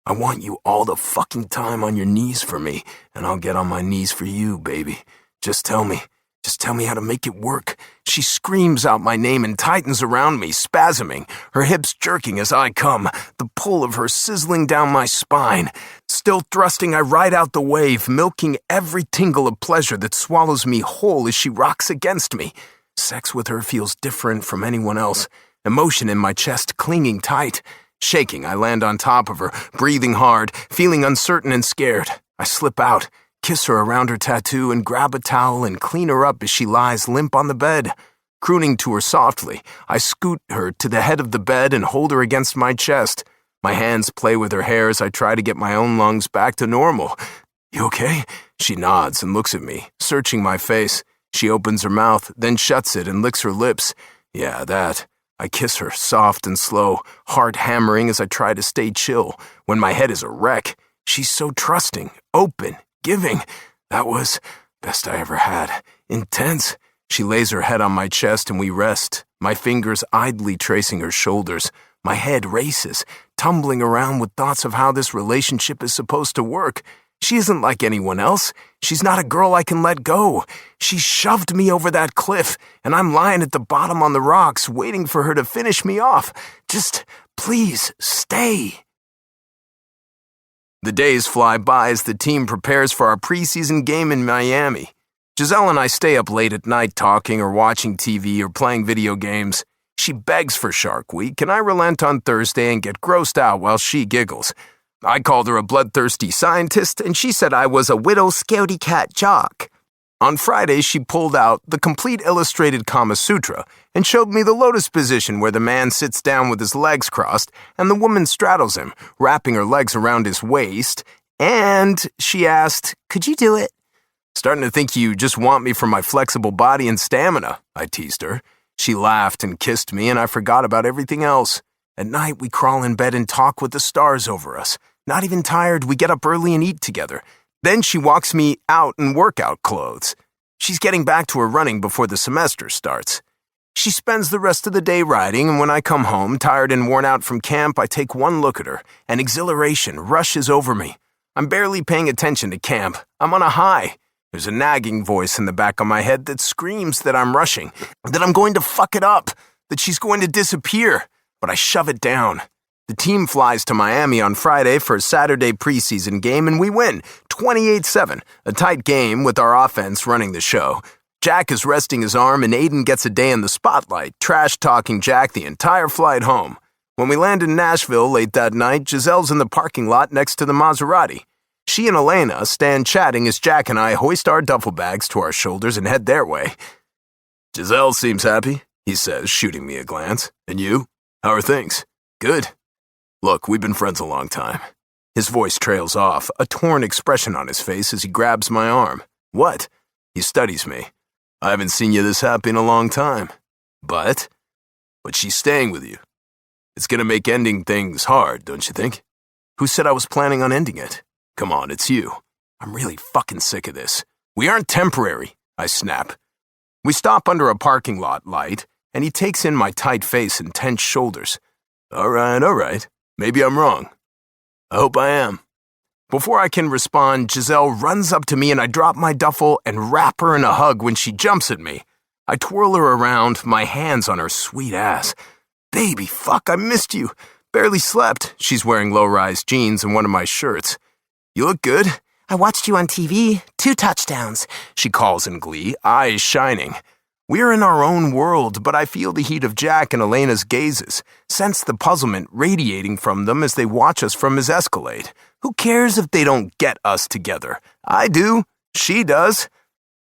I want you all the fucking time on your knees for me, and I'll get on my knees for you, baby. Just tell me how to make it work." She screams out my name and tightens around me, spasming, her hips jerking as I come, the pull of her sizzling down my spine. Still thrusting, I ride out the wave, milking every tingle of pleasure that swallows me whole as she rocks against me. Sex with her feels different from anyone else, emotion in my chest clinging tight. Shaking, I land on top of her, breathing hard, feeling uncertain and scared. I slip out, kiss her around her tattoo, and grab a towel and clean her up as she lies limp on the bed. Crooning to her softly, I scoot her to the head of the bed and hold her against my chest. My hands play with her hair as I try to get my own lungs back to normal. "You okay?" She nods and looks at me, searching my face. She opens her mouth, then shuts it and licks her lips. "Yeah, that." I kiss her, soft and slow, heart hammering as I try to stay chill, when my head is a wreck. She's so trusting, open, giving. That was best I ever had. Intense. She lays her head on my chest and we rest, my fingers idly tracing her shoulders. My head races, tumbling around with thoughts of how this relationship is supposed to work. She isn't like anyone else. She's not a girl I can let go. She shoved me over that cliff, and I'm lying at the bottom on the rocks, waiting for her to finish me off. Just, please, stay. The days fly by as the team prepares for our preseason game in Miami. Giselle and I stay up late at night talking or watching TV or playing video games. She begs for Shark Week, and I relent on Thursday and get grossed out while she giggles. I called her a bloodthirsty scientist, and she said I was a widow scaredy cat jock. On Friday, she pulled out the complete illustrated Kama Sutra and showed me the lotus position where the man sits down with his legs crossed and the woman straddles him, wrapping her legs around his waist, and she asked, "Could you do it?" "Starting to think you just want me for my flexible body and stamina," I teased her. She laughed and kissed me, and I forgot about everything else. At night, we crawl in bed and talk with the stars over us. Not even tired, we get up early and eat together. Then she walks me out in workout clothes. She's getting back to her running before the semester starts. She spends the rest of the day riding, and when I come home, tired and worn out from camp, I take one look at her, and exhilaration rushes over me. I'm barely paying attention to camp. I'm on a high. There's a nagging voice in the back of my head that screams that I'm rushing, that I'm going to fuck it up, that she's going to disappear, but I shove it down. The team flies to Miami on Friday for a Saturday preseason game, and we win, 28-7, a tight game with our offense running the show. Jack is resting his arm, and Aiden gets a day in the spotlight, trash-talking Jack the entire flight home. When we land in Nashville late that night, Giselle's in the parking lot next to the Maserati. She and Elena stand chatting as Jack and I hoist our duffel bags to our shoulders and head their way. "Giselle seems happy," he says, shooting me a glance. "And you? How are things?" "Good. Look, we've been friends a long time." His voice trails off, a torn expression on his face as he grabs my arm. "What?" He studies me. "I haven't seen you this happy in a long time." But she's staying with you. It's gonna make ending things hard, don't you think?" "Who said I was planning on ending it?" "Come on, it's you. I'm really fucking sick of this. We aren't temporary," I snap. We stop under a parking lot light, and he takes in my tight face and tense shoulders. All right. Maybe I'm wrong. I hope I am." Before I can respond, Giselle runs up to me and I drop my duffel and wrap her in a hug when she jumps at me. I twirl her around, my hands on her sweet ass. "Baby, fuck, I missed you. Barely slept." She's wearing low-rise jeans and one of my shirts. "You look good." I watched you on TV. 2 touchdowns. She calls in glee, eyes shining. We're in our own world, but I feel the heat of Jack and Elena's gazes, sense the puzzlement radiating from them as they watch us from his Escalade. Who cares if they don't get us together? I do. She does.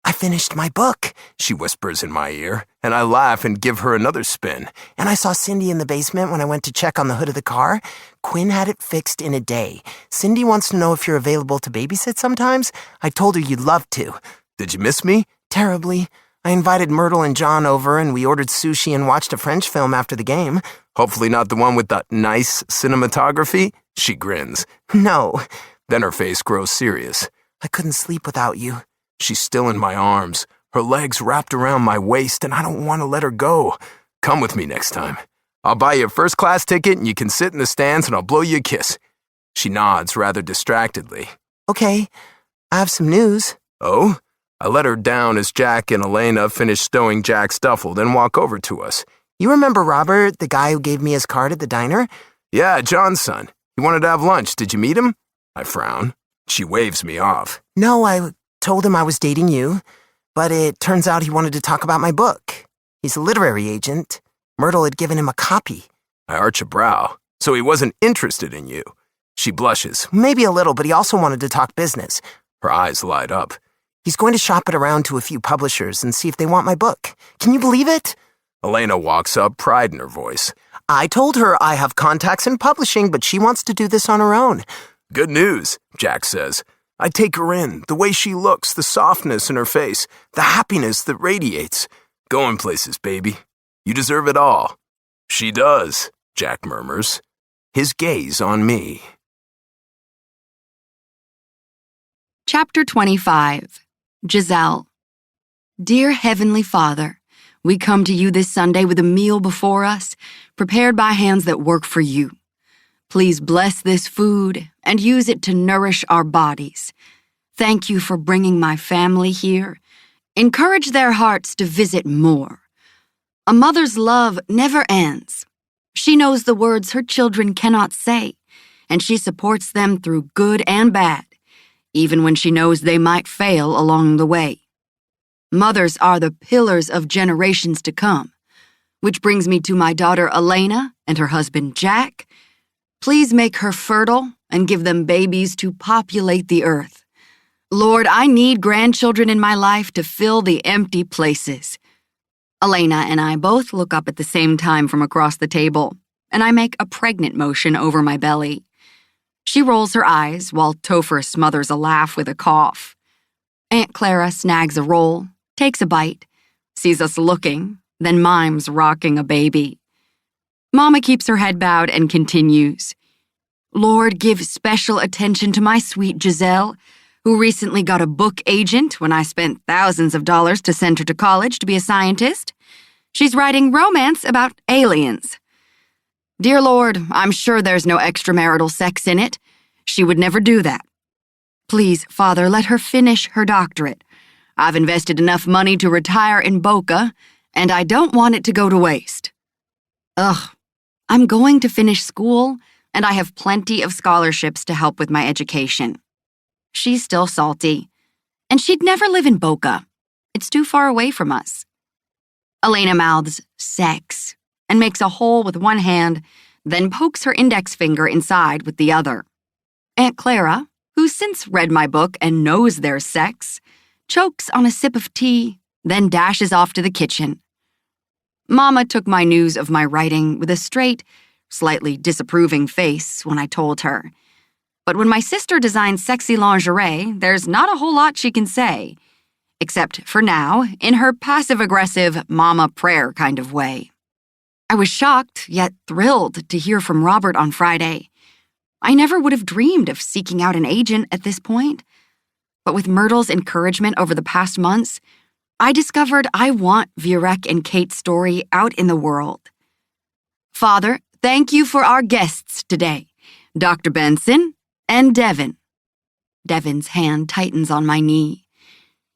I finished my book, she whispers in my ear, and I laugh and give her another spin. And I saw Cindy in the basement when I went to check on the hood of the car. Quinn had it fixed in a day. Cindy wants to know if you're available to babysit sometimes. I told her you'd love to. Did you miss me? Terribly. I invited Myrtle and John over, and we ordered sushi and watched a French film after the game. Hopefully not the one with the nice cinematography? She grins. No. Then her face grows serious. I couldn't sleep without you. She's still in my arms, her legs wrapped around my waist, and I don't want to let her go. Come with me next time. I'll buy you a first-class ticket, and you can sit in the stands, and I'll blow you a kiss. She nods rather distractedly. Okay, I have some news. Oh? I let her down as Jack and Elena finish stowing Jack's duffel, then walk over to us. You remember Robert, the guy who gave me his card at the diner? Yeah, John's son. He wanted to have lunch. Did you meet him? I frown. She waves me off. No, I told him I was dating you, but it turns out he wanted to talk about my book. He's a literary agent. Myrtle had given him a copy. I arch a brow. So he wasn't interested in you. She blushes. Maybe a little, but he also wanted to talk business. Her eyes light up. He's going to shop it around to a few publishers and see if they want my book. Can you believe it? Elena walks up, pride in her voice. I told her I have contacts in publishing, but she wants to do this on her own. Good news, Jack says. I take her in, the way she looks, the softness in her face, the happiness that radiates. Going places, baby. You deserve it all. She does, Jack murmurs, his gaze on me. Chapter 25. Giselle. Dear Heavenly Father, we come to you this Sunday with a meal before us, prepared by hands that work for you. Please bless this food and use it to nourish our bodies. Thank you for bringing my family here. Encourage their hearts to visit more. A mother's love never ends. She knows the words her children cannot say, and she supports them through good and bad, even when she knows they might fail along the way. Mothers are the pillars of generations to come, which brings me to my daughter Elena and her husband Jack. Please make her fertile and give them babies to populate the earth. Lord, I need grandchildren in my life to fill the empty places. Elena and I both look up at the same time from across the table, and I make a pregnant motion over my belly. She rolls her eyes while Topher smothers a laugh with a cough. Aunt Clara snags a roll, takes a bite, sees us looking, then mimes rocking a baby. Mama keeps her head bowed and continues. Lord, give special attention to my sweet Giselle, who recently got a book agent when I spent thousands of dollars to send her to college to be a scientist. She's writing romance about aliens. Dear Lord, I'm sure there's no extramarital sex in it. She would never do that. Please, Father, let her finish her doctorate. I've invested enough money to retire in Boca, and I don't want it to go to waste. Ugh, I'm going to finish school, and I have plenty of scholarships to help with my education. She's still salty, and she'd never live in Boca. It's too far away from us. Elena mouths sex and makes a hole with one hand, then pokes her index finger inside with the other. Aunt Clara, who's since read my book and knows there's sex, chokes on a sip of tea, then dashes off to the kitchen. Mama took my news of my writing with a straight, slightly disapproving face when I told her. But when my sister designs sexy lingerie, there's not a whole lot she can say, except for now, in her passive-aggressive mama prayer kind of way. I was shocked, yet thrilled to hear from Robert on Friday. I never would have dreamed of seeking out an agent at this point. But with Myrtle's encouragement over the past months, I discovered I want Vierek and Kate's story out in the world. Father, thank you for our guests today, Dr. Benson and Devin. Devin's hand tightens on my knee.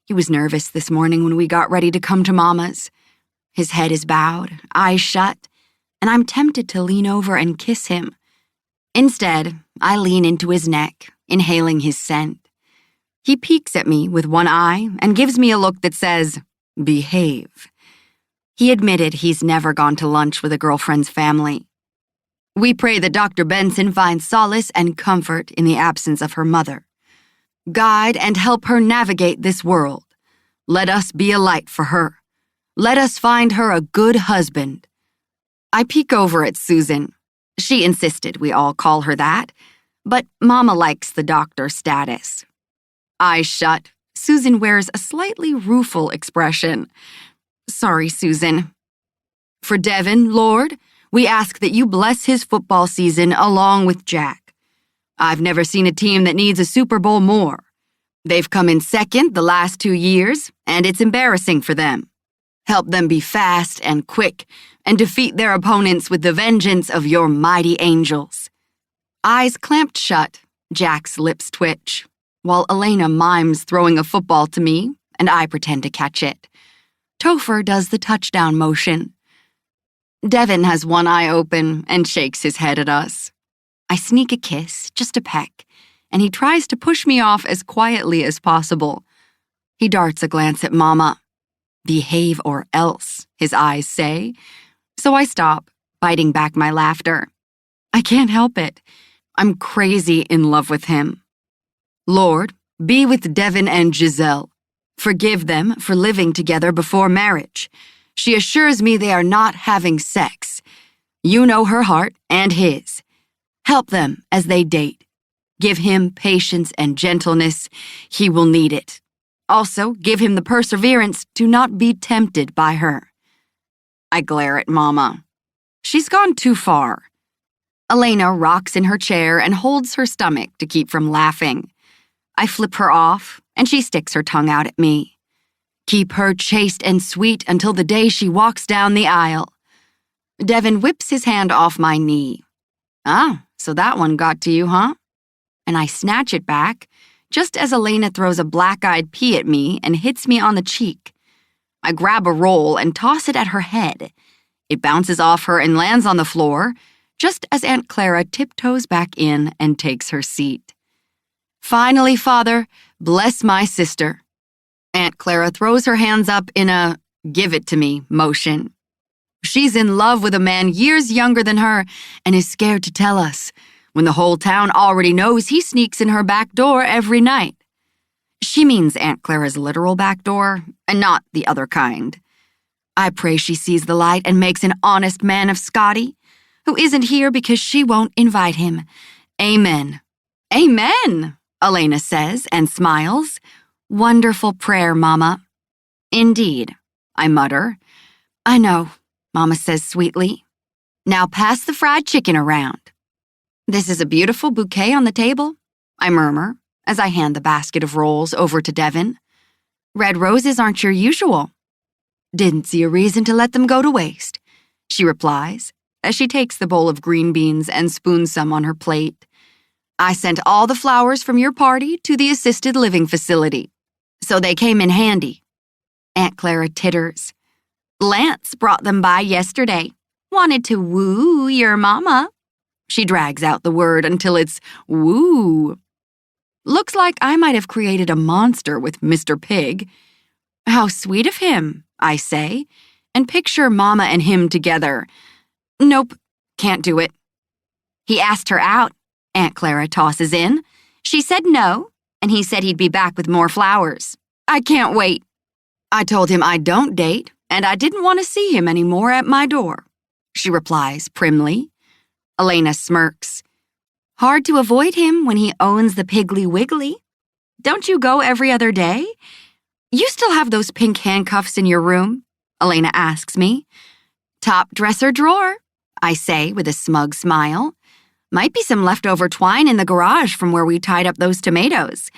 He was nervous this morning when we got ready to come to Mama's. His head is bowed, eyes shut, and I'm tempted to lean over and kiss him. Instead, I lean into his neck, inhaling his scent. He peeks at me with one eye and gives me a look that says, behave. He admitted he's never gone to lunch with a girlfriend's family. We pray that Dr. Benson finds solace and comfort in the absence of her mother. Guide and help her navigate this world. Let us be a light for her. Let us find her a good husband. I peek over at Susan. She insisted we all call her that, but Mama likes the doctor status. Eyes shut, Susan wears a slightly rueful expression. Sorry, Susan. For Devin, Lord, we ask that you bless his football season along with Jack. I've never seen a team that needs a Super Bowl more. They've come in second the last 2 years, and it's embarrassing for them. Help them be fast and quick and defeat their opponents with the vengeance of your mighty angels. Eyes clamped shut, Jack's lips twitch, while Elena mimes throwing a football to me, and I pretend to catch it. Topher does the touchdown motion. Devin has one eye open and shakes his head at us. I sneak a kiss, just a peck, and he tries to push me off as quietly as possible. He darts a glance at Mama. Behave or else, his eyes say. So I stop, biting back my laughter. I can't help it. I'm crazy in love with him. Lord, be with Devin and Giselle. Forgive them for living together before marriage. She assures me they are not having sex. You know her heart and his. Help them as they date. Give him patience and gentleness. He will need it. Also, give him the perseverance to not be tempted by her. I glare at Mama. She's gone too far. Elena rocks in her chair and holds her stomach to keep from laughing. I flip her off, and she sticks her tongue out at me. Keep her chaste and sweet until the day she walks down the aisle. Devin whips his hand off my knee. Ah, so that one got to you, huh? And I snatch it back, just as Elena throws a black-eyed pea at me and hits me on the cheek. I grab a roll and toss it at her head. It bounces off her and lands on the floor, just as Aunt Clara tiptoes back in and takes her seat. Finally, Father, bless my sister. Aunt Clara throws her hands up in a give it to me motion. She's in love with a man years younger than her and is scared to tell us. when the whole town already knows he sneaks in her back door every night. She means Aunt Clara's literal back door, and not the other kind. I pray she sees the light and makes an honest man of Scotty, who isn't here because she won't invite him. Amen. Amen, Elena says and smiles. Wonderful prayer, Mama. Indeed, I mutter. I know, Mama says sweetly. Now pass the fried chicken around. This is a beautiful bouquet on the table, I murmur as I hand the basket of rolls over to Devin. Red roses aren't your usual. Didn't see a reason to let them go to waste, she replies as she takes the bowl of green beans and spoons some on her plate. I sent all the flowers from your party to the assisted living facility, so they came in handy. Aunt Clara titters. Lance brought them by yesterday. Wanted to woo your mama. She drags out the word until it's woo. Looks like I might have created a monster with Mr. Pig. How sweet of him, I say, and picture Mama and him together. Nope, can't do it. He asked her out, Aunt Clara tosses in. She said no, and he said he'd be back with more flowers. I can't wait. I told him I don't date, and I didn't want to see him anymore at my door, she replies primly. Elena smirks. Hard to avoid him when he owns the Piggly Wiggly. Don't you go every other day? You still have those pink handcuffs in your room? Elena asks me. Top dresser drawer, I say with a smug smile. Might be some leftover twine in the garage from where we tied up those tomatoes.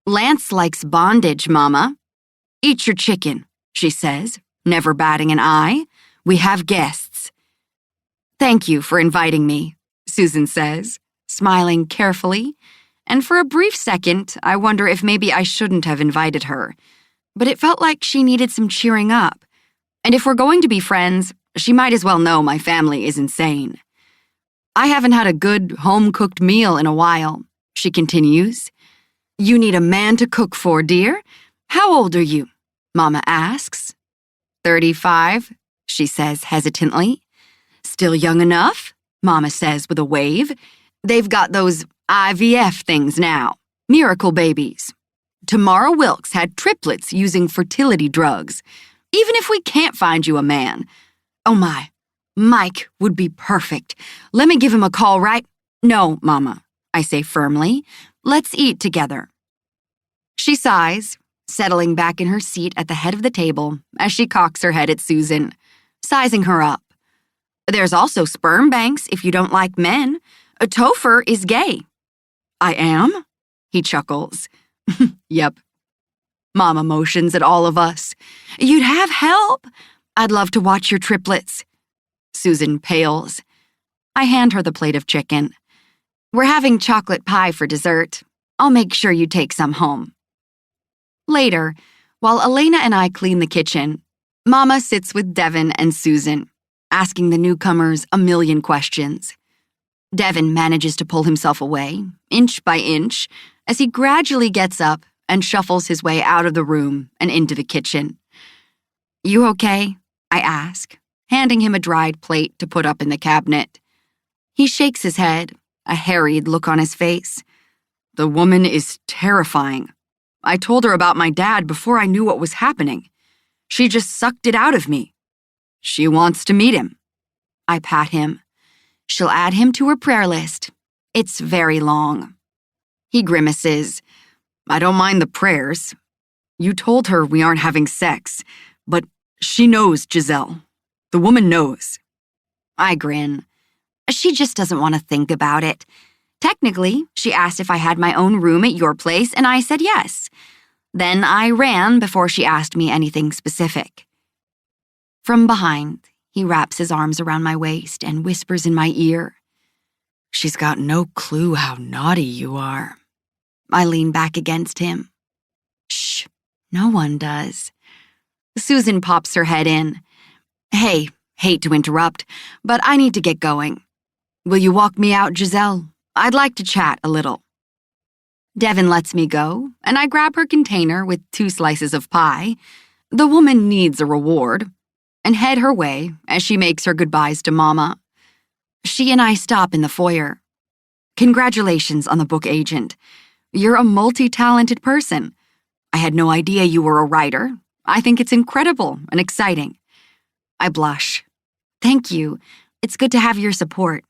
Lance likes bondage, Mama. Eat your chicken, she says, never batting an eye. We have guests. Thank you for inviting me, Susan says, smiling carefully, and for a brief second, I wonder if maybe I shouldn't have invited her. But it felt like she needed some cheering up. And if we're going to be friends, she might as well know my family is insane. I haven't had a good, home-cooked meal in a while, she continues. You need a man to cook for, dear. How old are you? Mama asks. 35, she says hesitantly. Still young enough, Mama says with a wave. They've got those IVF things now. Miracle babies. Tamara Wilkes had triplets using fertility drugs. Even if we can't find you a man. Oh my, Mike would be perfect. Let me give him a call, right? No, Mama, I say firmly. Let's eat together. She sighs, settling back in her seat at the head of the table as she cocks her head at Susan, sizing her up. There's also sperm banks if you don't like men. Topher is gay. I am? He chuckles. Yep. Mama motions at all of us. You'd have help. I'd love to watch your triplets. Susan pales. I hand her the plate of chicken. We're having chocolate pie for dessert. I'll make sure you take some home. Later, while Elena and I clean the kitchen, Mama sits with Devin and Susan, asking the newcomers a million questions. Devin manages to pull himself away, inch by inch, as he gradually gets up and shuffles his way out of the room and into the kitchen. You okay? I ask, handing him a dried plate to put up in the cabinet. He shakes his head, a harried look on his face. The woman is terrifying. I told her about my dad before I knew what was happening. She just sucked it out of me. She wants to meet him. I pat him. She'll add him to her prayer list. It's very long. He grimaces. I don't mind the prayers. You told her we aren't having sex, but she knows, Giselle. The woman knows. I grin. She just doesn't want to think about it. Technically, she asked if I had my own room at your place, and I said yes. Then I ran before she asked me anything specific. From behind, he wraps his arms around my waist and whispers in my ear. She's got no clue how naughty you are. I lean back against him. Shh, no one does. Susan pops her head in. Hey, hate to interrupt, but I need to get going. Will you walk me out, Giselle? I'd like to chat a little. Devin lets me go, and I grab her container with 2 slices of pie. The woman needs a reward, and head her way as she makes her goodbyes to Mama. She and I stop in the foyer. Congratulations on the book, Agent. You're a multi-talented person. I had no idea you were a writer. I think it's incredible and exciting. I blush. Thank you. It's good to have your support.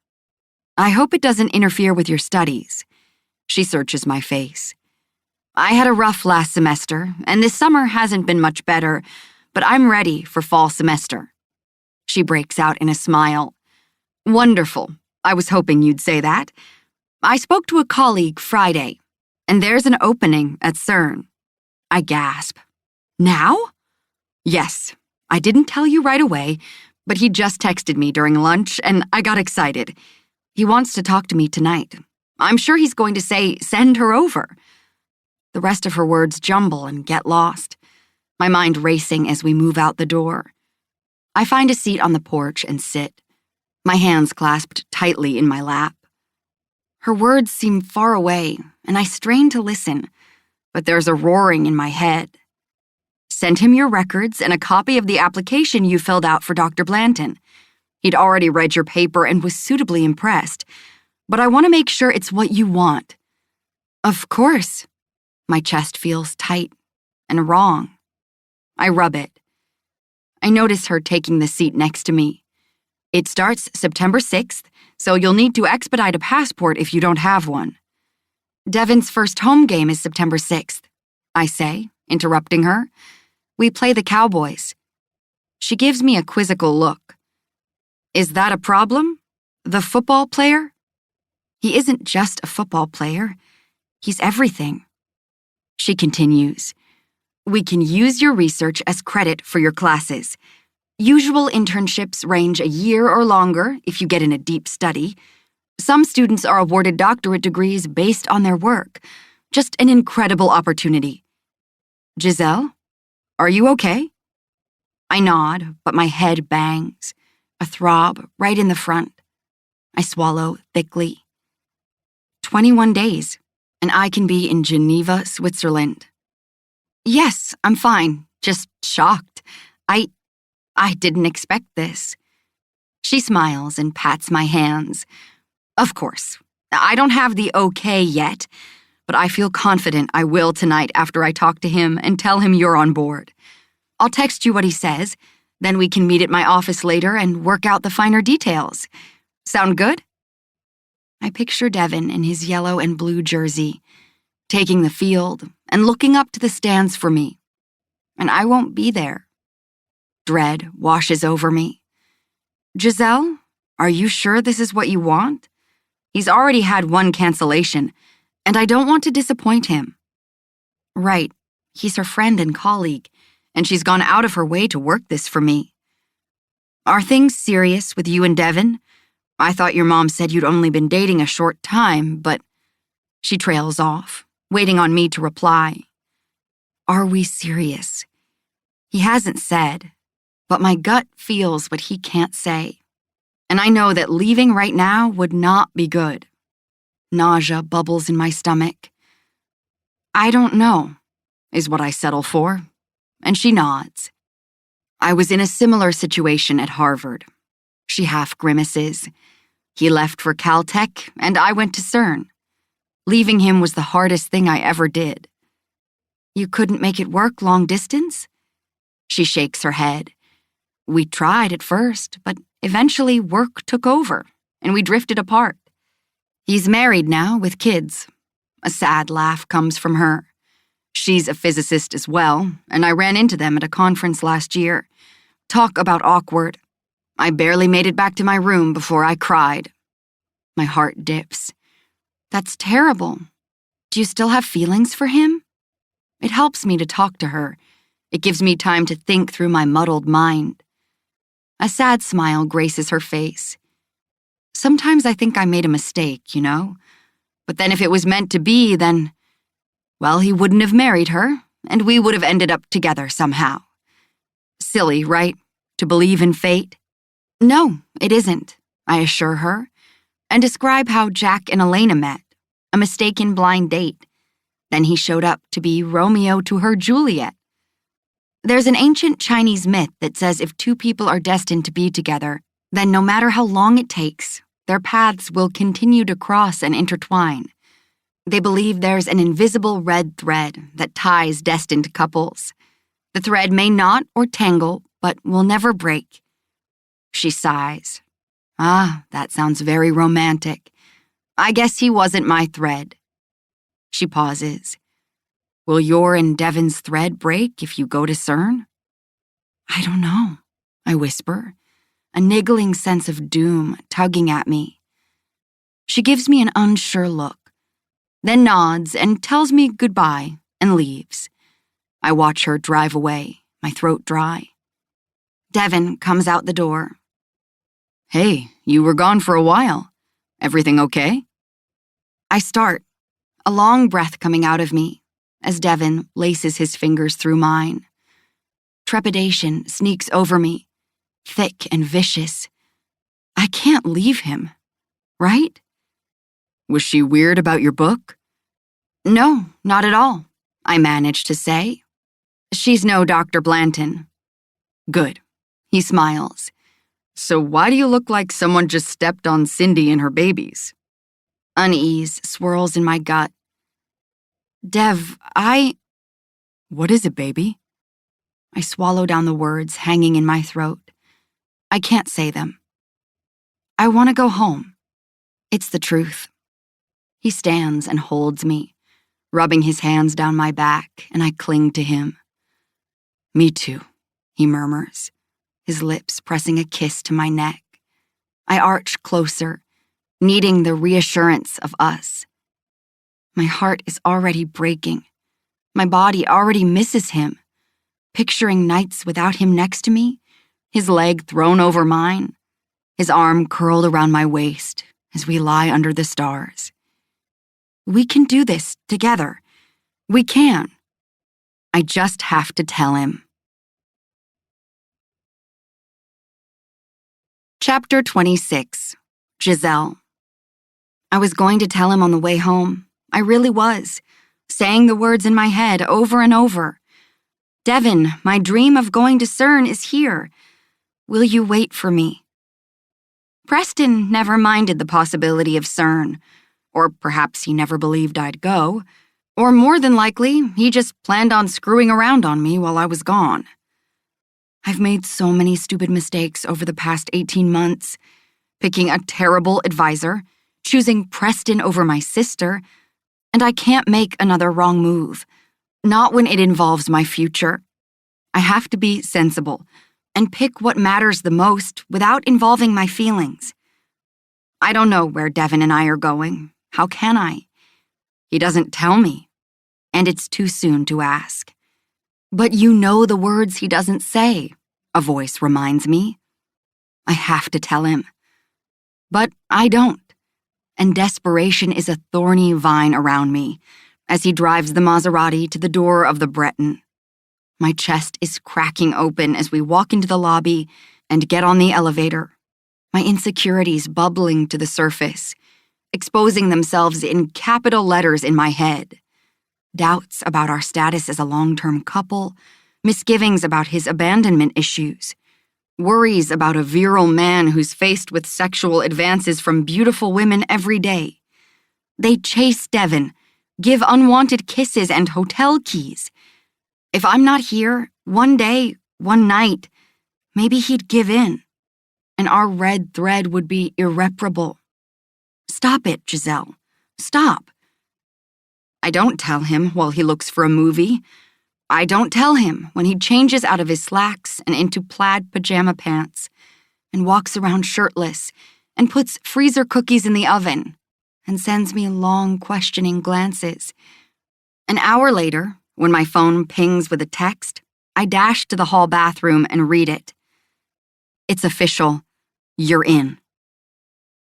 I hope it doesn't interfere with your studies. She searches my face. I had a rough last semester, and this summer hasn't been much better, but I'm ready for fall semester. She breaks out in a smile. Wonderful. I was hoping you'd say that. I spoke to a colleague Friday, and there's an opening at CERN. I gasp. Now? Yes. I didn't tell you right away, but he just texted me during lunch, and I got excited. He wants to talk to me tonight. I'm sure he's going to say, send her over. The rest of her words jumble and get lost, my mind racing as we move out the door. I find a seat on the porch and sit, my hands clasped tightly in my lap. Her words seem far away, and I strain to listen, but there's a roaring in my head. Send him your records and a copy of the application you filled out for Dr. Blanton. He'd already read your paper and was suitably impressed, but I want to make sure it's what you want. Of course. My chest feels tight and wrong. I rub it. I notice her taking the seat next to me. It starts September 6th, so you'll need to expedite a passport if you don't have one. Devon's first home game is September 6th, I say, interrupting her. We play the Cowboys. She gives me a quizzical look. Is that a problem? The football player? He isn't just a football player. He's everything. She continues, we can use your research as credit for your classes. Usual internships range a year or longer if you get in a deep study. Some students are awarded doctorate degrees based on their work. Just an incredible opportunity. Giselle, are you okay? I nod, but my head bangs, a throb right in the front. I swallow thickly. 21 days. And I can be in Geneva, Switzerland. Yes, I'm fine, just shocked. I didn't expect this. She smiles and pats my hands. Of course, I don't have the okay yet, but I feel confident I will tonight after I talk to him and tell him you're on board. I'll text you what he says, then we can meet at my office later and work out the finer details. Sound good? I picture Devon in his yellow and blue jersey, taking the field and looking up to the stands for me. And I won't be there. Dread washes over me. Giselle, are you sure this is what you want? He's already had one cancellation, and I don't want to disappoint him. Right, he's her friend and colleague, and she's gone out of her way to work this for me. Are things serious with you and Devon? I thought your mom said you'd only been dating a short time, but she trails off, waiting on me to reply. Are we serious? He hasn't said, but my gut feels what he can't say. And I know that leaving right now would not be good. Nausea bubbles in my stomach. I don't know, is what I settle for, and she nods. I was in a similar situation at Harvard. She half grimaces. He left for Caltech, and I went to CERN. Leaving him was the hardest thing I ever did. You couldn't make it work long distance? She shakes her head. We tried at first, but eventually work took over, and we drifted apart. He's married now with kids. A sad laugh comes from her. She's a physicist as well, and I ran into them at a conference last year. Talk about awkward. I barely made it back to my room before I cried. My heart dips. That's terrible. Do you still have feelings for him? It helps me to talk to her. It gives me time to think through my muddled mind. A sad smile graces her face. Sometimes I think I made a mistake, you know? But then if it was meant to be, then, well, he wouldn't have married her, and we would have ended up together somehow. Silly, right? To believe in fate? No, it isn't, I assure her, and describe how Jack and Elena met, a mistaken blind date. Then he showed up to be Romeo to her Juliet. There's an ancient Chinese myth that says if two people are destined to be together, then no matter how long it takes, their paths will continue to cross and intertwine. They believe there's an invisible red thread that ties destined couples. The thread may knot or tangle, but will never break. She sighs. Ah, that sounds very romantic. I guess he wasn't my thread. She pauses. Will your and Devin's thread break if you go to CERN? I don't know, I whisper, a niggling sense of doom tugging at me. She gives me an unsure look, then nods and tells me goodbye and leaves. I watch her drive away, my throat dry. Devin comes out the door. Hey, you were gone for a while. Everything okay? I start, a long breath coming out of me, as Devin laces his fingers through mine. Trepidation sneaks over me, thick and vicious. I can't leave him, right? Was she weird about your book? No, not at all, I managed to say. She's no Dr. Blanton. Good, he smiles. So why do you look like someone just stepped on Cindy and her babies? Unease swirls in my gut. Dev, What is it, baby? I swallow down the words hanging in my throat. I can't say them. I want to go home. It's the truth. He stands and holds me, rubbing his hands down my back, and I cling to him. Me too, he murmurs, his lips pressing a kiss to my neck. I arch closer, needing the reassurance of us. My heart is already breaking. My body already misses him. Picturing nights without him next to me, his leg thrown over mine, his arm curled around my waist as we lie under the stars. We can do this together. We can. I just have to tell him. Chapter 26. Giselle. I was going to tell him on the way home. I really was, saying the words in my head over and over. Devin, my dream of going to CERN is here. Will you wait for me? Preston never minded the possibility of CERN, or perhaps he never believed I'd go, or more than likely, he just planned on screwing around on me while I was gone. I've made so many stupid mistakes over the past 18 months, picking a terrible advisor, choosing Preston over my sister, and I can't make another wrong move, not when it involves my future. I have to be sensible and pick what matters the most without involving my feelings. I don't know where Devin and I are going. How can I? He doesn't tell me, and it's too soon to ask. But you know the words he doesn't say, a voice reminds me. I have to tell him. But I don't, and desperation is a thorny vine around me as he drives the Maserati to the door of the Breton. My chest is cracking open as we walk into the lobby and get on the elevator, my insecurities bubbling to the surface, exposing themselves in capital letters in my head. Doubts about our status as a long-term couple, misgivings about his abandonment issues, worries about a virile man who's faced with sexual advances from beautiful women every day. They chase Devin, give unwanted kisses and hotel keys. If I'm not here, one day, one night, maybe he'd give in, and our red thread would be irreparable. Stop it, Giselle. Stop. I don't tell him while he looks for a movie. I don't tell him when he changes out of his slacks and into plaid pajama pants and walks around shirtless and puts freezer cookies in the oven and sends me long, questioning glances. An hour later, when my phone pings with a text, I dash to the hall bathroom and read it. It's official. You're in.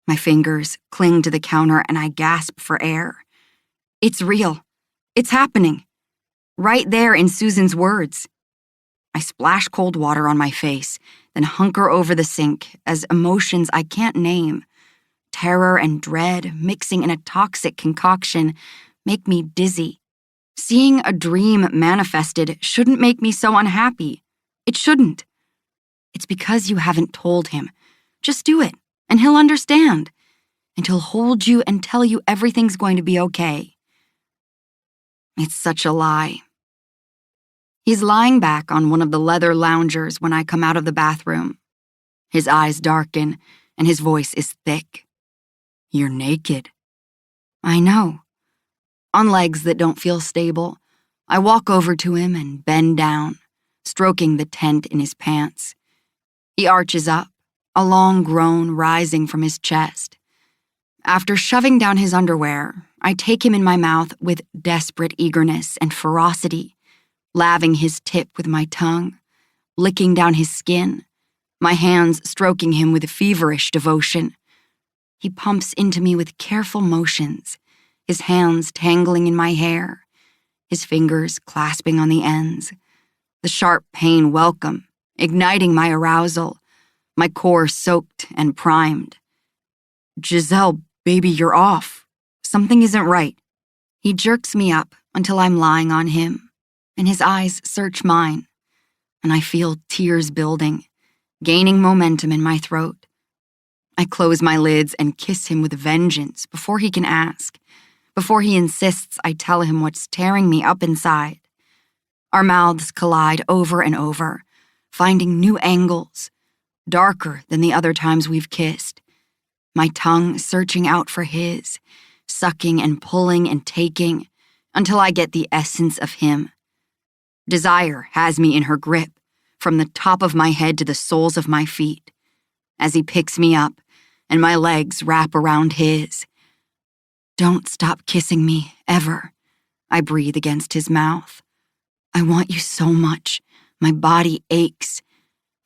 My fingers cling to the counter and I gasp for air. It's real. It's happening. Right there in Susan's words. I splash cold water on my face, then hunker over the sink as emotions I can't name, terror and dread mixing in a toxic concoction, make me dizzy. Seeing a dream manifested shouldn't make me so unhappy. It shouldn't. It's because you haven't told him. Just do it, and he'll understand. and he'll hold you and tell you everything's going to be okay. It's such a lie. He's lying back on one of the leather loungers when I come out of the bathroom. His eyes darken, and his voice is thick. You're naked. I know. On legs that don't feel stable, I walk over to him and bend down, stroking the tent in his pants. He arches up, a long groan rising from his chest. After shoving down his underwear, I take him in my mouth with desperate eagerness and ferocity, laving his tip with my tongue, licking down his skin, my hands stroking him with feverish devotion. He pumps into me with careful motions, his hands tangling in my hair, his fingers clasping on the ends, the sharp pain welcome, igniting my arousal, my core soaked and primed. Giselle, baby, you're off. Something isn't right. He jerks me up until I'm lying on him, and his eyes search mine, and I feel tears building, gaining momentum in my throat. I close my lids and kiss him with vengeance before he can ask, before he insists I tell him what's tearing me up inside. Our mouths collide over and over, finding new angles, darker than the other times we've kissed. My tongue searching out for his, sucking and pulling and taking, until I get the essence of him. Desire has me in her grip, from the top of my head to the soles of my feet, as he picks me up and my legs wrap around his. Don't stop kissing me, ever, I breathe against his mouth. I want you so much. My body aches.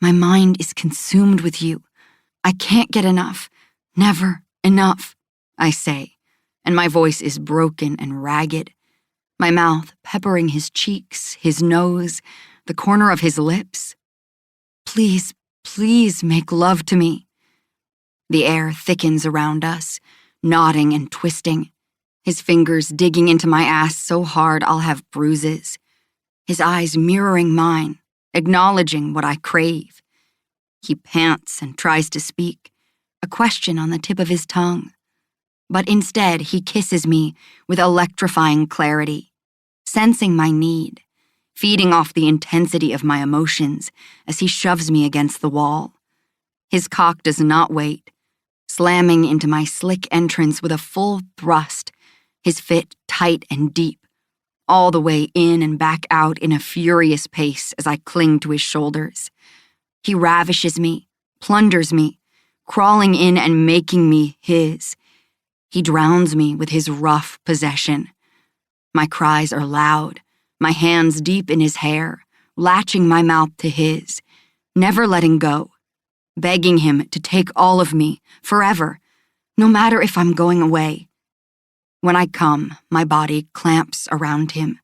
My mind is consumed with you. I can't get enough. Never enough, I say, and my voice is broken and ragged, my mouth peppering his cheeks, his nose, the corner of his lips. Please, please make love to me. The air thickens around us, nodding and twisting, his fingers digging into my ass so hard I'll have bruises, his eyes mirroring mine, acknowledging what I crave. He pants and tries to speak, a question on the tip of his tongue. But instead, he kisses me with electrifying clarity, sensing my need, feeding off the intensity of my emotions as he shoves me against the wall. His cock does not wait, slamming into my slick entrance with a full thrust, his fit tight and deep, all the way in and back out in a furious pace as I cling to his shoulders. He ravishes me, plunders me, crawling in and making me his. He drowns me with his rough possession. My cries are loud, my hands deep in his hair, latching my mouth to his, never letting go, begging him to take all of me, forever, no matter if I'm going away. When I come, my body clamps around him.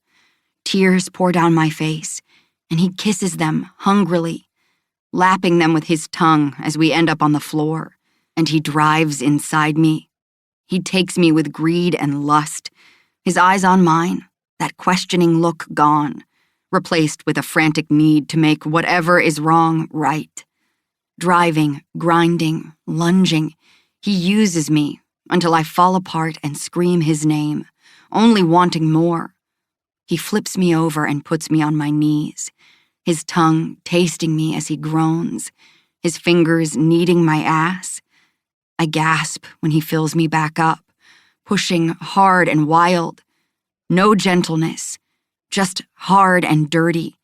Tears pour down my face, and he kisses them hungrily, lapping them with his tongue as we end up on the floor, and he drives inside me. He takes me with greed and lust, his eyes on mine, that questioning look gone, replaced with a frantic need to make whatever is wrong right. Driving, grinding, lunging, he uses me until I fall apart and scream his name, only wanting more. He flips me over and puts me on my knees, his tongue tasting me as he groans, his fingers kneading my ass. I gasp when he fills me back up, pushing hard and wild. No gentleness, just hard and dirty,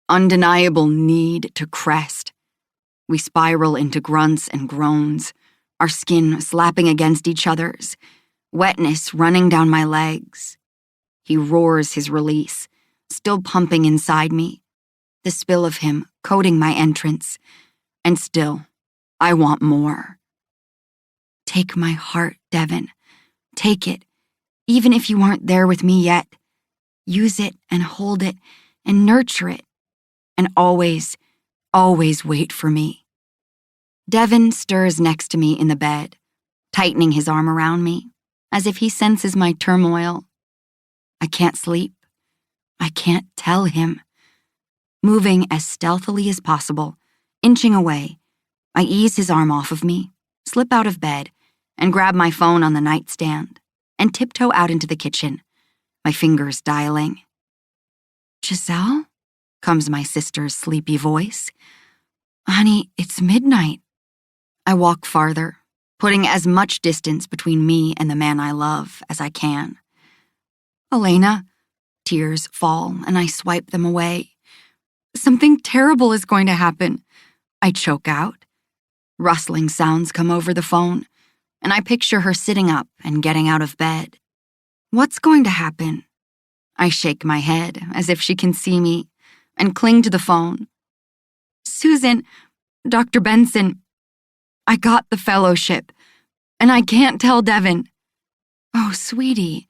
undeniable need to crest. We spiral into grunts and groans, our skin slapping against each other's, wetness running down my legs. He roars his release, still pumping inside me, the spill of him coating my entrance, and still, I want more. Take my heart, Devin. Take it, even if you aren't there with me yet. Use it and hold it and nurture it, and always, always wait for me. Devin stirs next to me in the bed, tightening his arm around me, as if he senses my turmoil. I can't sleep. I can't tell him. Moving as stealthily as possible, inching away, I ease his arm off of me, slip out of bed, and grab my phone on the nightstand and tiptoe out into the kitchen, my fingers dialing. "Giselle?" comes my sister's sleepy voice. "Honey, it's midnight." I walk farther, putting as much distance between me and the man I love as I can. "Elena," tears fall and I swipe them away. "Something terrible is going to happen," I choke out. Rustling sounds come over the phone, and I picture her sitting up and getting out of bed. "What's going to happen?" I shake my head as if she can see me and cling to the phone. "Susan, Dr. Benson, I got the fellowship, and I can't tell Devin." "Oh, sweetie."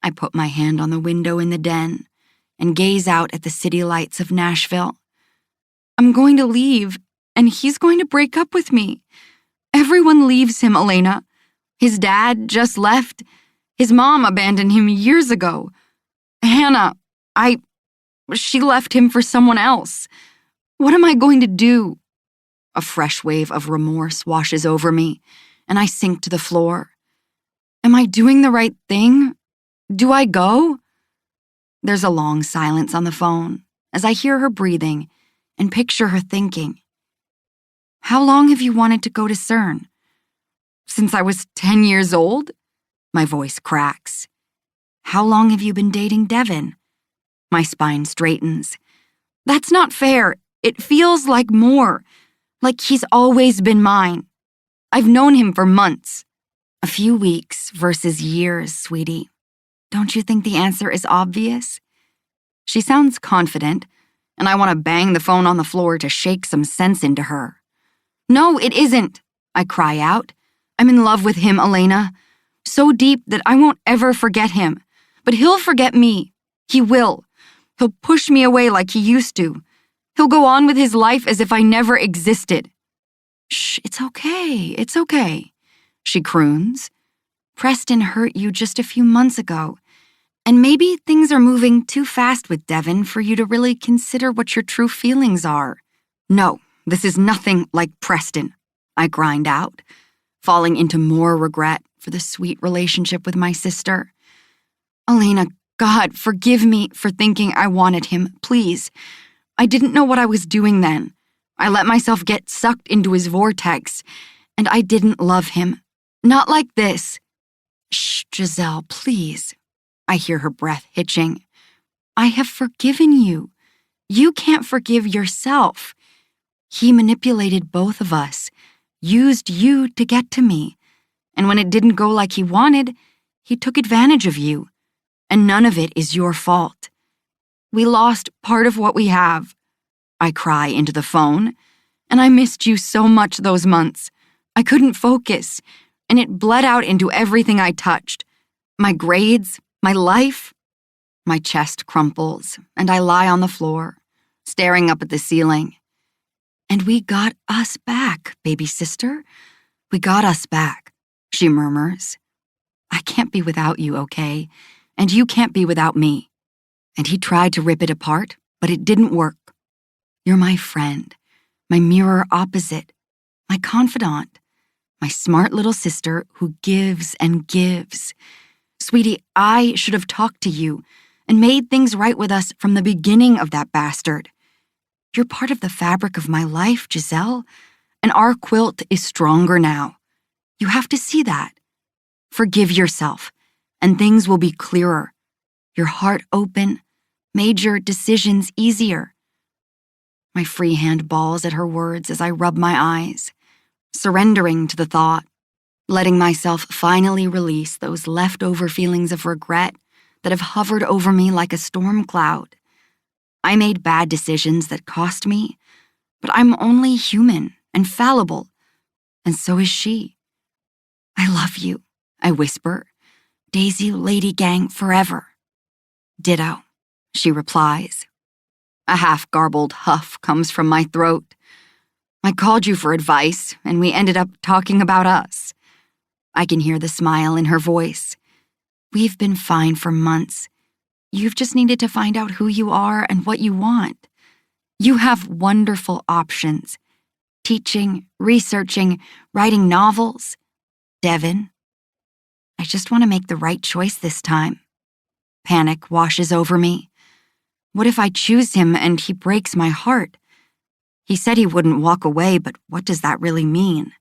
I put my hand on the window in the den and gaze out at the city lights of Nashville. "I'm going to leave, and he's going to break up with me. Everyone leaves him, Elena. His dad just left. His mom abandoned him years ago. Hannah, she left him for someone else. What am I going to do?" A fresh wave of remorse washes over me, and I sink to the floor. Am I doing the right thing? Do I go? There's a long silence on the phone as I hear her breathing and picture her thinking. "How long have you wanted to go to CERN?" "Since I was 10 years old?" My voice cracks. "How long have you been dating Devin?" My spine straightens. "That's not fair. It feels like more. Like he's always been mine. I've known him for months." "A few weeks versus years, sweetie. Don't you think the answer is obvious?" She sounds confident, and I want to bang the phone on the floor to shake some sense into her. "No, it isn't," I cry out. "I'm in love with him, Elena. So deep that I won't ever forget him. But he'll forget me. He will. He'll push me away like he used to. He'll go on with his life as if I never existed." "Shh, it's okay, she croons. "Preston hurt you just a few months ago, and maybe things are moving too fast with Devin for you to really consider what your true feelings are." "No, this is nothing like Preston," I grind out, falling into more regret for the sweet relationship with my sister. "Elena, God, forgive me for thinking I wanted him, please. I didn't know what I was doing then. I let myself get sucked into his vortex, and I didn't love him. Not like this." "Shh, Giselle, please." I hear her breath hitching. "I have forgiven you. You can't forgive yourself. He manipulated both of us, used you to get to me. And when it didn't go like he wanted, he took advantage of you. And none of it is your fault. We lost part of what we have." I cry into the phone. "And I missed you so much those months. I couldn't focus, and it bled out into everything I touched. My grades, my life." My chest crumples, and I lie on the floor, staring up at the ceiling. "And we got us back, baby sister. We got us back," she murmurs. "I can't be without you, okay? And you can't be without me." And he tried to rip it apart, but it didn't work. You're my friend, my mirror opposite, my confidant, my smart little sister who gives and gives. Sweetie, I should have talked to you and made things right with us from the beginning of that bastard. You're part of the fabric of my life, Giselle, and our quilt is stronger now. You have to see that. Forgive yourself, and things will be clearer. Your heart open, made your decisions easier. My free hand balls at her words as I rub my eyes, surrendering to the thought, letting myself finally release those leftover feelings of regret that have hovered over me like a storm cloud. I made bad decisions that cost me, but I'm only human and fallible, and so is she. I love you, I whisper. Daisy Lady Gang forever. Ditto, she replies. A half-garbled huff comes from my throat. I called you for advice, and we ended up talking about us. I can hear the smile in her voice. We've been fine for months. You've just needed to find out who you are and what you want. You have wonderful options. Teaching, researching, writing novels. Devin. I just want to make the right choice this time. Panic washes over me. What if I choose him and he breaks my heart? He said he wouldn't walk away, but what does that really mean?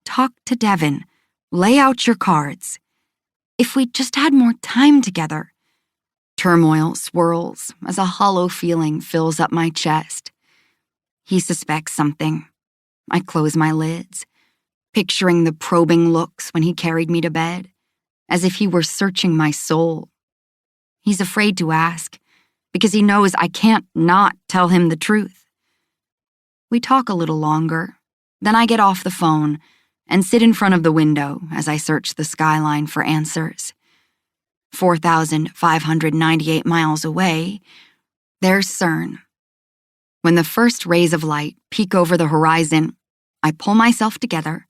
Talk to Devin. Lay out your cards. If we just had more time together. Turmoil swirls as a hollow feeling fills up my chest. He suspects something. I close my lids, picturing the probing looks when he carried me to bed, as if he were searching my soul. He's afraid to ask, because he knows I can't not tell him the truth. We talk a little longer, then I get off the phone and sit in front of the window as I search the skyline for answers. 4,598 miles away, there's CERN. When the first rays of light peek over the horizon, I pull myself together,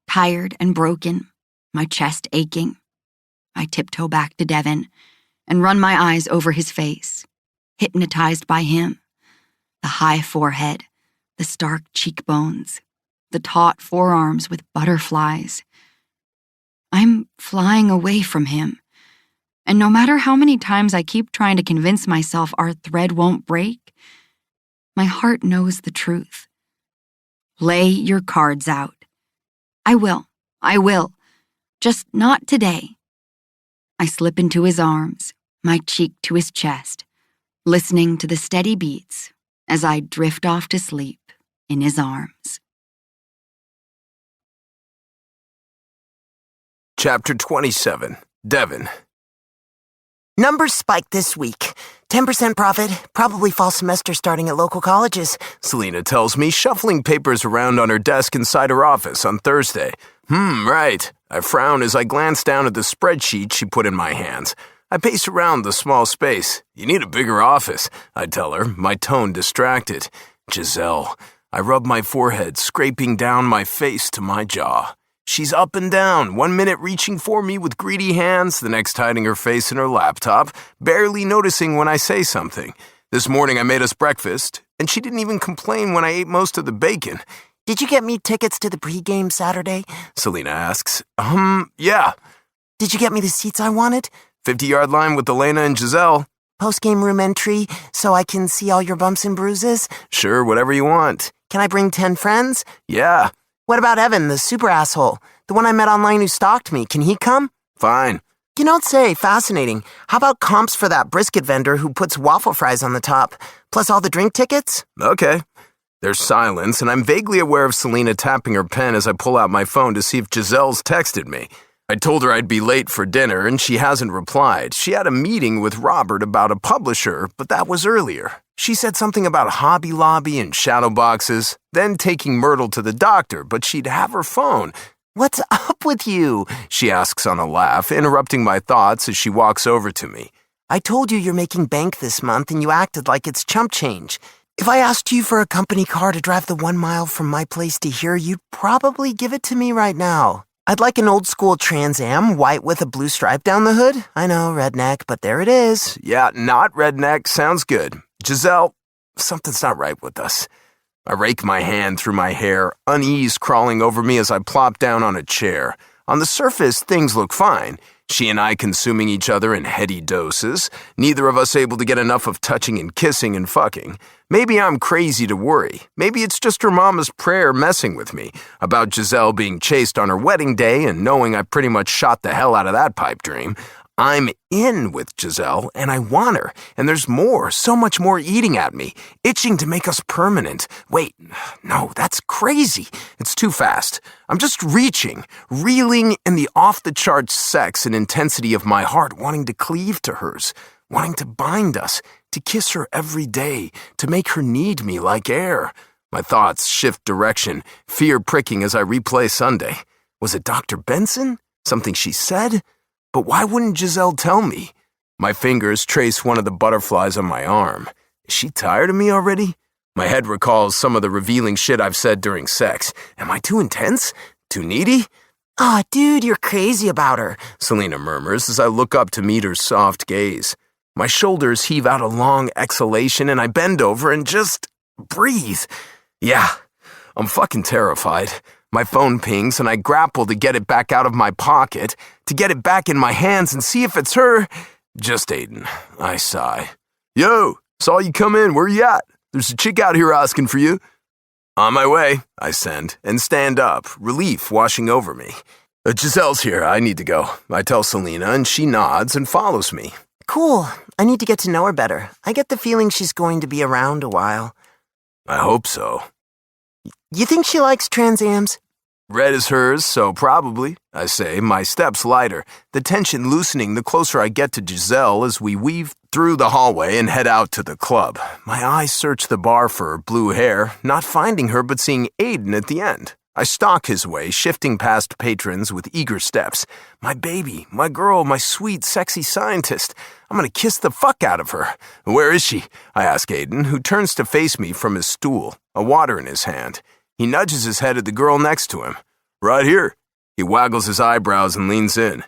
tired and broken, my chest aching. I tiptoe back to Devin and run my eyes over his face, hypnotized by him. The high forehead, the stark cheekbones, the taut forearms with butterflies. I'm flying away from him, and no matter how many times I keep trying to convince myself our thread won't break, my heart knows the truth. Lay your cards out. I will. Just not today. I slip into his arms, my cheek to his chest, listening to the steady beats as I drift off to sleep in his arms. Chapter 27. Devin. Numbers spiked this week. 10% profit, probably fall semester starting at local colleges. Selena tells me, shuffling papers around on her desk inside her office on Thursday. Right. I frown as I glance down at the spreadsheet she put in my hands. I pace around the small space. You need a bigger office, I tell her, my tone distracted. Giselle. I rub my forehead, scraping down my face to my jaw. She's up and down, 1 minute reaching for me with greedy hands, the next hiding her face in her laptop, barely noticing when I say something. This morning I made us breakfast, and she didn't even complain when I ate most of the bacon. Did you get me tickets to the pregame Saturday? Selena asks. Yeah. Did you get me the seats I wanted? 50-yard line with Elena and Giselle. Post-game room entry so I can see all your bumps and bruises? Sure, whatever you want. Can I bring 10 friends? Yeah. What about Evan, the super asshole? The one I met online who stalked me. Can he come? Fine. You don't say. Fascinating. How about comps for that brisket vendor who puts waffle fries on the top? Plus all the drink tickets? Okay. There's silence, and I'm vaguely aware of Selena tapping her pen as I pull out my phone to see if Giselle's texted me. I told her I'd be late for dinner, and she hasn't replied. She had a meeting with Robert about a publisher, but that was earlier. She said something about Hobby Lobby and shadow boxes, then taking Myrtle to the doctor, but she'd have her phone. What's up with you? She asks on a laugh, interrupting my thoughts as she walks over to me. I told you you're making bank this month, and you acted like it's chump change. If I asked you for a company car to drive the 1 mile from my place to here, you'd probably give it to me right now. I'd like an old-school Trans Am, white with a blue stripe down the hood. I know, redneck, but there it is. Yeah, not redneck. Sounds good. Giselle, something's not right with us. I rake my hand through my hair, unease crawling over me as I plop down on a chair. On the surface, things look fine. She and I consuming each other in heady doses, neither of us able to get enough of touching and kissing and fucking. Maybe I'm crazy to worry. Maybe it's just her mama's prayer messing with me about Giselle being chased on her wedding day and knowing I pretty much shot the hell out of that pipe dream. I'm in with Giselle, and I want her, and there's more, so much more eating at me, itching to make us permanent. Wait, no, that's crazy. It's too fast. I'm just reaching, reeling in the off-the-charts sex and intensity of my heart, wanting to cleave to hers, wanting to bind us, to kiss her every day, to make her need me like air. My thoughts shift direction, fear pricking as I replay Sunday. Was it Dr. Benson? Something she said? But why wouldn't Giselle tell me? My fingers trace one of the butterflies on my arm. Is she tired of me already? My head recalls some of the revealing shit I've said during sex. Am I too intense? Too needy? Aw, dude, you're crazy about her, Selena murmurs as I look up to meet her soft gaze. My shoulders heave out a long exhalation and I bend over and just breathe. Yeah, I'm fucking terrified. My phone pings and I grapple to get it back out of my pocket, to get it back in my hands and see if it's her. Just Aiden. I sigh. Yo, saw you come in. Where you at? There's a chick out here asking for you. On my way, I send, and stand up, relief washing over me. Giselle's here. I need to go. I tell Selena, and she nods and follows me. Cool. I need to get to know her better. I get the feeling she's going to be around a while. I hope so. You think she likes Trans Ams? Red is hers, so probably, I say, my steps lighter, the tension loosening the closer I get to Giselle as we weave through the hallway and head out to the club. My eyes search the bar for her blue hair, not finding her but seeing Aiden at the end. I stalk his way, shifting past patrons with eager steps. My baby, my girl, my sweet, sexy scientist. I'm gonna kiss the fuck out of her. Where is she? I ask Aiden, who turns to face me from his stool, a water in his hand. He nudges his head at the girl next to him. Right here. He waggles his eyebrows and leans in.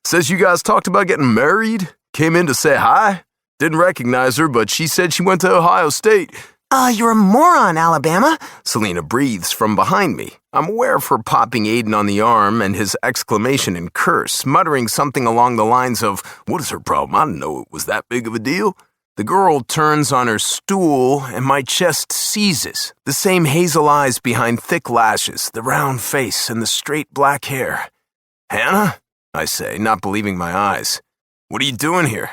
Says you guys talked about getting married? Came in to say hi? Didn't recognize her, but she said she went to Ohio State. You're a moron, Alabama. Selena breathes from behind me. I'm aware of her popping Aiden on the arm and his exclamation and curse, muttering something along the lines of, what is her problem? I didn't know it was that big of a deal. The girl turns on her stool, and my chest seizes. The same hazel eyes behind thick lashes, the round face, and the straight black hair. Hannah? I say, not believing my eyes. What are you doing here?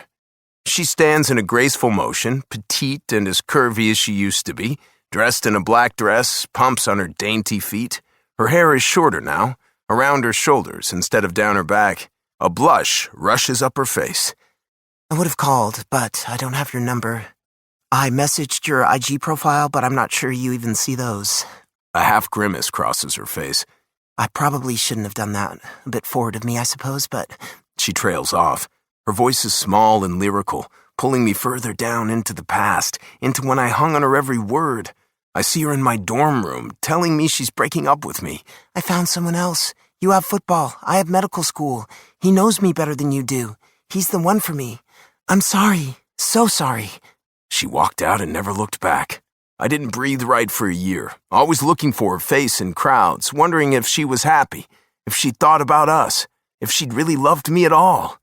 She stands in a graceful motion, petite and as curvy as she used to be, dressed in a black dress, pumps on her dainty feet. Her hair is shorter now, around her shoulders instead of down her back. A blush rushes up her face. I would have called, but I don't have your number. I messaged your IG profile, but I'm not sure you even see those. A half grimace crosses her face. I probably shouldn't have done that. A bit forward of me, I suppose, but... She trails off. Her voice is small and lyrical, pulling me further down into the past, into when I hung on her every word. I see her in my dorm room, telling me she's breaking up with me. I found someone else. You have football. I have medical school. He knows me better than you do. He's the one for me. I'm sorry. So sorry. She walked out and never looked back. I didn't breathe right for a year, always looking for her face in crowds, wondering if she was happy, if she thought about us, if she'd really loved me at all.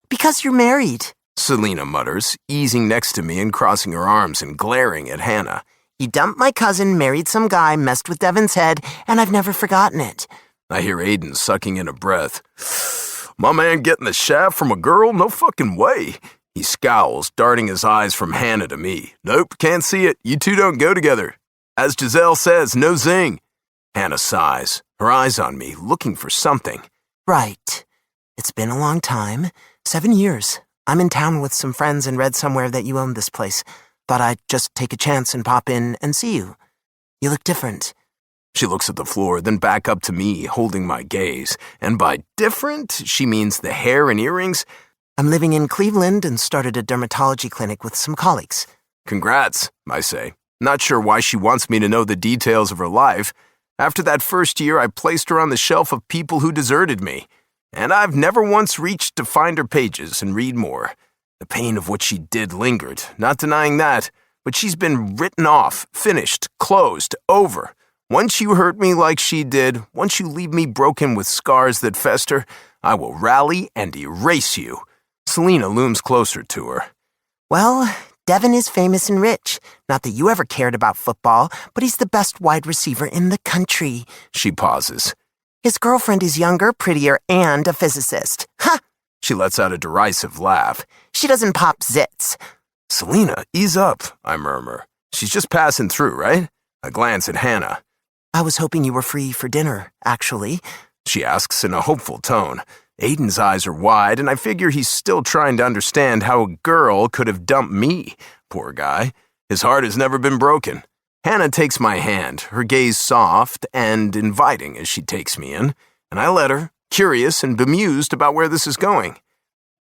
Because you're married, Selena mutters, easing next to me and crossing her arms and glaring at Hannah. You dumped my cousin, married some guy, messed with Devin's head, and I've never forgotten it. I hear Aiden sucking in a breath. My man getting the shaft from a girl? No fucking way. He scowls, darting his eyes from Hannah to me. Nope, can't see it. You two don't go together. As Giselle says, no zing. Hannah sighs, her eyes on me, looking for something. Right. It's been a long time. 7 years. I'm in town with some friends and read somewhere that you own this place. Thought I'd just take a chance and pop in and see you. You look different. She looks at the floor, then back up to me, holding my gaze. And by different, she means the hair and earrings. I'm living in Cleveland and started a dermatology clinic with some colleagues. Congrats, I say. Not sure why she wants me to know the details of her life. After that first year, I placed her on the shelf of people who deserted me. And I've never once reached to find her pages and read more. The pain of what she did lingered, not denying that. But she's been written off, finished, closed, over. Once you hurt me like she did, once you leave me broken with scars that fester, I will rally and erase you. Selena looms closer to her. Well, Devin is famous and rich. Not that you ever cared about football, but he's the best wide receiver in the country. She pauses. His girlfriend is younger, prettier, and a physicist. Ha! She lets out a derisive laugh. She doesn't pop zits. Selena, ease up, I murmur. She's just passing through, right? I glance at Hannah. I was hoping you were free for dinner, actually. She asks in a hopeful tone. Aiden's eyes are wide, and I figure he's still trying to understand how a girl could have dumped me. Poor guy. His heart has never been broken. Hannah takes my hand, her gaze soft and inviting as she takes me in, and I let her, curious and bemused about where this is going.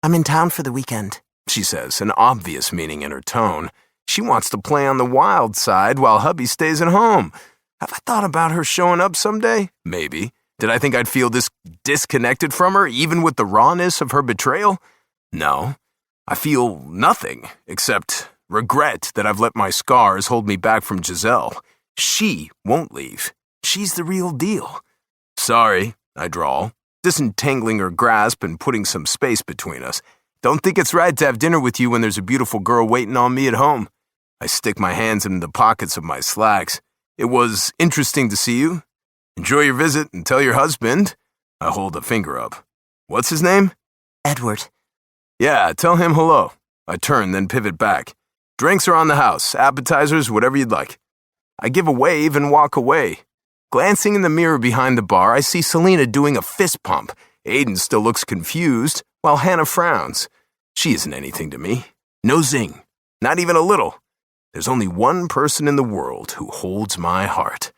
I'm in town for the weekend, she says, an obvious meaning in her tone. She wants to play on the wild side while hubby stays at home. Have I thought about her showing up someday? Maybe. Did I think I'd feel disconnected from her, even with the rawness of her betrayal? No. I feel nothing, except regret that I've let my scars hold me back from Giselle. She won't leave. She's the real deal. Sorry, I drawl, disentangling her grasp and putting some space between us. Don't think it's right to have dinner with you when there's a beautiful girl waiting on me at home. I stick my hands in the pockets of my slacks. It was interesting to see you. Enjoy your visit and tell your husband. I hold a finger up. What's his name? Edward. Yeah, tell him hello. I turn, then pivot back. Drinks are on the house, appetizers, whatever you'd like. I give a wave and walk away. Glancing in the mirror behind the bar, I see Selena doing a fist pump. Aiden still looks confused, while Hannah frowns. She isn't anything to me. No zing. Not even a little. There's only one person in the world who holds my heart.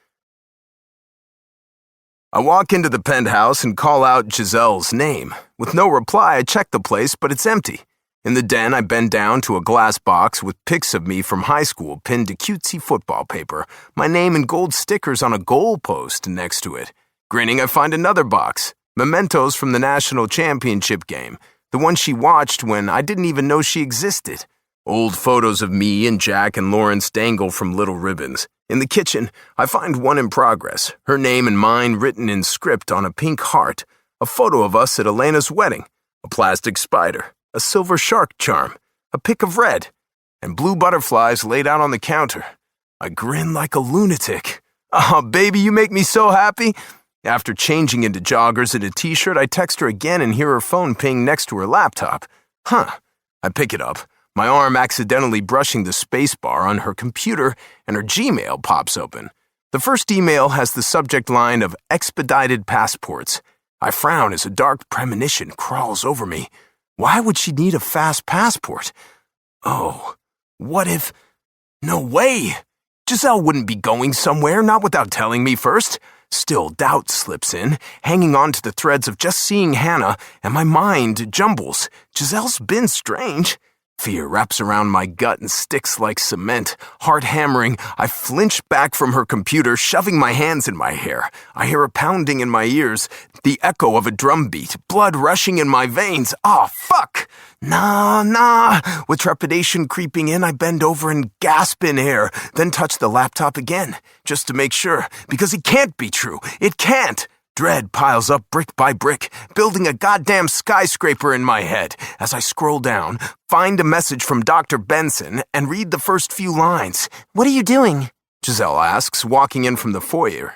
I walk into the penthouse and call out Giselle's name. With no reply, I check the place, but it's empty. In the den, I bend down to a glass box with pics of me from high school pinned to cutesy football paper, my name in gold stickers on a goalpost next to it. Grinning, I find another box, mementos from the national championship game, the one she watched when I didn't even know she existed. Old photos of me and Jack and Lawrence dangle from little ribbons. In the kitchen, I find one in progress, her name and mine written in script on a pink heart, a photo of us at Elena's wedding, a plastic spider, a silver shark charm, a pick of red, and blue butterflies laid out on the counter. I grin like a lunatic. Oh, baby, you make me so happy. After changing into joggers and a t-shirt, I text her again and hear her phone ping next to her laptop. I pick it up, my arm accidentally brushing the space bar on her computer, and her Gmail pops open. The first email has the subject line of expedited passports. I frown as a dark premonition crawls over me. Why would she need a fast passport? Oh, what if... No way! Giselle wouldn't be going somewhere, not without telling me first. Still, doubt slips in, hanging on to the threads of just seeing Hannah, and my mind jumbles. Giselle's been strange. Fear wraps around my gut and sticks like cement. Heart hammering, I flinch back from her computer, shoving my hands in my hair. I hear a pounding in my ears, the echo of a drum beat, blood rushing in my veins. Ah, fuck! Nah. With trepidation creeping in, I bend over and gasp in air, then touch the laptop again, just to make sure, because it can't be true. It can't. Dread piles up brick by brick, building a goddamn skyscraper in my head. As I scroll down, find a message from Dr. Benson, and read the first few lines. What are you doing? Giselle asks, walking in from the foyer.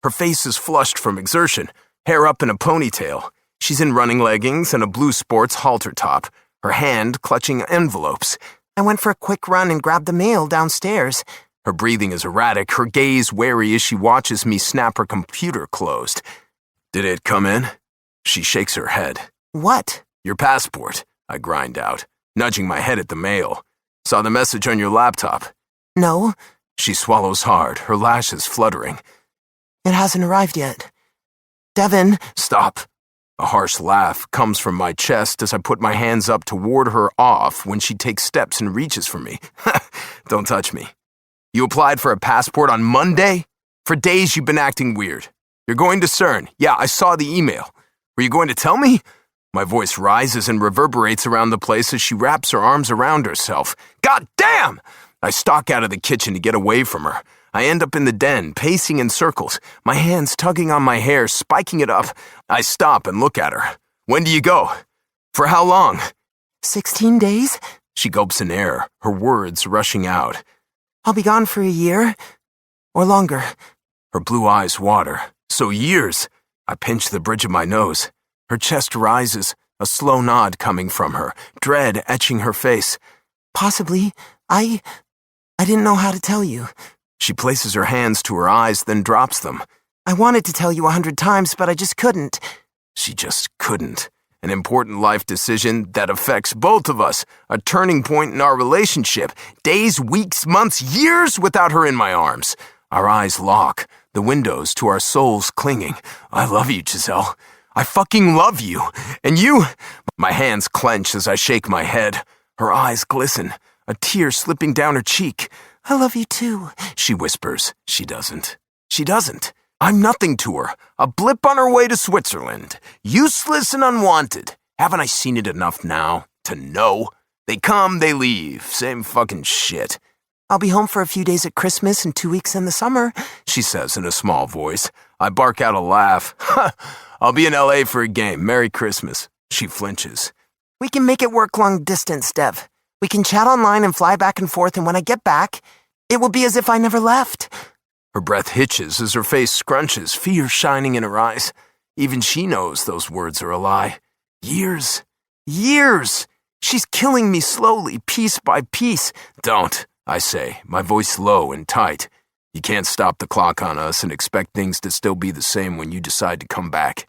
Her face is flushed from exertion, hair up in a ponytail. She's in running leggings and a blue sports halter top, her hand clutching envelopes. I went for a quick run and grabbed the mail downstairs. Her breathing is erratic, her gaze wary as she watches me snap her computer closed. Did it come in? She shakes her head. What? Your passport, I grind out, nudging my head at the mail. Saw the message on your laptop. No. She swallows hard, her lashes fluttering. It hasn't arrived yet. Devin. Stop. A harsh laugh comes from my chest as I put my hands up to ward her off when she takes steps and reaches for me. Don't touch me. You applied for a passport on Monday? For days you've been acting weird. You're going to CERN. Yeah, I saw the email. Were you going to tell me? My voice rises and reverberates around the place as she wraps her arms around herself. God damn! I stalk out of the kitchen to get away from her. I end up in the den, pacing in circles, my hands tugging on my hair, spiking it up. I stop and look at her. When do you go? For how long? 16 days? She gulps in air, her words rushing out. I'll be gone for a year. Or longer. Her blue eyes water. So years. I pinch the bridge of my nose. Her chest rises, a slow nod coming from her, dread etching her face. Possibly. I didn't know how to tell you. She places her hands to her eyes, then drops them. I wanted to tell you 100 times, but I just couldn't. She just couldn't. An important life decision that affects both of us. A turning point in our relationship. Days, weeks, months, years without her in my arms. Our eyes lock, the windows to our souls clinging. I love you, Giselle. I fucking love you. And you... My hands clench as I shake my head. Her eyes glisten, a tear slipping down her cheek. I love you too, she whispers. She doesn't. She doesn't. I'm nothing to her. A blip on her way to Switzerland. Useless and unwanted. Haven't I seen it enough now to know? They come, they leave. Same fucking shit. I'll be home for a few days at Christmas and 2 weeks in the summer, she says in a small voice. I bark out a laugh. I'll be in LA for a game. Merry Christmas. She flinches. We can make it work long distance, Dev. We can chat online and fly back and forth, and when I get back, it will be as if I never left. Her breath hitches as her face scrunches, fear shining in her eyes. Even she knows those words are a lie. Years. She's killing me slowly, piece by piece. Don't, I say, my voice low and tight. You can't stop the clock on us and expect things to still be the same when you decide to come back.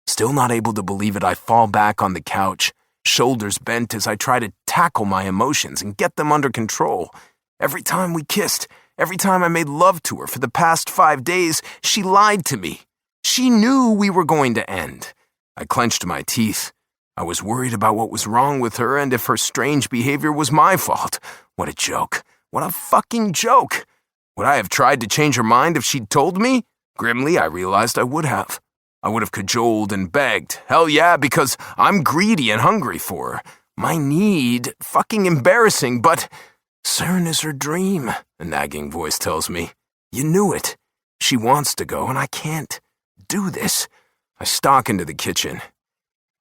Still not able to believe it, I fall back on the couch, shoulders bent as I try to tackle my emotions and get them under control. Every time we kissed, every time I made love to her for the past 5 days, she lied to me. She knew we were going to end. I clenched my teeth. I was worried about what was wrong with her and if her strange behavior was my fault. What a joke. What a fucking joke. Would I have tried to change her mind if she'd told me? Grimly, I realized I would have. I would have cajoled and begged. Hell yeah, because I'm greedy and hungry for her. My need, fucking embarrassing, but CERN is her dream, a nagging voice tells me. You knew it. She wants to go, and I can't do this. I stalk into the kitchen.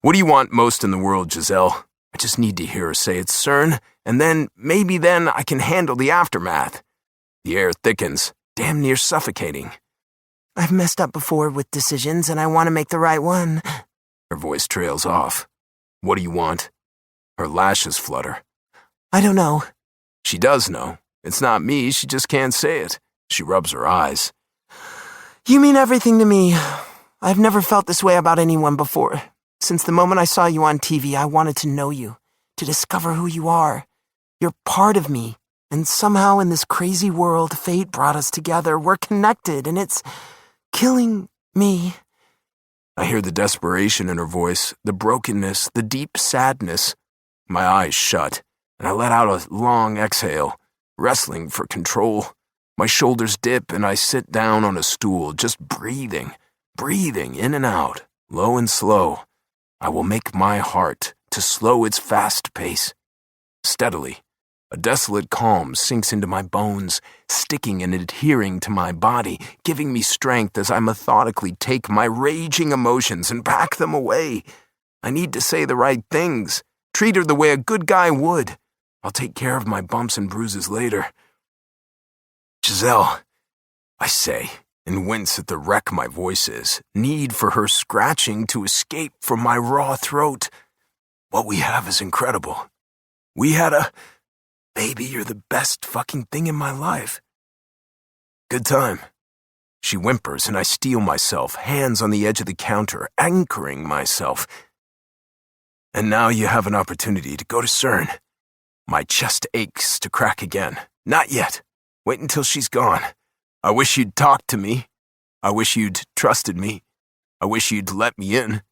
What do you want most in the world, Giselle? I just need to hear her say it's CERN, and then, maybe then, I can handle the aftermath. The air thickens, damn near suffocating. I've messed up before with decisions, and I want to make the right one. Her voice trails off. What do you want? Her lashes flutter. I don't know. She does know. It's not me, she just can't say it. She rubs her eyes. You mean everything to me. I've never felt this way about anyone before. Since the moment I saw you on TV, I wanted to know you, to discover who you are. You're part of me, and somehow in this crazy world, fate brought us together. We're connected, and it's killing me. I hear the desperation in her voice, the brokenness, the deep sadness. My eyes shut, and I let out a long exhale, wrestling for control. My shoulders dip, and I sit down on a stool, just breathing in and out, low and slow. I will make my heart to slow its fast pace. Steadily, a desolate calm sinks into my bones, sticking and adhering to my body, giving me strength as I methodically take my raging emotions and pack them away. I need to say the right things, treat her the way a good guy would. I'll take care of my bumps and bruises later. Giselle, I say, and wince at the wreck my voice is, need for her scratching to escape from my raw throat. What we have is incredible. We had a... Baby, you're the best fucking thing in my life. Good time. She whimpers and I steel myself, hands on the edge of the counter, anchoring myself. And now you have an opportunity to go to CERN. My chest aches to crack again. Not yet. Wait until she's gone. I wish you'd talked to me. I wish you'd trusted me. I wish you'd let me in.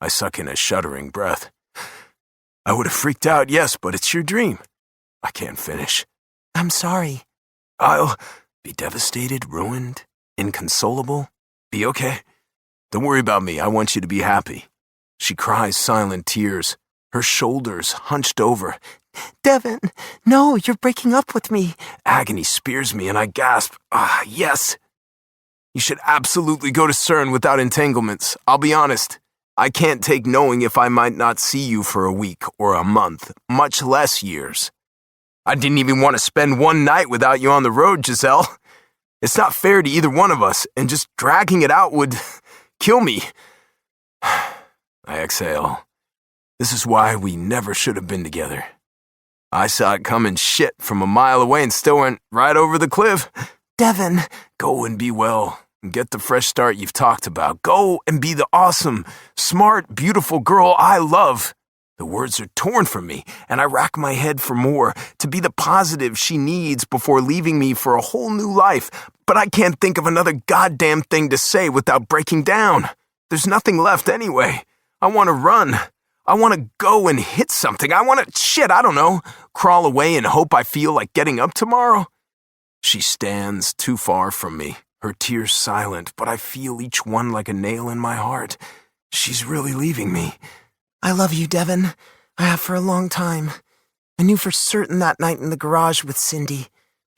I suck in a shuddering breath. I would have freaked out, yes, but it's your dream. I can't finish. I'm sorry. I'll be devastated, ruined, inconsolable. Be okay. Don't worry about me. I want you to be happy. She cries silent tears, her shoulders hunched over. Devin, no, you're breaking up with me. Agony spears me and I gasp. Yes. You should absolutely go to CERN without entanglements. I'll be honest. I can't take knowing if I might not see you for a week or a month, much less years. I didn't even want to spend one night without you on the road, Giselle. It's not fair to either one of us, and just dragging it out would kill me. I exhale. This is why we never should have been together. I saw it coming shit from a mile away and still went right over the cliff. Devin, go and be well. And get the fresh start you've talked about. Go and be the awesome, smart, beautiful girl I love. The words are torn from me, and I rack my head for more, to be the positive she needs before leaving me for a whole new life. But I can't think of another goddamn thing to say without breaking down. There's nothing left anyway. I want to run. I want to go and hit something. I want to, I don't know, crawl away and hope I feel like getting up tomorrow. She stands too far from me, her tears silent, but I feel each one like a nail in my heart. She's really leaving me. I love you, Devin. I have for a long time. I knew for certain that night in the garage with Cindy.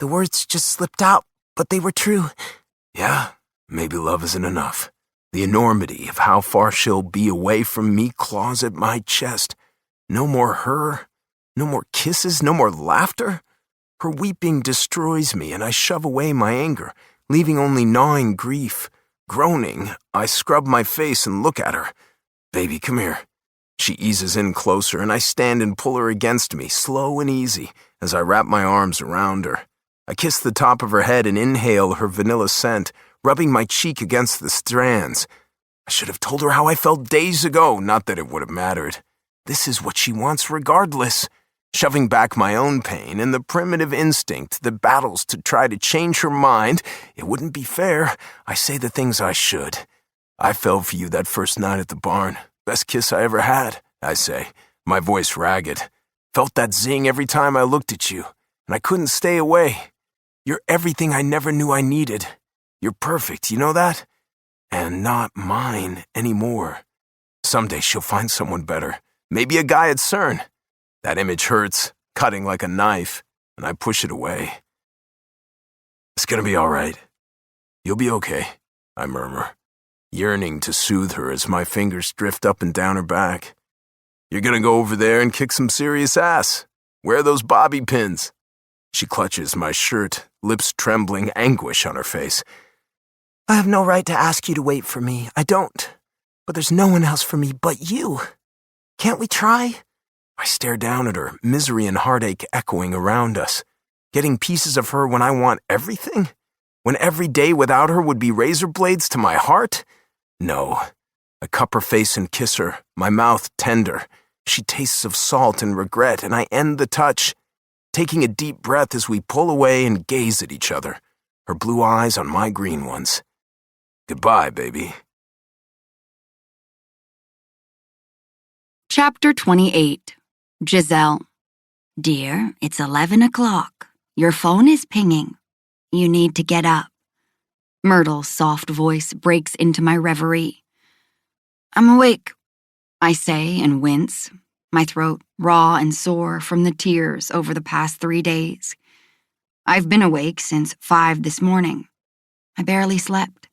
The words just slipped out, but they were true. Yeah, Maybe love isn't enough. The enormity of how far she'll be away from me claws at my chest. No more her, no more kisses, no more laughter. Her weeping destroys me, and I shove away my anger, leaving only gnawing grief. Groaning, I scrub my face and look at her. Baby, come here. She eases in closer, and I stand and pull her against me, slow and easy, as I wrap my arms around her. I kiss the top of her head and inhale her vanilla scent, rubbing my cheek against the strands. I should have told her how I felt days ago, not that it would have mattered. This is what she wants regardless. Shoving back my own pain and the primitive instinct that battles to try to change her mind, it wouldn't be fair. I say the things I should. I fell for you that first night at the barn. Best kiss I ever had, I say, my voice ragged. Felt that zing every time I looked at you, and I couldn't stay away. You're everything I never knew I needed. You're perfect, you know that? And not mine anymore. Someday she'll find someone better. Maybe a guy at CERN. That image hurts, cutting like a knife, and I push it away. It's gonna be all right. You'll be okay, I murmur, yearning to soothe her as my fingers drift up and down her back. You're gonna go over there and kick some serious ass. Wear those bobby pins. She clutches my shirt, lips trembling, anguish on her face. I have no right to ask you to wait for me. I don't. But there's no one else for me but you. Can't we try? I stare down at her, misery and heartache echoing around us. Getting pieces of her when I want everything? When every day without her would be razor blades to my heart? No. I cup her face and kiss her, my mouth tender. She tastes of salt and regret, and I end the touch, taking a deep breath as we pull away and gaze at each other, her blue eyes on my green ones. Goodbye, baby. Chapter 28. Giselle. Dear, it's 11 o'clock. Your phone is pinging. You need to get up. Myrtle's soft voice breaks into my reverie. I'm awake, I say and wince, my throat raw and sore from the tears over the past 3 days. I've been awake since 5 this morning. I barely slept.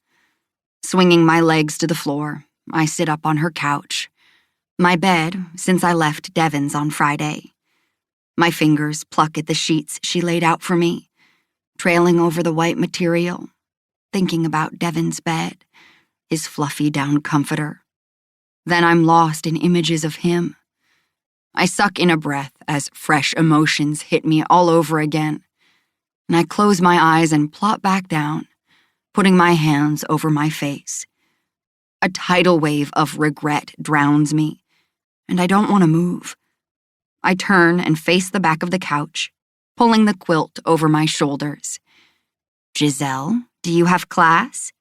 Swinging my legs to the floor, I sit up on her couch. My bed, since I left Devon's on Friday. My fingers pluck at the sheets she laid out for me, trailing over the white material, thinking about Devon's bed, his fluffy down comforter. Then I'm lost in images of him. I suck in a breath as fresh emotions hit me all over again, and I close my eyes and plop back down, putting my hands over my face. A tidal wave of regret drowns me, and I don't want to move. I turn and face the back of the couch, pulling the quilt over my shoulders. Giselle, do you have class?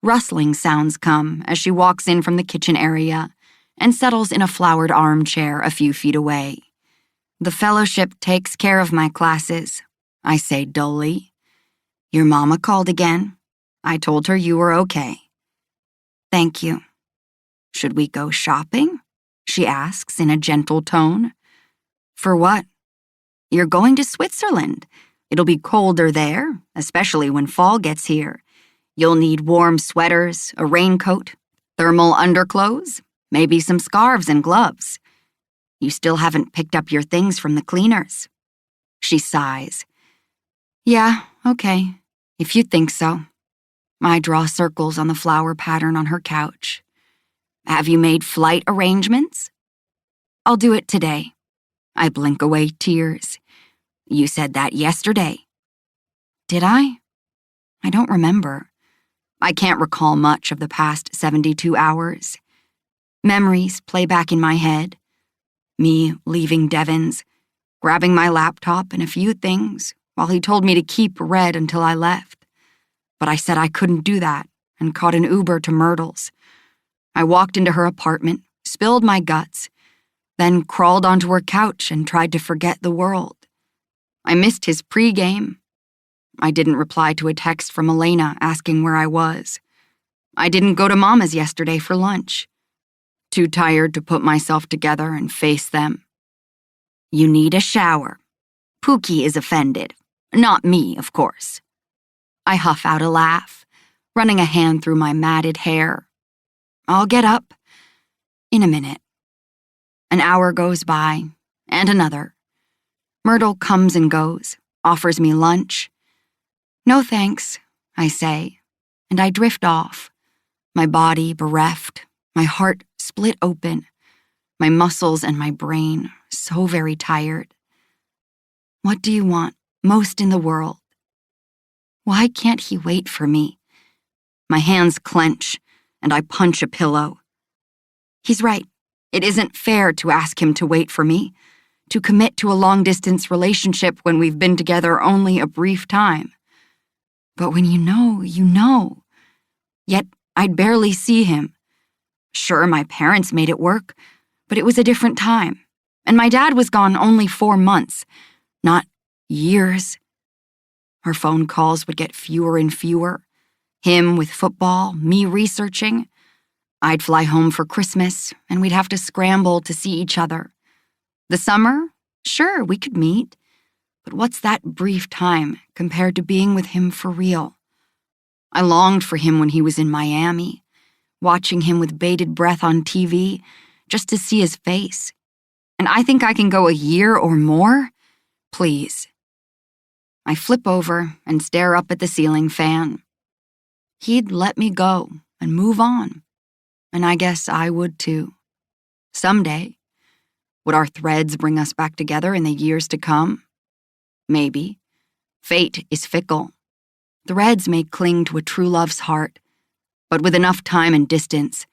Rustling sounds come as she walks in from the kitchen area and settles in a flowered armchair a few feet away. The fellowship takes care of my classes, I say dully. Your mama called again. I told her you were okay. Thank you. Should we go shopping? She asks in a gentle tone. For what? You're going to Switzerland. It'll be colder there, especially when fall gets here. You'll need warm sweaters, a raincoat, thermal underclothes, maybe some scarves and gloves. You still haven't picked up your things from the cleaners. She sighs. Yeah, okay, if you think so. I draw circles on the flower pattern on her couch. Have you made flight arrangements? I'll do it today. I blink away tears. You said that yesterday. Did I? I don't remember. I can't recall much of the past 72 hours. Memories play back in my head. Me leaving Devon's, grabbing my laptop and a few things while he told me to keep Red until I left. But I said I couldn't do that and caught an Uber to Myrtle's. I walked into her apartment, spilled my guts, then crawled onto her couch and tried to forget the world. I missed his pregame. I didn't reply to a text from Elena asking where I was. I didn't go to Mama's yesterday for lunch. Too tired to put myself together and face them. You need a shower. Pookie is offended. Not me, of course. I huff out a laugh. running a hand through my matted hair. I'll get up in a minute. An hour goes by, and another. Myrtle comes and goes, offers me lunch. No thanks, I say, and I drift off, my body bereft, my heart split open, my muscles and my brain so very tired. What do you want most in the world? Why can't he wait for me? My hands clench, and I punch a pillow. He's right. It isn't fair to ask him to wait for me, to commit to a long-distance relationship when we've been together only a brief time. But when you know, you know. Yet I'd barely see him. Sure, my parents made it work, but it was a different time, and my dad was gone only 4 months, not years. Our phone calls would get fewer and fewer. Him with football, me researching. I'd fly home for Christmas, and we'd have to scramble to see each other. The summer, sure, we could meet, but what's that brief time compared to being with him for real? I longed for him when he was in Miami, watching him with bated breath on TV just to see his face. And I think I can go a year or more? Please. I flip over and stare up at the ceiling fan. He'd let me go and move on. And I guess I would too. Someday. Would our threads bring us back together in the years to come? Maybe. Fate is fickle. Threads may cling to a true love's heart, but with enough time and distance,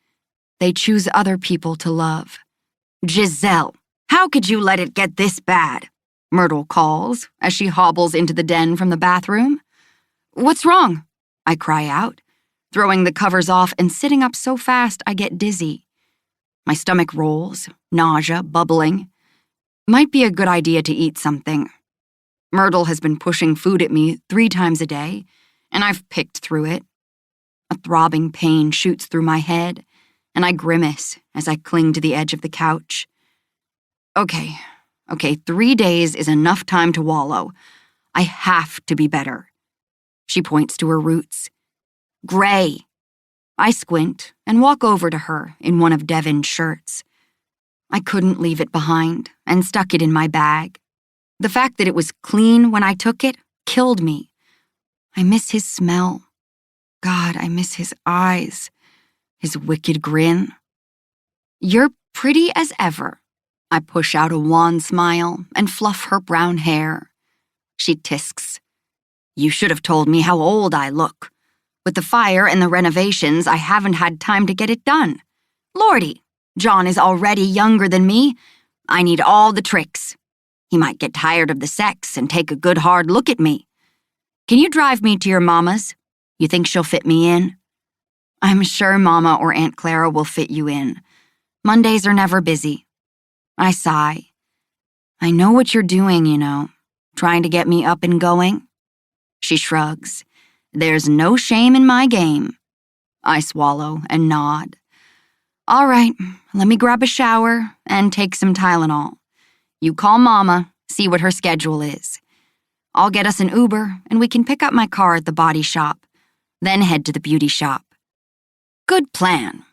they choose other people to love. Giselle, how could you let it get this bad? Myrtle calls as she hobbles into the den from the bathroom. What's wrong? I cry out, throwing the covers off and sitting up so fast I get dizzy. My stomach rolls, nausea bubbling. Might be a good idea to eat something. Myrtle has been pushing food at me 3 times a day, and I've picked through it. A throbbing pain shoots through my head, and I grimace as I cling to the edge of the couch. Okay, 3 days is enough time to wallow. I have to be better. She points to her roots. Gray. I squint and walk over to her in one of Devin's shirts. I couldn't leave it behind and stuck it in my bag. The fact that it was clean when I took it killed me. I miss his smell. God, I miss his eyes, his wicked grin. You're pretty as ever. I push out a wan smile and fluff her brown hair. She tisks. You should have told me how old I look. With the fire and the renovations, I haven't had time to get it done. Lordy, John is already younger than me. I need all the tricks. He might get tired of the sex and take a good hard look at me. Can you drive me to your mama's? You think she'll fit me in? I'm sure Mama or Aunt Clara will fit you in. Mondays are never busy. I sigh. I know what you're doing, you know, trying to get me up and going. She shrugs. There's no shame in my game. I swallow and nod. All right, let me grab a shower and take some Tylenol. You call Mama, see what her schedule is. I'll get us an Uber and we can pick up my car at the body shop, then head to the beauty shop. Good plan,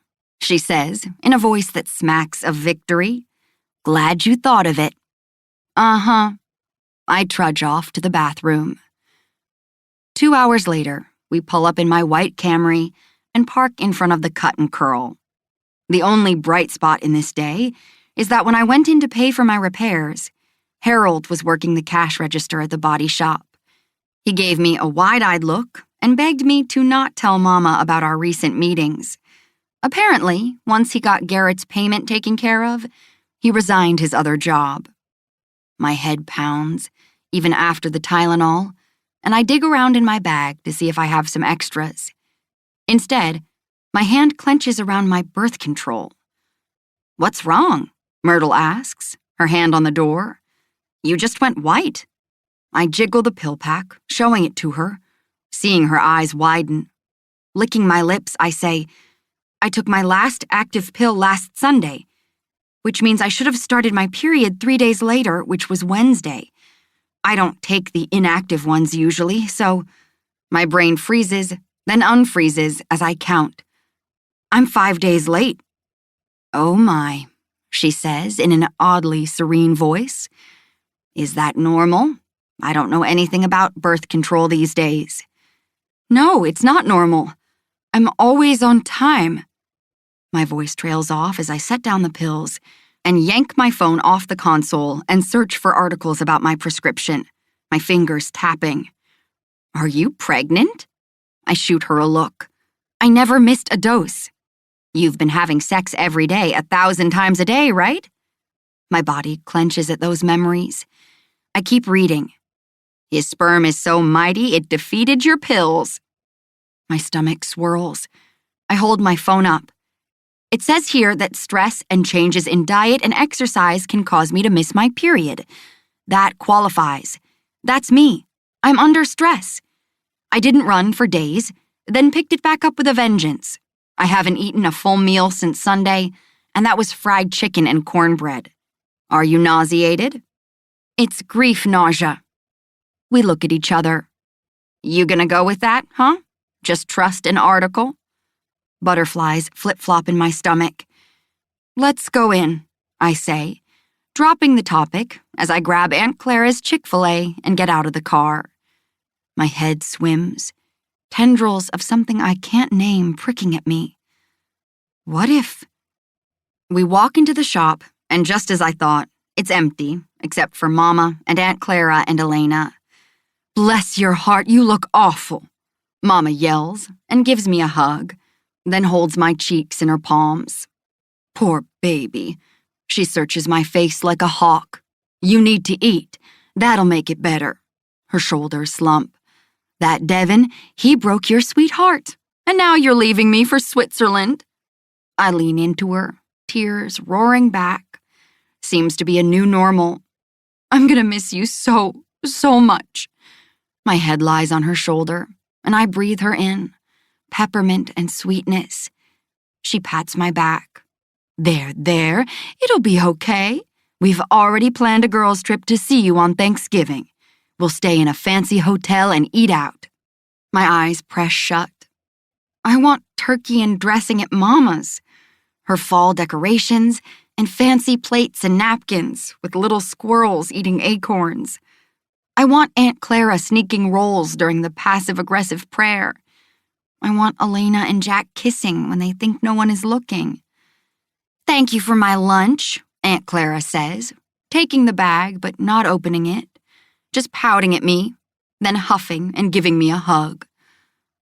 she says in a voice that smacks of victory. Glad you thought of it. Uh-huh. I trudge off to the bathroom. 2 hours later, we pull up in my white Camry and park in front of the Cut and Curl. The only bright spot in this day is that when I went in to pay for my repairs, Harold was working the cash register at the body shop. He gave me a wide-eyed look and begged me to not tell Mama about our recent meetings. Apparently, once he got Garrett's payment taken care of, he resigned his other job. My head pounds, even after the Tylenol, and I dig around in my bag to see if I have some extras. Instead, my hand clenches around my birth control. What's wrong? Myrtle asks, her hand on the door. You just went white. I jiggle the pill pack, showing it to her, seeing her eyes widen. Licking my lips, I say, I took my last active pill last Sunday, which means I should have started my period 3 days later, which was Wednesday. I don't take the inactive ones usually, so my brain freezes, then unfreezes as I count. I'm 5 days late. Oh my, she says in an oddly serene voice. Is that normal? I don't know anything about birth control these days. No, it's not normal. I'm always on time. My voice trails off as I set down the pills and yank my phone off the console and search for articles about my prescription, my fingers tapping. Are you pregnant? I shoot her a look. I never missed a dose. You've been having sex every day, 1,000 times a day, right? My body clenches at those memories. I keep reading. His sperm is so mighty it defeated your pills. My stomach swirls. I hold my phone up. It says here that stress and changes in diet and exercise can cause me to miss my period. That qualifies. That's me. I'm under stress. I didn't run for days, then picked it back up with a vengeance. I haven't eaten a full meal since Sunday, and that was fried chicken and cornbread. Are you nauseated? It's grief nausea. We look at each other. You gonna go with that, huh? Just trust an article? Butterflies flip-flop in my stomach. Let's go in, I say, dropping the topic as I grab Aunt Clara's Chick-fil-A and get out of the car. My head swims, tendrils of something I can't name pricking at me. What if... We walk into the shop, and just as I thought, it's empty, except for Mama and Aunt Clara and Elena. Bless your heart, you look awful. Mama yells and gives me a hug, then holds my cheeks in her palms. Poor baby. She searches my face like a hawk. You need to eat. That'll make it better. Her shoulders slump. That Devin, he broke your sweetheart, and now you're leaving me for Switzerland. I lean into her, tears roaring back. Seems to be a new normal. I'm gonna miss you so much. My head lies on her shoulder, and I breathe her in, peppermint and sweetness. She pats my back. There, it'll be okay. We've already planned a girls' trip to see you on Thanksgiving. We'll stay in a fancy hotel and eat out. My eyes press shut. I want turkey and dressing at Mama's. Her fall decorations and fancy plates and napkins with little squirrels eating acorns. I want Aunt Clara sneaking rolls during the passive-aggressive prayer. I want Elena and Jack kissing when they think no one is looking. Thank you for my lunch, Aunt Clara says, taking the bag but not opening it, just pouting at me, then huffing and giving me a hug.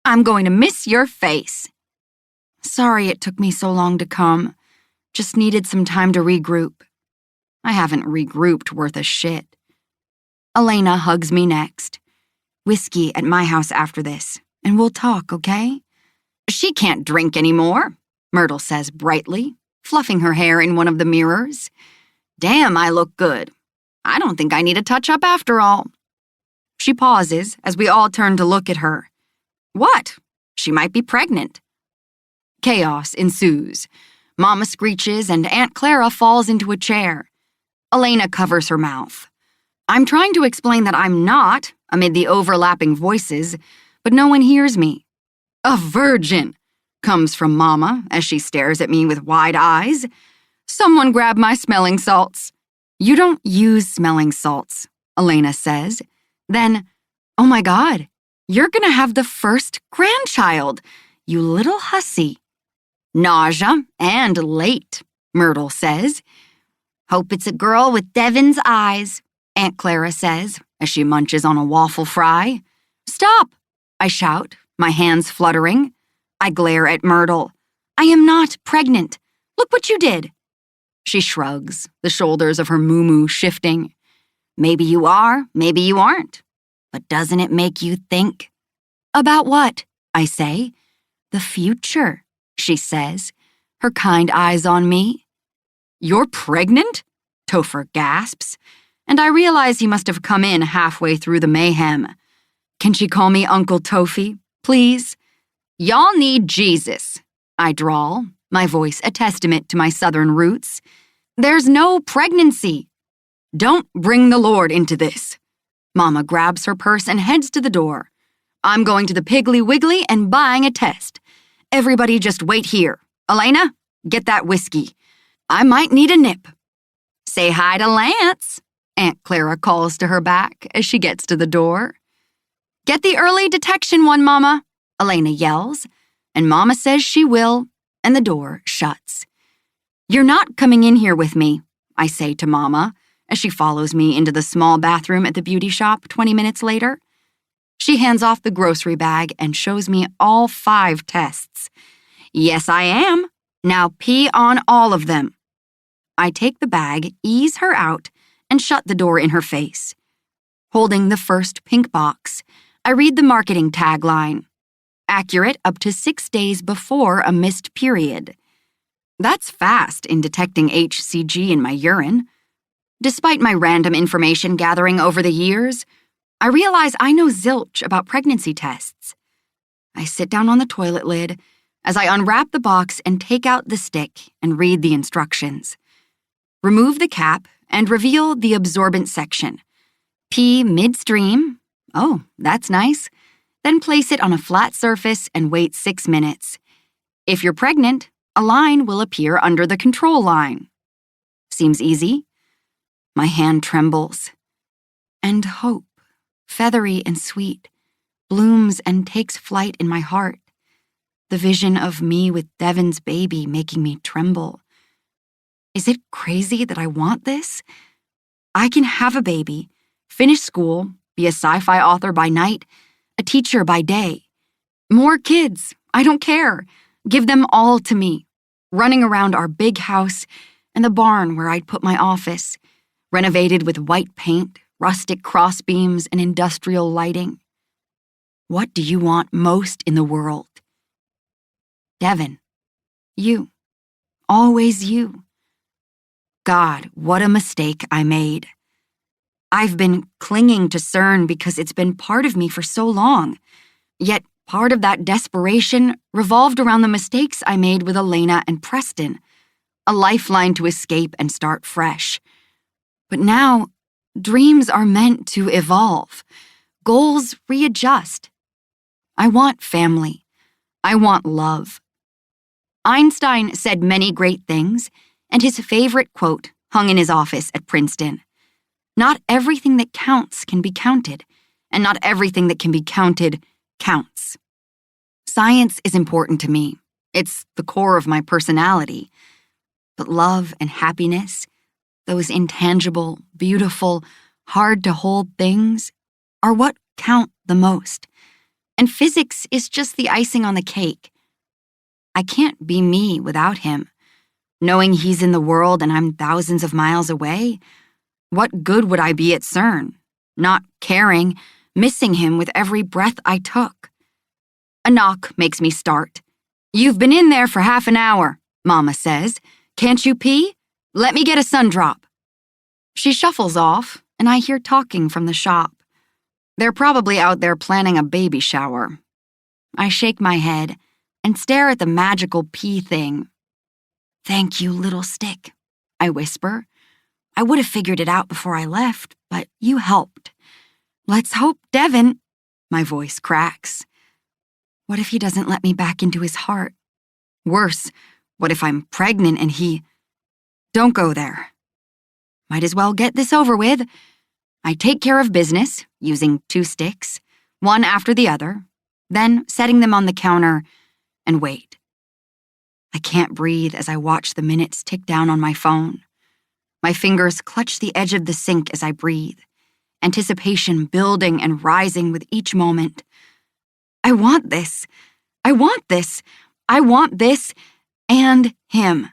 I'm going to miss your face. Sorry it took me so long to come. Just needed some time to regroup. I haven't regrouped worth a shit. Elena hugs me next. Whiskey at my house after this, and we'll talk, okay? She can't drink anymore, Myrtle says brightly, fluffing her hair in one of the mirrors. Damn, I look good. I don't think I need a touch-up after all. She pauses as we all turn to look at her. What? She might be pregnant. Chaos ensues. Mama screeches and Aunt Clara falls into a chair. Elena covers her mouth. I'm trying to explain that I'm not, amid the overlapping voices, but no one hears me. A virgin, comes from Mama as she stares at me with wide eyes. Someone grab my smelling salts. You don't use smelling salts, Elena says. Then, oh my God, you're gonna have the first grandchild, you little hussy. Nausea and late, Myrtle says. Hope it's a girl with Devin's eyes, Aunt Clara says as she munches on a waffle fry. Stop, I shout, my hands fluttering. I glare at Myrtle. I am not pregnant. Look what you did. She shrugs, the shoulders of her moo-moo shifting. Maybe you are, maybe you aren't. But doesn't it make you think? About what? I say. The future, she says, her kind eyes on me. You're pregnant? Topher gasps, and I realize he must have come in halfway through the mayhem. Can she call me Uncle Tofi, please? Y'all need Jesus, I drawl, my voice a testament to my southern roots. There's no pregnancy. Don't bring the Lord into this. Mama grabs her purse and heads to the door. I'm going to the Piggly Wiggly and buying a test. Everybody just wait here. Elena, get that whiskey. I might need a nip. Say hi to Lance, Aunt Clara calls to her back as she gets to the door. Get the early detection one, Mama, Elena yells, and Mama says she will, and the door shuts. You're not coming in here with me, I say to Mama, as she follows me into the small bathroom at the beauty shop 20 minutes later. She hands off the grocery bag and shows me all 5 tests. Yes, I am. Now pee on all of them. I take the bag, ease her out, and shut the door in her face. Holding the first pink box, I read the marketing tagline. Accurate up to 6 days before a missed period. That's fast in detecting HCG in my urine. Despite my random information gathering over the years, I realize I know zilch about pregnancy tests. I sit down on the toilet lid as I unwrap the box and take out the stick and read the instructions. Remove the cap and reveal the absorbent section. Pee midstream. Oh, that's nice. Then place it on a flat surface and wait 6 minutes. If you're pregnant, a line will appear under the control line. Seems easy. My hand trembles. And hope, feathery and sweet, blooms and takes flight in my heart. The vision of me with Devin's baby making me tremble. Is it crazy that I want this? I can have a baby, finish school, be a sci-fi author by night, a teacher by day. More kids, I don't care. Give them all to me, running around our big house and the barn where I'd put my office, renovated with white paint, rustic crossbeams, and industrial lighting. What do you want most in the world? Devin, you, always you. God, what a mistake I made. I've been clinging to CERN because it's been part of me for so long, yet part of that desperation revolved around the mistakes I made with Elena and Preston, a lifeline to escape and start fresh. But now, dreams are meant to evolve. Goals readjust. I want family. I want love. Einstein said many great things, and his favorite quote hung in his office at Princeton. Not everything that counts can be counted, and not everything that can be counted counts. Science is important to me. It's the core of my personality. But love and happiness, those intangible, beautiful, hard-to-hold things, are what count the most. And physics is just the icing on the cake. I can't be me without him. Knowing he's in the world and I'm thousands of miles away, what good would I be at CERN? Not caring, missing him with every breath I took. A knock makes me start. You've been in there for half an hour, Mama says. Can't you pee? Let me get a sun drop. She shuffles off, and I hear talking from the shop. They're probably out there planning a baby shower. I shake my head and stare at the magical pee thing. Thank you, little stick, I whisper. I would have figured it out before I left, but you helped. Let's hope Devin... My voice cracks. What if he doesn't let me back into his heart? Worse, what if I'm pregnant and he... Don't go there. Might as well get this over with. I take care of business, using 2 sticks, one after the other, then setting them on the counter, and wait. I can't breathe as I watch the minutes tick down on my phone. My fingers clutch the edge of the sink as I breathe, anticipation building and rising with each moment. I want this. I want this. I want this and him.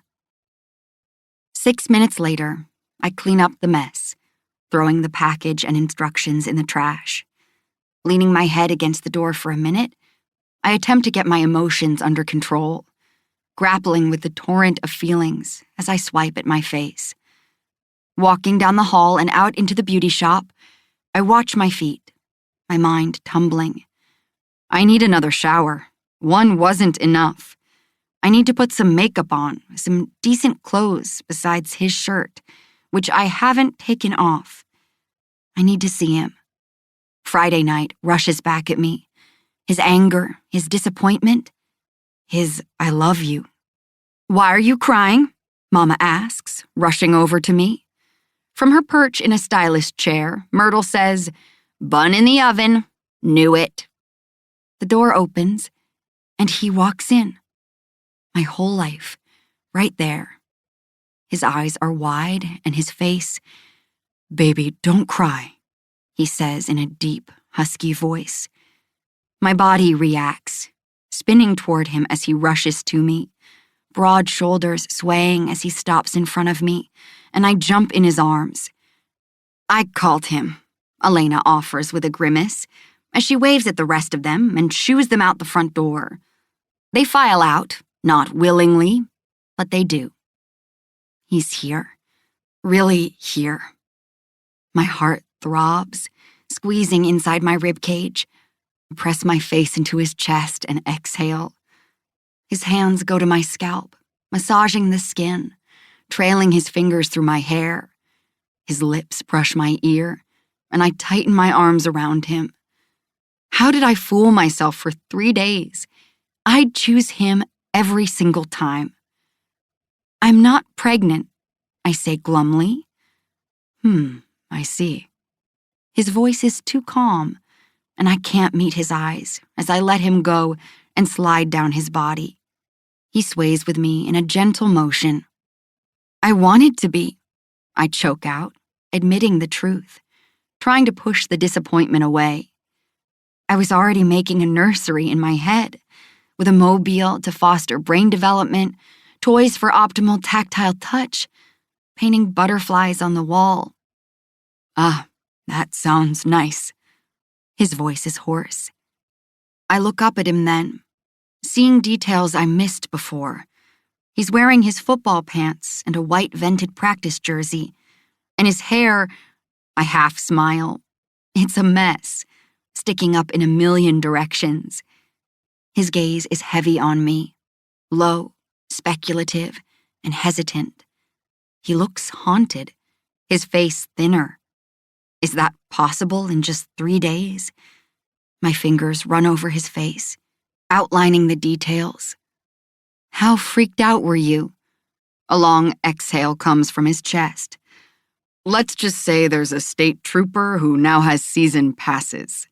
6 minutes later, I clean up the mess, throwing the package and instructions in the trash. Leaning my head against the door for a minute, I attempt to get my emotions under control, grappling with the torrent of feelings as I swipe at my face. Walking down the hall and out into the beauty shop, I watch my feet, my mind tumbling. I need another shower. One wasn't enough. I need to put some makeup on, some decent clothes besides his shirt, which I haven't taken off. I need to see him. Friday night rushes back at me. his anger, his disappointment, his I love you. Why are you crying? Mama asks, rushing over to me. From her perch in a stylish chair, Myrtle says, "Bun in the oven. Knew it." The door opens, and he walks in. My whole life, right there. His eyes are wide, and his face, "Baby, don't cry," he says in a deep, husky voice. My body reacts, spinning toward him as he rushes to me, broad shoulders swaying as he stops in front of me, and I jump in his arms. "I called him," Elena offers with a grimace, as she waves at the rest of them and shoos them out the front door. They file out, not willingly, but they do. He's here, really here. My heart throbs, squeezing inside my ribcage. I press my face into his chest and exhale. His hands go to my scalp, massaging the skin, trailing his fingers through my hair. His lips brush my ear, and I tighten my arms around him. How did I fool myself for 3 days? I'd choose him every single time. "I'm not pregnant," I say glumly. I see. His voice is too calm, and I can't meet his eyes as I let him go and slide down his body. He sways with me in a gentle motion. "I wanted to be," I choke out, admitting the truth, trying to push the disappointment away. I was already making a nursery in my head, with a mobile to foster brain development, toys for optimal tactile touch, painting butterflies on the wall. "Ah, that sounds nice." His voice is hoarse. I look up at him then, seeing details I missed before. He's wearing his football pants and a white vented practice jersey, and his hair, I half smile. It's a mess, sticking up in a million directions. His gaze is heavy on me, low, speculative, and hesitant. He looks haunted, his face thinner. Is that possible in just 3 days? My fingers run over his face, outlining the details. "How freaked out were you?" A long exhale comes from his chest. "Let's just say there's a state trooper who now has season passes."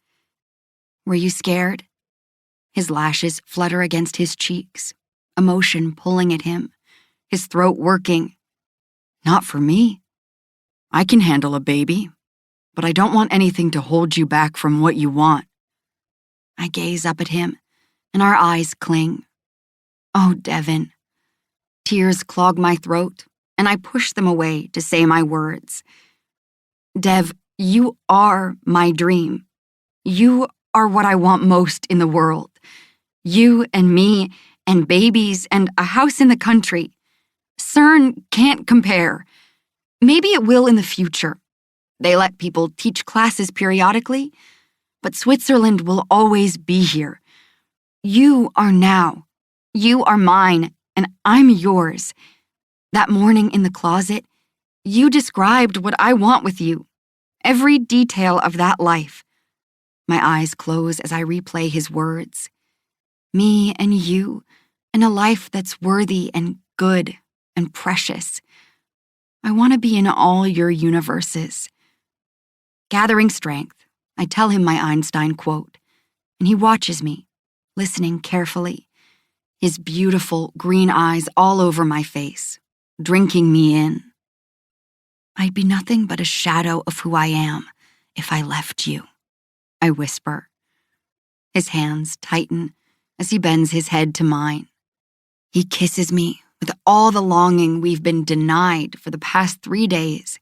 "Were you scared?" His lashes flutter against his cheeks, emotion pulling at him, his throat working. "Not for me. I can handle a baby, but I don't want anything to hold you back from what you want." I gaze up at him, and our eyes cling. Oh, Devin. Tears clog my throat, and I push them away to say my words. "Dev, you are my dream. You are what I want most in the world. You and me and babies and a house in the country. CERN can't compare. Maybe it will in the future. They let people teach classes periodically, but Switzerland will always be here. You are now. You are mine, and I'm yours. That morning in the closet, you described what I want with you. Every detail of that life." My eyes close as I replay his words. Me and you, and a life that's worthy and good and precious. I want to be in all your universes. Gathering strength, I tell him my Einstein quote, and he watches me, listening carefully, his beautiful green eyes all over my face, drinking me in. "I'd be nothing but a shadow of who I am if I left you," I whisper. His hands tighten as he bends his head to mine. He kisses me with all the longing we've been denied for the past 3 days.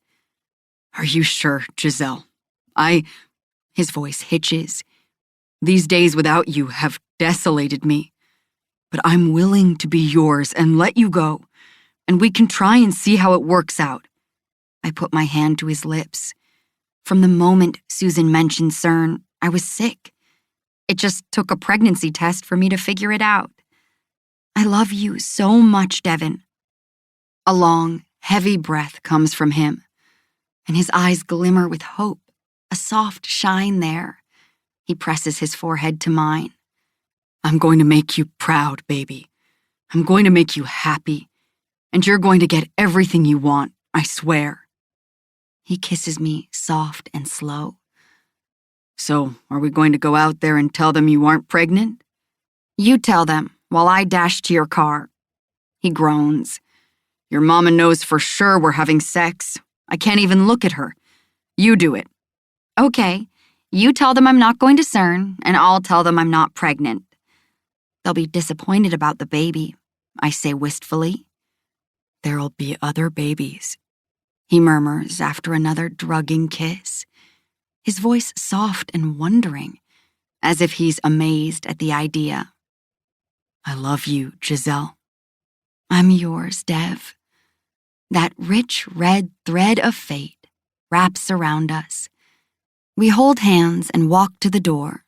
"Are you sure, Giselle? His voice hitches. "These days without you have desolated me. But I'm willing to be yours and let you go, and we can try and see how it works out." I put my hand to his lips. From the moment Susan mentioned CERN, I was sick. It just took a pregnancy test for me to figure it out. "I love you so much, Devin." A long, heavy breath comes from him, and his eyes glimmer with hope, a soft shine there. He presses his forehead to mine, I'm going to make you proud, baby. I'm going to make you happy. And you're going to get everything you want, I swear. He kisses me soft and slow. So, are we going to go out there and tell them you aren't pregnant? You tell them while I dash to your car. He groans. Your mama knows for sure we're having sex. I can't even look at her. You do it. Okay, you tell them I'm not going to CERN, and I'll tell them I'm not pregnant. They'll be disappointed about the baby, I say wistfully. There'll be other babies, he murmurs after another drugging kiss, his voice soft and wondering, as if he's amazed at the idea. I love you, Giselle. I'm yours, Dev. That rich red thread of fate wraps around us. We hold hands and walk to the door,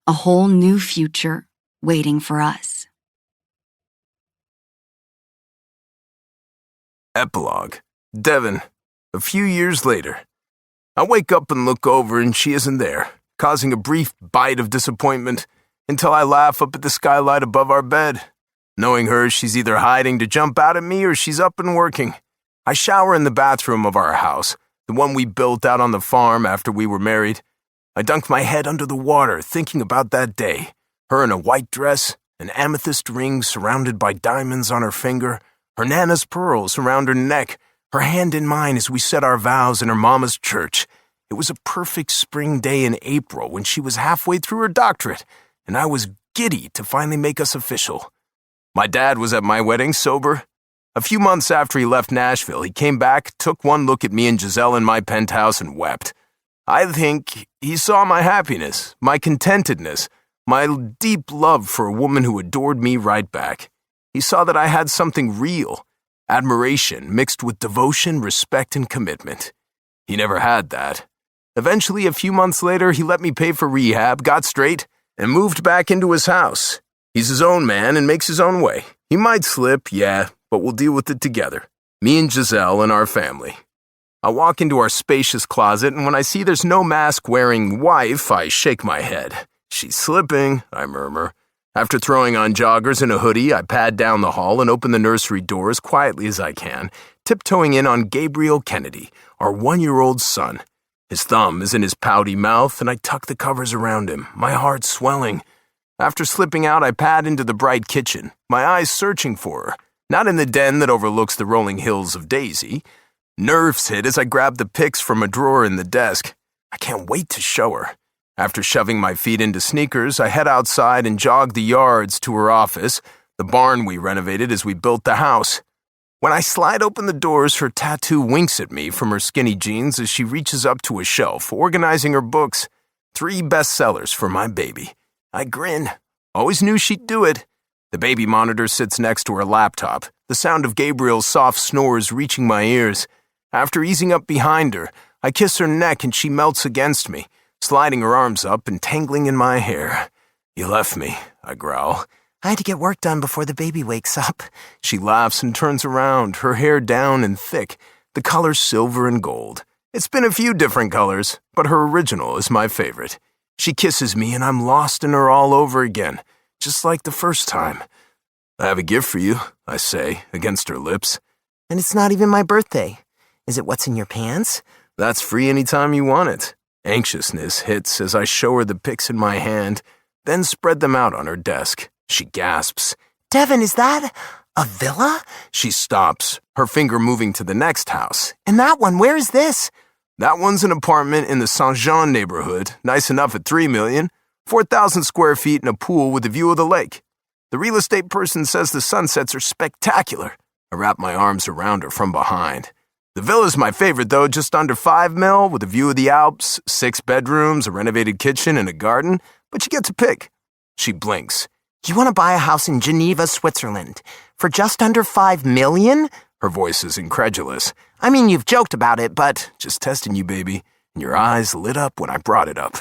a whole new future waiting for us. Epilogue. Devin. A few years later. I wake up and look over and she isn't there, causing a brief bite of disappointment until I laugh up at the skylight above our bed. Knowing her, she's either hiding to jump out at me or she's up and working. I shower in the bathroom of our house, the one we built out on the farm after we were married. I dunk my head under the water thinking about that day. Her in a white dress, an amethyst ring surrounded by diamonds on her finger, her Nana's pearls around her neck, her hand in mine as we said our vows in her mama's church. It was a perfect spring day in April when she was halfway through her doctorate, and I was giddy to finally make us official. My dad was at my wedding sober. A few months after he left Nashville, he came back, took one look at me and Giselle in my penthouse and wept. I think he saw my happiness, my contentedness, my deep love for a woman who adored me right back. He saw that I had something real, admiration mixed with devotion, respect, and commitment. He never had that. Eventually, a few months later, he let me pay for rehab, got straight, and moved back into his house. He's his own man and makes his own way. He might slip, yeah, but we'll deal with it together. Me and Giselle and our family. I walk into our spacious closet, and when I see there's no mask-wearing wife, I shake my head. She's slipping, I murmur. After throwing on joggers and a hoodie, I pad down the hall and open the nursery door as quietly as I can, tiptoeing in on Gabriel Kennedy, our 1-year-old son. His thumb is in his pouty mouth, and I tuck the covers around him, my heart swelling. After slipping out, I pad into the bright kitchen, my eyes searching for her, not in the den that overlooks the rolling hills of Daisy. Nerves hit as I grab the pics from a drawer in the desk. I can't wait to show her. After shoving my feet into sneakers, I head outside and jog the yards to her office, the barn we renovated as we built the house. When I slide open the doors, her tattoo winks at me from her skinny jeans as she reaches up to a shelf, organizing her books. 3 bestsellers for my baby. I grin. Always knew she'd do it. The baby monitor sits next to her laptop, the sound of Gabriel's soft snores reaching my ears. After easing up behind her, I kiss her neck and she melts against me, sliding her arms up and tangling in my hair. You left me, I growl. I had to get work done before the baby wakes up. She laughs and turns around, her hair down and thick, the color silver and gold. It's been a few different colors, but her original is my favorite. She kisses me and I'm lost in her all over again, just like the first time. I have a gift for you, I say, against her lips. And it's not even my birthday. Is it what's in your pants? That's free anytime you want it. Anxiousness hits as I show her the pics in my hand, then spread them out on her desk. She gasps. Devin, is that a villa? She stops, her finger moving to the next house. And that one, where is this? That one's an apartment in the Saint-Jean neighborhood, nice enough at $3 million, 4,000 square feet and a pool with a view of the lake. The real estate person says the sunsets are spectacular. I wrap my arms around her from behind. The villa's my favorite, though, just under $5 million, with a view of the Alps, 6 bedrooms, a renovated kitchen, and a garden, but you get to pick. She blinks. You want to buy a house in Geneva, Switzerland, for just under $5 million? Her voice is incredulous. I mean, you've joked about it, but... Just testing you, baby. And your eyes lit up when I brought it up.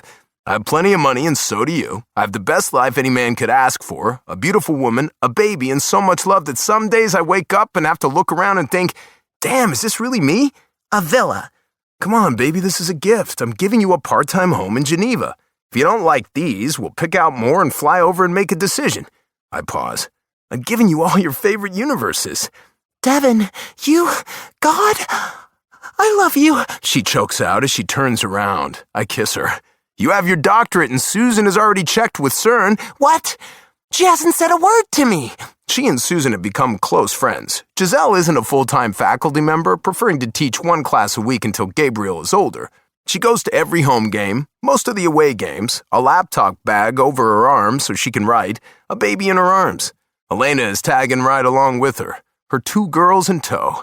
I have plenty of money, and so do you. I have the best life any man could ask for, a beautiful woman, a baby, and so much love that some days I wake up and have to look around and think, damn, is this really me? A villa. Come on, baby, this is a gift. I'm giving you a part-time home in Geneva. If you don't like these, we'll pick out more and fly over and make a decision. I pause. I've given you all your favorite universes. Devin, God, I love you. She chokes out as she turns around. I kiss her. You have your doctorate and Susan has already checked with CERN. What? She hasn't said a word to me. She and Susan have become close friends. Giselle isn't a full-time faculty member, preferring to teach one class a week until Gabriel is older. She goes to every home game, most of the away games, a laptop bag over her arm so she can write, a baby in her arms. Elena is tagging right along with her 2 girls in tow.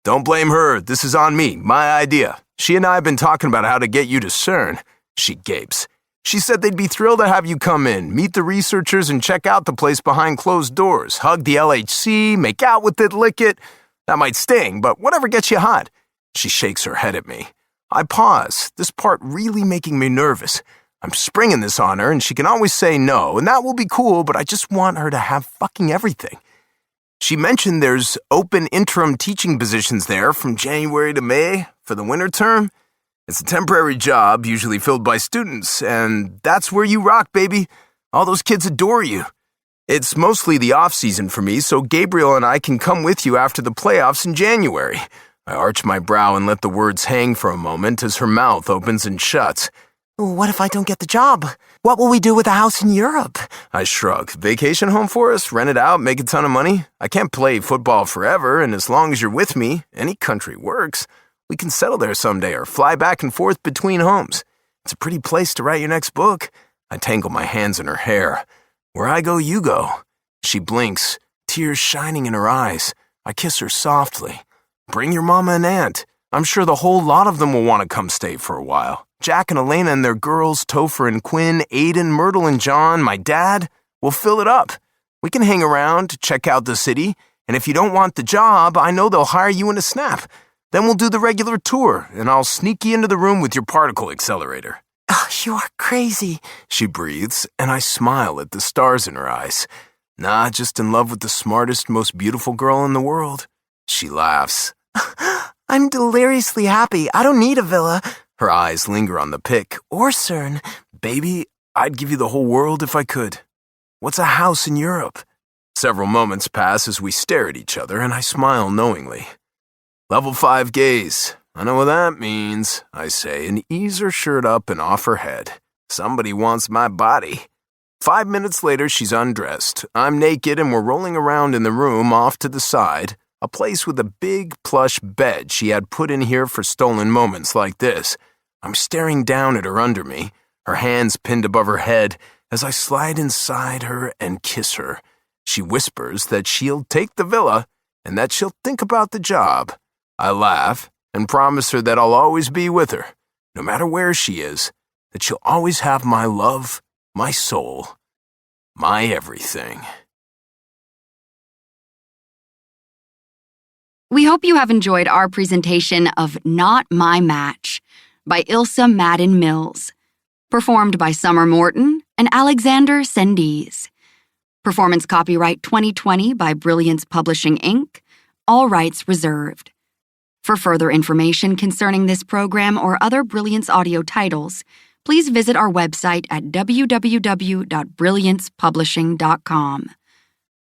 Don't blame her, this is on me, my idea. She and I have been talking about how to get you to CERN. She gapes. She said they'd be thrilled to have you come in, meet the researchers, and check out the place behind closed doors, hug the LHC, make out with it, lick it. That might sting, but whatever gets you hot. She shakes her head at me. I pause, this part really making me nervous. I'm springing this on her, and she can always say no, and that will be cool, but I just want her to have fucking everything. She mentioned there's open interim teaching positions there from January to May for the winter term. It's a temporary job, usually filled by students, and that's where you rock, baby. All those kids adore you. It's mostly the off-season for me, so Gabriel and I can come with you after the playoffs in January. I arch my brow and let the words hang for a moment as her mouth opens and shuts. What if I don't get the job? What will we do with a house in Europe? I shrug. Vacation home for us? Rent it out? Make a ton of money? I can't play football forever, and as long as you're with me, any country works. We can settle there someday or fly back and forth between homes. It's a pretty place to write your next book. I tangle my hands in her hair. Where I go, you go. She blinks, tears shining in her eyes. I kiss her softly. Bring your mama and aunt. I'm sure the whole lot of them will want to come stay for a while. Jack and Elena and their girls, Topher and Quinn, Aiden, Myrtle and John, my dad. We'll fill it up. We can hang around, check out the city, and if you don't want the job, I know they'll hire you in a snap. Then we'll do the regular tour, and I'll sneak you into the room with your particle accelerator. Oh, you are crazy, she breathes, and I smile at the stars in her eyes. Nah, just in love with the smartest, most beautiful girl in the world. She laughs. I'm deliriously happy. I don't need a villa. Her eyes linger on the pic. Or CERN. Baby, I'd give you the whole world if I could. What's a house in Europe? Several moments pass as we stare at each other, and I smile knowingly. Level 5 gaze. I know what that means, I say, and ease her shirt up and off her head. Somebody wants my body. 5 minutes later, she's undressed. I'm naked, and we're rolling around in the room off to the side, a place with a big plush bed she had put in here for stolen moments like this. I'm staring down at her under me, her hands pinned above her head, as I slide inside her and kiss her. She whispers that she'll take the villa, and that she'll think about the job. I laugh and promise her that I'll always be with her, no matter where she is, that she'll always have my love, my soul, my everything. We hope you have enjoyed our presentation of Not My Match by Ilsa Madden-Mills, performed by Summer Morton and Alexander Sendiz. Performance copyright 2020 by Brilliance Publishing, Inc., all rights reserved. For further information concerning this program or other Brilliance audio titles, please visit our website at www.brilliancepublishing.com.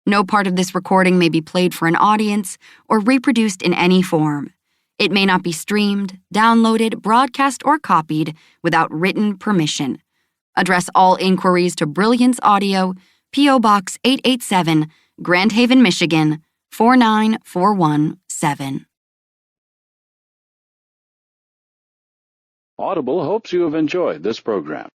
No part of this recording may be played for an audience or reproduced in any form. It may not be streamed, downloaded, broadcast, or copied without written permission. Address all inquiries to Brilliance Audio, P.O. Box 887, Grand Haven, Michigan, 49417. Audible hopes you have enjoyed this program.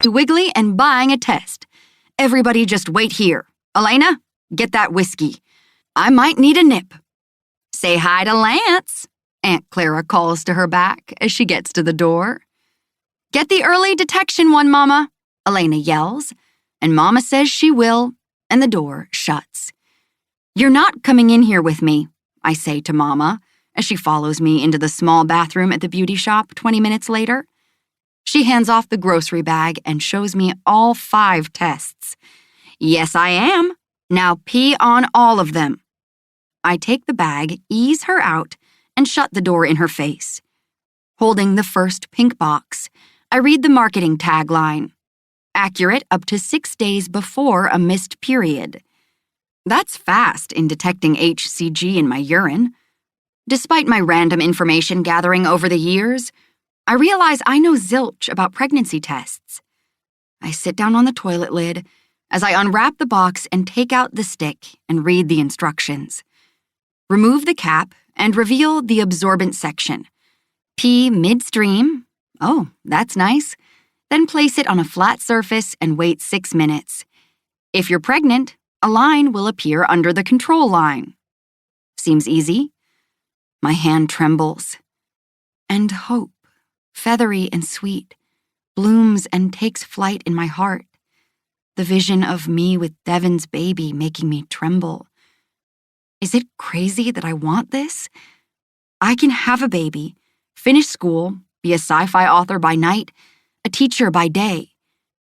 wiggly and buying a test. Everybody just wait here. Elena, get that whiskey. I might need a nip. Say hi to Lance, Aunt Clara calls to her back as she gets to the door. Get the early detection one, Mama, Elena yells, and Mama says she will, and the door shuts. You're not coming in here with me, I say to Mama, as she follows me into the small bathroom at the beauty shop 20 minutes later. She hands off the grocery bag and shows me all 5 tests. Yes, I am. Now pee on all of them. I take the bag, ease her out, and shut the door in her face. Holding the first pink box, I read the marketing tagline. Accurate up to 6 days before a missed period. That's fast in detecting HCG in my urine. Despite my random information gathering over the years, I realize I know zilch about pregnancy tests. I sit down on the toilet lid as I unwrap the box and take out the stick and read the instructions. Remove the cap and reveal the absorbent section. Pee midstream. Oh, that's nice. Then place it on a flat surface and wait 6 minutes. If you're pregnant, a line will appear under the control line. Seems easy. My hand trembles. And hope, feathery and sweet, blooms and takes flight in my heart. The vision of me with Devin's baby making me tremble. Is it crazy that I want this? I can have a baby, finish school, be a sci-fi author by night, a teacher by day.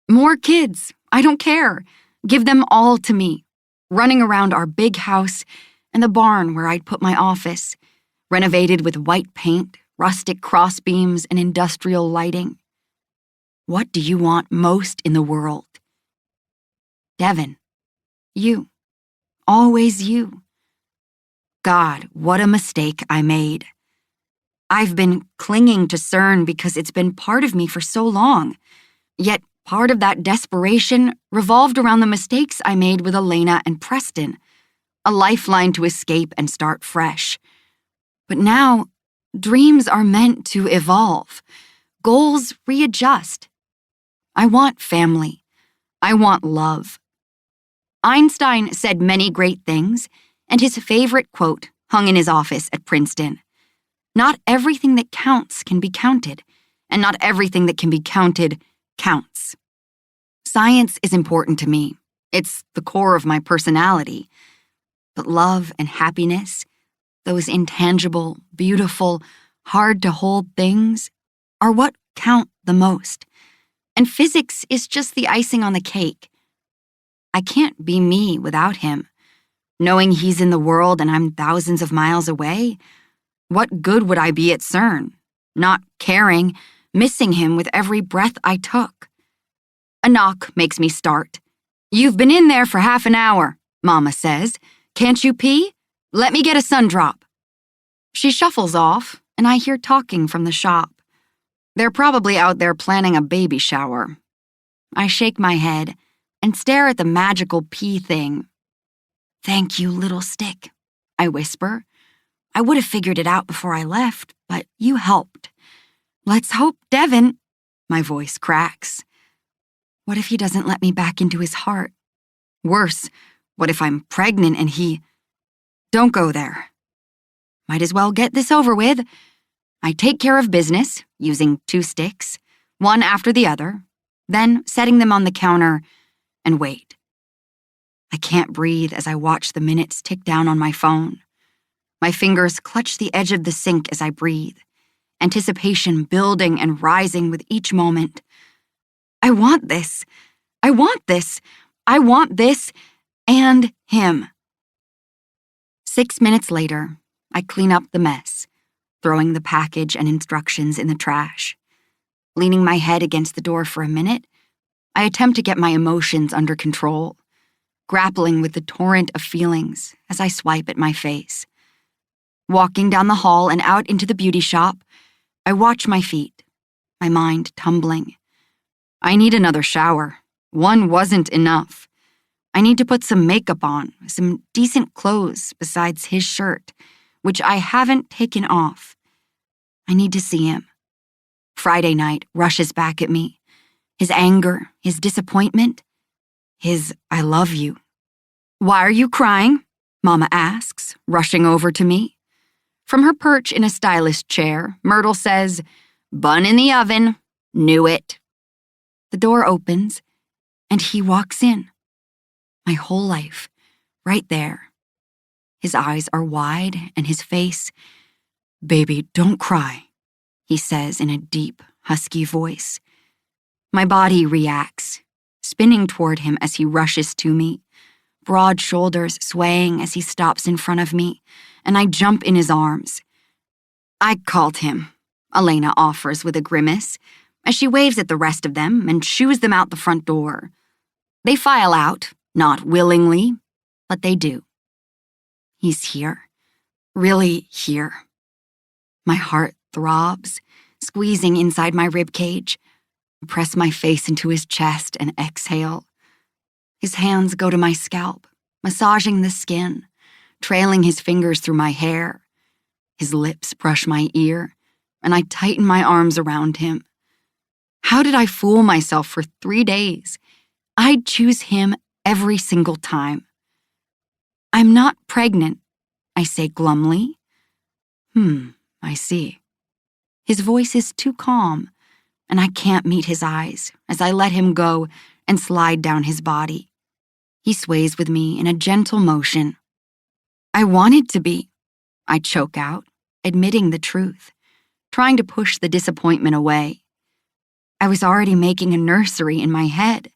More kids, I don't care. Give them all to me, running around our big house and the barn where I'd put my office, renovated with white paint, rustic crossbeams, and industrial lighting. What do you want most in the world? Devin, you, always you. God, what a mistake I made. I've been clinging to CERN because it's been part of me for so long, yet part of that desperation revolved around the mistakes I made with Elena and Preston, a lifeline to escape and start fresh. But now, dreams are meant to evolve. Goals readjust. I want family. I want love. Einstein said many great things, and his favorite quote hung in his office at Princeton. Not everything that counts can be counted, and not everything that can be counted counts. Science is important to me. It's the core of my personality. But love and happiness, those intangible, beautiful, hard-to-hold things, are what count the most. And physics is just the icing on the cake. I can't be me without him. Knowing he's in the world and I'm thousands of miles away, what good would I be at CERN? Not caring, missing him with every breath I took. A knock makes me start. You've been in there for half an hour, Mama says. Can't you pee? Let me get a sun drop. She shuffles off, and I hear talking from the shop. They're probably out there planning a baby shower. I shake my head and stare at the magical pee thing. Thank you, little stick, I whisper. I would have figured it out before I left, but you helped. Let's hope Devin... My voice cracks. What if he doesn't let me back into his heart? Worse, what if I'm pregnant and he... Don't go there. Might as well get this over with. I take care of business, using 2 sticks, one after the other, then setting them on the counter, and wait. I can't breathe as I watch the minutes tick down on my phone. My fingers clutch the edge of the sink as I breathe, anticipation building and rising with each moment. I want this. I want this. I want this and him. 6 minutes later, I clean up the mess, throwing the package and instructions in the trash. Leaning my head against the door for a minute, I attempt to get my emotions under control, grappling with the torrent of feelings as I swipe at my face. Walking down the hall and out into the beauty shop, I watch my feet, my mind tumbling. I need another shower. One wasn't enough. I need to put some makeup on, some decent clothes besides his shirt, which I haven't taken off. I need to see him. Friday night rushes back at me. his anger, his disappointment, his I love you. Why are you crying? Mama asks, rushing over to me. From her perch in a stylish chair, Myrtle says, "Bun in the oven. Knew it." The door opens, and he walks in. My whole life, right there. His eyes are wide, and his face, "Baby, don't cry," he says in a deep, husky voice. My body reacts, spinning toward him as he rushes to me, broad shoulders swaying as he stops in front of me, and I jump in his arms. "I called him," Elena offers with a grimace, as she waves at the rest of them and shoos them out the front door. They file out, not willingly, but they do. He's here, really here. My heart throbs, squeezing inside my ribcage. I press my face into his chest and exhale. His hands go to my scalp, massaging the skin, trailing his fingers through my hair. His lips brush my ear, and I tighten my arms around him. How did I fool myself for 3 days? I'd choose him every single time. "I'm not pregnant," I say glumly. I see. His voice is too calm, and I can't meet his eyes as I let him go and slide down his body. He sways with me in a gentle motion. "I wanted to be," I choke out, admitting the truth, trying to push the disappointment away. I was already making a nursery in my head,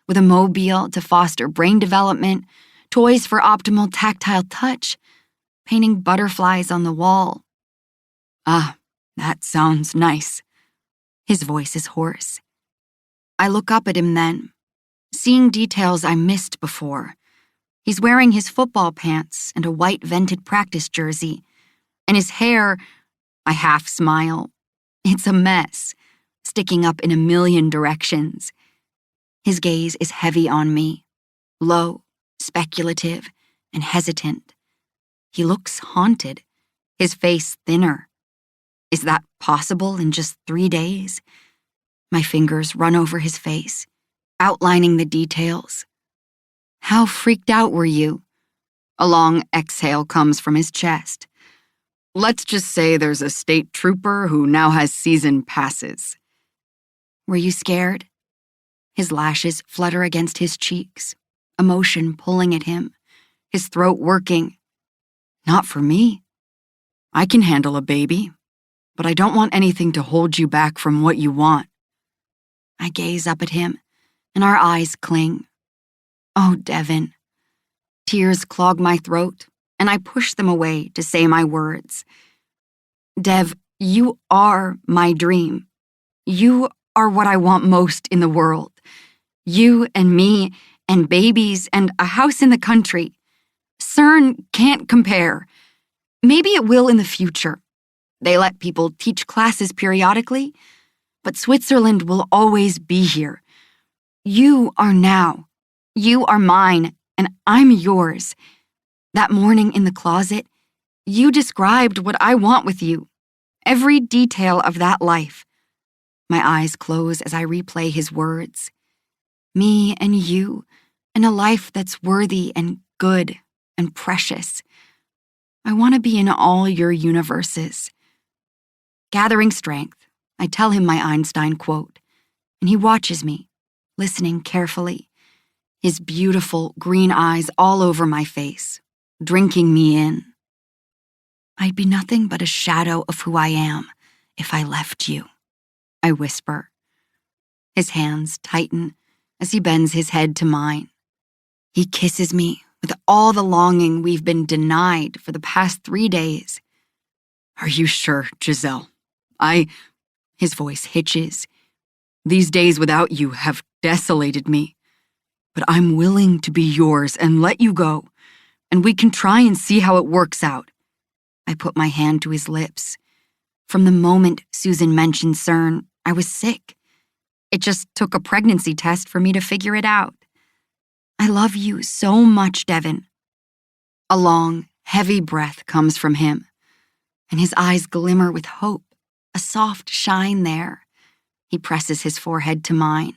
with a mobile to foster brain development, toys for optimal tactile touch, painting butterflies on the wall. "Ah, that sounds nice." His voice is hoarse. I look up at him then, seeing details I missed before. He's wearing his football pants and a white vented practice jersey, and his hair, I half smile. It's a mess, sticking up in a million directions. His gaze is heavy on me, low, speculative, and hesitant. He looks haunted, his face thinner. Is that possible in just 3 days? My fingers run over his face, outlining the details. "How freaked out were you?" A long exhale comes from his chest. "Let's just say there's a state trooper who now has season passes." "Were you scared?" His lashes flutter against his cheeks, emotion pulling at him, his throat working. "Not for me. I can handle a baby, but I don't want anything to hold you back from what you want." I gaze up at him, and our eyes cling. Oh, Devin. Tears clog my throat, and I push them away to say my words. "Dev, you are my dream. You are what I want most in the world. You and me and babies and a house in the country. CERN can't compare. Maybe it will in the future. They let people teach classes periodically, but Switzerland will always be here. You are now. You are mine, and I'm yours. That morning in the closet, you described what I want with you. Every detail of that life." My eyes close as I replay his words. Me and you, and a life that's worthy and good and precious. I want to be in all your universes. Gathering strength, I tell him my Einstein quote, and he watches me, listening carefully, his beautiful green eyes all over my face, drinking me in. "I'd be nothing but a shadow of who I am if I left you," I whisper. His hands tighten as he bends his head to mine. He kisses me with all the longing we've been denied for the past 3 days. "Are you sure, Giselle? His voice hitches. "These days without you have desolated me. But I'm willing to be yours and let you go, and we can try and see how it works out." I put my hand to his lips. From the moment Susan mentioned CERN, I was sick. It just took a pregnancy test for me to figure it out. "I love you so much, Devin." A long, heavy breath comes from him, and his eyes glimmer with hope, a soft shine there. He presses his forehead to mine,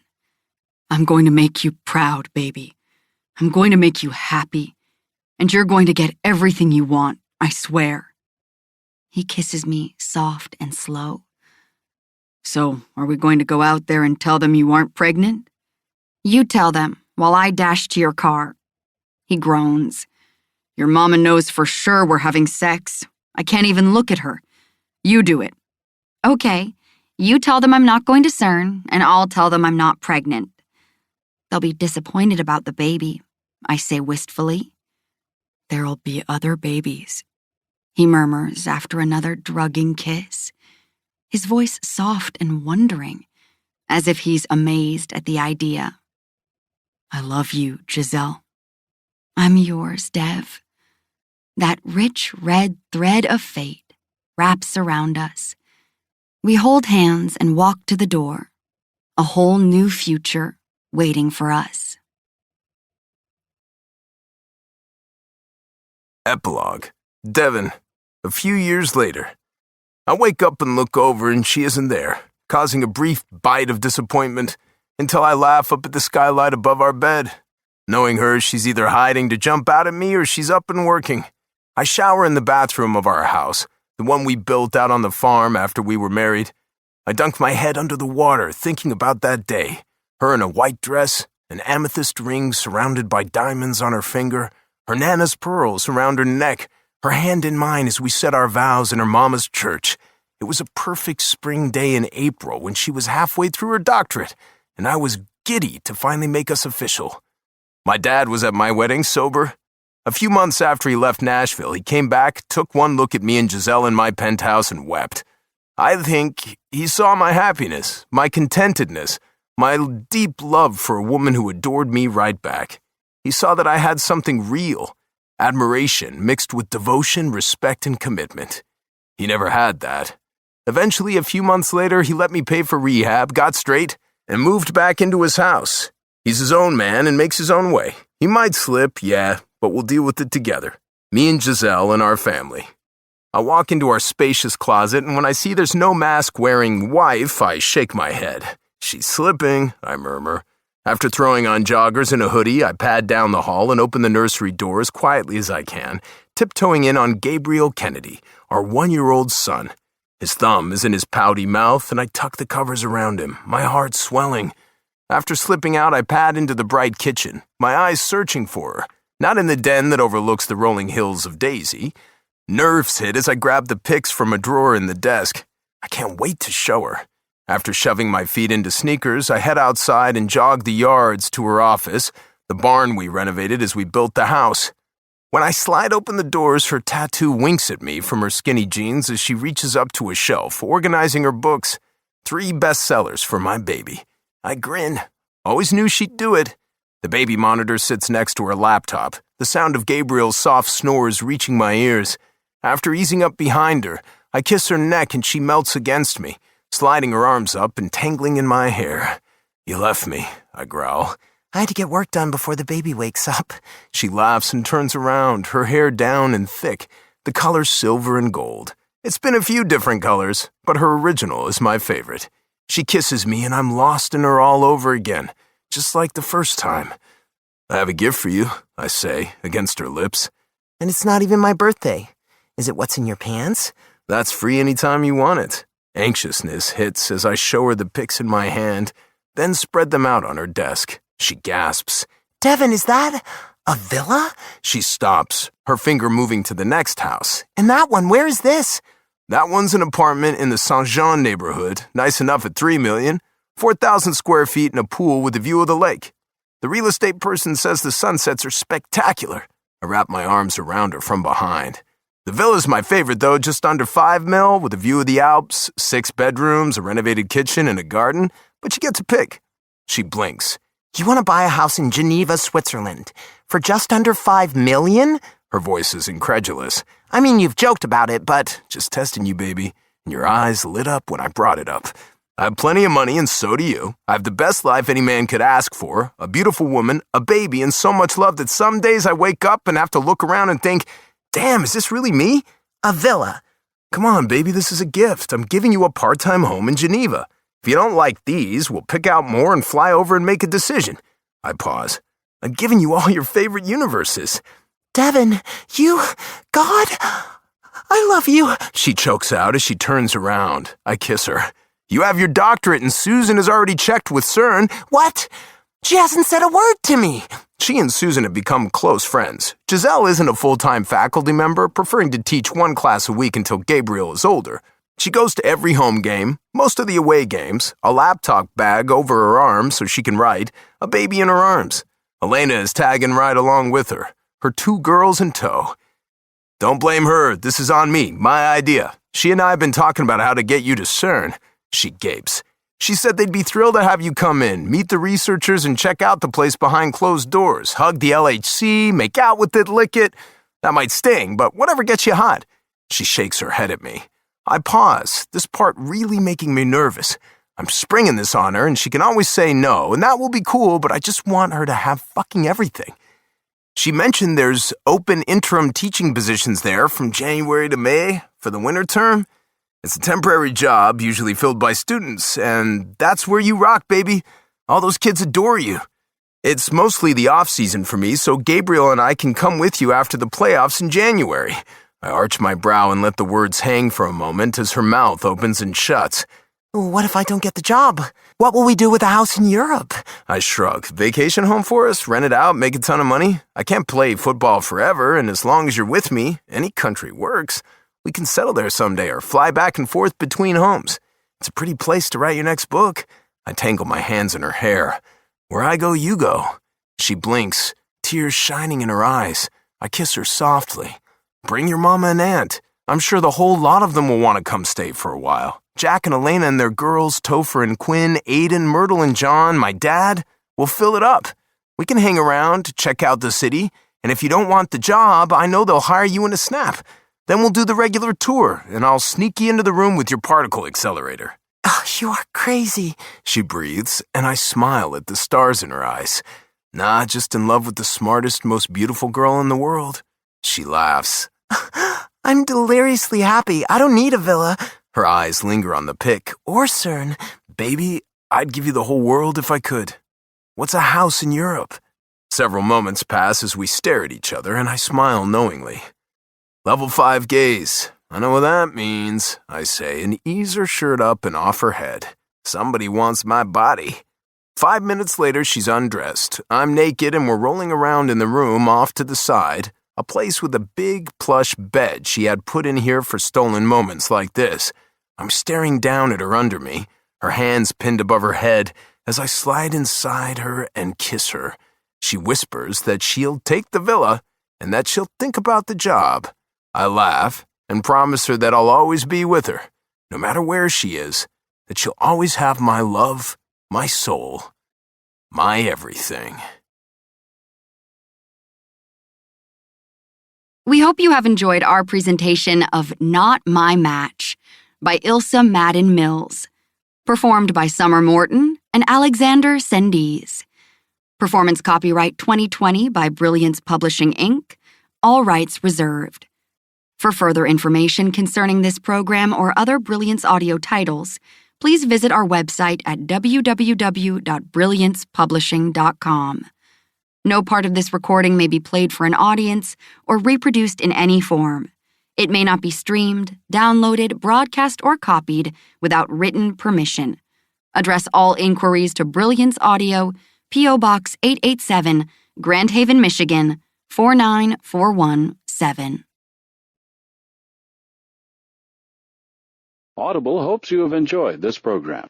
I'm going to make you proud, baby. I'm going to make you happy. And you're going to get everything you want, I swear. He kisses me soft and slow. So, are we going to go out there and tell them you aren't pregnant? You tell them while I dash to your car. He groans. Your mama knows for sure we're having sex. I can't even look at her. You do it. Okay, you tell them I'm not going to CERN, and I'll tell them I'm not pregnant. They'll be disappointed about the baby, I say wistfully. There'll be other babies, he murmurs after another drugging kiss, his voice soft and wondering, as if he's amazed at the idea. I love you, Giselle. I'm yours, Dev. That rich red thread of fate wraps around us. We hold hands and walk to the door, a whole new future waiting for us. Epilogue. Devon. A few years later. I wake up and look over and she isn't there, causing a brief bite of disappointment until I laugh up at the skylight above our bed. Knowing her, she's either hiding to jump out at me or she's up and working. I shower in the bathroom of our house, the one we built out on the farm after we were married. I dunk my head under the water thinking about that day. Her in a white dress, an amethyst ring surrounded by diamonds on her finger, her Nana's pearls around her neck, her hand in mine as we said our vows in her mama's church. It was a perfect spring day in April when she was halfway through her doctorate, and I was giddy to finally make us official. My dad was at my wedding sober. A few months after he left Nashville, he came back, took one look at me and Giselle in my penthouse and wept. I think he saw my happiness, my contentedness, my deep love for a woman who adored me right back. He saw that I had something real, admiration mixed with devotion, respect, and commitment. He never had that. Eventually, a few months later, he let me pay for rehab, got straight, and moved back into his house. He's his own man and makes his own way. He might slip, yeah, but we'll deal with it together. Me and Giselle and our family. I walk into our spacious closet, and when I see there's no mask-wearing wife, I shake my head. She's slipping, I murmur. After throwing on joggers and a hoodie, I pad down the hall and open the nursery door as quietly as I can, tiptoeing in on Gabriel Kennedy, our 1-year-old son. His thumb is in his pouty mouth, and I tuck the covers around him, my heart swelling. After slipping out, I pad into the bright kitchen, my eyes searching for her, not in the den that overlooks the rolling hills of Daisy. Nerves hit as I grab the pics from a drawer in the desk. I can't wait to show her. After shoving my feet into sneakers, I head outside and jog the yards to her office, the barn we renovated as we built the house. When I slide open the doors, her tattoo winks at me from her skinny jeans as she reaches up to a shelf, organizing her books. 3 bestsellers for my baby. I grin. Always knew she'd do it. The baby monitor sits next to her laptop, the sound of Gabriel's soft snores reaching my ears. After easing up behind her, I kiss her neck and she melts against me, sliding her arms up and tangling in my hair. You left me, I growl. I had to get work done before the baby wakes up. She laughs and turns around, her hair down and thick, the color silver and gold. It's been a few different colors, but her original is my favorite. She kisses me and I'm lost in her all over again, just like the first time. I have a gift for you, I say, against her lips. And it's not even my birthday. Is it what's in your pants? That's free anytime you want it. Anxiousness hits as I show her the pics in my hand, then spread them out on her desk. She gasps. Devin, is that a villa? She stops, her finger moving to the next house. And that one, where is this? That one's an apartment in the Saint-Jean neighborhood, nice enough at $3 million, 4,000 square feet and a pool with a view of the lake. The real estate person says the sunsets are spectacular. I wrap my arms around her from behind. The villa's my favorite, though, just under $5 million, with a view of the Alps, 6 bedrooms, a renovated kitchen, and a garden, but you get to pick. She blinks. You want to buy a house in Geneva, Switzerland, for just under $5 million? Her voice is incredulous. I mean, you've joked about it, but... Just testing you, baby. And your eyes lit up when I brought it up. I have plenty of money, and so do you. I have the best life any man could ask for, a beautiful woman, a baby, and so much love that some days I wake up and have to look around and think, damn, is this really me? A villa. Come on, baby, this is a gift. I'm giving you a part-time home in Geneva. If you don't like these, we'll pick out more and fly over and make a decision. I pause. I've given you all your favorite universes. Devin, God, I love you. She chokes out as she turns around. I kiss her. You have your doctorate and Susan has already checked with CERN. What? She hasn't said a word to me. She and Susan have become close friends. Giselle isn't a full-time faculty member, preferring to teach one class a week until Gabriel is older. She goes to every home game, most of the away games, a laptop bag over her arm so she can write, a baby in her arms. Elena is tagging right along with her 2 girls in tow. Don't blame her, this is on me, my idea. She and I have been talking about how to get you to CERN. She gapes. She said they'd be thrilled to have you come in, meet the researchers, and check out the place behind closed doors, hug the LHC, make out with it, lick it. That might sting, but whatever gets you hot. She shakes her head at me. I pause, this part really making me nervous. I'm springing this on her, and she can always say no, and that will be cool, but I just want her to have fucking everything. She mentioned there's open interim teaching positions there from January to May for the winter term. It's a temporary job, usually filled by students, and that's where you rock, baby. All those kids adore you. It's mostly the off-season for me, so Gabriel and I can come with you after the playoffs in January. I arch my brow and let the words hang for a moment as her mouth opens and shuts. What if I don't get the job? What will we do with a house in Europe? I shrug. Vacation home for us? Rent it out? Make a ton of money? I can't play football forever, and as long as you're with me, any country works. We can settle there someday or fly back and forth between homes. It's a pretty place to write your next book. I tangle my hands in her hair. Where I go, you go. She blinks, tears shining in her eyes. I kiss her softly. Bring your mama and aunt. I'm sure the whole lot of them will want to come stay for a while. Jack and Elena and their girls, Topher and Quinn, Aiden, Myrtle and John, my dad. We'll fill it up. We can hang around, check out the city, and if you don't want the job, I know they'll hire you in a snap. Then we'll do the regular tour, and I'll sneak you into the room with your particle accelerator. Oh, you are crazy, she breathes, and I smile at the stars in her eyes. Nah, just in love with the smartest, most beautiful girl in the world. She laughs. I'm deliriously happy. I don't need a villa. Her eyes linger on the pic. Or CERN. Baby, I'd give you the whole world if I could. What's a house in Europe? Several moments pass as we stare at each other, and I smile knowingly. Level 5 gaze. I know what that means, I say, and ease her shirt up and off her head. Somebody wants my body. 5 minutes later, she's undressed. I'm naked, and we're rolling around in the room off to the side, a place with a big plush bed she had put in here for stolen moments like this. I'm staring down at her under me, her hands pinned above her head, as I slide inside her and kiss her. She whispers that she'll take the villa and that she'll think about the job. I laugh and promise her that I'll always be with her, no matter where she is, that she'll always have my love, my soul, my everything. We hope you have enjoyed our presentation of Not My Match by Ilsa Madden-Mills, performed by Summer Morton and Alexander Sendiz. Performance copyright 2020 by Brilliance Publishing, Inc., all rights reserved. For further information concerning this program or other Brilliance audio titles, please visit our website at www.brilliancepublishing.com. No part of this recording may be played for an audience or reproduced in any form. It may not be streamed, downloaded, broadcast, or copied without written permission. Address all inquiries to Brilliance Audio, P.O. Box 887, Grand Haven, Michigan, 49417. Audible hopes you have enjoyed this program.